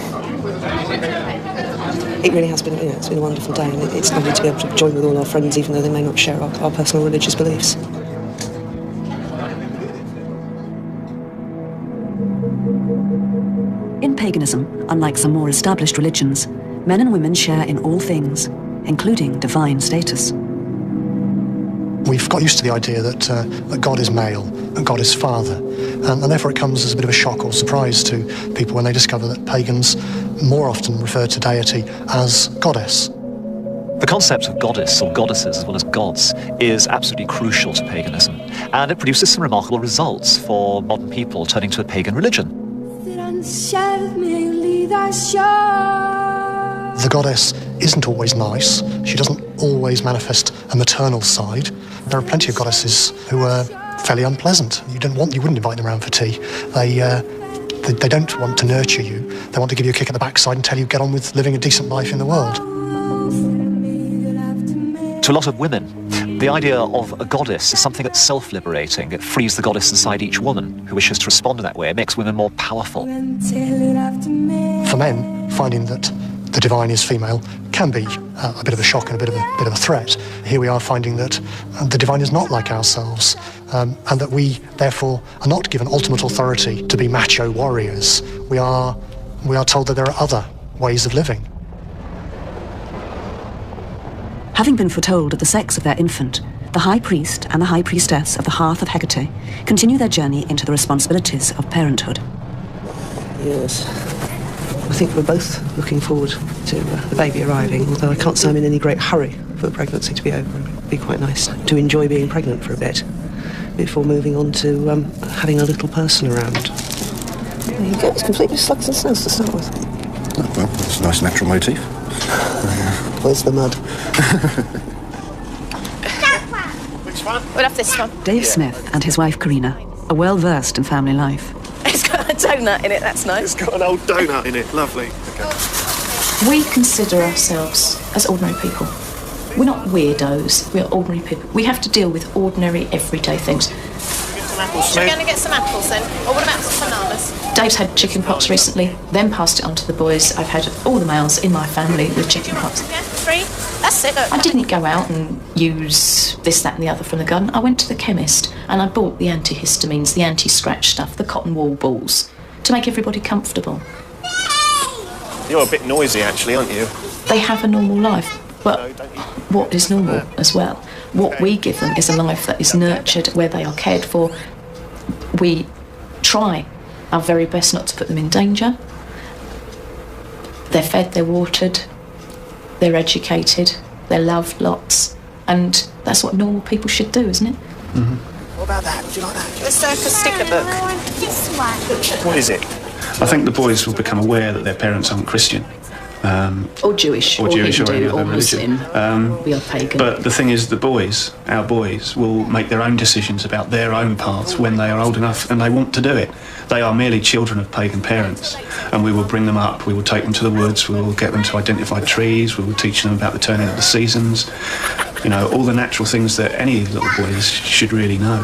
It really has been, it's been a wonderful day, and it's lovely to be able to join with all our friends, even though they may not share our personal religious beliefs. In paganism, unlike some more established religions, men and women share in all things, including divine status. We've got used to the idea that God is male and God is father, and therefore it comes as a bit of a shock or surprise to people when they discover that pagans more often refer to deity as goddess. The concept of goddess or goddesses as well as gods is absolutely crucial to paganism, and it produces some remarkable results for modern people turning to a pagan religion. The goddess isn't always nice. She doesn't always manifest a maternal side. There are plenty of goddesses who are fairly unpleasant. You wouldn't invite them around for tea. They don't want to nurture you. They want to give you a kick at the backside and tell you get on with living a decent life in the world. To a lot of women, the idea of a goddess is something that's self-liberating. It frees the goddess inside each woman who wishes to respond in that way. It makes women more powerful. For men, finding that the divine is female can be a bit of a shock and a bit of a threat. Here we are finding that the divine is not like ourselves, and that we, therefore, are not given ultimate authority to be macho warriors. We are told that there are other ways of living. Having been foretold of the sex of their infant, the high priest and the high priestess of the hearth of Hecate continue their journey into the responsibilities of parenthood. Yes. I think we're both looking forward to the baby arriving, although I can't say I'm in any great hurry for the pregnancy to be over. It'd be quite nice to enjoy being pregnant for a bit before moving on to having a little person around. There you go, it's completely slugs and snails to start with. Oh, well, that's a nice natural motif. Where's the mud? Which one? We'll have this one. Dave Smith and his wife Karina are well versed in family life. It's got a donut in it, that's nice. It's got an old donut in it, lovely. Okay. We consider ourselves as ordinary people. We're not weirdos, we're ordinary people. We have to deal with ordinary, everyday things. Should we go and get some apples then? Or what about some bananas? Dave's had chicken pox recently, then passed it on to the boys. I've had all the males in my family with chicken pox. Yeah, 3. That's it, look. I didn't go out and use this, that and the other from the garden. I went to the chemist and I bought the antihistamines, the anti-scratch stuff, the cotton wool balls, to make everybody comfortable. You're a bit noisy actually, aren't you? They have a normal life, but what is normal as well? What we give them is a life that is nurtured, where they are cared for. We try our very best not to put them in danger. They're fed, they're watered, they're educated, they're loved lots, and that's what normal people should do, isn't it? Mm-hmm. What about that? Would you like that? The circus sticker book. I want this one. What is it? I think the boys will become aware that their parents aren't Christian. Or Jewish, or Hindu, or Muslim. We are pagan. But the thing is, our boys, will make their own decisions about their own paths when they are old enough and they want to do it. They are merely children of pagan parents, and we will bring them up, we will take them to the woods, we will get them to identify trees, we will teach them about the turning of the seasons, you know, all the natural things that any little boys should really know.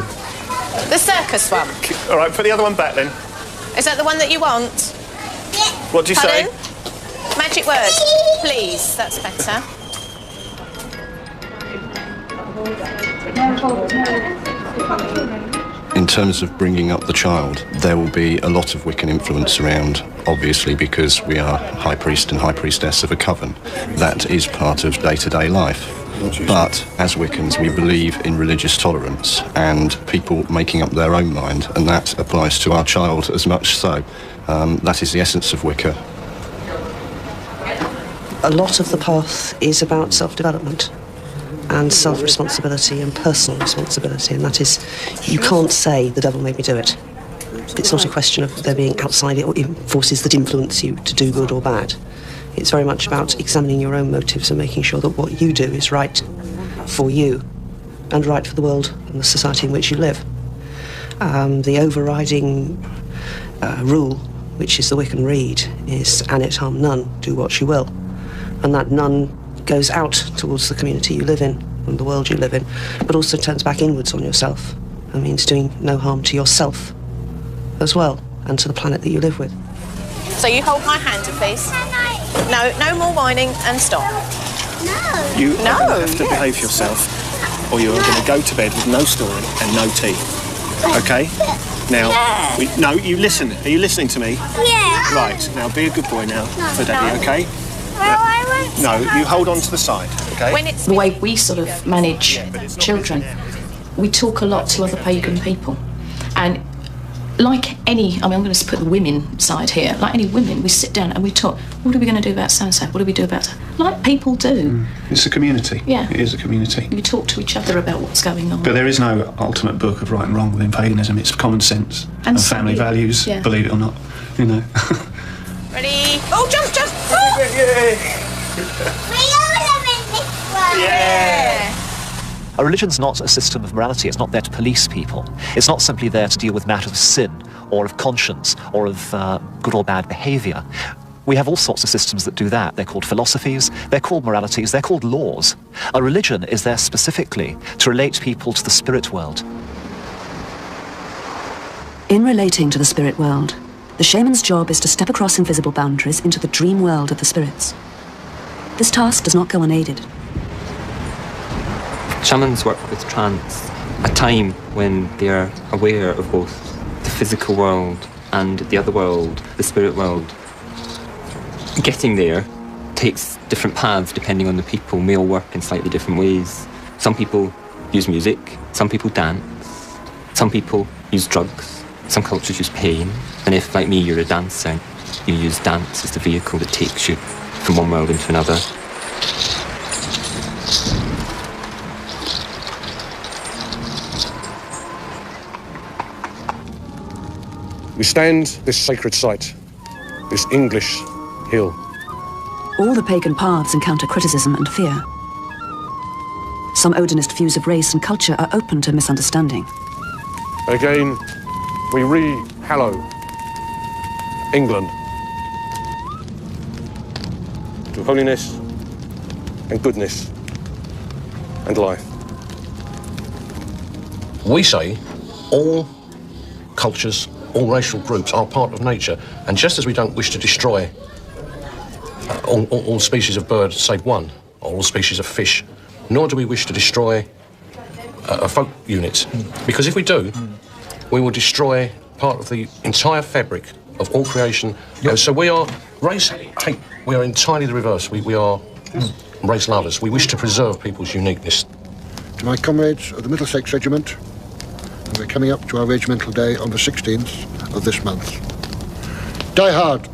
The circus one. All right, put the other one back then. Is that the one that you want? What do you say? Magic word, please. That's better. In terms of bringing up the child, there will be a lot of Wiccan influence around, obviously, because we are high priest and high priestess of a coven. That is part of day-to-day life. But as Wiccans, we believe in religious tolerance and people making up their own mind, and that applies to our child as much so. That is the essence of Wicca. A lot of the path is about self-development and self-responsibility and personal responsibility, and that is, you can't say the devil made me do it. It's not a question of there being outside forces that influence you to do good or bad. It's very much about examining your own motives and making sure that what you do is right for you and right for the world and the society in which you live. The overriding rule, which is the Wiccan Rede, is an it harm none, do what you will. And that none goes out towards the community you live in and the world you live in, but also turns back inwards on yourself. That means doing no harm to yourself as well, and to the planet that you live with. So you hold my hand, please. No more whining and stop. No. You have to behave yourself, or you're going to go to bed with no story and no tea. Okay? Now, no, you listen. Are you listening to me? Yeah. Right, now be a good boy now for Daddy, okay? Well, I won't. No, you hold on to the side. The way we sort of manage children, we talk a lot to other pagan people. And like any, I mean, I'm going to put the women side here, like any women, we sit down and we talk, what are we going to do about so-and-so? What do we do about that? Like people do. It's a community. Yeah. It is a community. We talk to each other about what's going on. But there is no ultimate book of right and wrong within paganism. It's common sense and family values, believe it or not, you know. Ready? Oh, jump! Yeah! A religion's not a system of morality. It's not there to police people. It's not simply there to deal with matters of sin or of conscience or of good or bad behaviour. We have all sorts of systems that do that. They're called philosophies, they're called moralities, they're called laws. A religion is there specifically to relate people to the spirit world. In relating to the spirit world, the shaman's job is to step across invisible boundaries into the dream world of the spirits. This task does not go unaided. Shamans work with trance, a time when they are aware of both the physical world and the other world, the spirit world. Getting there takes different paths depending on the people, may all work in slightly different ways. Some people use music, some people dance, some people use drugs, some cultures use pain, and if, like me, you're a dancer, you use dance as the vehicle that takes you from one world into another. We stand this sacred site, this English hill. All the pagan paths encounter criticism and fear. Some Odinist views of race and culture are open to misunderstanding. Again, we re-hallow England to holiness and goodness and life. We say all cultures, all racial groups are part of nature, and just as we don't wish to destroy all species of birds save one, or all species of fish, nor do we wish to destroy a folk unit, because if we do, we will destroy part of the entire fabric of all creation. And so we are race hate. We are entirely the reverse. We are race lovers. We wish to preserve people's uniqueness. To my comrades of the Middlesex Regiment, we're coming up to our regimental day on the 16th of this month. Die hard.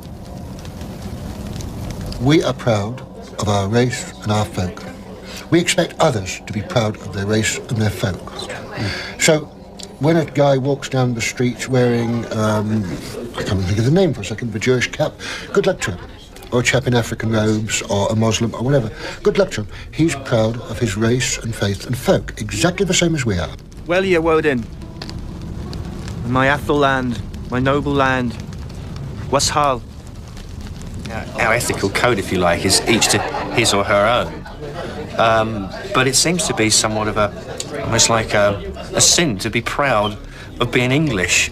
We are proud of our race and our folk. We expect others to be proud of their race and their folk. So, when a guy walks down the street wearing, I can't think of the name for a second, the Jewish cap, good luck to him. Or a chap in African robes, or a Muslim, or whatever. Good luck to him. He's proud of his race and faith and folk, exactly the same as we are. Well, ye Woden, my Athel land, my noble land, what's Hull? Our ethical code, if you like, is each to his or her own. But it seems to be somewhat of almost like a sin to be proud of being English.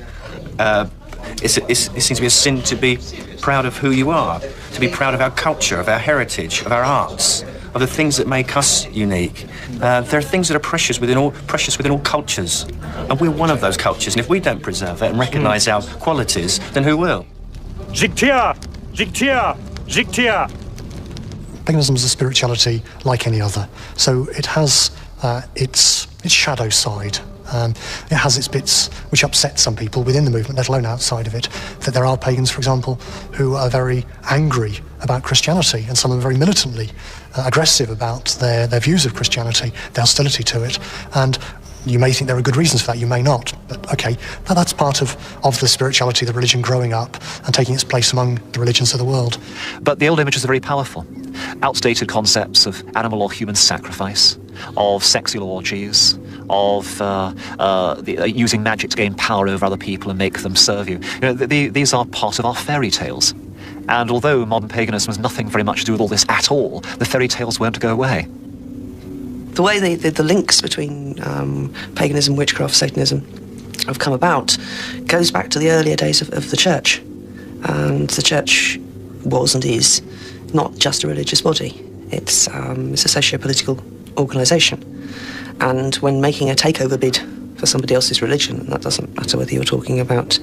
It seems to be a sin to be proud of who you are, to be proud of our culture, of our heritage, of our arts, of the things that make us unique. There are things that are precious within all cultures, and we're one of those cultures. And if we don't preserve it and recognise our qualities, then who will? Jigtia! Jigtia! Jigtia! Paganism is a spirituality like any other, so it has its shadow side. It has its bits which upset some people within the movement, let alone outside of it. That there are pagans, for example, who are very angry about Christianity, and some are very militantly aggressive about their views of Christianity, their hostility to it. And you may think there are good reasons for that, you may not. But okay, that's part of the spirituality, the religion growing up and taking its place among the religions of the world. But the old images are very powerful. Outdated concepts of animal or human sacrifice, of sexual orgies, of using magic to gain power over other people and make them serve you. These are part of our fairy tales. And although modern paganism has nothing very much to do with all this at all, the fairy tales won't go away. The way the links between paganism, witchcraft, Satanism have come about goes back to the earlier days of the church. And the church was and is not just a religious body. It's a socio-political organisation. And when making a takeover bid for somebody else's religion, and that doesn't matter whether you're talking about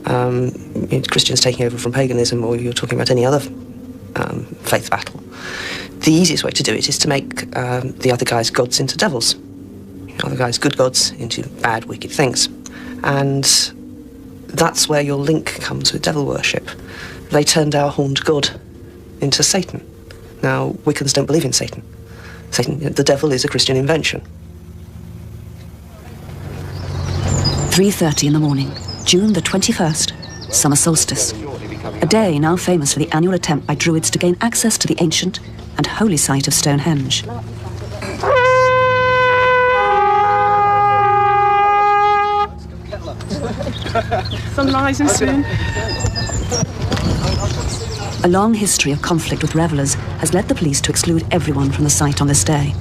Christians taking over from paganism or you're talking about any other faith battle, the easiest way to do it is to make the other guys' gods into devils. The other guys' good gods into bad, wicked things. And that's where your link comes with devil worship. They turned our horned god into Satan. Now, Wiccans don't believe in Satan. Satan, the devil, is a Christian invention. 3:30 in the morning, June the 21st, summer solstice. A day now famous for the annual attempt by Druids to gain access to the ancient and holy site of Stonehenge. Sun rising soon. A long history of conflict with revellers has led the police to exclude everyone from the site on this day.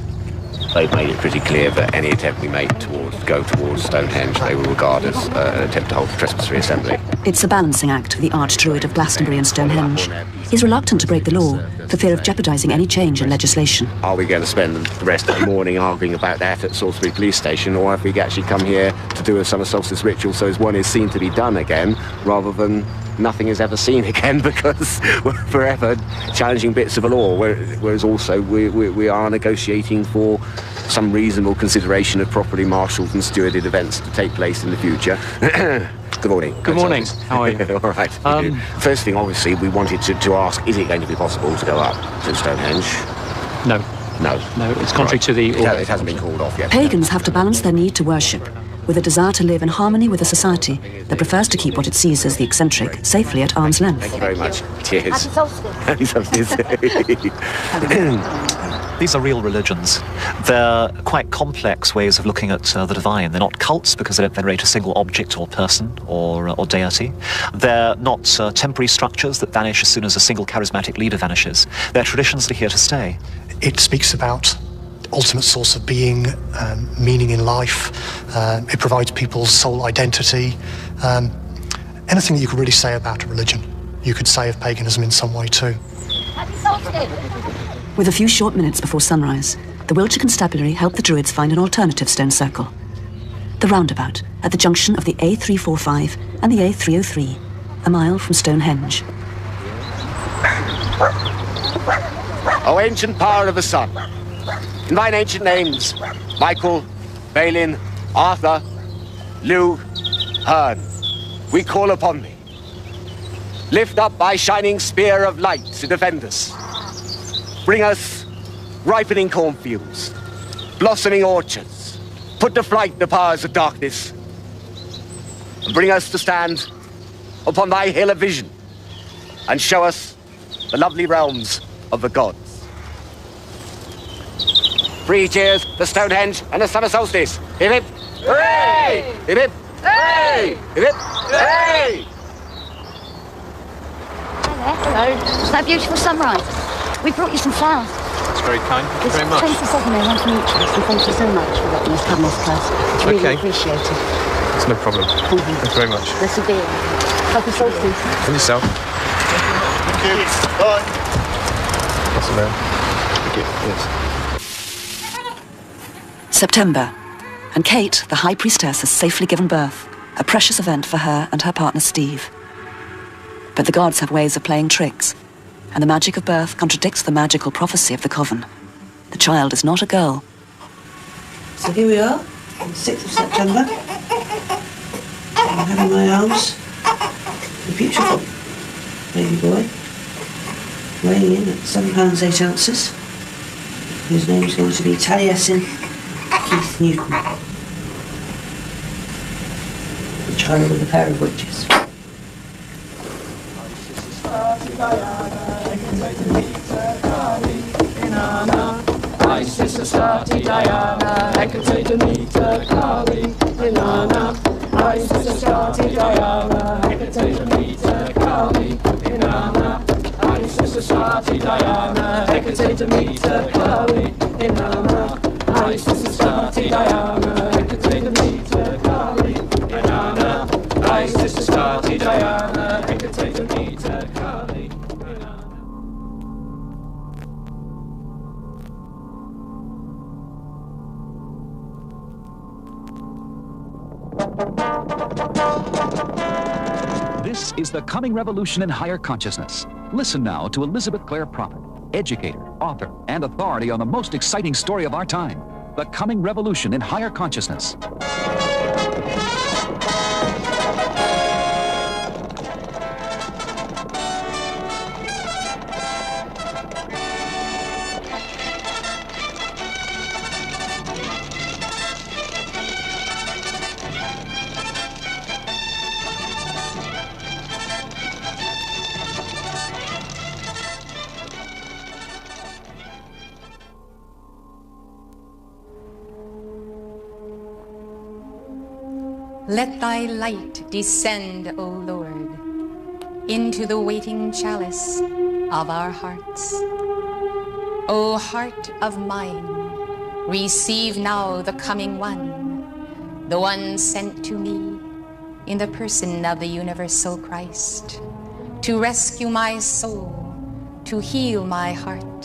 They've made it pretty clear that any attempt we make to go towards Stonehenge, they will regard as an attempt to hold a trespassory assembly. It's a balancing act for the Archdruid of Glastonbury and Stonehenge. He's reluctant to break the law for fear of jeopardising any change in legislation. Are we going to spend the rest of the morning arguing about that at Salisbury Police Station, or have we actually come here to do a summer solstice ritual so as one is seen to be done again, rather than nothing is ever seen again, because we're forever challenging bits of the law, whereas also we are negotiating for some reasonable consideration of properly marshalled and stewarded events to take place in the future. Good morning. Good morning. How are you? All right. First thing, obviously, we wanted to ask, is it going to be possible to go up to Stonehenge? No. No. No, it's contrary to the... It hasn't been called off yet. Pagans have to balance their need to worship with a desire to live in harmony with a society that prefers to keep what it sees as the eccentric safely at arm's length. Thank you very much. Cheers. Happy solstice. These are real religions. They're quite complex ways of looking at the divine. They're not cults because they don't venerate a single object or person or deity. They're not temporary structures that vanish as soon as a single charismatic leader vanishes. They're traditions that are here to stay. It speaks about ultimate source of being, meaning in life. It provides people's soul identity. Anything that you could really say about a religion, you could say of paganism in some way too. Happy solstice. With a few short minutes before sunrise, the Wiltshire Constabulary helped the Druids find an alternative stone circle. The roundabout at the junction of the A345 and the A303, a mile from Stonehenge. O ancient power of the sun, in thine ancient names, Michael, Balin, Arthur, Lew, Herne, we call upon thee. Lift up thy shining spear of light to defend us. Bring us ripening cornfields, blossoming orchards, put to flight the powers of darkness, and bring us to stand upon thy hill of vision, and show us the lovely realms of the gods. 3 cheers for Stonehenge and the summer solstice. Hip hip! Hooray! Hip hip! Hooray! Hip hip! Hooray! Hello. Isn't that a beautiful sunrise? We brought you some flowers. That's very kind. Thank you very much. 27 there, one from each of us, and thank you so much for letting us come this close. It's really appreciated. It's no problem. Thank you very much. This will be it. Happy solstice. And yourself. Thank you. Bye. That's a man. Thank you. Yes. September, and Kate, the High Priestess, has safely given birth, a precious event for her and her partner Steve. But the gods have ways of playing tricks, and the magic of birth contradicts the magical prophecy of the Coven. The child is not a girl. So here we are, on the 6th of September. I have in my arms a beautiful baby boy, weighing in at £7 8 ounces, whose name is going to be Taliesin Keith Newton, the child of a pair of witches. My sister Starty Diana, Hecate Demeter Kali, Inanna. My sister Starty Diana, Hecate Demeter Kali, Inanna. My sister Starty Diana, Hecate Demeter Kali, Inanna. My sister Starty Diana, Hecate Demeter Kali, Inanna. My sister Starty Diana, Hecate Demeter Kali. This is the coming revolution in higher consciousness. Listen now to Elizabeth Clare Prophet, educator, author, and authority on the most exciting story of our time, the coming revolution in higher consciousness. Let thy light descend, O Lord, into the waiting chalice of our hearts. O heart of mine, receive now the coming one, the one sent to me in the person of the universal Christ, to rescue my soul, to heal my heart,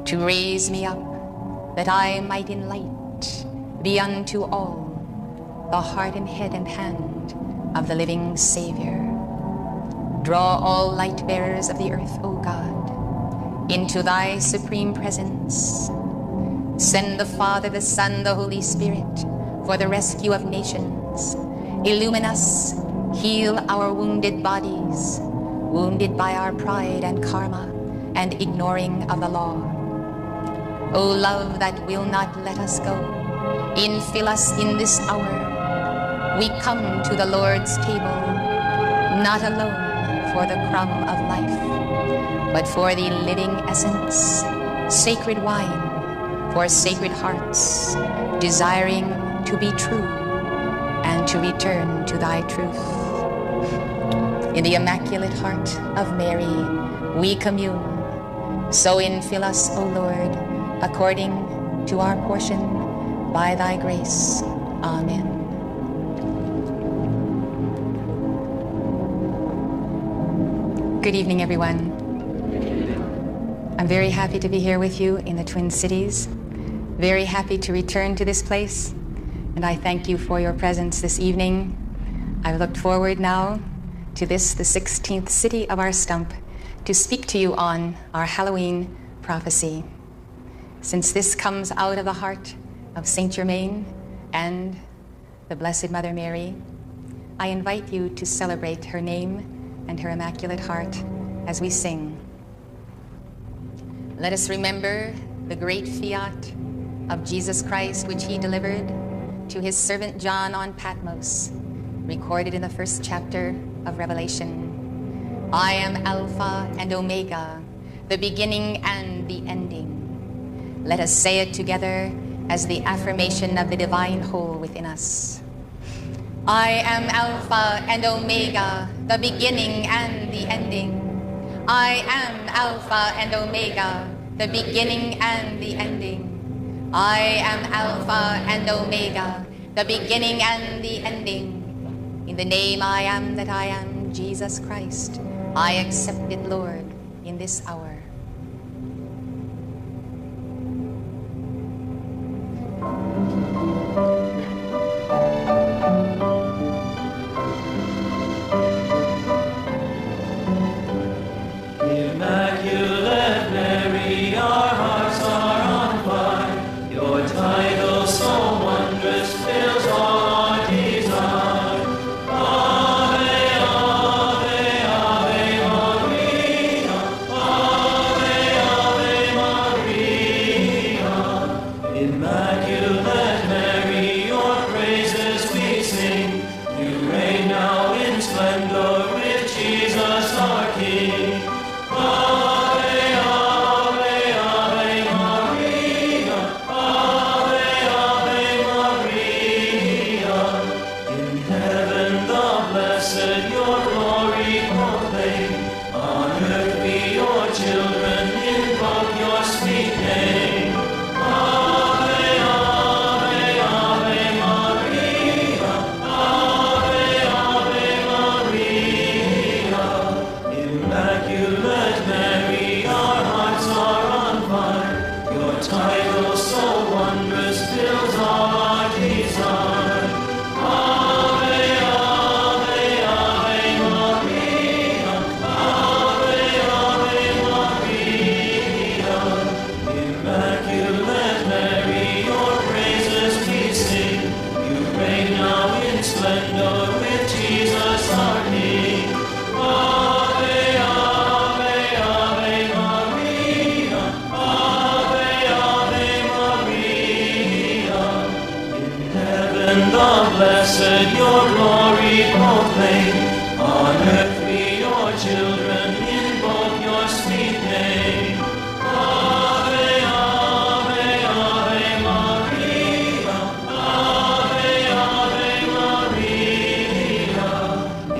to raise me up, that I might in light be unto all the heart and head and hand of the living Savior. Draw all light bearers of the earth, O God, into thy supreme presence. Send the Father, the Son, the Holy Spirit for the rescue of nations. Illumine us, heal our wounded bodies, wounded by our pride and karma and ignoring of the law. O love that will not let us go, infill us in this hour. We come to the Lord's table, not alone for the crumb of life, but for the living essence, sacred wine for sacred hearts, desiring to be true and to return to thy truth. In the Immaculate Heart of Mary, we commune. So infill us, O Lord, according to our portion, by thy grace. Amen. Good evening, everyone. I'm very happy to be here with you in the Twin Cities. Very happy to return to this place, and I thank you for your presence this evening. I've looked forward now to this, the 16th city of our stump, to speak to you on our Halloween prophecy. Since this comes out of the heart of Saint Germain and the Blessed Mother Mary, I invite you to celebrate her name and her Immaculate Heart as we sing. Let us remember the great fiat of Jesus Christ which he delivered to his servant John on Patmos, recorded in the first chapter of Revelation. I am Alpha and Omega, the beginning and the ending. Let us say it together as the affirmation of the divine whole within us. I am Alpha and Omega, the beginning and the ending. I am Alpha and Omega, the beginning and the ending. I am Alpha and Omega, the beginning and the ending. In the name I am that I am, Jesus Christ, I accept it, Lord, in this hour. Immaculate Mary, our hearts are on fire. Your title so wondrous fills all our desire. Ave, Ave, Ave Maria. Ave, your glory proclaim. On earth we your children invoke your sweet name. Ave, Ave, Ave Maria. Ave, Ave Maria.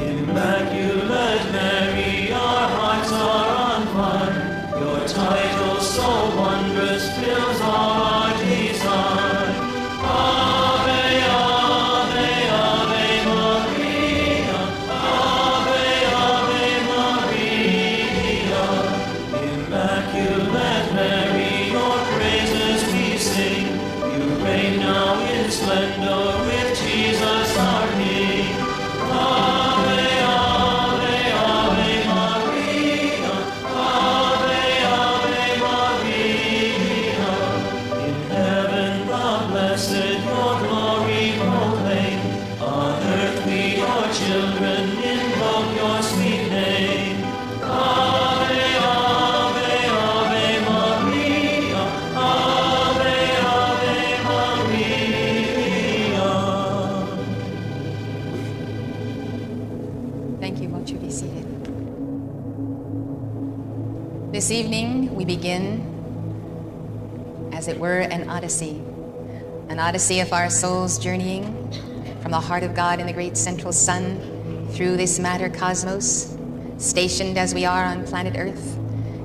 Immaculate Mary, our hearts are on fire. Your title so wondrous fills all our desire. Ave, Ave, Ave Maria. Ave, Ave Maria. Immaculate Mary, your praises we sing. You reign now in splendor with Jesus our King. Ave, Ave, Ave Maria. Ave, Ave Maria. In heaven the blessed your glory proclaim. On earth we your children invoke your sweet name. Ave, Ave, Ave Maria. Ave, Ave Maria. Thank you. Won't you be seated? This evening we begin, as it were, an odyssey of our souls journeying from the heart of God in the great central sun through this matter cosmos, stationed as we are on planet Earth,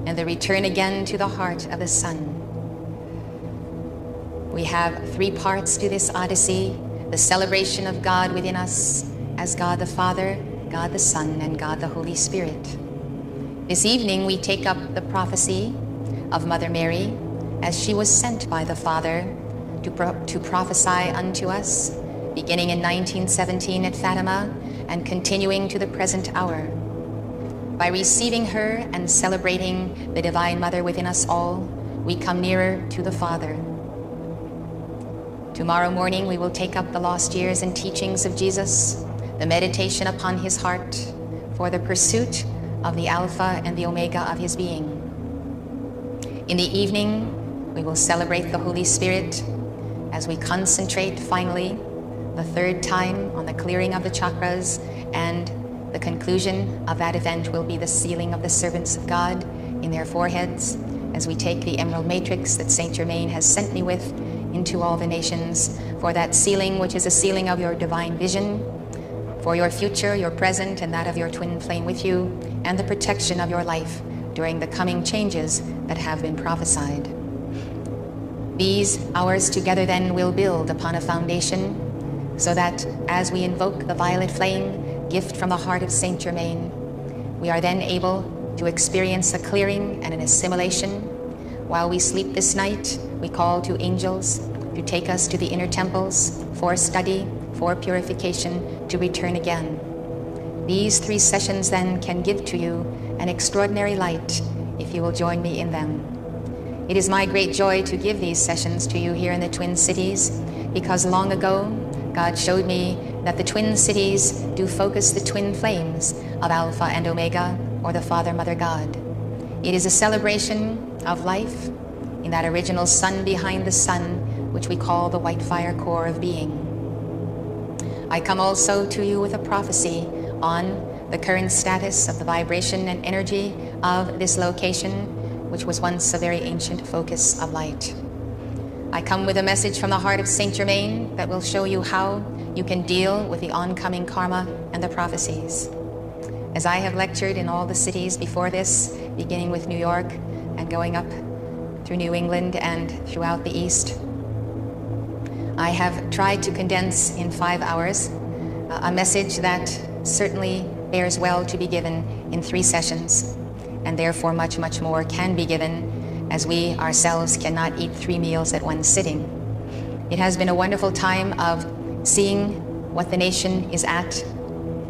and the return again to the heart of the sun. We have three parts to this odyssey: the celebration of God within us as God the Father, God the Son, and God the Holy Spirit. This evening we take up the prophecy of Mother Mary as she was sent by the Father to prophesy unto us, beginning in 1917 at Fatima and continuing to the present hour. By receiving her and celebrating the Divine Mother within us all, we come nearer to the Father. Tomorrow morning we will take up the lost years and teachings of Jesus, the meditation upon his heart, for the pursuit of the Alpha and the Omega of his being. In the evening, we will celebrate the Holy Spirit as we concentrate finally the third time on the clearing of the chakras, and the conclusion of that event will be the sealing of the servants of God in their foreheads as we take the emerald matrix that Saint Germain has sent me with into all the nations for that sealing, which is a sealing of your divine vision, for your future, your present, and that of your twin flame with you, and the protection of your life during the coming changes that have been prophesied. These hours together then will build upon a foundation so that as we invoke the violet flame, gift from the heart of Saint Germain, we are then able to experience a clearing and an assimilation. While we sleep this night, we call to angels to take us to the inner temples for study, for purification, to return again. These 3 sessions then can give to you an extraordinary light if you will join me in them. It is my great joy to give these sessions to you here in the Twin Cities, because long ago God showed me that the Twin Cities do focus the twin flames of Alpha and Omega, or the Father, Mother, God. It is a celebration of life in that original sun behind the sun, which we call the white fire core of being. I come also to you with a prophecy on the current status of the vibration and energy of this location, which was once a very ancient focus of light. I come with a message from the heart of Saint Germain that will show you how you can deal with the oncoming karma and the prophecies. As I have lectured in all the cities before this, beginning with New York and going up through New England and throughout the East, I have tried to condense in 5 hours a message that certainly bears well to be given in 3 sessions, and therefore much, much more can be given, as we ourselves cannot eat 3 meals at one sitting. It has been a wonderful time of seeing what the nation is at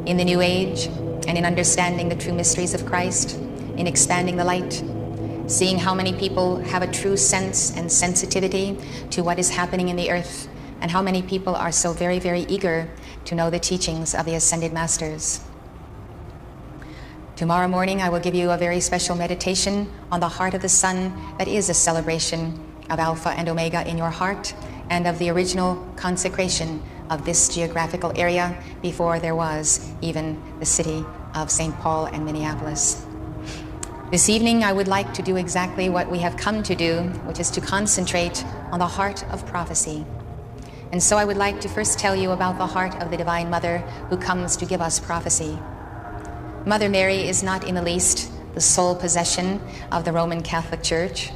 in the new age, and in understanding the true mysteries of Christ, in expanding the light, seeing how many people have a true sense and sensitivity to what is happening in the earth, and how many people are so very, very eager to know the teachings of the Ascended Masters. Tomorrow morning, I will give you a very special meditation on the heart of the sun that is a celebration of Alpha and Omega in your heart, and of the original consecration of this geographical area before there was even the city of St. Paul and Minneapolis. This evening, I would like to do exactly what we have come to do, which is to concentrate on the heart of prophecy. And so I would like to first tell you about the heart of the Divine Mother who comes to give us prophecy. Mother Mary is not in the least the sole possession of the Roman Catholic Church,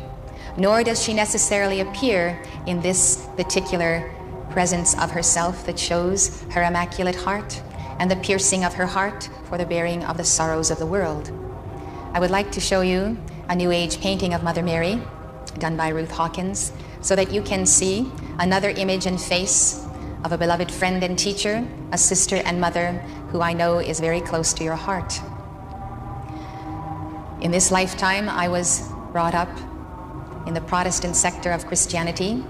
nor does she necessarily appear in this particular presence of herself that shows her immaculate heart and the piercing of her heart for the bearing of the sorrows of the world. I would like to show you a New Age painting of Mother Mary, done by Ruth Hawkins, so that you can see another image and face of a beloved friend and teacher, a sister and mother who I know is very close to your heart. In this lifetime, I was brought up in the Protestant sector of Christianity,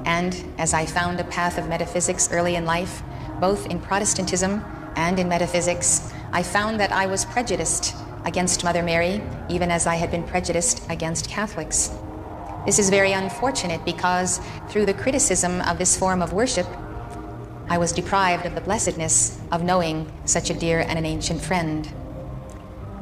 and as I found a path of metaphysics early in life, both in Protestantism and in metaphysics, I found that I was prejudiced against Mother Mary, even as I had been prejudiced against Catholics. This is very unfortunate because through the criticism of this form of worship, I was deprived of the blessedness of knowing such a dear and an ancient friend.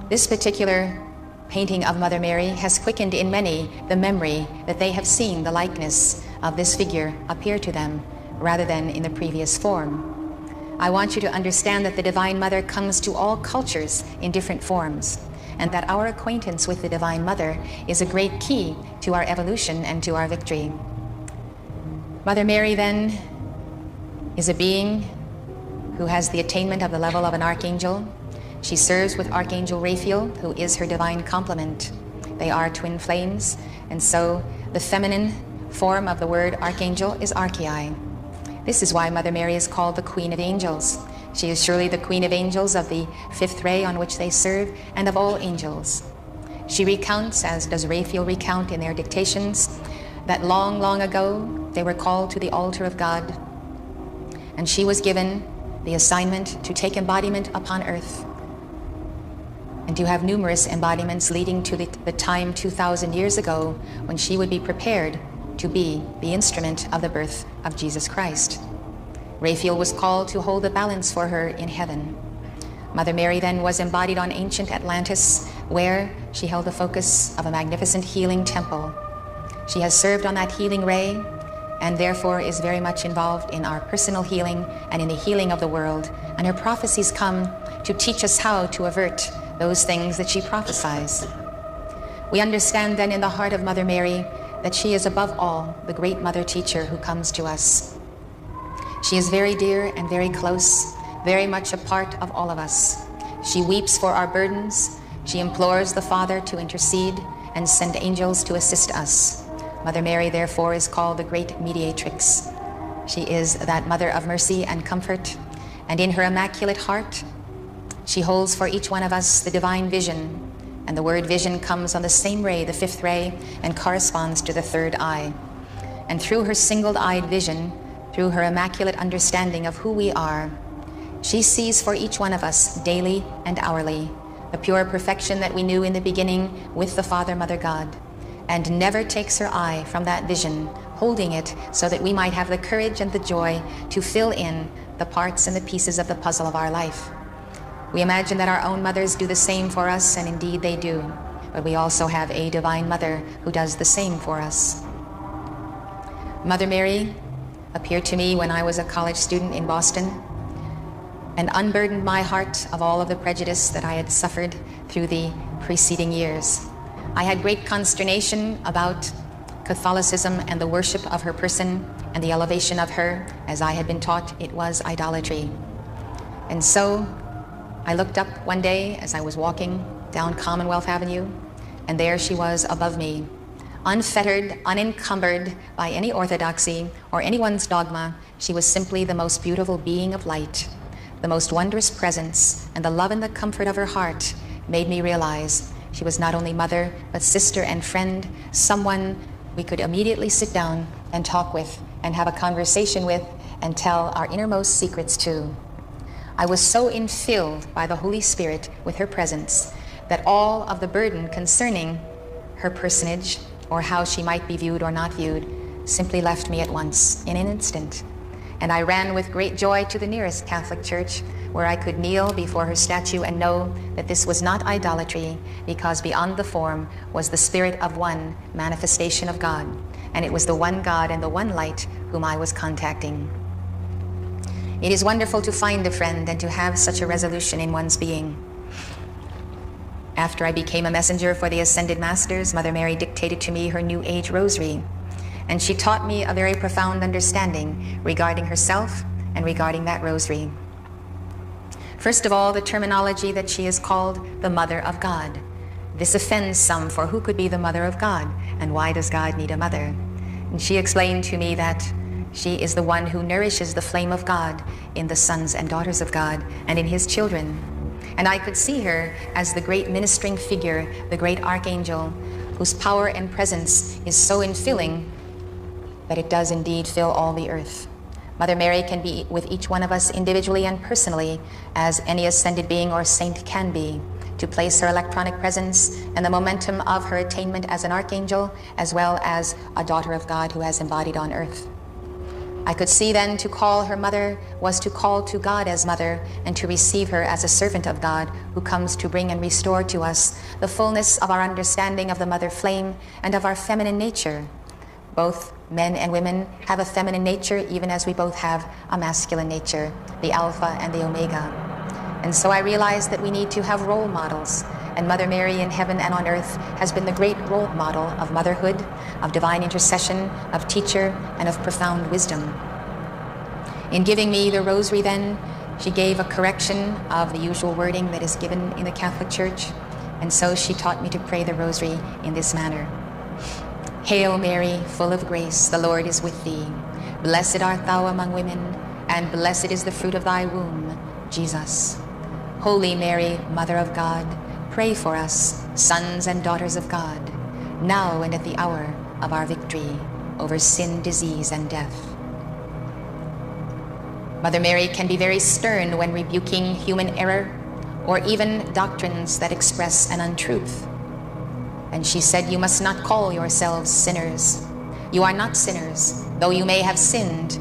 This particular painting of Mother Mary has quickened in many the memory that they have seen the likeness of this figure appear to them rather than in the previous form. I want you to understand that the Divine Mother comes to all cultures in different forms, and that our acquaintance with the Divine Mother is a great key to our evolution and to our victory. Mother Mary, then, is a being who has the attainment of the level of an archangel. She serves with Archangel Raphael, who is her divine complement. They are twin flames, and so the feminine form of the word archangel is archei. This is why Mother Mary is called the Queen of Angels. She is surely the Queen of Angels of the fifth ray on which they serve, and of all angels. She recounts, as does Raphael recount in their dictations, that long, long ago they were called to the altar of God, and she was given the assignment to take embodiment upon earth, and to have numerous embodiments leading to the time 2,000 years ago when she would be prepared to be the instrument of the birth of Jesus Christ. Raphael was called to hold the balance for her in heaven. Mother Mary then was embodied on ancient Atlantis, where she held the focus of a magnificent healing temple. She has served on that healing ray, and therefore is very much involved in our personal healing and in the healing of the world. And her prophecies come to teach us how to avert those things that she prophesies. We understand then in the heart of Mother Mary that she is above all the great mother teacher who comes to us. She is very dear and very close, very much a part of all of us. She weeps for our burdens. She implores the Father to intercede and send angels to assist us. Mother Mary, therefore, is called the great mediatrix. She is that mother of mercy and comfort, and in her immaculate heart, she holds for each one of us the divine vision. And the word vision comes on the same ray, the fifth ray, and corresponds to the third eye. And through her single-eyed vision, through her immaculate understanding of who we are, she sees for each one of us daily and hourly the pure perfection that we knew in the beginning with the Father, Mother God, and never takes her eye from that vision, holding it so that we might have the courage and the joy to fill in the parts and the pieces of the puzzle of our life. We imagine that our own mothers do the same for us, and indeed they do. But we also have a Divine Mother who does the same for us. Mother Mary appeared to me when I was a college student in Boston and unburdened my heart of all of the prejudice that I had suffered through the preceding years. I had great consternation about Catholicism and the worship of her person and the elevation of her, as I had been taught it was idolatry. And so I looked up one day as I was walking down Commonwealth Avenue, and there she was above me, unfettered, unencumbered by any orthodoxy or anyone's dogma. She was simply the most beautiful being of light. The most wondrous presence, and the love and the comfort of her heart made me realize she was not only mother, but sister and friend, someone we could immediately sit down and talk with and have a conversation with and tell our innermost secrets to. I was so infilled by the Holy Spirit with her presence that all of the burden concerning her personage or how she might be viewed or not viewed simply left me at once, in an instant. and I ran with great joy to the nearest Catholic church, where I could kneel before her statue and know that this was not idolatry, because beyond the form was the spirit of one manifestation of God, and it was the one God and the one light whom I was contacting. It is wonderful to find a friend and to have such a resolution in one's being. After I became a messenger for the Ascended Masters, Mother Mary dictated to me her New Age rosary, and she taught me a very profound understanding regarding herself and regarding that rosary. First of all, the terminology that she is called the Mother of God. This offends some, for who could be the Mother of God, and why does God need a mother? And she explained to me that she is the one who nourishes the flame of God in the sons and daughters of God and in his children. And I could see her as the great ministering figure, the great archangel, whose power and presence is so infilling that it does indeed fill all the earth. Mother Mary can be with each one of us individually and personally, as any ascended being or saint can be, to place her electronic presence and the momentum of her attainment as an archangel, as well as a daughter of God who has embodied on earth. I could see then to call her mother was to call to God as mother, and to receive her as a servant of God who comes to bring and restore to us the fullness of our understanding of the mother flame and of our feminine nature. Both men and women have a feminine nature, even as we both have a masculine nature, the Alpha and the Omega. And so I realized that we need to have role models, and Mother Mary in heaven and on earth has been the great role model of motherhood, of divine intercession, of teacher, and of profound wisdom. In giving me the rosary then, she gave a correction of the usual wording that is given in the Catholic Church, and so she taught me to pray the rosary in this manner. Hail Mary, full of grace, the Lord is with thee. Blessed art thou among women, and blessed is the fruit of thy womb, Jesus. Holy Mary, Mother of God, pray for us, sons and daughters of God, now and at the hour of our victory over sin, disease, and death. Mother Mary can be very stern when rebuking human error or even doctrines that express an untruth. And she said, you must not call yourselves sinners. You are not sinners. Though you may have sinned,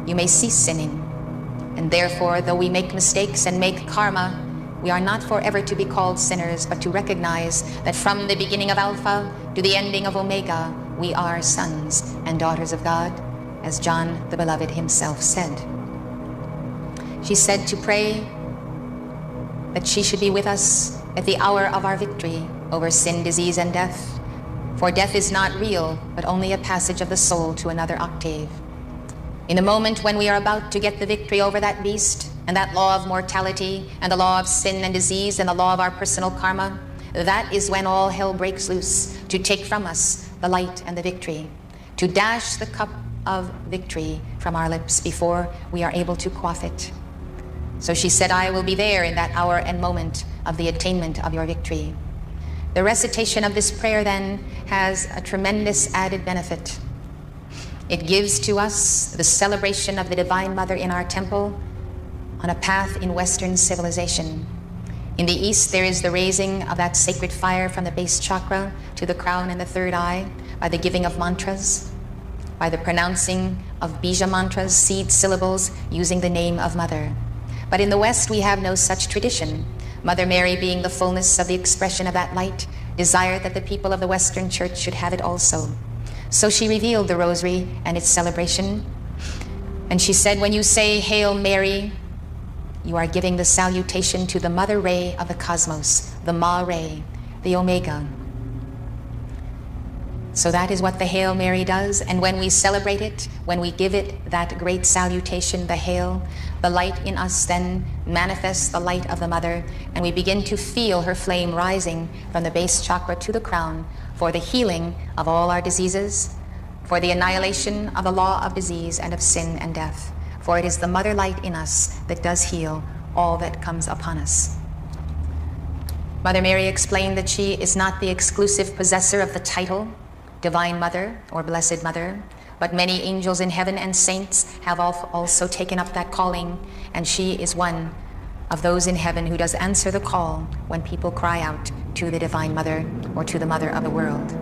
you may cease sinning. And therefore, though we make mistakes and make karma, we are not forever to be called sinners, but to recognize that from the beginning of Alpha to the ending of Omega, we are sons and daughters of God, as John the Beloved himself said. She said to pray that she should be with us at the hour of our victory over sin, disease, and death. For death is not real, but only a passage of the soul to another octave. In the moment when we are about to get the victory over that beast, and that law of mortality, and the law of sin and disease, and the law of our personal karma, that is when all hell breaks loose, to take from us the light and the victory, to dash the cup of victory from our lips before we are able to quaff it. So she said, I will be there in that hour and moment of the attainment of your victory. The recitation of this prayer then has a tremendous added benefit. It gives to us the celebration of the Divine Mother in our temple on a path in Western civilization. In the East, there is the raising of that sacred fire from the base chakra to the crown and the third eye by the giving of mantras, by the pronouncing of bija mantras, seed syllables, using the name of Mother. But in the West, we have no such tradition. Mother Mary, being the fullness of the expression of that light, desired that the people of the Western Church should have it also. So she revealed the rosary and its celebration. And she said, when you say, Hail Mary, you are giving the salutation to the mother ray of the cosmos, the Ma ray, the Omega. So that is what the Hail Mary does. And when we celebrate it, when we give it that great salutation, the Hail, the light in us then manifests the light of the Mother, and we begin to feel her flame rising from the base chakra to the crown for the healing of all our diseases, for the annihilation of the law of disease and of sin and death. For it is the mother light in us that does heal all that comes upon us. Mother Mary explained that she is not the exclusive possessor of the title, Divine Mother or Blessed Mother, but many angels in heaven and saints have also taken up that calling, and she is one of those in heaven who does answer the call when people cry out to the Divine Mother or to the Mother of the world.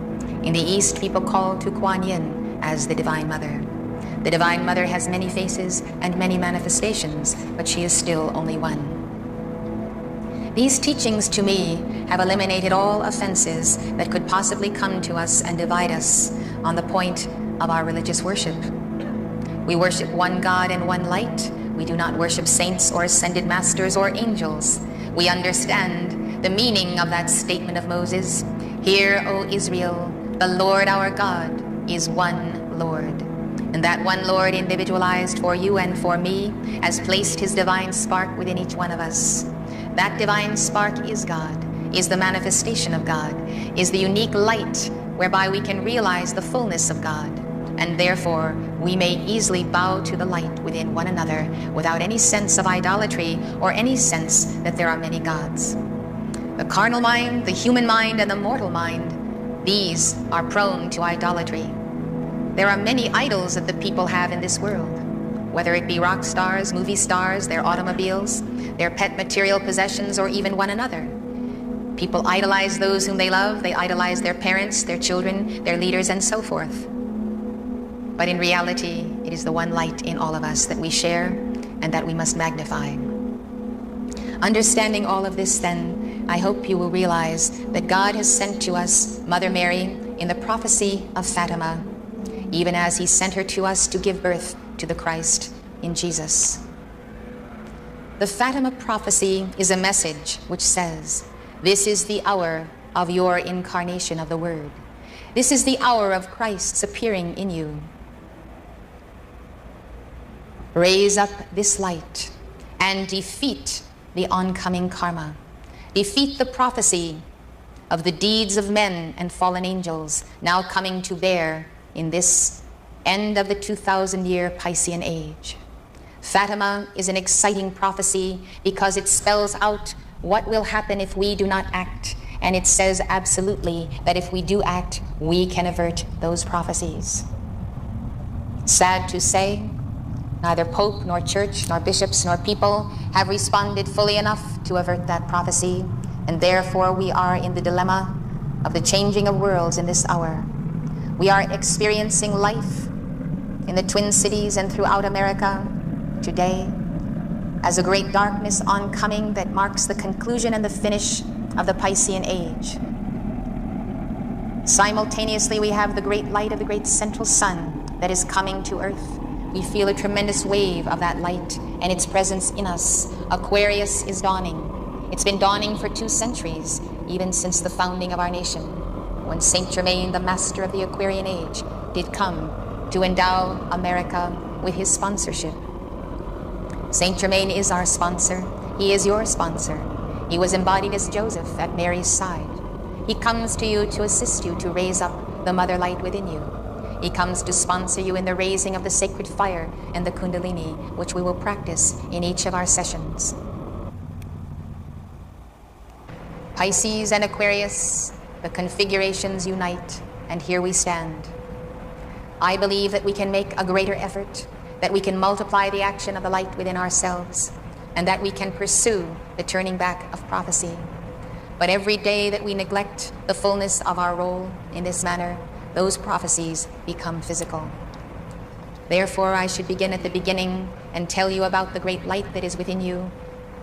In the East, people call to Kuan Yin as the Divine Mother. The Divine Mother has many faces and many manifestations, but she is still only one. These teachings to me have eliminated all offenses that could possibly come to us and divide us on the point of our religious worship. We worship one God and one light. We do not worship saints or ascended masters or angels. We understand the meaning of that statement of Moses. Hear, O Israel, the Lord our God is one Lord. And that one Lord, individualized for you and for me, has placed his divine spark within each one of us. That divine spark is God, is the manifestation of God, is the unique light whereby we can realize the fullness of God. And therefore, we may easily bow to the light within one another without any sense of idolatry or any sense that there are many gods. The carnal mind, the human mind, and the mortal mind, these are prone to idolatry. There are many idols that the people have in this world, whether it be rock stars, movie stars, their automobiles, their pet material possessions, or even one another. People idolize those whom they love. They idolize their parents, their children, their leaders, and so forth. But in reality, it is the one light in all of us that we share and that we must magnify. Understanding all of this, then, I hope you will realize that God has sent to us Mother Mary in the prophecy of Fatima, even as he sent her to us to give birth to the Christ in Jesus. The Fatima prophecy is a message which says, this is the hour of your incarnation of the Word. This is the hour of Christ's appearing in you. Raise up this light and defeat the oncoming karma. Defeat the prophecy of the deeds of men and fallen angels now coming to bear in this end of the 2,000-year Piscean age. Fatima is an exciting prophecy because it spells out what will happen if we do not act, and it says absolutely that if we do act, we can avert those prophecies. Sad to say, neither Pope, nor Church, nor bishops, nor people have responded fully enough to avert that prophecy, and therefore we are in the dilemma of the changing of worlds in this hour. We are experiencing life in the Twin Cities and throughout America today as a great darkness oncoming that marks the conclusion and the finish of the Piscean age. Simultaneously, we have the great light of the great central sun that is coming to Earth. We feel a tremendous wave of that light and its presence in us. Aquarius is dawning. It's been dawning for 2 centuries, even since the founding of our nation, when Saint Germain, the master of the Aquarian age, did come to endow America with his sponsorship. Saint Germain is our sponsor. He is your sponsor. He was embodied as Joseph at Mary's side. He comes to you to assist you to raise up the mother light within you. He comes to sponsor you in the raising of the sacred fire and the Kundalini, which we will practice in each of our sessions. Pisces and Aquarius, the configurations unite, and here we stand. I believe that we can make a greater effort, that we can multiply the action of the light within ourselves, and that we can pursue the turning back of prophecy. But every day that we neglect the fullness of our role in this manner, those prophecies become physical. Therefore, I should begin at the beginning and tell you about the great light that is within you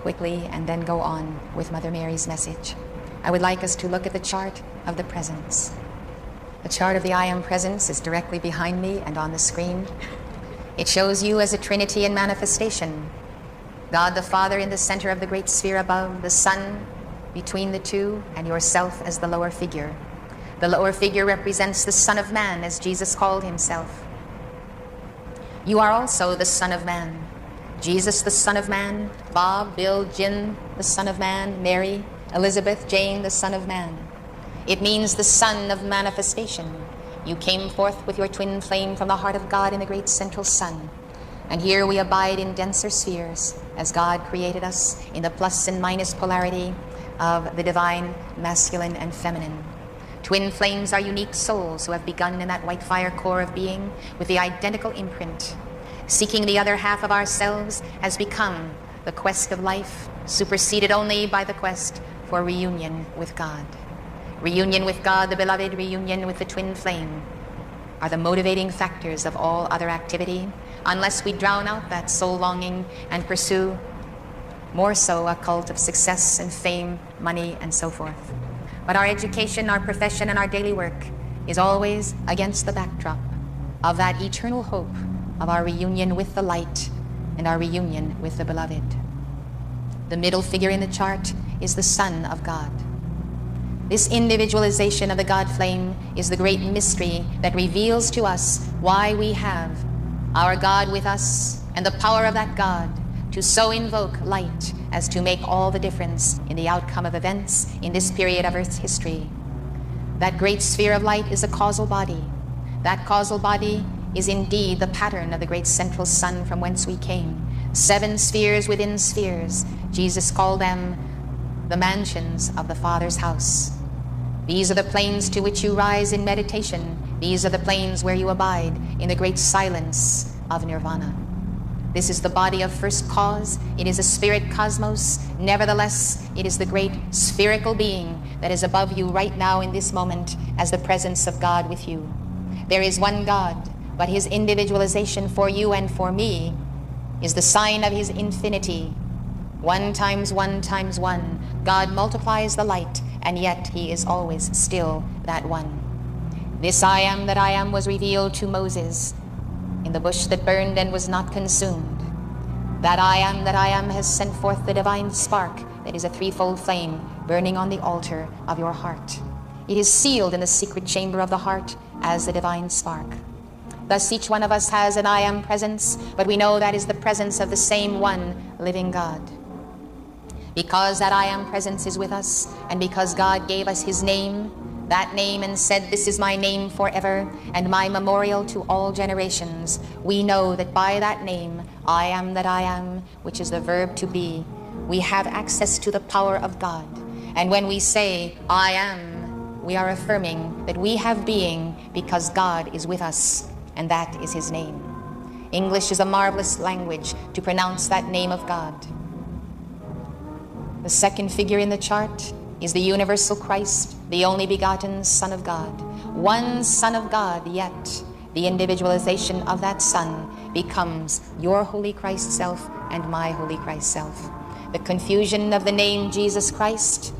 quickly, and then go on with Mother Mary's message. I would like us to look at the chart of the presence. The chart of the I Am Presence is directly behind me and on the screen. It shows you as a Trinity in manifestation. God the Father in the center of the great sphere above, the Son between the two, and yourself as the lower figure. The lower figure represents the Son of Man, as Jesus called himself. You are also the Son of Man. Jesus, the Son of Man, Bob, Bill, Jim, the Son of Man, Mary, Elizabeth, Jane, the Son of Man. It means the Son of Manifestation. You came forth with your twin flame from the heart of God in the great central sun. And here we abide in denser spheres, as God created us in the plus and minus polarity of the divine masculine and feminine. Twin flames are unique souls who have begun in that white fire core of being with the identical imprint. Seeking the other half of ourselves has become the quest of life, superseded only by the quest for reunion with God. Reunion with God, the beloved, reunion with the twin flame. are the motivating factors of all other activity, unless we drown out that soul longing and pursue more so a cult of success and fame, money, and so forth. But our education, our profession, and our daily work is always against the backdrop of that eternal hope of our reunion with the light and our reunion with the beloved. The middle figure in the chart is the Son of God. This individualization of the God flame is the great mystery that reveals to us why we have our God with us and the power of that God to so invoke light as to make all the difference in the outcome of events in this period of Earth's history. That great sphere of light is a causal body. That causal body is indeed the pattern of the great central sun from whence we came. 7 spheres within spheres. Jesus called them the mansions of the Father's house. These are the planes to which you rise in meditation. These are the planes where you abide in the great silence of nirvana. This is the body of first cause. It is a spirit cosmos. Nevertheless, it is the great spherical being that is above you right now in this moment as the presence of God with you. There is one God, but his individualization for you and for me is the sign of his infinity. 1 times 1 times 1. God multiplies the light, and yet he is always still that one. This I am that I am was revealed to Moses in the bush that burned and was not consumed. That I am has sent forth the divine spark that is a threefold flame burning on the altar of your heart. It is sealed in the secret chamber of the heart as the divine spark. Thus each one of us has an I am presence, but we know that is the presence of the same one living God. Because that I am presence is with us, and because God gave us his name, that name, and said, "This is my name forever, and my memorial to all generations," we know that by that name, I am that I am, which is the verb to be, we have access to the power of God. And when we say, I am, we are affirming that we have being because God is with us, and that is his name. English is a marvelous language to pronounce that name of God. The second figure in the chart is the universal Christ, the only begotten Son of God. One Son of God, yet the individualization of that Son becomes your Holy Christ self and my Holy Christ self. The confusion of the name Jesus Christ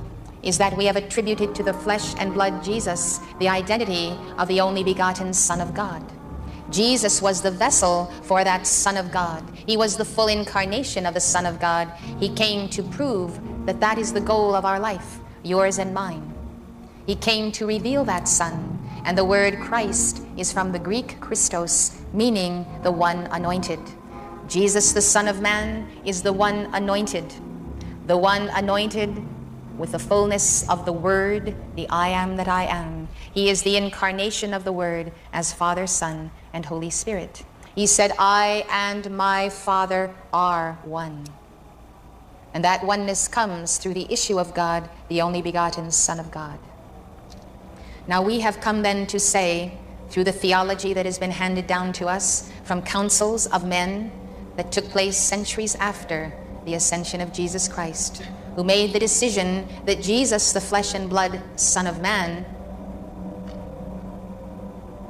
is that we have attributed to the flesh and blood Jesus the identity of the only begotten Son of God. Jesus was the vessel for that Son of God. He was the full incarnation of the Son of God. He came to prove that that is the goal of our life, yours and mine. He came to reveal that Son, and the word Christ is from the Greek Christos, meaning the one anointed. Jesus, the Son of Man, is the one anointed with the fullness of the Word, the I am that I am. He is the incarnation of the Word as Father, Son, and Holy Spirit. He said, I and my Father are one. And that oneness comes through the issue of God, the only begotten Son of God. Now we have come then to say, through the theology that has been handed down to us from councils of men that took place centuries after the ascension of Jesus Christ, who made the decision that Jesus, the flesh and blood Son of Man,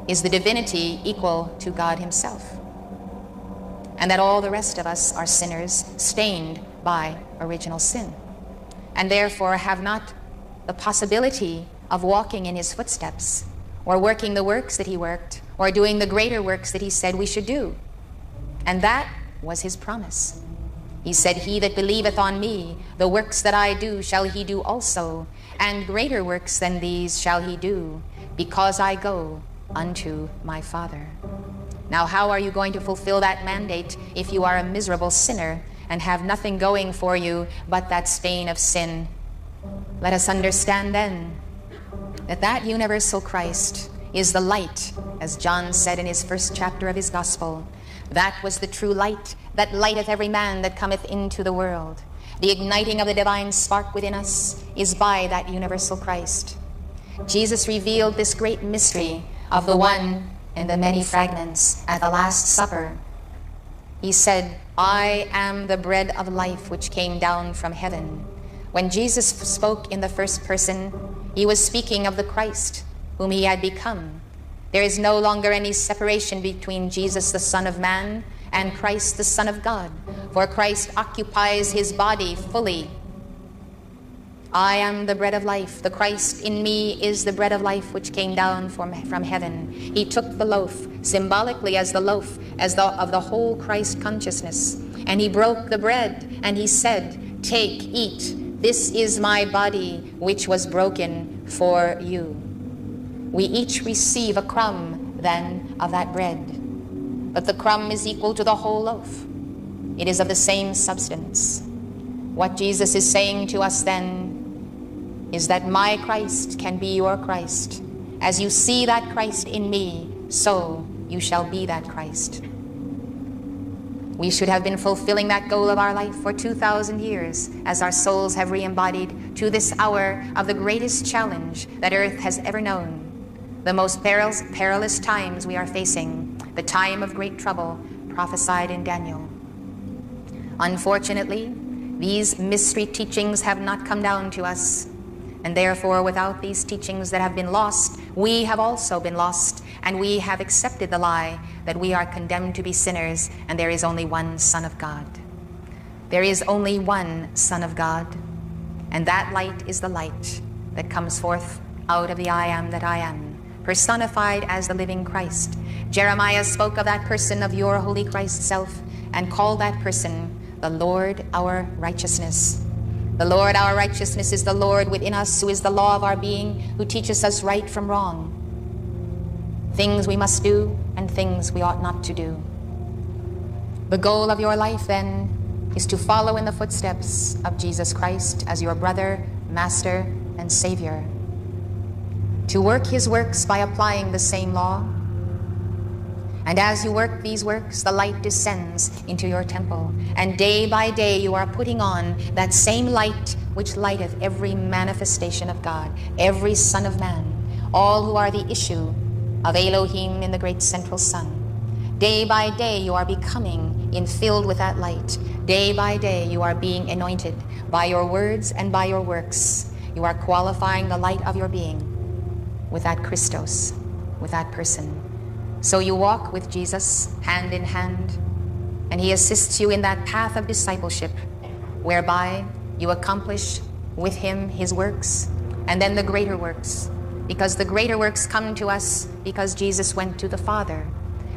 is the divinity equal to God himself, and that all the rest of us are sinners stained by original sin, and therefore have not the possibility of walking in his footsteps, or working the works that he worked, or doing the greater works that he said we should do. And that was his promise. He said, he that believeth on me, the works that I do shall he do also, and greater works than these shall he do, because I go unto my Father. Now, how are you going to fulfill that mandate if you are a miserable sinner and have nothing going for you but that stain of sin? Let us understand then that that universal Christ is the light, as John said in his first chapter of his gospel. That was the true light that lighteth every man that cometh into the world. The igniting of the divine spark within us is by that universal Christ. Jesus revealed this great mystery of the one and the many fragments at the Last Supper. He said, I am the bread of life which came down from heaven. When Jesus spoke in the first person, he was speaking of the Christ whom he had become. There is no longer any separation between Jesus, the Son of Man, and Christ, the Son of God, for Christ occupies his body fully. I am the bread of life. The Christ in me is the bread of life which came down from heaven. He took the loaf, symbolically as the loaf of the whole Christ consciousness, and he broke the bread, and he said, "Take, eat. This is my body, which was broken for you." We each receive a crumb, then, of that bread. But the crumb is equal to the whole loaf. It is of the same substance. What Jesus is saying to us, then, is that my Christ can be your Christ. As you see that Christ in me, so you shall be that Christ. We should have been fulfilling that goal of our life for 2,000 years, as our souls have re-embodied to this hour of the greatest challenge that earth has ever known. The most perilous times we are facing, the time of great trouble prophesied in Daniel. Unfortunately, these mystery teachings have not come down to us, and therefore without these teachings that have been lost, we have also been lost, and we have accepted the lie that we are condemned to be sinners, and there is only one Son of God. There is only one Son of God, and that light is the light that comes forth out of the I am that I am, personified as the living Christ. Jeremiah spoke of that person, of your holy Christ self, and called that person the Lord our righteousness. The Lord our righteousness is the Lord within us, who is the law of our being, who teaches us right from wrong, things we must do and things we ought not to do. The goal of your life, then, is to follow in the footsteps of Jesus Christ as your brother, master, and savior. To work his works by applying the same law. And as you work these works, the light descends into your temple. And day by day you are putting on that same light which lighteth every manifestation of God, every Son of Man, all who are the issue of Elohim in the great central sun. Day by day you are becoming infilled with that light. Day by day you are being anointed by your words and by your works. You are qualifying the light of your being with that Christos, with that person. So you walk with Jesus hand in hand, and he assists you in that path of discipleship, whereby you accomplish with him his works, and then the greater works, because the greater works come to us because Jesus went to the Father,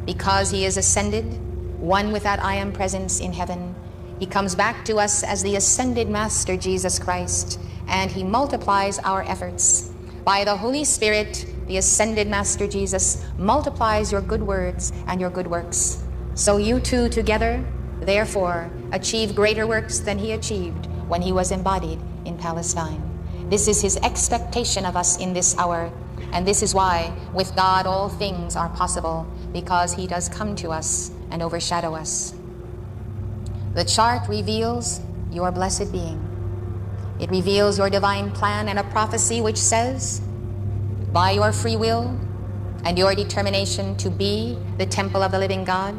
because he is ascended, one with that I am presence in heaven. He comes back to us as the ascended Master Jesus Christ, and he multiplies our efforts. By the Holy Spirit, the ascended Master Jesus multiplies your good words and your good works. So you two together, therefore, achieve greater works than he achieved when he was embodied in Palestine. This is his expectation of us in this hour, and this is why with God all things are possible, because he does come to us and overshadow us. The chart reveals your blessed being. It reveals your divine plan and a prophecy which says, by your free will and your determination to be the temple of the living God,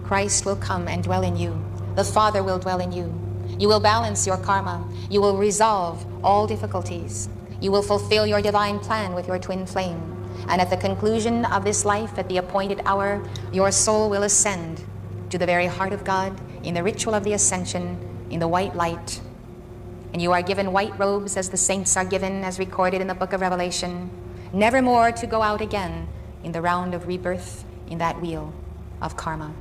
Christ will come and dwell in you. The Father will dwell in you. You will balance your karma. You will resolve all difficulties. You will fulfill your divine plan with your twin flame. And at the conclusion of this life, at the appointed hour, your soul will ascend to the very heart of God in the ritual of the ascension, in the white light. And you are given white robes as the saints are given, as recorded in the book of Revelation, never more to go out again in the round of rebirth in that wheel of karma.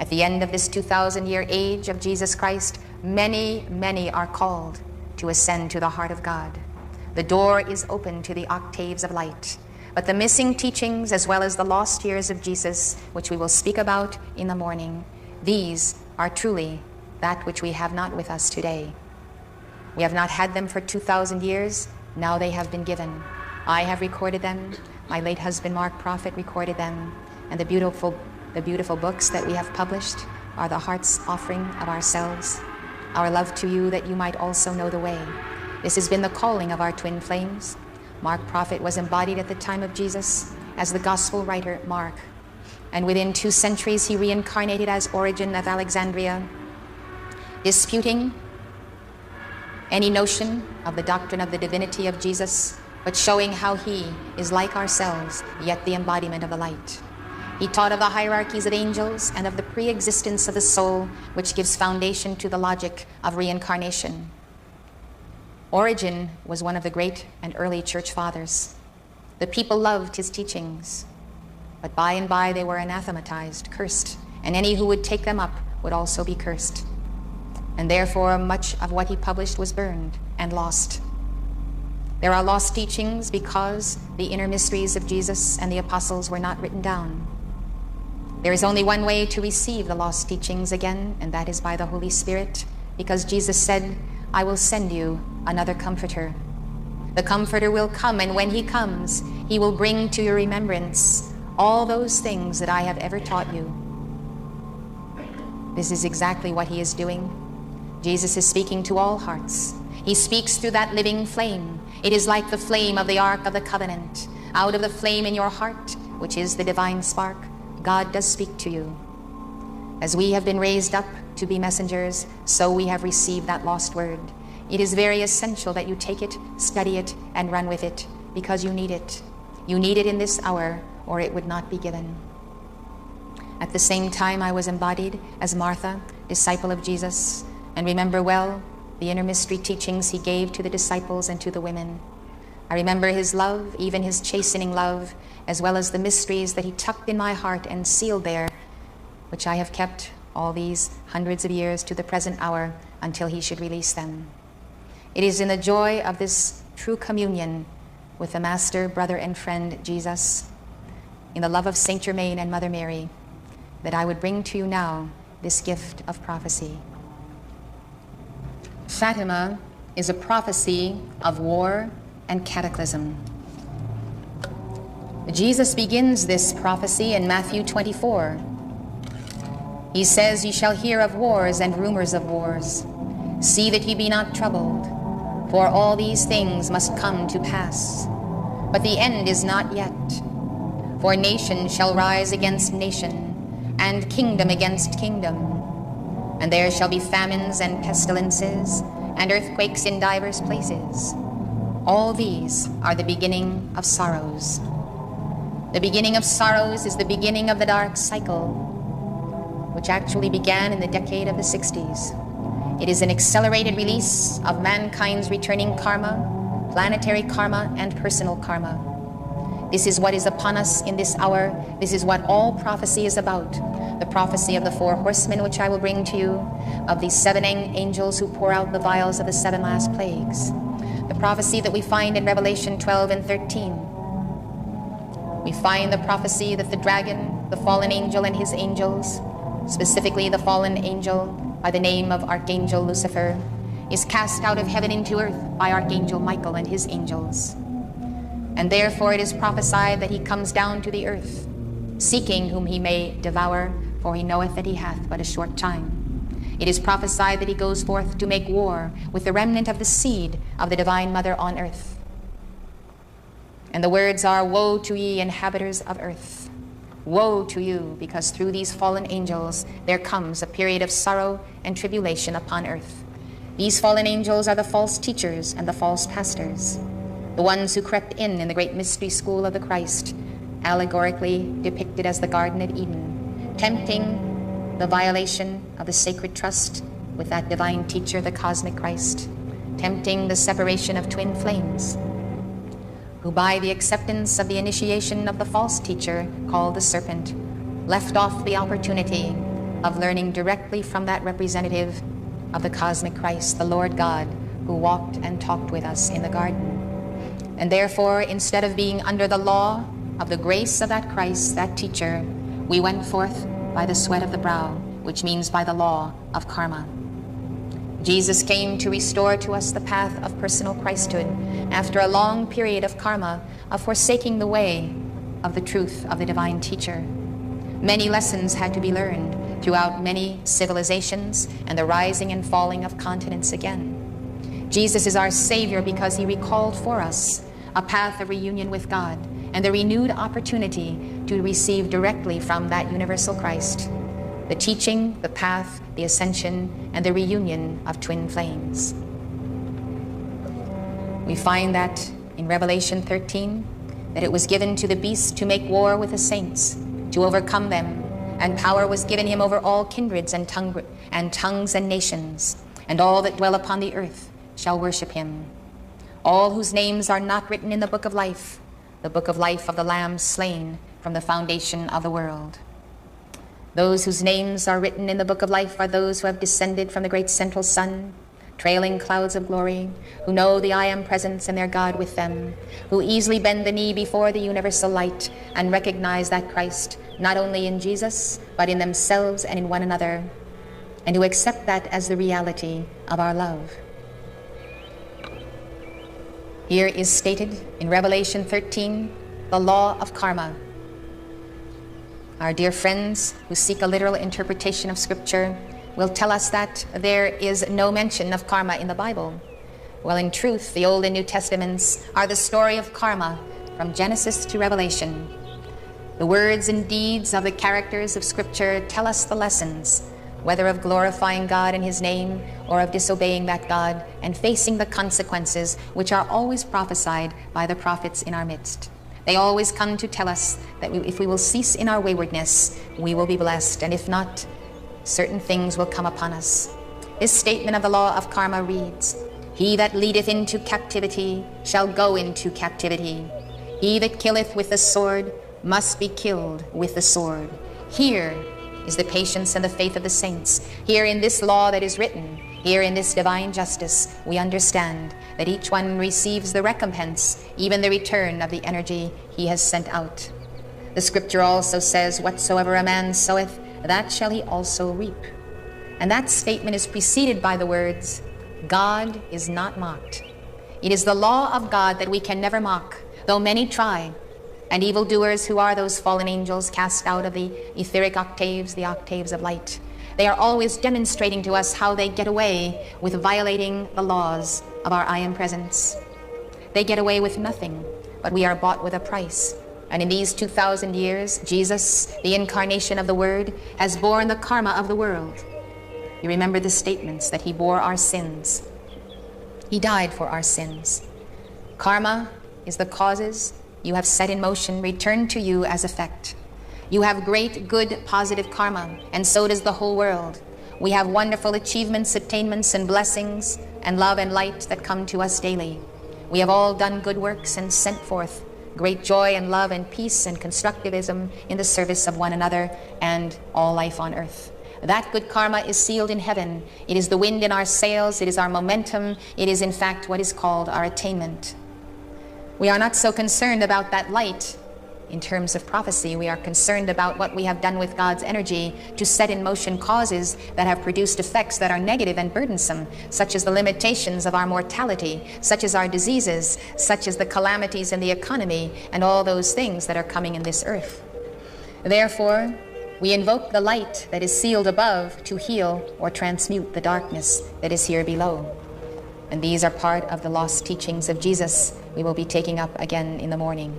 At the end of this 2,000-year age of Jesus Christ, many, many are called to ascend to the heart of God. The door is open to the octaves of light. But the missing teachings, as well as the lost years of Jesus, which we will speak about in the morning, these are truly that which we have not with us today. We have not had them for 2,000 years. Now they have been given. I have recorded them. My late husband, Mark Prophet, recorded them. And the beautiful books that we have published are the heart's offering of ourselves, our love to you, that you might also know the way. This has been the calling of our twin flames. Mark Prophet was embodied at the time of Jesus as the gospel writer Mark. And within 2 centuries, he reincarnated as Origen of Alexandria, disputing any notion of the doctrine of the divinity of Jesus but showing how he is like ourselves, yet the embodiment of the light. He taught of the hierarchies of angels and of the pre-existence of the soul, which gives foundation to the logic of reincarnation. Origen was one of the great and early church fathers. The people loved his teachings, but by and by they were anathematized, cursed, and any who would take them up would also be cursed. And therefore much of what he published was burned and lost. There are lost teachings because the inner mysteries of Jesus and the apostles were not written down. There is only one way to receive the lost teachings again, and that is by the Holy Spirit, because Jesus said, "I will send you another comforter." The comforter will come, and when he comes, he will bring to your remembrance all those things that I have ever taught you. This is exactly what he is doing. Jesus is speaking to all hearts. He speaks through that living flame. It is like the flame of the Ark of the Covenant. Out of the flame in your heart, which is the divine spark, God does speak to you. As we have been raised up to be messengers, so we have received that lost word. It is very essential that you take it, study it, and run with it, because you need it. You need it in this hour, or it would not be given. At the same time, I was embodied as Martha, disciple of Jesus, and remember well the inner mystery teachings he gave to the disciples and to the women. I remember his love, even his chastening love, as well as the mysteries that he tucked in my heart and sealed there, which I have kept all these hundreds of years to the present hour until he should release them. It is in the joy of this true communion with the Master, brother, and friend Jesus, in the love of Saint Germain and Mother Mary, that I would bring to you now this gift of prophecy. Fatima is a prophecy of war and cataclysm. Jesus begins this prophecy in Matthew 24. He says, "Ye shall hear of wars and rumors of wars. See that ye be not troubled, for all these things must come to pass. But the end is not yet. For nation shall rise against nation, and kingdom against kingdom. And there shall be famines and pestilences, and earthquakes in divers places. All these are the beginning of sorrows." The beginning of sorrows is the beginning of the dark cycle, which actually began in the decade of the 60s. It is an accelerated release of mankind's returning karma, planetary karma, and personal karma. This is what is upon us in this hour. This is what all prophecy is about. The prophecy of the 4 horsemen, which I will bring to you, of the 7 angels who pour out the vials of the 7 last plagues. The prophecy that we find in Revelation 12 and 13. We find the prophecy that the dragon, the fallen angel and his angels, specifically the fallen angel by the name of Archangel Lucifer, is cast out of heaven into earth by Archangel Michael and his angels. And therefore it is prophesied that he comes down to the earth, seeking whom he may devour, for he knoweth that he hath but a short time. It is prophesied that he goes forth to make war with the remnant of the seed of the Divine Mother on earth. And the words are, "Woe to ye inhabitants of earth. Woe to you, because through these fallen angels there comes a period of sorrow and tribulation upon earth." These fallen angels are the false teachers and the false pastors, the ones who crept in the great mystery school of the Christ, allegorically depicted as the Garden of Eden, tempting the violation of the sacred trust with that divine teacher, the cosmic Christ, tempting the separation of twin flames, who by the acceptance of the initiation of the false teacher called the serpent, left off the opportunity of learning directly from that representative of the cosmic Christ, the Lord God, who walked and talked with us in the garden. And therefore, instead of being under the law of the grace of that Christ, that teacher, we went forth by the sweat of the brow, which means by the law of karma. Jesus came to restore to us the path of personal Christhood after a long period of karma, of forsaking the way of the truth of the divine teacher. Many lessons had to be learned throughout many civilizations and the rising and falling of continents again. Jesus is our Savior because he recalled for us a path of reunion with God and the renewed opportunity to receive directly from that universal Christ the teaching, the path, the ascension, and the reunion of twin flames. We find that in Revelation 13 that it was given to the beast to make war with the saints, to overcome them, and power was given him over all kindreds and tongues and nations, and all that dwell upon the earth shall worship him. All whose names are not written in the book of life of the Lamb slain from the foundation of the world. Those whose names are written in the book of life are those who have descended from the great central sun, trailing clouds of glory, who know the I Am Presence and their God with them, who easily bend the knee before the universal light and recognize that Christ, not only in Jesus, but in themselves and in one another, and who accept that as the reality of our love. Here is stated in Revelation 13, the law of karma. Our dear friends who seek a literal interpretation of Scripture will tell us that there is no mention of karma in the Bible. Well, in truth, the Old and New Testaments are the story of karma from Genesis to Revelation. The words and deeds of the characters of Scripture tell us the lessons, whether of glorifying God in His name or of disobeying that God and facing the consequences which are always prophesied by the prophets in our midst. They always come to tell us that if we will cease in our waywardness, we will be blessed, and if not, certain things will come upon us. This statement of the law of karma reads, "He that leadeth into captivity shall go into captivity. He that killeth with the sword must be killed with the sword." Here is the patience and the faith of the saints. Here in this law that is written, here in this divine justice, we understand that each one receives the recompense, even the return of the energy he has sent out. The Scripture also says, "Whatsoever a man soweth, that shall he also reap." And that statement is preceded by the words, "God is not mocked." It is the law of God that we can never mock, though many try, and evildoers, who are those fallen angels cast out of the etheric octaves, the octaves of light, they are always demonstrating to us how they get away with violating the laws of our I Am Presence. They get away with nothing, but we are bought with a price. And in these 2,000 years, Jesus, the incarnation of the Word, has borne the karma of the world. You remember the statements that He bore our sins. He died for our sins. Karma is the causes you have set in motion returned to you as effect. You have great, good, positive karma, and so does the whole world. We have wonderful achievements, attainments, and blessings, and love and light that come to us daily. We have all done good works and sent forth great joy and love and peace and constructivism in the service of one another and all life on earth. That good karma is sealed in heaven. It is the wind in our sails. It is our momentum. It is, in fact, what is called our attainment. We are not so concerned about that light in terms of prophecy. We are concerned about what we have done with God's energy to set in motion causes that have produced effects that are negative and burdensome, such as the limitations of our mortality, such as our diseases, such as the calamities in the economy, and all those things that are coming in this earth. Therefore, we invoke the light that is sealed above to heal or transmute the darkness that is here below. And these are part of the lost teachings of Jesus we will be taking up again in the morning.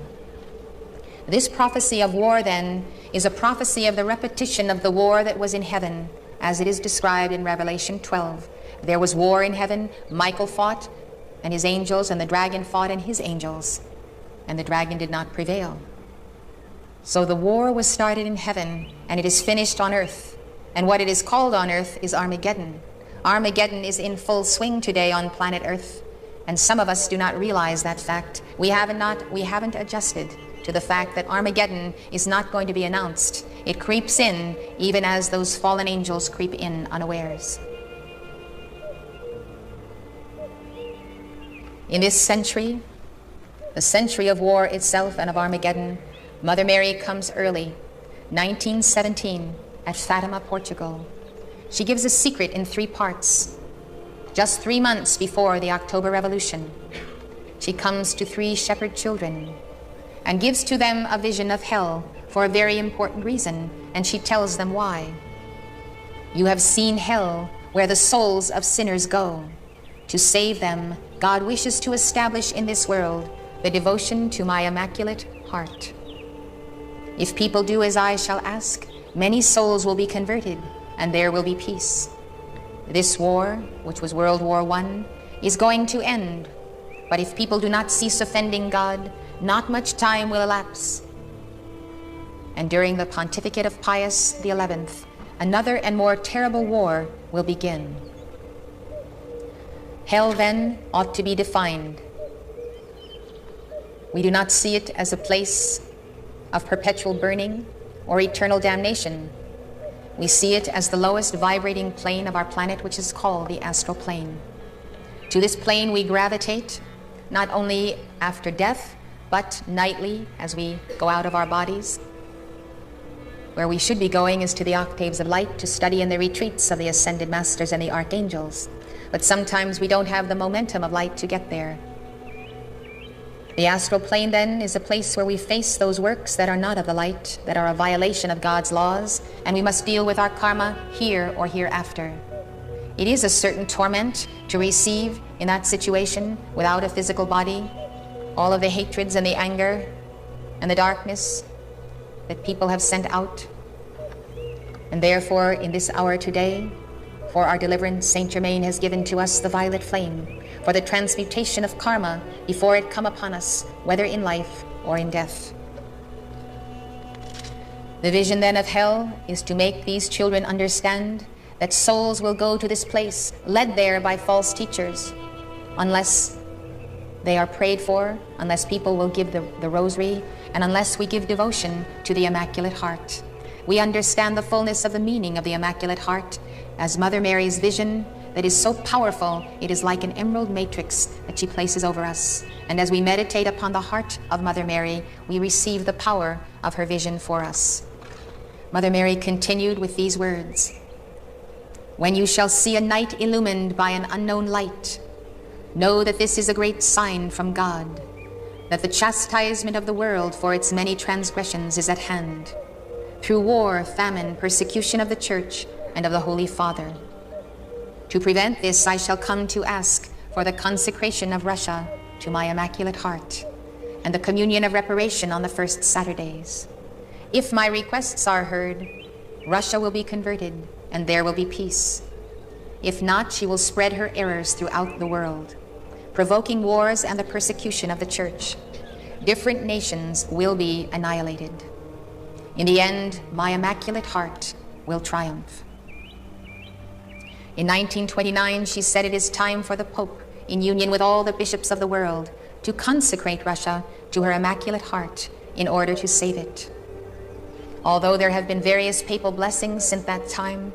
This prophecy of war, then, is a prophecy of the repetition of the war that was in heaven, as it is described in Revelation 12. There was war in heaven. Michael fought, and his angels, and the dragon fought, and his angels, and the dragon did not prevail. So the war was started in heaven, and it is finished on earth. And what it is called on earth is Armageddon. Armageddon is in full swing today on planet Earth, and some of us do not realize that fact. We haven't adjusted to the fact that Armageddon is not going to be announced. It creeps in even as those fallen angels creep in unawares. In this century, the century of war itself and of Armageddon, Mother Mary comes early, 1917, at Fatima, Portugal. She gives a secret in 3 parts. Just 3 months before the October Revolution, she comes to 3 shepherd children and gives to them a vision of hell for a very important reason, and she tells them why. You have seen hell, where the souls of sinners go. To save them, God wishes to establish in this world the devotion to my immaculate heart. If people do as I shall ask, many souls will be converted, and there will be peace. This war, which was World War I, is going to end. But if people do not cease offending God, not much time will elapse. And during the pontificate of Pius XI, another and more terrible war will begin. Hell, then, ought to be defined. We do not see it as a place of perpetual burning or eternal damnation. We see it as the lowest vibrating plane of our planet, which is called the astral plane. To this plane we gravitate, not only after death, but nightly as we go out of our bodies. Where we should be going is to the octaves of light to study in the retreats of the ascended masters and the archangels. But sometimes we don't have the momentum of light to get there. The astral plane, then, is a place where we face those works that are not of the light, that are a violation of God's laws, and we must deal with our karma here or hereafter. It is a certain torment to receive in that situation, without a physical body, all of the hatreds and the anger and the darkness that people have sent out. And therefore, in this hour today, for our deliverance, Saint Germain has given to us the violet flame, for the transmutation of karma before it come upon us, whether in life or in death. The vision then of hell is to make these children understand that souls will go to this place, led there by false teachers, unless they are prayed for, unless people will give the rosary, and unless we give devotion to the Immaculate Heart. We understand the fullness of the meaning of the Immaculate Heart as Mother Mary's vision that is so powerful, it is like an emerald matrix that she places over us. And as we meditate upon the heart of Mother Mary, we receive the power of her vision for us. Mother Mary continued with these words, "When you shall see a night illumined by an unknown light, know that this is a great sign from God, that the chastisement of the world for its many transgressions is at hand, through war, famine, persecution of the Church and of the Holy Father. To prevent this, I shall come to ask for the consecration of Russia to my Immaculate Heart, and the communion of reparation on the first Saturdays. If my requests are heard, Russia will be converted, and there will be peace. If not, she will spread her errors throughout the world, provoking wars and the persecution of the Church. Different nations will be annihilated. In the end, my Immaculate Heart will triumph." In 1929, she said it is time for the Pope, in union with all the bishops of the world, to consecrate Russia to her Immaculate Heart in order to save it. Although there have been various papal blessings since that time,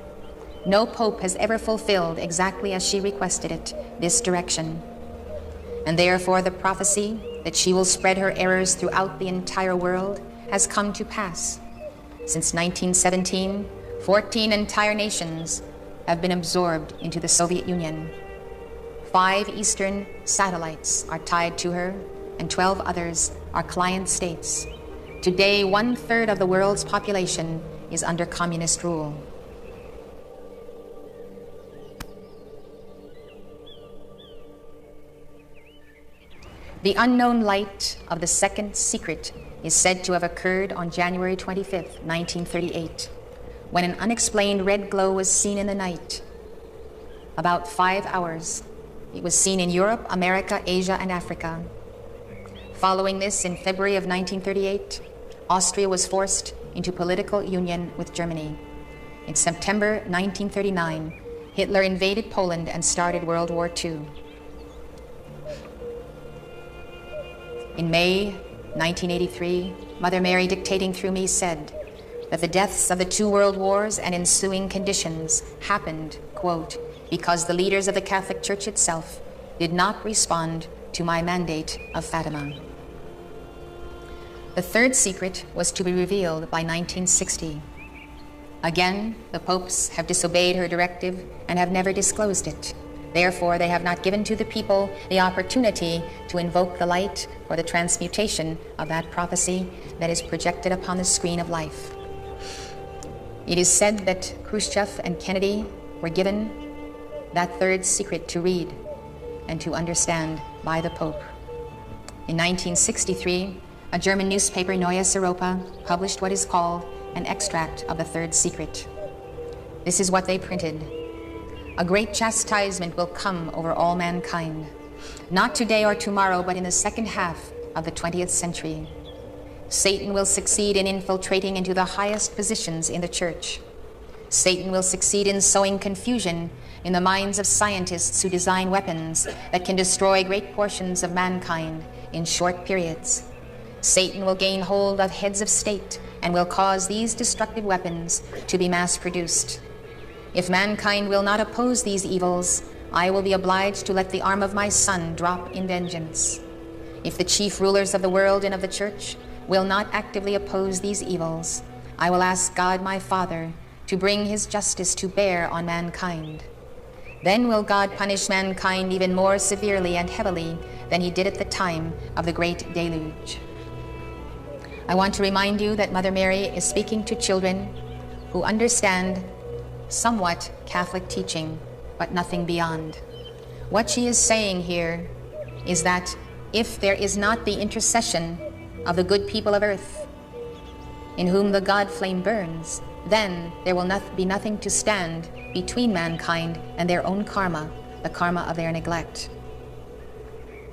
no pope has ever fulfilled exactly as she requested it, this direction. And therefore the prophecy that she will spread her errors throughout the entire world has come to pass. Since 1917, 14 entire nations have been absorbed into the Soviet Union. 5 Eastern satellites are tied to her, and 12 others are client states. Today, 1/3 of the world's population is under communist rule. The unknown light of the second secret is said to have occurred on January 25th, 1938, when an unexplained red glow was seen in the night. About 5 hours. It was seen in Europe, America, Asia, and Africa. Following this, in February of 1938, Austria was forced into political union with Germany. In September 1939, Hitler invaded Poland and started World War II. In May 1983, Mother Mary, dictating through me, said that the deaths of the 2 world wars and ensuing conditions happened, quote, because the leaders of the Catholic Church itself did not respond to my mandate of Fatima. The third secret was to be revealed by 1960. Again, the popes have disobeyed her directive and have never disclosed it. Therefore, they have not given to the people the opportunity to invoke the light for the transmutation of that prophecy that is projected upon the screen of life. It is said that Khrushchev and Kennedy were given that third secret to read and to understand by the Pope. In 1963, a German newspaper, Neues Europa, published what is called an extract of the third secret. This is what they printed. A great chastisement will come over all mankind. Not today or tomorrow, but in the second half of the 20th century. Satan will succeed in infiltrating into the highest positions in the church. Satan will succeed in sowing confusion in the minds of scientists who design weapons that can destroy great portions of mankind in short periods. Satan will gain hold of heads of state and will cause these destructive weapons to be mass-produced. If mankind will not oppose these evils, I will be obliged to let the arm of my Son drop in vengeance. If the chief rulers of the world and of the church will not actively oppose these evils, I will ask God my Father to bring his justice to bear on mankind. Then will God punish mankind even more severely and heavily than he did at the time of the great deluge. I want to remind you that Mother Mary is speaking to children who understand somewhat Catholic teaching, but nothing beyond. What she is saying here is that if there is not the intercession of the good people of earth, in whom the God flame burns, then there will be nothing to stand between mankind and their own karma, the karma of their neglect.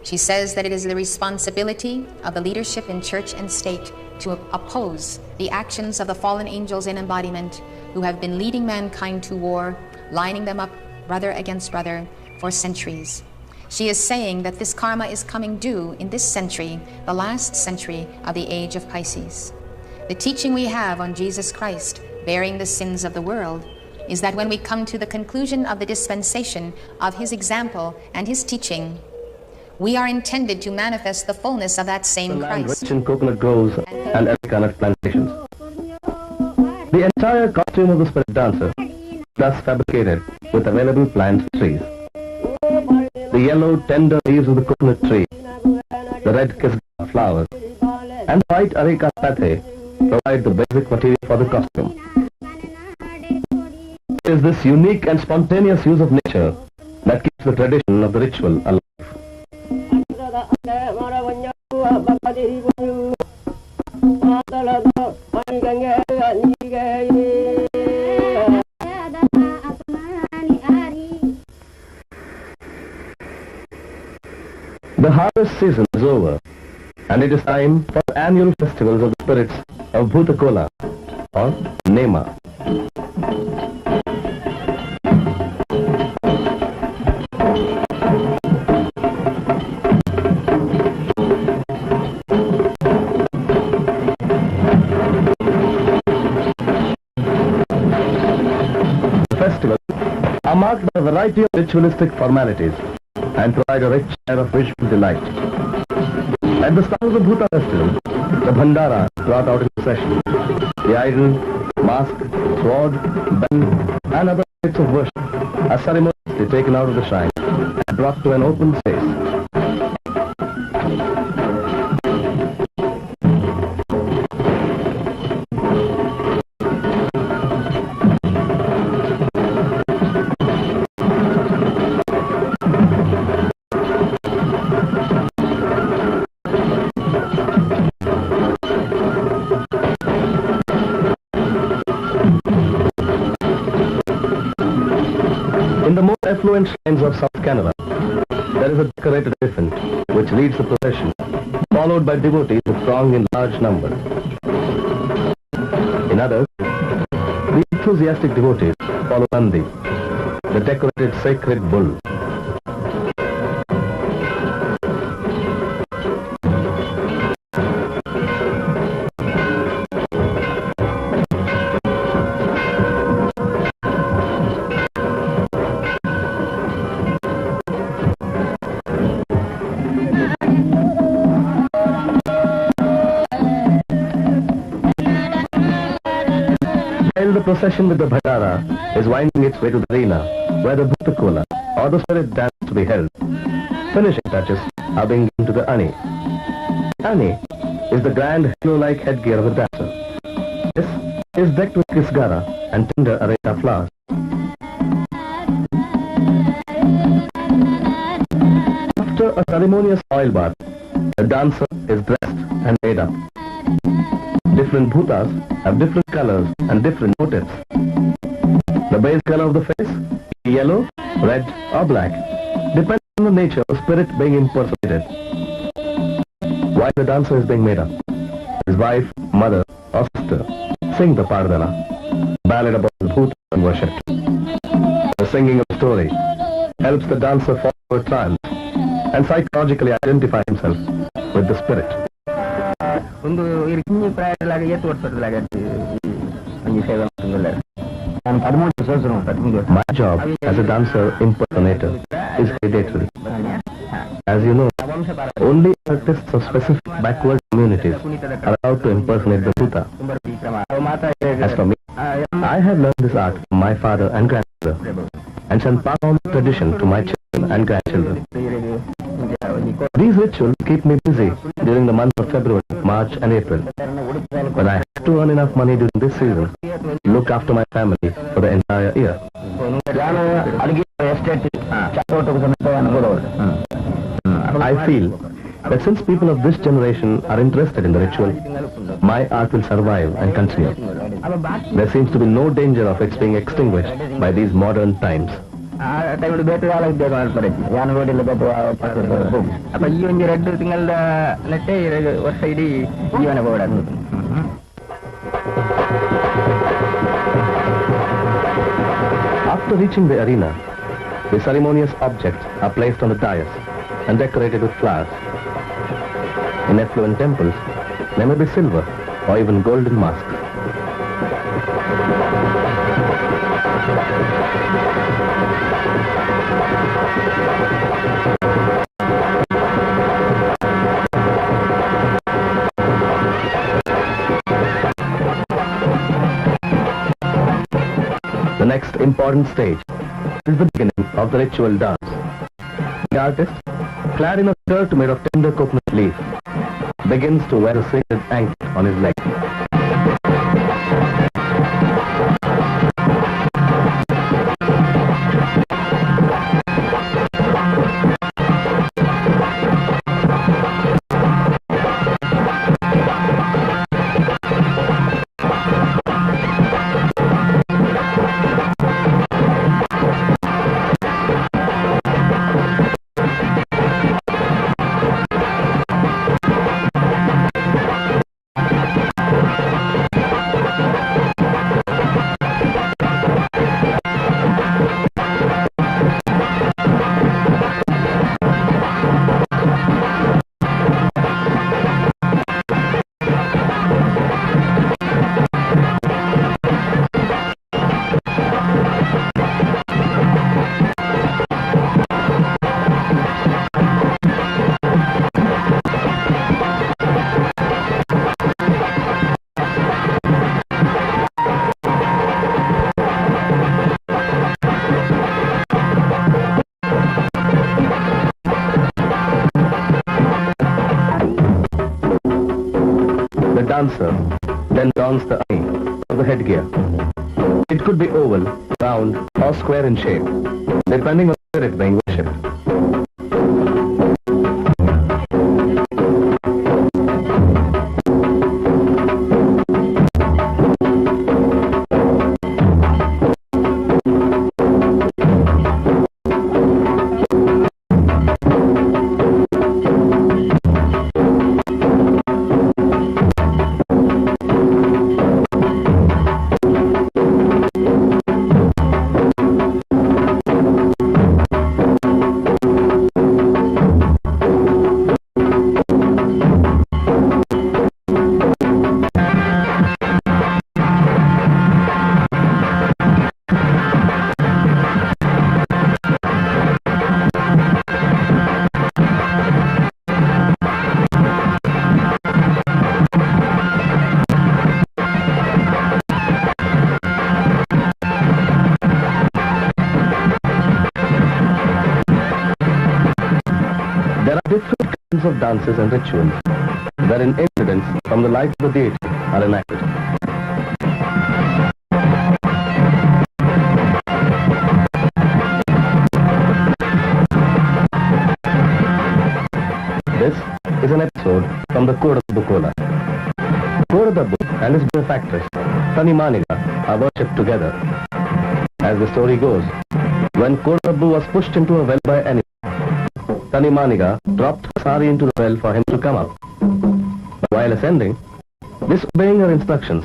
She says that it is the responsibility of the leadership in church and state to oppose the actions of the fallen angels in embodiment who have been leading mankind to war, lining them up brother against brother for centuries. She is saying that this karma is coming due in this century, the last century of the age of Pisces. The teaching we have on Jesus Christ bearing the sins of the world is that when we come to the conclusion of the dispensation of his example and his teaching, we are intended to manifest the fullness of that same Christ. Rich in coconut groves and arecanut plantations. The entire costume of the spirit dancer, thus fabricated with available plants and trees. The yellow, tender leaves of the coconut tree, the red kisgara flowers, and the white areca pate provide the basic material for the costume. It is this unique and spontaneous use of nature that keeps the tradition of the ritual alive. The harvest season is over, and it is time for the annual festivals of the spirits of Bhutakola, or Nema. The festivals are marked by a variety of ritualistic formalities and provide a rich share of visual delight. At the start of the Bhuta festival, the Bhandara brought out in procession. The idol, mask, sword, bell, and other bits of worship are ceremoniously taken out of the shrine and brought to an open space. In the more affluent shrines of South Canada, there is a decorated elephant which leads the procession, followed by devotees who throng in large numbers. In others, the enthusiastic devotees follow Nandi, the decorated sacred bull. The procession with the Bhandara is winding its way to the arena where the Bhutakola or the spirit dance to be held. Finishing touches are being given to the Ani. Ani is the grand halo-like headgear of the dancer. This is decked with kisgara and tender areca flowers. After a ceremonious oil bath, the dancer is dressed and made up. Different bhutas have different colors and different motifs. The base color of the face yellow, red or black, depending on the nature of the spirit being impersonated. While the dancer is being made up, his wife, mother or sister sing the Pardana, ballad about the Bhuta and worshipped. The singing of the story helps the dancer fall into a trance and psychologically identify himself with the spirit. My job as a dancer impersonator is hereditary. As you know, only artists of specific backward communities are allowed to impersonate the Bhuta. As for me, I have learned this art from my father and grandfather and shall pass on the tradition to my children and grandchildren. These rituals keep me busy during the months of February, March and April, when I have to earn enough money during this season to look after my family for the entire year. I feel that since people of this generation are interested in the ritual, my art will survive and continue. There seems to be no danger of its being extinguished by these modern times. After reaching the arena, the ceremonious objects are placed on the dais and decorated with flowers. In affluent temples, there may be silver or even golden masks. The next important stage is the beginning of the ritual dance. The artist, clad in a skirt made of tender coconut leaf, begins to wear a sacred anklet on his leg. Dancer then dons the eye of the headgear. It could be oval, round or square in shape, depending on the spirit being worshipped. Different kinds of dances and rituals, wherein incidents from the life of the deity are enacted. This is an episode from the Kodadabu Kola. Kodadabu and his benefactress, Tani Maniga, are worshipped together. As the story goes, When Kodabu was pushed into a well by enemy, Tanimaniga dropped her sari into the well for him to come up. But while ascending, disobeying her instructions,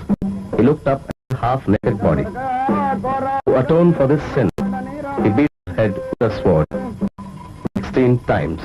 he looked up at her half-naked body. To atone for this sin, he beat his head with a sword 16 times.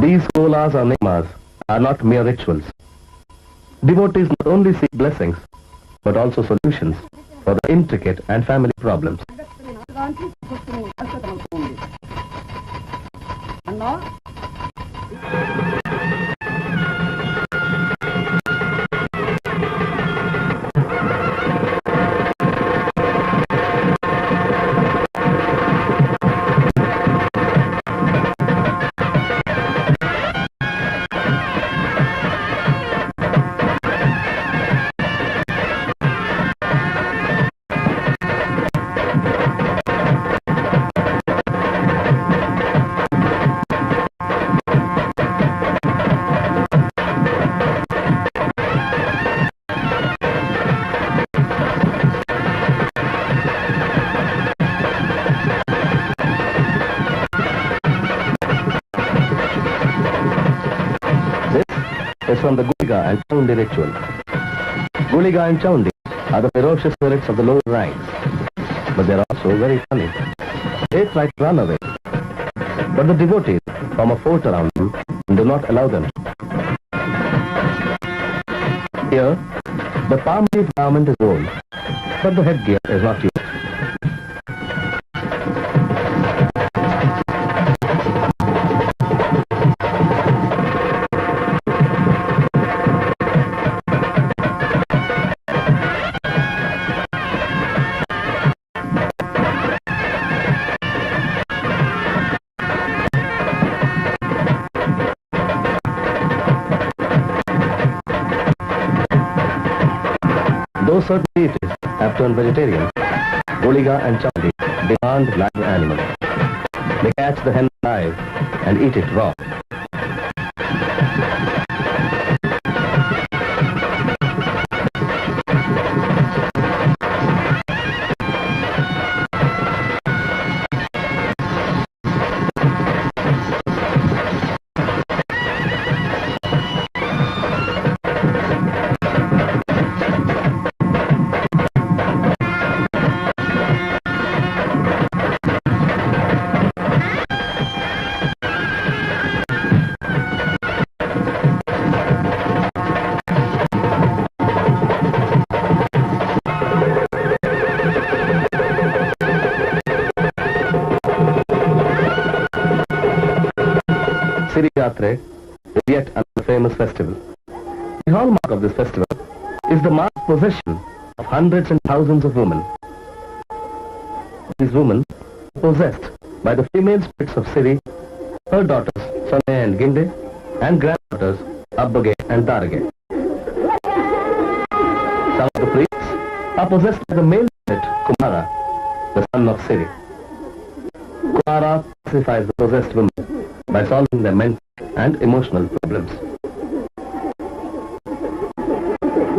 These kolas or nemas are not mere rituals. Devotees not only seek blessings, but also solutions for the intricate and family problems. Is from the Guliga and Chaundi ritual. Guliga and Chaundi are the ferocious spirits of the lower ranks, but they are also very funny. They try to run away, but the devotees form a fort around them and do not allow them. Here, the palm leaf garment is worn, but the headgear is not used. Though certain deities have turned vegetarian, Guliga and Chaundi demand live animals. They catch the hen alive and eat it raw. Siriyatre is yet another famous festival. The hallmark of this festival is the mass possession of hundreds and thousands of women. These women are possessed by the female spirits of Siri, her daughters Sonne and Ginde, and granddaughters Abbage and Darage. Some of the priests are possessed by the male spirit Kumara, the son of Siri. Kumara pacifies the possessed women by solving their mental and emotional problems.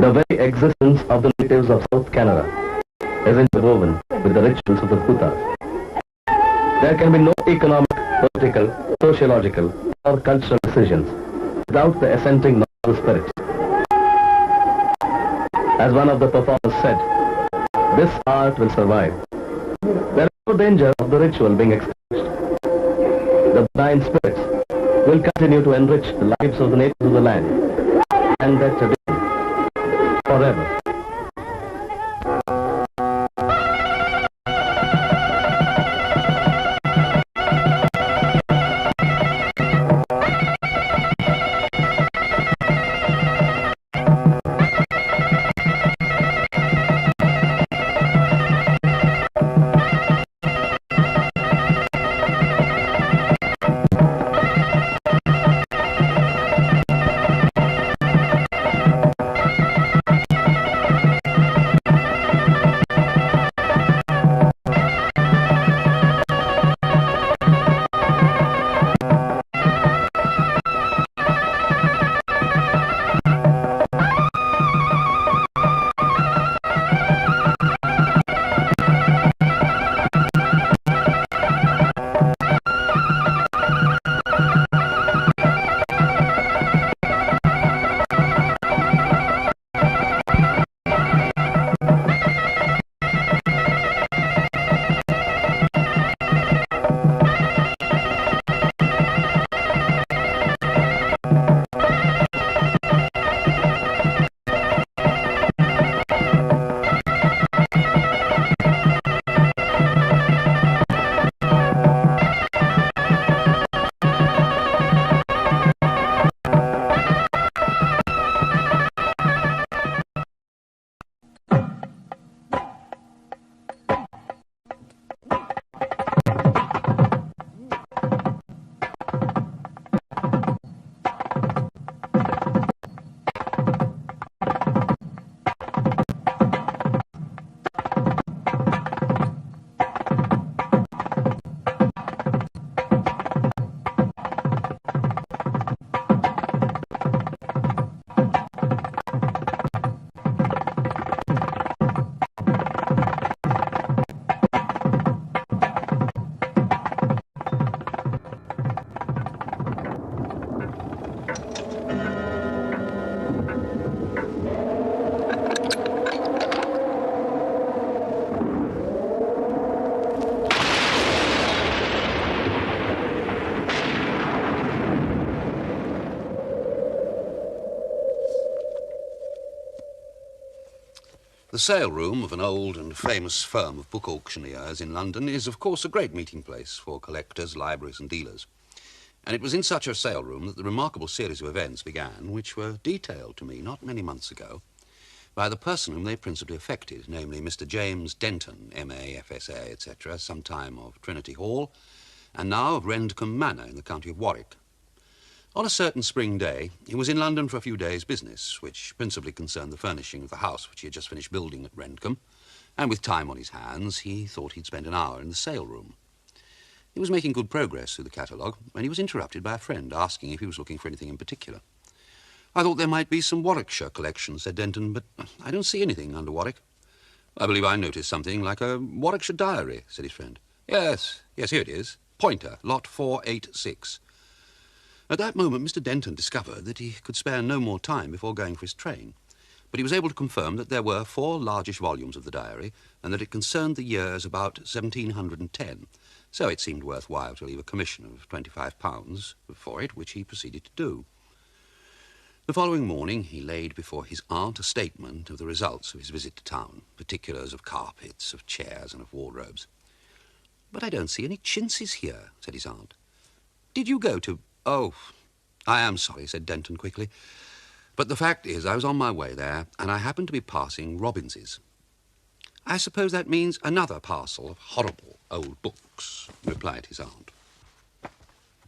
The very existence of the natives of South Canada is interwoven with the rituals of the Bhutas. There can be no economic, political, sociological, or cultural decisions without the assenting noble spirits. As one of the performers said, this art will survive. There is no danger of the ritual being extinguished. The benign spirits will continue to enrich the lives of the natives of the land and their tradition forever. The sale room of an old and famous firm of book auctioneers in London is, of course, a great meeting place for collectors, libraries and dealers. And it was in such a sale room that the remarkable series of events began, which were detailed to me not many months ago by the person whom they principally affected, namely Mr. James Denton, M.A., F.S.A., etc., sometime of Trinity Hall, and now of Rendcombe Manor in the county of Warwick. On a certain spring day, he was in London for a few days' business, which principally concerned the furnishing of the house which he had just finished building at Rendcombe, and with time on his hands, he thought he'd spend an hour in the sale room. He was making good progress through the catalogue when he was interrupted by a friend asking if he was looking for anything in particular. "I thought there might be some Warwickshire collection," said Denton, "but I don't see anything under Warwick." "I believe I noticed something like a Warwickshire diary," said his friend. Yes, here it is. Pointer, lot 486. At that moment, Mr. Denton discovered that he could spare no more time before going for his train, but he was able to confirm that there were 4 largish volumes of the diary and that it concerned the years about 1710, so it seemed worthwhile to leave a commission of £25 for it, which he proceeded to do. The following morning, he laid before his aunt a statement of the results of his visit to town, particulars of carpets, of chairs, and of wardrobes. "But I don't see any chintzes here," said his aunt. "Did you go to—" "Oh, I am sorry," said Denton quickly. "But the fact is, I was on my way there, and I happened to be passing Robbins's." "I suppose that means another parcel of horrible old books," replied his aunt.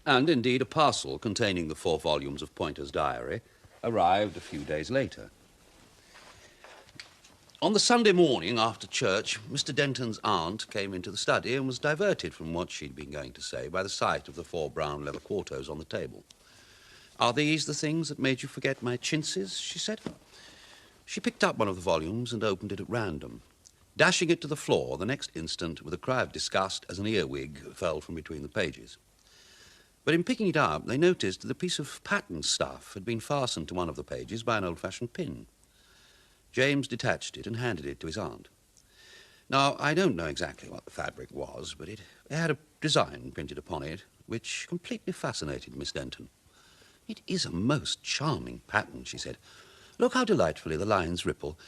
And indeed, a parcel containing the 4 volumes of Pointer's diary arrived a few days later. On the Sunday morning after church, Mr. Denton's aunt came into the study and was diverted from what she'd been going to say by the sight of the 4 brown leather quartos on the table. "Are these the things that made you forget my chintzes?" she said. She picked up one of the volumes and opened it at random, dashing it to the floor the next instant with a cry of disgust as an earwig fell from between the pages. But in picking it up, they noticed that a piece of pattern stuff had been fastened to one of the pages by an old-fashioned pin. James detached it and handed it to his aunt. Now, I don't know exactly what the fabric was, but it had a design printed upon it which completely fascinated Miss Denton. "It is a most charming pattern," she said. "Look how delightfully the lines ripple.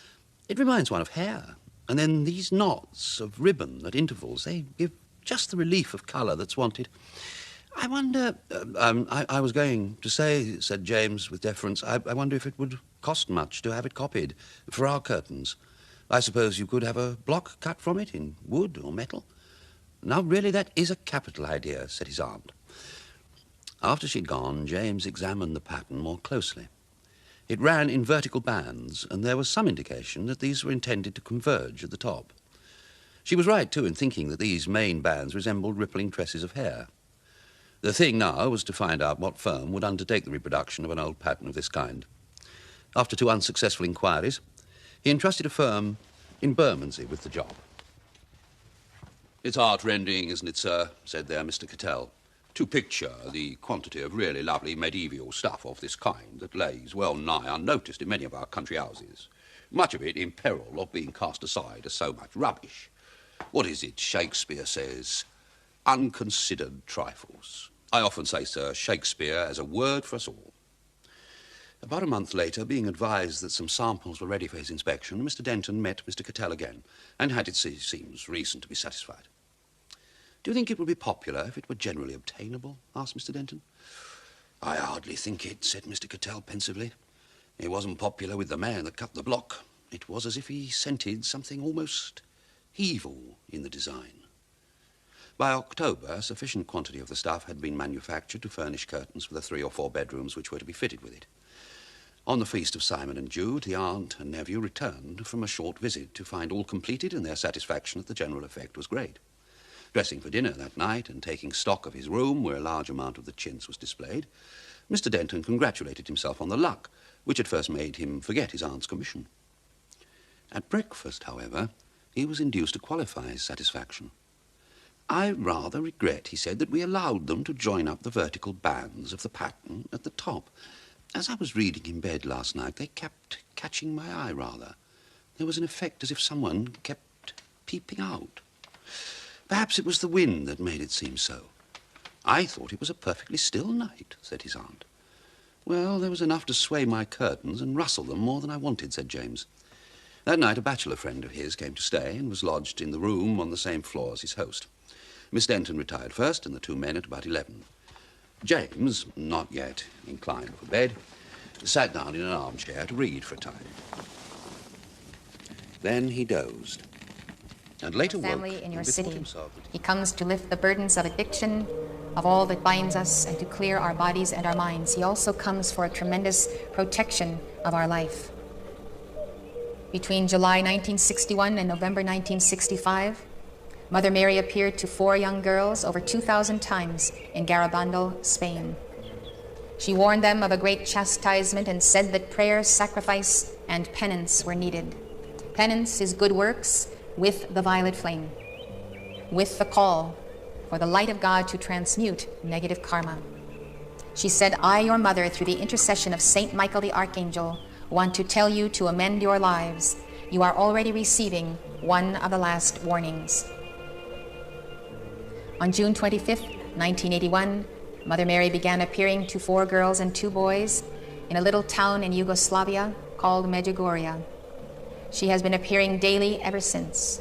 It reminds one of hair. And then these knots of ribbon at intervals, they give just the relief of colour that's wanted. I wonder—" I was going to say," said James with deference, I wonder if it would cost much to have it copied for our curtains. I suppose you could have a block cut from it in wood or metal." "Now, really, that is a capital idea," said his aunt. After she'd gone, James examined the pattern more closely. It ran in vertical bands, and there was some indication that these were intended to converge at the top. She was right, too, in thinking that these main bands resembled rippling tresses of hair. The thing now was to find out what firm would undertake the reproduction of an old pattern of this kind. After 2 unsuccessful inquiries, he entrusted a firm in Bermondsey with the job. "It's art rendering, isn't it, sir?" said there Mr. Cattell. "To picture the quantity of really lovely medieval stuff of this kind that lays well nigh unnoticed in many of our country houses, much of it in peril of being cast aside as so much rubbish. What is it Shakespeare says? Unconsidered trifles. I often say, sir, Shakespeare has a word for us all." About a month later, being advised that some samples were ready for his inspection, Mr. Denton met Mr. Cattell again and had, it seems, reason to be satisfied. "Do you think it would be popular if it were generally obtainable?" asked Mr. Denton. "I hardly think it," said Mr. Cattell pensively. "It wasn't popular with the man that cut the block. It was as if he scented something almost evil in the design." By October, a sufficient quantity of the stuff had been manufactured to furnish curtains for the 3 or 4 bedrooms which were to be fitted with it. On the feast of Simon and Jude, the aunt and nephew returned from a short visit to find all completed, and their satisfaction at the general effect was great. Dressing for dinner that night and taking stock of his room, where a large amount of the chintz was displayed, Mr. Denton congratulated himself on the luck which at first made him forget his aunt's commission. At breakfast, however, he was induced to qualify his satisfaction. "I rather regret," he said, "that we allowed them to join up the vertical bands of the pattern at the top. As I was reading in bed last night, they kept catching my eye rather. There was an effect as if someone kept peeping out. Perhaps it was the wind that made it seem so. I thought it was a perfectly still night," said his aunt. "Well, there was enough to sway my curtains and rustle them more than I wanted," said James. That night, a bachelor friend of his came to stay and was lodged in the room on the same floor as his host. Miss Denton retired first, and the two men at about 11. James, not yet inclined for bed, sat down in an armchair to read for a time. Then he dozed, and later woke Family in your and bethought city. himself that He comes to lift the burdens of addiction, of all that binds us, and to clear our bodies and our minds. He also comes for a tremendous protection of our life. Between July 1961 and November 1965, Mother Mary appeared to 4 young girls over 2,000 times in Garabandal, Spain. She warned them of a great chastisement and said that prayer, sacrifice, and penance were needed. Penance is good works with the violet flame, with the call for the light of God to transmute negative karma. She said, I, your mother, through the intercession of Saint Michael the Archangel, want to tell you to amend your lives. You are already receiving one of the last warnings. On June 25th, 1981, Mother Mary began appearing to 4 girls and 2 boys in a little town in Yugoslavia called Medjugorje. She has been appearing daily ever since.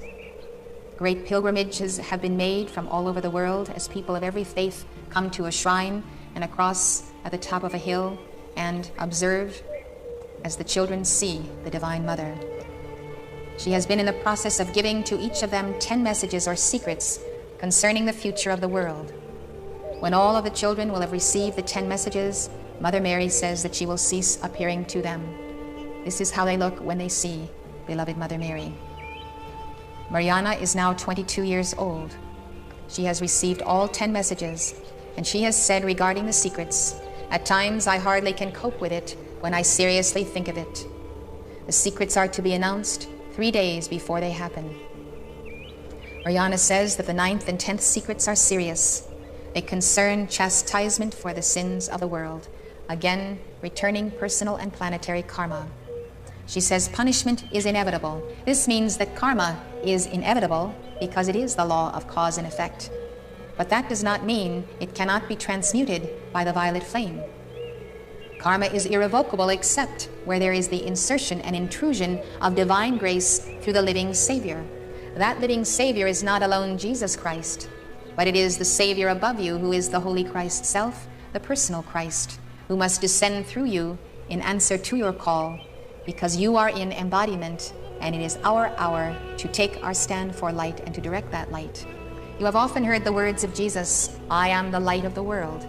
Great pilgrimages have been made from all over the world as people of every faith come to a shrine and a cross at the top of a hill and observe as the children see the Divine Mother. She has been in the process of giving to each of them 10 messages or secrets concerning the future of the world. When all of the children will have received the 10 messages, Mother Mary says that she will cease appearing to them. This is how they look when they see beloved Mother Mary. Mariana is now 22 years old. She has received all 10 messages, and she has said regarding the secrets, at times I hardly can cope with it when I seriously think of it. The secrets are to be announced 3 days before they happen. Mariana says that the 9th and 10th secrets are serious. They concern chastisement for the sins of the world, again, returning personal and planetary karma. She says punishment is inevitable. This means that karma is inevitable because it is the law of cause and effect. But that does not mean it cannot be transmuted by the violet flame. Karma is irrevocable except where there is the insertion and intrusion of divine grace through the living Savior. That living Savior is not alone Jesus Christ, but it is the Savior above you who is the Holy Christ Self, the personal Christ, who must descend through you in answer to your call, because you are in embodiment, and it is our hour to take our stand for light and to direct that light. You have often heard the words of Jesus, I am the light of the world.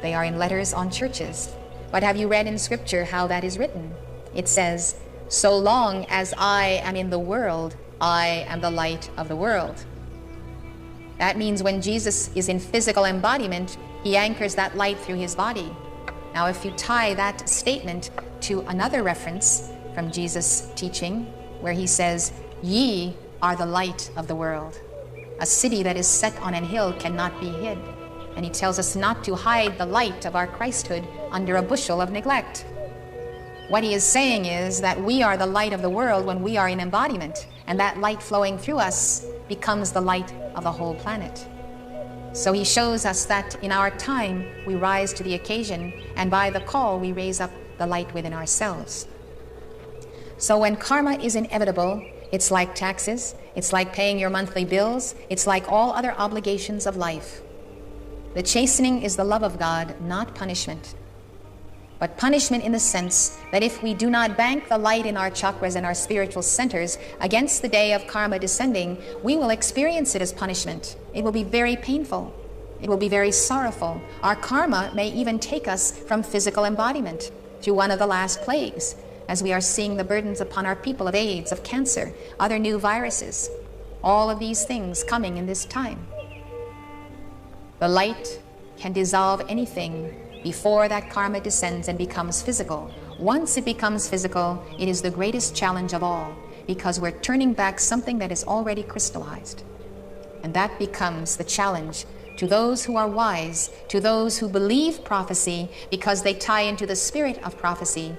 They are in letters on churches. But have you read in Scripture how that is written? It says, so long as I am in the world, I am the light of the world. That means when Jesus is in physical embodiment, he anchors that light through his body. Now, if you tie that statement to another reference from Jesus' teaching, where he says, ye are the light of the world. A city that is set on an hill cannot be hid. And he tells us not to hide the light of our Christhood under a bushel of neglect. What he is saying is that we are the light of the world when we are in embodiment, and that light flowing through us becomes the light of the whole planet. So he shows us that in our time, we rise to the occasion, and by the call, we raise up the light within ourselves. So when karma is inevitable, it's like taxes, it's like paying your monthly bills, it's like all other obligations of life. The chastening is the love of God, not punishment. But punishment in the sense that if we do not bank the light in our chakras and our spiritual centers against the day of karma descending, we will experience it as punishment. It will be very painful. It will be very sorrowful. Our karma may even take us from physical embodiment through one of the last plagues, as we are seeing the burdens upon our people of AIDS, of cancer, other new viruses, all of these things coming in this time. The light can dissolve anything before that karma descends and becomes physical. Once it becomes physical, it is the greatest challenge of all, because we're turning back something that is already crystallized. And that becomes the challenge to those who are wise, to those who believe prophecy because they tie into the spirit of prophecy.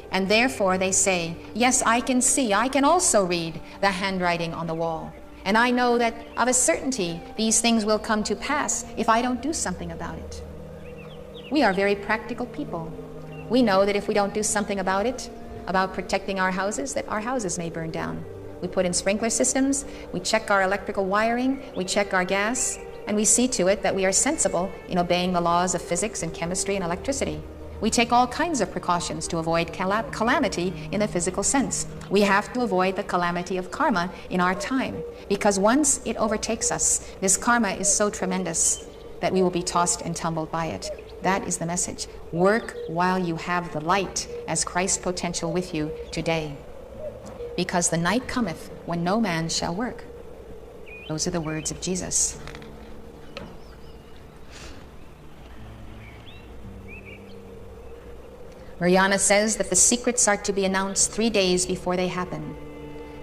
And therefore they say, yes, I can see, I can also read the handwriting on the wall. And I know that of a certainty these things will come to pass if I don't do something about it. We are very practical people. We know that if we don't do something about it, about protecting our houses, that our houses may burn down. We put in sprinkler systems, we check our electrical wiring, we check our gas, and we see to it that we are sensible in obeying the laws of physics and chemistry and electricity. We take all kinds of precautions to avoid calamity in the physical sense. We have to avoid the calamity of karma in our time, because once it overtakes us, this karma is so tremendous that we will be tossed and tumbled by it. That is the message. Work while you have the light as Christ potential with you today. Because the night cometh when no man shall work. Those are the words of Jesus. Mariana says that the secrets are to be announced 3 days before they happen.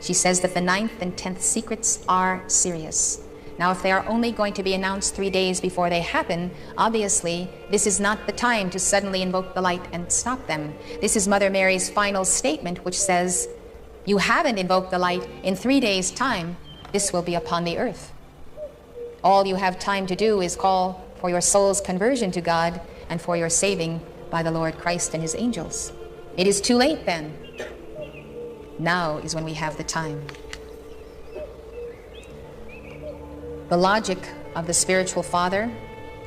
She says that the 9th and 10th secrets are serious. Now, if they are only going to be announced 3 days before they happen, obviously, this is not the time to suddenly invoke the light and stop them. This is Mother Mary's final statement, which says, you haven't invoked the light in 3 days' time, this will be upon the earth. All you have time to do is call for your soul's conversion to God and for your saving by the Lord Christ and his angels. It is too late then. Now is when we have the time. The logic of the spiritual father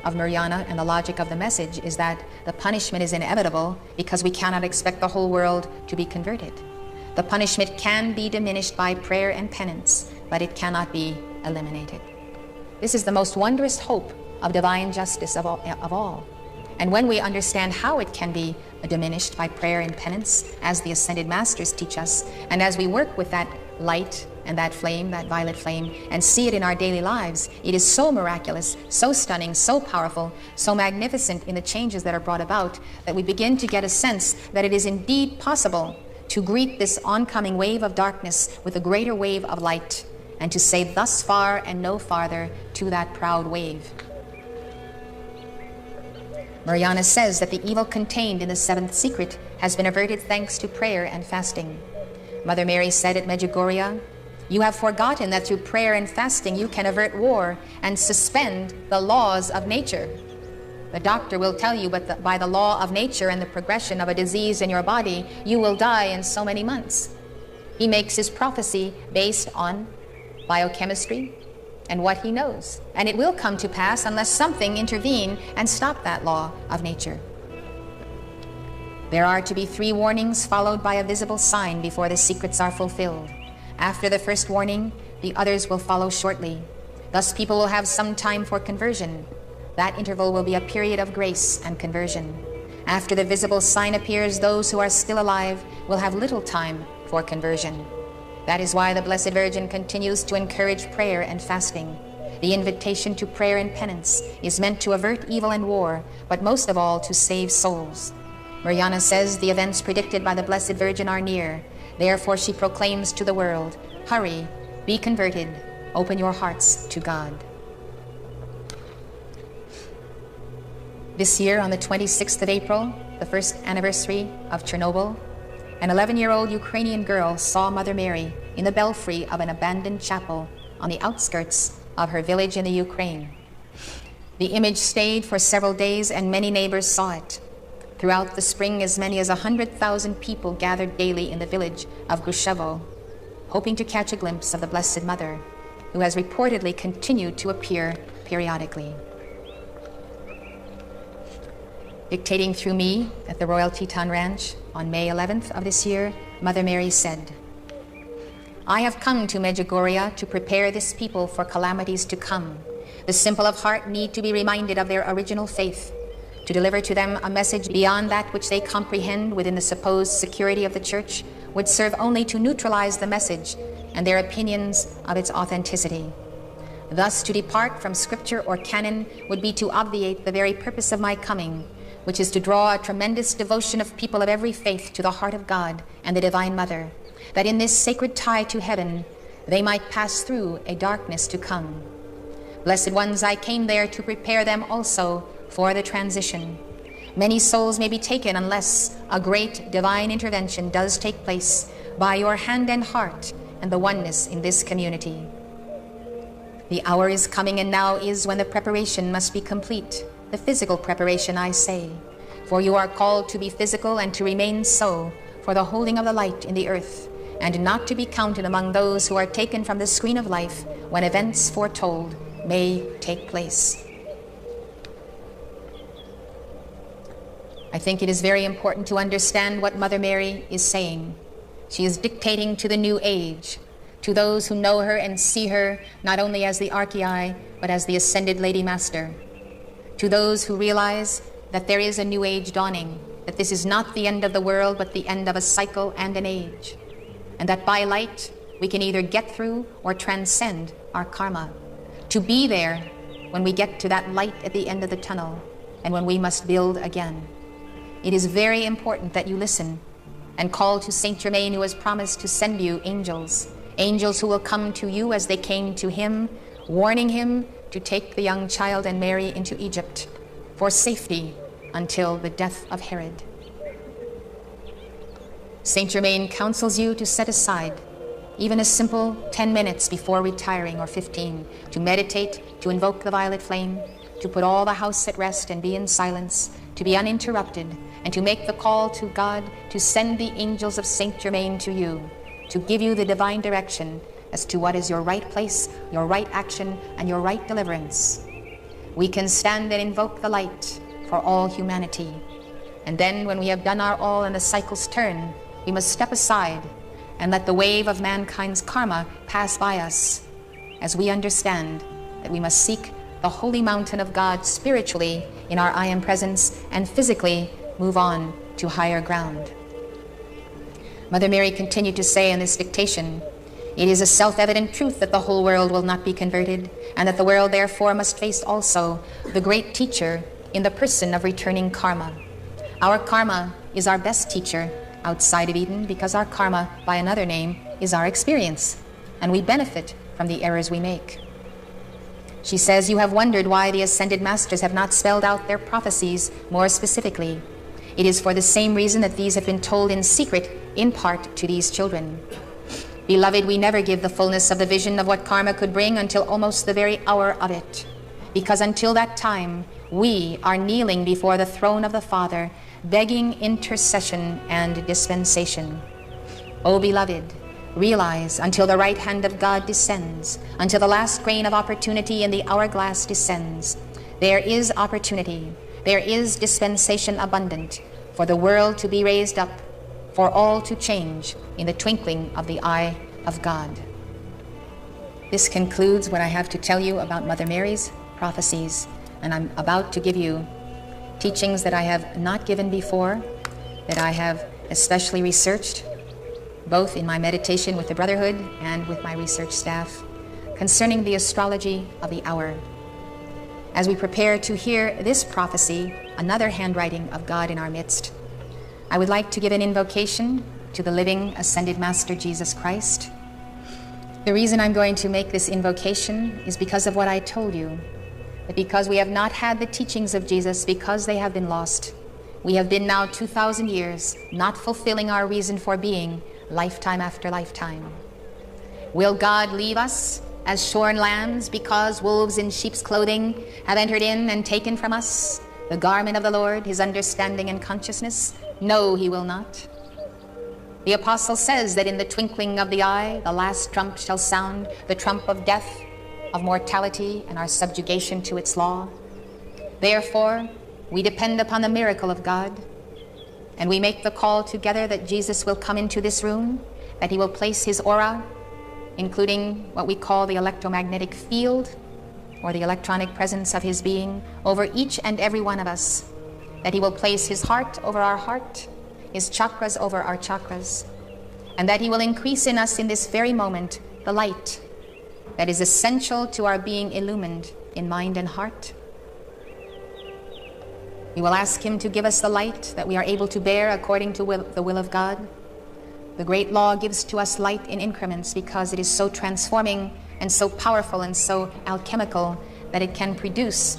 of Mariana and the logic of the message is that the punishment is inevitable because we cannot expect the whole world to be converted. The punishment can be diminished by prayer and penance, but it cannot be eliminated. This is the most wondrous hope of divine justice of all. And when we understand how it can be diminished by prayer and penance, as the Ascended Masters teach us, and as we work with that light and that flame, that violet flame, and see it in our daily lives, it is so miraculous, so stunning, so powerful, so magnificent in the changes that are brought about, that we begin to get a sense that it is indeed possible to greet this oncoming wave of darkness with a greater wave of light, and to say thus far and no farther to that proud wave. Mariana says that the evil contained in the 7th secret has been averted thanks to prayer and fasting. Mother Mary said at Medjugorje, you have forgotten that through prayer and fasting you can avert war and suspend the laws of nature. The doctor will tell you, but by the law of nature and the progression of a disease in your body, you will die in so many months. He makes his prophecy based on biochemistry and what he knows. And it will come to pass unless something intervene and stop that law of nature. There are to be 3 warnings followed by a visible sign before the secrets are fulfilled. After the first warning, the others will follow shortly. Thus people will have some time for conversion. That interval will be a period of grace and conversion. After the visible sign appears, those who are still alive will have little time for conversion. That is why the Blessed Virgin continues to encourage prayer and fasting. The invitation to prayer and penance is meant to avert evil and war, but most of all to save souls. Mariana says the events predicted by the Blessed Virgin are near. Therefore she proclaims to the world, hurry, be converted, open your hearts to God. This year, on the 26th of April, the first anniversary of Chernobyl, an 11-year-old Ukrainian girl saw Mother Mary in the belfry of an abandoned chapel on the outskirts of her village in the Ukraine. The image stayed for several days and many neighbors saw it. Throughout the spring, as many as 100,000 people gathered daily in the village of Grushevo, hoping to catch a glimpse of the Blessed Mother, who has reportedly continued to appear periodically. Dictating through me at the Royal Teton Ranch on May 11th of this year, Mother Mary said, I have come to Medjugorje to prepare this people for calamities to come. The simple of heart need to be reminded of their original faith, to deliver to them a message beyond that which they comprehend within the supposed security of the Church would serve only to neutralize the message and their opinions of its authenticity. Thus, to depart from Scripture or canon would be to obviate the very purpose of my coming, which is to draw a tremendous devotion of people of every faith to the heart of God and the Divine Mother, that in this sacred tie to heaven they might pass through a darkness to come. Blessed ones, I came there to prepare them also for the transition. Many souls may be taken unless a great divine intervention does take place by your hand and heart and the oneness in this community. The hour is coming, and now is when the preparation must be complete. The physical preparation, I say, for you are called to be physical and to remain so for the holding of the light in the earth, and not to be counted among those who are taken from the screen of life when events foretold may take place. I think it is very important to understand what Mother Mary is saying. She is dictating to the new age, to those who know her and see her not only as the Archei, but as the Ascended Lady Master, to those who realize that there is a new age dawning, that this is not the end of the world, but the end of a cycle and an age, and that by light we can either get through or transcend our karma, to be there when we get to that light at the end of the tunnel and when we must build again. It is very important that you listen and call to Saint Germain, who has promised to send you angels, angels who will come to you as they came to him, warning him to take the young child and Mary into Egypt for safety until the death of Herod. Saint Germain counsels you to set aside even a simple 10 minutes before retiring, or 15, to meditate, to invoke the violet flame, to put all the house at rest and be in silence, to be uninterrupted, and to make the call to God to send the angels of Saint Germain to you, to give you the divine direction as to what is your right place, your right action, and your right deliverance. We can stand and invoke the light for all humanity. And then when we have done our all and the cycles turn, we must step aside and let the wave of mankind's karma pass by us, as we understand that we must seek the holy mountain of God spiritually in our I Am presence, and physically move on to higher ground. Mother Mary continued to say in this dictation, "It is a self-evident truth that the whole world will not be converted, and that the world therefore must face also the great teacher in the person of returning karma. Our karma is our best teacher outside of Eden, because our karma, by another name, is our experience, and we benefit from the errors we make." She says, "You have wondered why the Ascended Masters have not spelled out their prophecies more specifically. It is for the same reason that these have been told in secret, in part, to these children. Beloved, we never give the fullness of the vision of what karma could bring until almost the very hour of it, because until that time, we are kneeling before the throne of the Father, begging intercession and dispensation. O beloved, realize until the right hand of God descends, until the last grain of opportunity in the hourglass descends, there is opportunity, there is dispensation abundant, for the world to be raised up, for all to change in the twinkling of the eye of God." This concludes what I have to tell you about Mother Mary's prophecies, and I'm about to give you teachings that I have not given before, that I have especially researched, both in my meditation with the Brotherhood and with my research staff, concerning the astrology of the hour. As we prepare to hear this prophecy, another handwriting of God in our midst, I would like to give an invocation to the living Ascended Master Jesus Christ. The reason I'm going to make this invocation is because of what I told you, that because we have not had the teachings of Jesus, because they have been lost, we have been now 2,000 years not fulfilling our reason for being, lifetime after lifetime. Will God leave us as shorn lambs because wolves in sheep's clothing have entered in and taken from us the garment of the Lord, his understanding and consciousness? No, he will not. The apostle says that in the twinkling of the eye, the last trump shall sound, the trump of death, of mortality, and our subjugation to its law. Therefore, we depend upon the miracle of God, and we make the call together that Jesus will come into this room, that he will place his aura, including what we call the electromagnetic field, or the electronic presence of his being, over each and every one of us, that he will place his heart over our heart, his chakras over our chakras, and that he will increase in us in this very moment the light that is essential to our being illumined in mind and heart. We will ask him to give us the light that we are able to bear according to the will of God. The great law gives to us light in increments because it is so transforming and so powerful and so alchemical that it can produce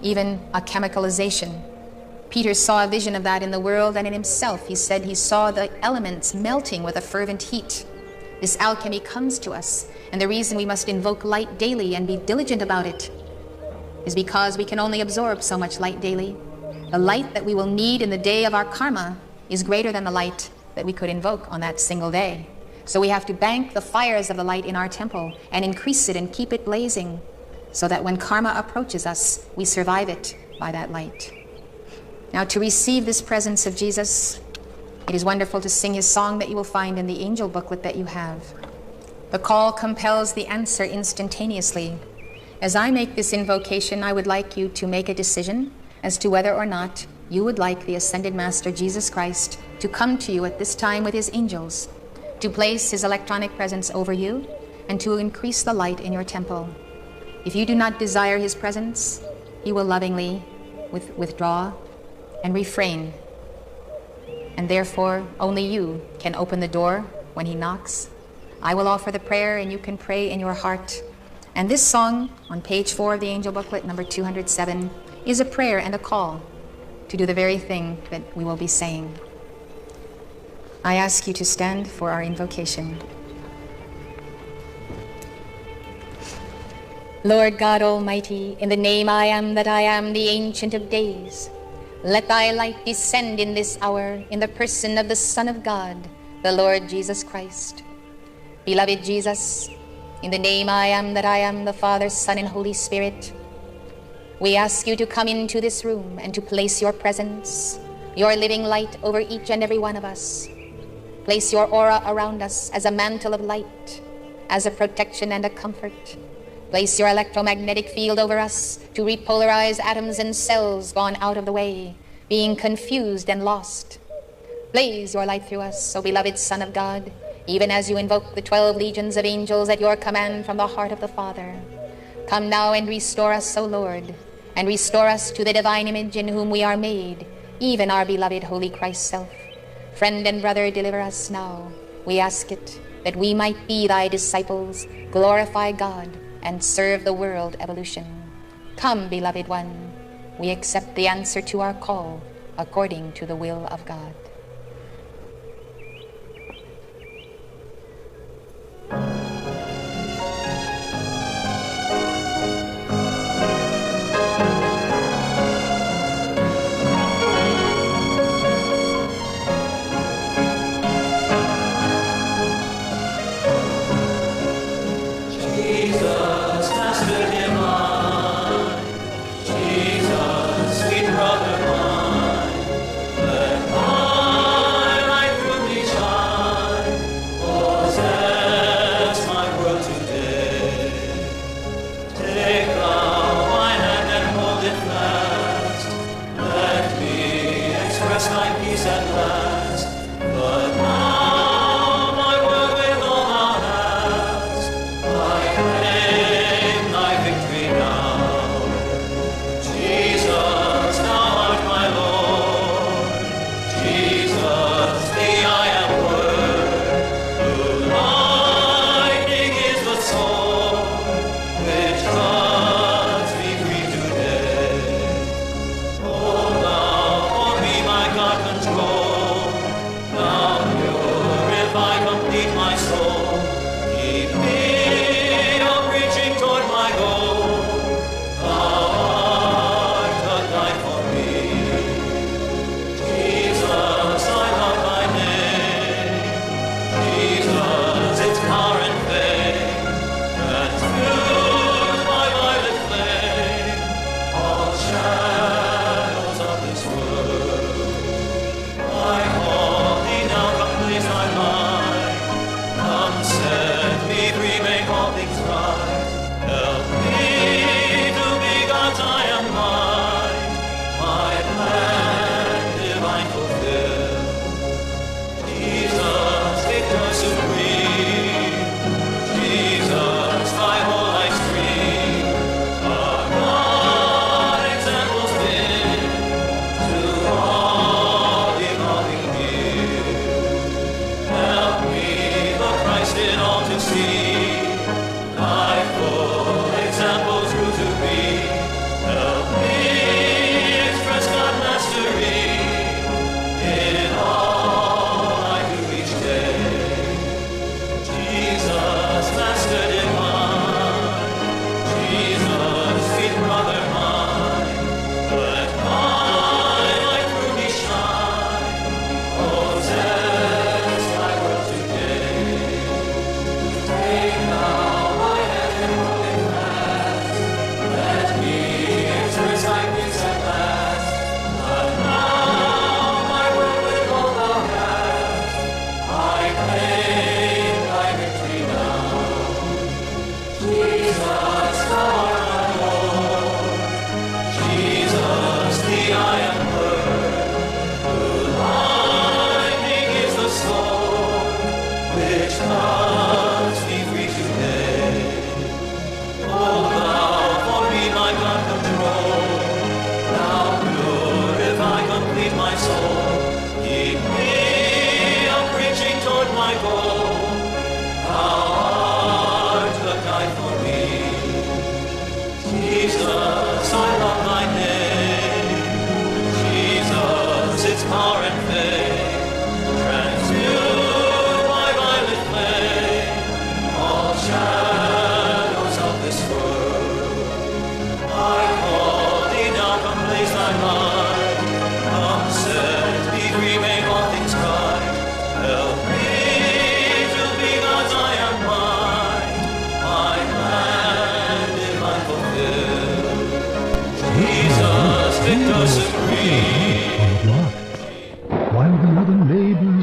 even a chemicalization. Peter saw a vision of that in the world and in himself. He said he saw the elements melting with a fervent heat. This alchemy comes to us, and the reason we must invoke light daily and be diligent about it is because we can only absorb so much light daily. The light that we will need in the day of our karma is greater than the light that we could invoke on that single day. So we have to bank the fires of the light in our temple and increase it and keep it blazing so that when karma approaches us, we survive it by that light. Now, to receive this presence of Jesus, it is wonderful to sing his song that you will find in the angel booklet that you have. The call compels the answer instantaneously. As I make this invocation, I would like you to make a decision as to whether or not you would like the Ascended Master Jesus Christ to come to you at this time with his angels, to place his electronic presence over you, and to increase the light in your temple. If you do not desire his presence, he will lovingly withdraw and refrain. And therefore, only you can open the door when he knocks. I will offer the prayer, and you can pray in your heart. And this song, on page 4 of the angel booklet, number 207, is a prayer and a call to do the very thing that we will be saying. I ask you to stand for our invocation. Lord God Almighty, in the name I am that I am, the Ancient of Days, let thy light descend in this hour in the person of the Son of God, the Lord Jesus Christ. Beloved Jesus, in the name I am that I am, the Father, Son, and Holy Spirit, we ask you to come into this room and to place your presence, your living light over each and every one of us. Place your aura around us as a mantle of light, as a protection and a comfort. Place your electromagnetic field over us to repolarize atoms and cells gone out of the way, being confused and lost. Blaze your light through us, O beloved Son of God, even as you invoke the 12 legions of angels at your command from the heart of the Father. Come now and restore us, O Lord, and restore us to the divine image in whom we are made, even our beloved Holy Christ self. Friend and brother, deliver us now. We ask it, that we might be thy disciples, glorify God, and serve the world evolution. Come, beloved one, we accept the answer to our call according to the will of God.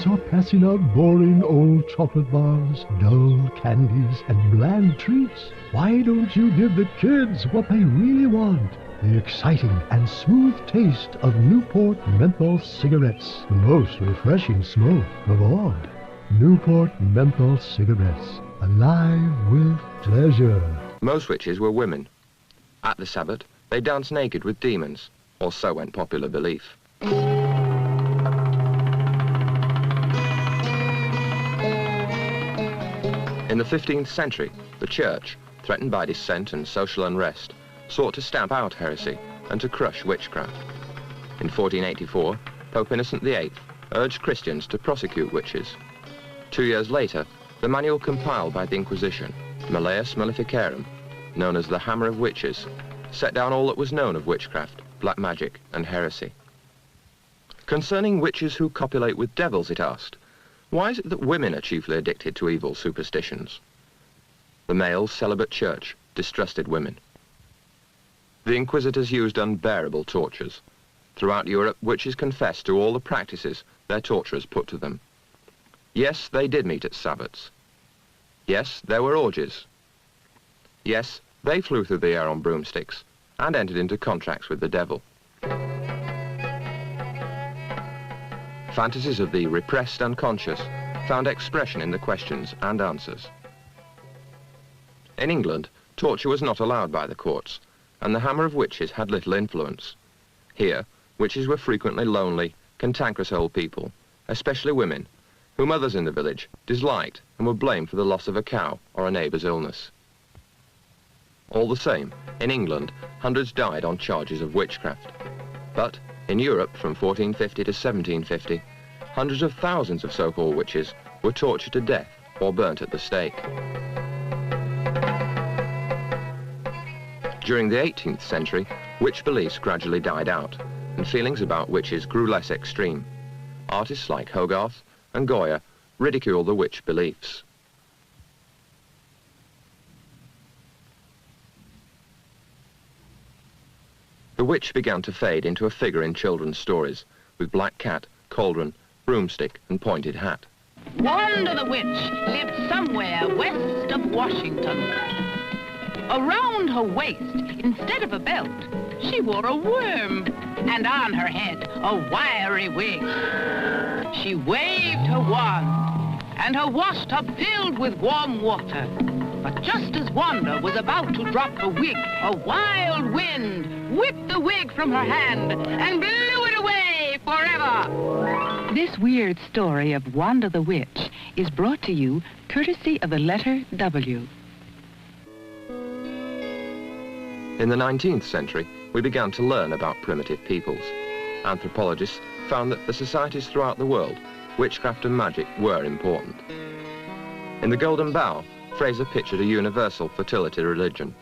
witches are passing out boring old chocolate bars, dull candies, and bland treats, why don't you give the kids what they really want? The exciting and smooth taste of Newport menthol cigarettes, the most refreshing smoke of all. Newport menthol cigarettes, alive with pleasure. Most witches were women. At the Sabbat, they danced naked with demons, or so went popular belief. In the 15th century, the Church, threatened by dissent and social unrest, sought to stamp out heresy and to crush witchcraft. In 1484, Pope Innocent VIII urged Christians to prosecute witches. 2 years later, the manual compiled by the Inquisition, Malleus Maleficarum, known as the Hammer of Witches, set down all that was known of witchcraft, black magic, and heresy. Concerning witches who copulate with devils, it asked, why is it that women are chiefly addicted to evil superstitions? The male celibate church distrusted women. The inquisitors used unbearable tortures. Throughout Europe, witches confessed to all the practices their torturers put to them. Yes, they did meet at Sabbats. Yes, there were orgies. Yes, they flew through the air on broomsticks and entered into contracts with the devil. Fantasies of the repressed unconscious found expression in the questions and answers. In England, torture was not allowed by the courts, and the hammer of witches had little influence. Here, witches were frequently lonely, cantankerous old people, especially women, whom others in the village disliked and were blamed for the loss of a cow or a neighbour's illness. All the same, in England, hundreds died on charges of witchcraft. But in Europe, from 1450 to 1750, hundreds of thousands of so-called witches were tortured to death or burnt at the stake. During the 18th century, witch beliefs gradually died out, and feelings about witches grew less extreme. Artists like Hogarth and Goya ridiculed the witch beliefs. The witch began to fade into a figure in children's stories, with black cat, cauldron, broomstick, and pointed hat. Wanda the witch lived somewhere west of Washington. Around her waist, instead of a belt, she wore a worm, and on her head a wiry wig. She waved her wand, and her washtub filled with warm water. But just as Wanda was about to drop her wig, a wild wind whipped the wig from her hand and blew it away forever. This weird story of Wanda the Witch is brought to you courtesy of the letter W. In the 19th century, we began to learn about primitive peoples. Anthropologists found that for societies throughout the world, witchcraft and magic were important. In The Golden Bough, Fraser pictured a universal fertility religion,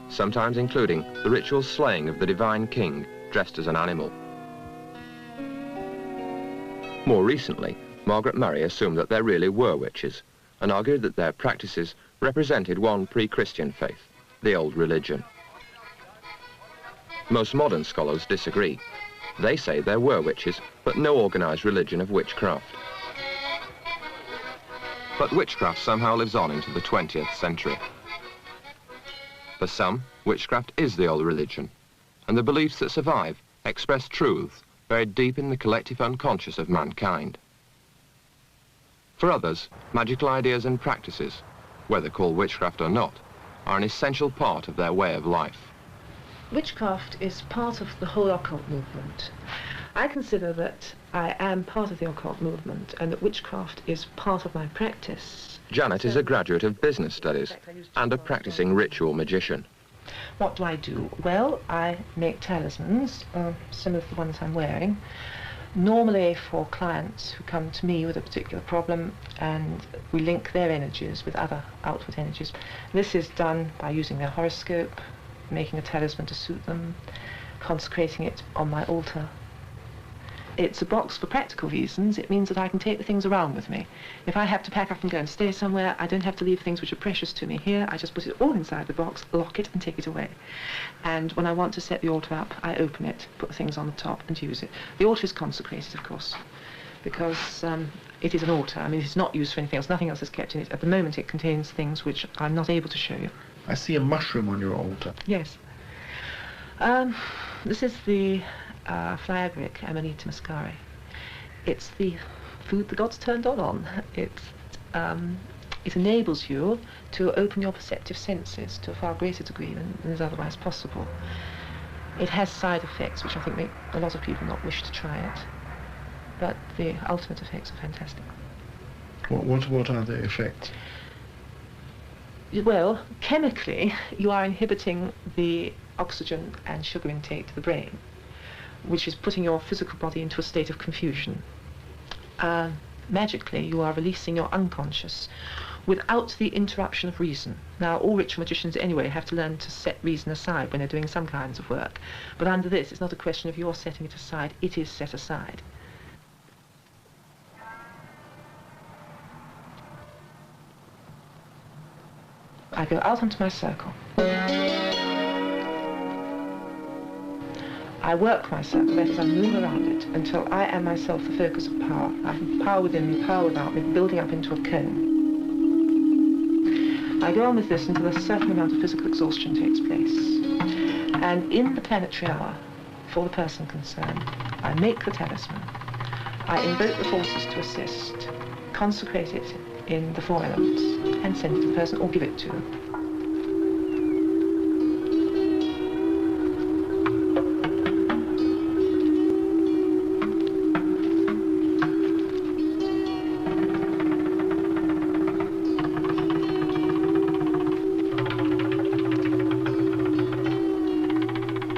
sometimes including the ritual slaying of the divine king dressed as an animal. More recently, Margaret Murray assumed that there really were witches and argued that their practices represented one pre-Christian faith, the old religion. Most modern scholars disagree. They say there were witches, but no organised religion of witchcraft. But witchcraft somehow lives on into the 20th century. For some, witchcraft is the old religion, and the beliefs that survive express truths buried deep in the collective unconscious of mankind. For others, magical ideas and practices, whether called witchcraft or not, are an essential part of their way of life. Witchcraft is part of the whole occult movement. I consider that I am part of the occult movement and that witchcraft is part of my practice. Janet is a graduate of business studies and a practicing ritual magician. What do I do? Well, I make talismans, similar to the ones I'm wearing, normally for clients who come to me with a particular problem, and we link their energies with other outward energies. This is done by using their horoscope, making a talisman to suit them, consecrating it on my altar. It's a box for practical reasons. It means that I can take the things around with me. If I have to pack up and go and stay somewhere, I don't have to leave things which are precious to me here. I just put it all inside the box, lock it, and take it away. And when I want to set the altar up, I open it, put the things on the top, and use it. The altar is consecrated, of course. because it is an altar. I mean, it's not used for anything else. Nothing else is kept in it. At the moment, it contains things which I'm not able to show you. I see a mushroom on your altar. Yes. This is the Fliagric Amanita muscari. It's the food the gods turned on. It enables you to open your perceptive senses to a far greater degree than is otherwise possible. It has side effects which I think make a lot of people not wish to try it, but the ultimate effects are fantastic. What are the effects? Well, chemically, you are inhibiting the oxygen and sugar intake to the brain, which is putting your physical body into a state of confusion. Magically, you are releasing your unconscious without the interruption of reason. Now, all ritual magicians anyway have to learn to set reason aside when they're doing some kinds of work. But under this, it's not a question of your setting it aside, it is set aside. I go out onto my circle. I work my circle, that is, I move around it until I am myself the focus of power. I have power within me, power without me, building up into a cone. I go on with this until a certain amount of physical exhaustion takes place. And in the planetary hour, for the person concerned, I make the talisman. I invoke the forces to assist, consecrate it in the 4 elements, and send it to the person or give it to them.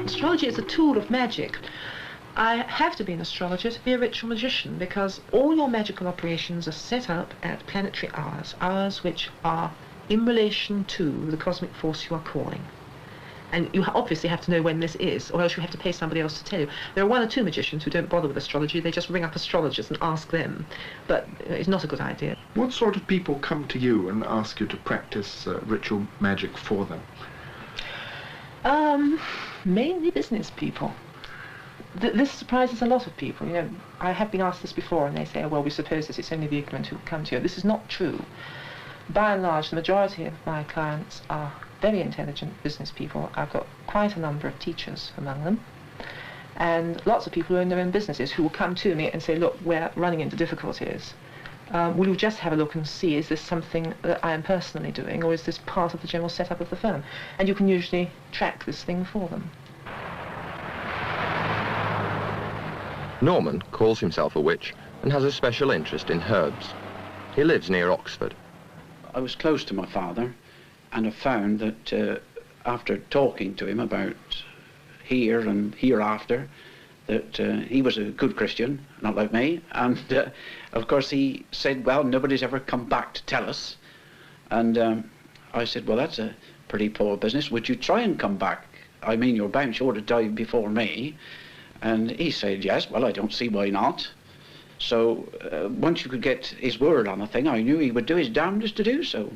Astrology is a tool of magic. I have to be an astrologer to be a ritual magician, because all your magical operations are set up at planetary hours, hours which are in relation to the cosmic force you are calling. And you obviously have to know when this is, or else you have to pay somebody else to tell you. There are 1 or 2 magicians who don't bother with astrology, they just ring up astrologers and ask them. But it's not a good idea. What sort of people come to you and ask you to practice ritual magic for them? Mainly business people. This surprises a lot of people. You know, I have been asked this before, and they say, oh, well, we suppose that it's only the ignorant who come to you. This is not true. By and large, the majority of my clients are very intelligent business people. I've got quite a number of teachers among them, and lots of people who own their own businesses who will come to me and say, look, we're running into difficulties. Will you just have a look and see, is this something that I am personally doing, or is this part of the general setup of the firm? And you can usually track this thing for them. Norman calls himself a witch and has a special interest in herbs. He lives near Oxford. I was close to my father, and I found that after talking to him about here and hereafter, that he was a good Christian, not like me, and of course he said, well, nobody's ever come back to tell us. And I said, well, that's a pretty poor business. Would you try and come back? I mean, you're bound sure to die before me. And he said, yes, well, I don't see why not. So once you could get his word on a thing, I knew he would do his damnedest to do so.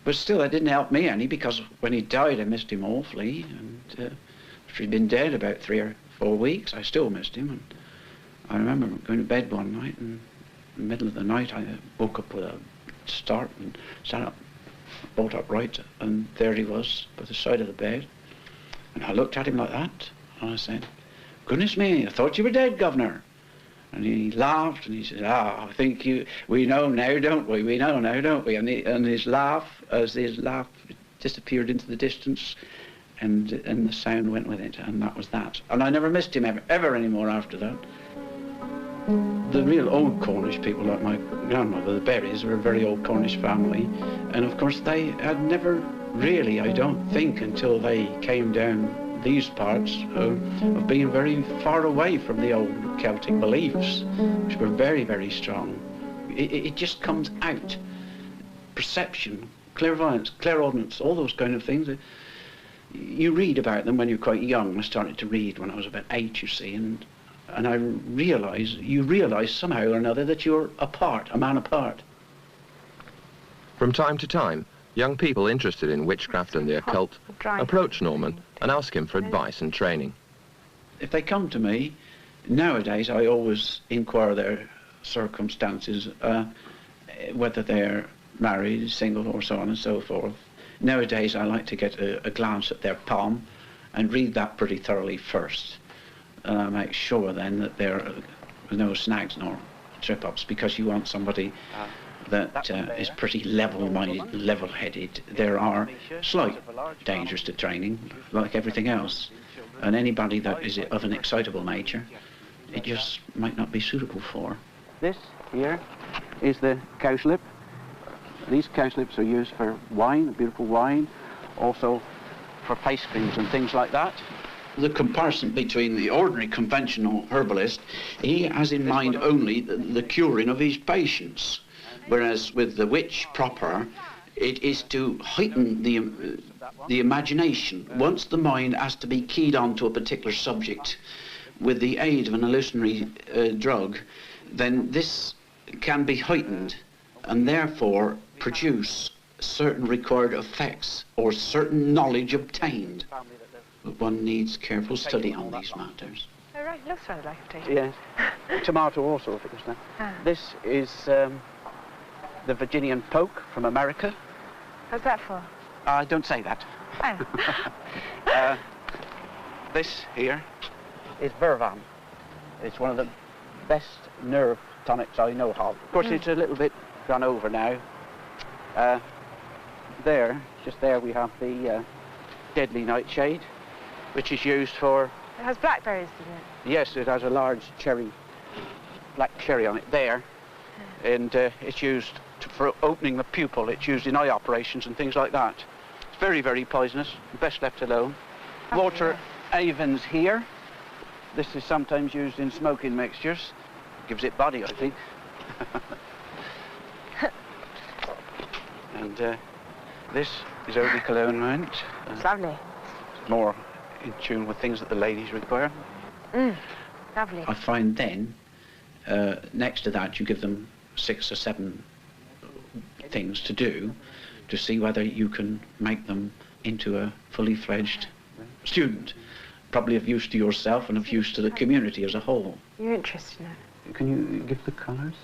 But still, that didn't help me any, because when he died, I missed him awfully. And after he'd been dead about 3 or 4 weeks, I still missed him. And I remember going to bed one night, and in the middle of the night, I woke up with a start and sat up, bolt upright, and there he was by the side of the bed. And I looked at him like that, and I said, goodness me, I thought you were dead, Governor. And he laughed, and he said, I think we know now, don't we? We know now, don't we? And his laugh, as his laugh disappeared into the distance, and the sound went with it, and that was that. And I never missed him ever anymore after that. The real old Cornish people, like my grandmother, the Berries, were a very old Cornish family, and of course they had never really, I don't think, until they came down these parts, of being very far away from the old Celtic beliefs, which were very, very strong. It just comes out. Perception, clairvoyance, clairaudence, all those kind of things. You read about them when you're quite young. I started to read when I was about 8, you see, and you realise somehow or another that you're apart, a man apart. From time to time, young people interested in witchcraft and the occult approach Norman and ask him for advice and training. If they come to me, nowadays I always inquire their circumstances, whether they're married, single, or so on and so forth. Nowadays, I like to get a glance at their palm and read that pretty thoroughly first. And I make sure then that there are no snags nor trip-ups, because you want somebody that is pretty level-minded, level-headed. There are slight dangers to training, like everything else. And anybody that is of an excitable nature, it just might not be suitable for. This here is the cowslip. These cowslips are used for wine, beautiful wine, also for face creams and things like that. The comparison between the ordinary conventional herbalist, he has in mind only the curing of his patients, whereas with the witch proper, it is to heighten the imagination. Once the mind has to be keyed on to a particular subject with the aid of an hallucinatory drug, then this can be heightened and therefore produce certain required effects or certain knowledge obtained. But one needs careful study on these matters. Oh, right, looks rather like a potato. Yes. Tomato also, if it was now. Ah. This is the Virginian poke from America. What's that for? Don't say that. Oh. This here is Vervan. It's one of the best nerve tonics I know of. Of course, it's a little bit gone over now. Just there we have the deadly nightshade, which is used for... It has blackberries, doesn't it? Yes, it has a large black cherry on it there. And it's used for opening the pupil. It's used in eye operations and things like that. It's very, very poisonous. Best left alone. Water Avens here. This is sometimes used in smoking mixtures. Gives it body, I think. And this is eau de cologne mint. It's lovely. More in tune with things that the ladies require. Lovely. I find then, next to that, you give them 6 or 7 things to do to see whether you can make them into a fully fledged student, probably of use to yourself and of use to the community as a whole. You're interested in it? Can you give the colours?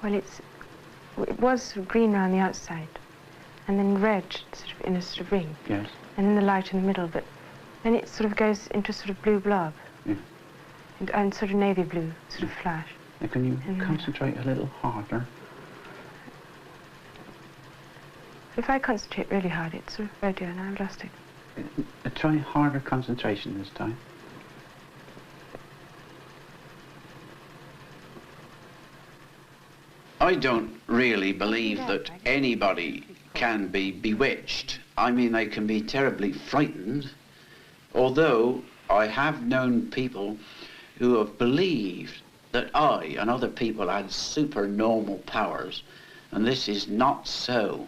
Well, it was green around the outside, and then red sort of in a sort of ring. Yes. And then the light in the middle, but then it sort of goes into a sort of blue blob. Yeah. And sort of navy blue, sort of flash. Now, can you concentrate a little harder? If I concentrate really hard, it's sort of red, and I've lost it. Try harder concentration this time. I don't really believe that anybody can be bewitched. I mean, they can be terribly frightened, although I have known people who have believed that I and other people had supernormal powers, and this is not so.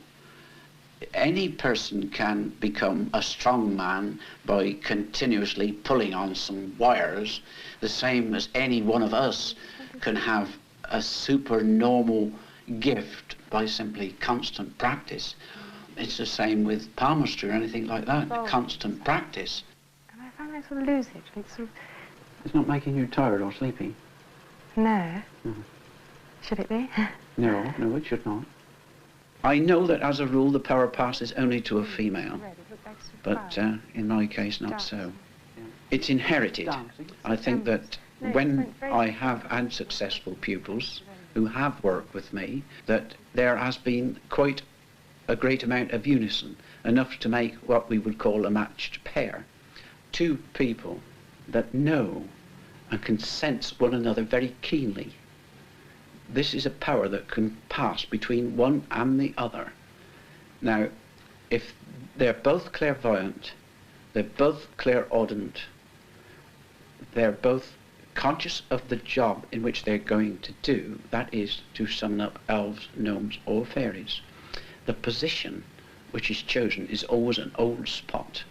Any person can become a strong man by continuously pulling on some wires, the same as any one of us can have a supernormal gift by simply constant practice. It's the same with palmistry or anything like that, constant practice. And I find I sort of lose it. It's not making you tired or sleepy? No. Should it be? No, it should not. I know that as a rule the power passes only to a female, but in my case not so. It's inherited. I think that when I have had successful pupils who have worked with me, that there has been quite a great amount of unison, enough to make what we would call a matched pair. 2 people that know and can sense one another very keenly. This is a power that can pass between one and the other. Now, if they're both clairvoyant, they're both clairaudient, they're both conscious of the job in which they're going to do, that is to summon up elves, gnomes, or fairies. The position which is chosen is always an old spot,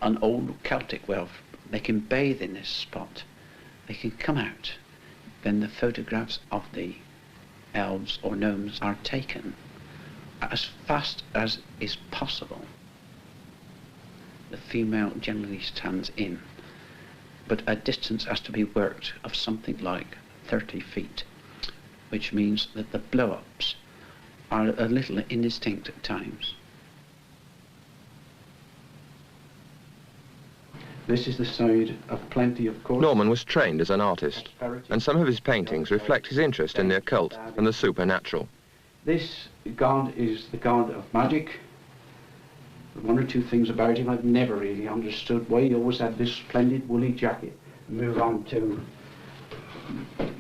an old Celtic well. They can bathe in this spot. They can come out. Then the photographs of the elves or gnomes are taken as fast as is possible. The female generally stands in, but a distance has to be worked of something like 30 feet. which means that the blow-ups are a little indistinct at times. This is the side of plenty, of course. Norman was trained as an artist, and some of his paintings reflect his interest in the occult and the supernatural. This god is the god of magic. One or two things about him I've never really understood why he always had this splendid woolly jacket. Move on to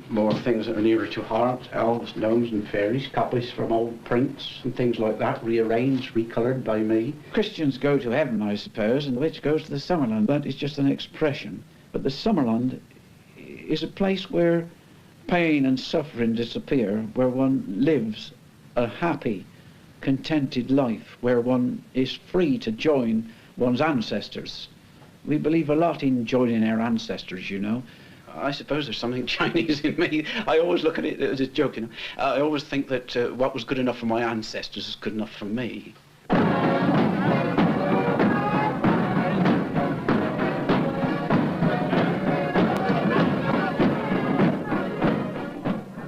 more things that are nearer to heart, elves, gnomes and fairies, copies from old prints and things like that, rearranged, recoloured by me. Christians go to heaven, I suppose, and the witch goes to the Summerland. That is just an expression. But the Summerland is a place where pain and suffering disappear, where one lives a happy, contented life, where one is free to join one's ancestors. We believe a lot in joining our ancestors, you know. I suppose there's something Chinese in me. I always look at it as a joke, you know. I always think that what was good enough for my ancestors is good enough for me.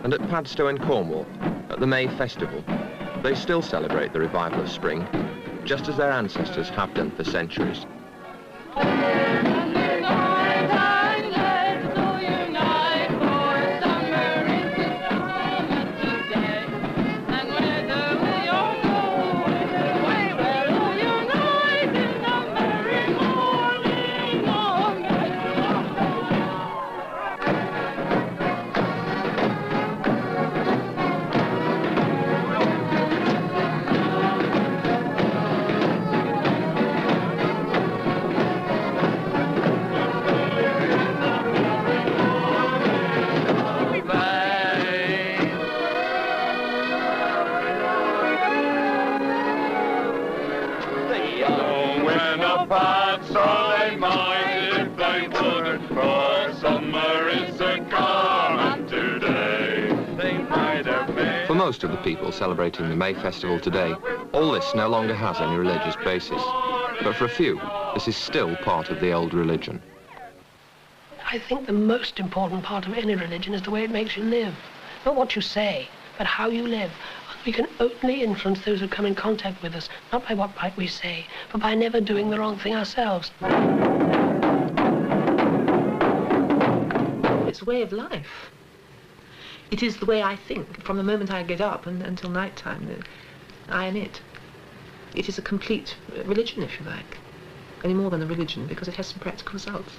And at Padstow in Cornwall, at the May Festival, they still celebrate the revival of spring, just as their ancestors have done for centuries. For most of the people celebrating the May Festival today, all this no longer has any religious basis. But for a few, this is still part of the old religion. I think the most important part of any religion is the way it makes you live. Not what you say, but how you live. We can only influence those who come in contact with us, not by what we say, but by never doing the wrong thing ourselves. It's a way of life. It is the way I think from the moment I get up until night time. I am it. It is a complete religion, if you like. Any more than a religion, because it has some practical results.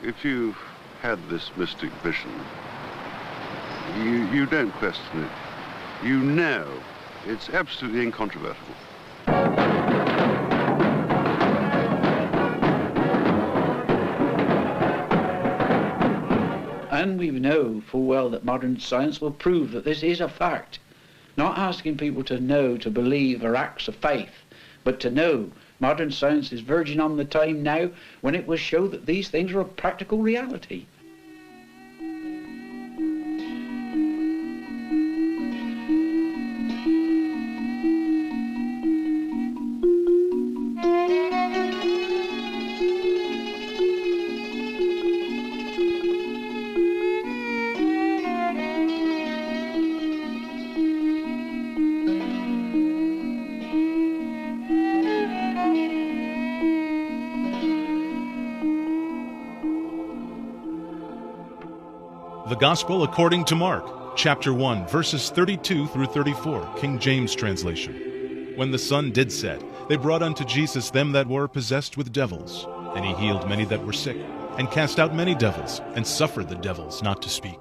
If you had this mystic vision, you don't question it. You know it's absolutely incontrovertible. And we know full well that modern science will prove that this is a fact. Not asking people to know, to believe, or acts of faith, but to know. Modern science is verging on the time now when it will show that these things are a practical reality. The Gospel according to Mark, chapter 1, verses 32 through 34, King James translation. When the sun did set, they brought unto Jesus them that were possessed with devils. And he healed many that were sick, and cast out many devils, and suffered the devils not to speak.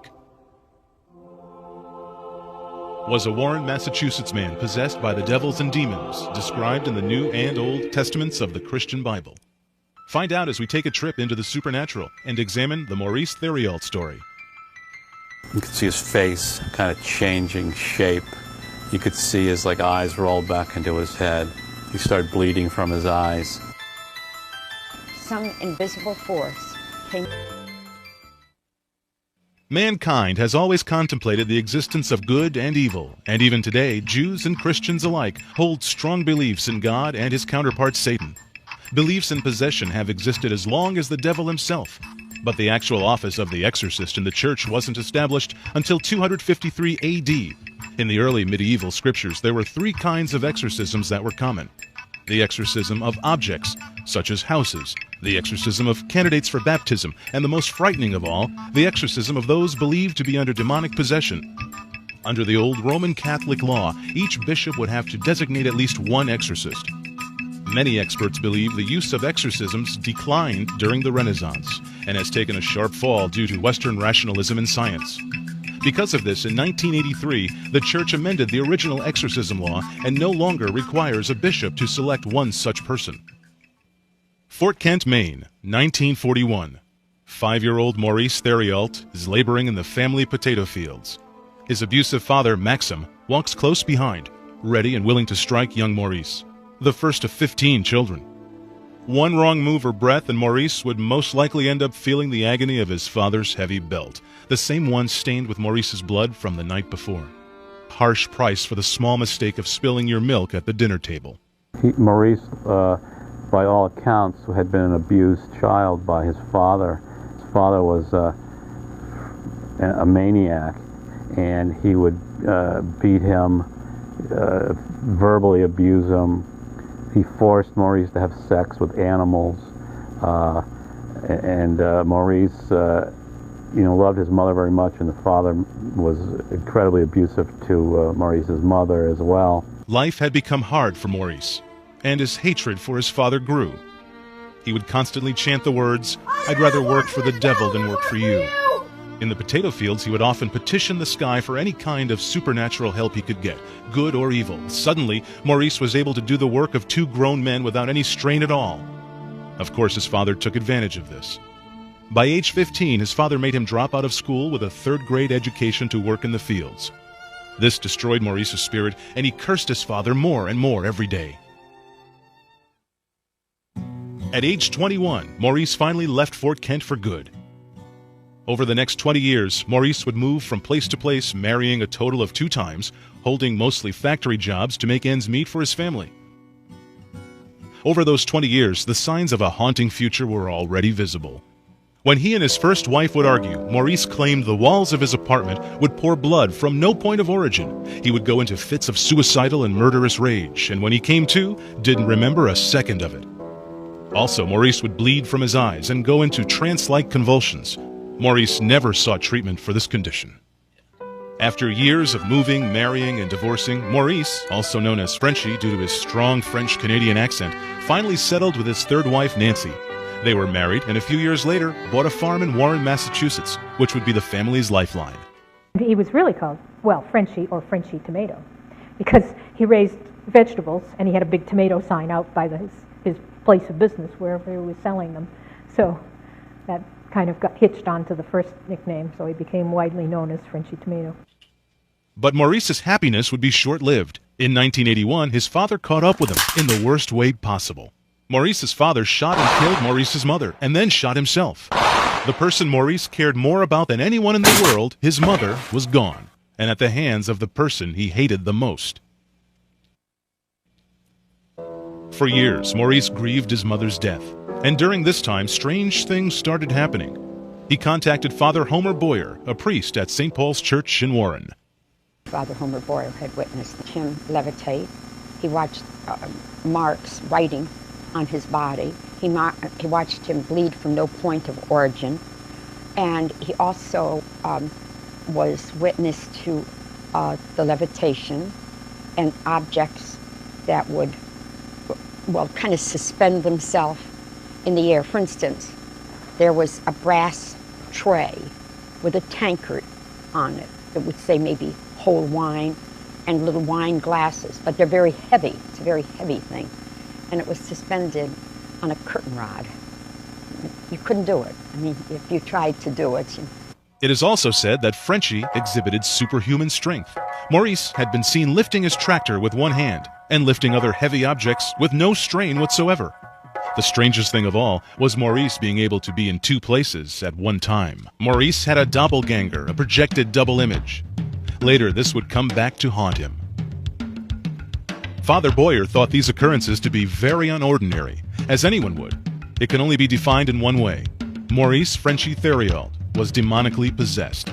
Was a Warren, Massachusetts man possessed by the devils and demons, described in the New and Old Testaments of the Christian Bible. Find out as we take a trip into the supernatural and examine the Maurice Theriault story. You could see his face kind of changing shape. You could see his eyes roll back into his head. He started bleeding from his eyes. Some invisible force came. Mankind has always contemplated the existence of good and evil, and even today, Jews and Christians alike hold strong beliefs in God and his counterpart Satan. Beliefs in possession have existed as long as the devil himself, But the actual office of the exorcist in the church wasn't established until 253 AD. In the early medieval scriptures, there were three kinds of exorcisms that were common. The exorcism of objects, such as houses, the exorcism of candidates for baptism, and the most frightening of all, the exorcism of those believed to be under demonic possession. Under the old Roman Catholic law, each bishop would have to designate at least one exorcist. Many experts believe the use of exorcisms declined during the Renaissance and has taken a sharp fall due to Western rationalism in science. Because of this, in 1983, the Church amended the original exorcism law and no longer requires a bishop to select one such person. Fort Kent, Maine, 1941. 5-year-old Maurice Theriault is laboring in the family potato fields. His abusive father, Maxim, walks close behind, ready and willing to strike young Maurice, the first of 15 children. One wrong move or breath and Maurice would most likely end up feeling the agony of his father's heavy belt, the same one stained with Maurice's blood from the night before. Harsh price for the small mistake of spilling your milk at the dinner table. Maurice, by all accounts, had been an abused child by his father. His father was a maniac, and he would beat him, verbally abuse him. He forced Maurice to have sex with animals, and Maurice, loved his mother very much, and the father was incredibly abusive to Maurice's mother as well. Life had become hard for Maurice, and his hatred for his father grew. He would constantly chant the words, "I'd rather work for the devil than work for you." In the potato fields, he would often petition the sky for any kind of supernatural help he could get, good or evil. Suddenly, Maurice was able to do the work of 2 grown men without any strain at all. Of course, his father took advantage of this. By age 15, his father made him drop out of school with a 3rd-grade education to work in the fields. This destroyed Maurice's spirit, and he cursed his father more and more every day. At age 21, Maurice finally left Fort Kent for good. Over the next 20 years, Maurice would move from place to place, marrying a total of 2 times, holding mostly factory jobs to make ends meet for his family. Over those 20 years, the signs of a haunting future were already visible. When he and his first wife would argue, Maurice claimed the walls of his apartment would pour blood from no point of origin. He would go into fits of suicidal and murderous rage, and when he came to, didn't remember a second of it. Also, Maurice would bleed from his eyes and go into trance-like convulsions. Maurice never sought treatment for this condition. After years of moving, marrying, and divorcing, Maurice, also known as Frenchie due to his strong French-Canadian accent, finally settled with his 3rd wife, Nancy. They were married, and a few years later, bought a farm in Warren, Massachusetts, which would be the family's lifeline. He was really called, Frenchie or Frenchie Tomato, because he raised vegetables, and he had a big tomato sign out by his place of business, wherever he was selling them. So that kind of got hitched onto the first nickname, so he became widely known as Frenchie Tomato. But Maurice's happiness would be short-lived. In 1981, his father caught up with him in the worst way possible. Maurice's father shot and killed Maurice's mother, and then shot himself. The person Maurice cared more about than anyone in the world, his mother, was gone, and at the hands of the person he hated the most. For years, Maurice grieved his mother's death, and during this time, strange things started happening. He contacted Father Homer Boyer, a priest at St. Paul's Church in Warren. Father Homer Boyer had witnessed him levitate. He watched marks, writing on his body. He watched him bleed from no point of origin. And he also was witness to the levitation and objects that would, kind of suspend themselves in the air. For instance, there was a brass tray with a tankard on it that would say maybe whole wine and little wine glasses, but they're very heavy. It's a very heavy thing. And it was suspended on a curtain rod. You couldn't do it. I mean, if you tried to do it. It is also said that Frenchie exhibited superhuman strength. Maurice had been seen lifting his tractor with one hand and lifting other heavy objects with no strain whatsoever. The strangest thing of all was Maurice being able to be in 2 places at one time. Maurice had a doppelganger, a projected double image. Later, this would come back to haunt him. Father Boyer thought these occurrences to be very unordinary, as anyone would. It can only be defined in one way. Maurice Frenchy Theriault was demonically possessed.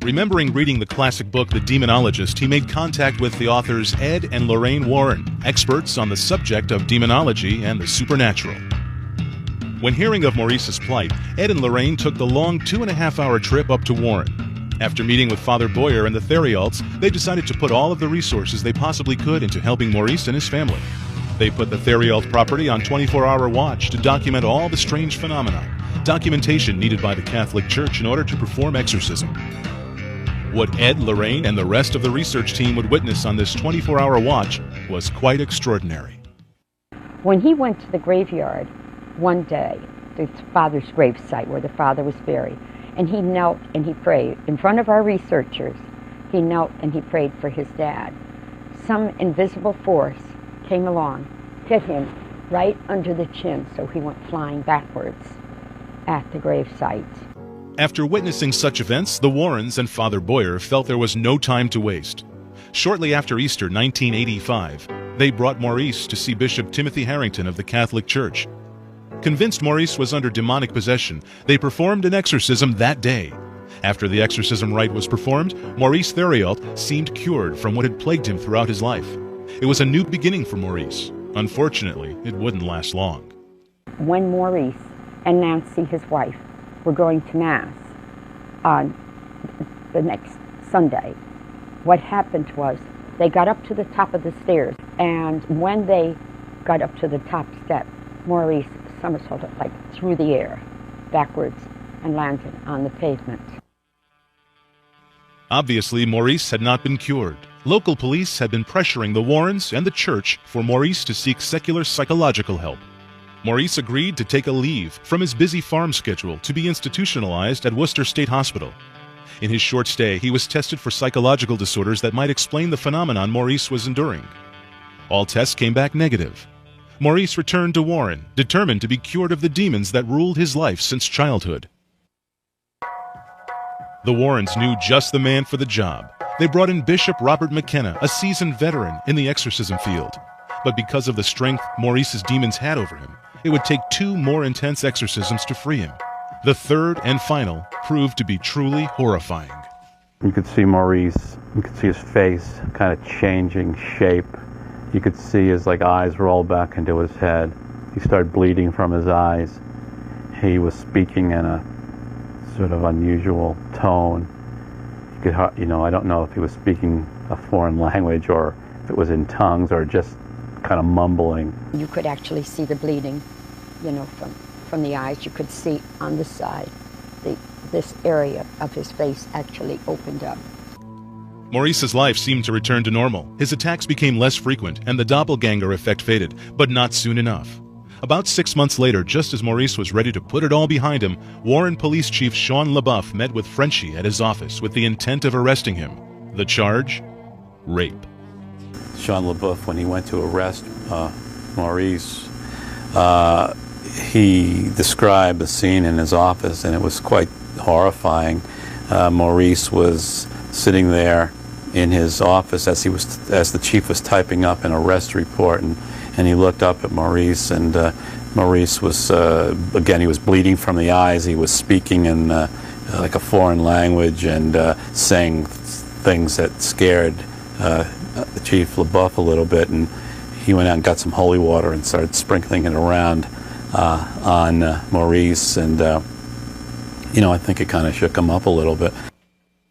Remembering reading the classic book The Demonologist, he made contact with the authors Ed and Lorraine Warren, experts on the subject of demonology and the supernatural. When hearing of Maurice's plight, Ed and Lorraine took the long 2.5-hour trip up to Warren. After meeting with Father Boyer and the Theriaults, they decided to put all of the resources they possibly could into helping Maurice and his family. They put the Theriault property on 24-hour watch to document all the strange phenomena, documentation needed by the Catholic Church in order to perform exorcism. What Ed, Lorraine, and the rest of the research team would witness on this 24-hour watch was quite extraordinary. When he went to the graveyard one day, the father's gravesite where the father was buried, and he knelt and he prayed in front of our researchers, he knelt and he prayed for his dad. Some invisible force came along, hit him right under the chin, so he went flying backwards at the gravesite. After witnessing such events, the Warrens and Father Boyer felt there was no time to waste. Shortly after Easter 1985, they brought Maurice to see Bishop Timothy Harrington of the Catholic Church. Convinced Maurice was under demonic possession, they performed an exorcism that day. After the exorcism rite was performed, Maurice Theriault seemed cured from what had plagued him throughout his life. It was a new beginning for Maurice. Unfortunately, it wouldn't last long. When Maurice and Nancy, his wife, were going to Mass on the next Sunday, what happened was they got up to the top of the stairs, and when they got up to the top step, Maurice somersaulted like through the air, backwards, and landed on the pavement. Obviously, Maurice had not been cured. Local police had been pressuring the Warrens and the church for Maurice to seek secular psychological help. Maurice agreed to take a leave from his busy farm schedule to be institutionalized at Worcester State Hospital. In his short stay, he was tested for psychological disorders that might explain the phenomenon Maurice was enduring. All tests came back negative. Maurice returned to Warren, determined to be cured of the demons that ruled his life since childhood. The Warrens knew just the man for the job. They brought in Bishop Robert McKenna, a seasoned veteran in the exorcism field. But because of the strength Maurice's demons had over him, it would take 2 more intense exorcisms to free him. The third and final proved to be truly horrifying. You could see Maurice, you could see his face kind of changing shape. You could see his eyes roll back into his head. He started bleeding from his eyes. He was speaking in a sort of unusual tone. You could, I don't know if he was speaking a foreign language or if it was in tongues or just kind of mumbling. You could actually see the bleeding, from the eyes. You could see on the side, this area of his face actually opened up. Maurice's life seemed to return to normal. His attacks became less frequent, and the doppelganger effect faded, but not soon enough. About 6 months later, just as Maurice was ready to put it all behind him, Warren Police Chief Sean LaBeouf met with Frenchy at his office with the intent of arresting him. The charge? Rape. Sean LaBeouf, when he went to arrest Maurice, he described the scene in his office, and it was quite horrifying. Maurice was sitting there in his office as the chief was typing up an arrest report, and he looked up at Maurice, and Maurice was again, he was bleeding from the eyes. He was speaking in like a foreign language and saying things that scared Chief LaBeouf a little bit, and he went out and got some holy water and started sprinkling it around on Maurice, and I think it kind of shook him up a little bit.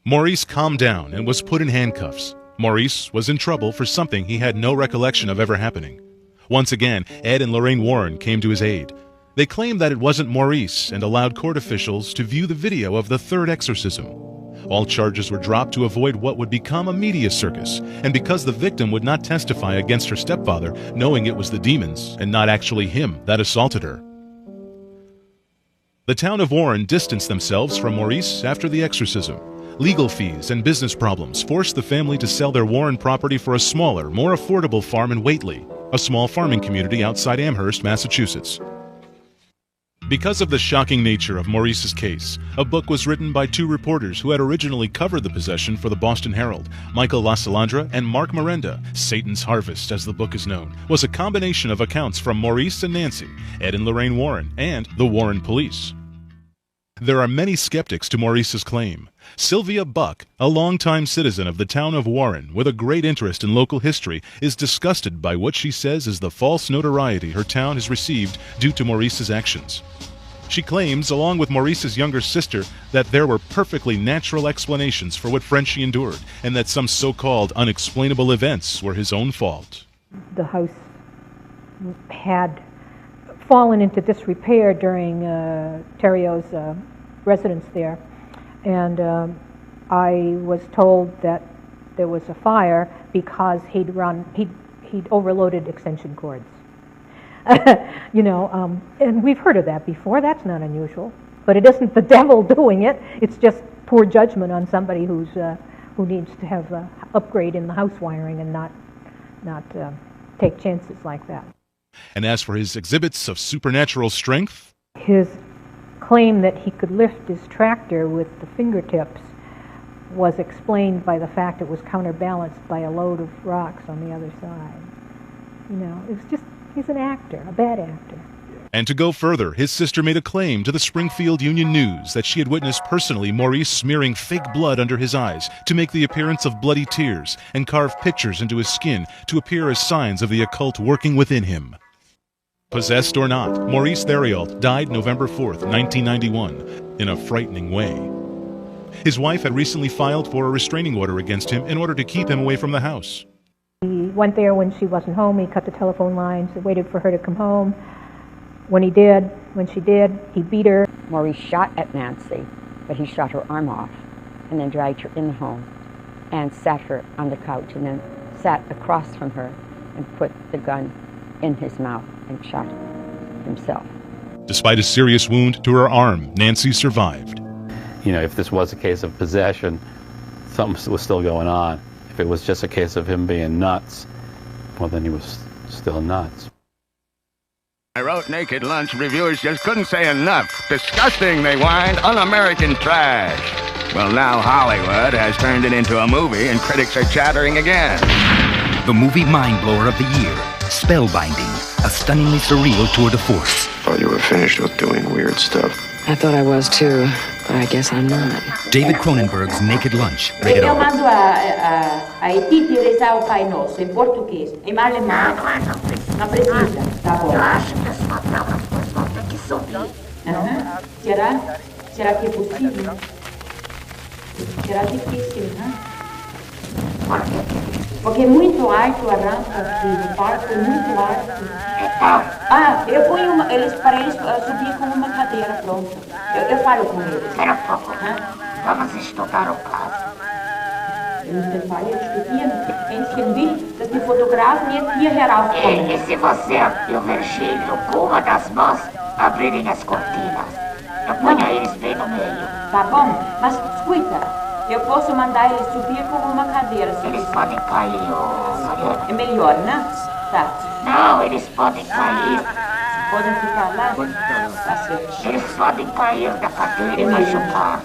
Maurice calmed down and was put in handcuffs. Maurice was in trouble for something he had no recollection of ever happening. Once again, Ed and Lorraine Warren came to his aid. They claimed that it wasn't Maurice and allowed court officials to view the video of the third exorcism. All charges were dropped to avoid what would become a media circus, and because the victim would not testify against her stepfather, knowing it was the demons and not actually him that assaulted her. The town of Warren distanced themselves from Maurice after the exorcism. Legal fees and business problems forced the family to sell their Warren property for a smaller, more affordable farm in Whately, a small farming community outside Amherst, Massachusetts. Because of the shocking nature of Maurice's case, a book was written by two reporters who had originally covered the possession for the Boston Herald. Michael LaSalandra and Mark Miranda. Satan's Harvest, as the book is known, was a combination of accounts from Maurice and Nancy, Ed and Lorraine Warren, and the Warren police. There are many skeptics to Maurice's claim. Sylvia Buck, a longtime citizen of the town of Warren with a great interest in local history, is disgusted by what she says is the false notoriety her town has received due to Maurice's actions. She claims, along with Maurice's younger sister, that there were perfectly natural explanations for what Frenchie endured, and that some so-called unexplainable events were his own fault. The house had fallen into disrepair during Theriot's residence there, and I was told that there was a fire because he'd overloaded extension cords. And we've heard of that before. That's not unusual, but it isn't the devil doing it. It's just poor judgment on somebody who needs to have an upgrade in the house wiring and not take chances like that. And as for his exhibits of supernatural strength, his claim that he could lift his tractor with the fingertips was explained by the fact it was counterbalanced by a load of rocks on the other side. It was just, he's an actor, a bad actor. And to go further, his sister made a claim to the Springfield Union News that she had witnessed personally Maurice smearing fake blood under his eyes to make the appearance of bloody tears and carve pictures into his skin to appear as signs of the occult working within him. Possessed or not, Maurice Theriot died November 4th, 1991, in a frightening way. His wife had recently filed for a restraining order against him in order to keep him away from the house. He went there when she wasn't home. He cut the telephone lines, waited for her to come home. When she did, he beat her. Maurice shot at Nancy, but he shot her arm off and then dragged her in the home and sat her on the couch and then sat across from her and put the gun in his mouth and shot himself. Despite a serious wound to her arm, Nancy survived. If this was a case of possession, something was still going on. If it was just a case of him being nuts, well, then he was still nuts. I wrote Naked Lunch. Reviewers just couldn't say enough. Disgusting, they whined. Un-American trash. Well, now Hollywood has turned it into a movie, and critics are chattering again. The movie mind-blower of the year. Spellbinding. A stunningly surreal tour de force. Thought you were finished with doing weird stuff. I thought I was too, but I guess I'm not. David Cronenberg's Naked Lunch. Rated Eu R. mando a Titi rezar o Pai Nosso, em português, em alemão. Não precisa, tá bom. Será que é possível? Será difícil, né? Porque é muito alto a rampa aqui no parque, é muito alto. Para eles subir com uma cadeira, pronto. Eu falo com eles. Espera um pouco. Vamos estudar o caso. Mensen will dat die fotograaf niet hier herauskommt. E se você e o Virgílio, com uma das mãos, abrirem as cortinas, eu ponho eles bem no meio. Tá bom, mas escuta. Eu posso mandar eles subir com uma cadeira. Eles podem cair, Mariana. É melhor, né? Tá. Não, eles podem cair. Podem ficar lá? Tá certo. Eles podem cair da cadeira e machucar.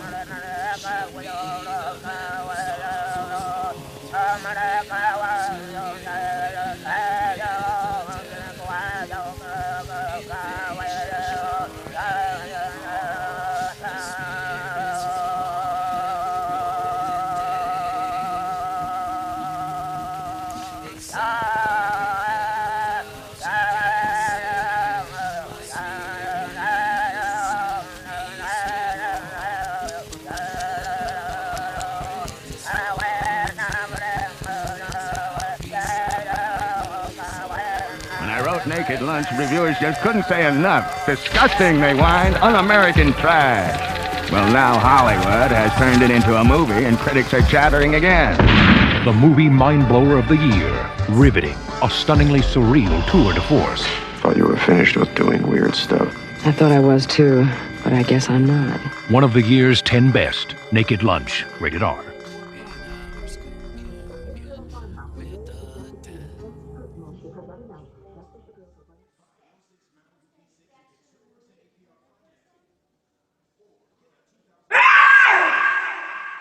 Naked Lunch, reviewers just couldn't say enough. Disgusting, they whined. Un-American trash. Well, now Hollywood has turned it into a movie, and critics are chattering again. The movie mind-blower of the year. Riveting. A stunningly surreal tour de force. Thought you were finished with doing weird stuff. I thought I was too, but I guess I'm not. One of the year's 10 best. Naked Lunch. Rated R.